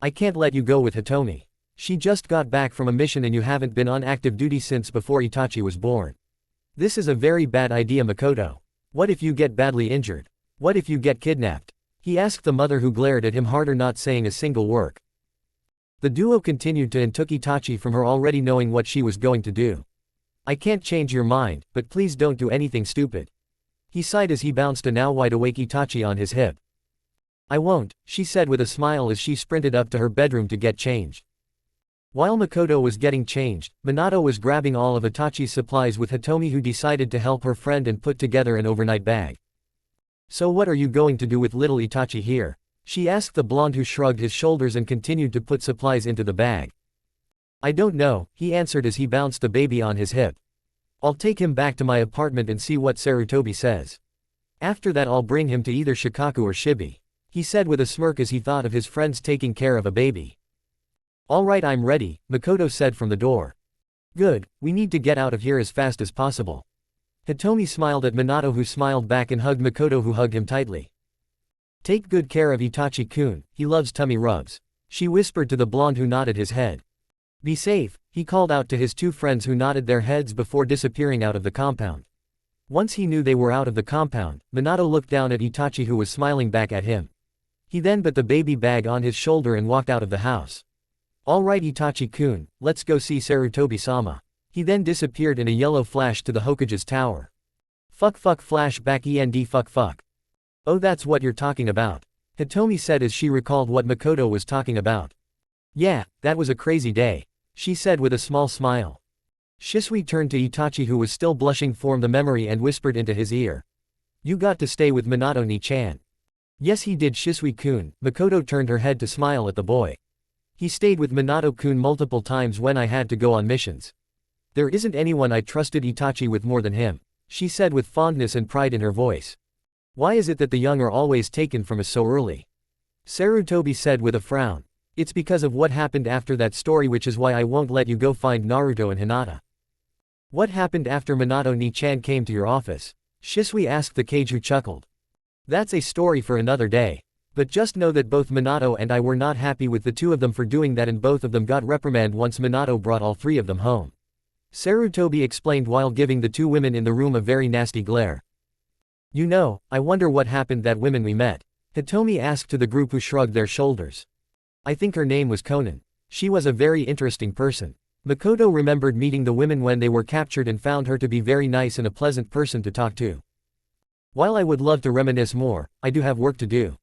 "I can't let you go with Hitomi. She just got back from a mission and you haven't been on active duty since before Itachi was born. This is a very bad idea, Makoto. What if you get badly injured? What if you get kidnapped?" he asked the mother, who glared at him harder, not saying a single word. The duo continued and took Itachi from her, already knowing what she was going to do. "I can't change your mind, but please don't do anything stupid," he sighed as he bounced a now wide-awake Itachi on his hip. "I won't," she said with a smile as she sprinted up to her bedroom to get changed. While Makoto was getting changed, Minato was grabbing all of Itachi's supplies with Hitomi, who decided to help her friend and put together an overnight bag. So what are you going to do with little Itachi here? She asked the blonde, who shrugged his shoulders and continued to put supplies into the bag. I don't know, he answered as he bounced the baby on his hip. I'll take him back to my apartment and see what Sarutobi says. After that I'll bring him to either Shikaku or Shibi, he said with a smirk as he thought of his friends taking care of a baby. Alright, I'm ready, Makoto said from the door. Good, we need to get out of here as fast as possible. Hitomi smiled at Minato, who smiled back and hugged Makoto, who hugged him tightly. Take good care of Itachi-kun, he loves tummy rubs, she whispered to the blonde, who nodded his head. Be safe, he called out to his two friends, who nodded their heads before disappearing out of the compound. Once he knew they were out of the compound, Minato looked down at Itachi, who was smiling back at him. He then put the baby bag on his shoulder and walked out of the house. Alright Itachi-kun, let's go see Sarutobi-sama. He then disappeared in a yellow flash to the Hokage's tower. Fuck flashback end fuck. Oh, that's what you're talking about, Hitomi said as she recalled what Makoto was talking about. Yeah, that was a crazy day, she said with a small smile. Shisui turned to Itachi, who was still blushing from the memory, and whispered into his ear. You got to stay with Minato ni-chan. Yes he did, Shisui-kun. Makoto turned her head to smile at the boy. He stayed with Minato-kun multiple times when I had to go on missions. There isn't anyone I trusted Itachi with more than him, she said with fondness and pride in her voice. Why is it that the young are always taken from us so early? Sarutobi said with a frown. It's because of what happened after that story, which is why I won't let you go find Naruto and Hinata. What happened after Minato ni-chan came to your office? Shisui asked the Kage, who chuckled. That's a story for another day. But just know that both Minato and I were not happy with the two of them for doing that, and both of them got reprimanded once Minato brought all three of them home. Sarutobi explained while giving the two women in the room a very nasty glare. You know, I wonder what happened that women we met, Hitomi asked to the group, who shrugged their shoulders. I think her name was Konan. She was a very interesting person. Makoto remembered meeting the women when they were captured and found her to be very nice and a pleasant person to talk to. While I would love to reminisce more, I do have work to do.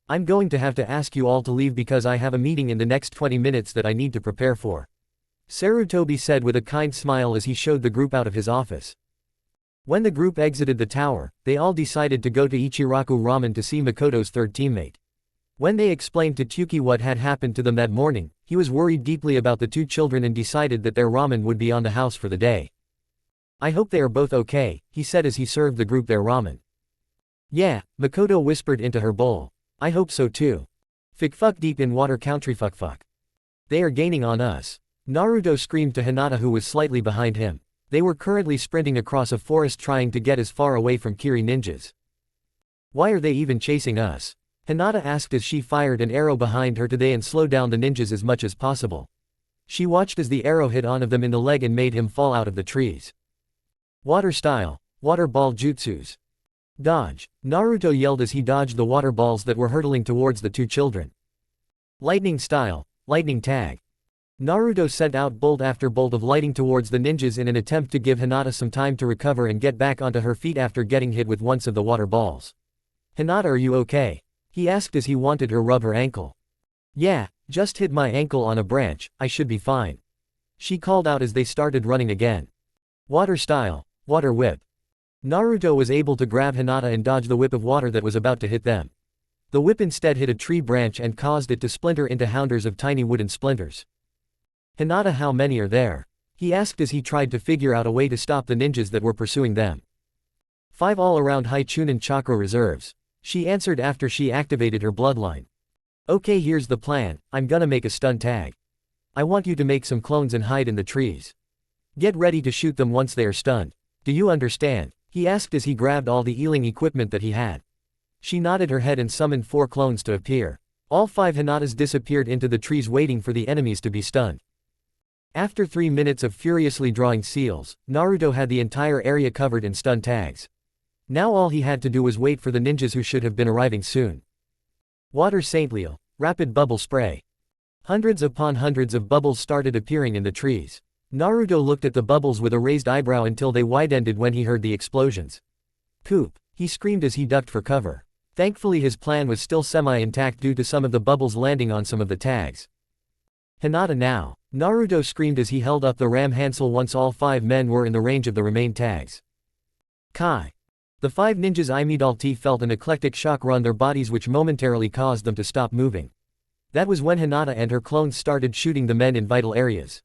I'm going to have to ask you all to leave because I have a meeting in the next 20 minutes that I need to prepare for, Sarutobi said with a kind smile as he showed the group out of his office. When the group exited the tower, they all decided to go to Ichiraku Ramen to see Makoto's third teammate. When they explained to Tyuki what had happened to them that morning, he was worried deeply about the two children and decided that their ramen would be on the house for the day. I hope they are both okay, he said as he served the group their ramen. Yeah, Makoto whispered into her bowl. I hope so too. Fuck deep in water country fuck. They are gaining on us, Naruto screamed to Hinata, who was slightly behind him. They were currently sprinting across a forest trying to get as far away from Kiri ninjas. Why are they even chasing us? Hinata asked as she fired an arrow behind her today and slowed down the ninjas as much as possible. She watched as the arrow hit one of them in the leg and made him fall out of the trees. Water style, water ball jutsus. Dodge, Naruto yelled as he dodged the water balls that were hurtling towards the two children. Lightning style, lightning tag. Naruto sent out bolt after bolt of lighting towards the ninjas in an attempt to give Hinata some time to recover and get back onto her feet after getting hit with once of the water balls. Hinata, are you okay? He asked as he wanted her rub her ankle. Yeah, just hit my ankle on a branch, I should be fine, she called out as they started running again. Water style, water whip. Naruto was able to grab Hinata and dodge the whip of water that was about to hit them. The whip instead hit a tree branch and caused it to splinter into hundreds of tiny wooden splinters. Hinata, how many are there? He asked as he tried to figure out a way to stop the ninjas that were pursuing them. 5 all around high Chunin chakra reserves, she answered after she activated her bloodline. Okay, here's the plan, I'm gonna make a stun tag. I want you to make some clones and hide in the trees. Get ready to shoot them once they are stunned. Do you understand? He asked as he grabbed all the healing equipment that he had. She nodded her head and summoned 4 clones to appear. All 5 Hinatas disappeared into the trees waiting for the enemies to be stunned. After 3 minutes of furiously drawing seals, Naruto had the entire area covered in stun tags. Now all he had to do was wait for the ninjas who should have been arriving soon. Water Saintliel, rapid bubble spray. Hundreds upon hundreds of bubbles started appearing in the trees. Naruto looked at the bubbles with a raised eyebrow until they wide-ended when he heard the explosions. Poop, he screamed as he ducked for cover. Thankfully his plan was still semi-intact due to some of the bubbles landing on some of the tags. Hinata now, Naruto screamed as he held up the ram Hansel once all 5 men were in the range of the remain tags. Kai. The 5 ninjas immediately felt an eclectic shock run their bodies which momentarily caused them to stop moving. That was when Hinata and her clones started shooting the men in vital areas.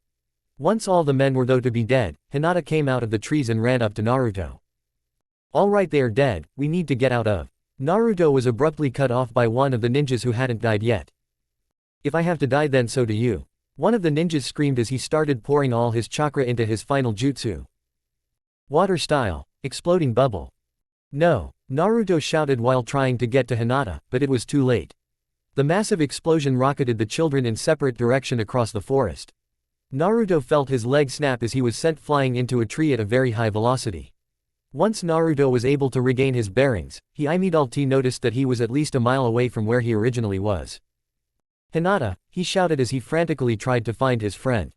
Once all the men were thought to be dead, Hinata came out of the trees and ran up to Naruto. "Alright, they are dead, we need to get out of." Naruto was abruptly cut off by one of the ninjas who hadn't died yet. "If I have to die then so do you." One of the ninjas screamed as he started pouring all his chakra into his final jutsu. Water style, exploding bubble. "No," Naruto shouted while trying to get to Hinata, but it was too late. The massive explosion rocketed the children in separate direction across the forest. Naruto felt his leg snap as he was sent flying into a tree at a very high velocity. Once Naruto was able to regain his bearings, he immediately noticed that he was at least a mile away from where he originally was. "Hinata," he shouted as he frantically tried to find his friend.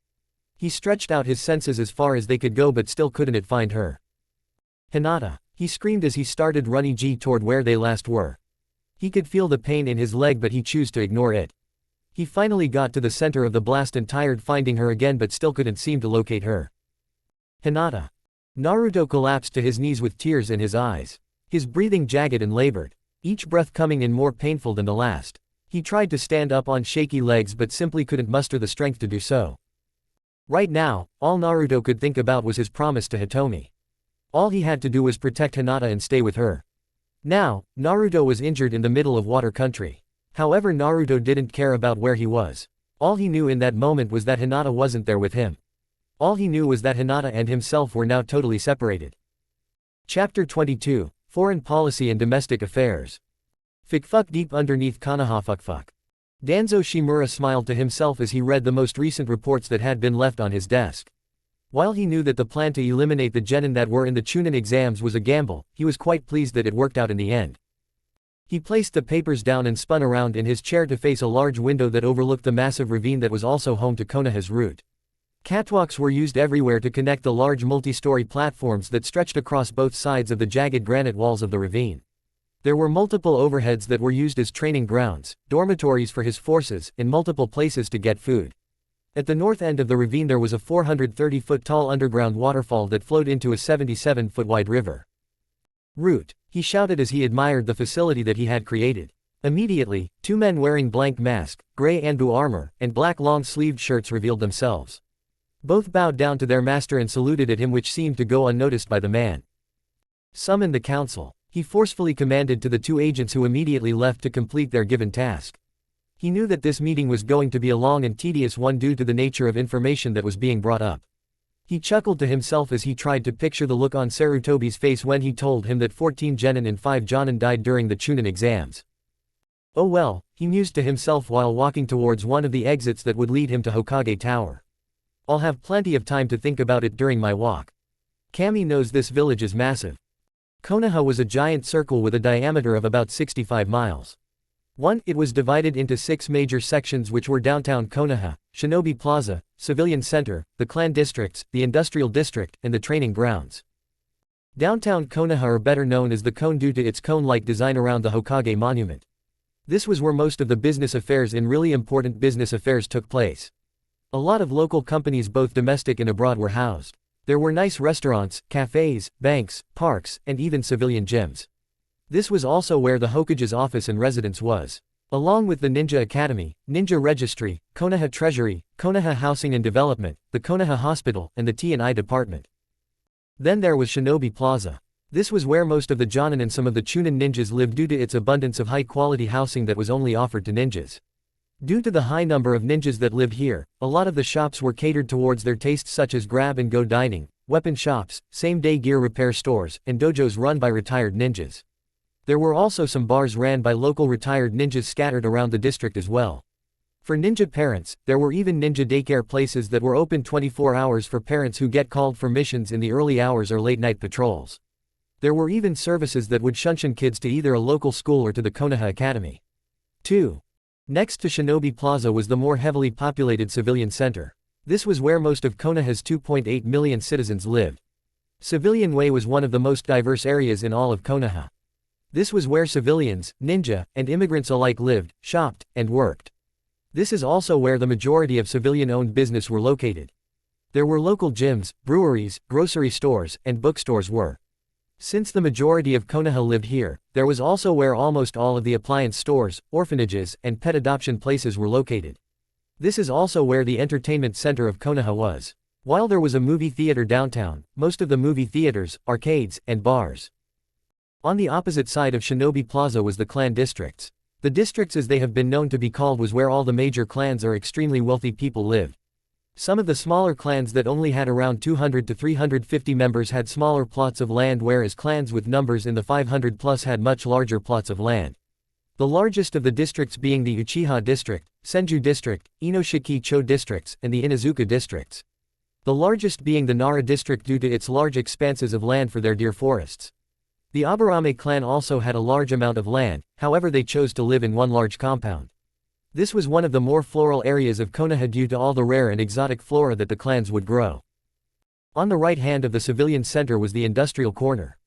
He stretched out his senses as far as they could go but still couldn't find her. "Hinata," he screamed as he started running toward where they last were. He could feel the pain in his leg but he chose to ignore it. He finally got to the center of the blast and tired finding her again but still couldn't seem to locate her. "Hinata." Naruto collapsed to his knees with tears in his eyes. His breathing jagged and labored, each breath coming in more painful than the last. He tried to stand up on shaky legs but simply couldn't muster the strength to do so. Right now, all Naruto could think about was his promise to Hitomi. All he had to do was protect Hinata and stay with her. Now, Naruto was injured in the middle of water country. However, Naruto didn't care about where he was. All he knew in that moment was that Hinata wasn't there with him. All he knew was that Hinata and himself were now totally separated. Chapter 22, Foreign Policy and Domestic Affairs. Fuck deep underneath Konoha fuck. Danzo Shimura smiled to himself as he read the most recent reports that had been left on his desk. While he knew that the plan to eliminate the genin that were in the Chunin exams was a gamble, he was quite pleased that it worked out in the end. He placed the papers down and spun around in his chair to face a large window that overlooked the massive ravine that was also home to Konoha's route. Catwalks were used everywhere to connect the large multi-story platforms that stretched across both sides of the jagged granite walls of the ravine. There were multiple overheads that were used as training grounds, dormitories for his forces, and multiple places to get food. At the north end of the ravine there was a 430-foot tall underground waterfall that flowed into a 77-foot wide river. "Route," he shouted as he admired the facility that he had created. Immediately, 2 men wearing blank mask, gray Anbu armor, and black long-sleeved shirts revealed themselves. Both bowed down to their master and saluted at him, which seemed to go unnoticed by the man. "Summon the council," he forcefully commanded to the 2 agents who immediately left to complete their given task. He knew that this meeting was going to be a long and tedious one due to the nature of information that was being brought up. He chuckled to himself as he tried to picture the look on Sarutobi's face when he told him that 14 genin and 5 jonin died during the Chunin exams. Oh well, he mused to himself while walking towards one of the exits that would lead him to Hokage Tower. I'll have plenty of time to think about it during my walk. Kami knows this village is massive. Konoha was a giant circle with a diameter of about 65 miles. It was divided into 6 major sections, which were downtown Konoha, Shinobi Plaza, Civilian Center, the clan districts, the industrial district, and the training grounds. Downtown Konoha are better known as the cone due to its cone-like design around the Hokage monument. This was where most of the business affairs and really important business affairs took place. A lot of local companies both domestic and abroad were housed. There were nice restaurants, cafes, banks, parks, and even civilian gyms. This was also where the Hokage's office and residence was. Along with the Ninja Academy, Ninja Registry, Konoha Treasury, Konoha Housing and Development, the Konoha Hospital, and the T&I Department. Then there was Shinobi Plaza. This was where most of the Jonin and some of the Chunin ninjas lived due to its abundance of high-quality housing that was only offered to ninjas. Due to the high number of ninjas that lived here, a lot of the shops were catered towards their tastes, such as grab-and-go dining, weapon shops, same-day gear repair stores, and dojos run by retired ninjas. There were also some bars ran by local retired ninjas scattered around the district as well. For ninja parents, there were even ninja daycare places that were open 24 hours for parents who get called for missions in the early hours or late-night patrols. There were even services that would shunshin kids to either a local school or to the Konoha Academy. 2. Next to Shinobi Plaza was the more heavily populated Civilian Center. This was where most of Konoha's 2.8 million citizens lived. Civilian Way was one of the most diverse areas in all of Konoha. This was where civilians, ninja, and immigrants alike lived, shopped, and worked. This is also where the majority of civilian-owned business were located. There were local gyms, breweries, grocery stores, and bookstores were. Since the majority of Konoha lived here, there was also where almost all of the appliance stores, orphanages, and pet adoption places were located. This is also where the entertainment center of Konoha was. While there was a movie theater downtown, most of the movie theaters, arcades, and bars. On the opposite side of Shinobi Plaza was the clan districts. The districts as they have been known to be called was where all the major clans or extremely wealthy people lived. Some of the smaller clans that only had around 200 to 350 members had smaller plots of land, whereas clans with numbers in the 500 plus had much larger plots of land. The largest of the districts being the Uchiha district, Senju district, Inoshiki-cho districts, and the Inazuka districts. The largest being the Nara district due to its large expanses of land for their deer forests. The Aburame clan also had a large amount of land, however they chose to live in one large compound. This was one of the more floral areas of Konoha due to all the rare and exotic flora that the clans would grow. On the right hand of the civilian center was the industrial corner.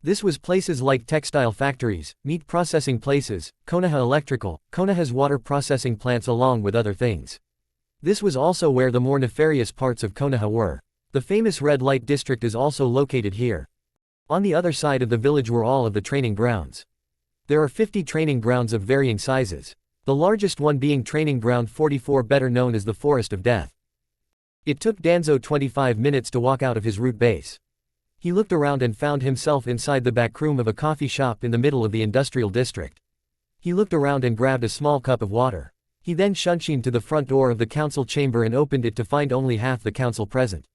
This was places like textile factories, meat processing places, Konoha Electrical, Konoha's water processing plants along with other things. This was also where the more nefarious parts of Konoha were. The famous red light district is also located here. On the other side of the village were all of the training grounds. There are 50 training grounds of varying sizes. The largest one being Training Ground 44, better known as the Forest of Death. It took Danzo 25 minutes to walk out of his route base. He looked around and found himself inside the back room of a coffee shop in the middle of the industrial district. He looked around and grabbed a small cup of water. He then shunshined to the front door of the council chamber and opened it to find only half the council present.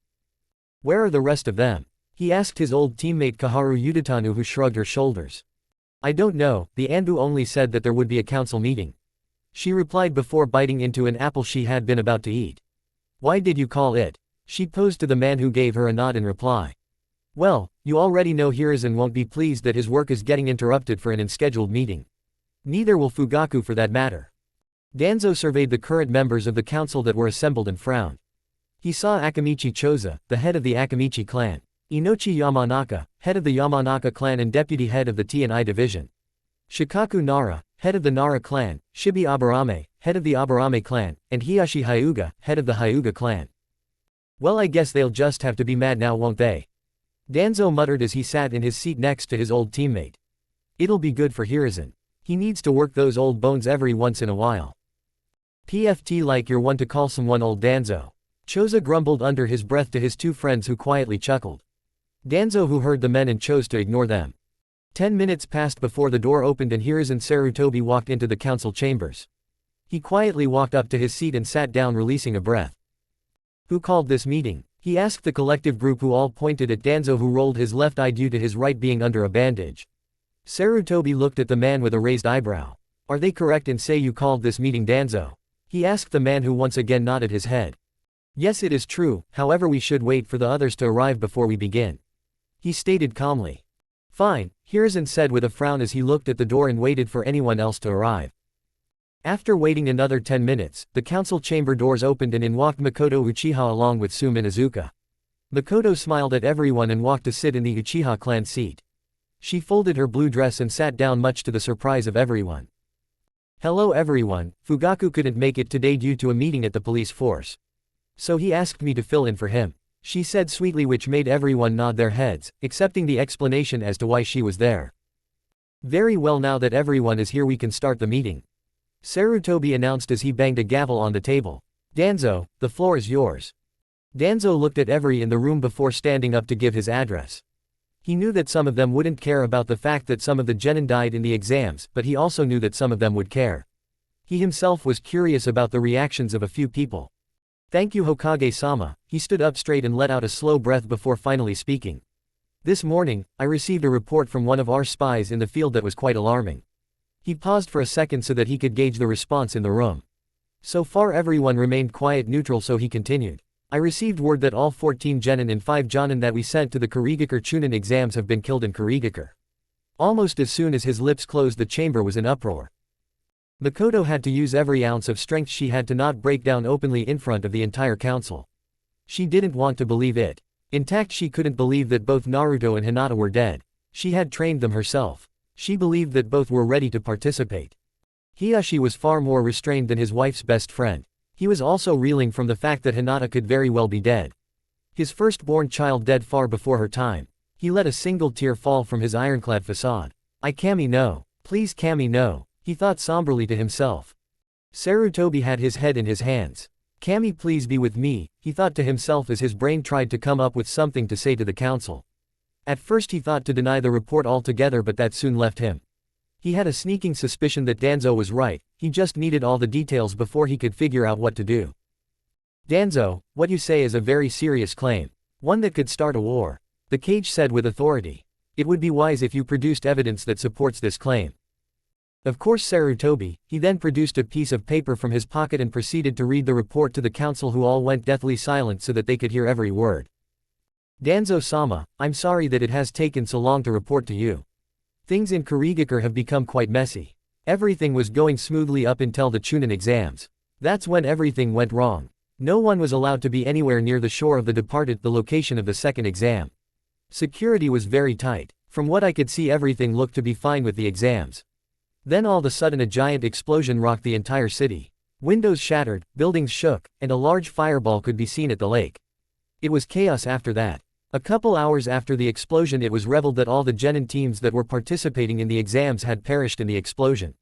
Where are the rest of them? He asked his old teammate Kaharu Yuditanu, who shrugged her shoulders. I don't know, the Anbu only said that there would be a council meeting. She replied before biting into an apple she had been about to eat. Why did you call it? She posed to the man, who gave her a nod in reply. Well, you already know Hiruzen won't be pleased that his work is getting interrupted for an unscheduled meeting. Neither will Fugaku for that matter. Danzo surveyed the current members of the council that were assembled and frowned. He saw Akamichi Choza, the head of the Akamichi clan. Inochi Yamanaka, head of the Yamanaka clan and deputy head of the T&I division. Shikaku Nara, head of the Nara clan, Shibi Aburame, head of the Aburame clan, and Hiyashi Hyuga, head of the Hyuga clan. Well, I guess they'll just have to be mad now, won't they? Danzo muttered as he sat in his seat next to his old teammate. It'll be good for Hiruzen. He needs to work those old bones every once in a while. PFT, like you're one to call someone old, Danzo. Choza grumbled under his breath to his two friends, who quietly chuckled. Danzo, who heard the men and chose to ignore them. 10 minutes passed before the door opened and Hiruzen Sarutobi walked into the council chambers. He quietly walked up to his seat and sat down, releasing a breath. Who called this meeting? He asked the collective group, who all pointed at Danzo, who rolled his left eye due to his right being under a bandage. Sarutobi looked at the man with a raised eyebrow. Are they correct in say you called this meeting, Danzo? He asked the man, who once again nodded his head. Yes, it is true, however we should wait for the others to arrive before we begin. He stated calmly. Fine, Hiruzen said with a frown as he looked at the door and waited for anyone else to arrive. After waiting another 10 minutes, the council chamber doors opened and in walked Makoto Uchiha along with Sum Inuzuka. Makoto smiled at everyone and walked to sit in the Uchiha clan seat. She folded her blue dress and sat down, much to the surprise of everyone. Hello everyone, Fugaku couldn't make it today due to a meeting at the police force. So he asked me to fill in for him. She said sweetly, which made everyone nod their heads, accepting the explanation as to why she was there. Very well, now that everyone is here we can start the meeting. Sarutobi announced as he banged a gavel on the table. Danzo, the floor is yours. Danzo looked at everyone in the room before standing up to give his address. He knew that some of them wouldn't care about the fact that some of the genin died in the exams, but he also knew that some of them would care. He himself was curious about the reactions of a few people. Thank you, Hokage-sama. He stood up straight and let out a slow breath before finally speaking. This morning, I received a report from one of our spies in the field that was quite alarming. He paused for a second so that he could gauge the response in the room. So far everyone remained quiet neutral, so he continued. I received word that all 14 genin and 5 jonin that we sent to the Kurigakure Chunin exams have been killed in Kurigakure. Almost as soon as his lips closed, the chamber was in uproar. Makoto had to use every ounce of strength she had to not break down openly in front of the entire council. She didn't want to believe it. Intact, she couldn't believe that both Naruto and Hinata were dead. She had trained them herself. She believed that both were ready to participate. Hiyashi was far more restrained than his wife's best friend. He was also reeling from the fact that Hinata could very well be dead. His firstborn child dead far before her time. He let a single tear fall from his ironclad facade. Kami no. Please Kami no, he thought somberly to himself. Sarutobi had his head in his hands. Kami please be with me, he thought to himself as his brain tried to come up with something to say to the council. At first he thought to deny the report altogether, but that soon left him. He had a sneaking suspicion that Danzo was right, he just needed all the details before he could figure out what to do. Danzo, what you say is a very serious claim. One that could start a war. The Cage said with authority. It would be wise if you produced evidence that supports this claim. Of course Sarutobi, he then produced a piece of paper from his pocket and proceeded to read the report to the council, who all went deathly silent so that they could hear every word. Danzo-sama, I'm sorry that it has taken so long to report to you. Things in Kurigakure have become quite messy. Everything was going smoothly up until the Chunin exams. That's when everything went wrong. No one was allowed to be anywhere near the shore of the departed, the location of the second exam. Security was very tight. From what I could see, everything looked to be fine with the exams. Then all of a sudden a giant explosion rocked the entire city. Windows shattered, buildings shook, and a large fireball could be seen at the lake. It was chaos after that. A couple hours after the explosion, it was revealed that all the genin teams that were participating in the exams had perished in the explosion.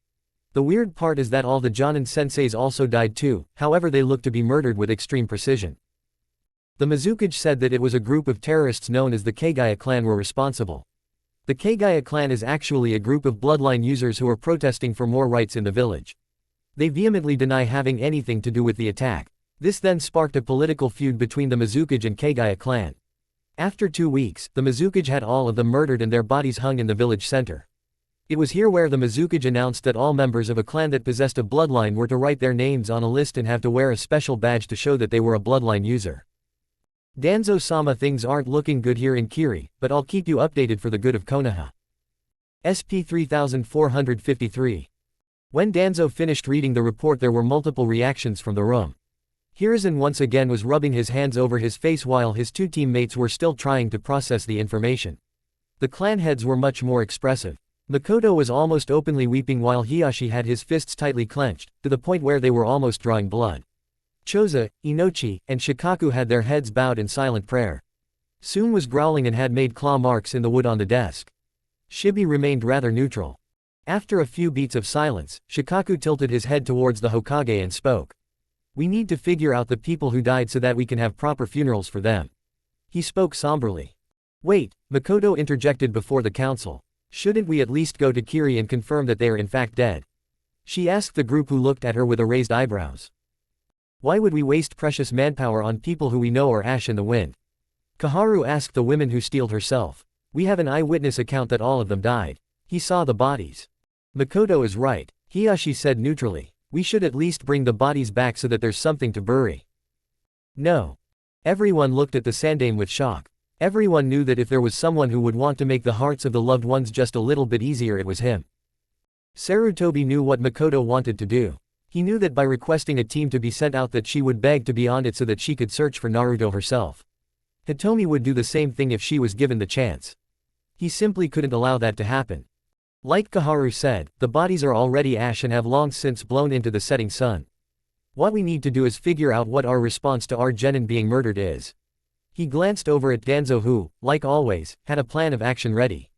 The weird part is that all the Jonin senseis also died too, however they looked to be murdered with extreme precision. The Mizukage said that it was a group of terrorists known as the Kagaya clan were responsible. The Kagaya clan is actually a group of bloodline users who are protesting for more rights in the village. They vehemently deny having anything to do with the attack. This then sparked a political feud between the Mizukage and Kagaya clan. After 2 weeks, the Mizukage had all of them murdered and their bodies hung in the village center. It was here where the Mizukage announced that all members of a clan that possessed a bloodline were to write their names on a list and have to wear a special badge to show that they were a bloodline user. Danzo-sama, things aren't looking good here in Kiri, but I'll keep you updated for the good of Konoha. SP 3453. When Danzo finished reading the report, there were multiple reactions from the room. Hiruzen once again was rubbing his hands over his face while his two teammates were still trying to process the information. The clan heads were much more expressive. Makoto was almost openly weeping while Hiyashi had his fists tightly clenched, to the point where they were almost drawing blood. Choza, Inochi, and Shikaku had their heads bowed in silent prayer. Soon was growling and had made claw marks in the wood on the desk. Shibi remained rather neutral. After a few beats of silence, Shikaku tilted his head towards the Hokage and spoke. We need to figure out the people who died so that we can have proper funerals for them. He spoke somberly. Wait, Makoto interjected before the council. Shouldn't we at least go to Kiri and confirm that they are in fact dead? She asked the group, who looked at her with raised eyebrows. Why would we waste precious manpower on people who we know are ash in the wind? Kaharu asked the women who steeled herself. We have an eyewitness account that all of them died. He saw the bodies. Makoto is right, Hiyashi said neutrally. We should at least bring the bodies back so that there's something to bury. No. Everyone looked at the Sandame with shock. Everyone knew that if there was someone who would want to make the hearts of the loved ones just a little bit easier, it was him. Sarutobi knew what Makoto wanted to do. He knew that by requesting a team to be sent out that she would beg to be on it so that she could search for Naruto herself. Hitomi would do the same thing if she was given the chance. He simply couldn't allow that to happen. Like Kaharu said, the bodies are already ash and have long since blown into the setting sun. What we need to do is figure out what our response to our genin being murdered is. He glanced over at Danzo, who, like always, had a plan of action ready.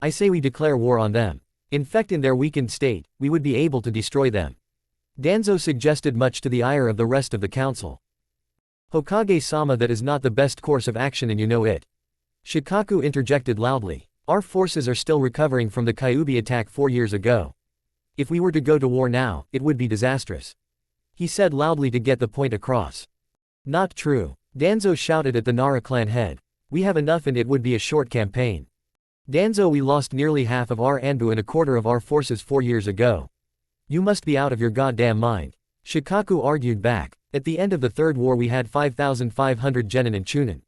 I say we declare war on them. In fact, in their weakened state, we would be able to destroy them. Danzo suggested, much to the ire of the rest of the council. Hokage-sama, that is not the best course of action and you know it. Shikaku interjected loudly. Our forces are still recovering from the Kyuubi attack 4 years ago. If we were to go to war now, it would be disastrous. He said loudly to get the point across. Not true. Danzo shouted at the Nara clan head. We have enough and it would be a short campaign. Danzo, we lost nearly half of our Anbu and a quarter of our forces 4 years ago. You must be out of your goddamn mind. Shikaku argued back. At the end of the Third War we had 5,500 genin and chunin.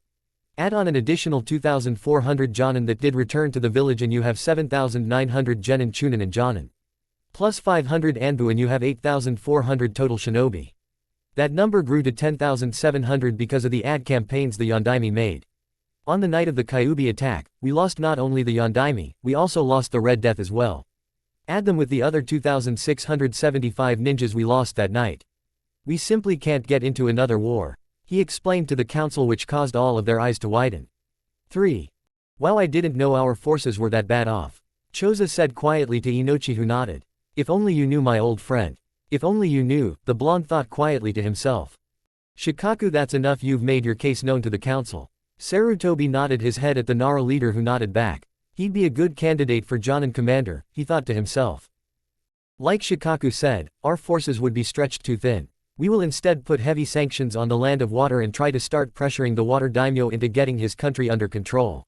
Add on an additional 2,400 jonin that did return to the village and you have 7,900 genin, chunin and jonin. Plus 500 anbu and you have 8,400 total shinobi. That number grew to 10,700 because of the ad campaigns the Yondaime made. On the night of the Kyuubi attack, we lost not only the Yondaime, we also lost the Red Death as well. Add them with the other 2,675 ninjas we lost that night. We simply can't get into another war. He explained to the council, which caused all of their eyes to widen. 3. Wow, I didn't know our forces were that bad off. Choza said quietly to Inochi, who nodded. If only you knew, my old friend. If only you knew, the blonde thought quietly to himself. Shikaku, that's enough, you've made your case known to the council. Sarutobi nodded his head at the Nara leader, who nodded back. He'd be a good candidate for Jonin commander, he thought to himself. Like Shikaku said, our forces would be stretched too thin. We will instead put heavy sanctions on the land of water and try to start pressuring the water daimyo into getting his country under control.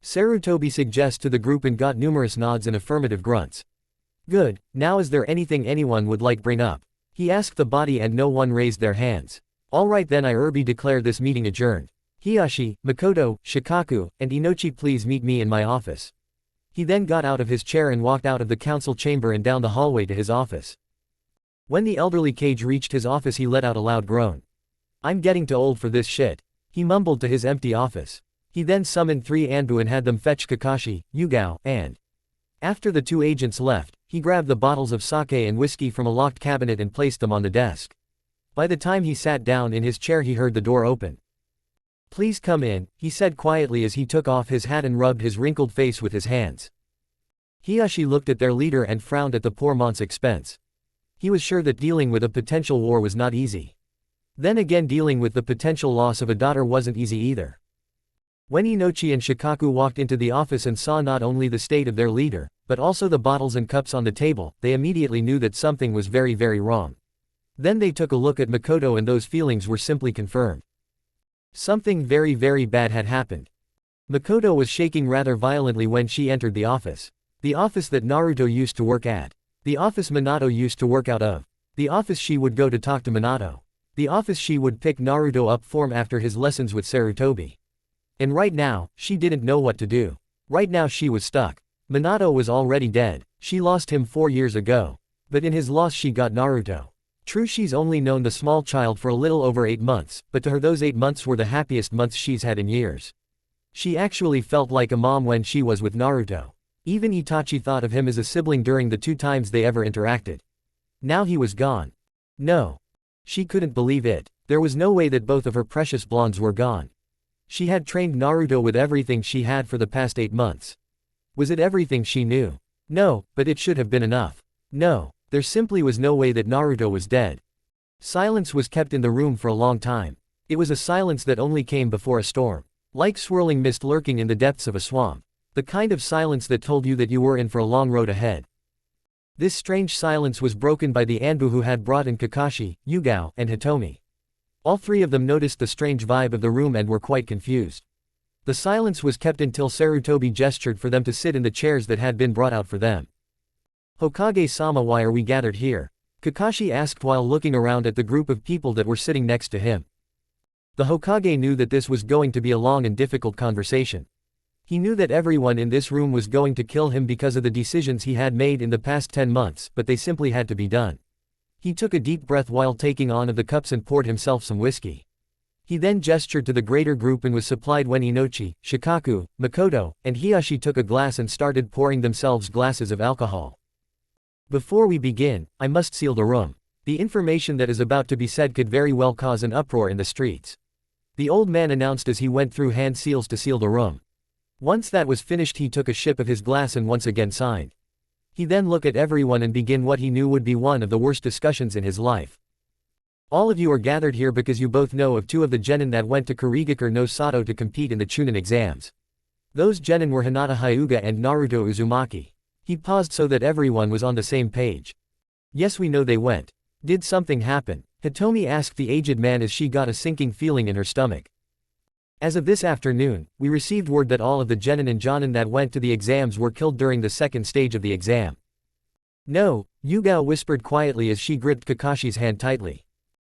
Sarutobi suggests to the group and got numerous nods and affirmative grunts. Good, now is there anything anyone would like bring up? He asked the body and no one raised their hands. Alright then, I declare this meeting adjourned. Hiyashi, Makoto, Shikaku, and Inochi, please meet me in my office. He then got out of his chair and walked out of the council chamber and down the hallway to his office. When the elderly Kage reached his office, he let out a loud groan. I'm getting too old for this shit, he mumbled to his empty office. He then summoned 3 Anbu and had them fetch Kakashi, Yugao, and after the 2 agents left, he grabbed the bottles of sake and whiskey from a locked cabinet and placed them on the desk. By the time he sat down in his chair, he heard the door open. Please come in, he said quietly as he took off his hat and rubbed his wrinkled face with his hands. Hiyashi looked at their leader and frowned at the poor mont's expense. He was sure that dealing with a potential war was not easy. Then again, dealing with the potential loss of a daughter wasn't easy either. When Inochi and Shikaku walked into the office and saw not only the state of their leader, but also the bottles and cups on the table, they immediately knew that something was very, very wrong. Then they took a look at Makoto and those feelings were simply confirmed. Something very, very bad had happened. Makoto was shaking rather violently when she entered the office. The office that Naruto used to work at. The office Minato used to work out of. The office she would go to talk to Minato. The office she would pick Naruto up from after his lessons with Sarutobi. And right now, she didn't know what to do. Right now she was stuck. Minato was already dead. She lost him 4 years ago. But in his loss she got Naruto. True, she's only known the small child for a little over 8 months, but to her those 8 months were the happiest months she's had in years. She actually felt like a mom when she was with Naruto. Even Itachi thought of him as a sibling during the 2 times they ever interacted. Now he was gone. No. She couldn't believe it. There was no way that both of her precious blondes were gone. She had trained Naruto with everything she had for the past 8 months. Was it everything she knew? No, but it should have been enough. No. There simply was no way that Naruto was dead. Silence was kept in the room for a long time. It was a silence that only came before a storm. Like swirling mist lurking in the depths of a swamp. The kind of silence that told you that you were in for a long road ahead. This strange silence was broken by the Anbu who had brought in Kakashi, Yugao, and Hitomi. All 3 of them noticed the strange vibe of the room and were quite confused. The silence was kept until Sarutobi gestured for them to sit in the chairs that had been brought out for them. Hokage-sama, why are we gathered here? Kakashi asked while looking around at the group of people that were sitting next to him. The Hokage knew that this was going to be a long and difficult conversation. He knew that everyone in this room was going to kill him because of the decisions he had made in the past 10 months, but they simply had to be done. He took a deep breath while taking on of the cups and poured himself some whiskey. He then gestured to the greater group and was supplied when Inochi, Shikaku, Makoto, and Hiyashi took a glass and started pouring themselves glasses of alcohol. Before we begin, I must seal the room. The information that is about to be said could very well cause an uproar in the streets. The old man announced as he went through hand seals to seal the room. Once that was finished, he took a sip of his glass and once again signed. He then looked at everyone and began what he knew would be one of the worst discussions in his life. All of you are gathered here because you both know of 2 of the genin that went to Kurigakure no Sato to compete in the Chunin exams. Those genin were Hinata Hyuga and Naruto Uzumaki. He paused so that everyone was on the same page. Yes, we know they went. Did something happen? Hitomi asked the aged man as she got a sinking feeling in her stomach. As of this afternoon, we received word that all of the genin and jonin that went to the exams were killed during the 2nd stage of the exam. No, Yugao whispered quietly as she gripped Kakashi's hand tightly.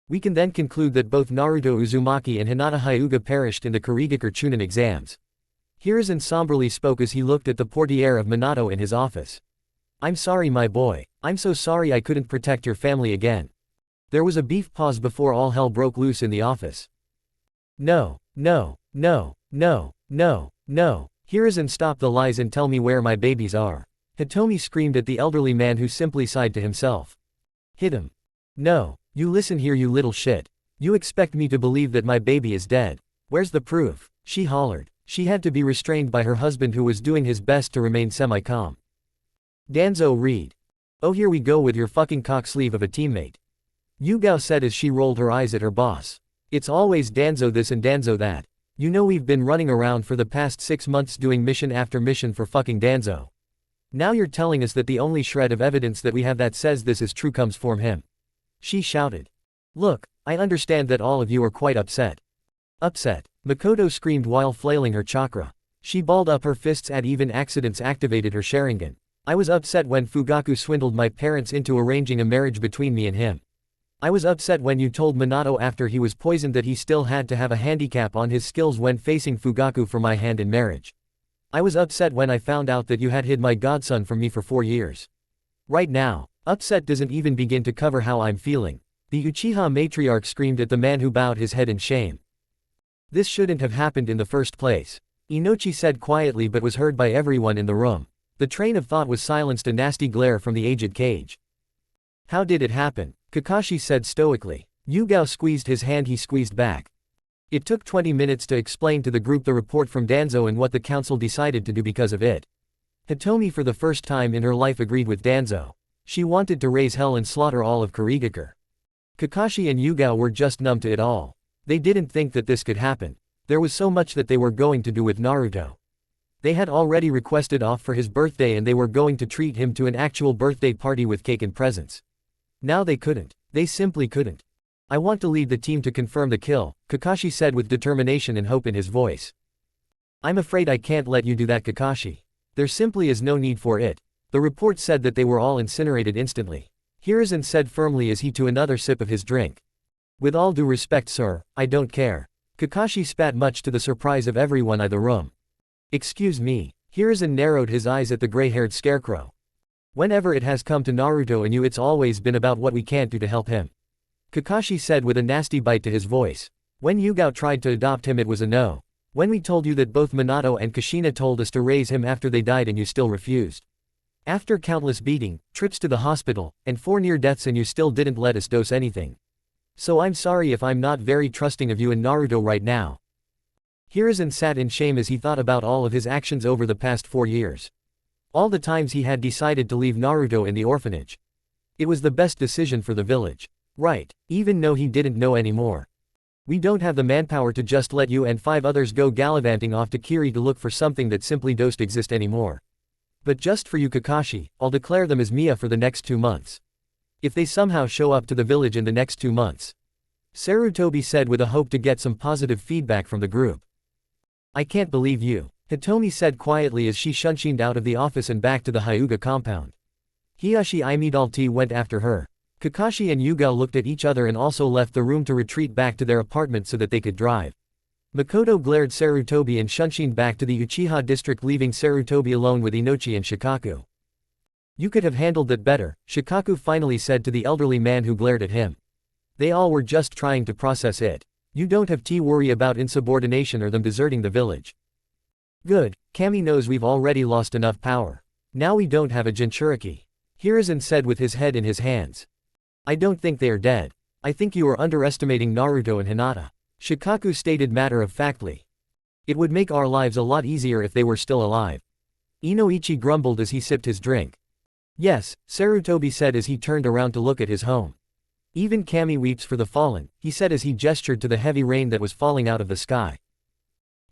We can then conclude that both Naruto Uzumaki and Hinata Hyuga perished in the Kurigakure Chunin exams. Hiruzen somberly spoke as he looked at the portiere of Minato in his office. I'm sorry, my boy. I'm so sorry I couldn't protect your family again. There was a brief pause before all hell broke loose in the office. No, no, no, no, no, no. Hiruzen, stop the lies and tell me where my babies are. Hitomi screamed at the elderly man who simply sighed to himself. Hit him. No, you listen here, you little shit. You expect me to believe that my baby is dead. Where's the proof? She hollered. She had to be restrained by her husband who was doing his best to remain semi-calm. Danzo read. Oh, here we go with your fucking cock sleeve of a teammate. Yugao said as she rolled her eyes at her boss. It's always Danzo this and Danzo that. You know we've been running around for the past 6 months doing mission after mission for fucking Danzo. Now you're telling us that the only shred of evidence that we have that says this is true comes from him. She shouted. Look, I understand that all of you are quite upset. Upset, Makoto screamed while flailing her chakra. She balled up her fists at even accidents activated her Sharingan. I was upset when Fugaku swindled my parents into arranging a marriage between me and him. I was upset when you told Minato after he was poisoned that he still had to have a handicap on his skills when facing Fugaku for my hand in marriage. I was upset when I found out that you had hid my godson from me for 4 years. Right now, upset doesn't even begin to cover how I'm feeling. The Uchiha matriarch screamed at the man who bowed his head in shame. This shouldn't have happened in the first place. Inochi said quietly but was heard by everyone in the room. The train of thought was silenced, a nasty glare from the aged cage. How did it happen? Kakashi said stoically. Yugao squeezed his hand, he squeezed back. It took 20 minutes to explain to the group the report from Danzo and what the council decided to do because of it. Hitomi for the first time in her life agreed with Danzo. She wanted to raise hell and slaughter all of Kurigakure. Kakashi and Yugao were just numb to it all. They didn't think that this could happen. There was so much that they were going to do with Naruto. They had already requested off for his birthday and they were going to treat him to an actual birthday party with cake and presents. Now they couldn't. They simply couldn't. I want to lead the team to confirm the kill, Kakashi said with determination and hope in his voice. I'm afraid I can't let you do that, Kakashi. There simply is no need for it. The report said that they were all incinerated instantly. Hiruzen said firmly as he took another sip of his drink. With all due respect, sir, I don't care. Kakashi spat much to the surprise of everyone in the room. Excuse me. Hiruzen narrowed his eyes at the gray-haired scarecrow. Whenever it has come to Naruto and you, it's always been about what we can't do to help him. Kakashi said with a nasty bite to his voice. When Yugao tried to adopt him it was a no. When we told you that both Minato and Kushina told us to raise him after they died and you still refused. After countless beating, trips to the hospital, and 4 near deaths and you still didn't let us dose anything. So I'm sorry if I'm not very trusting of you and Naruto right now. Hiruzen sat in shame as he thought about all of his actions over the past 4 years. All the times he had decided to leave Naruto in the orphanage. It was the best decision for the village. Right, even though he didn't know anymore. We don't have the manpower to just let you and 5 others go gallivanting off to Kiri to look for something that simply don't exist anymore. But just for you, Kakashi, I'll declare them as Mia for the next 2 months. If they somehow show up to the village in the next 2 months. Sarutobi said with a hope to get some positive feedback from the group. I can't believe you, Hitomi said quietly as she shunshined out of the office and back to the Hyuga compound. Hiyashi Imidalti went after her. Kakashi and Yugao looked at each other and also left the room to retreat back to their apartment so that they could drive. Makoto glared Sarutobi and shunshined back to the Uchiha district, leaving Sarutobi alone with Inochi and Shikaku. You could have handled that better, Shikaku finally said to the elderly man who glared at him. They all were just trying to process it. You don't have to worry about insubordination or them deserting the village. Good, Kami knows we've already lost enough power. Now we don't have a Jinchuriki. Hiruzen said with his head in his hands. I don't think they are dead. I think you are underestimating Naruto and Hinata. Shikaku stated matter-of-factly. It would make our lives a lot easier if they were still alive. Inoichi grumbled as he sipped his drink. Yes, Sarutobi said as he turned around to look at his home. Even Kami weeps for the fallen, he said as he gestured to the heavy rain that was falling out of the sky.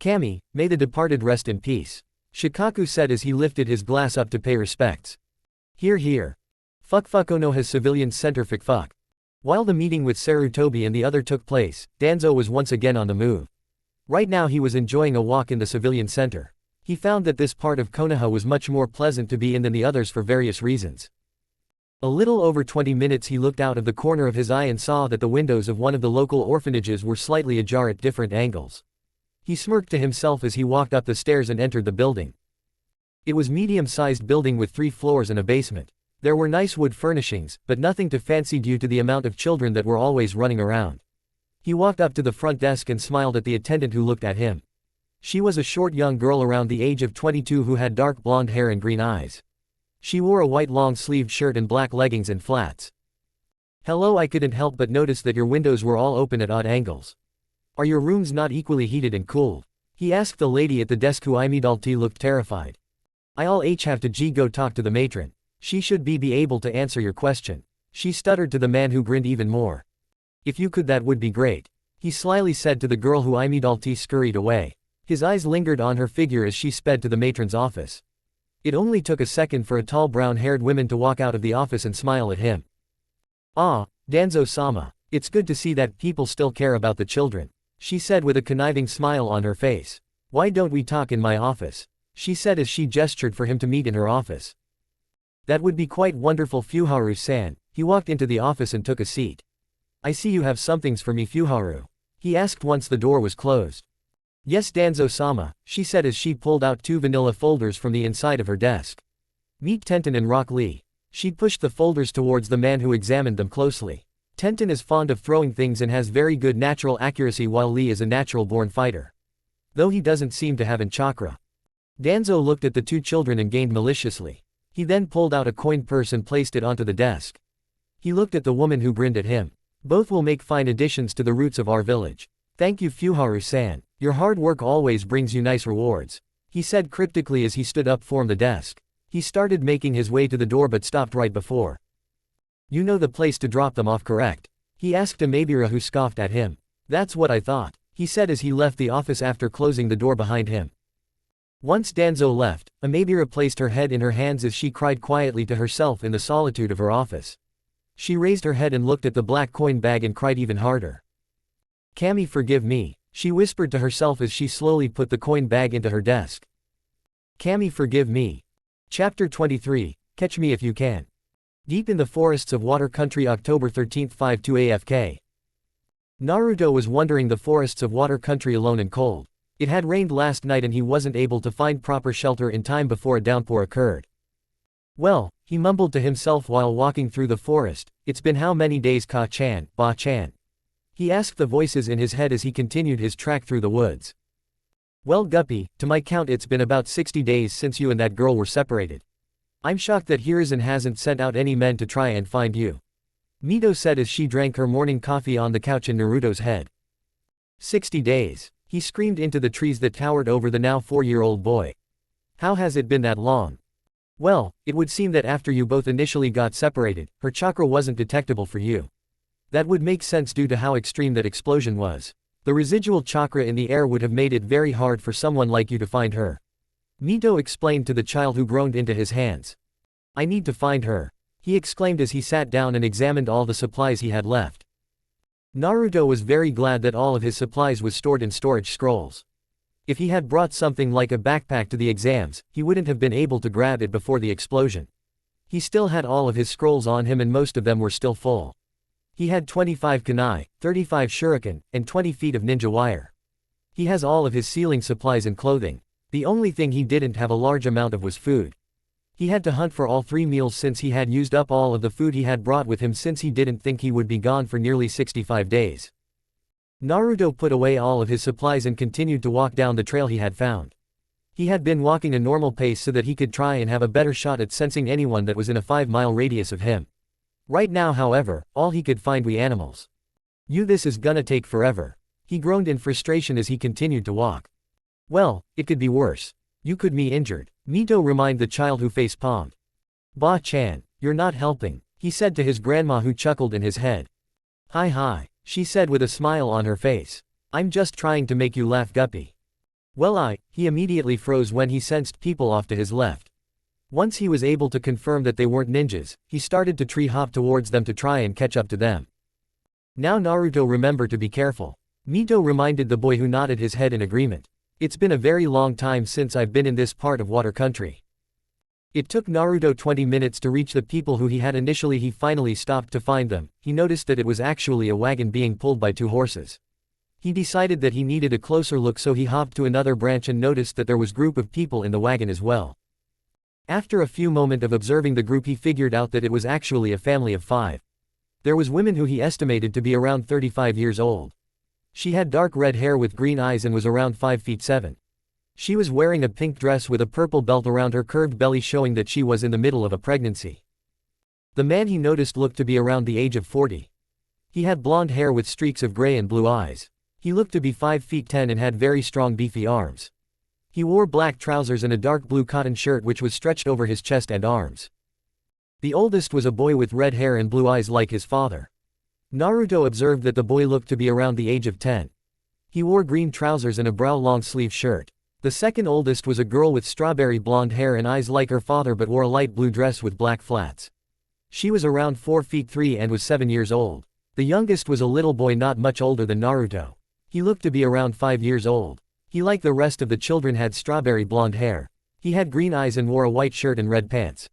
Kami, may the departed rest in peace. Shikaku said as he lifted his glass up to pay respects. Hear hear. Fuck Konoha's civilian center fuck. While the meeting with Sarutobi and the other took place, Danzo was once again on the move. Right now he was enjoying a walk in the civilian center. He found that this part of Konoha was much more pleasant to be in than the others for various reasons. A little over 20 minutes he looked out of the corner of his eye and saw that the windows of one of the local orphanages were slightly ajar at different angles. He smirked to himself as he walked up the stairs and entered the building. It was a medium-sized building with 3 floors and a basement. There were nice wood furnishings, but nothing too fancy due to the amount of children that were always running around. He walked up to the front desk and smiled at the attendant who looked at him. She was a short young girl around the age of 22 who had dark blonde hair and green eyes. She wore a white long-sleeved shirt and black leggings and flats. Hello, I couldn't help but notice that your windows were all open at odd angles. Are your rooms not equally heated and cooled? He asked the lady at the desk who immediately looked terrified. I'll have to go talk to the matron. She should be able to answer your question. She stuttered to the man who grinned even more. If you could, that would be great. He slyly said to the girl who immediately scurried away. His eyes lingered on her figure as she sped to the matron's office. It only took a second for a tall brown-haired woman to walk out of the office and smile at him. Ah, Danzo-sama. It's good to see that people still care about the children, she said with a conniving smile on her face. Why don't we talk in my office? She said as she gestured for him to meet in her office. That would be quite wonderful, Fuharu-san. He walked into the office and took a seat. I see you have some things for me, Fuharu. He asked once the door was closed. Yes, Danzo-sama, she said as she pulled out 2 vanilla folders from the inside of her desk. Meet Tenten and Rock Lee. She pushed the folders towards the man who examined them closely. Tenten is fond of throwing things and has very good natural accuracy, while Lee is a natural-born fighter, though he doesn't seem to have an chakra. Danzo looked at the 2 children and gained maliciously. He then pulled out a coin purse and placed it onto the desk. He looked at the woman who grinned at him. Both will make fine additions to the roots of our village. Thank you, Fuharu-san. Your hard work always brings you nice rewards, he said cryptically as he stood up from the desk. He started making his way to the door but stopped right before. You know the place to drop them off, correct? He asked Amebira, who scoffed at him. That's what I thought, he said as he left the office after closing the door behind him. Once Danzo left, Amebira placed her head in her hands as she cried quietly to herself in the solitude of her office. She raised her head and looked at the black coin bag and cried even harder. Kami, forgive me, she whispered to herself as she slowly put the coin bag into her desk. Kami, forgive me. Chapter 23, Catch Me If You Can. Deep in the forests of Water Country, October 13, 5-2 AFK. Naruto was wandering the forests of Water Country alone and cold. It had rained last night and he wasn't able to find proper shelter in time before a downpour occurred. Well, he mumbled to himself while walking through the forest, it's been how many days, Ka-chan, Ba-chan? He asked the voices in his head as he continued his track through the woods. Well, Guppy, to my count it's been about 60 days since you and that girl were separated. I'm shocked that Hiruzen hasn't sent out any men to try and find you, Mito said as she drank her morning coffee on the couch in Naruto's head. 60 days. He screamed into the trees that towered over the now 4-year-old boy. How has it been that long? Well, it would seem that after you both initially got separated, her chakra wasn't detectable for you. That would make sense due to how extreme that explosion was. The residual chakra in the air would have made it very hard for someone like you to find her, Mito explained to the child who groaned into his hands. I need to find her, he exclaimed as he sat down and examined all the supplies he had left. Naruto was very glad that all of his supplies was stored in storage scrolls. If he had brought something like a backpack to the exams, he wouldn't have been able to grab it before the explosion. He still had all of his scrolls on him and most of them were still full. He had 25 kunai, 35 shuriken, and 20 feet of ninja wire. He has all of his sealing supplies and clothing. The only thing he didn't have a large amount of was food. He had to hunt for all 3 meals since he had used up all of the food he had brought with him since he didn't think he would be gone for nearly 65 days. Naruto put away all of his supplies and continued to walk down the trail he had found. He had been walking a normal pace so that he could try and have a better shot at sensing anyone that was in a 5-mile radius of him. Right now, however, all he could find were animals. This is gonna take forever, he groaned in frustration as he continued to walk. Well, it could be worse. You could be injured, Mito reminded the child who face-palmed. Ba-chan, you're not helping, he said to his grandma who chuckled in his head. Hi, she said with a smile on her face. I'm just trying to make you laugh, Guppy. Well, he immediately froze when he sensed people off to his left. Once he was able to confirm that they weren't ninjas, he started to tree hop towards them to try and catch up to them. Now Naruto, remember to be careful, Mito reminded the boy who nodded his head in agreement. It's been a very long time since I've been in this part of Water Country. It took Naruto 20 minutes to reach the people who he had initially. He finally stopped to find them. He noticed that it was actually a wagon being pulled by 2 horses. He decided that he needed a closer look, so he hopped to another branch and noticed that there was a group of people in the wagon as well. After a few moments of observing the group, he figured out that it was actually a family of 5. There was women who he estimated to be around 35 years old. She had dark red hair with green eyes and was around 5 feet 7. She was wearing a pink dress with a purple belt around her curved belly, showing that she was in the middle of a pregnancy. The man he noticed looked to be around the age of 40. He had blonde hair with streaks of gray and blue eyes. He looked to be 5 feet 10 and had very strong beefy arms. He wore black trousers and a dark blue cotton shirt which was stretched over his chest and arms. The oldest was a boy with red hair and blue eyes like his father. Naruto observed that the boy looked to be around the age of 10. He wore green trousers and a brown long-sleeve shirt. The second oldest was a girl with strawberry blonde hair and eyes like her father but wore a light blue dress with black flats. She was around 4 feet 3 and was 7 years old. The youngest was a little boy not much older than Naruto. He looked to be around 5 years old. He like the rest of the children had strawberry blonde hair. He had green eyes and wore a white shirt and red pants.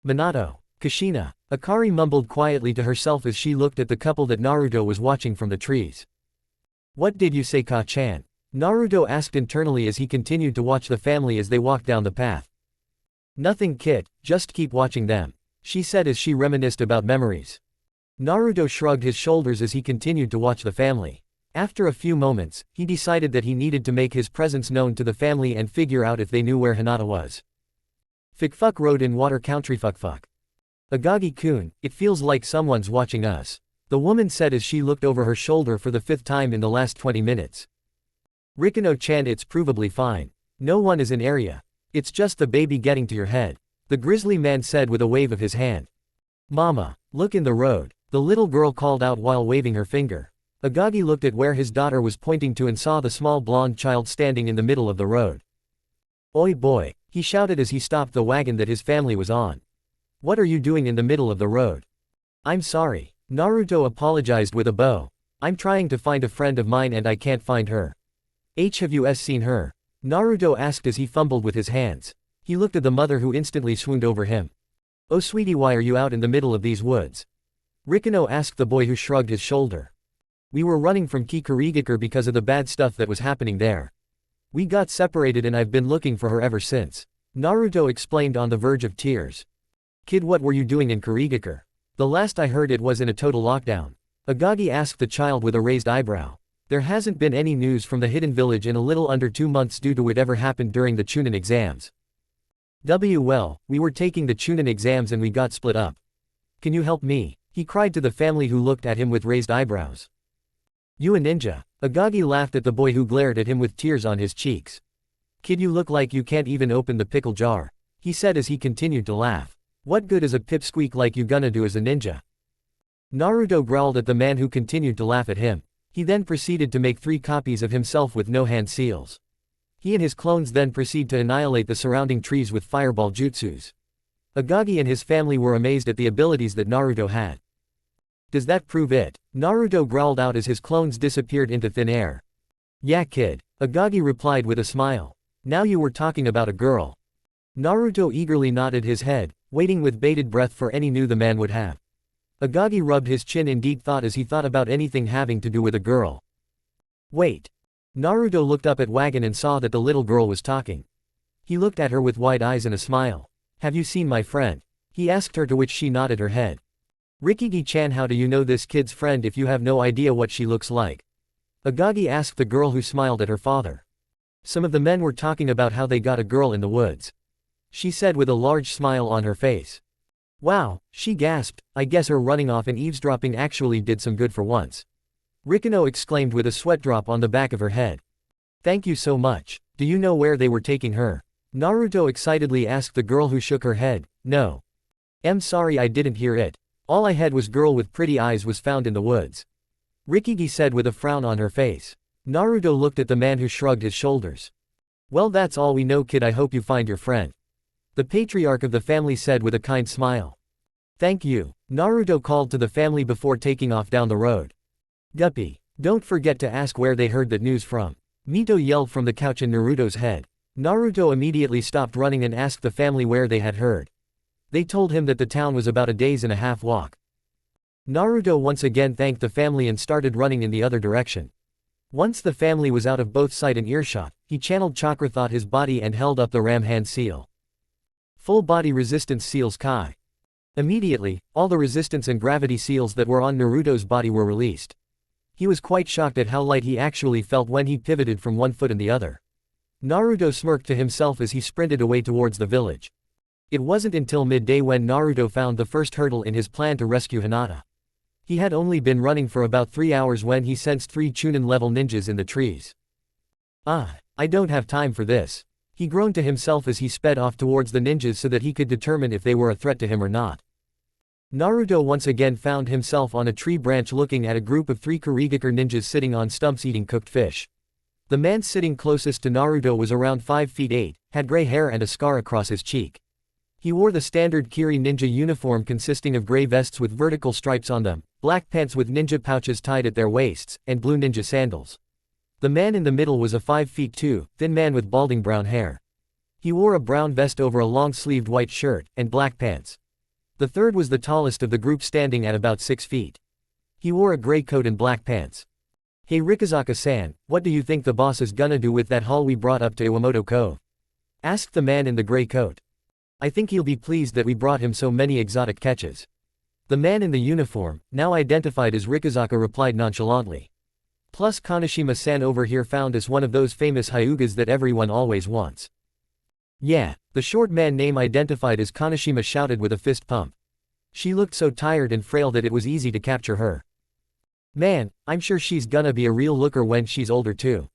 Minato. Kushina. Akari mumbled quietly to herself as she looked at the couple that Naruto was watching from the trees. What did you say, Ka-chan? Naruto asked internally as he continued to watch the family as they walked down the path. Nothing, kid, just keep watching them, she said as she reminisced about memories. Naruto shrugged his shoulders as he continued to watch the family. After a few moments, he decided that he needed to make his presence known to the family and figure out if they knew where Hinata was. Fuck road in water country fuck. Agagi-kun, it feels like someone's watching us, the woman said as she looked over her shoulder for the 5th time in the last 20 minutes. Rikino-chan, it's provably fine. No one is in area. It's just the baby getting to your head, the grizzly man said with a wave of his hand. Mama, look in the road, the little girl called out while waving her finger. Agagi looked at where his daughter was pointing to and saw the small blonde child standing in the middle of the road. Oi boy, he shouted as he stopped the wagon that his family was on. What are you doing in the middle of the road? I'm sorry. Naruto apologized with a bow. I'm trying to find a friend of mine and I can't find her. Have you seen her? Naruto asked as he fumbled with his hands. He looked at the mother who instantly swooned over him. Oh sweetie, why are you out in the middle of these woods? Rikino asked the boy who shrugged his shoulder. We were running from Kikurigakure because of the bad stuff that was happening there. We got separated and I've been looking for her ever since, Naruto explained on the verge of tears. Kid, what were you doing in Kurigakure? The last I heard it was in a total lockdown. Agagi asked the child with a raised eyebrow. There hasn't been any news from the hidden village in a little under 2 months due to whatever happened during the Chunin exams. Well, we were taking the Chunin exams and we got split up. Can you help me? He cried to the family who looked at him with raised eyebrows. You a ninja? Agagi laughed at the boy who glared at him with tears on his cheeks. Kid, you look like you can't even open the pickle jar, he said as he continued to laugh. What good is a pipsqueak like you gonna do as a ninja? Naruto growled at the man who continued to laugh at him. He then proceeded to make 3 copies of himself with no hand seals. He and his clones then proceed to annihilate the surrounding trees with fireball jutsus. Agagi and his family were amazed at the abilities that Naruto had. Does that prove it? Naruto growled out as his clones disappeared into thin air. Yeah kid, Agagi replied with a smile. Now you were talking about a girl. Naruto eagerly nodded his head, waiting with bated breath for any news the man would have. Agagi rubbed his chin in deep thought as he thought about anything having to do with a girl. Wait. Naruto looked up at Wagon and saw that the little girl was talking. He looked at her with wide eyes and a smile. Have you seen my friend? He asked her, to which she nodded her head. Rikigi-chan, how do you know this kid's friend if you have no idea what she looks like? Agagi asked the girl who smiled at her father. Some of the men were talking about how they got a girl in the woods, she said with a large smile on her face. Wow, she gasped, I guess her running off and eavesdropping actually did some good for once. Rikino exclaimed with a sweat drop on the back of her head. Thank you so much. Do you know where they were taking her? Naruto excitedly asked the girl who shook her head. No. I'm sorry, I didn't hear it. All I had was girl with pretty eyes was found in the woods, Rikigi said with a frown on her face. Naruto looked at the man who shrugged his shoulders. Well, that's all we know, kid. I hope you find your friend, the patriarch of the family said with a kind smile. Thank you, Naruto called to the family before taking off down the road. Guppy, don't forget to ask where they heard that news from, Mito yelled from the couch in Naruto's head. Naruto immediately stopped running and asked the family where they had heard. They told him that the town was about a 1.5 days walk. Naruto once again thanked the family and started running in the other direction. Once the family was out of both sight and earshot, he channeled chakra thought his body and held up the ram hand seal. Full body resistance seals Kai. Immediately, all the resistance and gravity seals that were on Naruto's body were released. He was quite shocked at how light he actually felt when he pivoted from one foot and the other. Naruto smirked to himself as he sprinted away towards the village. It wasn't until midday when Naruto found the first hurdle in his plan to rescue Hinata. He had only been running for about 3 hours when he sensed 3 Chunin-level ninjas in the trees. I don't have time for this. He groaned to himself as he sped off towards the ninjas so that he could determine if they were a threat to him or not. Naruto once again found himself on a tree branch looking at a group of 3 Kurigakure ninjas sitting on stumps eating cooked fish. The man sitting closest to Naruto was around 5 feet 8, had gray hair and a scar across his cheek. He wore the standard Kiri ninja uniform consisting of gray vests with vertical stripes on them, black pants with ninja pouches tied at their waists, and blue ninja sandals. The man in the middle was a 5 feet 2, thin man with balding brown hair. He wore a brown vest over a long-sleeved white shirt, and black pants. The third was the tallest of the group, standing at about 6 feet. He wore a gray coat and black pants. "Hey Rikazaka-san, what do you think the boss is gonna do with that haul we brought up to Iwamoto Cove?" asked the man in the gray coat. "I think he'll be pleased that we brought him so many exotic catches." The man in the uniform, now identified as Rikazaka, replied nonchalantly. "Plus Kaneshima-san over here found us one of those famous hyugas that everyone always wants." "Yeah," the short man name identified as Kaneshima shouted with a fist pump. "She looked so tired and frail that it was easy to capture her. Man, I'm sure she's gonna be a real looker when she's older too."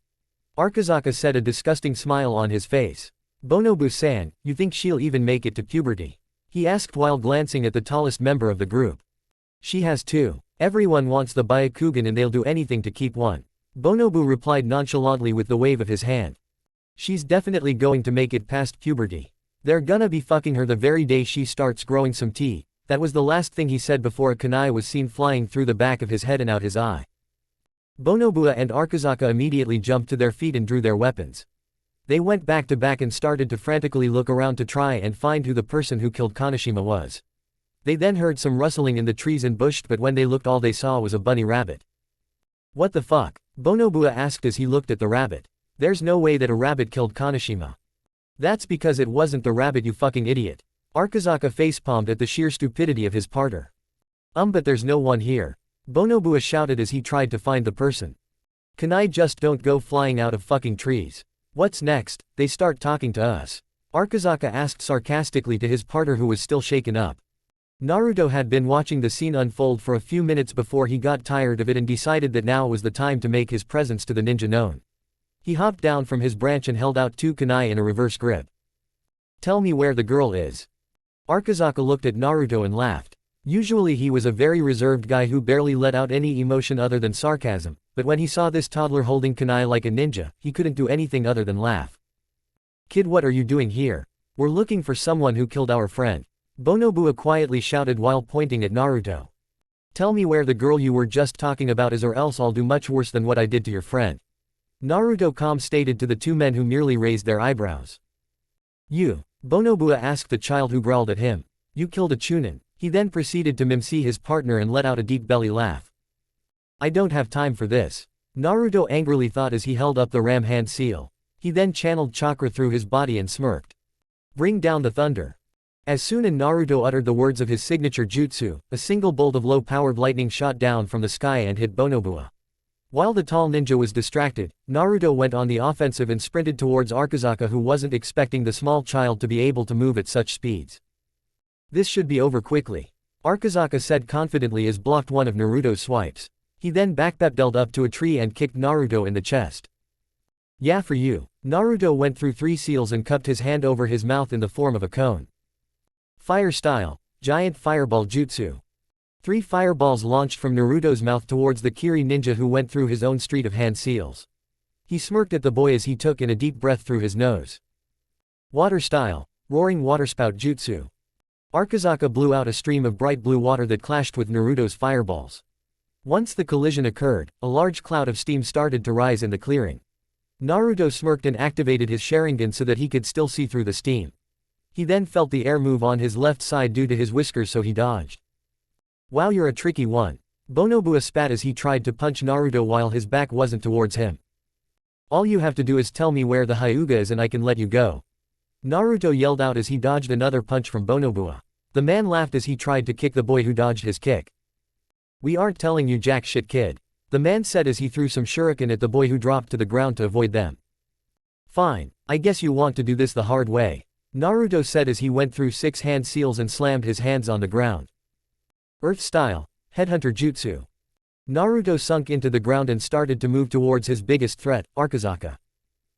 Arkazaka said, a disgusting smile on his face. "Bonobu-san, you think she'll even make it to puberty?" he asked while glancing at the tallest member of the group. "She has too. Everyone wants the Byakugan and they'll do anything to keep one," Bonobu replied nonchalantly with the wave of his hand. "She's definitely going to make it past puberty. They're gonna be fucking her the very day she starts growing some teeth." That was the last thing he said before a kunai was seen flying through the back of his head and out his eye. Bonobu and Arkazaka immediately jumped to their feet and drew their weapons. They went back to back and started to frantically look around to try and find who the person who killed Kaneshima was. They then heard some rustling in the trees and bushes, but when they looked, all they saw was a bunny rabbit. "What the fuck?" Bonobu asked as he looked at the rabbit. "There's no way that a rabbit killed Kaneshima." "That's because it wasn't the rabbit, you fucking idiot." Arkazaka facepalmed at the sheer stupidity of his partner. But there's no one here," Bonobu shouted as he tried to find the person. "Kunai just don't go flying out of fucking trees. What's next? They start talking to us?" Arkazaka asked sarcastically to his partner, who was still shaken up. Naruto had been watching the scene unfold for a few minutes before he got tired of it and decided that now was the time to make his presence to the ninja known. He hopped down from his branch and held out 2 kunai in a reverse grip. "Tell me where the girl is." Arkazaka looked at Naruto and laughed. Usually he was a very reserved guy who barely let out any emotion other than sarcasm, but when he saw this toddler holding kunai like a ninja, he couldn't do anything other than laugh. "Kid, what are you doing here? We're looking for someone who killed our friend," Bonobu quietly shouted while pointing at Naruto. "Tell me where the girl you were just talking about is, or else I'll do much worse than what I did to your friend," Naruto calm stated to the 2 men who merely raised their eyebrows. "You," Bonobu asked the child who growled at him. "You killed a Chunin." He then proceeded to mimsy his partner and let out a deep belly laugh. "I don't have time for this," Naruto angrily thought as he held up the ram hand seal. He then channeled chakra through his body and smirked. "Bring down the thunder." As soon as Naruto uttered the words of his signature jutsu, a single bolt of low-powered lightning shot down from the sky and hit Bonobu. While the tall ninja was distracted, Naruto went on the offensive and sprinted towards Arkazaka, who wasn't expecting the small child to be able to move at such speeds. "This should be over quickly," Arkazaka said confidently as blocked one of Naruto's swipes. He then backpedaled up to a tree and kicked Naruto in the chest. "Yeah, for you." Naruto went through 3 seals and cupped his hand over his mouth in the form of a cone. Fire style, giant fireball jutsu. 3 fireballs launched from Naruto's mouth towards the Kiri ninja, who went through his own street of hand seals. He smirked at the boy as he took in a deep breath through his nose. Water style, roaring waterspout jutsu. Arkazaka blew out a stream of bright blue water that clashed with Naruto's fireballs. Once the collision occurred, a large cloud of steam started to rise in the clearing. Naruto smirked and activated his Sharingan so that he could still see through the steam. He then felt the air move on his left side due to his whiskers, so he dodged. "Wow, you're a tricky one," Bonobu spat as he tried to punch Naruto while his back wasn't towards him. "All you have to do is tell me where the hyuga is and I can let you go," Naruto yelled out as he dodged another punch from Bonobu. The man laughed as he tried to kick the boy who dodged his kick. "We aren't telling you jack shit, kid," the man said as he threw some shuriken at the boy who dropped to the ground to avoid them. "Fine, I guess you want to do this the hard way," Naruto said as he went through 6 hand seals and slammed his hands on the ground. Earth style, Headhunter Jutsu. Naruto sunk into the ground and started to move towards his biggest threat, Arasaka.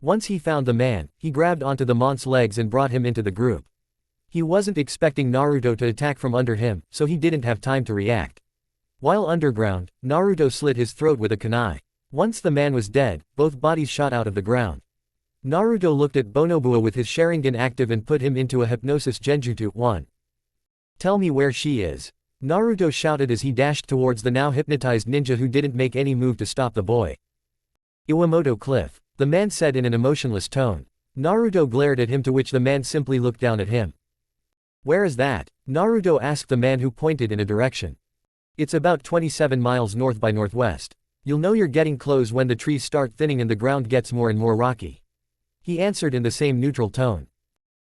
Once he found the man, he grabbed onto the mont's legs and brought him into the group. He wasn't expecting Naruto to attack from under him, so he didn't have time to react. While underground, Naruto slit his throat with a kunai. Once the man was dead, both bodies shot out of the ground. Naruto looked at Bonobua with his Sharingan active and put him into a hypnosis genjutsu. 1. Tell me where she is. Naruto shouted as he dashed towards the now hypnotized ninja who didn't make any move to stop the boy. Iwamoto Cliff. The man said in an emotionless tone. Naruto glared at him, to which the man simply looked down at him. Where is that? Naruto asked the man who pointed in a direction. It's about 27 miles north by northwest. You'll know you're getting close when the trees start thinning and the ground gets more and more rocky. He answered in the same neutral tone.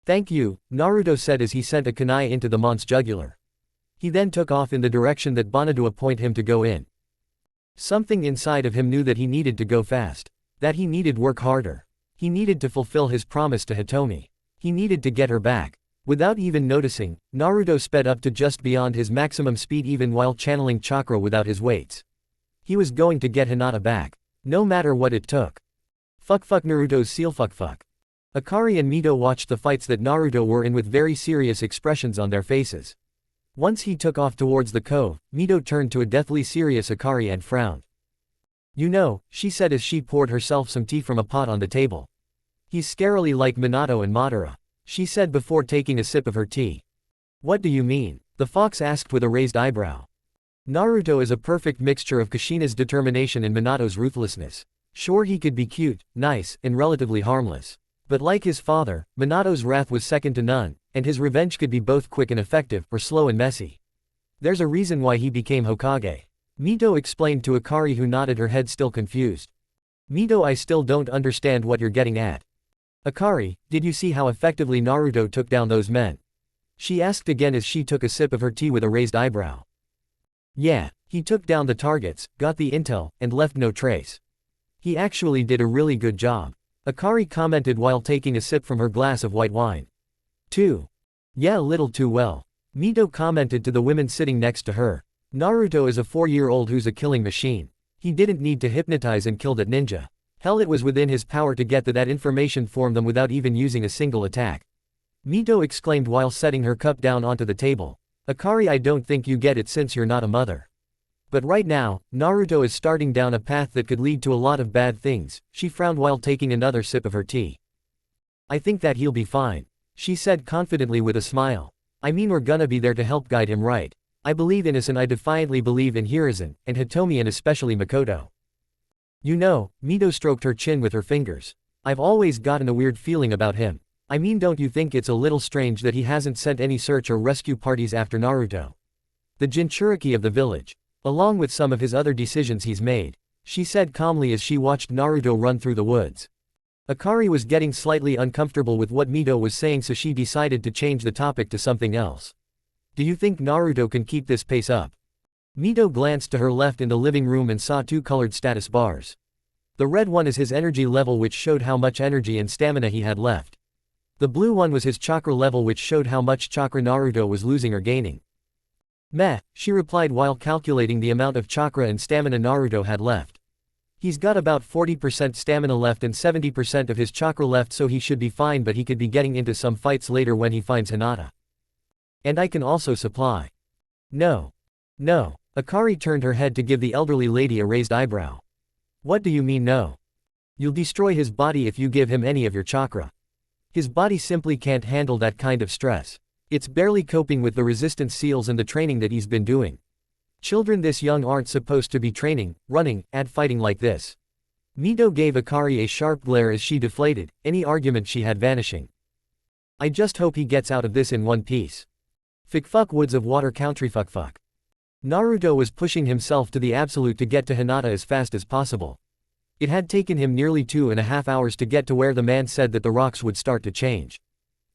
Thank you, Naruto said as he sent a kunai into the mont's jugular. He then took off in the direction that Bonobua pointed him to go in. Something inside of him knew that he needed to go fast. That he needed work harder. He needed to fulfill his promise to Hitomi. He needed to get her back. Without even noticing, Naruto sped up to just beyond his maximum speed even while channeling chakra without his weights. He was going to get Hinata back. No matter what it took. Fuck Naruto's seal fuck. Akari and Mito watched the fights that Naruto were in with very serious expressions on their faces. Once he took off towards the cove, Mito turned to a deathly serious Akari and frowned. You know, she said as she poured herself some tea from a pot on the table. He's scarily like Minato and Madara, she said before taking a sip of her tea. What do you mean? The fox asked with a raised eyebrow. Naruto is a perfect mixture of Kushina's determination and Minato's ruthlessness. Sure, he could be cute, nice, and relatively harmless. But like his father, Minato's wrath was second to none, and his revenge could be both quick and effective, or slow and messy. There's a reason why he became Hokage. Mito explained to Akari, who nodded her head still confused. Mito, I still don't understand what you're getting at. Akari, did you see how effectively Naruto took down those men? She asked again as she took a sip of her tea with a raised eyebrow. Yeah, he took down the targets, got the intel, and left no trace. He actually did a really good job. Akari commented while taking a sip from her glass of white wine. 2. Yeah, a little too well. Mito commented to the women sitting next to her. Naruto is a 4-year-old who's a killing machine. He didn't need to hypnotize and kill that ninja. Hell, it was within his power to get that information from them without even using a single attack. Mito exclaimed while setting her cup down onto the table. Akari, I don't think you get it since you're not a mother. But right now, Naruto is starting down a path that could lead to a lot of bad things. She frowned while taking another sip of her tea. I think that he'll be fine, she said confidently with a smile. I mean, we're gonna be there to help guide him, right? I believe in us, and I defiantly believe in Hiruzen, and Hitomi, and especially Makoto. You know, Mito stroked her chin with her fingers. I've always gotten a weird feeling about him. I mean, don't you think it's a little strange that he hasn't sent any search or rescue parties after Naruto? The Jinchuriki of the village. Along with some of his other decisions he's made, she said calmly as she watched Naruto run through the woods. Akari was getting slightly uncomfortable with what Mito was saying, so she decided to change the topic to something else. Do you think Naruto can keep this pace up? Mito glanced to her left in the living room and saw 2 colored status bars. The red one is his energy level, which showed how much energy and stamina he had left. The blue one was his chakra level, which showed how much chakra Naruto was losing or gaining. Meh, she replied while calculating the amount of chakra and stamina Naruto had left. He's got about 40% stamina left and 70% of his chakra left, so he should be fine, but he could be getting into some fights later when he finds Hinata. And I can also supply. No. Akari turned her head to give the elderly lady a raised eyebrow. What do you mean no? You'll destroy his body if you give him any of your chakra. His body simply can't handle that kind of stress. It's barely coping with the resistance seals and the training that he's been doing. Children this young aren't supposed to be training, running, and fighting like this. Mito gave Akari a sharp glare as she deflated any argument she had vanishing. I just hope he gets out of this in one piece. Fuck woods of water country fuck. Naruto was pushing himself to the absolute to get to Hinata as fast as possible. It had taken him nearly 2.5 hours to get to where the man said that the rocks would start to change.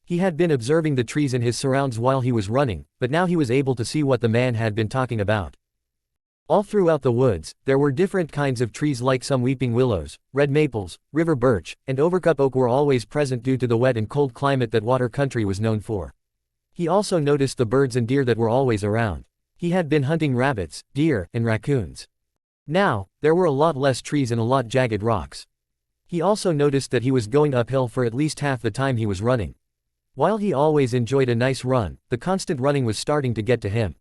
He had been observing the trees and his surrounds while he was running, but now he was able to see what the man had been talking about. All throughout the woods, there were different kinds of trees, like some weeping willows, red maples, river birch, and overcup oak were always present due to the wet and cold climate that water country was known for. He also noticed the birds and deer that were always around. He had been hunting rabbits, deer, and raccoons. Now, there were a lot less trees and a lot jagged rocks. He also noticed that he was going uphill for at least half the time he was running. While he always enjoyed a nice run, the constant running was starting to get to him.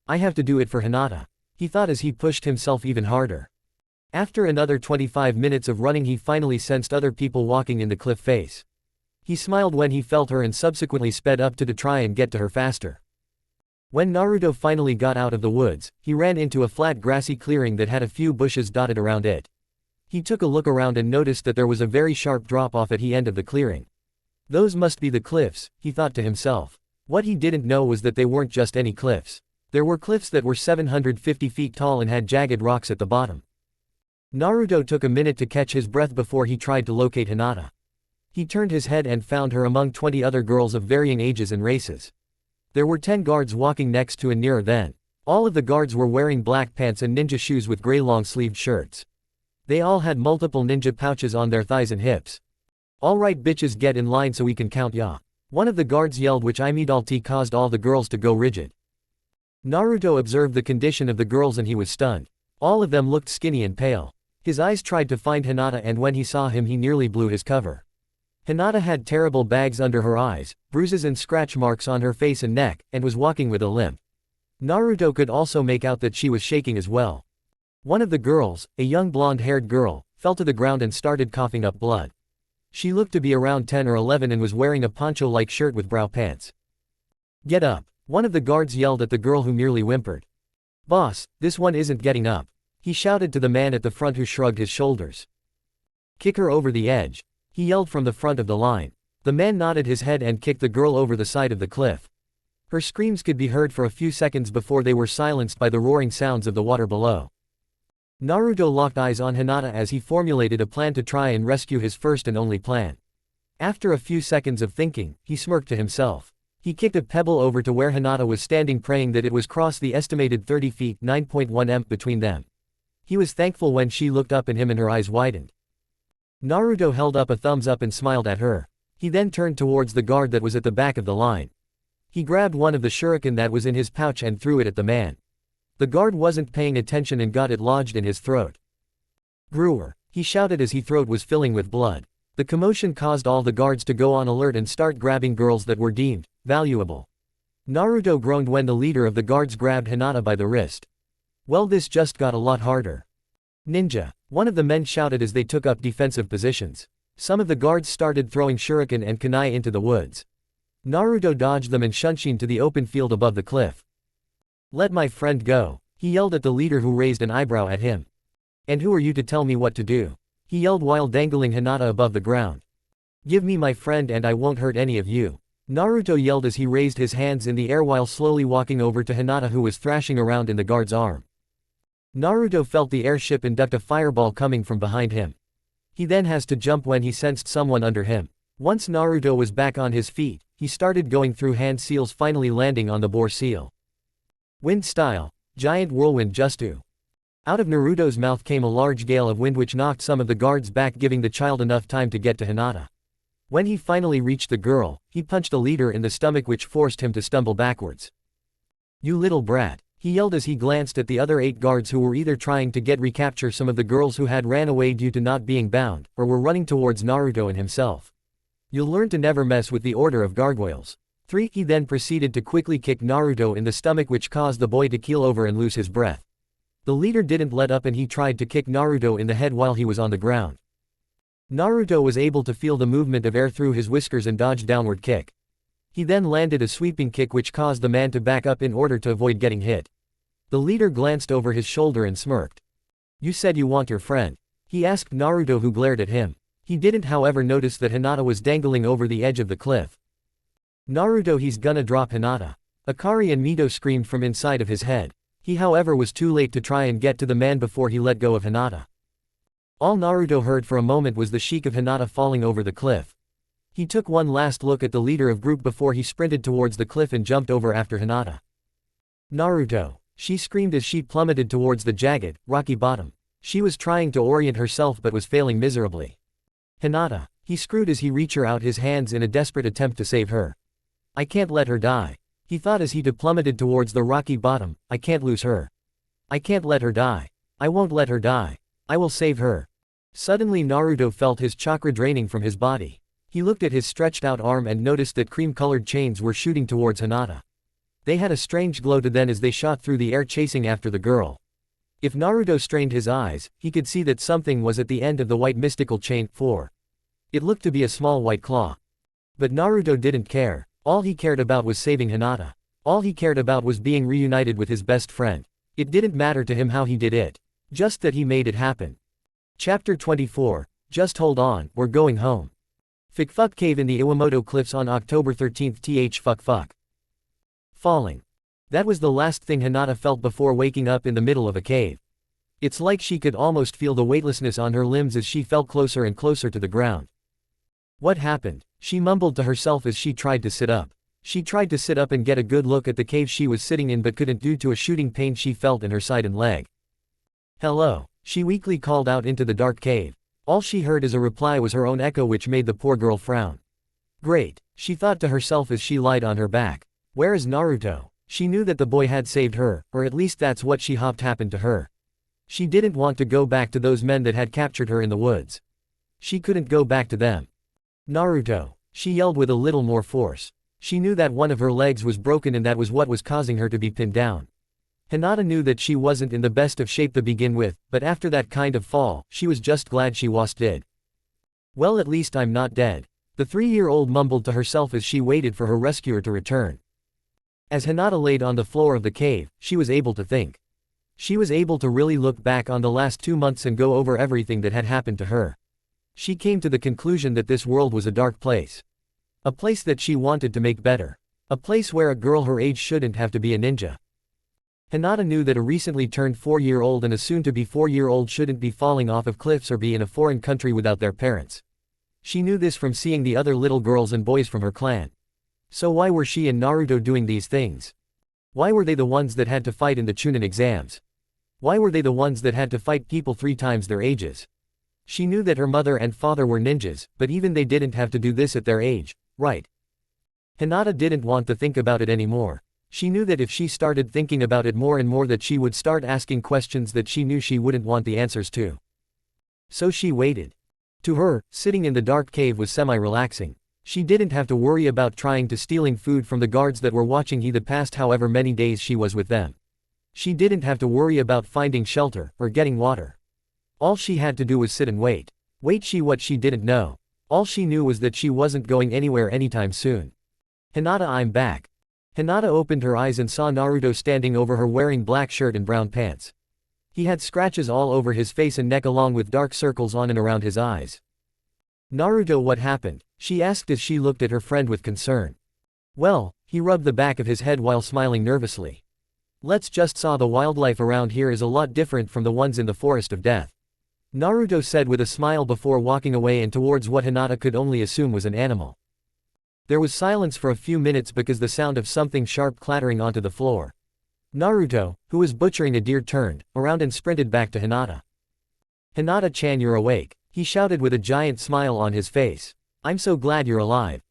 I have to do it for Hinata, he thought as he pushed himself even harder. After another 25 minutes of running, he finally sensed other people walking in the cliff face. He smiled when he felt her and subsequently sped up to try and get to her faster. When Naruto finally got out of the woods, he ran into a flat grassy clearing that had a few bushes dotted around it. He took a look around and noticed that there was a very sharp drop-off at the end of the clearing. Those must be the cliffs, he thought to himself. What he didn't know was that they weren't just any cliffs. There were cliffs that were 750 feet tall and had jagged rocks at the bottom. Naruto took a minute to catch his breath before he tried to locate Hinata. He turned his head and found her among 20 other girls of varying ages and races. There were 10 guards walking next to and nearer them. All of the guards were wearing black pants and ninja shoes with gray long-sleeved shirts. They all had multiple ninja pouches on their thighs and hips. "Alright bitches, get in line so we can count ya," one of the guards yelled, which immediately caused all the girls to go rigid. Naruto observed the condition of the girls and he was stunned. All of them looked skinny and pale. His eyes tried to find Hinata, and when he saw him he nearly blew his cover. Hinata had terrible bags under her eyes, bruises and scratch marks on her face and neck, and was walking with a limp. Naruto could also make out that she was shaking as well. One of the girls, a young blonde-haired girl, fell to the ground and started coughing up blood. She looked to be around 10 or 11 and was wearing a poncho-like shirt with brow pants. "Get up," one of the guards yelled at the girl who merely whimpered. "Boss, this one isn't getting up," he shouted to the man at the front who shrugged his shoulders. "Kick her over the edge," he yelled from the front of the line. The man nodded his head and kicked the girl over the side of the cliff. Her screams could be heard for a few seconds before they were silenced by the roaring sounds of the water below. Naruto locked eyes on Hinata as he formulated a plan to try and rescue his first and only plan. After a few seconds of thinking, he smirked to himself. He kicked a pebble over to where Hinata was standing, praying that it was cross the estimated 30 feet 9.1 m between them. He was thankful when she looked up at him and her eyes widened. Naruto held up a thumbs up and smiled at her. He then turned towards the guard that was at the back of the line. He grabbed one of the shuriken that was in his pouch and threw it at the man. The guard wasn't paying attention and got it lodged in his throat. "Brewer," he shouted as his throat was filling with blood. The commotion caused all the guards to go on alert and start grabbing girls that were deemed valuable. Naruto groaned when the leader of the guards grabbed Hinata by the wrist. Well, this just got a lot harder. "Ninja," one of the men shouted as they took up defensive positions. Some of the guards started throwing shuriken and kunai into the woods. Naruto dodged them and shunshin to the open field above the cliff. "Let my friend go," he yelled at the leader, who raised an eyebrow at him. "And who are you to tell me what to do?" he yelled while dangling Hinata above the ground. "Give me my friend and I won't hurt any of you," Naruto yelled as he raised his hands in the air while slowly walking over to Hinata, who was thrashing around in the guard's arm. Naruto felt the airship induct a fireball coming from behind him. He then has to jump when he sensed someone under him. Once Naruto was back on his feet, he started going through hand seals, finally landing on the boar seal. Wind style, giant whirlwind justu. Out of Naruto's mouth came a large gale of wind which knocked some of the guards back, giving the child enough time to get to Hinata. When he finally reached the girl, he punched a leader in the stomach, which forced him to stumble backwards. "You little brat," he yelled as he glanced at the other 8 guards who were either trying to recapture some of the girls who had ran away due to not being bound, or were running towards Naruto and himself. "You'll learn to never mess with the order of gargoyles." 3. He then proceeded to quickly kick Naruto in the stomach, which caused the boy to keel over and lose his breath. The leader didn't let up and he tried to kick Naruto in the head while he was on the ground. Naruto was able to feel the movement of air through his whiskers and dodged downward kick. He then landed a sweeping kick which caused the man to back up in order to avoid getting hit. The leader glanced over his shoulder and smirked. "You said you want your friend?" he asked Naruto, who glared at him. He didn't however notice that Hinata was dangling over the edge of the cliff. "Naruto, he's gonna drop Hinata." Akari and Mito screamed from inside of his head. He however was too late to try and get to the man before he let go of Hinata. All Naruto heard for a moment was the shriek of Hinata falling over the cliff. He took one last look at the leader of group before he sprinted towards the cliff and jumped over after Hinata. "Naruto!" she screamed as she plummeted towards the jagged, rocky bottom. She was trying to orient herself but was failing miserably. "Hinata!" he screamed as he reached out his hands in a desperate attempt to save her. "I can't let her die." He thought as he plummeted towards the rocky bottom, I can't lose her. I can't let her die. I won't let her die. I will save her. Suddenly Naruto felt his chakra draining from his body. He looked at his stretched out arm and noticed that cream-colored chains were shooting towards Hinata. They had a strange glow to them as they shot through the air chasing after the girl. If Naruto strained his eyes, he could see that something was at the end of the white mystical chain, it looked to be a small white claw. But Naruto didn't care. All he cared about was saving Hinata. All he cared about was being reunited with his best friend. It didn't matter to him how he did it. Just that he made it happen. Chapter 24. Just hold on, we're going home. FANFIC Cave in the Iwamoto Cliffs on October 13th. FANFIC. Falling. That was the last thing Hinata felt before waking up in the middle of a cave. It's like she could almost feel the weightlessness on her limbs as she fell closer and closer to the ground. What happened? She mumbled to herself as she tried to sit up. She tried to sit up and get a good look at the cave she was sitting in but couldn't due to a shooting pain she felt in her side and leg. Hello, she weakly called out into the dark cave. All she heard as a reply was her own echo, which made the poor girl frown. Great, she thought to herself as she lied on her back. Where is Naruto? She knew that the boy had saved her, or at least that's what she hoped happened to her. She didn't want to go back to those men that had captured her in the woods. She couldn't go back to them. Naruto, she yelled with a little more force. She knew that one of her legs was broken and that was what was causing her to be pinned down. Hinata knew that she wasn't in the best of shape to begin with, but after that kind of fall, she was just glad she was dead. Well, at least I'm not dead, the 3-year-old mumbled to herself as she waited for her rescuer to return. As Hinata laid on the floor of the cave, she was able to think. She was able to really look back on the last 2 months and go over everything that had happened to her. She came to the conclusion that this world was a dark place. A place that she wanted to make better. A place where a girl her age shouldn't have to be a ninja. Hinata knew that a recently turned 4-year-old and a soon-to-be 4-year-old shouldn't be falling off of cliffs or be in a foreign country without their parents. She knew this from seeing the other little girls and boys from her clan. So why were she and Naruto doing these things? Why were they the ones that had to fight in the Chunin exams? Why were they the ones that had to fight people 3 times their ages? She knew that her mother and father were ninjas, but even they didn't have to do this at their age, right? Hinata didn't want to think about it anymore. She knew that if she started thinking about it more and more that she would start asking questions that she knew she wouldn't want the answers to. So she waited. To her, sitting in the dark cave was semi-relaxing. She didn't have to worry about trying to stealing food from the guards that were watching the past however many days she was with them. She didn't have to worry about finding shelter, or getting water. All she had to do was sit and wait. What she didn't know. All she knew was that she wasn't going anywhere anytime soon. Hinata, I'm back. Hinata opened her eyes and saw Naruto standing over her wearing black shirt and brown pants. He had scratches all over his face and neck along with dark circles on and around his eyes. Naruto, what happened? She asked as she looked at her friend with concern. Well, he rubbed the back of his head while smiling nervously. Let's just say the wildlife around here is a lot different from the ones in the Forest of Death. Naruto said with a smile before walking away and towards what Hinata could only assume was an animal. There was silence for a few minutes because the sound of something sharp clattering onto the floor. Naruto, who was butchering a deer, turned around and sprinted back to Hinata. Hinata-chan, you're awake, he shouted with a giant smile on his face. I'm so glad you're alive.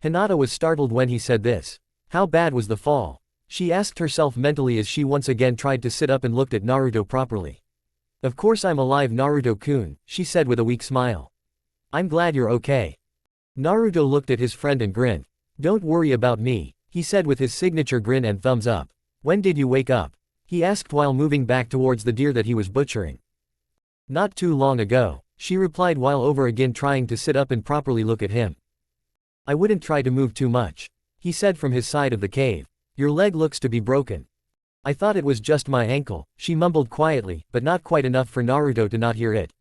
Hinata was startled when he said this. How bad was the fall? She asked herself mentally as she once again tried to sit up and looked at Naruto properly. Of course I'm alive, Naruto-kun, she said with a weak smile. I'm glad you're okay. Naruto looked at his friend and grinned. Don't worry about me, he said with his signature grin and thumbs up. When did you wake up? He asked while moving back towards the deer that he was butchering. Not too long ago, she replied while over again trying to sit up and properly look at him. I wouldn't try to move too much, he said from his side of the cave. Your leg looks to be broken. I thought it was just my ankle, she mumbled quietly, but not quite enough for Naruto to not hear it.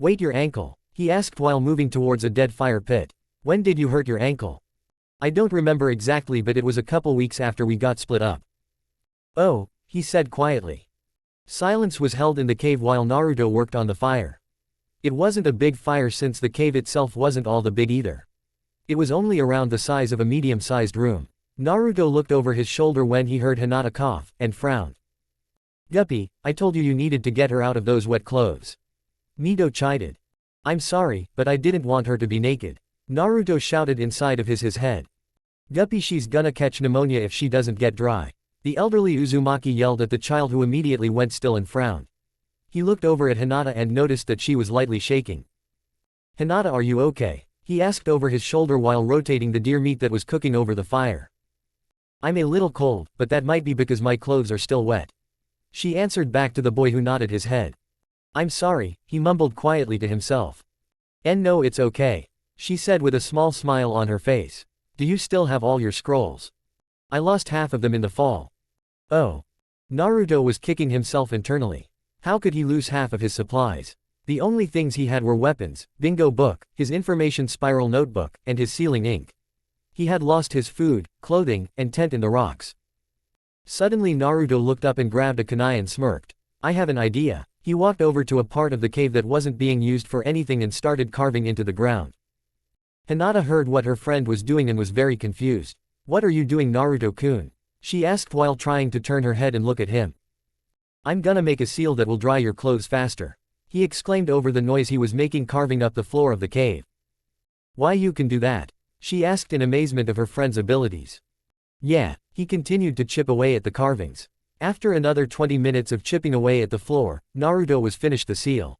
Wait, your ankle? He asked while moving towards a dead fire pit. When did you hurt your ankle? I don't remember exactly, but it was a couple weeks after we got split up. Oh, he said quietly. Silence was held in the cave while Naruto worked on the fire. It wasn't a big fire since the cave itself wasn't all that big either. It was only around the size of a medium-sized room. Naruto looked over his shoulder when he heard Hinata cough, and frowned. Guppy, I told you needed to get her out of those wet clothes. Mito chided. I'm sorry, but I didn't want her to be naked. Naruto shouted inside of his head. Guppy, she's gonna catch pneumonia if she doesn't get dry. The elderly Uzumaki yelled at the child, who immediately went still and frowned. He looked over at Hinata and noticed that she was lightly shaking. Hinata, are you okay? He asked over his shoulder while rotating the deer meat that was cooking over the fire. I'm a little cold, but that might be because my clothes are still wet. She answered back to the boy, who nodded his head. I'm sorry, he mumbled quietly to himself. No, it's okay, she said with a small smile on her face. Do you still have all your scrolls? I lost half of them in the fall. Oh. Naruto was kicking himself internally. How could he lose half of his supplies? The only things he had were weapons, bingo book, his information spiral notebook, and his sealing ink. He had lost his food, clothing, and tent in the rocks. Suddenly Naruto looked up and grabbed a kunai and smirked. I have an idea. He walked over to a part of the cave that wasn't being used for anything and started carving into the ground. Hinata heard what her friend was doing and was very confused. What are you doing, Naruto-kun? She asked while trying to turn her head and look at him. I'm gonna make a seal that will dry your clothes faster, he exclaimed over the noise he was making carving up the floor of the cave. Why, you can do that? She asked in amazement of her friend's abilities. Yeah, he continued to chip away at the carvings. After another 20 minutes of chipping away at the floor, Naruto was finished the seal.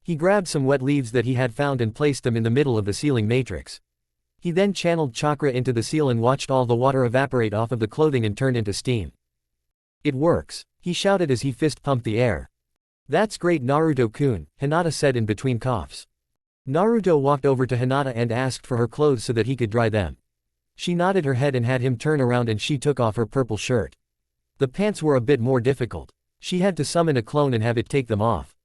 He grabbed some wet leaves that he had found and placed them in the middle of the sealing matrix. He then channeled chakra into the seal and watched all the water evaporate off of the clothing and turn into steam. It works, he shouted as he fist-pumped the air. That's great, Naruto-kun, Hinata said in between coughs. Naruto walked over to Hinata and asked for her clothes so that he could dry them. She nodded her head and had him turn around, and she took off her purple shirt. The pants were a bit more difficult. She had to summon a clone and have it take them off.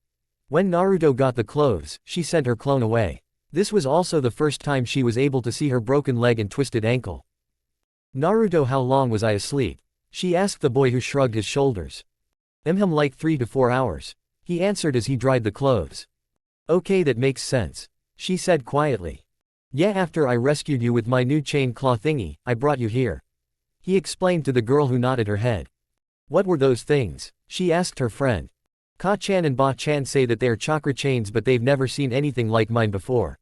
When Naruto got the clothes, she sent her clone away. This was also the first time she was able to see her broken leg and twisted ankle. Naruto, how long was I asleep? She asked the boy, who shrugged his shoulders. Like 3 to 4 hours. He answered as he dried the clothes. Okay, that makes sense, she said quietly. Yeah, after I rescued you with my new chain claw thingy, I brought you here, he explained to the girl, who nodded her head. What were those things? She asked her friend. Ka-chan and Ba-chan say that they are chakra chains, but they've never seen anything like mine before.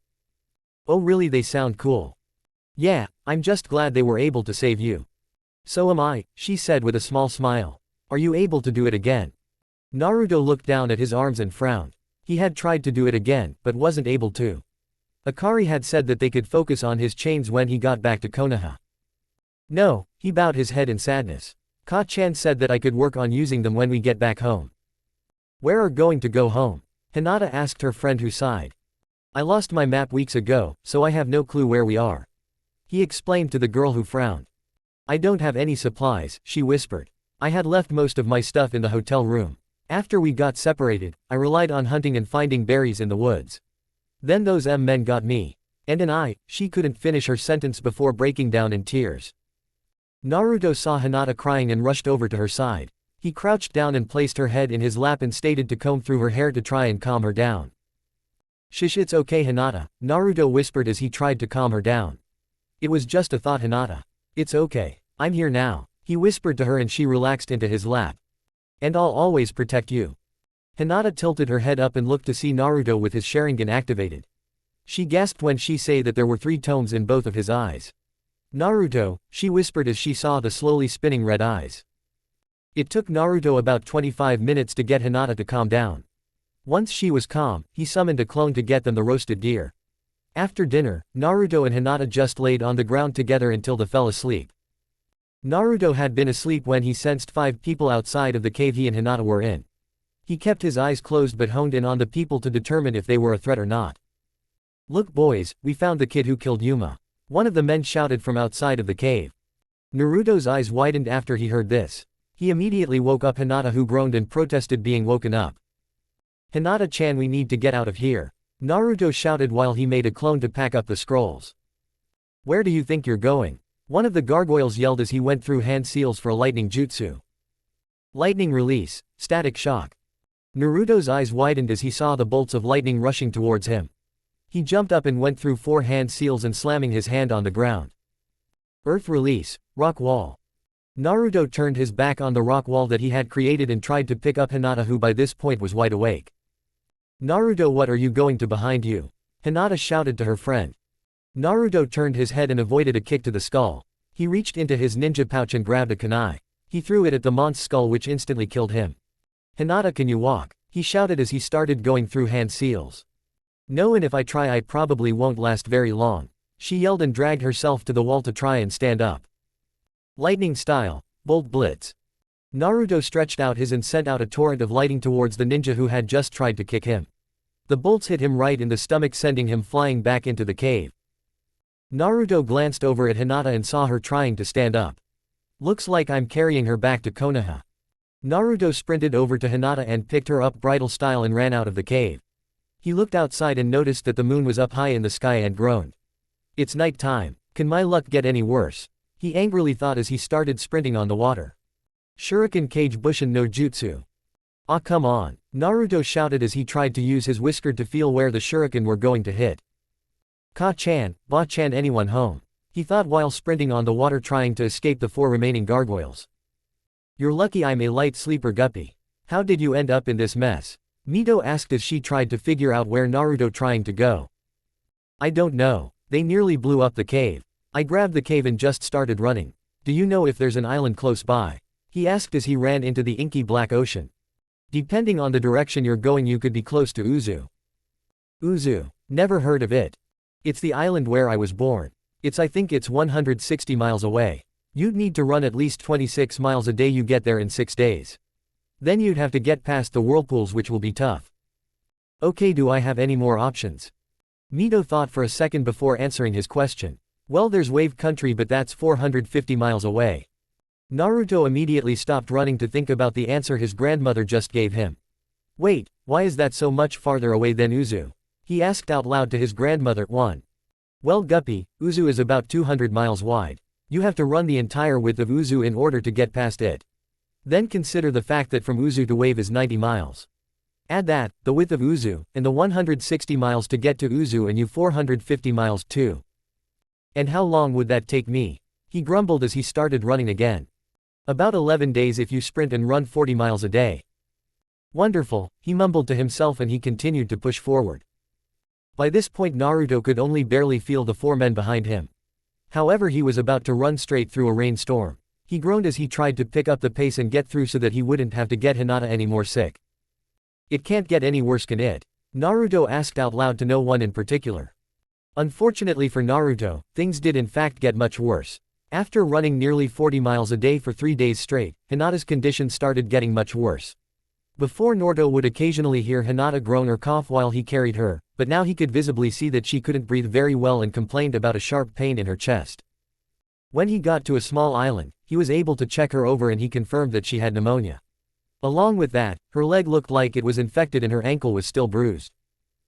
Oh really, they sound cool. Yeah, I'm just glad they were able to save you. So am I, she said with a small smile. Are you able to do it again? Naruto looked down at his arms and frowned. He had tried to do it again, but wasn't able to. Akari had said that they could focus on his chains when he got back to Konoha. No, he bowed his head in sadness. Ka-chan said that I could work on using them when we get back home. Where are going to go home? Hinata asked her friend, who sighed. I lost my map weeks ago, so I have no clue where we are, he explained to the girl, who frowned. I don't have any supplies, she whispered. I had left most of my stuff in the hotel room. After we got separated, I relied on hunting and finding berries in the woods. Then those men got me. She couldn't finish her sentence before breaking down in tears. Naruto saw Hinata crying and rushed over to her side. He crouched down and placed her head in his lap and stated to comb through her hair to try and calm her down. Shush, it's okay, Hinata, Naruto whispered as he tried to calm her down. It was just a thought, Hinata. It's okay. I'm here now, he whispered to her, and she relaxed into his lap. And I'll always protect you. Hinata tilted her head up and looked to see Naruto with his Sharingan activated. She gasped when she saw that there were 3 tomes in both of his eyes. Naruto, she whispered as she saw the slowly spinning red eyes. It took Naruto about 25 minutes to get Hinata to calm down. Once she was calm, he summoned a clone to get them the roasted deer. After dinner, Naruto and Hinata just laid on the ground together until they fell asleep. Naruto had been asleep when he sensed 5 people outside of the cave he and Hinata were in. He kept his eyes closed but honed in on the people to determine if they were a threat or not. Look boys, we found the kid who killed Yuma, one of the men shouted from outside of the cave. Naruto's eyes widened after he heard this. He immediately woke up Hinata, who groaned and protested being woken up. Hinata-chan, we need to get out of here, Naruto shouted while he made a clone to pack up the scrolls. Where do you think you're going? One of the gargoyles yelled as he went through hand seals for a lightning jutsu. Lightning release, static shock. Naruto's eyes widened as he saw the bolts of lightning rushing towards him. He jumped up and went through 4 hand seals and slamming his hand on the ground. Earth release, rock wall. Naruto turned his back on the rock wall that he had created and tried to pick up Hinata, who by this point was wide awake. Naruto, what are you going to behind you? Hinata shouted to her friend. Naruto turned his head and avoided a kick to the skull. He reached into his ninja pouch and grabbed a kunai. He threw it at the monk's skull, which instantly killed him. "Hinata, can you walk?" he shouted as he started going through hand seals. "No, and if I try I probably won't last very long," she yelled and dragged herself to the wall to try and stand up. Lightning style, Bolt Blitz. Naruto stretched out his and sent out a torrent of lightning towards the ninja who had just tried to kick him. The bolts hit him right in the stomach, sending him flying back into the cave. Naruto glanced over at Hinata and saw her trying to stand up. "Looks like I'm carrying her back to Konoha." Naruto sprinted over to Hinata and picked her up bridal style and ran out of the cave. He looked outside and noticed that the moon was up high in the sky and groaned. "It's night time. Can my luck get any worse?" he angrily thought as he started sprinting on the water. Shuriken Kage Bushin no Jutsu. "Ah, come on," Naruto shouted as he tried to use his whisker to feel where the shuriken were going to hit. "Ka-chan, Ba-chan, anyone home?" he thought while sprinting on the water trying to escape the 4 remaining gargoyles. "You're lucky I'm a light sleeper, Guppy. How did you end up in this mess?" Mito asked as she tried to figure out where Naruto trying to go. "I don't know. They nearly blew up the cave. I grabbed the cave and just started running. Do you know if there's an island close by?" he asked as he ran into the inky black ocean. "Depending on the direction you're going you could be close to Uzu." "Uzu? Never heard of it. It's the island where I was born. I think it's 160 miles away. You'd need to run at least 26 miles a day. You get there in 6 days. Then you'd have to get past the whirlpools, which will be tough." "Okay, do I have any more options?" Mito thought for a second before answering his question. "Well, there's Wave Country, but that's 450 miles away." Naruto immediately stopped running to think about the answer his grandmother just gave him. "Wait, why is that so much farther away than Uzu?" he asked out loud to his grandmother. "Well, Guppy, Uzu is about 200 miles wide. You have to run the entire width of Uzu in order to get past it. Then consider the fact that from Uzu to Wave is 90 miles. Add that, the width of Uzu, and the 160 miles to get to Uzu, and you 450 miles too. And how long would that take me?" he grumbled as he started running again. "About 11 days if you sprint and run 40 miles a day." "Wonderful," he mumbled to himself, and he continued to push forward. By this point Naruto could only barely feel the 4 men behind him. However, he was about to run straight through a rainstorm. He groaned as he tried to pick up the pace and get through so that he wouldn't have to get Hinata any more sick. "It can't get any worse, can it?" Naruto asked out loud to no one in particular. Unfortunately for Naruto, things did in fact get much worse. After running nearly 40 miles a day for 3 days straight, Hinata's condition started getting much worse. Before, Naruto would occasionally hear Hinata groan or cough while he carried her, but now he could visibly see that she couldn't breathe very well and complained about a sharp pain in her chest. When he got to a small island, he was able to check her over and he confirmed that she had pneumonia. Along with that, her leg looked like it was infected and her ankle was still bruised.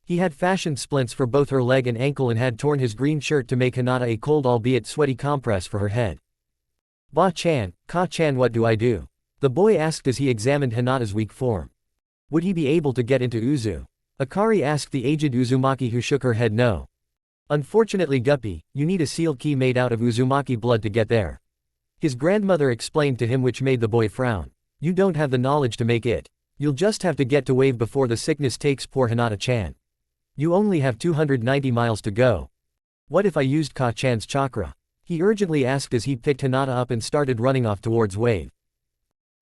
He had fashioned splints for both her leg and ankle and had torn his green shirt to make Hinata a cold albeit sweaty compress for her head. "Ba-chan, Ka-chan, what do I do?" the boy asked as he examined Hinata's weak form. Would he be able to get into Uzu? Akari asked the aged Uzumaki, who shook her head no. "Unfortunately, Guppy, you need a sealed key made out of Uzumaki blood to get there." His grandmother explained to him, which made the boy frown. "You don't have the knowledge to make it. You'll just have to get to Wave before the sickness takes poor Hinata-chan. You only have 290 miles to go." "What if I used Ka-chan's chakra?" he urgently asked as he picked Hinata up and started running off towards Wave.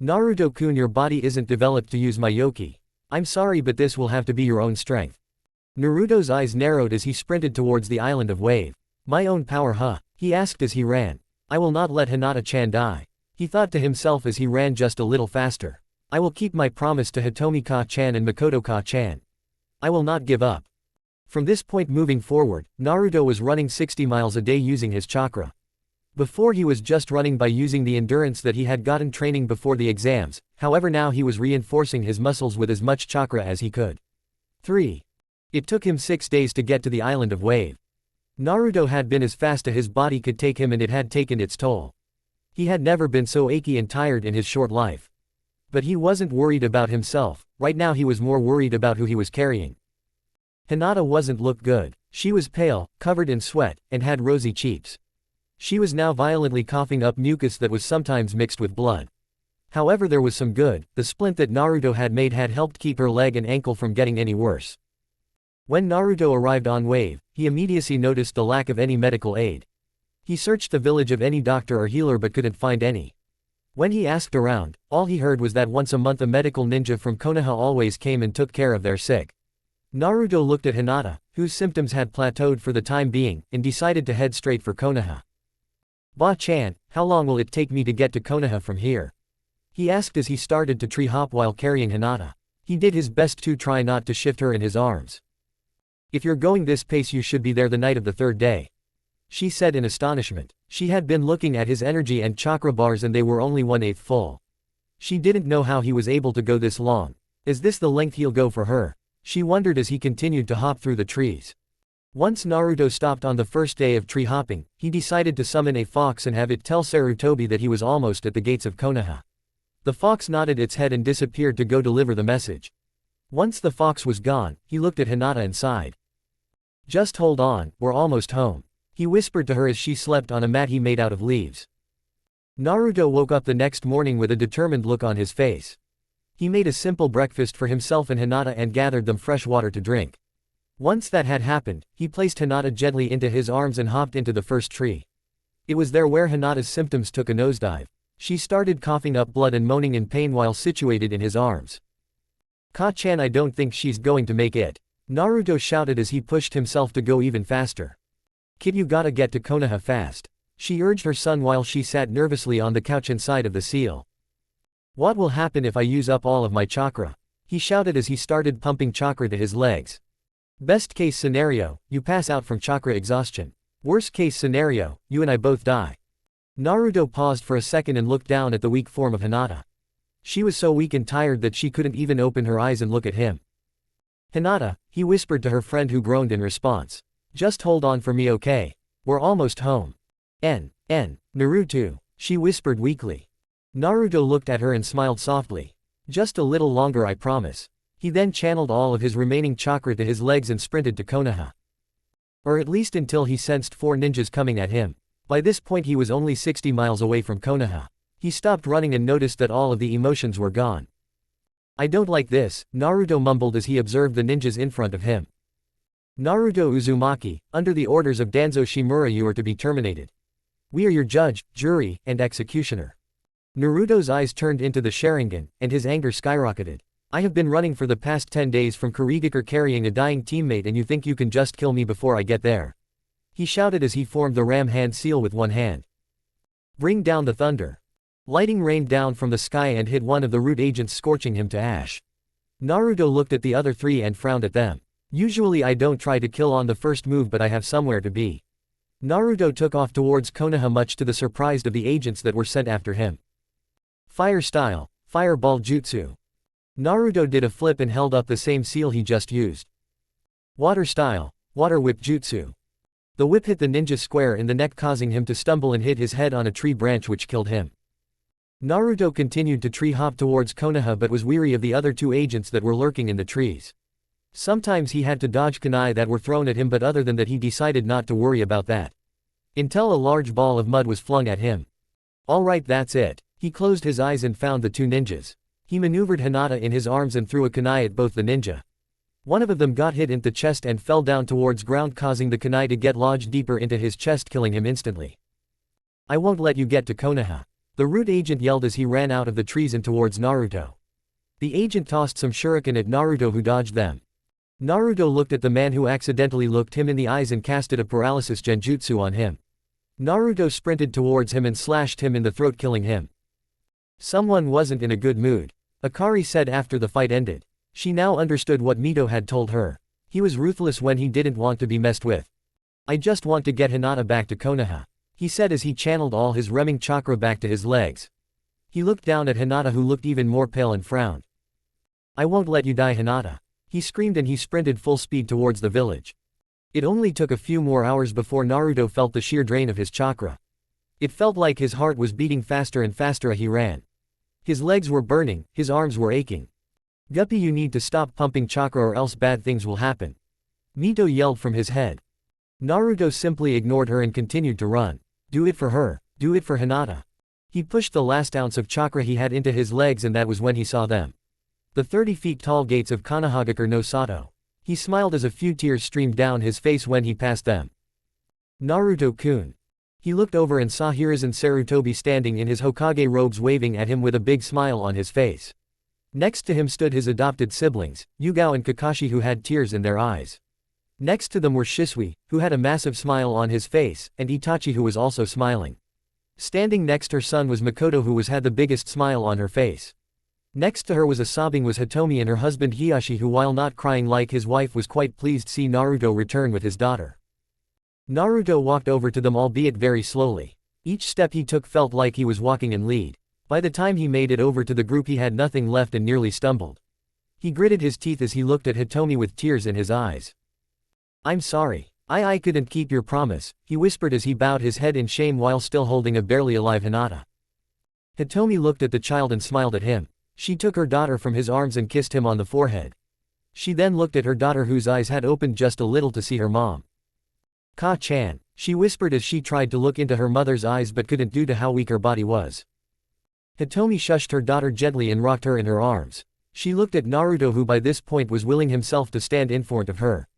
"Naruto-kun, your body isn't developed to use my yoki. I'm sorry, but this will have to be your own strength." Naruto's eyes narrowed as he sprinted towards the island of Wave. "My own power, huh?" he asked as he ran. "I will not let Hinata-chan die," he thought to himself as he ran just a little faster. "I will keep my promise to Hitomi Ka-chan and Makoto Ka-chan. I will not give up." From this point moving forward, Naruto was running 60 miles a day using his chakra. Before, he was just running by using the endurance that he had gotten training before the exams, however now he was reinforcing his muscles with as much chakra as he could. 3. It took him 6 days to get to the island of Wave. Naruto had been as fast as his body could take him and it had taken its toll. He had never been so achy and tired in his short life. But he wasn't worried about himself, right now he was more worried about who he was carrying. Hinata wasn't look good. She was pale, covered in sweat, and had rosy cheeks. She was now violently coughing up mucus that was sometimes mixed with blood. However, there was some good. The splint that Naruto had made had helped keep her leg and ankle from getting any worse. When Naruto arrived on Wave, he immediately noticed the lack of any medical aid. He searched the village of any doctor or healer but couldn't find any. When he asked around, all he heard was that once a month a medical ninja from Konoha always came and took care of their sick. Naruto looked at Hinata, whose symptoms had plateaued for the time being, and decided to head straight for Konoha. "Ba-chan, how long will it take me to get to Konoha from here?" he asked as he started to tree hop while carrying Hinata. He did his best to try not to shift her in his arms. "If you're going this pace you should be there the night of the third day," she said in astonishment. She had been looking at his energy and chakra bars and they were only 1/8 full. She didn't know how he was able to go this long. Is this the length he'll go for her? She wondered as he continued to hop through the trees. Once Naruto stopped on the first day of tree hopping, he decided to summon a fox and have it tell Sarutobi that he was almost at the gates of Konoha. The fox nodded its head and disappeared to go deliver the message. Once the fox was gone, he looked at Hinata and sighed. "Just hold on, we're almost home," he whispered to her as she slept on a mat he made out of leaves. Naruto woke up the next morning with a determined look on his face. He made a simple breakfast for himself and Hinata and gathered them fresh water to drink. Once that had happened, he placed Hinata gently into his arms and hopped into the first tree. It was there where Hinata's symptoms took a nosedive. She started coughing up blood and moaning in pain while situated in his arms. "Ka-chan, I don't think she's going to make it," Naruto shouted as he pushed himself to go even faster. "Kid, you gotta get to Konoha fast," she urged her son while she sat nervously on the couch inside of the seal. "What will happen if I use up all of my chakra?" he shouted as he started pumping chakra to his legs. "Best case scenario, you pass out from chakra exhaustion. Worst case scenario, you and I both die." Naruto paused for a second and looked down at the weak form of Hinata. She was so weak and tired that she couldn't even open her eyes and look at him. "Hinata," he whispered to her friend who groaned in response. "Just hold on for me, okay? We're almost home." Naruto," she whispered weakly. Naruto looked at her and smiled softly. "Just a little longer, I promise." He then channeled all of his remaining chakra to his legs and sprinted to Konoha. Or at least until he sensed 4 ninjas coming at him. By this point he was only 60 miles away from Konoha. He stopped running and noticed that all of the emotions were gone. "I don't like this," Naruto mumbled as he observed the ninjas in front of him. "Naruto Uzumaki, under the orders of Danzo Shimura you are to be terminated. We are your judge, jury, and executioner." Naruto's eyes turned into the Sharingan, and his anger skyrocketed. "I have been running for the past 10 days from Kurigakure carrying a dying teammate and you think you can just kill me before I get there?" he shouted as he formed the ram hand seal with one hand. "Bring down the thunder." Lightning rained down from the sky and hit one of the root agents, scorching him to ash. Naruto looked at the other 3 and frowned at them. "Usually I don't try to kill on the first move, but I have somewhere to be." Naruto took off towards Konoha, much to the surprise of the agents that were sent after him. Fire style, fireball jutsu. Naruto did a flip and held up the same seal he just used. Water style, water whip jutsu. The whip hit the ninja square in the neck, causing him to stumble and hit his head on a tree branch, which killed him. Naruto continued to tree hop towards Konoha but was weary of the other 2 agents that were lurking in the trees. Sometimes he had to dodge kunai that were thrown at him, but other than that he decided not to worry about that. Until a large ball of mud was flung at him. "Alright, that's it." He closed his eyes and found the 2 ninjas. He maneuvered Hinata in his arms and threw a kunai at both the ninja. One of them got hit in the chest and fell down towards ground, causing the kunai to get lodged deeper into his chest, killing him instantly. "I won't let you get to Konoha," the root agent yelled as he ran out of the trees and towards Naruto. The agent tossed some shuriken at Naruto, who dodged them. Naruto looked at the man who accidentally looked him in the eyes and casted a paralysis genjutsu on him. Naruto sprinted towards him and slashed him in the throat, killing him. Someone wasn't in a good mood, Akari said after the fight ended. She now understood what Mito had told her. He was ruthless when he didn't want to be messed with. "I just want to get Hinata back to Konoha," he said as he channeled all his Remming chakra back to his legs. He looked down at Hinata, who looked even more pale, and frowned. "I won't let you die, Hinata," he screamed, and he sprinted full speed towards the village. It only took a few more hours before Naruto felt the sheer drain of his chakra. It felt like his heart was beating faster and faster as he ran. His legs were burning, his arms were aching. "Guppy, you need to stop pumping chakra or else bad things will happen," Mito yelled from his head. Naruto simply ignored her and continued to run. Do it for her, do it for Hinata. He pushed the last ounce of chakra he had into his legs, and that was when he saw them. The 30 feet tall gates of Konohagakure no Sato. He smiled as a few tears streamed down his face when he passed them. "Naruto-kun." He looked over and saw Hiruzen Sarutobi standing in his Hokage robes waving at him with a big smile on his face. Next to him stood his adopted siblings, Yugao and Kakashi, who had tears in their eyes. Next to them were Shisui, who had a massive smile on his face, and Itachi, who was also smiling. Standing next her son was Makoto, who had the biggest smile on her face. Next to her was a sobbing Hitomi and her husband Hiyashi, who while not crying like his wife was quite pleased to see Naruto return with his daughter. Naruto walked over to them, albeit very slowly. Each step he took felt like he was walking in lead. By the time he made it over to the group he had nothing left and nearly stumbled. He gritted his teeth as he looked at Hitomi with tears in his eyes. "I'm sorry. I couldn't keep your promise," he whispered as he bowed his head in shame while still holding a barely alive Hinata. Hitomi looked at the child and smiled at him. She took her daughter from his arms and kissed him on the forehead. She then looked at her daughter, whose eyes had opened just a little to see her mom. "Ka-chan," she whispered as she tried to look into her mother's eyes but couldn't due to how weak her body was. Hitomi shushed her daughter gently and rocked her in her arms. She looked at Naruto, who by this point was willing himself to stand in front of her.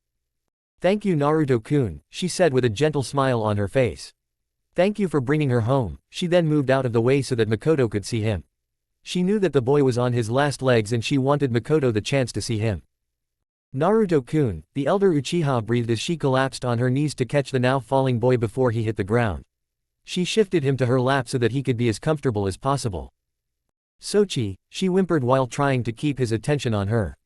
"Thank you, Naruto-kun," she said with a gentle smile on her face. "Thank you for bringing her home." She then moved out of the way so that Makoto could see him. She knew that the boy was on his last legs and she wanted Makoto the chance to see him. "Naruto-kun," the elder Uchiha breathed as she collapsed on her knees to catch the now falling boy before he hit the ground. She shifted him to her lap so that he could be as comfortable as possible. "Sochi," she whimpered while trying to keep his attention on her.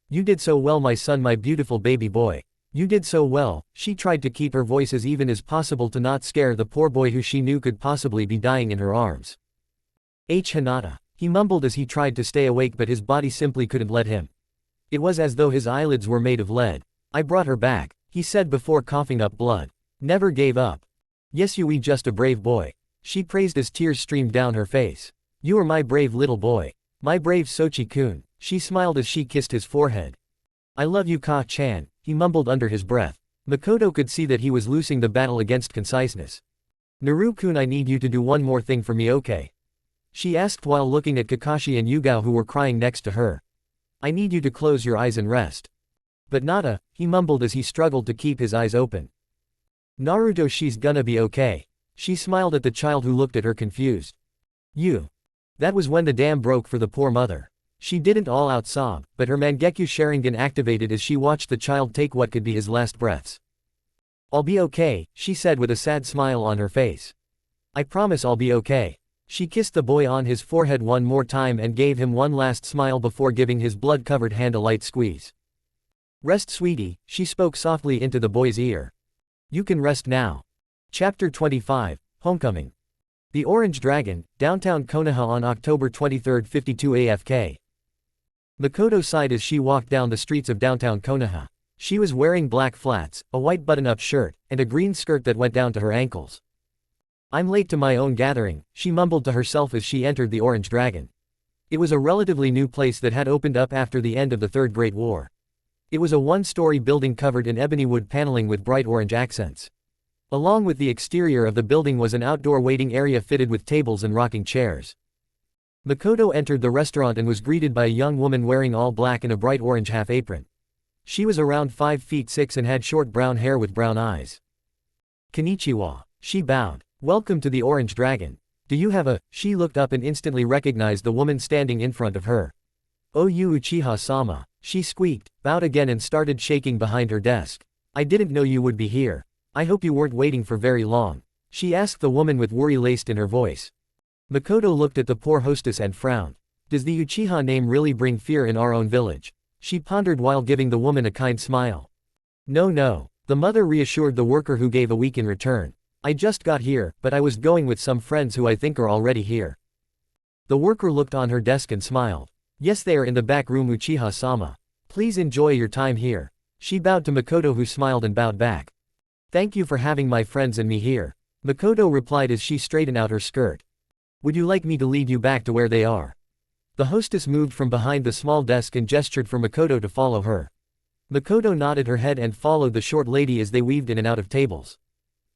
"You did so well, my son, my beautiful baby boy. You did so well." She tried to keep her voice as even as possible to not scare the poor boy who she knew could possibly be dying in her arms. Hinata," he mumbled as he tried to stay awake, but his body simply couldn't let him. It was as though his eyelids were made of lead. "I brought her back," he said before coughing up blood. "Never gave up. Yes, you just a brave boy," she praised as tears streamed down her face. "You are my brave little boy. My brave Sochi-kun," she smiled as she kissed his forehead. "I love you, Ka-chan," he mumbled under his breath. Makoto could see that he was losing the battle against conciseness. "Naru-kun, I need you to do one more thing for me, okay?" she asked while looking at Kakashi and Yugao, who were crying next to her. "I need you to close your eyes and rest." "But Nada," he mumbled as he struggled to keep his eyes open. "Naruto, she's gonna be okay." She smiled at the child, who looked at her confused. "You." That was when the dam broke for the poor mother. She didn't all out sob, but her Mangekyo Sharingan activated as she watched the child take what could be his last breaths. "I'll be okay," she said with a sad smile on her face. "I promise I'll be okay." She kissed the boy on his forehead one more time and gave him one last smile before giving his blood-covered hand a light squeeze. "Rest, sweetie," she spoke softly into the boy's ear. "You can rest now." Chapter 25, Homecoming. The Orange Dragon, downtown Konoha on October 23, 52 AFK. Makoto sighed as she walked down the streets of downtown Konoha. She was wearing black flats, a white button-up shirt, and a green skirt that went down to her ankles. "I'm late to my own gathering," she mumbled to herself as she entered the Orange Dragon. It was a relatively new place that had opened up after the end of the Third Great War. It was a one-story building covered in ebony wood paneling with bright orange accents. Along with the exterior of the building was an outdoor waiting area fitted with tables and rocking chairs. Makoto entered the restaurant and was greeted by a young woman wearing all black and a bright orange half-apron. She was around 5'6" and had short brown hair with brown eyes. "Konnichiwa," she bowed. "Welcome to the Orange Dragon. Do you have a—" She looked up and instantly recognized the woman standing in front of her. "Oh, you Uchiha-sama," she squeaked, bowed again and started shaking behind her desk. "I didn't know you would be here. I hope you weren't waiting for very long," she asked the woman with worry laced in her voice. Makoto looked at the poor hostess and frowned. Does the Uchiha name really bring fear in our own village? She pondered while giving the woman a kind smile. No, the mother reassured the worker, who gave a week in return. "I just got here, but I was going with some friends who I think are already here." The worker looked on her desk and smiled. "Yes, they are in the back room, Uchiha-sama. Please enjoy your time here." She bowed to Makoto, who smiled and bowed back. "Thank you for having my friends and me here," Makoto replied as she straightened out her skirt. "Would you like me to lead you back to where they are?" The hostess moved from behind the small desk and gestured for Makoto to follow her. Makoto nodded her head and followed the short lady as they weaved in and out of tables.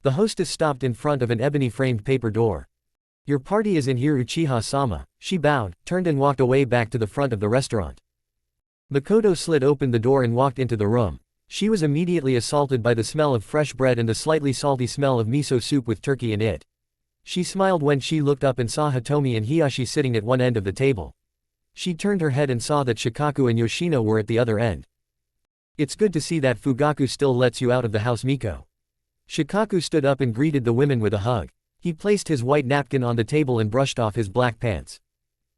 The hostess stopped in front of an ebony-framed paper door. "Your party is in here, Uchiha-sama." She bowed, turned and walked away back to the front of the restaurant. Makoto slid open the door and walked into the room. She was immediately assaulted by the smell of fresh bread and the slightly salty smell of miso soup with turkey in it. She smiled when she looked up and saw Hitomi and Hiyashi sitting at one end of the table. She turned her head and saw that Shikaku and Yoshino were at the other end. It's good to see that Fugaku still lets you out of the house, Miko. Shikaku stood up and greeted the women with a hug. He placed his white napkin on the table and brushed off his black pants.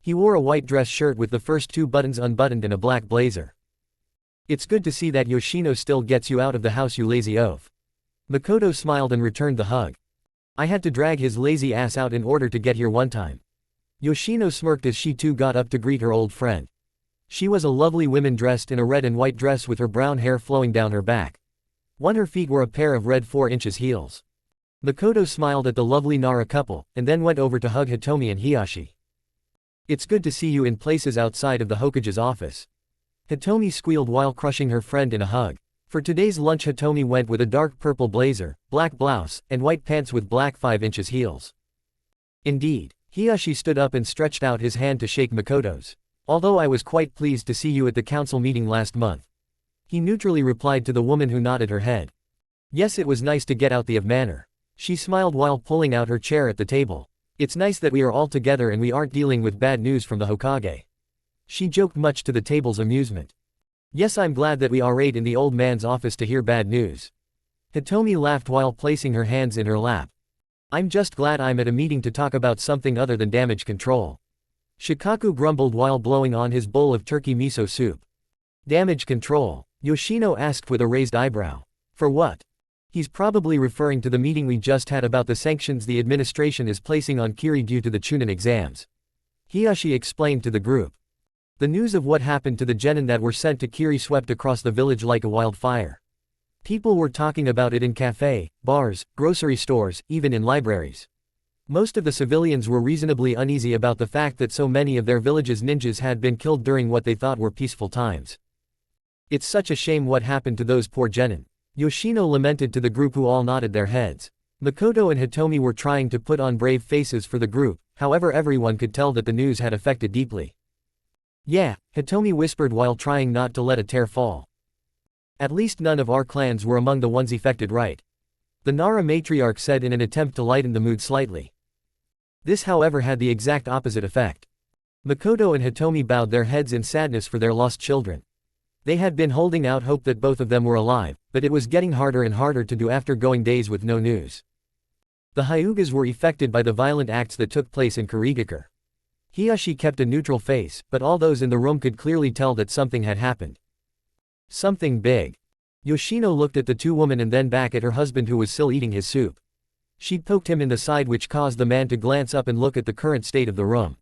He wore a white dress shirt with the first 2 buttons unbuttoned and a black blazer. It's good to see that Yoshino still gets you out of the house, you lazy oaf. Makoto smiled and returned the hug. I had to drag his lazy ass out in order to get here one time. Yoshino smirked as she too got up to greet her old friend. She was a lovely woman dressed in a red and white dress with her brown hair flowing down her back. On her feet were a pair of red 4-inch heels. Makoto smiled at the lovely Nara couple, and then went over to hug Hitomi and Hiyashi. It's good to see you in places outside of the Hokage's office. Hitomi squealed while crushing her friend in a hug. For today's lunch Hitomi went with a dark purple blazer, black blouse, and white pants with black 5-inch heels. Indeed. Hiyashi stood up and stretched out his hand to shake Makoto's. Although I was quite pleased to see you at the council meeting last month. He neutrally replied to the woman who nodded her head. Yes, it was nice to get out of manner. She smiled while pulling out her chair at the table. It's nice that we are all together and we aren't dealing with bad news from the Hokage. She joked much to the table's amusement. Yes, I'm glad that we are in the old man's office to hear bad news. Hitomi laughed while placing her hands in her lap. I'm just glad I'm at a meeting to talk about something other than damage control. Shikaku grumbled while blowing on his bowl of turkey miso soup. Damage control? Yoshino asked with a raised eyebrow. For what? He's probably referring to the meeting we just had about the sanctions the administration is placing on Kiri due to the Chunin exams. Hiyashi explained to the group. The news of what happened to the genin that were sent to Kiri swept across the village like a wildfire. People were talking about it in cafe, bars, grocery stores, even in libraries. Most of the civilians were reasonably uneasy about the fact that so many of their village's ninjas had been killed during what they thought were peaceful times. It's such a shame what happened to those poor genin. Yoshino lamented to the group who all nodded their heads. Makoto and Hitomi were trying to put on brave faces for the group, however everyone could tell that the news had affected deeply. Yeah, Hitomi whispered while trying not to let a tear fall. At least none of our clans were among the ones affected, right? The Nara matriarch said in an attempt to lighten the mood slightly. This however had the exact opposite effect. Makoto and Hitomi bowed their heads in sadness for their lost children. They had been holding out hope that both of them were alive, but it was getting harder and harder to do after going days with no news. The Hyugas were affected by the violent acts that took place in Kurigakure. Hiyashi kept a neutral face, but all those in the room could clearly tell that something had happened. Something big. Yoshino looked at the 2 women and then back at her husband who was still eating his soup. She poked him in the side which caused the man to glance up and look at the current state of the room.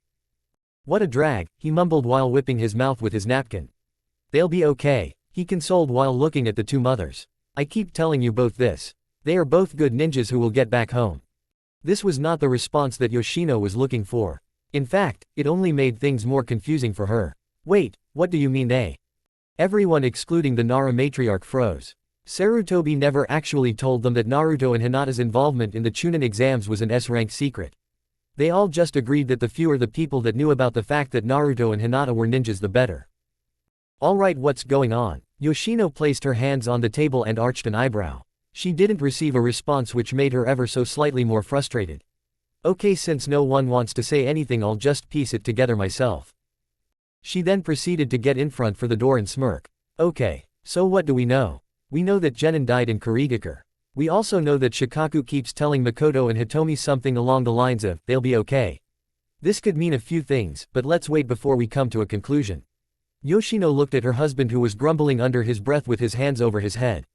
What a drag, he mumbled while whipping his mouth with his napkin. They'll be okay, he consoled while looking at the 2 mothers. I keep telling you both this. They are both good ninjas who will get back home. This was not the response that Yoshino was looking for. In fact, it only made things more confusing for her. Wait, what do you mean they? Everyone excluding the Nara matriarch froze. Sarutobi never actually told them that Naruto and Hinata's involvement in the Chunin exams was an S-rank secret. They all just agreed that the fewer the people that knew about the fact that Naruto and Hinata were ninjas the better. Alright, what's going on? Yoshino placed her hands on the table and arched an eyebrow. She didn't receive a response which made her ever so slightly more frustrated. Okay, since no one wants to say anything, I'll just piece it together myself. She then proceeded to get in front for the door and smirk. Okay, so what do we know? We know that Genin died in Kurigakure. We also know that Shikaku keeps telling Makoto and Hitomi something along the lines of, they'll be okay. This could mean a few things, but let's wait before we come to a conclusion. Yoshino looked at her husband who was grumbling under his breath with his hands over his head.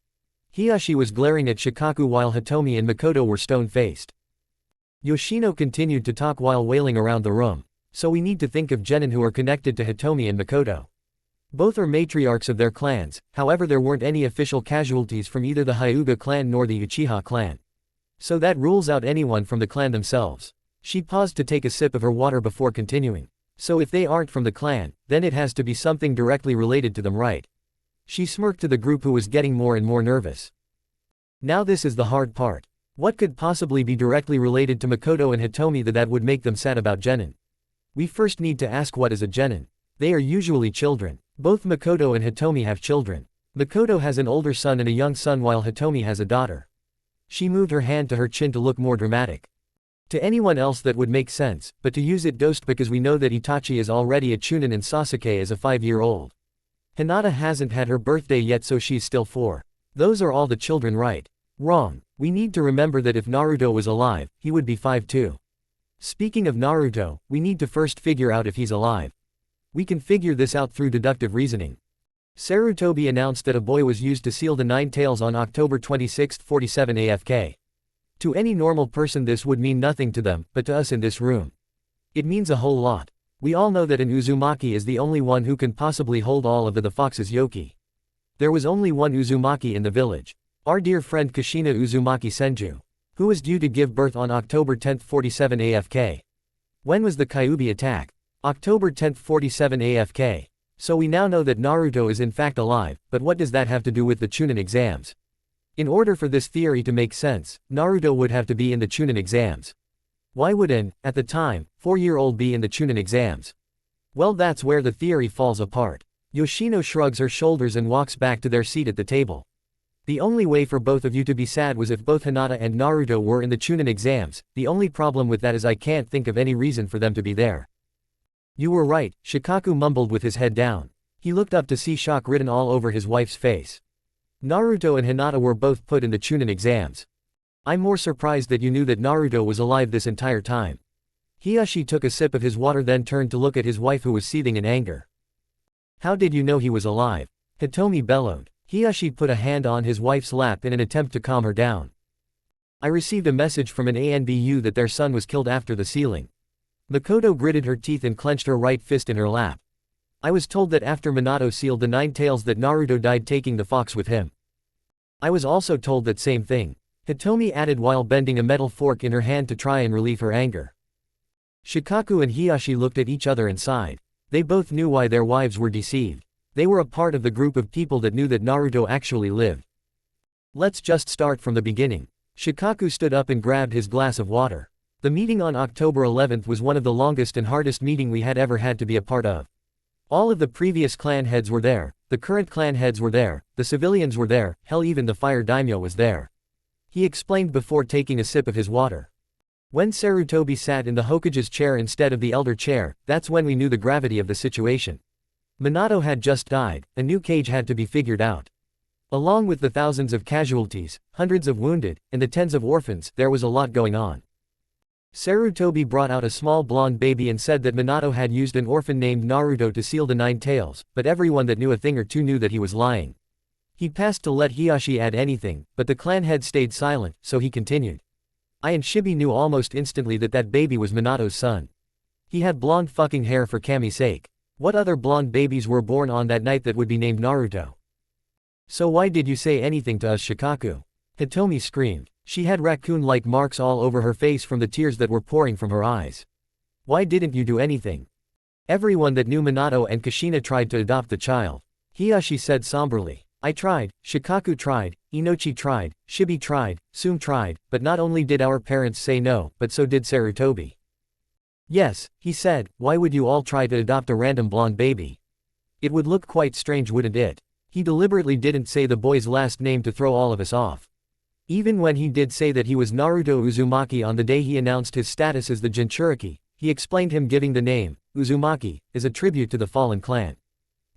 Hiyashi was glaring at Shikaku while Hitomi and Makoto were stone-faced. Yoshino continued to talk while wailing around the room. So we need to think of genin who are connected to Hitomi and Makoto. Both are matriarchs of their clans, however there weren't any official casualties from either the Hyuga clan nor the Uchiha clan. So that rules out anyone from the clan themselves. She paused to take a sip of her water before continuing. So if they aren't from the clan, then it has to be something directly related to them, right? She smirked to the group who was getting more and more nervous. Now this is the hard part. What could possibly be directly related to Makoto and Hitomi that would make them sad about genin? We first need to ask what is a genin. They are usually children. Both Makoto and Hitomi have children. Makoto has an older son and a young son while Hitomi has a daughter. She moved her hand to her chin to look more dramatic. To anyone else that would make sense, but to use it dosed because we know that Itachi is already a chunin and Sasuke is a 5-year-old. Hinata hasn't had her birthday yet, so she's still 4. Those are all the children, right? Wrong. We need to remember that if Naruto was alive, he would be 5 too. Speaking of Naruto, we need to first figure out if he's alive. We can figure this out through deductive reasoning. Sarutobi announced that a boy was used to seal the 9 tails on October 26, 47 AFK. To any normal person this would mean nothing to them, but to us in this room, it means a whole lot. We all know that an Uzumaki is the only one who can possibly hold all of the fox's yoki. There was only one Uzumaki in the village. Our dear friend Kushina Uzumaki Senju, who was due to give birth on October 10, 47 AFK. When was the Kyuubi attack? October 10, 47 AFK. So we now know that Naruto is in fact alive, but what does that have to do with the Chunin exams? In order for this theory to make sense, Naruto would have to be in the Chunin exams. Why would an, at the time, 4-year-old be in the Chunin exams? Well, that's where the theory falls apart. Yoshino shrugs her shoulders and walks back to their seat at the table. The only way for both of you to be sad was if both Hinata and Naruto were in the Chunin exams. The only problem with that is I can't think of any reason for them to be there. You were right, Shikaku mumbled with his head down. He looked up to see shock written all over his wife's face. Naruto and Hinata were both put in the Chunin exams. I'm more surprised that you knew that Naruto was alive this entire time. Hiyashi took a sip of his water, then turned to look at his wife who was seething in anger. How did you know he was alive? Hitomi bellowed. Hiyashi put a hand on his wife's lap in an attempt to calm her down. I received a message from an ANBU that their son was killed after the sealing. Makoto gritted her teeth and clenched her right fist in her lap. I was told that after Minato sealed the 9 tails that Naruto died taking the fox with him. I was also told that same thing, Hitomi added while bending a metal fork in her hand to try and relieve her anger. Shikaku and Hiyashi looked at each other and sighed. They both knew why their wives were deceived. They were a part of the group of people that knew that Naruto actually lived. Let's just start from the beginning. Shikaku stood up and grabbed his glass of water. The meeting on October 11th was one of the longest and hardest meeting we had ever had to be a part of. All of the previous clan heads were there, the current clan heads were there, the civilians were there, hell even the fire daimyo was there. He explained before taking a sip of his water. When Sarutobi sat in the Hokage's chair instead of the elder chair, that's when we knew the gravity of the situation. Minato had just died, a new cage had to be figured out. Along with the thousands of casualties, hundreds of wounded, and the tens of orphans, there was a lot going on. Sarutobi brought out a small blonde baby and said that Minato had used an orphan named Naruto to seal the 9 tails, but everyone that knew a thing or two knew that he was lying. He passed to let Hiyashi add anything, but the clan head stayed silent, so he continued. I and Shibi knew almost instantly that that baby was Minato's son. He had blonde fucking hair for Kami's sake. What other blonde babies were born on that night that would be named Naruto? So why did you say anything to us, Shikaku? Hitomi screamed. She had raccoon-like marks all over her face from the tears that were pouring from her eyes. Why didn't you do anything? Everyone that knew Minato and Kushina tried to adopt the child. Hiyashi said somberly. I tried, Shikaku tried, Inochi tried, Shibi tried, Sum tried, but not only did our parents say no, but so did Sarutobi. Yes, he said, why would you all try to adopt a random blonde baby? It would look quite strange, wouldn't it? He deliberately didn't say the boy's last name to throw all of us off. Even when he did say that he was Naruto Uzumaki on the day he announced his status as the Jinchuriki, he explained him giving the name, Uzumaki, is a tribute to the fallen clan.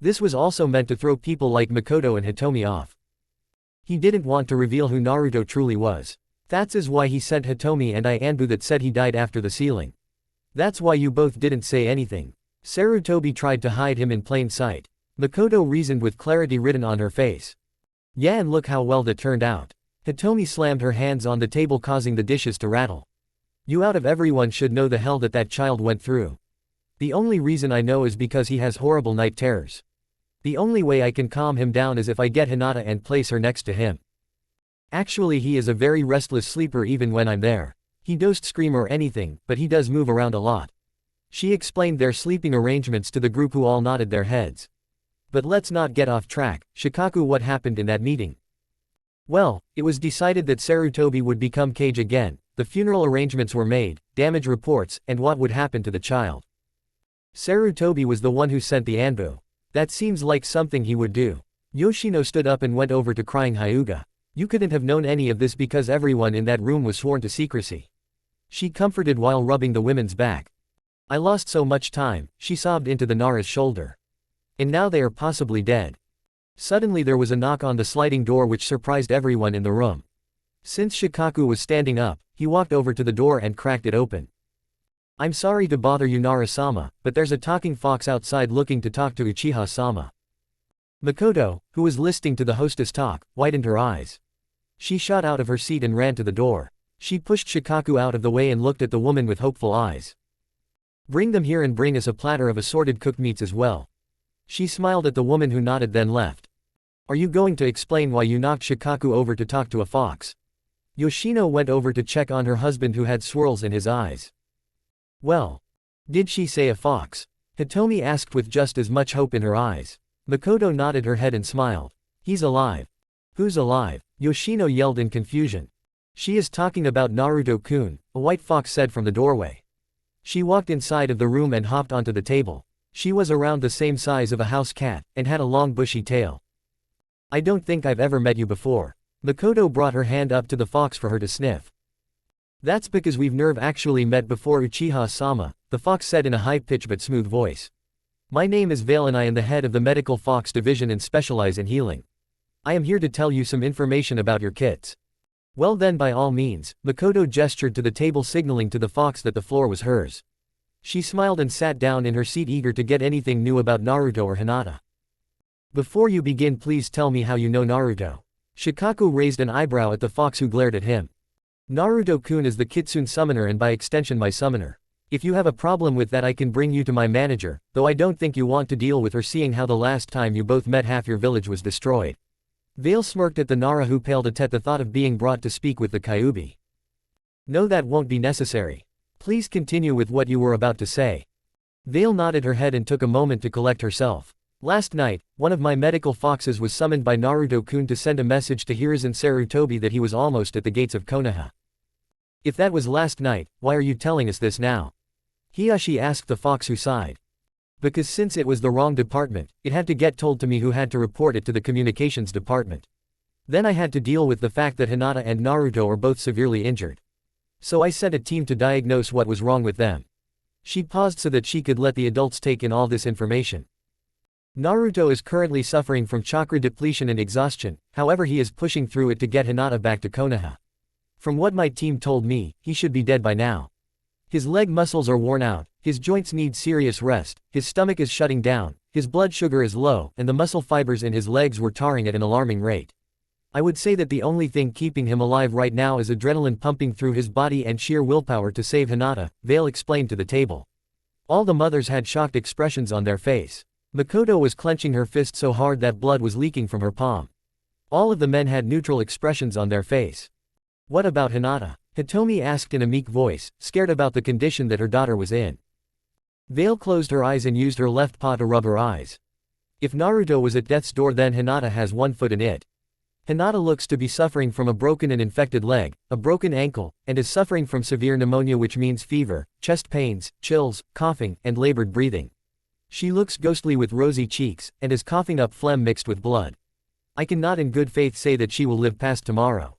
This was also meant to throw people like Makoto and Hitomi off. He didn't want to reveal who Naruto truly was. That's why he sent Hitomi and Anbu that said he died after the sealing. That's why you both didn't say anything. Sarutobi tried to hide him in plain sight. Makoto reasoned with clarity written on her face. Yeah, and look how well that turned out. Hitomi slammed her hands on the table, causing the dishes to rattle. You out of everyone should know the hell that that child went through. The only reason I know is because he has horrible night terrors. The only way I can calm him down is if I get Hinata and place her next to him. Actually, he is a very restless sleeper even when I'm there. He doesn't scream or anything, but he does move around a lot. She explained their sleeping arrangements to the group who all nodded their heads. But let's not get off track. Shikaku, what happened in that meeting? Well, it was decided that Sarutobi would become Kage again, the funeral arrangements were made, damage reports, and what would happen to the child. Sarutobi was the one who sent the Anbu. That seems like something he would do. Yoshino stood up and went over to crying Hyuga. You couldn't have known any of this because everyone in that room was sworn to secrecy. She comforted while rubbing the women's back. I lost so much time, she sobbed into the Nara's shoulder. And now they are possibly dead. Suddenly there was a knock on the sliding door which surprised everyone in the room. Since Shikaku was standing up, he walked over to the door and cracked it open. I'm sorry to bother you Nara-sama, but there's a talking fox outside looking to talk to Uchiha-sama. Makoto, who was listening to the hostess talk, widened her eyes. She shot out of her seat and ran to the door. She pushed Shikaku out of the way and looked at the woman with hopeful eyes. Bring them here and bring us a platter of assorted cooked meats as well. She smiled at the woman who nodded then left. Are you going to explain why you knocked Shikaku over to talk to a fox? Yoshino went over to check on her husband who had swirls in his eyes. Well. Did she say a fox? Hitomi asked with just as much hope in her eyes. Makoto nodded her head and smiled. He's alive. Who's alive? Yoshino yelled in confusion. She is talking about Naruto-kun, a white fox said from the doorway. She walked inside of the room and hopped onto the table. She was around the same size of a house cat, and had a long bushy tail. I don't think I've ever met you before. Makoto brought her hand up to the fox for her to sniff. That's because we've never actually met before Uchiha-sama, the fox said in a high-pitched but smooth voice. My name is Vale and I am the head of the medical fox division and specialize in healing. I am here to tell you some information about your kits. Well then by all means, Makoto gestured to the table signaling to the fox that the floor was hers. She smiled and sat down in her seat eager to get anything new about Naruto or Hinata. Before you begin please tell me how you know Naruto. Shikaku raised an eyebrow at the fox who glared at him. Naruto-kun is the Kitsune summoner and by extension my summoner. If you have a problem with that I can bring you to my manager, though I don't think you want to deal with her seeing how the last time you both met half your village was destroyed. Vale smirked at the Nara who paled at the thought of being brought to speak with the Kyuubi. No that won't be necessary. Please continue with what you were about to say. Vale nodded her head and took a moment to collect herself. Last night, one of my medical foxes was summoned by Naruto-kun to send a message to Hiruzen Sarutobi that he was almost at the gates of Konoha. If that was last night, why are you telling us this now? Hiyashi asked the fox who sighed. Because since it was the wrong department, it had to get told to me who had to report it to the communications department. Then I had to deal with the fact that Hinata and Naruto are both severely injured. So I sent a team to diagnose what was wrong with them. She paused so that she could let the adults take in all this information. Naruto is currently suffering from chakra depletion and exhaustion, however he is pushing through it to get Hinata back to Konoha. From what my team told me, he should be dead by now. His leg muscles are worn out, his joints need serious rest, his stomach is shutting down, his blood sugar is low, and the muscle fibers in his legs were tarring at an alarming rate. I would say that the only thing keeping him alive right now is adrenaline pumping through his body and sheer willpower to save Hinata, Vale explained to the table. All the mothers had shocked expressions on their face. Makoto was clenching her fist so hard that blood was leaking from her palm. All of the men had neutral expressions on their face. What about Hinata? Hitomi asked in a meek voice, scared about the condition that her daughter was in. Vale closed her eyes and used her left paw to rub her eyes. If Naruto was at death's door then Hinata has one foot in it. Hinata looks to be suffering from a broken and infected leg, a broken ankle, and is suffering from severe pneumonia which means fever, chest pains, chills, coughing, and labored breathing. She looks ghostly with rosy cheeks, and is coughing up phlegm mixed with blood. I cannot in good faith say that she will live past tomorrow.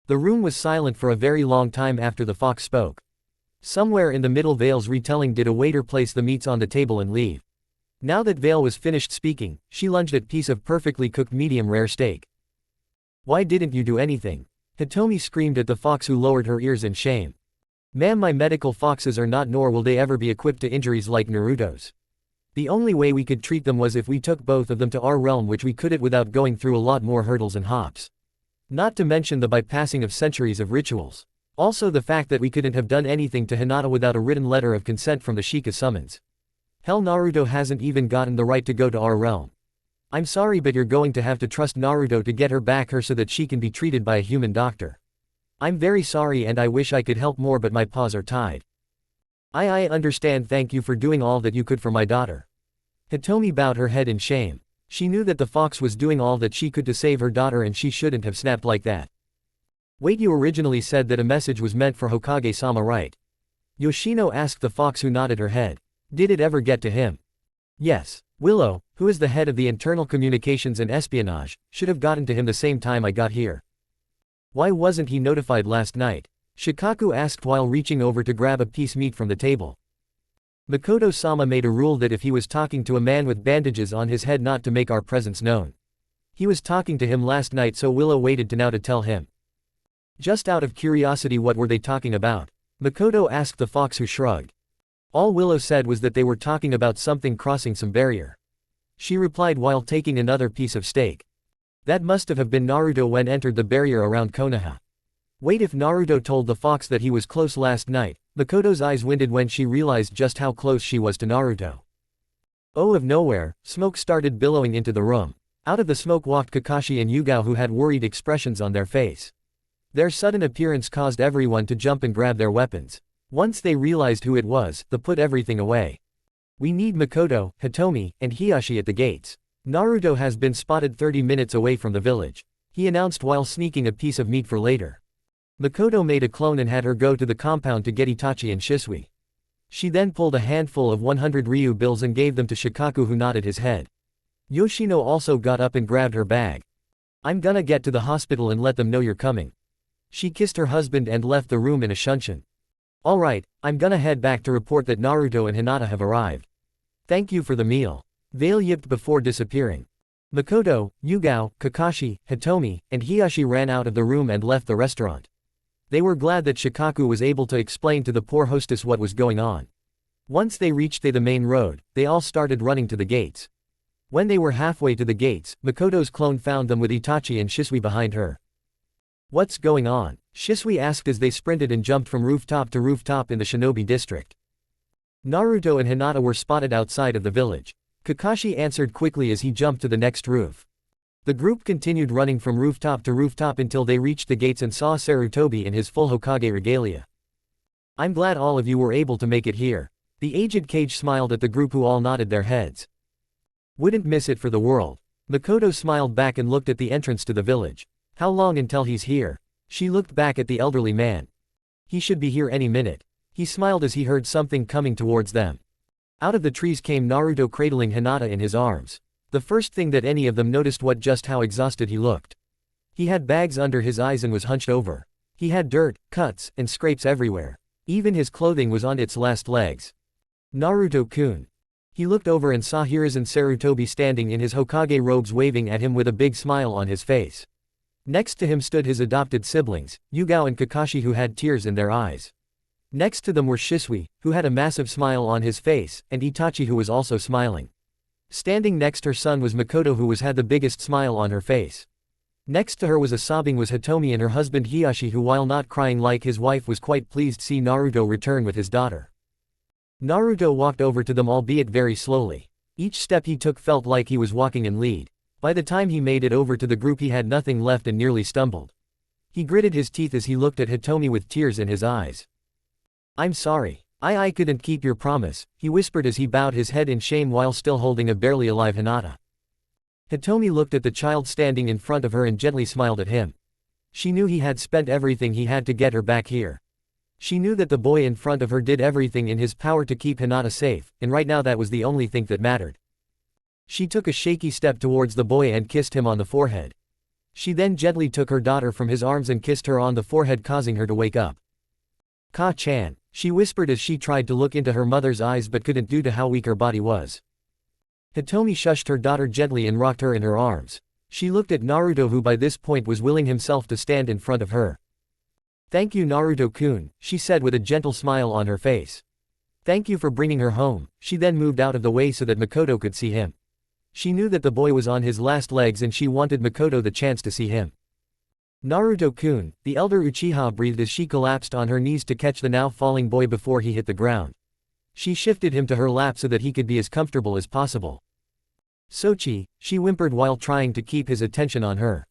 The room was silent for a very long time after the fox spoke. Somewhere in the middle Vale's retelling did a waiter place the meats on the table and leave. Now that Vale was finished speaking, she lunged at piece of perfectly cooked medium rare steak. Why didn't you do anything? Hitomi screamed at the fox who lowered her ears in shame. Ma'am, my medical foxes are not nor will they ever be equipped to injuries like Naruto's. The only way we could treat them was if we took both of them to our realm which we couldn't without going through a lot more hurdles and hops. Not to mention the bypassing of centuries of rituals. Also the fact that we couldn't have done anything to Hinata without a written letter of consent from the Shika summons. Hell, Naruto hasn't even gotten the right to go to our realm. I'm sorry but you're going to have to trust Naruto to get her back here so that she can be treated by a human doctor. I'm very sorry and I wish I could help more but my paws are tied. I understand, thank you for doing all that you could for my daughter. Hitomi bowed her head in shame. She knew that the fox was doing all that she could to save her daughter and she shouldn't have snapped like that. Wait, you originally said that a message was meant for Hokage-sama, right? Yoshino asked the fox who nodded her head. Did it ever get to him? Yes. Willow, who is the head of the internal communications and espionage, should have gotten to him the same time I got here. Why wasn't he notified last night? Shikaku asked while reaching over to grab a piece meat from the table. Makoto-sama made a rule that if he was talking to a man with bandages on his head not to make our presence known. He was talking to him last night, so Willow waited to now to tell him. Just out of curiosity, what were they talking about? Makoto asked the fox, who shrugged. All Willow said was that they were talking about something crossing some barrier. She replied while taking another piece of steak. That must have been Naruto when entered the barrier around Konoha. Wait, if Naruto told the fox that he was close last night? Makoto's eyes winded when she realized just how close she was to Naruto. Out of nowhere, smoke started billowing into the room. Out of the smoke walked Kakashi and Yugao, who had worried expressions on their face. Their sudden appearance caused everyone to jump and grab their weapons. Once they realized who it was, they put everything away. We need Makoto, Hitomi, and Hiyashi at the gates. Naruto has been spotted 30 minutes away from the village, he announced while sneaking a piece of meat for later. Makoto made a clone and had her go to the compound to get Itachi and Shisui. She then pulled a handful of 100 Ryu bills and gave them to Shikaku, who nodded his head. Yoshino also got up and grabbed her bag. I'm gonna get to the hospital and let them know you're coming. She kissed her husband and left the room in a shunshin. Alright, I'm gonna head back to report that Naruto and Hinata have arrived. Thank you for the meal. Vale yipped before disappearing. Makoto, Yugao, Kakashi, Hitomi, and Hiyashi ran out of the room and left the restaurant. They were glad that Shikaku was able to explain to the poor hostess what was going on. Once they reached the main road, they all started running to the gates. When they were halfway to the gates, Makoto's clone found them with Itachi and Shisui behind her. What's going on? Shisui asked as they sprinted and jumped from rooftop to rooftop in the Shinobi district. Naruto and Hinata were spotted outside of the village. Kakashi answered quickly as he jumped to the next roof. The group continued running from rooftop to rooftop until they reached the gates and saw Sarutobi in his full Hokage regalia. I'm glad all of you were able to make it here. The aged Kage smiled at the group, who all nodded their heads. Wouldn't miss it for the world. Makoto smiled back and looked at the entrance to the village. How long until he's here? She looked back at the elderly man. He should be here any minute. He smiled as he heard something coming towards them. Out of the trees came Naruto, cradling Hinata in his arms. The first thing that any of them noticed was just how exhausted he looked. He had bags under his eyes and was hunched over. He had dirt, cuts, and scrapes everywhere. Even his clothing was on its last legs. Naruto-kun. He looked over and saw Hiruzen Sarutobi standing in his Hokage robes, waving at him with a big smile on his face. Next to him stood his adopted siblings, Yugao and Kakashi, who had tears in their eyes. Next to them were Shisui, who had a massive smile on his face, and Itachi, who was also smiling. Standing next her son was Makoto, who had the biggest smile on her face. Next to her was a sobbing was Hitomi and her husband Hiyashi, who while not crying like his wife was quite pleased to see Naruto return with his daughter. Naruto walked over to them, albeit very slowly. Each step he took felt like he was walking in lead. By the time he made it over to the group, he had nothing left and nearly stumbled. He gritted his teeth as he looked at Hitomi with tears in his eyes. I'm sorry. I couldn't keep your promise, he whispered as he bowed his head in shame while still holding a barely alive Hinata. Hitomi looked at the child standing in front of her and gently smiled at him. She knew he had spent everything he had to get her back here. She knew that the boy in front of her did everything in his power to keep Hinata safe, and right now that was the only thing that mattered. She took a shaky step towards the boy and kissed him on the forehead. She then gently took her daughter from his arms and kissed her on the forehead, causing her to wake up. Ka-chan, she whispered as she tried to look into her mother's eyes but couldn't due to how weak her body was. Hitomi shushed her daughter gently and rocked her in her arms. She looked at Naruto, who by this point was willing himself to stand in front of her. Thank you, Naruto-kun, she said with a gentle smile on her face. Thank you for bringing her home. She then moved out of the way so that Makoto could see him. She knew that the boy was on his last legs and she wanted Makoto the chance to see him. Naruto-kun, the elder Uchiha breathed as she collapsed on her knees to catch the now falling boy before he hit the ground. She shifted him to her lap so that he could be as comfortable as possible. Sochi, she whimpered while trying to keep his attention on her.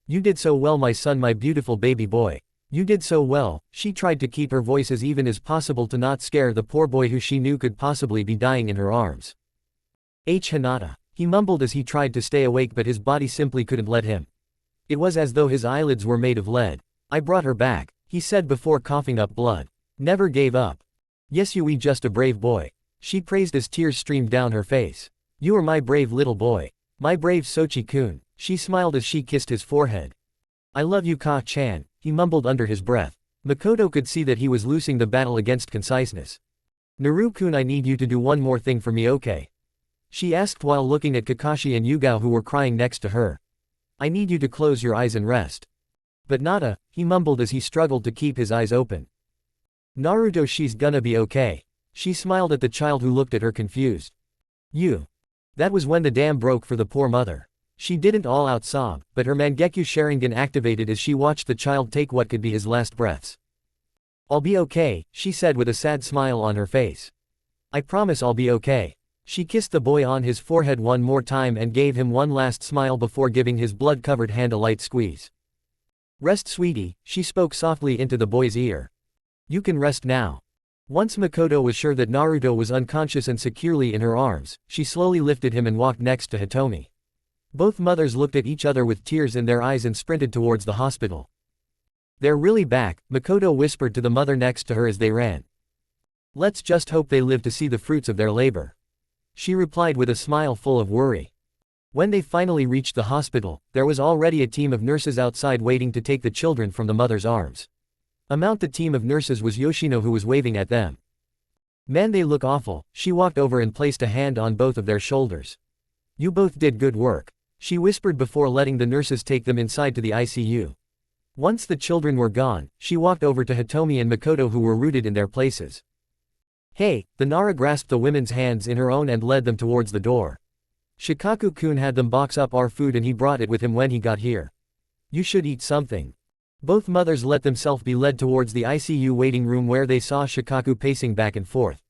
You did so well, my son, my beautiful baby boy. You did so well. She tried to keep her voice as even as possible to not scare the poor boy who she knew could possibly be dying in her arms. Hinata, he mumbled as he tried to stay awake, but his body simply couldn't let him. It was as though his eyelids were made of lead. I brought her back, he said before coughing up blood. Never gave up. Yes, you just a brave boy. She praised as tears streamed down her face. You are my brave little boy. My brave Sochi-kun. She smiled as she kissed his forehead. I love you Ka-chan, he mumbled under his breath. Makoto could see that he was losing the battle against conciseness. Naru-kun, I need you to do one more thing for me, okay? She asked while looking at Kakashi and Yugao who were crying next to her. I need you to close your eyes and rest. But Nada, he mumbled as he struggled to keep his eyes open. Naruto, she's gonna be okay. She smiled at the child who looked at her confused. You. That was when the dam broke for the poor mother. She didn't all-out sob, but her Mangekyo Sharingan activated as she watched the child take what could be his last breaths. I'll be okay, she said with a sad smile on her face. I promise I'll be okay. She kissed the boy on his forehead one more time and gave him one last smile before giving his blood-covered hand a light squeeze. Rest sweetie, she spoke softly into the boy's ear. You can rest now. Once Makoto was sure that Naruto was unconscious and securely in her arms, she slowly lifted him and walked next to Hitomi. Both mothers looked at each other with tears in their eyes and sprinted towards the hospital. They're really back, Makoto whispered to the mother next to her as they ran. Let's just hope they live to see the fruits of their labor. She replied with a smile full of worry. When they finally reached the hospital, there was already a team of nurses outside waiting to take the children from the mother's arms. Among the team of nurses was Yoshino who was waving at them. Man, they look awful, she walked over and placed a hand on both of their shoulders. You both did good work, she whispered before letting the nurses take them inside to the ICU. Once the children were gone, she walked over to Hitomi and Makoto who were rooted in their places. Hey, the Nara grasped the women's hands in her own and led them towards the door. Shikaku-kun had them box up our food and he brought it with him when he got here. You should eat something. Both mothers let themselves be led towards the ICU waiting room where they saw Shikaku pacing back and forth.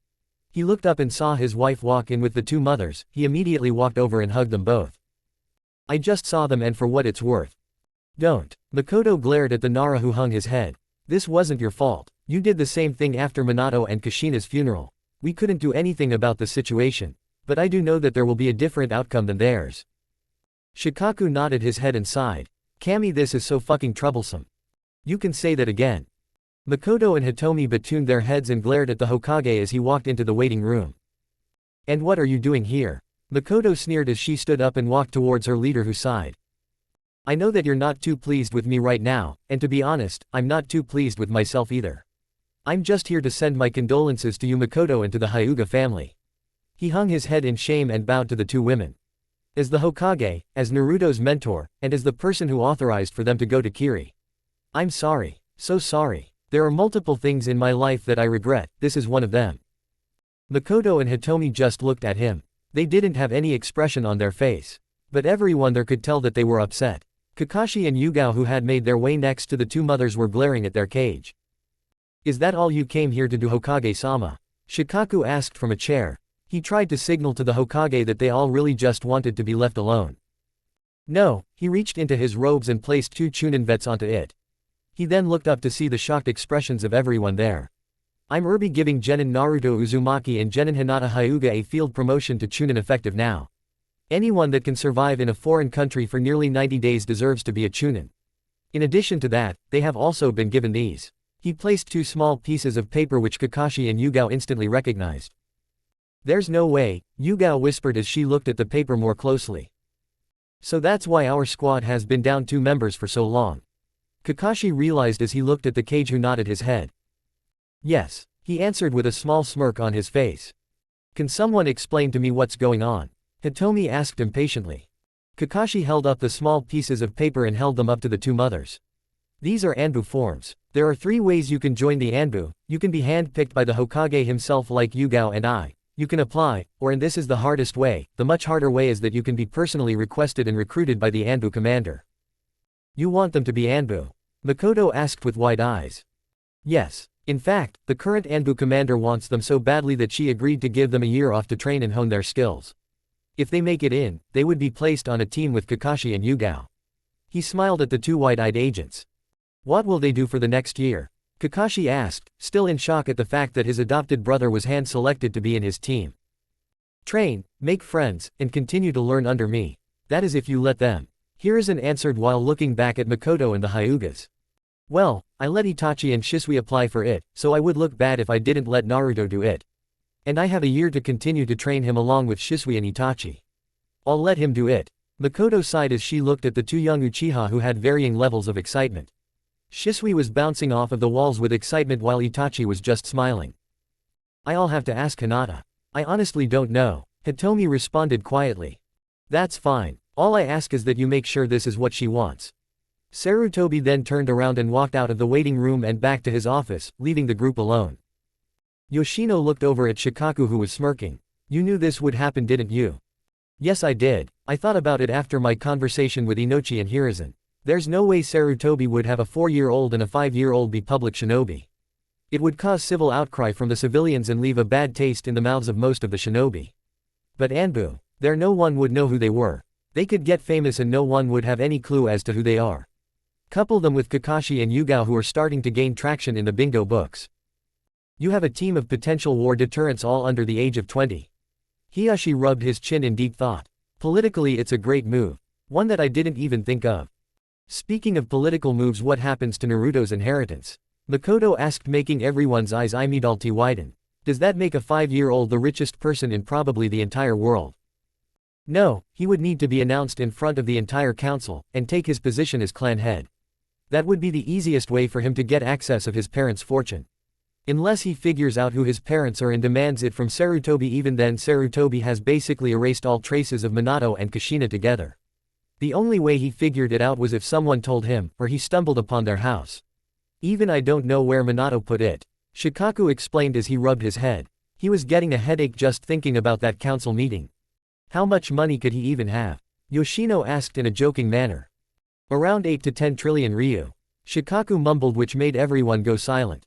He looked up and saw his wife walk in with the two mothers, he immediately walked over and hugged them both. I just saw them and for what it's worth. Don't. Makoto glared at the Nara who hung his head. This wasn't your fault. You did the same thing after Minato and Kushina's funeral. We couldn't do anything about the situation. But I do know that there will be a different outcome than theirs. Shikaku nodded his head and sighed. Kami, this is so fucking troublesome. You can say that again. Makoto and Hitomi battuned their heads and glared at the Hokage as he walked into the waiting room. And what are you doing here? Makoto sneered as she stood up and walked towards her leader who sighed. I know that you're not too pleased with me right now, and to be honest, I'm not too pleased with myself either. I'm just here to send my condolences to you Makoto and to the Hyuga family. He hung his head in shame and bowed to the two women. As the Hokage, as Naruto's mentor, and as the person who authorized for them to go to Kiri. I'm sorry, so sorry. There are multiple things in my life that I regret, this is one of them. Makoto and Hitomi just looked at him. They didn't have any expression on their face. But everyone there could tell that they were upset. Kakashi and Yugao who had made their way next to the two mothers were glaring at their cage. Is that all you came here to do Hokage-sama? Shikaku asked from a chair. He tried to signal to the Hokage that they all really just wanted to be left alone. No, he reached into his robes and placed two chunin vets onto it. He then looked up to see the shocked expressions of everyone there. I'm Irby giving Genin Naruto Uzumaki and Genin Hinata Hyuga a field promotion to chunin effective now. Anyone that can survive in a foreign country for nearly 90 days deserves to be a chunin. In addition to that, they have also been given these. He placed two small pieces of paper which Kakashi and Yugao instantly recognized. There's no way, Yugao whispered as she looked at the paper more closely. So that's why our squad has been down 2 members for so long. Kakashi realized as he looked at the cage who nodded his head. Yes, he answered with a small smirk on his face. Can someone explain to me what's going on? Hitomi asked impatiently. Kakashi held up the small pieces of paper and held them up to the two mothers. These are Anbu forms. There are 3 ways you can join the Anbu. You can be handpicked by the Hokage himself like Yugao and I. You can apply, or and this is the hardest way, the much harder way is that you can be personally requested and recruited by the Anbu commander. You want them to be Anbu? Makoto asked with wide eyes. Yes. In fact, the current Anbu commander wants them so badly that she agreed to give them a year off to train and hone their skills. If they make it in, they would be placed on a team with Kakashi and Yugao. He smiled at the 2 wide-eyed agents. What will they do for the next year? Kakashi asked, still in shock at the fact that his adopted brother was hand-selected to be in his team. Train, make friends, and continue to learn under me. That is if you let them. Hiruzen answered while looking back at Makoto and the Hyugas. Well, I let Itachi and Shisui apply for it, so I would look bad if I didn't let Naruto do it. And I have a year to continue to train him along with Shisui and Itachi. I'll let him do it. Makoto sighed as she looked at the two young Uchiha who had varying levels of excitement. Shisui was bouncing off of the walls with excitement while Itachi was just smiling. I'll have to ask Hinata. I honestly don't know, Hitomi responded quietly. That's fine. All I ask is that you make sure this is what she wants. Sarutobi then turned around and walked out of the waiting room and back to his office, leaving the group alone. Yoshino looked over at Shikaku who was smirking. You knew this would happen, didn't you? Yes, I did. I thought about it after my conversation with Inochi and Hiruzen. There's no way Sarutobi would have a 4-year-old and a 5-year-old be public shinobi. It would cause civil outcry from the civilians and leave a bad taste in the mouths of most of the shinobi. But Anbu, there no one would know who they were. They could get famous and no one would have any clue as to who they are. Couple them with Kakashi and Yugao who are starting to gain traction in the bingo books. You have a team of potential war deterrents all under the age of 20. Hiyashi rubbed his chin in deep thought. Politically it's a great move. One that I didn't even think of. Speaking of political moves, what happens to Naruto's inheritance? Makoto asked, making everyone's eyes immediately widen. Does that make a 5-year-old the richest person in probably the entire world? No, he would need to be announced in front of the entire council, and take his position as clan head. That would be the easiest way for him to get access of his parents' fortune. Unless he figures out who his parents are and demands it from Sarutobi, even then Sarutobi has basically erased all traces of Minato and Kushina together. The only way he figured it out was if someone told him, or he stumbled upon their house. Even I don't know where Minato put it, Shikaku explained as he rubbed his head. He was getting a headache just thinking about that council meeting. How much money could he even have? Yoshino asked in a joking manner. Around 8 to 10 trillion ryu. Shikaku mumbled, which made everyone go silent.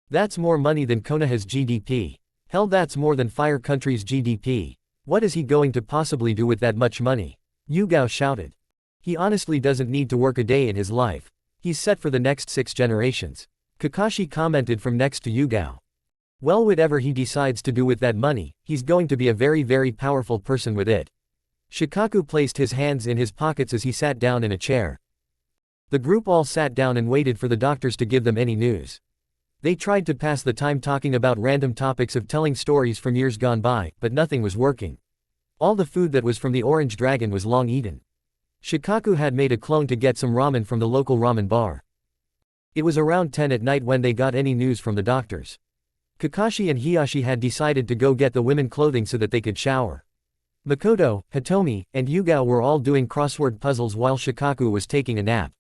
That's more money than Konoha's GDP. Hell, that's more than Fire Country's GDP. What is he going to possibly do with that much money? Yugao shouted. He honestly doesn't need to work a day in his life. He's set for the next 6 generations. Kakashi commented from next to Yugao. Well, whatever he decides to do with that money, he's going to be a very, very powerful person with it. Shikaku placed his hands in his pockets as he sat down in a chair. The group all sat down and waited for the doctors to give them any news. They tried to pass the time talking about random topics of telling stories from years gone by, but nothing was working. All the food that was from the Orange Dragon was long eaten. Shikaku had made a clone to get some ramen from the local ramen bar. It was around 10 at night when they got any news from the doctors. Kakashi and Hiyashi had decided to go get the women clothing so that they could shower. Makoto, Hitomi, and Yugao were all doing crossword puzzles while Shikaku was taking a nap.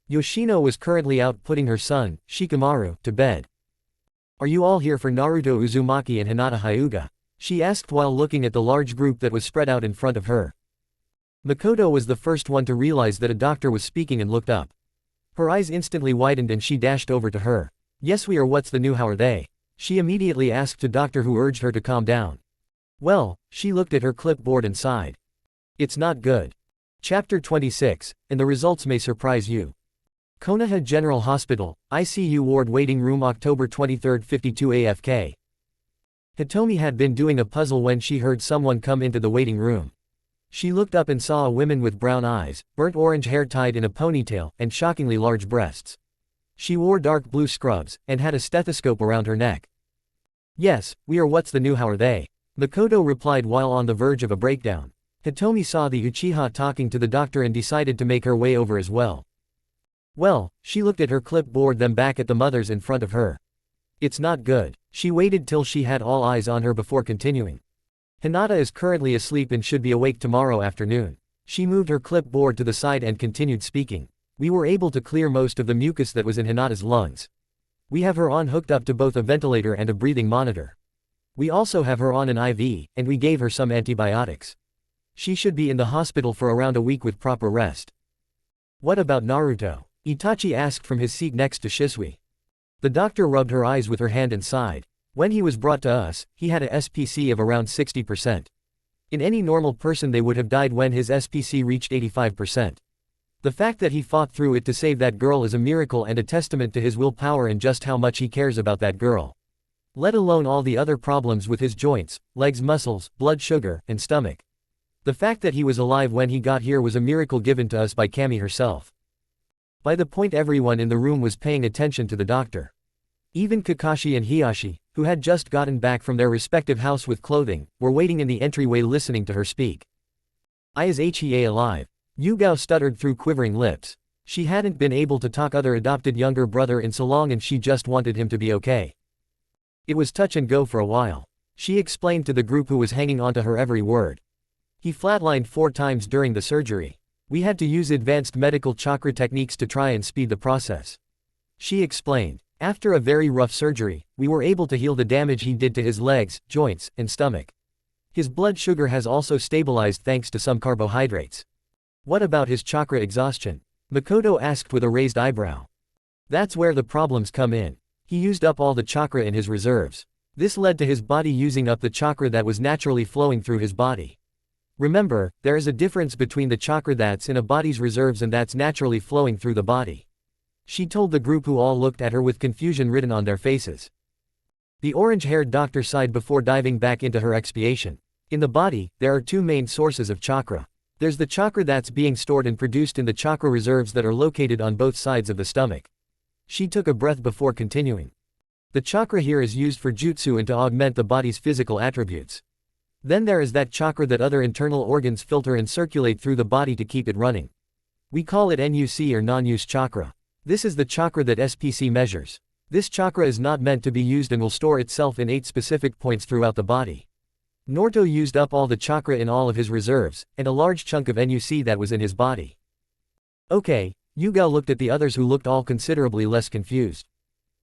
Yoshino was currently out putting her son, Shikamaru, to bed. Are you all here for Naruto Uzumaki and Hinata Hyuga? She asked while looking at the large group that was spread out in front of her. Makoto was the first one to realize that a doctor was speaking and looked up. Her eyes instantly widened and she dashed over to her. Yes, we are. What's the new? How are they? She immediately asked a doctor who urged her to calm down. Well, she looked at her clipboard and sighed. It's not good. Chapter 26, and the results may surprise you. Konoha General Hospital, ICU Ward Waiting Room, October 23, 52 AFK. Hitomi had been doing a puzzle when she heard someone come into the waiting room. She looked up and saw a woman with brown eyes, burnt orange hair tied in a ponytail, and shockingly large breasts. She wore dark blue scrubs, and had a stethoscope around her neck. Yes, we are. What's the new? How are they? Makoto replied while on the verge of a breakdown. Hitomi saw the Uchiha talking to the doctor and decided to make her way over as well. Well, she looked at her clipboard then back at the mothers in front of her. It's not good. She waited till she had all eyes on her before continuing. Hinata is currently asleep and should be awake tomorrow afternoon. She moved her clipboard to the side and continued speaking. We were able to clear most of the mucus that was in Hinata's lungs. We have her on hooked up to both a ventilator and a breathing monitor. We also have her on an IV, and we gave her some antibiotics. She should be in the hospital for around a week with proper rest. What about Naruto? Itachi asked from his seat next to Shisui. The doctor rubbed her eyes with her hand and sighed. When he was brought to us, he had a SPC of around 60%. In any normal person they would have died when his SPC reached 85%. The fact that he fought through it to save that girl is a miracle and a testament to his willpower and just how much he cares about that girl. Let alone all the other problems with his joints, legs, muscles, blood sugar, and stomach. The fact that he was alive when he got here was a miracle given to us by Kami herself. By the point everyone in the room was paying attention to the doctor. Even Kakashi and Hiyashi, who had just gotten back from their respective house with clothing, were waiting in the entryway listening to her speak. Is he alive? Yugao stuttered through quivering lips. She hadn't been able to talk other adopted younger brother in so long and she just wanted him to be okay. It was touch and go for a while. She explained to the group who was hanging on to her every word. He flatlined 4 times during the surgery. We had to use advanced medical chakra techniques to try and speed the process. She explained. After a very rough surgery, we were able to heal the damage he did to his legs, joints, and stomach. His blood sugar has also stabilized thanks to some carbohydrates. What about his chakra exhaustion? Makoto asked with a raised eyebrow. That's where the problems come in. He used up all the chakra in his reserves. This led to his body using up the chakra that was naturally flowing through his body. Remember, there is a difference between the chakra that's in a body's reserves and that's naturally flowing through the body. She told the group who all looked at her with confusion written on their faces. The orange-haired doctor sighed before diving back into her expiation. In the body, there are 2 main sources of chakra. There's the chakra that's being stored and produced in the chakra reserves that are located on both sides of the stomach. She took a breath before continuing. The chakra here is used for jutsu and to augment the body's physical attributes. Then there is that chakra that other internal organs filter and circulate through the body to keep it running. We call it NUC or non-use chakra. This is the chakra that SPC measures. This chakra is not meant to be used and will store itself in 8 specific points throughout the body. Naruto used up all the chakra in all of his reserves, and a large chunk of NUC that was in his body. Okay, Yugao looked at the others who looked all considerably less confused.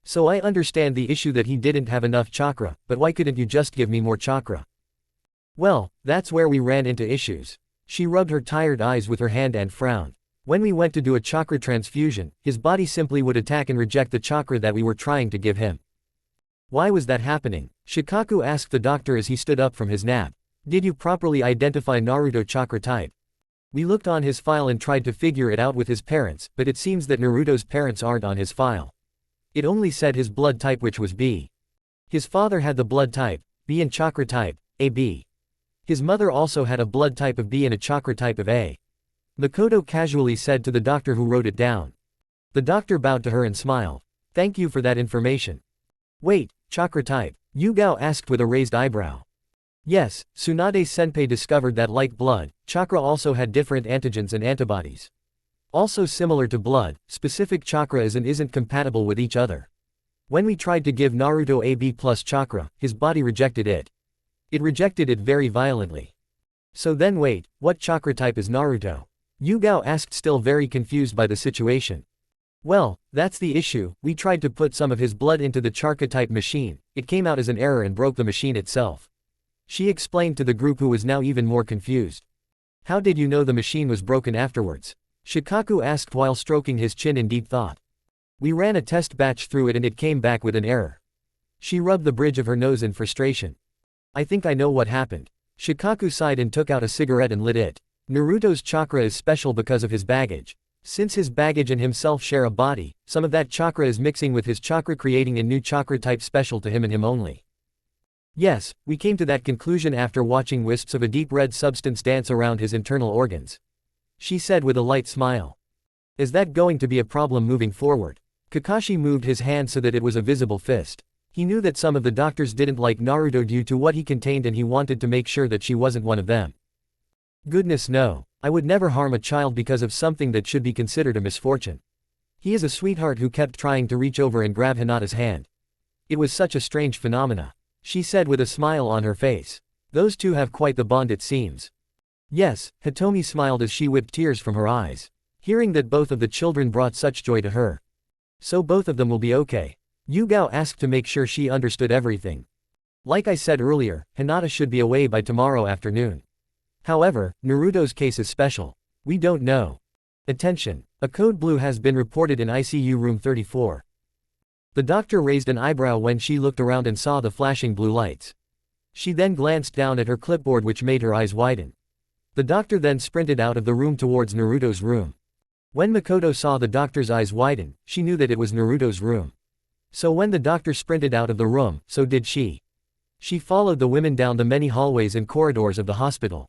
So I understand the issue that he didn't have enough chakra, but why couldn't you just give me more chakra? Well, that's where we ran into issues. She rubbed her tired eyes with her hand and frowned. When we went to do a chakra transfusion, his body simply would attack and reject the chakra that we were trying to give him. Why was that happening? Shikaku asked the doctor as he stood up from his nap. Did you properly identify Naruto chakra type? We looked on his file and tried to figure it out with his parents, but it seems that Naruto's parents aren't on his file. It only said his blood type, which was B. His father had the blood type B and chakra type AB. His mother also had a blood type of B and a chakra type of A. Makoto casually said to the doctor who wrote it down. The doctor bowed to her and smiled. Thank you for that information. Wait, chakra type? Yugao asked with a raised eyebrow. Yes, Tsunade-senpai discovered that like blood, chakra also had different antigens and antibodies. Also similar to blood, specific chakra is and isn't compatible with each other. When we tried to give Naruto AB plus chakra, his body rejected it. It rejected it very violently. So then wait, what chakra type is Naruto? Yugao asked, still very confused by the situation. Well, that's the issue. We tried to put some of his blood into the chakra type machine. It came out as an error and broke the machine itself. She explained to the group who was now even more confused. How did you know the machine was broken afterwards? Shikaku asked while stroking his chin in deep thought. We ran a test batch through it and it came back with an error. She rubbed the bridge of her nose in frustration. I think I know what happened. Shikaku sighed and took out a cigarette and lit it. Naruto's chakra is special because of his baggage. Since his baggage and himself share a body, some of that chakra is mixing with his chakra, creating a new chakra type special to him and him only. Yes, we came to that conclusion after watching wisps of a deep red substance dance around his internal organs. She said with a light smile. Is that going to be a problem moving forward? Kakashi moved his hand so that it was a visible fist. He knew that some of the doctors didn't like Naruto due to what he contained and he wanted to make sure that she wasn't one of them. Goodness no, I would never harm a child because of something that should be considered a misfortune. He is a sweetheart who kept trying to reach over and grab Hinata's hand. It was such a strange phenomena. She said with a smile on her face. Those two have quite the bond it seems. Yes, Hitomi smiled as she whipped tears from her eyes. Hearing that both of the children brought such joy to her. So both of them will be okay. Yugao asked to make sure she understood everything. Like I said earlier, Hinata should be away by tomorrow afternoon. However, Naruto's case is special. We don't know. Attention. A code blue has been reported in ICU room 34. The doctor raised an eyebrow when she looked around and saw the flashing blue lights. She then glanced down at her clipboard, which made her eyes widen. The doctor then sprinted out of the room towards Naruto's room. When Makoto saw the doctor's eyes widen, she knew that it was Naruto's room. So when the doctor sprinted out of the room, so did she. She followed the women down the many hallways and corridors of the hospital.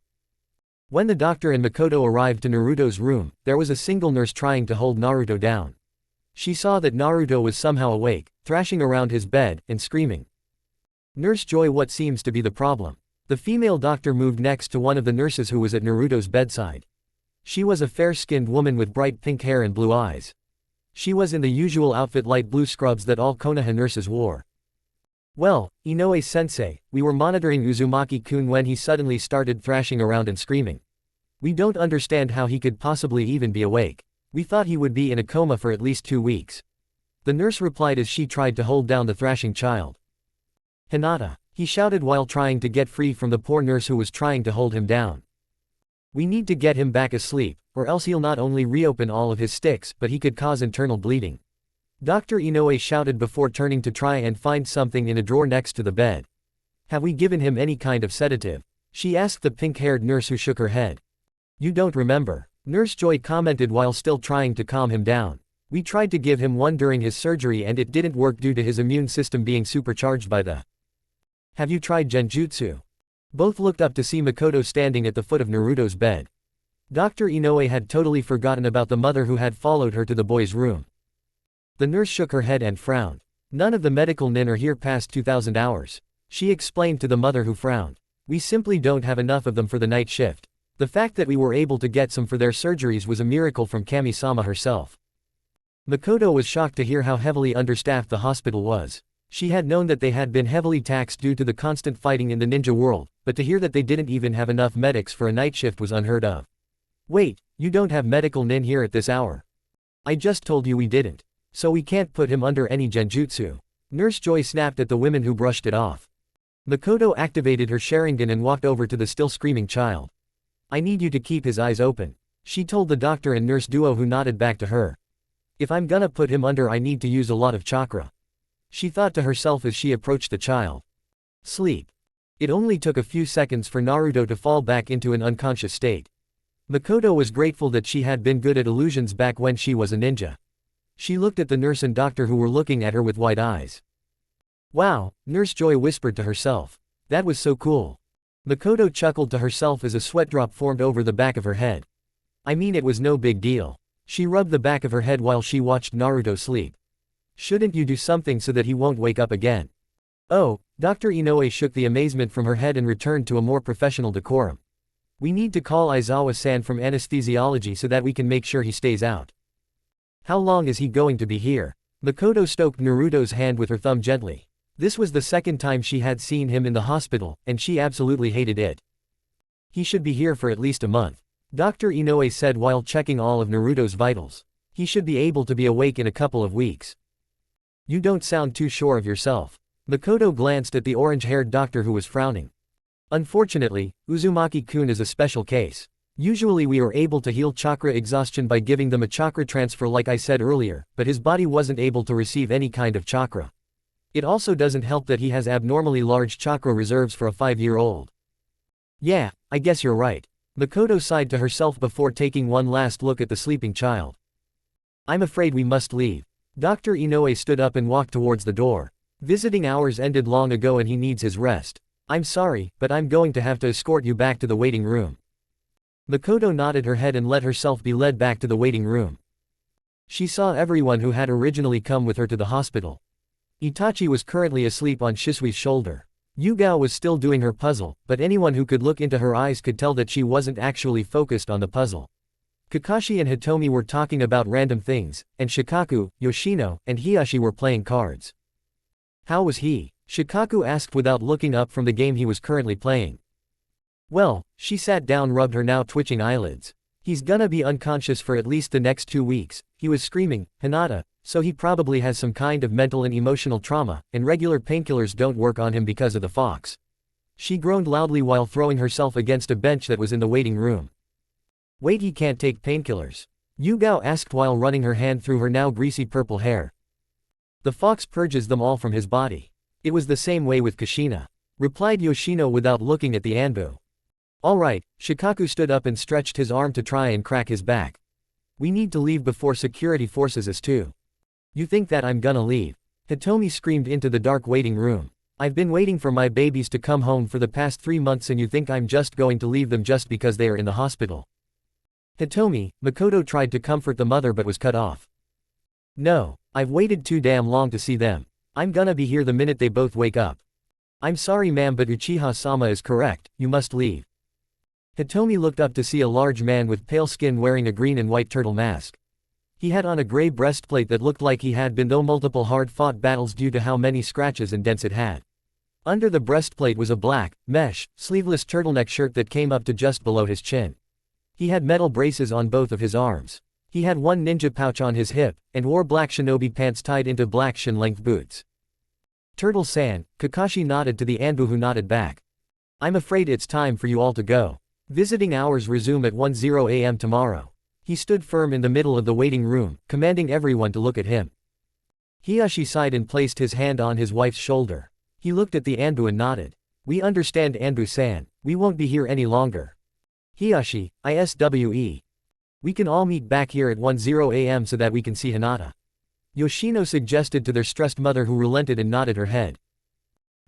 When the doctor and Makoto arrived to Naruto's room, there was a single nurse trying to hold Naruto down. She saw that Naruto was somehow awake, thrashing around his bed, and screaming. Nurse Joy, what seems to be the problem? The female doctor moved next to one of the nurses who was at Naruto's bedside. She was a fair-skinned woman with bright pink hair and blue eyes. She was in the usual outfit, light blue scrubs that all Konoha nurses wore. Well, Inoue-sensei, we were monitoring Uzumaki-kun when he suddenly started thrashing around and screaming. We don't understand how he could possibly even be awake. We thought he would be in a coma for at least 2 weeks. The nurse replied as she tried to hold down the thrashing child. Hinata, he shouted while trying to get free from the poor nurse who was trying to hold him down. We need to get him back asleep, or else he'll not only reopen all of his sticks but he could cause internal bleeding. Dr. Inoue shouted before turning to try and find something in a drawer next to the bed. Have we given him any kind of sedative? She asked the pink-haired nurse, who shook her head. You don't remember? Nurse Joy commented while still trying to calm him down. We tried to give him one during his surgery and it didn't work due to his immune system being supercharged by the... Have you tried genjutsu? Both looked up to see Makoto standing at the foot of Naruto's bed. Dr. Inoue had totally forgotten about the mother who had followed her to the boy's room. The nurse shook her head and frowned. None of the medical nin are here past 2,000 hours. She explained to the mother, who frowned. We simply don't have enough of them for the night shift. The fact that we were able to get some for their surgeries was a miracle from Kami-sama herself. Makoto was shocked to hear how heavily understaffed the hospital was. She had known that they had been heavily taxed due to the constant fighting in the ninja world, but to hear that they didn't even have enough medics for a night shift was unheard of. Wait, you don't have medical nin here at this hour? I just told you we didn't. So we can't put him under any genjutsu. Nurse Joy snapped at the women who brushed it off. Makoto activated her Sharingan and walked over to the still screaming child. I need you to keep his eyes open, she told the doctor and nurse duo, who nodded back to her. If I'm gonna put him under, I need to use a lot of chakra, she thought to herself as she approached the child. Sleep. It only took a few seconds for Naruto to fall back into an unconscious state. Makoto was grateful that she had been good at illusions back when she was a ninja. She looked at the nurse and doctor, who were looking at her with wide eyes. Wow, Nurse Joy whispered to herself. That was so cool. Makoto chuckled to herself as a sweat drop formed over the back of her head. I mean, it was no big deal. She rubbed the back of her head while she watched Naruto sleep. Shouldn't you do something so that he won't wake up again? Oh, Dr. Inoue shook the amazement from her head and returned to a more professional decorum. We need to call Aizawa-san from anesthesiology so that we can make sure he stays out. How long is he going to be here? Makoto stroked Naruto's hand with her thumb gently. This was the second time she had seen him in the hospital, and she absolutely hated it. He should be here for at least a month, Dr. Inoue said while checking all of Naruto's vitals. He should be able to be awake in a couple of weeks. You don't sound too sure of yourself. Makoto glanced at the orange-haired doctor, who was frowning. Unfortunately, Uzumaki-kun is a special case. Usually we are able to heal chakra exhaustion by giving them a chakra transfer like I said earlier, but his body wasn't able to receive any kind of chakra. It also doesn't help that he has abnormally large chakra reserves for a 5-year-old. Yeah, I guess you're right. Makoto sighed to herself before taking one last look at the sleeping child. I'm afraid we must leave. Dr. Inoue stood up and walked towards the door. Visiting hours ended long ago and he needs his rest. I'm sorry, but I'm going to have to escort you back to the waiting room. Makoto nodded her head and let herself be led back to the waiting room. She saw everyone who had originally come with her to the hospital. Itachi was currently asleep on Shisui's shoulder. Yugao was still doing her puzzle, but anyone who could look into her eyes could tell that she wasn't actually focused on the puzzle. Kakashi and Hitomi were talking about random things, and Shikaku, Yoshino, and Hiyashi were playing cards. How was he? Shikaku asked without looking up from the game he was currently playing. Well, she sat down, rubbed her now twitching eyelids. He's gonna be unconscious for at least the next 2 weeks, he was screaming, Hinata, so he probably has some kind of mental and emotional trauma, and regular painkillers don't work on him because of the fox. She groaned loudly while throwing herself against a bench that was in the waiting room. Wait, he can't take painkillers? Yugao asked while running her hand through her now greasy purple hair. The fox purges them all from his body. It was the same way with Kushina, replied Yoshino without looking at the Anbu. Alright, Shikaku stood up and stretched his arm to try and crack his back. We need to leave before security forces us too. You think that I'm gonna leave? Hitomi screamed into the dark waiting room. I've been waiting for my babies to come home for the past 3 months and you think I'm just going to leave them just because they are in the hospital? Hitomi, Makoto tried to comfort the mother but was cut off. No, I've waited too damn long to see them. I'm gonna be here the minute they both wake up. I'm sorry ma'am, but Uchiha-sama is correct, you must leave. Hitomi looked up to see a large man with pale skin wearing a green and white turtle mask. He had on a gray breastplate that looked like he had been through multiple hard-fought battles due to how many scratches and dents it had. Under the breastplate was a black, mesh, sleeveless turtleneck shirt that came up to just below his chin. He had metal braces on both of his arms. He had one ninja pouch on his hip, and wore black shinobi pants tied into black shin-length boots. Turtle-san, Kakashi nodded to the Anbu who nodded back. I'm afraid it's time for you all to go. Visiting hours resume at 10 a.m. tomorrow. He stood firm in the middle of the waiting room, commanding everyone to look at him. Hiyashi sighed and placed his hand on his wife's shoulder. He looked at the Anbu and nodded. We understand Anbu-san, we won't be here any longer. Hiyashi, ISWE. We can all meet back here at 10 a.m. so that we can see Hinata. Yoshino suggested to their stressed mother who relented and nodded her head.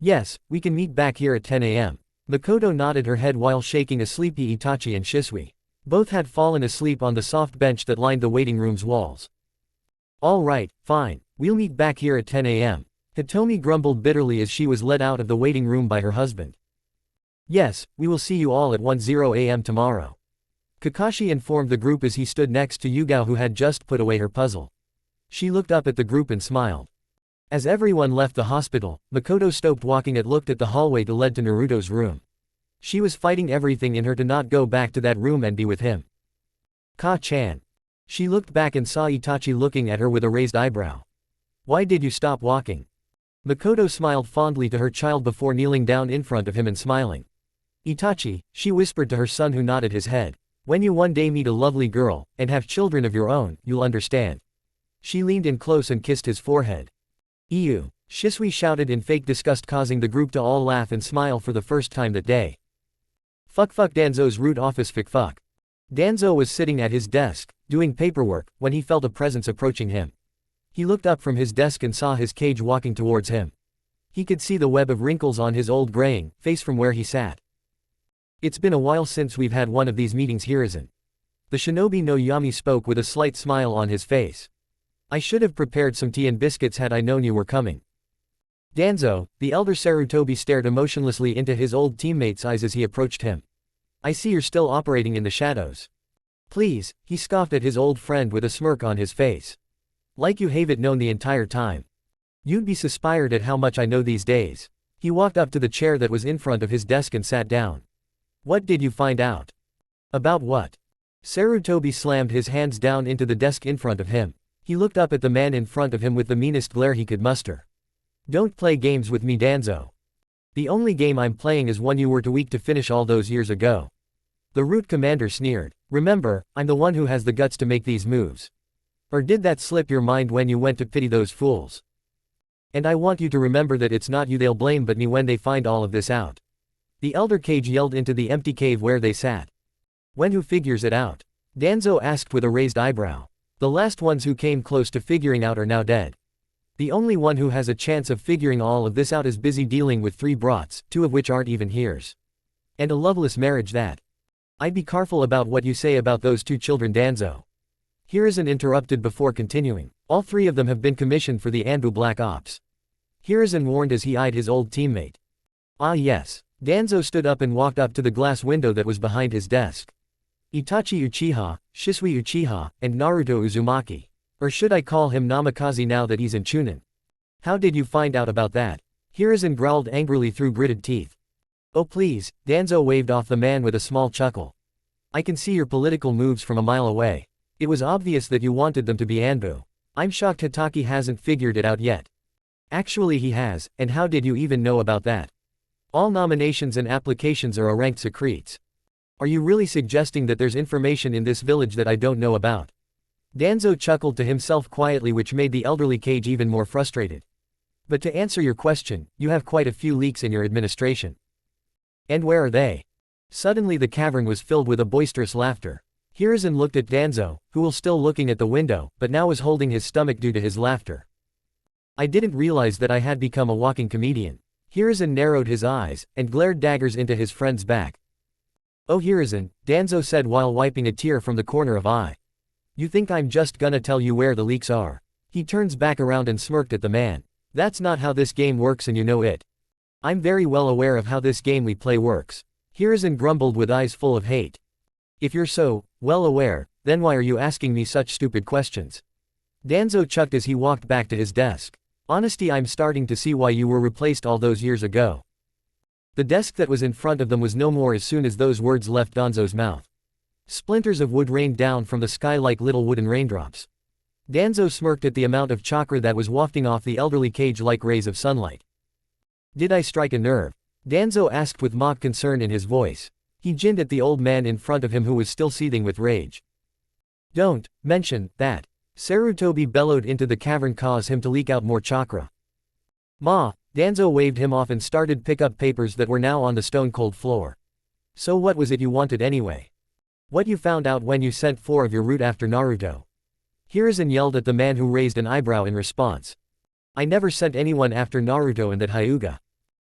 Yes, we can meet back here at 10 a.m. Makoto nodded her head while shaking a sleepy Itachi and Shisui. Both had fallen asleep on the soft bench that lined the waiting room's walls. All right, fine, we'll meet back here at 10 a.m. Hitomi grumbled bitterly as she was led out of the waiting room by her husband. Yes, we will see you all at 10 a.m. tomorrow. Kakashi informed the group as he stood next to Yugao who had just put away her puzzle. She looked up at the group and smiled. As everyone left the hospital, Makoto stopped walking and looked at the hallway that led to Naruto's room. She was fighting everything in her to not go back to that room and be with him. Ka-chan. She looked back and saw Itachi looking at her with a raised eyebrow. Why did you stop walking? Makoto smiled fondly to her child before kneeling down in front of him and smiling. Itachi, she whispered to her son who nodded his head. When you one day meet a lovely girl, and have children of your own, you'll understand. She leaned in close and kissed his forehead. Ew, Shisui shouted in fake disgust, causing the group to all laugh and smile for the first time that day. Fuck Danzo's root office fuck. Danzo was sitting at his desk, doing paperwork, when he felt a presence approaching him. He looked up from his desk and saw his cage walking towards him. He could see the web of wrinkles on his old graying face from where he sat. It's been a while since we've had one of these meetings, Hiruzen. The shinobi no Yami spoke with a slight smile on his face. I should have prepared some tea and biscuits had I known you were coming. Danzo, the elder Sarutobi stared emotionlessly into his old teammate's eyes as he approached him. I see you're still operating in the shadows. Please, he scoffed at his old friend with a smirk on his face. Like you have it known the entire time. You'd be suspired at how much I know these days. He walked up to the chair that was in front of his desk and sat down. What did you find out? About what? Sarutobi slammed his hands down into the desk in front of him. He looked up at the man in front of him with the meanest glare he could muster. Don't play games with me, Danzo. The only game I'm playing is one you were too weak to finish all those years ago. The root commander sneered. Remember, I'm the one who has the guts to make these moves. Or did that slip your mind when you went to pity those fools? And I want you to remember that it's not you they'll blame but me when they find all of this out. The elder Cage yelled into the empty cave where they sat. When who figures it out? Danzo asked with a raised eyebrow. The last ones who came close to figuring out are now dead. The only one who has a chance of figuring all of this out is busy dealing with 3 brats, 2 of which aren't even here's. And a loveless marriage that. I'd be careful about what you say about those 2 children, Danzo. Hiruzen interrupted before continuing. All 3 of them have been commissioned for the Anbu Black Ops. Hiruzen warned as he eyed his old teammate. Ah yes. Danzo stood up and walked up to the glass window that was behind his desk. Itachi Uchiha, Shisui Uchiha, and Naruto Uzumaki. Or should I call him Namikaze now that he's in Chunin? How did you find out about that? Hiruzen growled angrily through gritted teeth. Oh please, Danzo waved off the man with a small chuckle. I can see your political moves from a mile away. It was obvious that you wanted them to be Anbu. I'm shocked Hitaki hasn't figured it out yet. Actually he has, and how did you even know about that? All nominations and applications are ranked secrets. Are you really suggesting that there's information in this village that I don't know about? Danzo chuckled to himself quietly, which made the elderly Cage even more frustrated. But to answer your question, you have quite a few leaks in your administration. And where are they? Suddenly the cavern was filled with a boisterous laughter. Hiruzen looked at Danzo, who was still looking at the window, but now was holding his stomach due to his laughter. I didn't realize that I had become a walking comedian. Hiruzen narrowed his eyes, and glared daggers into his friend's back. Oh Hiruzen, Danzo said while wiping a tear from the corner of eye. You think I'm just gonna tell you where the leaks are? He turns back around and smirked at the man. That's not how this game works and you know it. I'm very well aware of how this game we play works. Hiruzen grumbled with eyes full of hate. If you're so well aware, then why are you asking me such stupid questions? Danzo chucked as he walked back to his desk. Honesty, I'm starting to see why you were replaced all those years ago. The desk that was in front of them was no more as soon as those words left Danzo's mouth. Splinters of wood rained down from the sky like little wooden raindrops. Danzo smirked at the amount of chakra that was wafting off the elderly cage like rays of sunlight. Did I strike a nerve? Danzo asked with mock concern in his voice. He grinned at the old man in front of him who was still seething with rage. Don't mention that. Sarutobi bellowed into the cavern, cause him to leak out more chakra. Ma, Danzo waved him off and started pick up papers that were now on the stone-cold floor. So what was it you wanted anyway? What you found out when you sent 4 of your root after Naruto? Hiruzen yelled at the man who raised an eyebrow in response. I never sent anyone after Naruto and that Hyuga.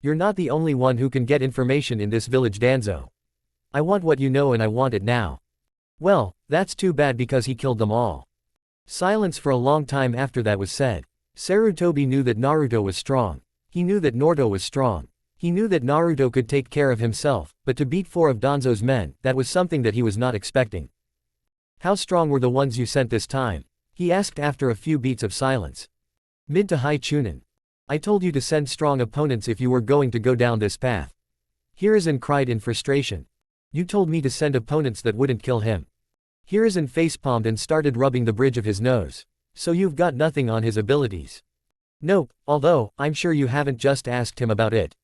You're not the only one who can get information in this village, Danzo. I want what you know and I want it now. Well, that's too bad because he killed them all. Silence for a long time after that was said. Sarutobi knew that Naruto was strong. He knew that Naruto was strong. He knew that Naruto could take care of himself, but to beat 4 of Danzo's men, that was something that he was not expecting. How strong were the ones you sent this time? He asked after a few beats of silence. Mid to high chunin. I told you to send strong opponents if you were going to go down this path. Hiruzen cried in frustration. You told me to send opponents that wouldn't kill him. Hiruzen facepalmed and started rubbing the bridge of his nose. So you've got nothing on his abilities? Nope, although, I'm sure you haven't just asked him about it.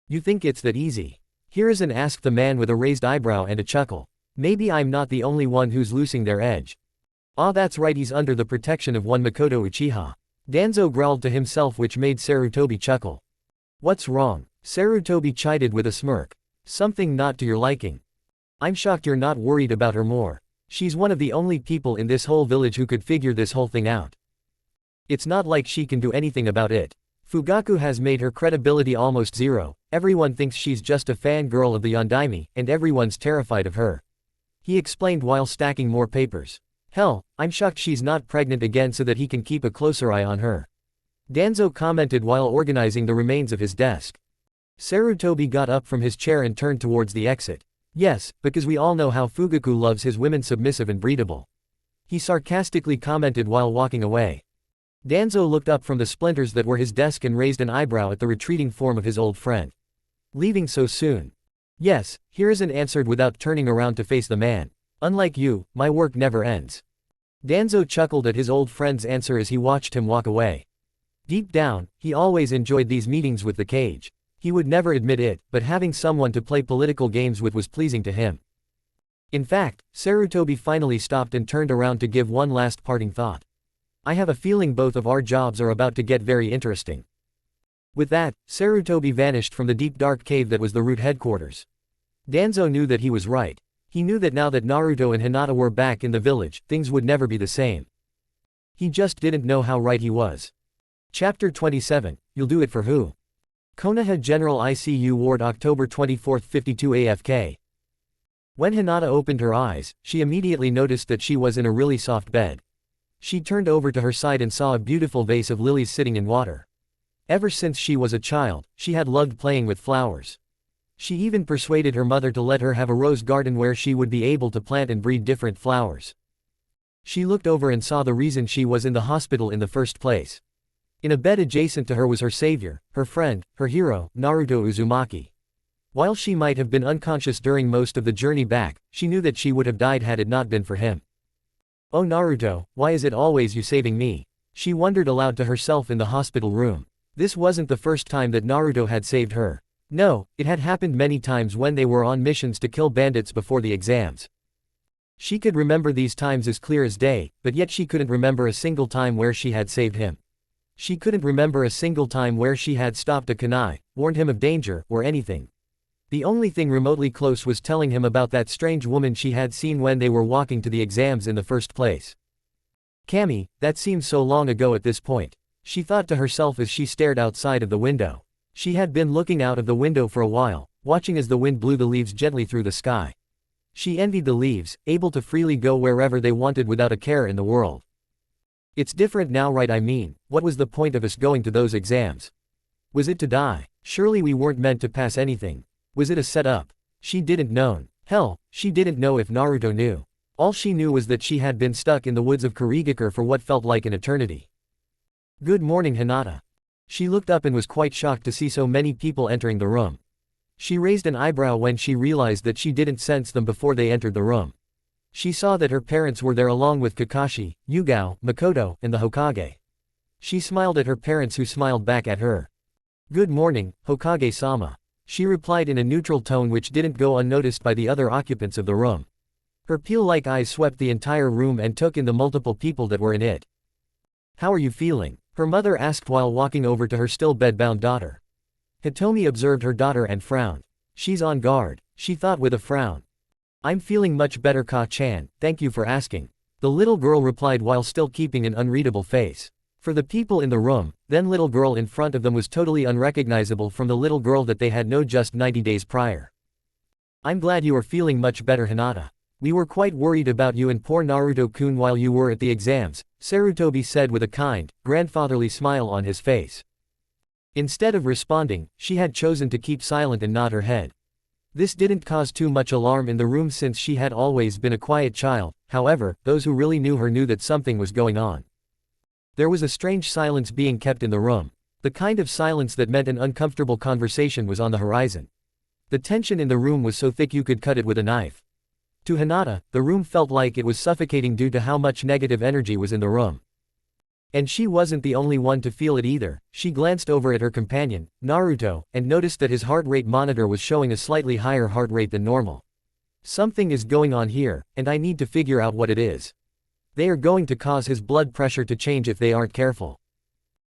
You think it's that easy? Hiruzen asked the man with a raised eyebrow and a chuckle. Maybe I'm not the only one who's losing their edge. Ah, that's right, he's under the protection of one Makoto Uchiha. Danzo growled to himself, which made Sarutobi chuckle. What's wrong? Sarutobi chided with a smirk. Something not to your liking. I'm shocked you're not worried about her more. She's one of the only people in this whole village who could figure this whole thing out. It's not like she can do anything about it. Fugaku has made her credibility almost zero, everyone thinks she's just a fangirl of the Yondaime, and everyone's terrified of her. He explained while stacking more papers. Hell, I'm shocked she's not pregnant again so that he can keep a closer eye on her. Danzo commented while organizing the remains of his desk. Sarutobi got up from his chair and turned towards the exit. Yes, because we all know how Fugaku loves his women submissive and breedable. He sarcastically commented while walking away. Danzo looked up from the splinters that were his desk and raised an eyebrow at the retreating form of his old friend. Leaving so soon? Yes, Hiruzen answered without turning around to face the man. Unlike you, my work never ends. Danzo chuckled at his old friend's answer as he watched him walk away. Deep down, he always enjoyed these meetings with the cage. He would never admit it, but having someone to play political games with was pleasing to him. In fact, Sarutobi finally stopped and turned around to give one last parting thought. I have a feeling both of our jobs are about to get very interesting. With that, Sarutobi vanished from the deep dark cave that was the root headquarters. Danzo knew that he was right. He knew that now that Naruto and Hinata were back in the village, things would never be the same. He just didn't know how right he was. Chapter 27, You'll Do It For Who? Konoha General ICU Ward, October 24, 52 AFK. When Hinata opened her eyes, she immediately noticed that she was in a really soft bed. She turned over to her side and saw a beautiful vase of lilies sitting in water. Ever since she was a child, she had loved playing with flowers. She even persuaded her mother to let her have a rose garden where she would be able to plant and breed different flowers. She looked over and saw the reason she was in the hospital in the first place. In a bed adjacent to her was her savior, her friend, her hero, Naruto Uzumaki. While she might have been unconscious during most of the journey back, she knew that she would have died had it not been for him. Oh Naruto, why is it always you saving me? She wondered aloud to herself in the hospital room. This wasn't the first time that Naruto had saved her. No, it had happened many times when they were on missions to kill bandits before the exams. She could remember these times as clear as day, but yet she couldn't remember a single time where she had saved him. She couldn't remember a single time where she had stopped a kunai, warned him of danger, or anything. The only thing remotely close was telling him about that strange woman she had seen when they were walking to the exams in the first place. Kami, that seemed so long ago at this point. She thought to herself as she stared outside of the window. She had been looking out of the window for a while, watching as the wind blew the leaves gently through the sky. She envied the leaves, able to freely go wherever they wanted without a care in the world. It's different now, right? I mean, what was the point of us going to those exams? Was it to die? Surely we weren't meant to pass anything. Was it a setup? She didn't know. Hell, she didn't know if Naruto knew. All she knew was that she had been stuck in the woods of Kurigakure for what felt like an eternity. Good morning, Hinata. She looked up and was quite shocked to see so many people entering the room. She raised an eyebrow when she realized that she didn't sense them before they entered the room. She saw that her parents were there along with Kakashi, Yugao, Makoto, and the Hokage. She smiled at her parents, who smiled back at her. Good morning, Hokage-sama. She replied in a neutral tone which didn't go unnoticed by the other occupants of the room. Her peel-like eyes swept the entire room and took in the multiple people that were in it. How are you feeling? Her mother asked while walking over to her still bed-bound daughter. Hitomi observed her daughter and frowned. She's on guard, she thought with a frown. I'm feeling much better, Ka-chan, thank you for asking. The little girl replied while still keeping an unreadable face. For the people in the room, then little girl in front of them was totally unrecognizable from the little girl that they had known just 90 days prior. I'm glad you are feeling much better, Hinata. We were quite worried about you and poor Naruto-kun while you were at the exams, Sarutobi said with a kind, grandfatherly smile on his face. Instead of responding, she had chosen to keep silent and nod her head. This didn't cause too much alarm in the room since she had always been a quiet child. However, those who really knew her knew that something was going on. There was a strange silence being kept in the room. The kind of silence that meant an uncomfortable conversation was on the horizon. The tension in the room was so thick you could cut it with a knife. To Hinata, the room felt like it was suffocating due to how much negative energy was in the room. And she wasn't the only one to feel it either. She glanced over at her companion, Naruto, and noticed that his heart rate monitor was showing a slightly higher heart rate than normal. Something is going on here, and I need to figure out what it is. They are going to cause his blood pressure to change if they aren't careful.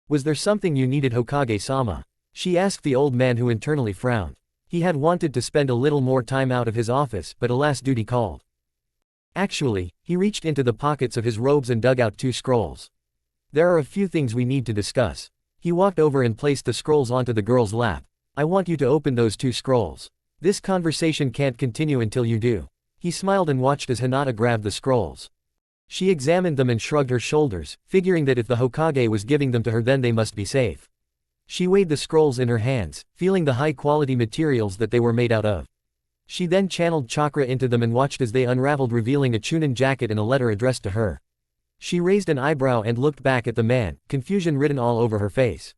Was there something you needed, Hokage-sama? She asked the old man, who internally frowned. He had wanted to spend a little more time out of his office, but alas, duty called. Actually, he reached into the pockets of his robes and dug out 2 scrolls. There are a few things we need to discuss. He walked over and placed the scrolls onto the girl's lap. I want you to open those 2 scrolls. This conversation can't continue until you do. He smiled and watched as Hinata grabbed the scrolls. She examined them and shrugged her shoulders, figuring that if the Hokage was giving them to her, then they must be safe. She weighed the scrolls in her hands, feeling the high-quality materials that they were made out of. She then channeled chakra into them and watched as they unraveled, revealing a Chunin jacket and a letter addressed to her. She raised an eyebrow and looked back at the man, confusion written all over her face.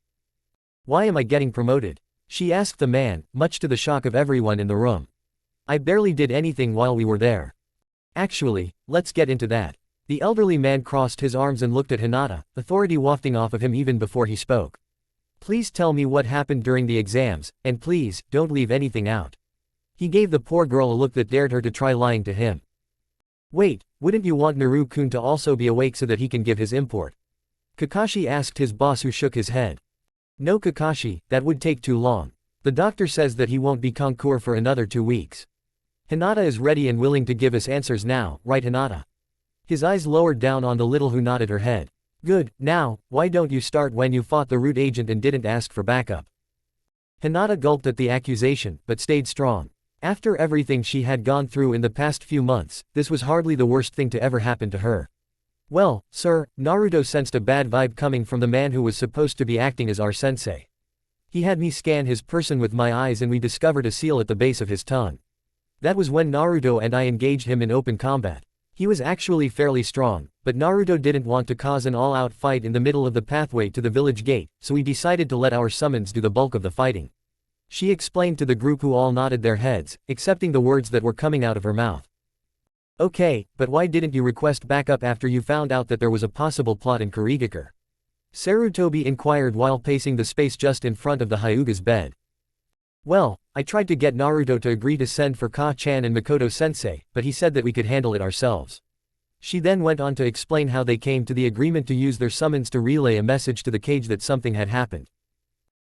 Why am I getting promoted? She asked the man, much to the shock of everyone in the room. I barely did anything while we were there. Actually, let's get into that. The elderly man crossed his arms and looked at Hinata, authority wafting off of him even before he spoke. Please tell me what happened during the exams, and please, don't leave anything out. He gave the poor girl a look that dared her to try lying to him. Wait, wouldn't you want Naruto-kun to also be awake so that he can give his import? Kakashi asked his boss, who shook his head. No, Kakashi, that would take too long. The doctor says that he won't be concours for another 2 weeks. Hinata is ready and willing to give us answers now, right, Hinata? His eyes lowered down on the little who nodded her head. Good, now, why don't you start when you fought the root agent and didn't ask for backup? Hinata gulped at the accusation, but stayed strong. After everything she had gone through in the past few months, this was hardly the worst thing to ever happen to her. Well, sir, Naruto sensed a bad vibe coming from the man who was supposed to be acting as our sensei. He had me scan his person with my eyes and we discovered a seal at the base of his tongue. That was when Naruto and I engaged him in open combat. He was actually fairly strong, but Naruto didn't want to cause an all-out fight in the middle of the pathway to the village gate, so we decided to let our summons do the bulk of the fighting. She explained to the group, who all nodded their heads, accepting the words that were coming out of her mouth. Okay, but why didn't you request backup after you found out that there was a possible plot in Kurigakure? Sarutobi inquired while pacing the space just in front of the Hyuga's bed. Well, I tried to get Naruto to agree to send for Ka-chan and Makoto-sensei, but he said that we could handle it ourselves. She then went on to explain how they came to the agreement to use their summons to relay a message to the cage that something had happened.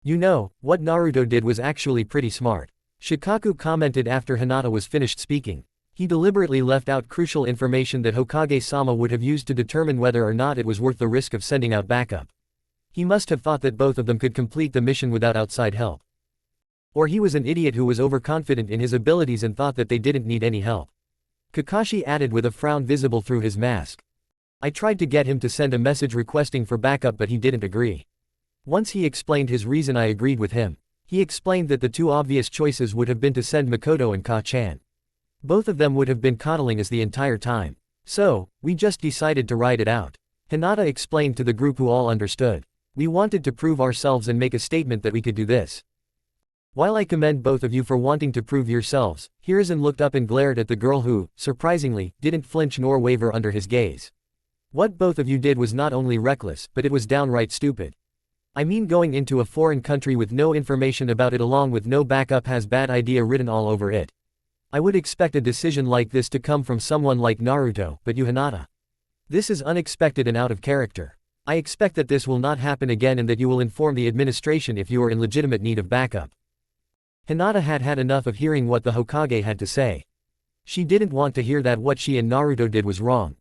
You know, what Naruto did was actually pretty smart. Shikaku commented after Hinata was finished speaking. He deliberately left out crucial information that Hokage-sama would have used to determine whether or not it was worth the risk of sending out backup. He must have thought that both of them could complete the mission without outside help. Or he was an idiot who was overconfident in his abilities and thought that they didn't need any help. Kakashi added with a frown visible through his mask. I tried to get him to send a message requesting for backup but he didn't agree. Once he explained his reason I agreed with him. He explained that the two obvious choices would have been to send Makoto and Ka-chan. Both of them would have been coddling us the entire time. So, we just decided to ride it out. Hinata explained to the group who all understood. We wanted to prove ourselves and make a statement that we could do this. While I commend both of you for wanting to prove yourselves, Hiruzen looked up and glared at the girl who, surprisingly, didn't flinch nor waver under his gaze. What both of you did was not only reckless, but it was downright stupid. I mean, going into a foreign country with no information about it along with no backup has bad idea written all over it. I would expect a decision like this to come from someone like Naruto, but you Hinata. This is unexpected and out of character. I expect that this will not happen again and that you will inform the administration if you are in legitimate need of backup. Hinata had had enough of hearing what the Hokage had to say. She didn't want to hear that what she and Naruto did was wrong.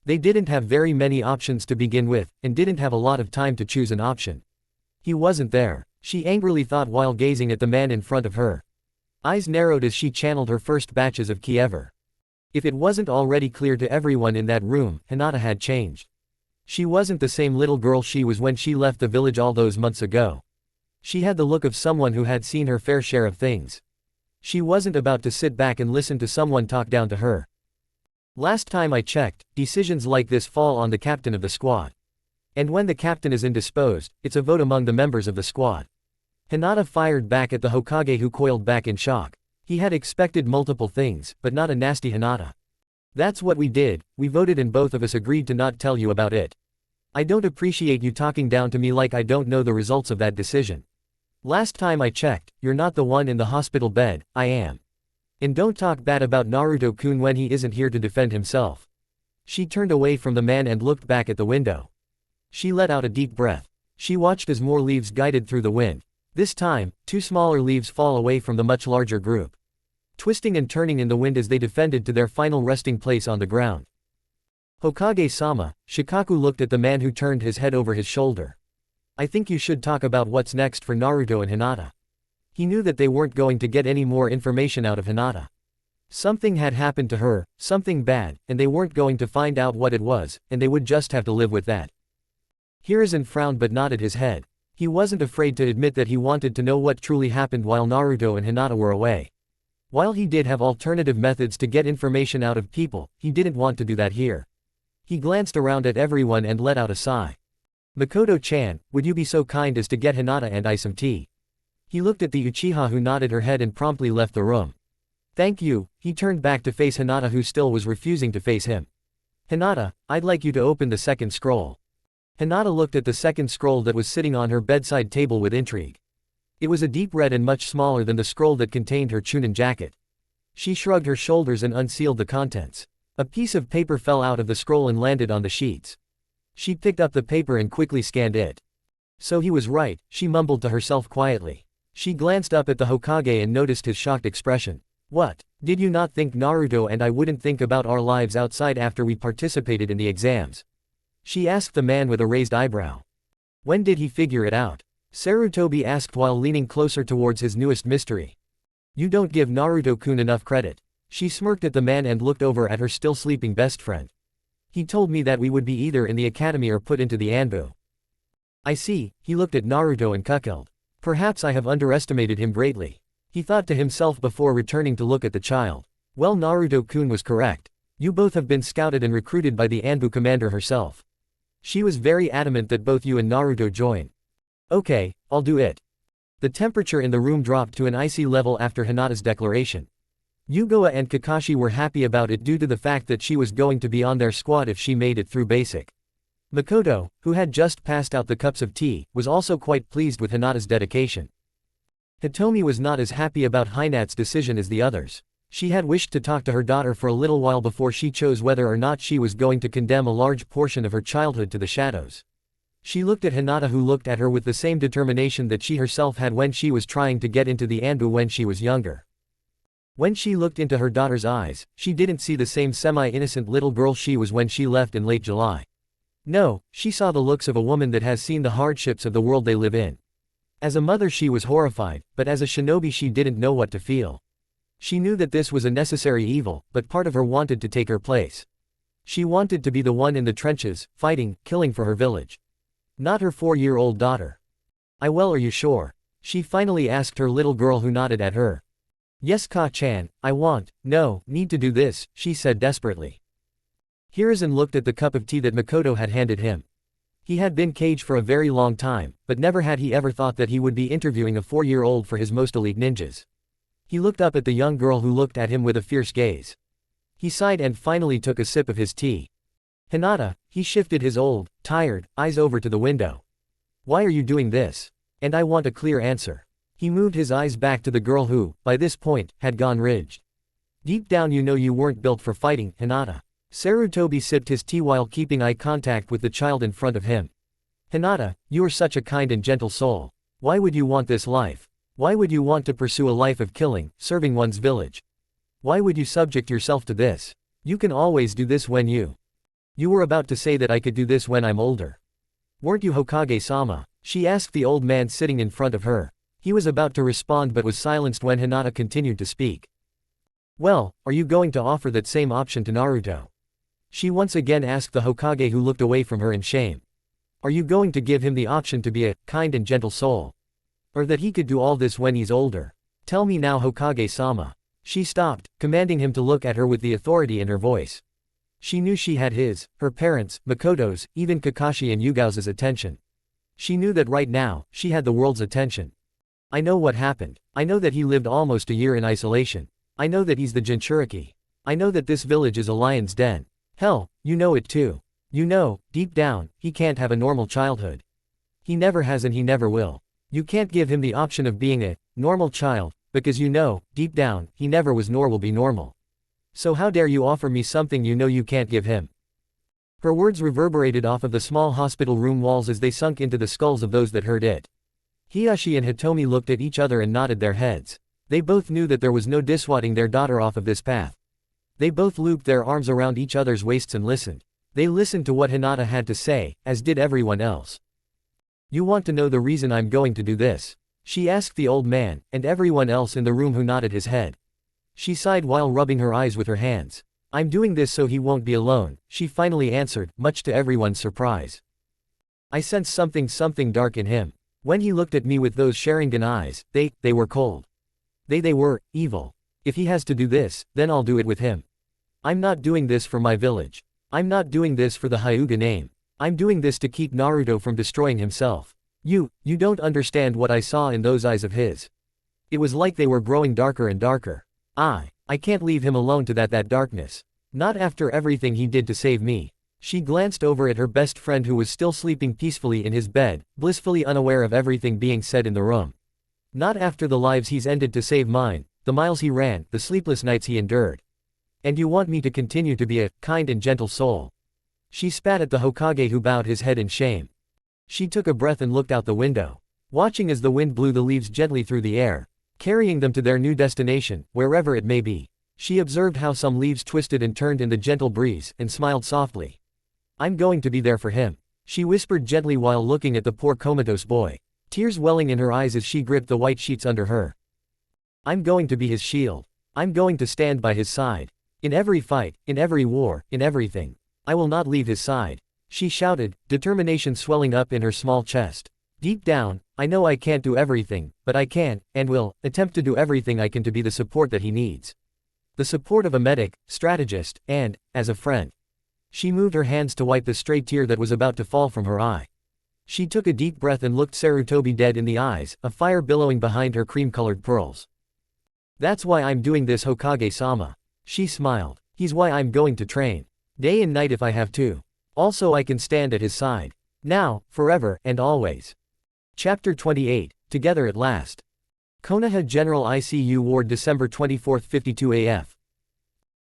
They didn't have very many options to begin with, and didn't have a lot of time to choose an option. He wasn't there, she angrily thought while gazing at the man in front of her. Eyes narrowed as she channeled her first batches of ki ever. If it wasn't already clear to everyone in that room, Hinata had changed. She wasn't the same little girl she was when she left the village all those months ago. She had the look of someone who had seen her fair share of things. She wasn't about to sit back and listen to someone talk down to her. Last time I checked, decisions like this fall on the captain of the squad. And when the captain is indisposed, it's a vote among the members of the squad. Hinata fired back at the Hokage who coiled back in shock. He had expected multiple things, but not a nasty Hinata. That's what we did, we voted and both of us agreed to not tell you about it. I don't appreciate you talking down to me like I don't know the results of that decision. Last time I checked, you're not the one in the hospital bed, I am. And don't talk bad about Naruto-kun when he isn't here to defend himself. She turned away from the man and looked back at the window. She let out a deep breath. She watched as more leaves guided through the wind. This time, two smaller leaves fall away from the much larger group, twisting and turning in the wind as they defended to their final resting place on the ground. Hokage-sama, Shikaku looked at the man who turned his head over his shoulder. I think you should talk about what's next for Naruto and Hinata. He knew that they weren't going to get any more information out of Hinata. Something had happened to her, something bad, and they weren't going to find out what it was, and they would just have to live with that. Hiruzen frowned but nodded his head. He wasn't afraid to admit that he wanted to know what truly happened while Naruto and Hinata were away. While he did have alternative methods to get information out of people, he didn't want to do that here. He glanced around at everyone and let out a sigh. Makoto-chan, would you be so kind as to get Hinata and I some tea? He looked at the Uchiha who nodded her head and promptly left the room. Thank you, he turned back to face Hinata who still was refusing to face him. Hinata, I'd like you to open the second scroll. Hinata looked at the second scroll that was sitting on her bedside table with intrigue. It was a deep red and much smaller than the scroll that contained her Chunin jacket. She shrugged her shoulders and unsealed the contents. A piece of paper fell out of the scroll and landed on the sheets. She picked up the paper and quickly scanned it. So he was right, she mumbled to herself quietly. She glanced up at the Hokage and noticed his shocked expression. What? Did you not think Naruto and I wouldn't think about our lives outside after we participated in the exams? She asked the man with a raised eyebrow. When did he figure it out? Sarutobi asked while leaning closer towards his newest mystery. You don't give Naruto-kun enough credit. She smirked at the man and looked over at her still sleeping best friend. He told me that we would be either in the academy or put into the Anbu. I see, he looked at Naruto and chuckled. Perhaps I have underestimated him greatly. He thought to himself before returning to look at the child. Well, Naruto-kun was correct. You both have been scouted and recruited by the Anbu commander herself. She was very adamant that both you and Naruto join. Okay, I'll do it. The temperature in the room dropped to an icy level after Hinata's declaration. Yugoa and Kakashi were happy about it due to the fact that she was going to be on their squad if she made it through basic. Makoto, who had just passed out the cups of tea, was also quite pleased with Hinata's dedication. Hitomi was not as happy about Hinata's decision as the others. She had wished to talk to her daughter for a little while before she chose whether or not she was going to condemn a large portion of her childhood to the shadows. She looked at Hinata who looked at her with the same determination that she herself had when she was trying to get into the Anbu when she was younger. When she looked into her daughter's eyes, she didn't see the same semi-innocent little girl she was when she left in late July. No, she saw the looks of a woman that has seen the hardships of the world they live in. As a mother she was horrified, but as a shinobi she didn't know what to feel. She knew that this was a necessary evil, but part of her wanted to take her place. She wanted to be the one in the trenches, fighting, killing for her village. Not her 4-year-old daughter. Well, are you sure? She finally asked her little girl who nodded at her. Yes, Ka-chan, need to do this, she said desperately. Hiruzen looked at the cup of tea that Makoto had handed him. He had been caged for a very long time, but never had he ever thought that he would be interviewing a 4-year-old for his most elite ninjas. He looked up at the young girl who looked at him with a fierce gaze. He sighed and finally took a sip of his tea. Hinata, he shifted his old, tired, eyes over to the window. Why are you doing this? And I want a clear answer. He moved his eyes back to the girl who, by this point, had gone ridged. Deep down you know you weren't built for fighting, Hinata. Sarutobi sipped his tea while keeping eye contact with the child in front of him. Hinata, you are such a kind and gentle soul. Why would you want this life? Why would you want to pursue a life of killing, serving one's village? Why would you subject yourself to this? You can always do this when you were about to say that I could do this when I'm older. Weren't you Hokage-sama? She asked the old man sitting in front of her. He was about to respond but was silenced when Hinata continued to speak. Well, are you going to offer that same option to Naruto? She once again asked the Hokage who looked away from her in shame. Are you going to give him the option to be a kind and gentle soul? Or that he could do all this when he's older? Tell me now, Hokage-sama. She stopped, commanding him to look at her with the authority in her voice. She knew she had his, her parents', Makoto's, even Kakashi and Yugau's attention. She knew that right now, she had the world's attention. I know what happened. I know that he lived almost a year in isolation. I know that he's the Jinchuriki. I know that this village is a lion's den. Hell, you know it too. You know, deep down, he can't have a normal childhood. He never has and he never will. You can't give him the option of being a normal child, because you know, deep down, he never was nor will be normal. So how dare you offer me something you know you can't give him? Her words reverberated off of the small hospital room walls as they sunk into the skulls of those that heard it. Hiyashi and Hitomi looked at each other and nodded their heads. They both knew that there was no dissuading their daughter off of this path. They both looped their arms around each other's waists and listened. They listened to what Hinata had to say, as did everyone else. You want to know the reason I'm going to do this? She asked the old man, and everyone else in the room who nodded his head. She sighed while rubbing her eyes with her hands. I'm doing this so he won't be alone, she finally answered, much to everyone's surprise. I sensed something dark in him. When he looked at me with those Sharingan eyes, they were cold. They were evil. If he has to do this, then I'll do it with him. I'm not doing this for my village. I'm not doing this for the Hyuga name. I'm doing this to keep Naruto from destroying himself. You don't understand what I saw in those eyes of his. It was like they were growing darker and darker. I can't leave him alone to that darkness. Not after everything he did to save me. She glanced over at her best friend who was still sleeping peacefully in his bed, blissfully unaware of everything being said in the room. Not after the lives he's ended to save mine, the miles he ran, the sleepless nights he endured. And you want me to continue to be a kind and gentle soul? She spat at the Hokage who bowed his head in shame. She took a breath and looked out the window, watching as the wind blew the leaves gently through the air, carrying them to their new destination, wherever it may be. She observed how some leaves twisted and turned in the gentle breeze, and smiled softly. I'm going to be there for him, she whispered gently while looking at the poor comatose boy, tears welling in her eyes as she gripped the white sheets under her. I'm going to be his shield. I'm going to stand by his side. In every fight, in every war, in everything. I will not leave his side, she shouted, determination swelling up in her small chest. Deep down, I know I can't do everything, but I can, and will, attempt to do everything I can to be the support that he needs. The support of a medic, strategist, and, as a friend. She moved her hands to wipe the stray tear that was about to fall from her eye. She took a deep breath and looked Sarutobi dead in the eyes, a fire billowing behind her cream-colored pearls. That's why I'm doing this, Hokage-sama. She smiled. He's why I'm going to train. Day and night if I have to. Also I can stand at his side. Now, forever, and always. Chapter 28, Together at Last. Konoha General ICU Ward December 24, 52 AF.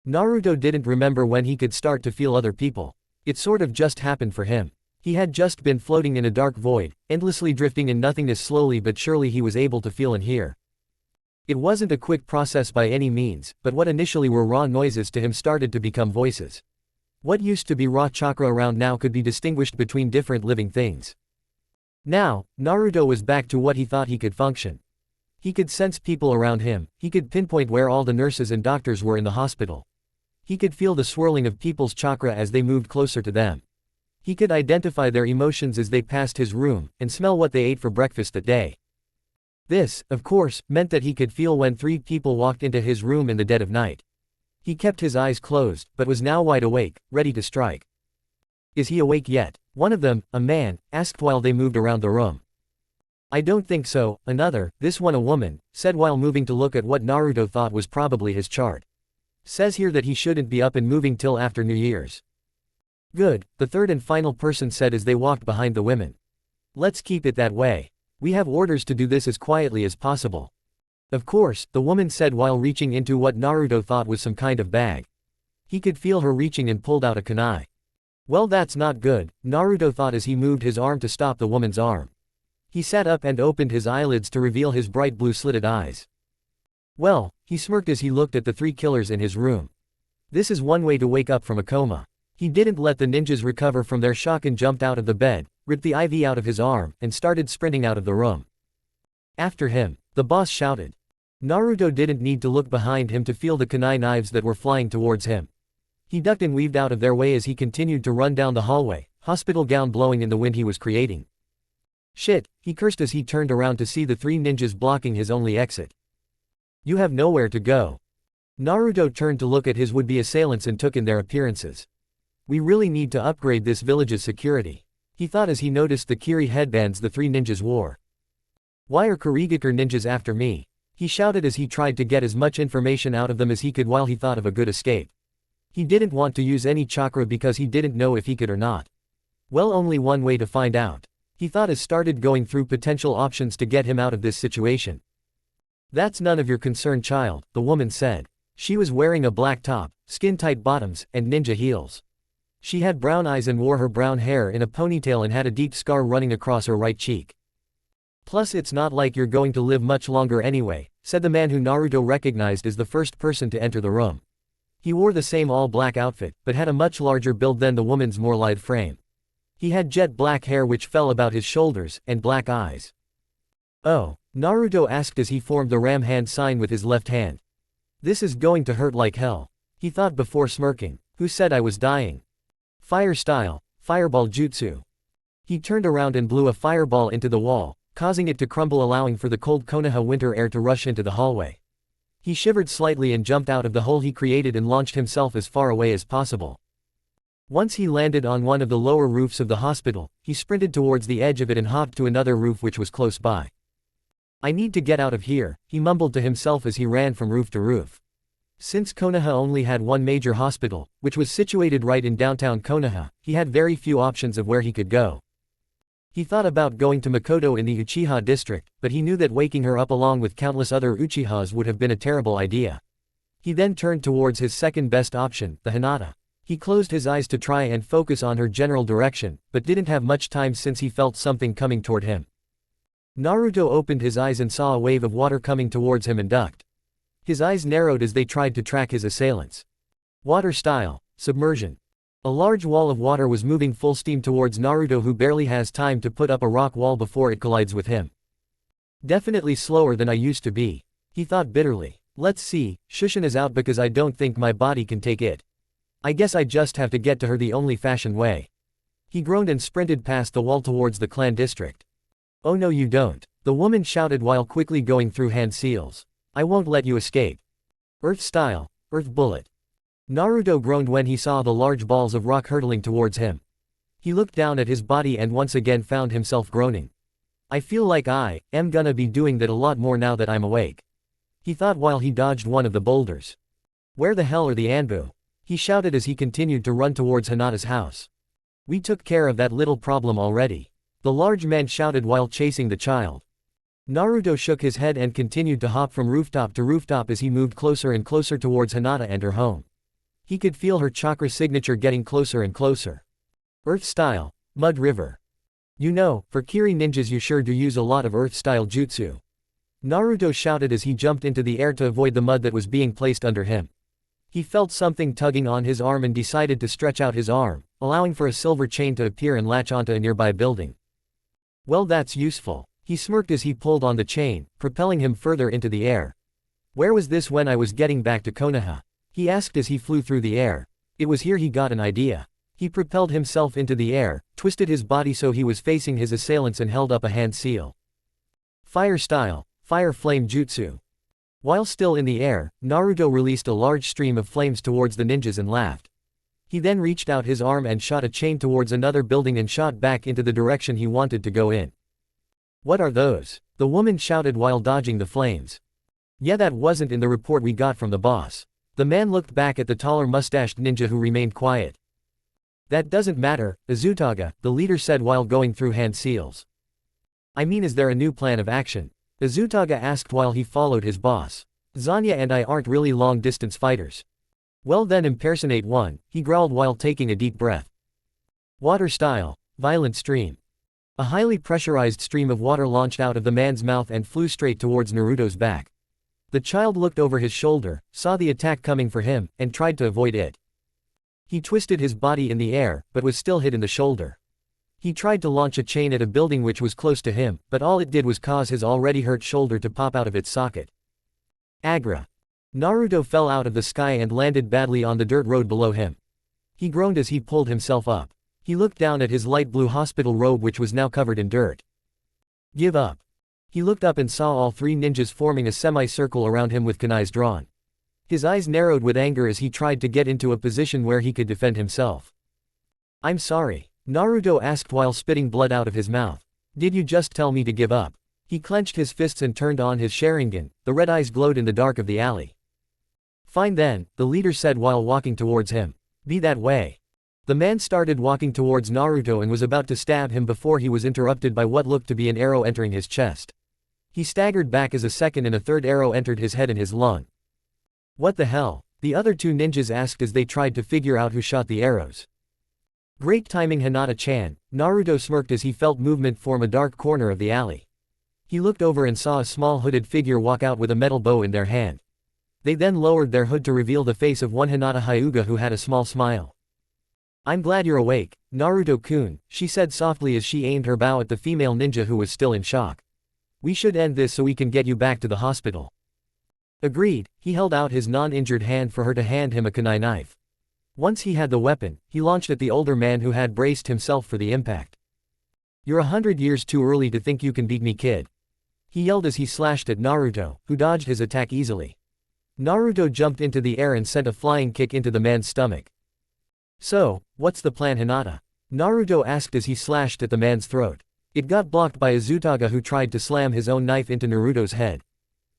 Naruto didn't remember when he could start to feel other people. It sort of just happened for him. He had just been floating in a dark void, endlessly drifting in nothingness. Slowly but surely he was able to feel and hear. It wasn't a quick process by any means, but what initially were raw noises to him started to become voices. What used to be raw chakra around now could be distinguished between different living things. Now, Naruto was back to what he thought he could function. He could sense people around him, he could pinpoint where all the nurses and doctors were in the hospital. He could feel the swirling of people's chakra as they moved closer to them. He could identify their emotions as they passed his room, and smell what they ate for breakfast that day. This, of course, meant that he could feel when 3 people walked into his room in the dead of night. He kept his eyes closed, but was now wide awake, ready to strike. Is he awake yet? One of them, a man, asked while they moved around the room. I don't think so, another, this one a woman, said while moving to look at what Naruto thought was probably his chart. Says here that he shouldn't be up and moving till after New Year's. Good, the third and final person said as they walked behind the women. Let's keep it that way. We have orders to do this as quietly as possible. Of course, the woman said while reaching into what Naruto thought was some kind of bag. He could feel her reaching and pulled out a kunai. Well, that's not good, Naruto thought as he moved his arm to stop the woman's arm. He sat up and opened his eyelids to reveal his bright blue slitted eyes. Well, he smirked as he looked at the 3 killers in his room. This is one way to wake up from a coma. He didn't let the ninjas recover from their shock and jumped out of the bed, ripped the IV out of his arm, and started sprinting out of the room. After him, the boss shouted. Naruto didn't need to look behind him to feel the kunai knives that were flying towards him. He ducked and weaved out of their way as he continued to run down the hallway, hospital gown blowing in the wind he was creating. Shit, he cursed as he turned around to see the 3 ninjas blocking his only exit. You have nowhere to go. Naruto turned to look at his would-be assailants and took in their appearances. We really need to upgrade this village's security, he thought as he noticed the kiri headbands the 3 ninjas wore. Why are Kurigakure ninjas after me? He shouted as he tried to get as much information out of them as he could while he thought of a good escape. He didn't want to use any chakra because he didn't know if he could or not. Well, only one way to find out, he thought as started going through potential options to get him out of this situation. That's none of your concern, child, the woman said. She was wearing a black top, skin-tight bottoms, and ninja heels. She had brown eyes and wore her brown hair in a ponytail and had a deep scar running across her right cheek. Plus, it's not like you're going to live much longer anyway, said the man who Naruto recognized as the first person to enter the room. He wore the same all-black outfit, but had a much larger build than the woman's more lithe frame. He had jet black hair which fell about his shoulders, and black eyes. Oh, Naruto asked as he formed the ram hand sign with his left hand. This is going to hurt like hell, he thought before smirking. Who said I was dying? Fire style, fireball jutsu. He turned around and blew a fireball into the wall, causing it to crumble, allowing for the cold Konoha winter air to rush into the hallway. He shivered slightly and jumped out of the hole he created and launched himself as far away as possible. Once he landed on one of the lower roofs of the hospital, he sprinted towards the edge of it and hopped to another roof which was close by. I need to get out of here, he mumbled to himself as he ran from roof to roof. Since Konoha only had one major hospital, which was situated right in downtown Konoha, he had very few options of where he could go. He thought about going to Makoto in the Uchiha district, but he knew that waking her up along with countless other Uchihas would have been a terrible idea. He then turned towards his second best option, the hinata. He closed his eyes to try and focus on her general direction, but didn't have much time since he felt something coming toward him. Naruto opened his eyes and saw a wave of water coming towards him and ducked. His eyes narrowed as they tried to track his assailants. Water style, submersion. A large wall of water was moving full steam towards Naruto, who barely has time to put up a rock wall before it collides with him. Definitely slower than I used to be, he thought bitterly. Let's see, Shushin is out because I don't think my body can take it. I guess I just have to get to her the only fashion way. He groaned and sprinted past the wall towards the clan district. Oh no you don't, the woman shouted while quickly going through hand seals. I won't let you escape. Earth style, earth bullet. Naruto groaned when he saw the large balls of rock hurtling towards him. He looked down at his body and once again found himself groaning. I feel like I am gonna be doing that a lot more now that I'm awake, he thought while he dodged one of the boulders. Where the hell are the Anbu? He shouted as he continued to run towards Hinata's house. We took care of that little problem already, the large man shouted while chasing the child. Naruto shook his head and continued to hop from rooftop to rooftop as he moved closer and closer towards Hinata and her home. He could feel her chakra signature getting closer and closer. Earth style, mud river. You know, for Kiri ninjas you sure do use a lot of earth style jutsu, Naruto shouted as he jumped into the air to avoid the mud that was being placed under him. He felt something tugging on his arm and decided to stretch out his arm, allowing for a silver chain to appear and latch onto a nearby building. Well, that's useful, he smirked as he pulled on the chain, propelling him further into the air. Where was this when I was getting back to Konoha? he asked as he flew through the air. It was here he got an idea. He propelled himself into the air, twisted his body so he was facing his assailants and held up a hand seal. Fire style, fire flame jutsu. While still in the air, Naruto released a large stream of flames towards the ninjas and laughed. He then reached out his arm and shot a chain towards another building and shot back into the direction he wanted to go in. What are those? The woman shouted while dodging the flames. Yeah, that wasn't in the report we got from the boss. The man looked back at the taller mustached ninja who remained quiet. That doesn't matter, Izutaga, the leader said while going through hand seals. I mean, is there a new plan of action? Izutaga asked while he followed his boss. Zanya and I aren't really long-distance fighters. Well then impersonate one, he growled while taking a deep breath. Water style, violent stream. A highly pressurized stream of water launched out of the man's mouth and flew straight towards Naruto's back. The child looked over his shoulder, saw the attack coming for him, and tried to avoid it. He twisted his body in the air, but was still hit in the shoulder. He tried to launch a chain at a building which was close to him, but all it did was cause his already hurt shoulder to pop out of its socket. Agra. Naruto fell out of the sky and landed badly on the dirt road below him. He groaned as he pulled himself up. He looked down at his light blue hospital robe which was now covered in dirt. Give up. He looked up and saw all three ninjas forming a semicircle around him with kunais drawn. His eyes narrowed with anger as he tried to get into a position where he could defend himself. I'm sorry, Naruto asked while spitting blood out of his mouth. Did you just tell me to give up? He clenched his fists and turned on his Sharingan, the red eyes glowed in the dark of the alley. Fine then, the leader said while walking towards him. Be that way. The man started walking towards Naruto and was about to stab him before he was interrupted by what looked to be an arrow entering his chest. He staggered back as a second and a third arrow entered his head and his lung. What the hell? The other two ninjas asked as they tried to figure out who shot the arrows. Great timing, Hinata-chan, Naruto smirked as he felt movement form a dark corner of the alley. He looked over and saw a small hooded figure walk out with a metal bow in their hand. They then lowered their hood to reveal the face of one Hinata Hyuga who had a small smile. I'm glad you're awake, Naruto-kun, she said softly as she aimed her bow at the female ninja who was still in shock. We should end this so we can get you back to the hospital. Agreed, he held out his non-injured hand for her to hand him a kunai knife. Once he had the weapon, he launched at the older man who had braced himself for the impact. You're 100 years too early to think you can beat me, kid. He yelled as he slashed at Naruto, who dodged his attack easily. Naruto jumped into the air and sent a flying kick into the man's stomach. So, what's the plan, Hinata? Naruto asked as he slashed at the man's throat. It got blocked by Izutaga who tried to slam his own knife into Naruto's head.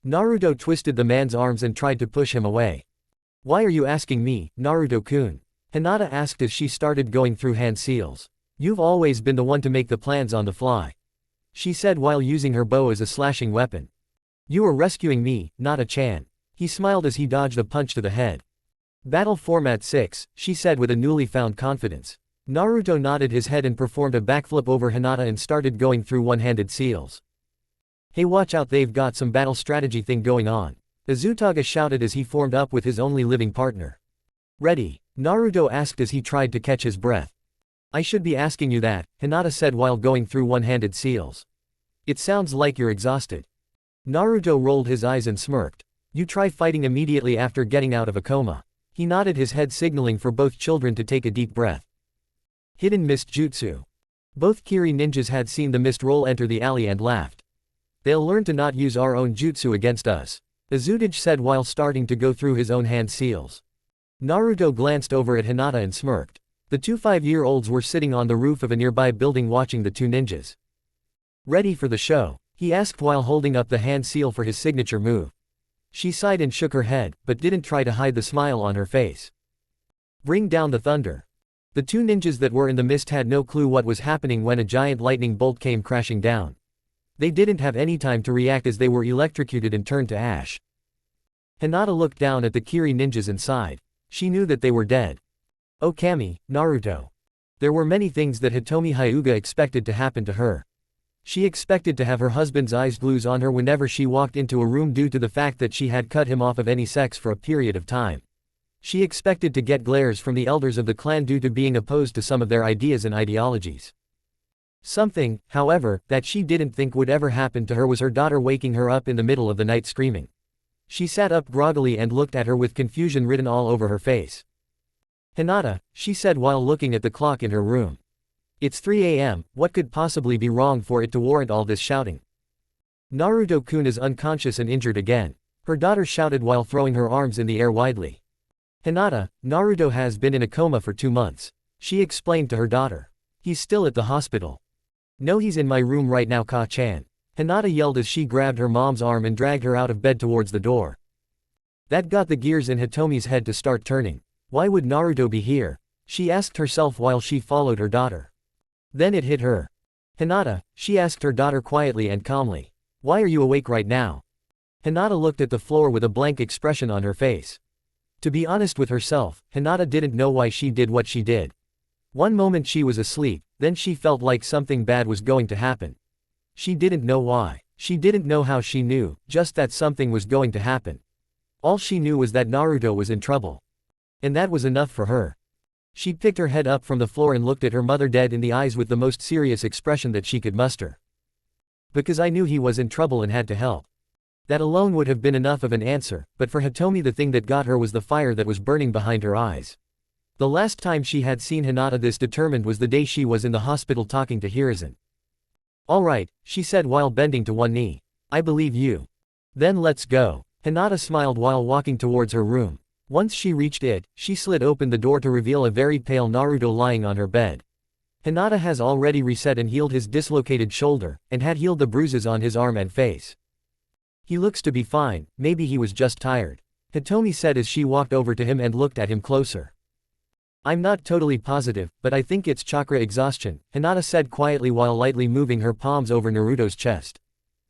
Naruto twisted the man's arms and tried to push him away. Why are you asking me, Naruto-kun? Hinata asked as she started going through hand seals. You've always been the one to make the plans on the fly, she said while using her bow as a slashing weapon. You were rescuing me, Hinata-chan. He smiled as he dodged a punch to the head. Battle Format 6, she said with a newly found confidence. Naruto nodded his head and performed a backflip over Hinata and started going through one-handed seals. Hey, watch out, they've got some battle strategy thing going on, Izutaga shouted as he formed up with his only living partner. Ready? Naruto asked as he tried to catch his breath. I should be asking you that, Hinata said while going through one-handed seals. It sounds like you're exhausted. Naruto rolled his eyes and smirked. You try fighting immediately after getting out of a coma. He nodded his head signaling for both children to take a deep breath. Hidden Mist Jutsu. Both Kiri ninjas had seen the mist roll enter the alley and laughed. They'll learn to not use our own jutsu against us, Izutage said while starting to go through his own hand seals. Naruto glanced over at Hinata and smirked. The two 5-year-olds were sitting on the roof of a nearby building watching the two ninjas. Ready for the show? He asked while holding up the hand seal for his signature move. She sighed and shook her head, but didn't try to hide the smile on her face. Bring down the thunder. The two ninjas that were in the mist had no clue what was happening when a giant lightning bolt came crashing down. They didn't have any time to react as they were electrocuted and turned to ash. Hinata looked down at the Kiri ninjas and sighed. She knew that they were dead. Oh Kami, Naruto. There were many things that Hitomi Hyuga expected to happen to her. She expected to have her husband's eyes glues on her whenever she walked into a room due to the fact that she had cut him off of any sex for a period of time. She expected to get glares from the elders of the clan due to being opposed to some of their ideas and ideologies. Something, however, that she didn't think would ever happen to her was her daughter waking her up in the middle of the night screaming. She sat up groggily and looked at her with confusion written all over her face. "Hinata," she said while looking at the clock in her room. "It's 3 a.m., what could possibly be wrong for it to warrant all this shouting?" "Naruto-kun is unconscious and injured again," her daughter shouted while throwing her arms in the air widely. "Hinata, Naruto has been in a coma for 2 months," she explained to her daughter. "He's still at the hospital." "No, he's in my room right now, Ka-chan," Hinata yelled as she grabbed her mom's arm and dragged her out of bed towards the door. That got the gears in Hitomi's head to start turning. Why would Naruto be here? She asked herself while she followed her daughter. Then it hit her. "Hinata," she asked her daughter quietly and calmly. "Why are you awake right now?" Hinata looked at the floor with a blank expression on her face. To be honest with herself, Hinata didn't know why she did what she did. One moment she was asleep, then she felt like something bad was going to happen. She didn't know why. She didn't know how she knew, just that something was going to happen. All she knew was that Naruto was in trouble. And that was enough for her. She picked her head up from the floor and looked at her mother dead in the eyes with the most serious expression that she could muster. "Because I knew he was in trouble and had to help." That alone would have been enough of an answer, but for Hitomi the thing that got her was the fire that was burning behind her eyes. The last time she had seen Hinata this determined was the day she was in the hospital talking to Hiruzen. "All right," she said while bending to one knee. "I believe you. Then let's go." Hinata smiled while walking towards her room. Once she reached it, she slid open the door to reveal a very pale Naruto lying on her bed. Hinata has already reset and healed his dislocated shoulder, and had healed the bruises on his arm and face. "He looks to be fine, maybe he was just tired," Hitomi said as she walked over to him and looked at him closer. "I'm not totally positive, but I think it's chakra exhaustion," Hinata said quietly while lightly moving her palms over Naruto's chest.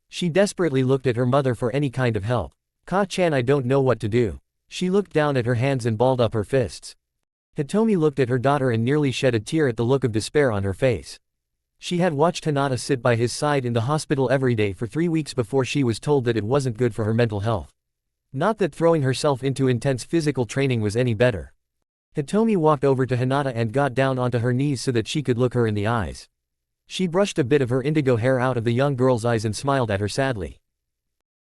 She desperately looked at her mother for any kind of help. "Ka-chan, I don't know what to do." She looked down at her hands and balled up her fists. Hitomi looked at her daughter and nearly shed a tear at the look of despair on her face. She had watched Hinata sit by his side in the hospital every day for 3 weeks before she was told that it wasn't good for her mental health. Not that throwing herself into intense physical training was any better. Hitomi walked over to Hinata and got down onto her knees so that she could look her in the eyes. She brushed a bit of her indigo hair out of the young girl's eyes and smiled at her sadly.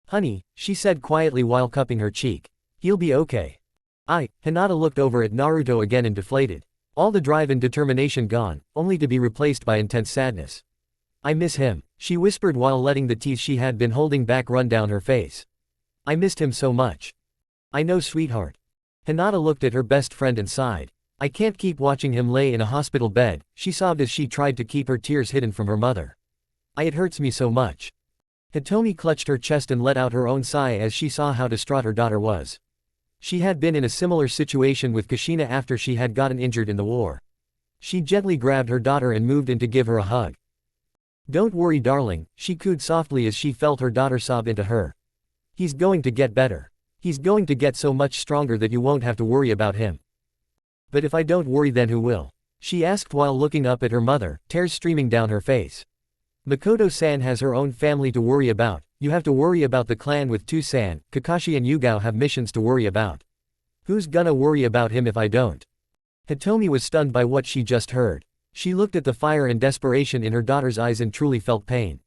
"Honey," she said quietly while cupping her cheek. "He'll be okay." Hinata looked over at Naruto again and deflated. All the drive and determination gone, only to be replaced by intense sadness. "I miss him," she whispered while letting the tears she had been holding back run down her face. "I missed him so much." "I know, sweetheart." Hinata looked at her best friend and sighed. "I can't keep watching him lay in a hospital bed," she sobbed as she tried to keep her tears hidden from her mother. It hurts me so much." Hitomi clutched her chest and let out her own sigh as she saw how distraught her daughter was. She had been in a similar situation with Kushina after she had gotten injured in the war. She gently grabbed her daughter and moved in to give her a hug. "Don't worry, darling," she cooed softly as she felt her daughter sob into her. "He's going to get better. He's going to get so much stronger that you won't have to worry about him." "But if I don't worry, then who will?" she asked while looking up at her mother, tears streaming down her face. "Makoto-san has her own family to worry about. You have to worry about the clan with two-san. Kakashi and Yugao have missions to worry about. Who's gonna worry about him if I don't?" Hitomi was stunned by what she just heard. She looked at the fire and desperation in her daughter's eyes and truly felt pain.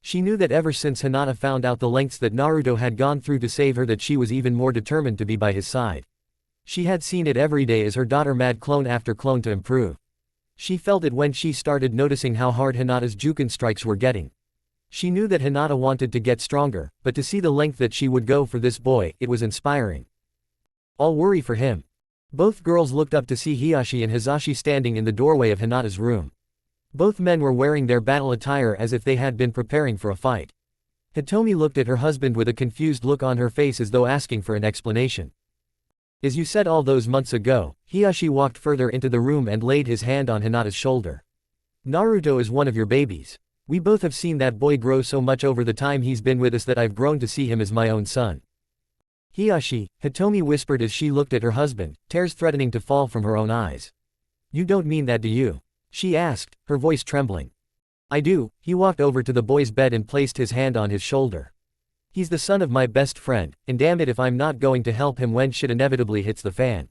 She knew that ever since Hinata found out the lengths that Naruto had gone through to save her, that she was even more determined to be by his side. She had seen it every day as her daughter mad clone after clone to improve. She felt it when she started noticing how hard Hinata's Juken strikes were getting. She knew that Hinata wanted to get stronger, but to see the length that she would go for this boy, it was inspiring. "I'll worry for him." Both girls looked up to see Hiyashi and Hizashi standing in the doorway of Hinata's room. Both men were wearing their battle attire as if they had been preparing for a fight. Hitomi looked at her husband with a confused look on her face as though asking for an explanation. "As you said all those months ago," Hiyashi walked further into the room and laid his hand on Hinata's shoulder. "Naruto is one of your babies. We both have seen that boy grow so much over the time he's been with us that I've grown to see him as my own son." "Hiyashi," Hitomi whispered as she looked at her husband, tears threatening to fall from her own eyes. "You don't mean that, do you?" she asked, her voice trembling. "I do." He walked over to the boy's bed and placed his hand on his shoulder. "He's the son of my best friend, and damn it if I'm not going to help him when shit inevitably hits the fan."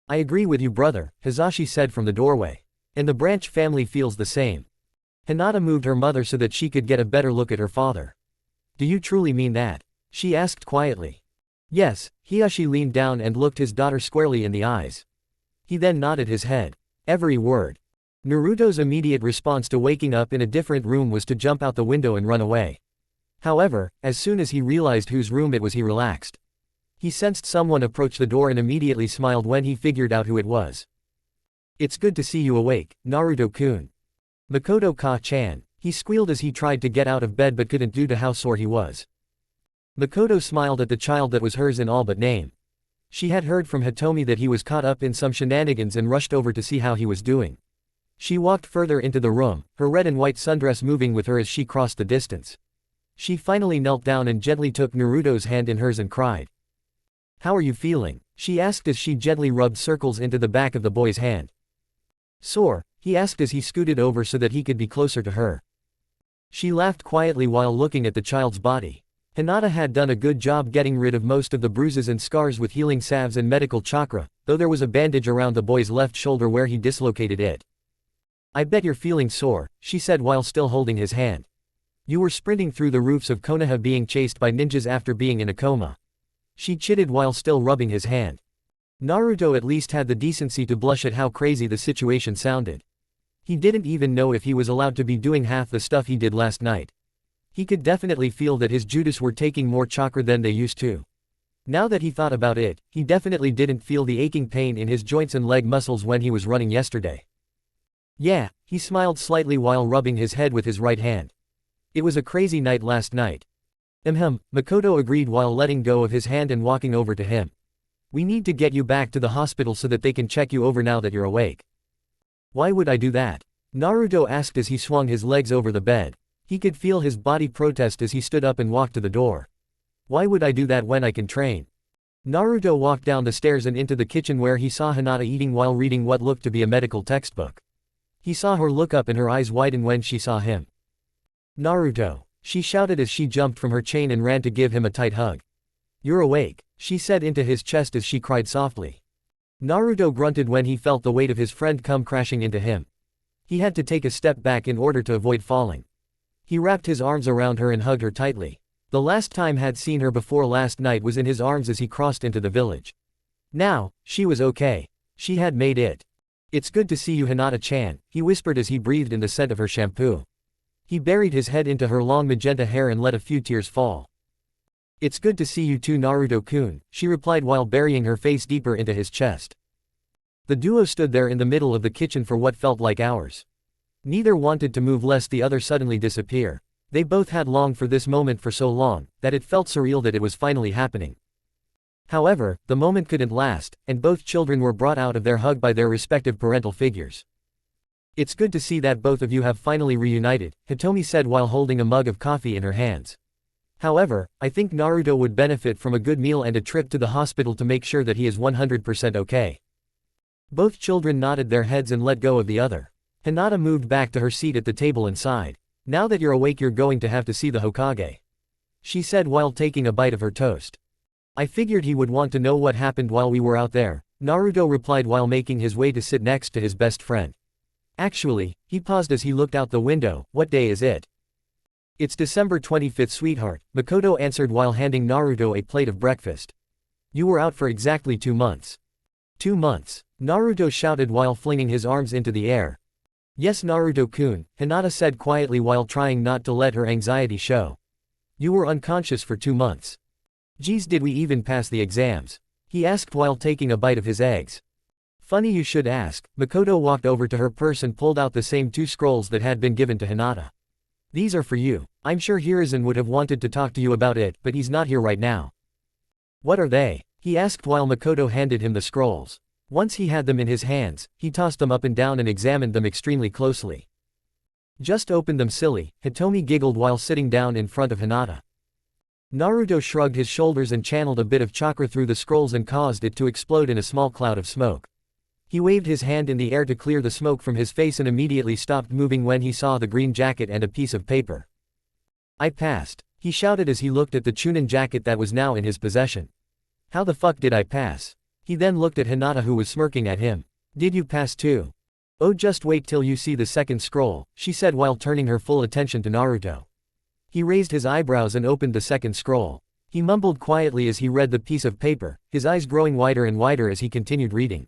"I agree with you, brother," Hizashi said from the doorway. "And the Branch family feels the same." Hinata moved her mother so that she could get a better look at her father. "Do you truly mean that?" she asked quietly. Yes, Hiyashi leaned down and looked his daughter squarely in the eyes. He then nodded his head. Every word. Naruto's immediate response to waking up in a different room was to jump out the window and run away. However, as soon as he realized whose room it was, he relaxed. He sensed someone approach the door and immediately smiled when he figured out who it was. "It's good to see you awake, Naruto-kun. Makoto-ka-chan." He squealed as he tried to get out of bed but couldn't due to how sore he was. Makoto smiled at the child that was hers in all but name. She had heard from Hitomi that he was caught up in some shenanigans and rushed over to see how he was doing. She walked further into the room, her red and white sundress moving with her as she crossed the distance. She finally knelt down and gently took Naruto's hand in hers and cried. "How are you feeling?" she asked as she gently rubbed circles into the back of the boy's hand. "Sore?" he asked as he scooted over so that he could be closer to her. She laughed quietly while looking at the child's body. Hinata had done a good job getting rid of most of the bruises and scars with healing salves and medical chakra, though there was a bandage around the boy's left shoulder where he dislocated it. "I bet you're feeling sore," she said while still holding his hand. "You were sprinting through the roofs of Konoha being chased by ninjas after being in a coma." She chitted while still rubbing his hand. Naruto at least had the decency to blush at how crazy the situation sounded. He didn't even know if he was allowed to be doing half the stuff he did last night. He could definitely feel that his judas were taking more chakra than they used to. Now that he thought about it, he definitely didn't feel the aching pain in his joints and leg muscles when he was running yesterday. "Yeah," he smiled slightly while rubbing his head with his right hand. "It was a crazy night last night." Makoto agreed while letting go of his hand and walking over to him. "We need to get you back to the hospital so that they can check you over now that you're awake." "Why would I do that?" Naruto asked as he swung his legs over the bed. He could feel his body protest as he stood up and walked to the door. "Why would I do that when I can train?" Naruto walked down the stairs and into the kitchen where he saw Hinata eating while reading what looked to be a medical textbook. He saw her look up and her eyes widen when she saw him. "Naruto!" she shouted as she jumped from her chain and ran to give him a tight hug. "You're awake," she said into his chest as she cried softly. Naruto grunted when he felt the weight of his friend come crashing into him. He had to take a step back in order to avoid falling. He wrapped his arms around her and hugged her tightly. The last time had seen her before last night was in his arms as he crossed into the village. Now, she was okay. She had made it. "It's good to see you, Hinata-chan," he whispered as he breathed in the scent of her shampoo. He buried his head into her long magenta hair and let a few tears fall. "It's good to see you too, Naruto-kun," she replied while burying her face deeper into his chest. The duo stood there in the middle of the kitchen for what felt like hours. Neither wanted to move lest the other suddenly disappear. They both had longed for this moment for so long, that it felt surreal that it was finally happening. However, the moment couldn't last, and both children were brought out of their hug by their respective parental figures. "It's good to see that both of you have finally reunited," Hitomi said while holding a mug of coffee in her hands. "However, I think Naruto would benefit from a good meal and a trip to the hospital to make sure that he is 100% okay." Both children nodded their heads and let go of the other. Hinata moved back to her seat at the table and sighed. "Now that you're awake, you're going to have to see the Hokage," she said while taking a bite of her toast. "I figured he would want to know what happened while we were out there," Naruto replied while making his way to sit next to his best friend. Actually, he paused as he looked out the window. "What day is it?" "It's December 25th, sweetheart," Makoto answered while handing Naruto a plate of breakfast. "You were out for exactly 2 months. 2 months. Naruto shouted while flinging his arms into the air. "Yes, Naruto-kun," Hinata said quietly while trying not to let her anxiety show. "You were unconscious for 2 months. Geez, did we even pass the exams?" he asked while taking a bite of his eggs. "Funny you should ask." Makoto walked over to her purse and pulled out the same 2 scrolls that had been given to Hinata. "These are for you. I'm sure Hiruzen would have wanted to talk to you about it, but he's not here right now." "What are they?" he asked while Makoto handed him the scrolls. Once he had them in his hands, he tossed them up and down and examined them extremely closely. "Just open them, silly," Hitomi giggled while sitting down in front of Hinata. Naruto shrugged his shoulders and channeled a bit of chakra through the scrolls and caused it to explode in a small cloud of smoke. He waved his hand in the air to clear the smoke from his face and immediately stopped moving when he saw the green jacket and a piece of paper. "I passed," he shouted as he looked at the Chunin jacket that was now in his possession. "How the fuck did I pass?" He then looked at Hinata who was smirking at him. "Did you pass too?" "Oh, just wait till you see the second scroll," she said while turning her full attention to Naruto. He raised his eyebrows and opened the second scroll. He mumbled quietly as he read the piece of paper, his eyes growing wider and wider as he continued reading.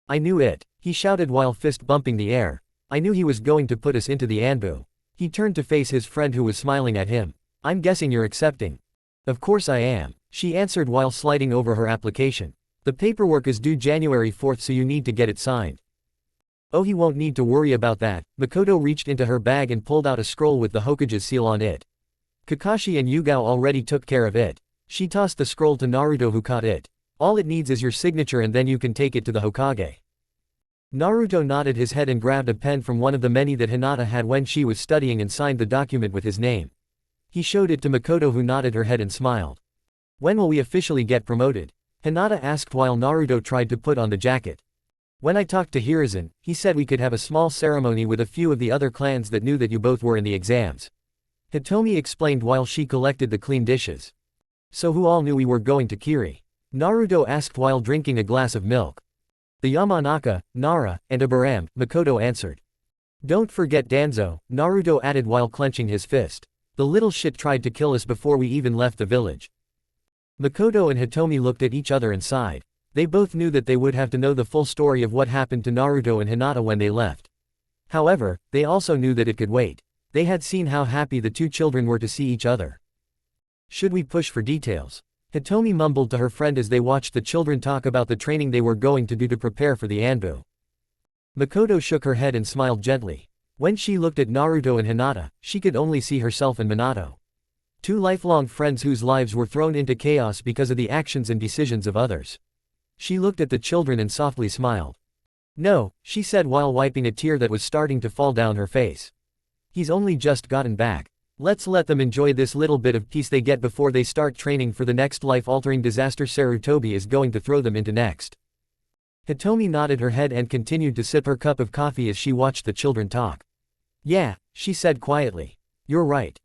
I knew it, he shouted while fist bumping the air. I knew he was going to put us into the anbu. He turned to face his friend who was smiling at him. I'm guessing you're accepting. Of course I am, she answered while sliding over her application. The paperwork is due January 4th, so you need to get it signed. Oh, he won't need to worry about that. Makoto reached into her bag and pulled out a scroll with the Hokage's seal on it. Kakashi and Yugao already took care of it. She tossed the scroll to Naruto, who caught it. All it needs is your signature and then you can take it to the Hokage. Naruto nodded his head and grabbed a pen from one of the many that Hinata had when she was studying and signed the document with his name. He showed it to Makoto, who nodded her head and smiled. When will we officially get promoted? Hinata asked while Naruto tried to put on the jacket. When I talked to Hiruzen, he said we could have a small ceremony with a few of the other clans that knew that you both were in the exams. Hitomi explained while she collected the clean dishes. So who all knew we were going to Kiri? Naruto asked while drinking a glass of milk. The Yamanaka, Nara, and Abiram, Makoto answered. Don't forget Danzo, Naruto added while clenching his fist. The little shit tried to kill us before we even left the village. Makoto and Hitomi looked at each other and sighed. They both knew that they would have to know the full story of what happened to Naruto and Hinata when they left. However, they also knew that it could wait. They had seen how happy the two children were to see each other. Should we push for details? Hitomi mumbled to her friend as they watched the children talk about the training they were going to do to prepare for the Anbu. Makoto shook her head and smiled gently. When she looked at Naruto and Hinata, she could only see herself and Minato. Two lifelong friends whose lives were thrown into chaos because of the actions and decisions of others. She looked at the children and softly smiled. No, she said while wiping a tear that was starting to fall down her face. He's only just gotten back. Let's let them enjoy this little bit of peace they get before they start training for the next life-altering disaster Sarutobi is going to throw them into next. Hitomi nodded her head and continued to sip her cup of coffee as she watched the children talk. Yeah, she said quietly. You're right.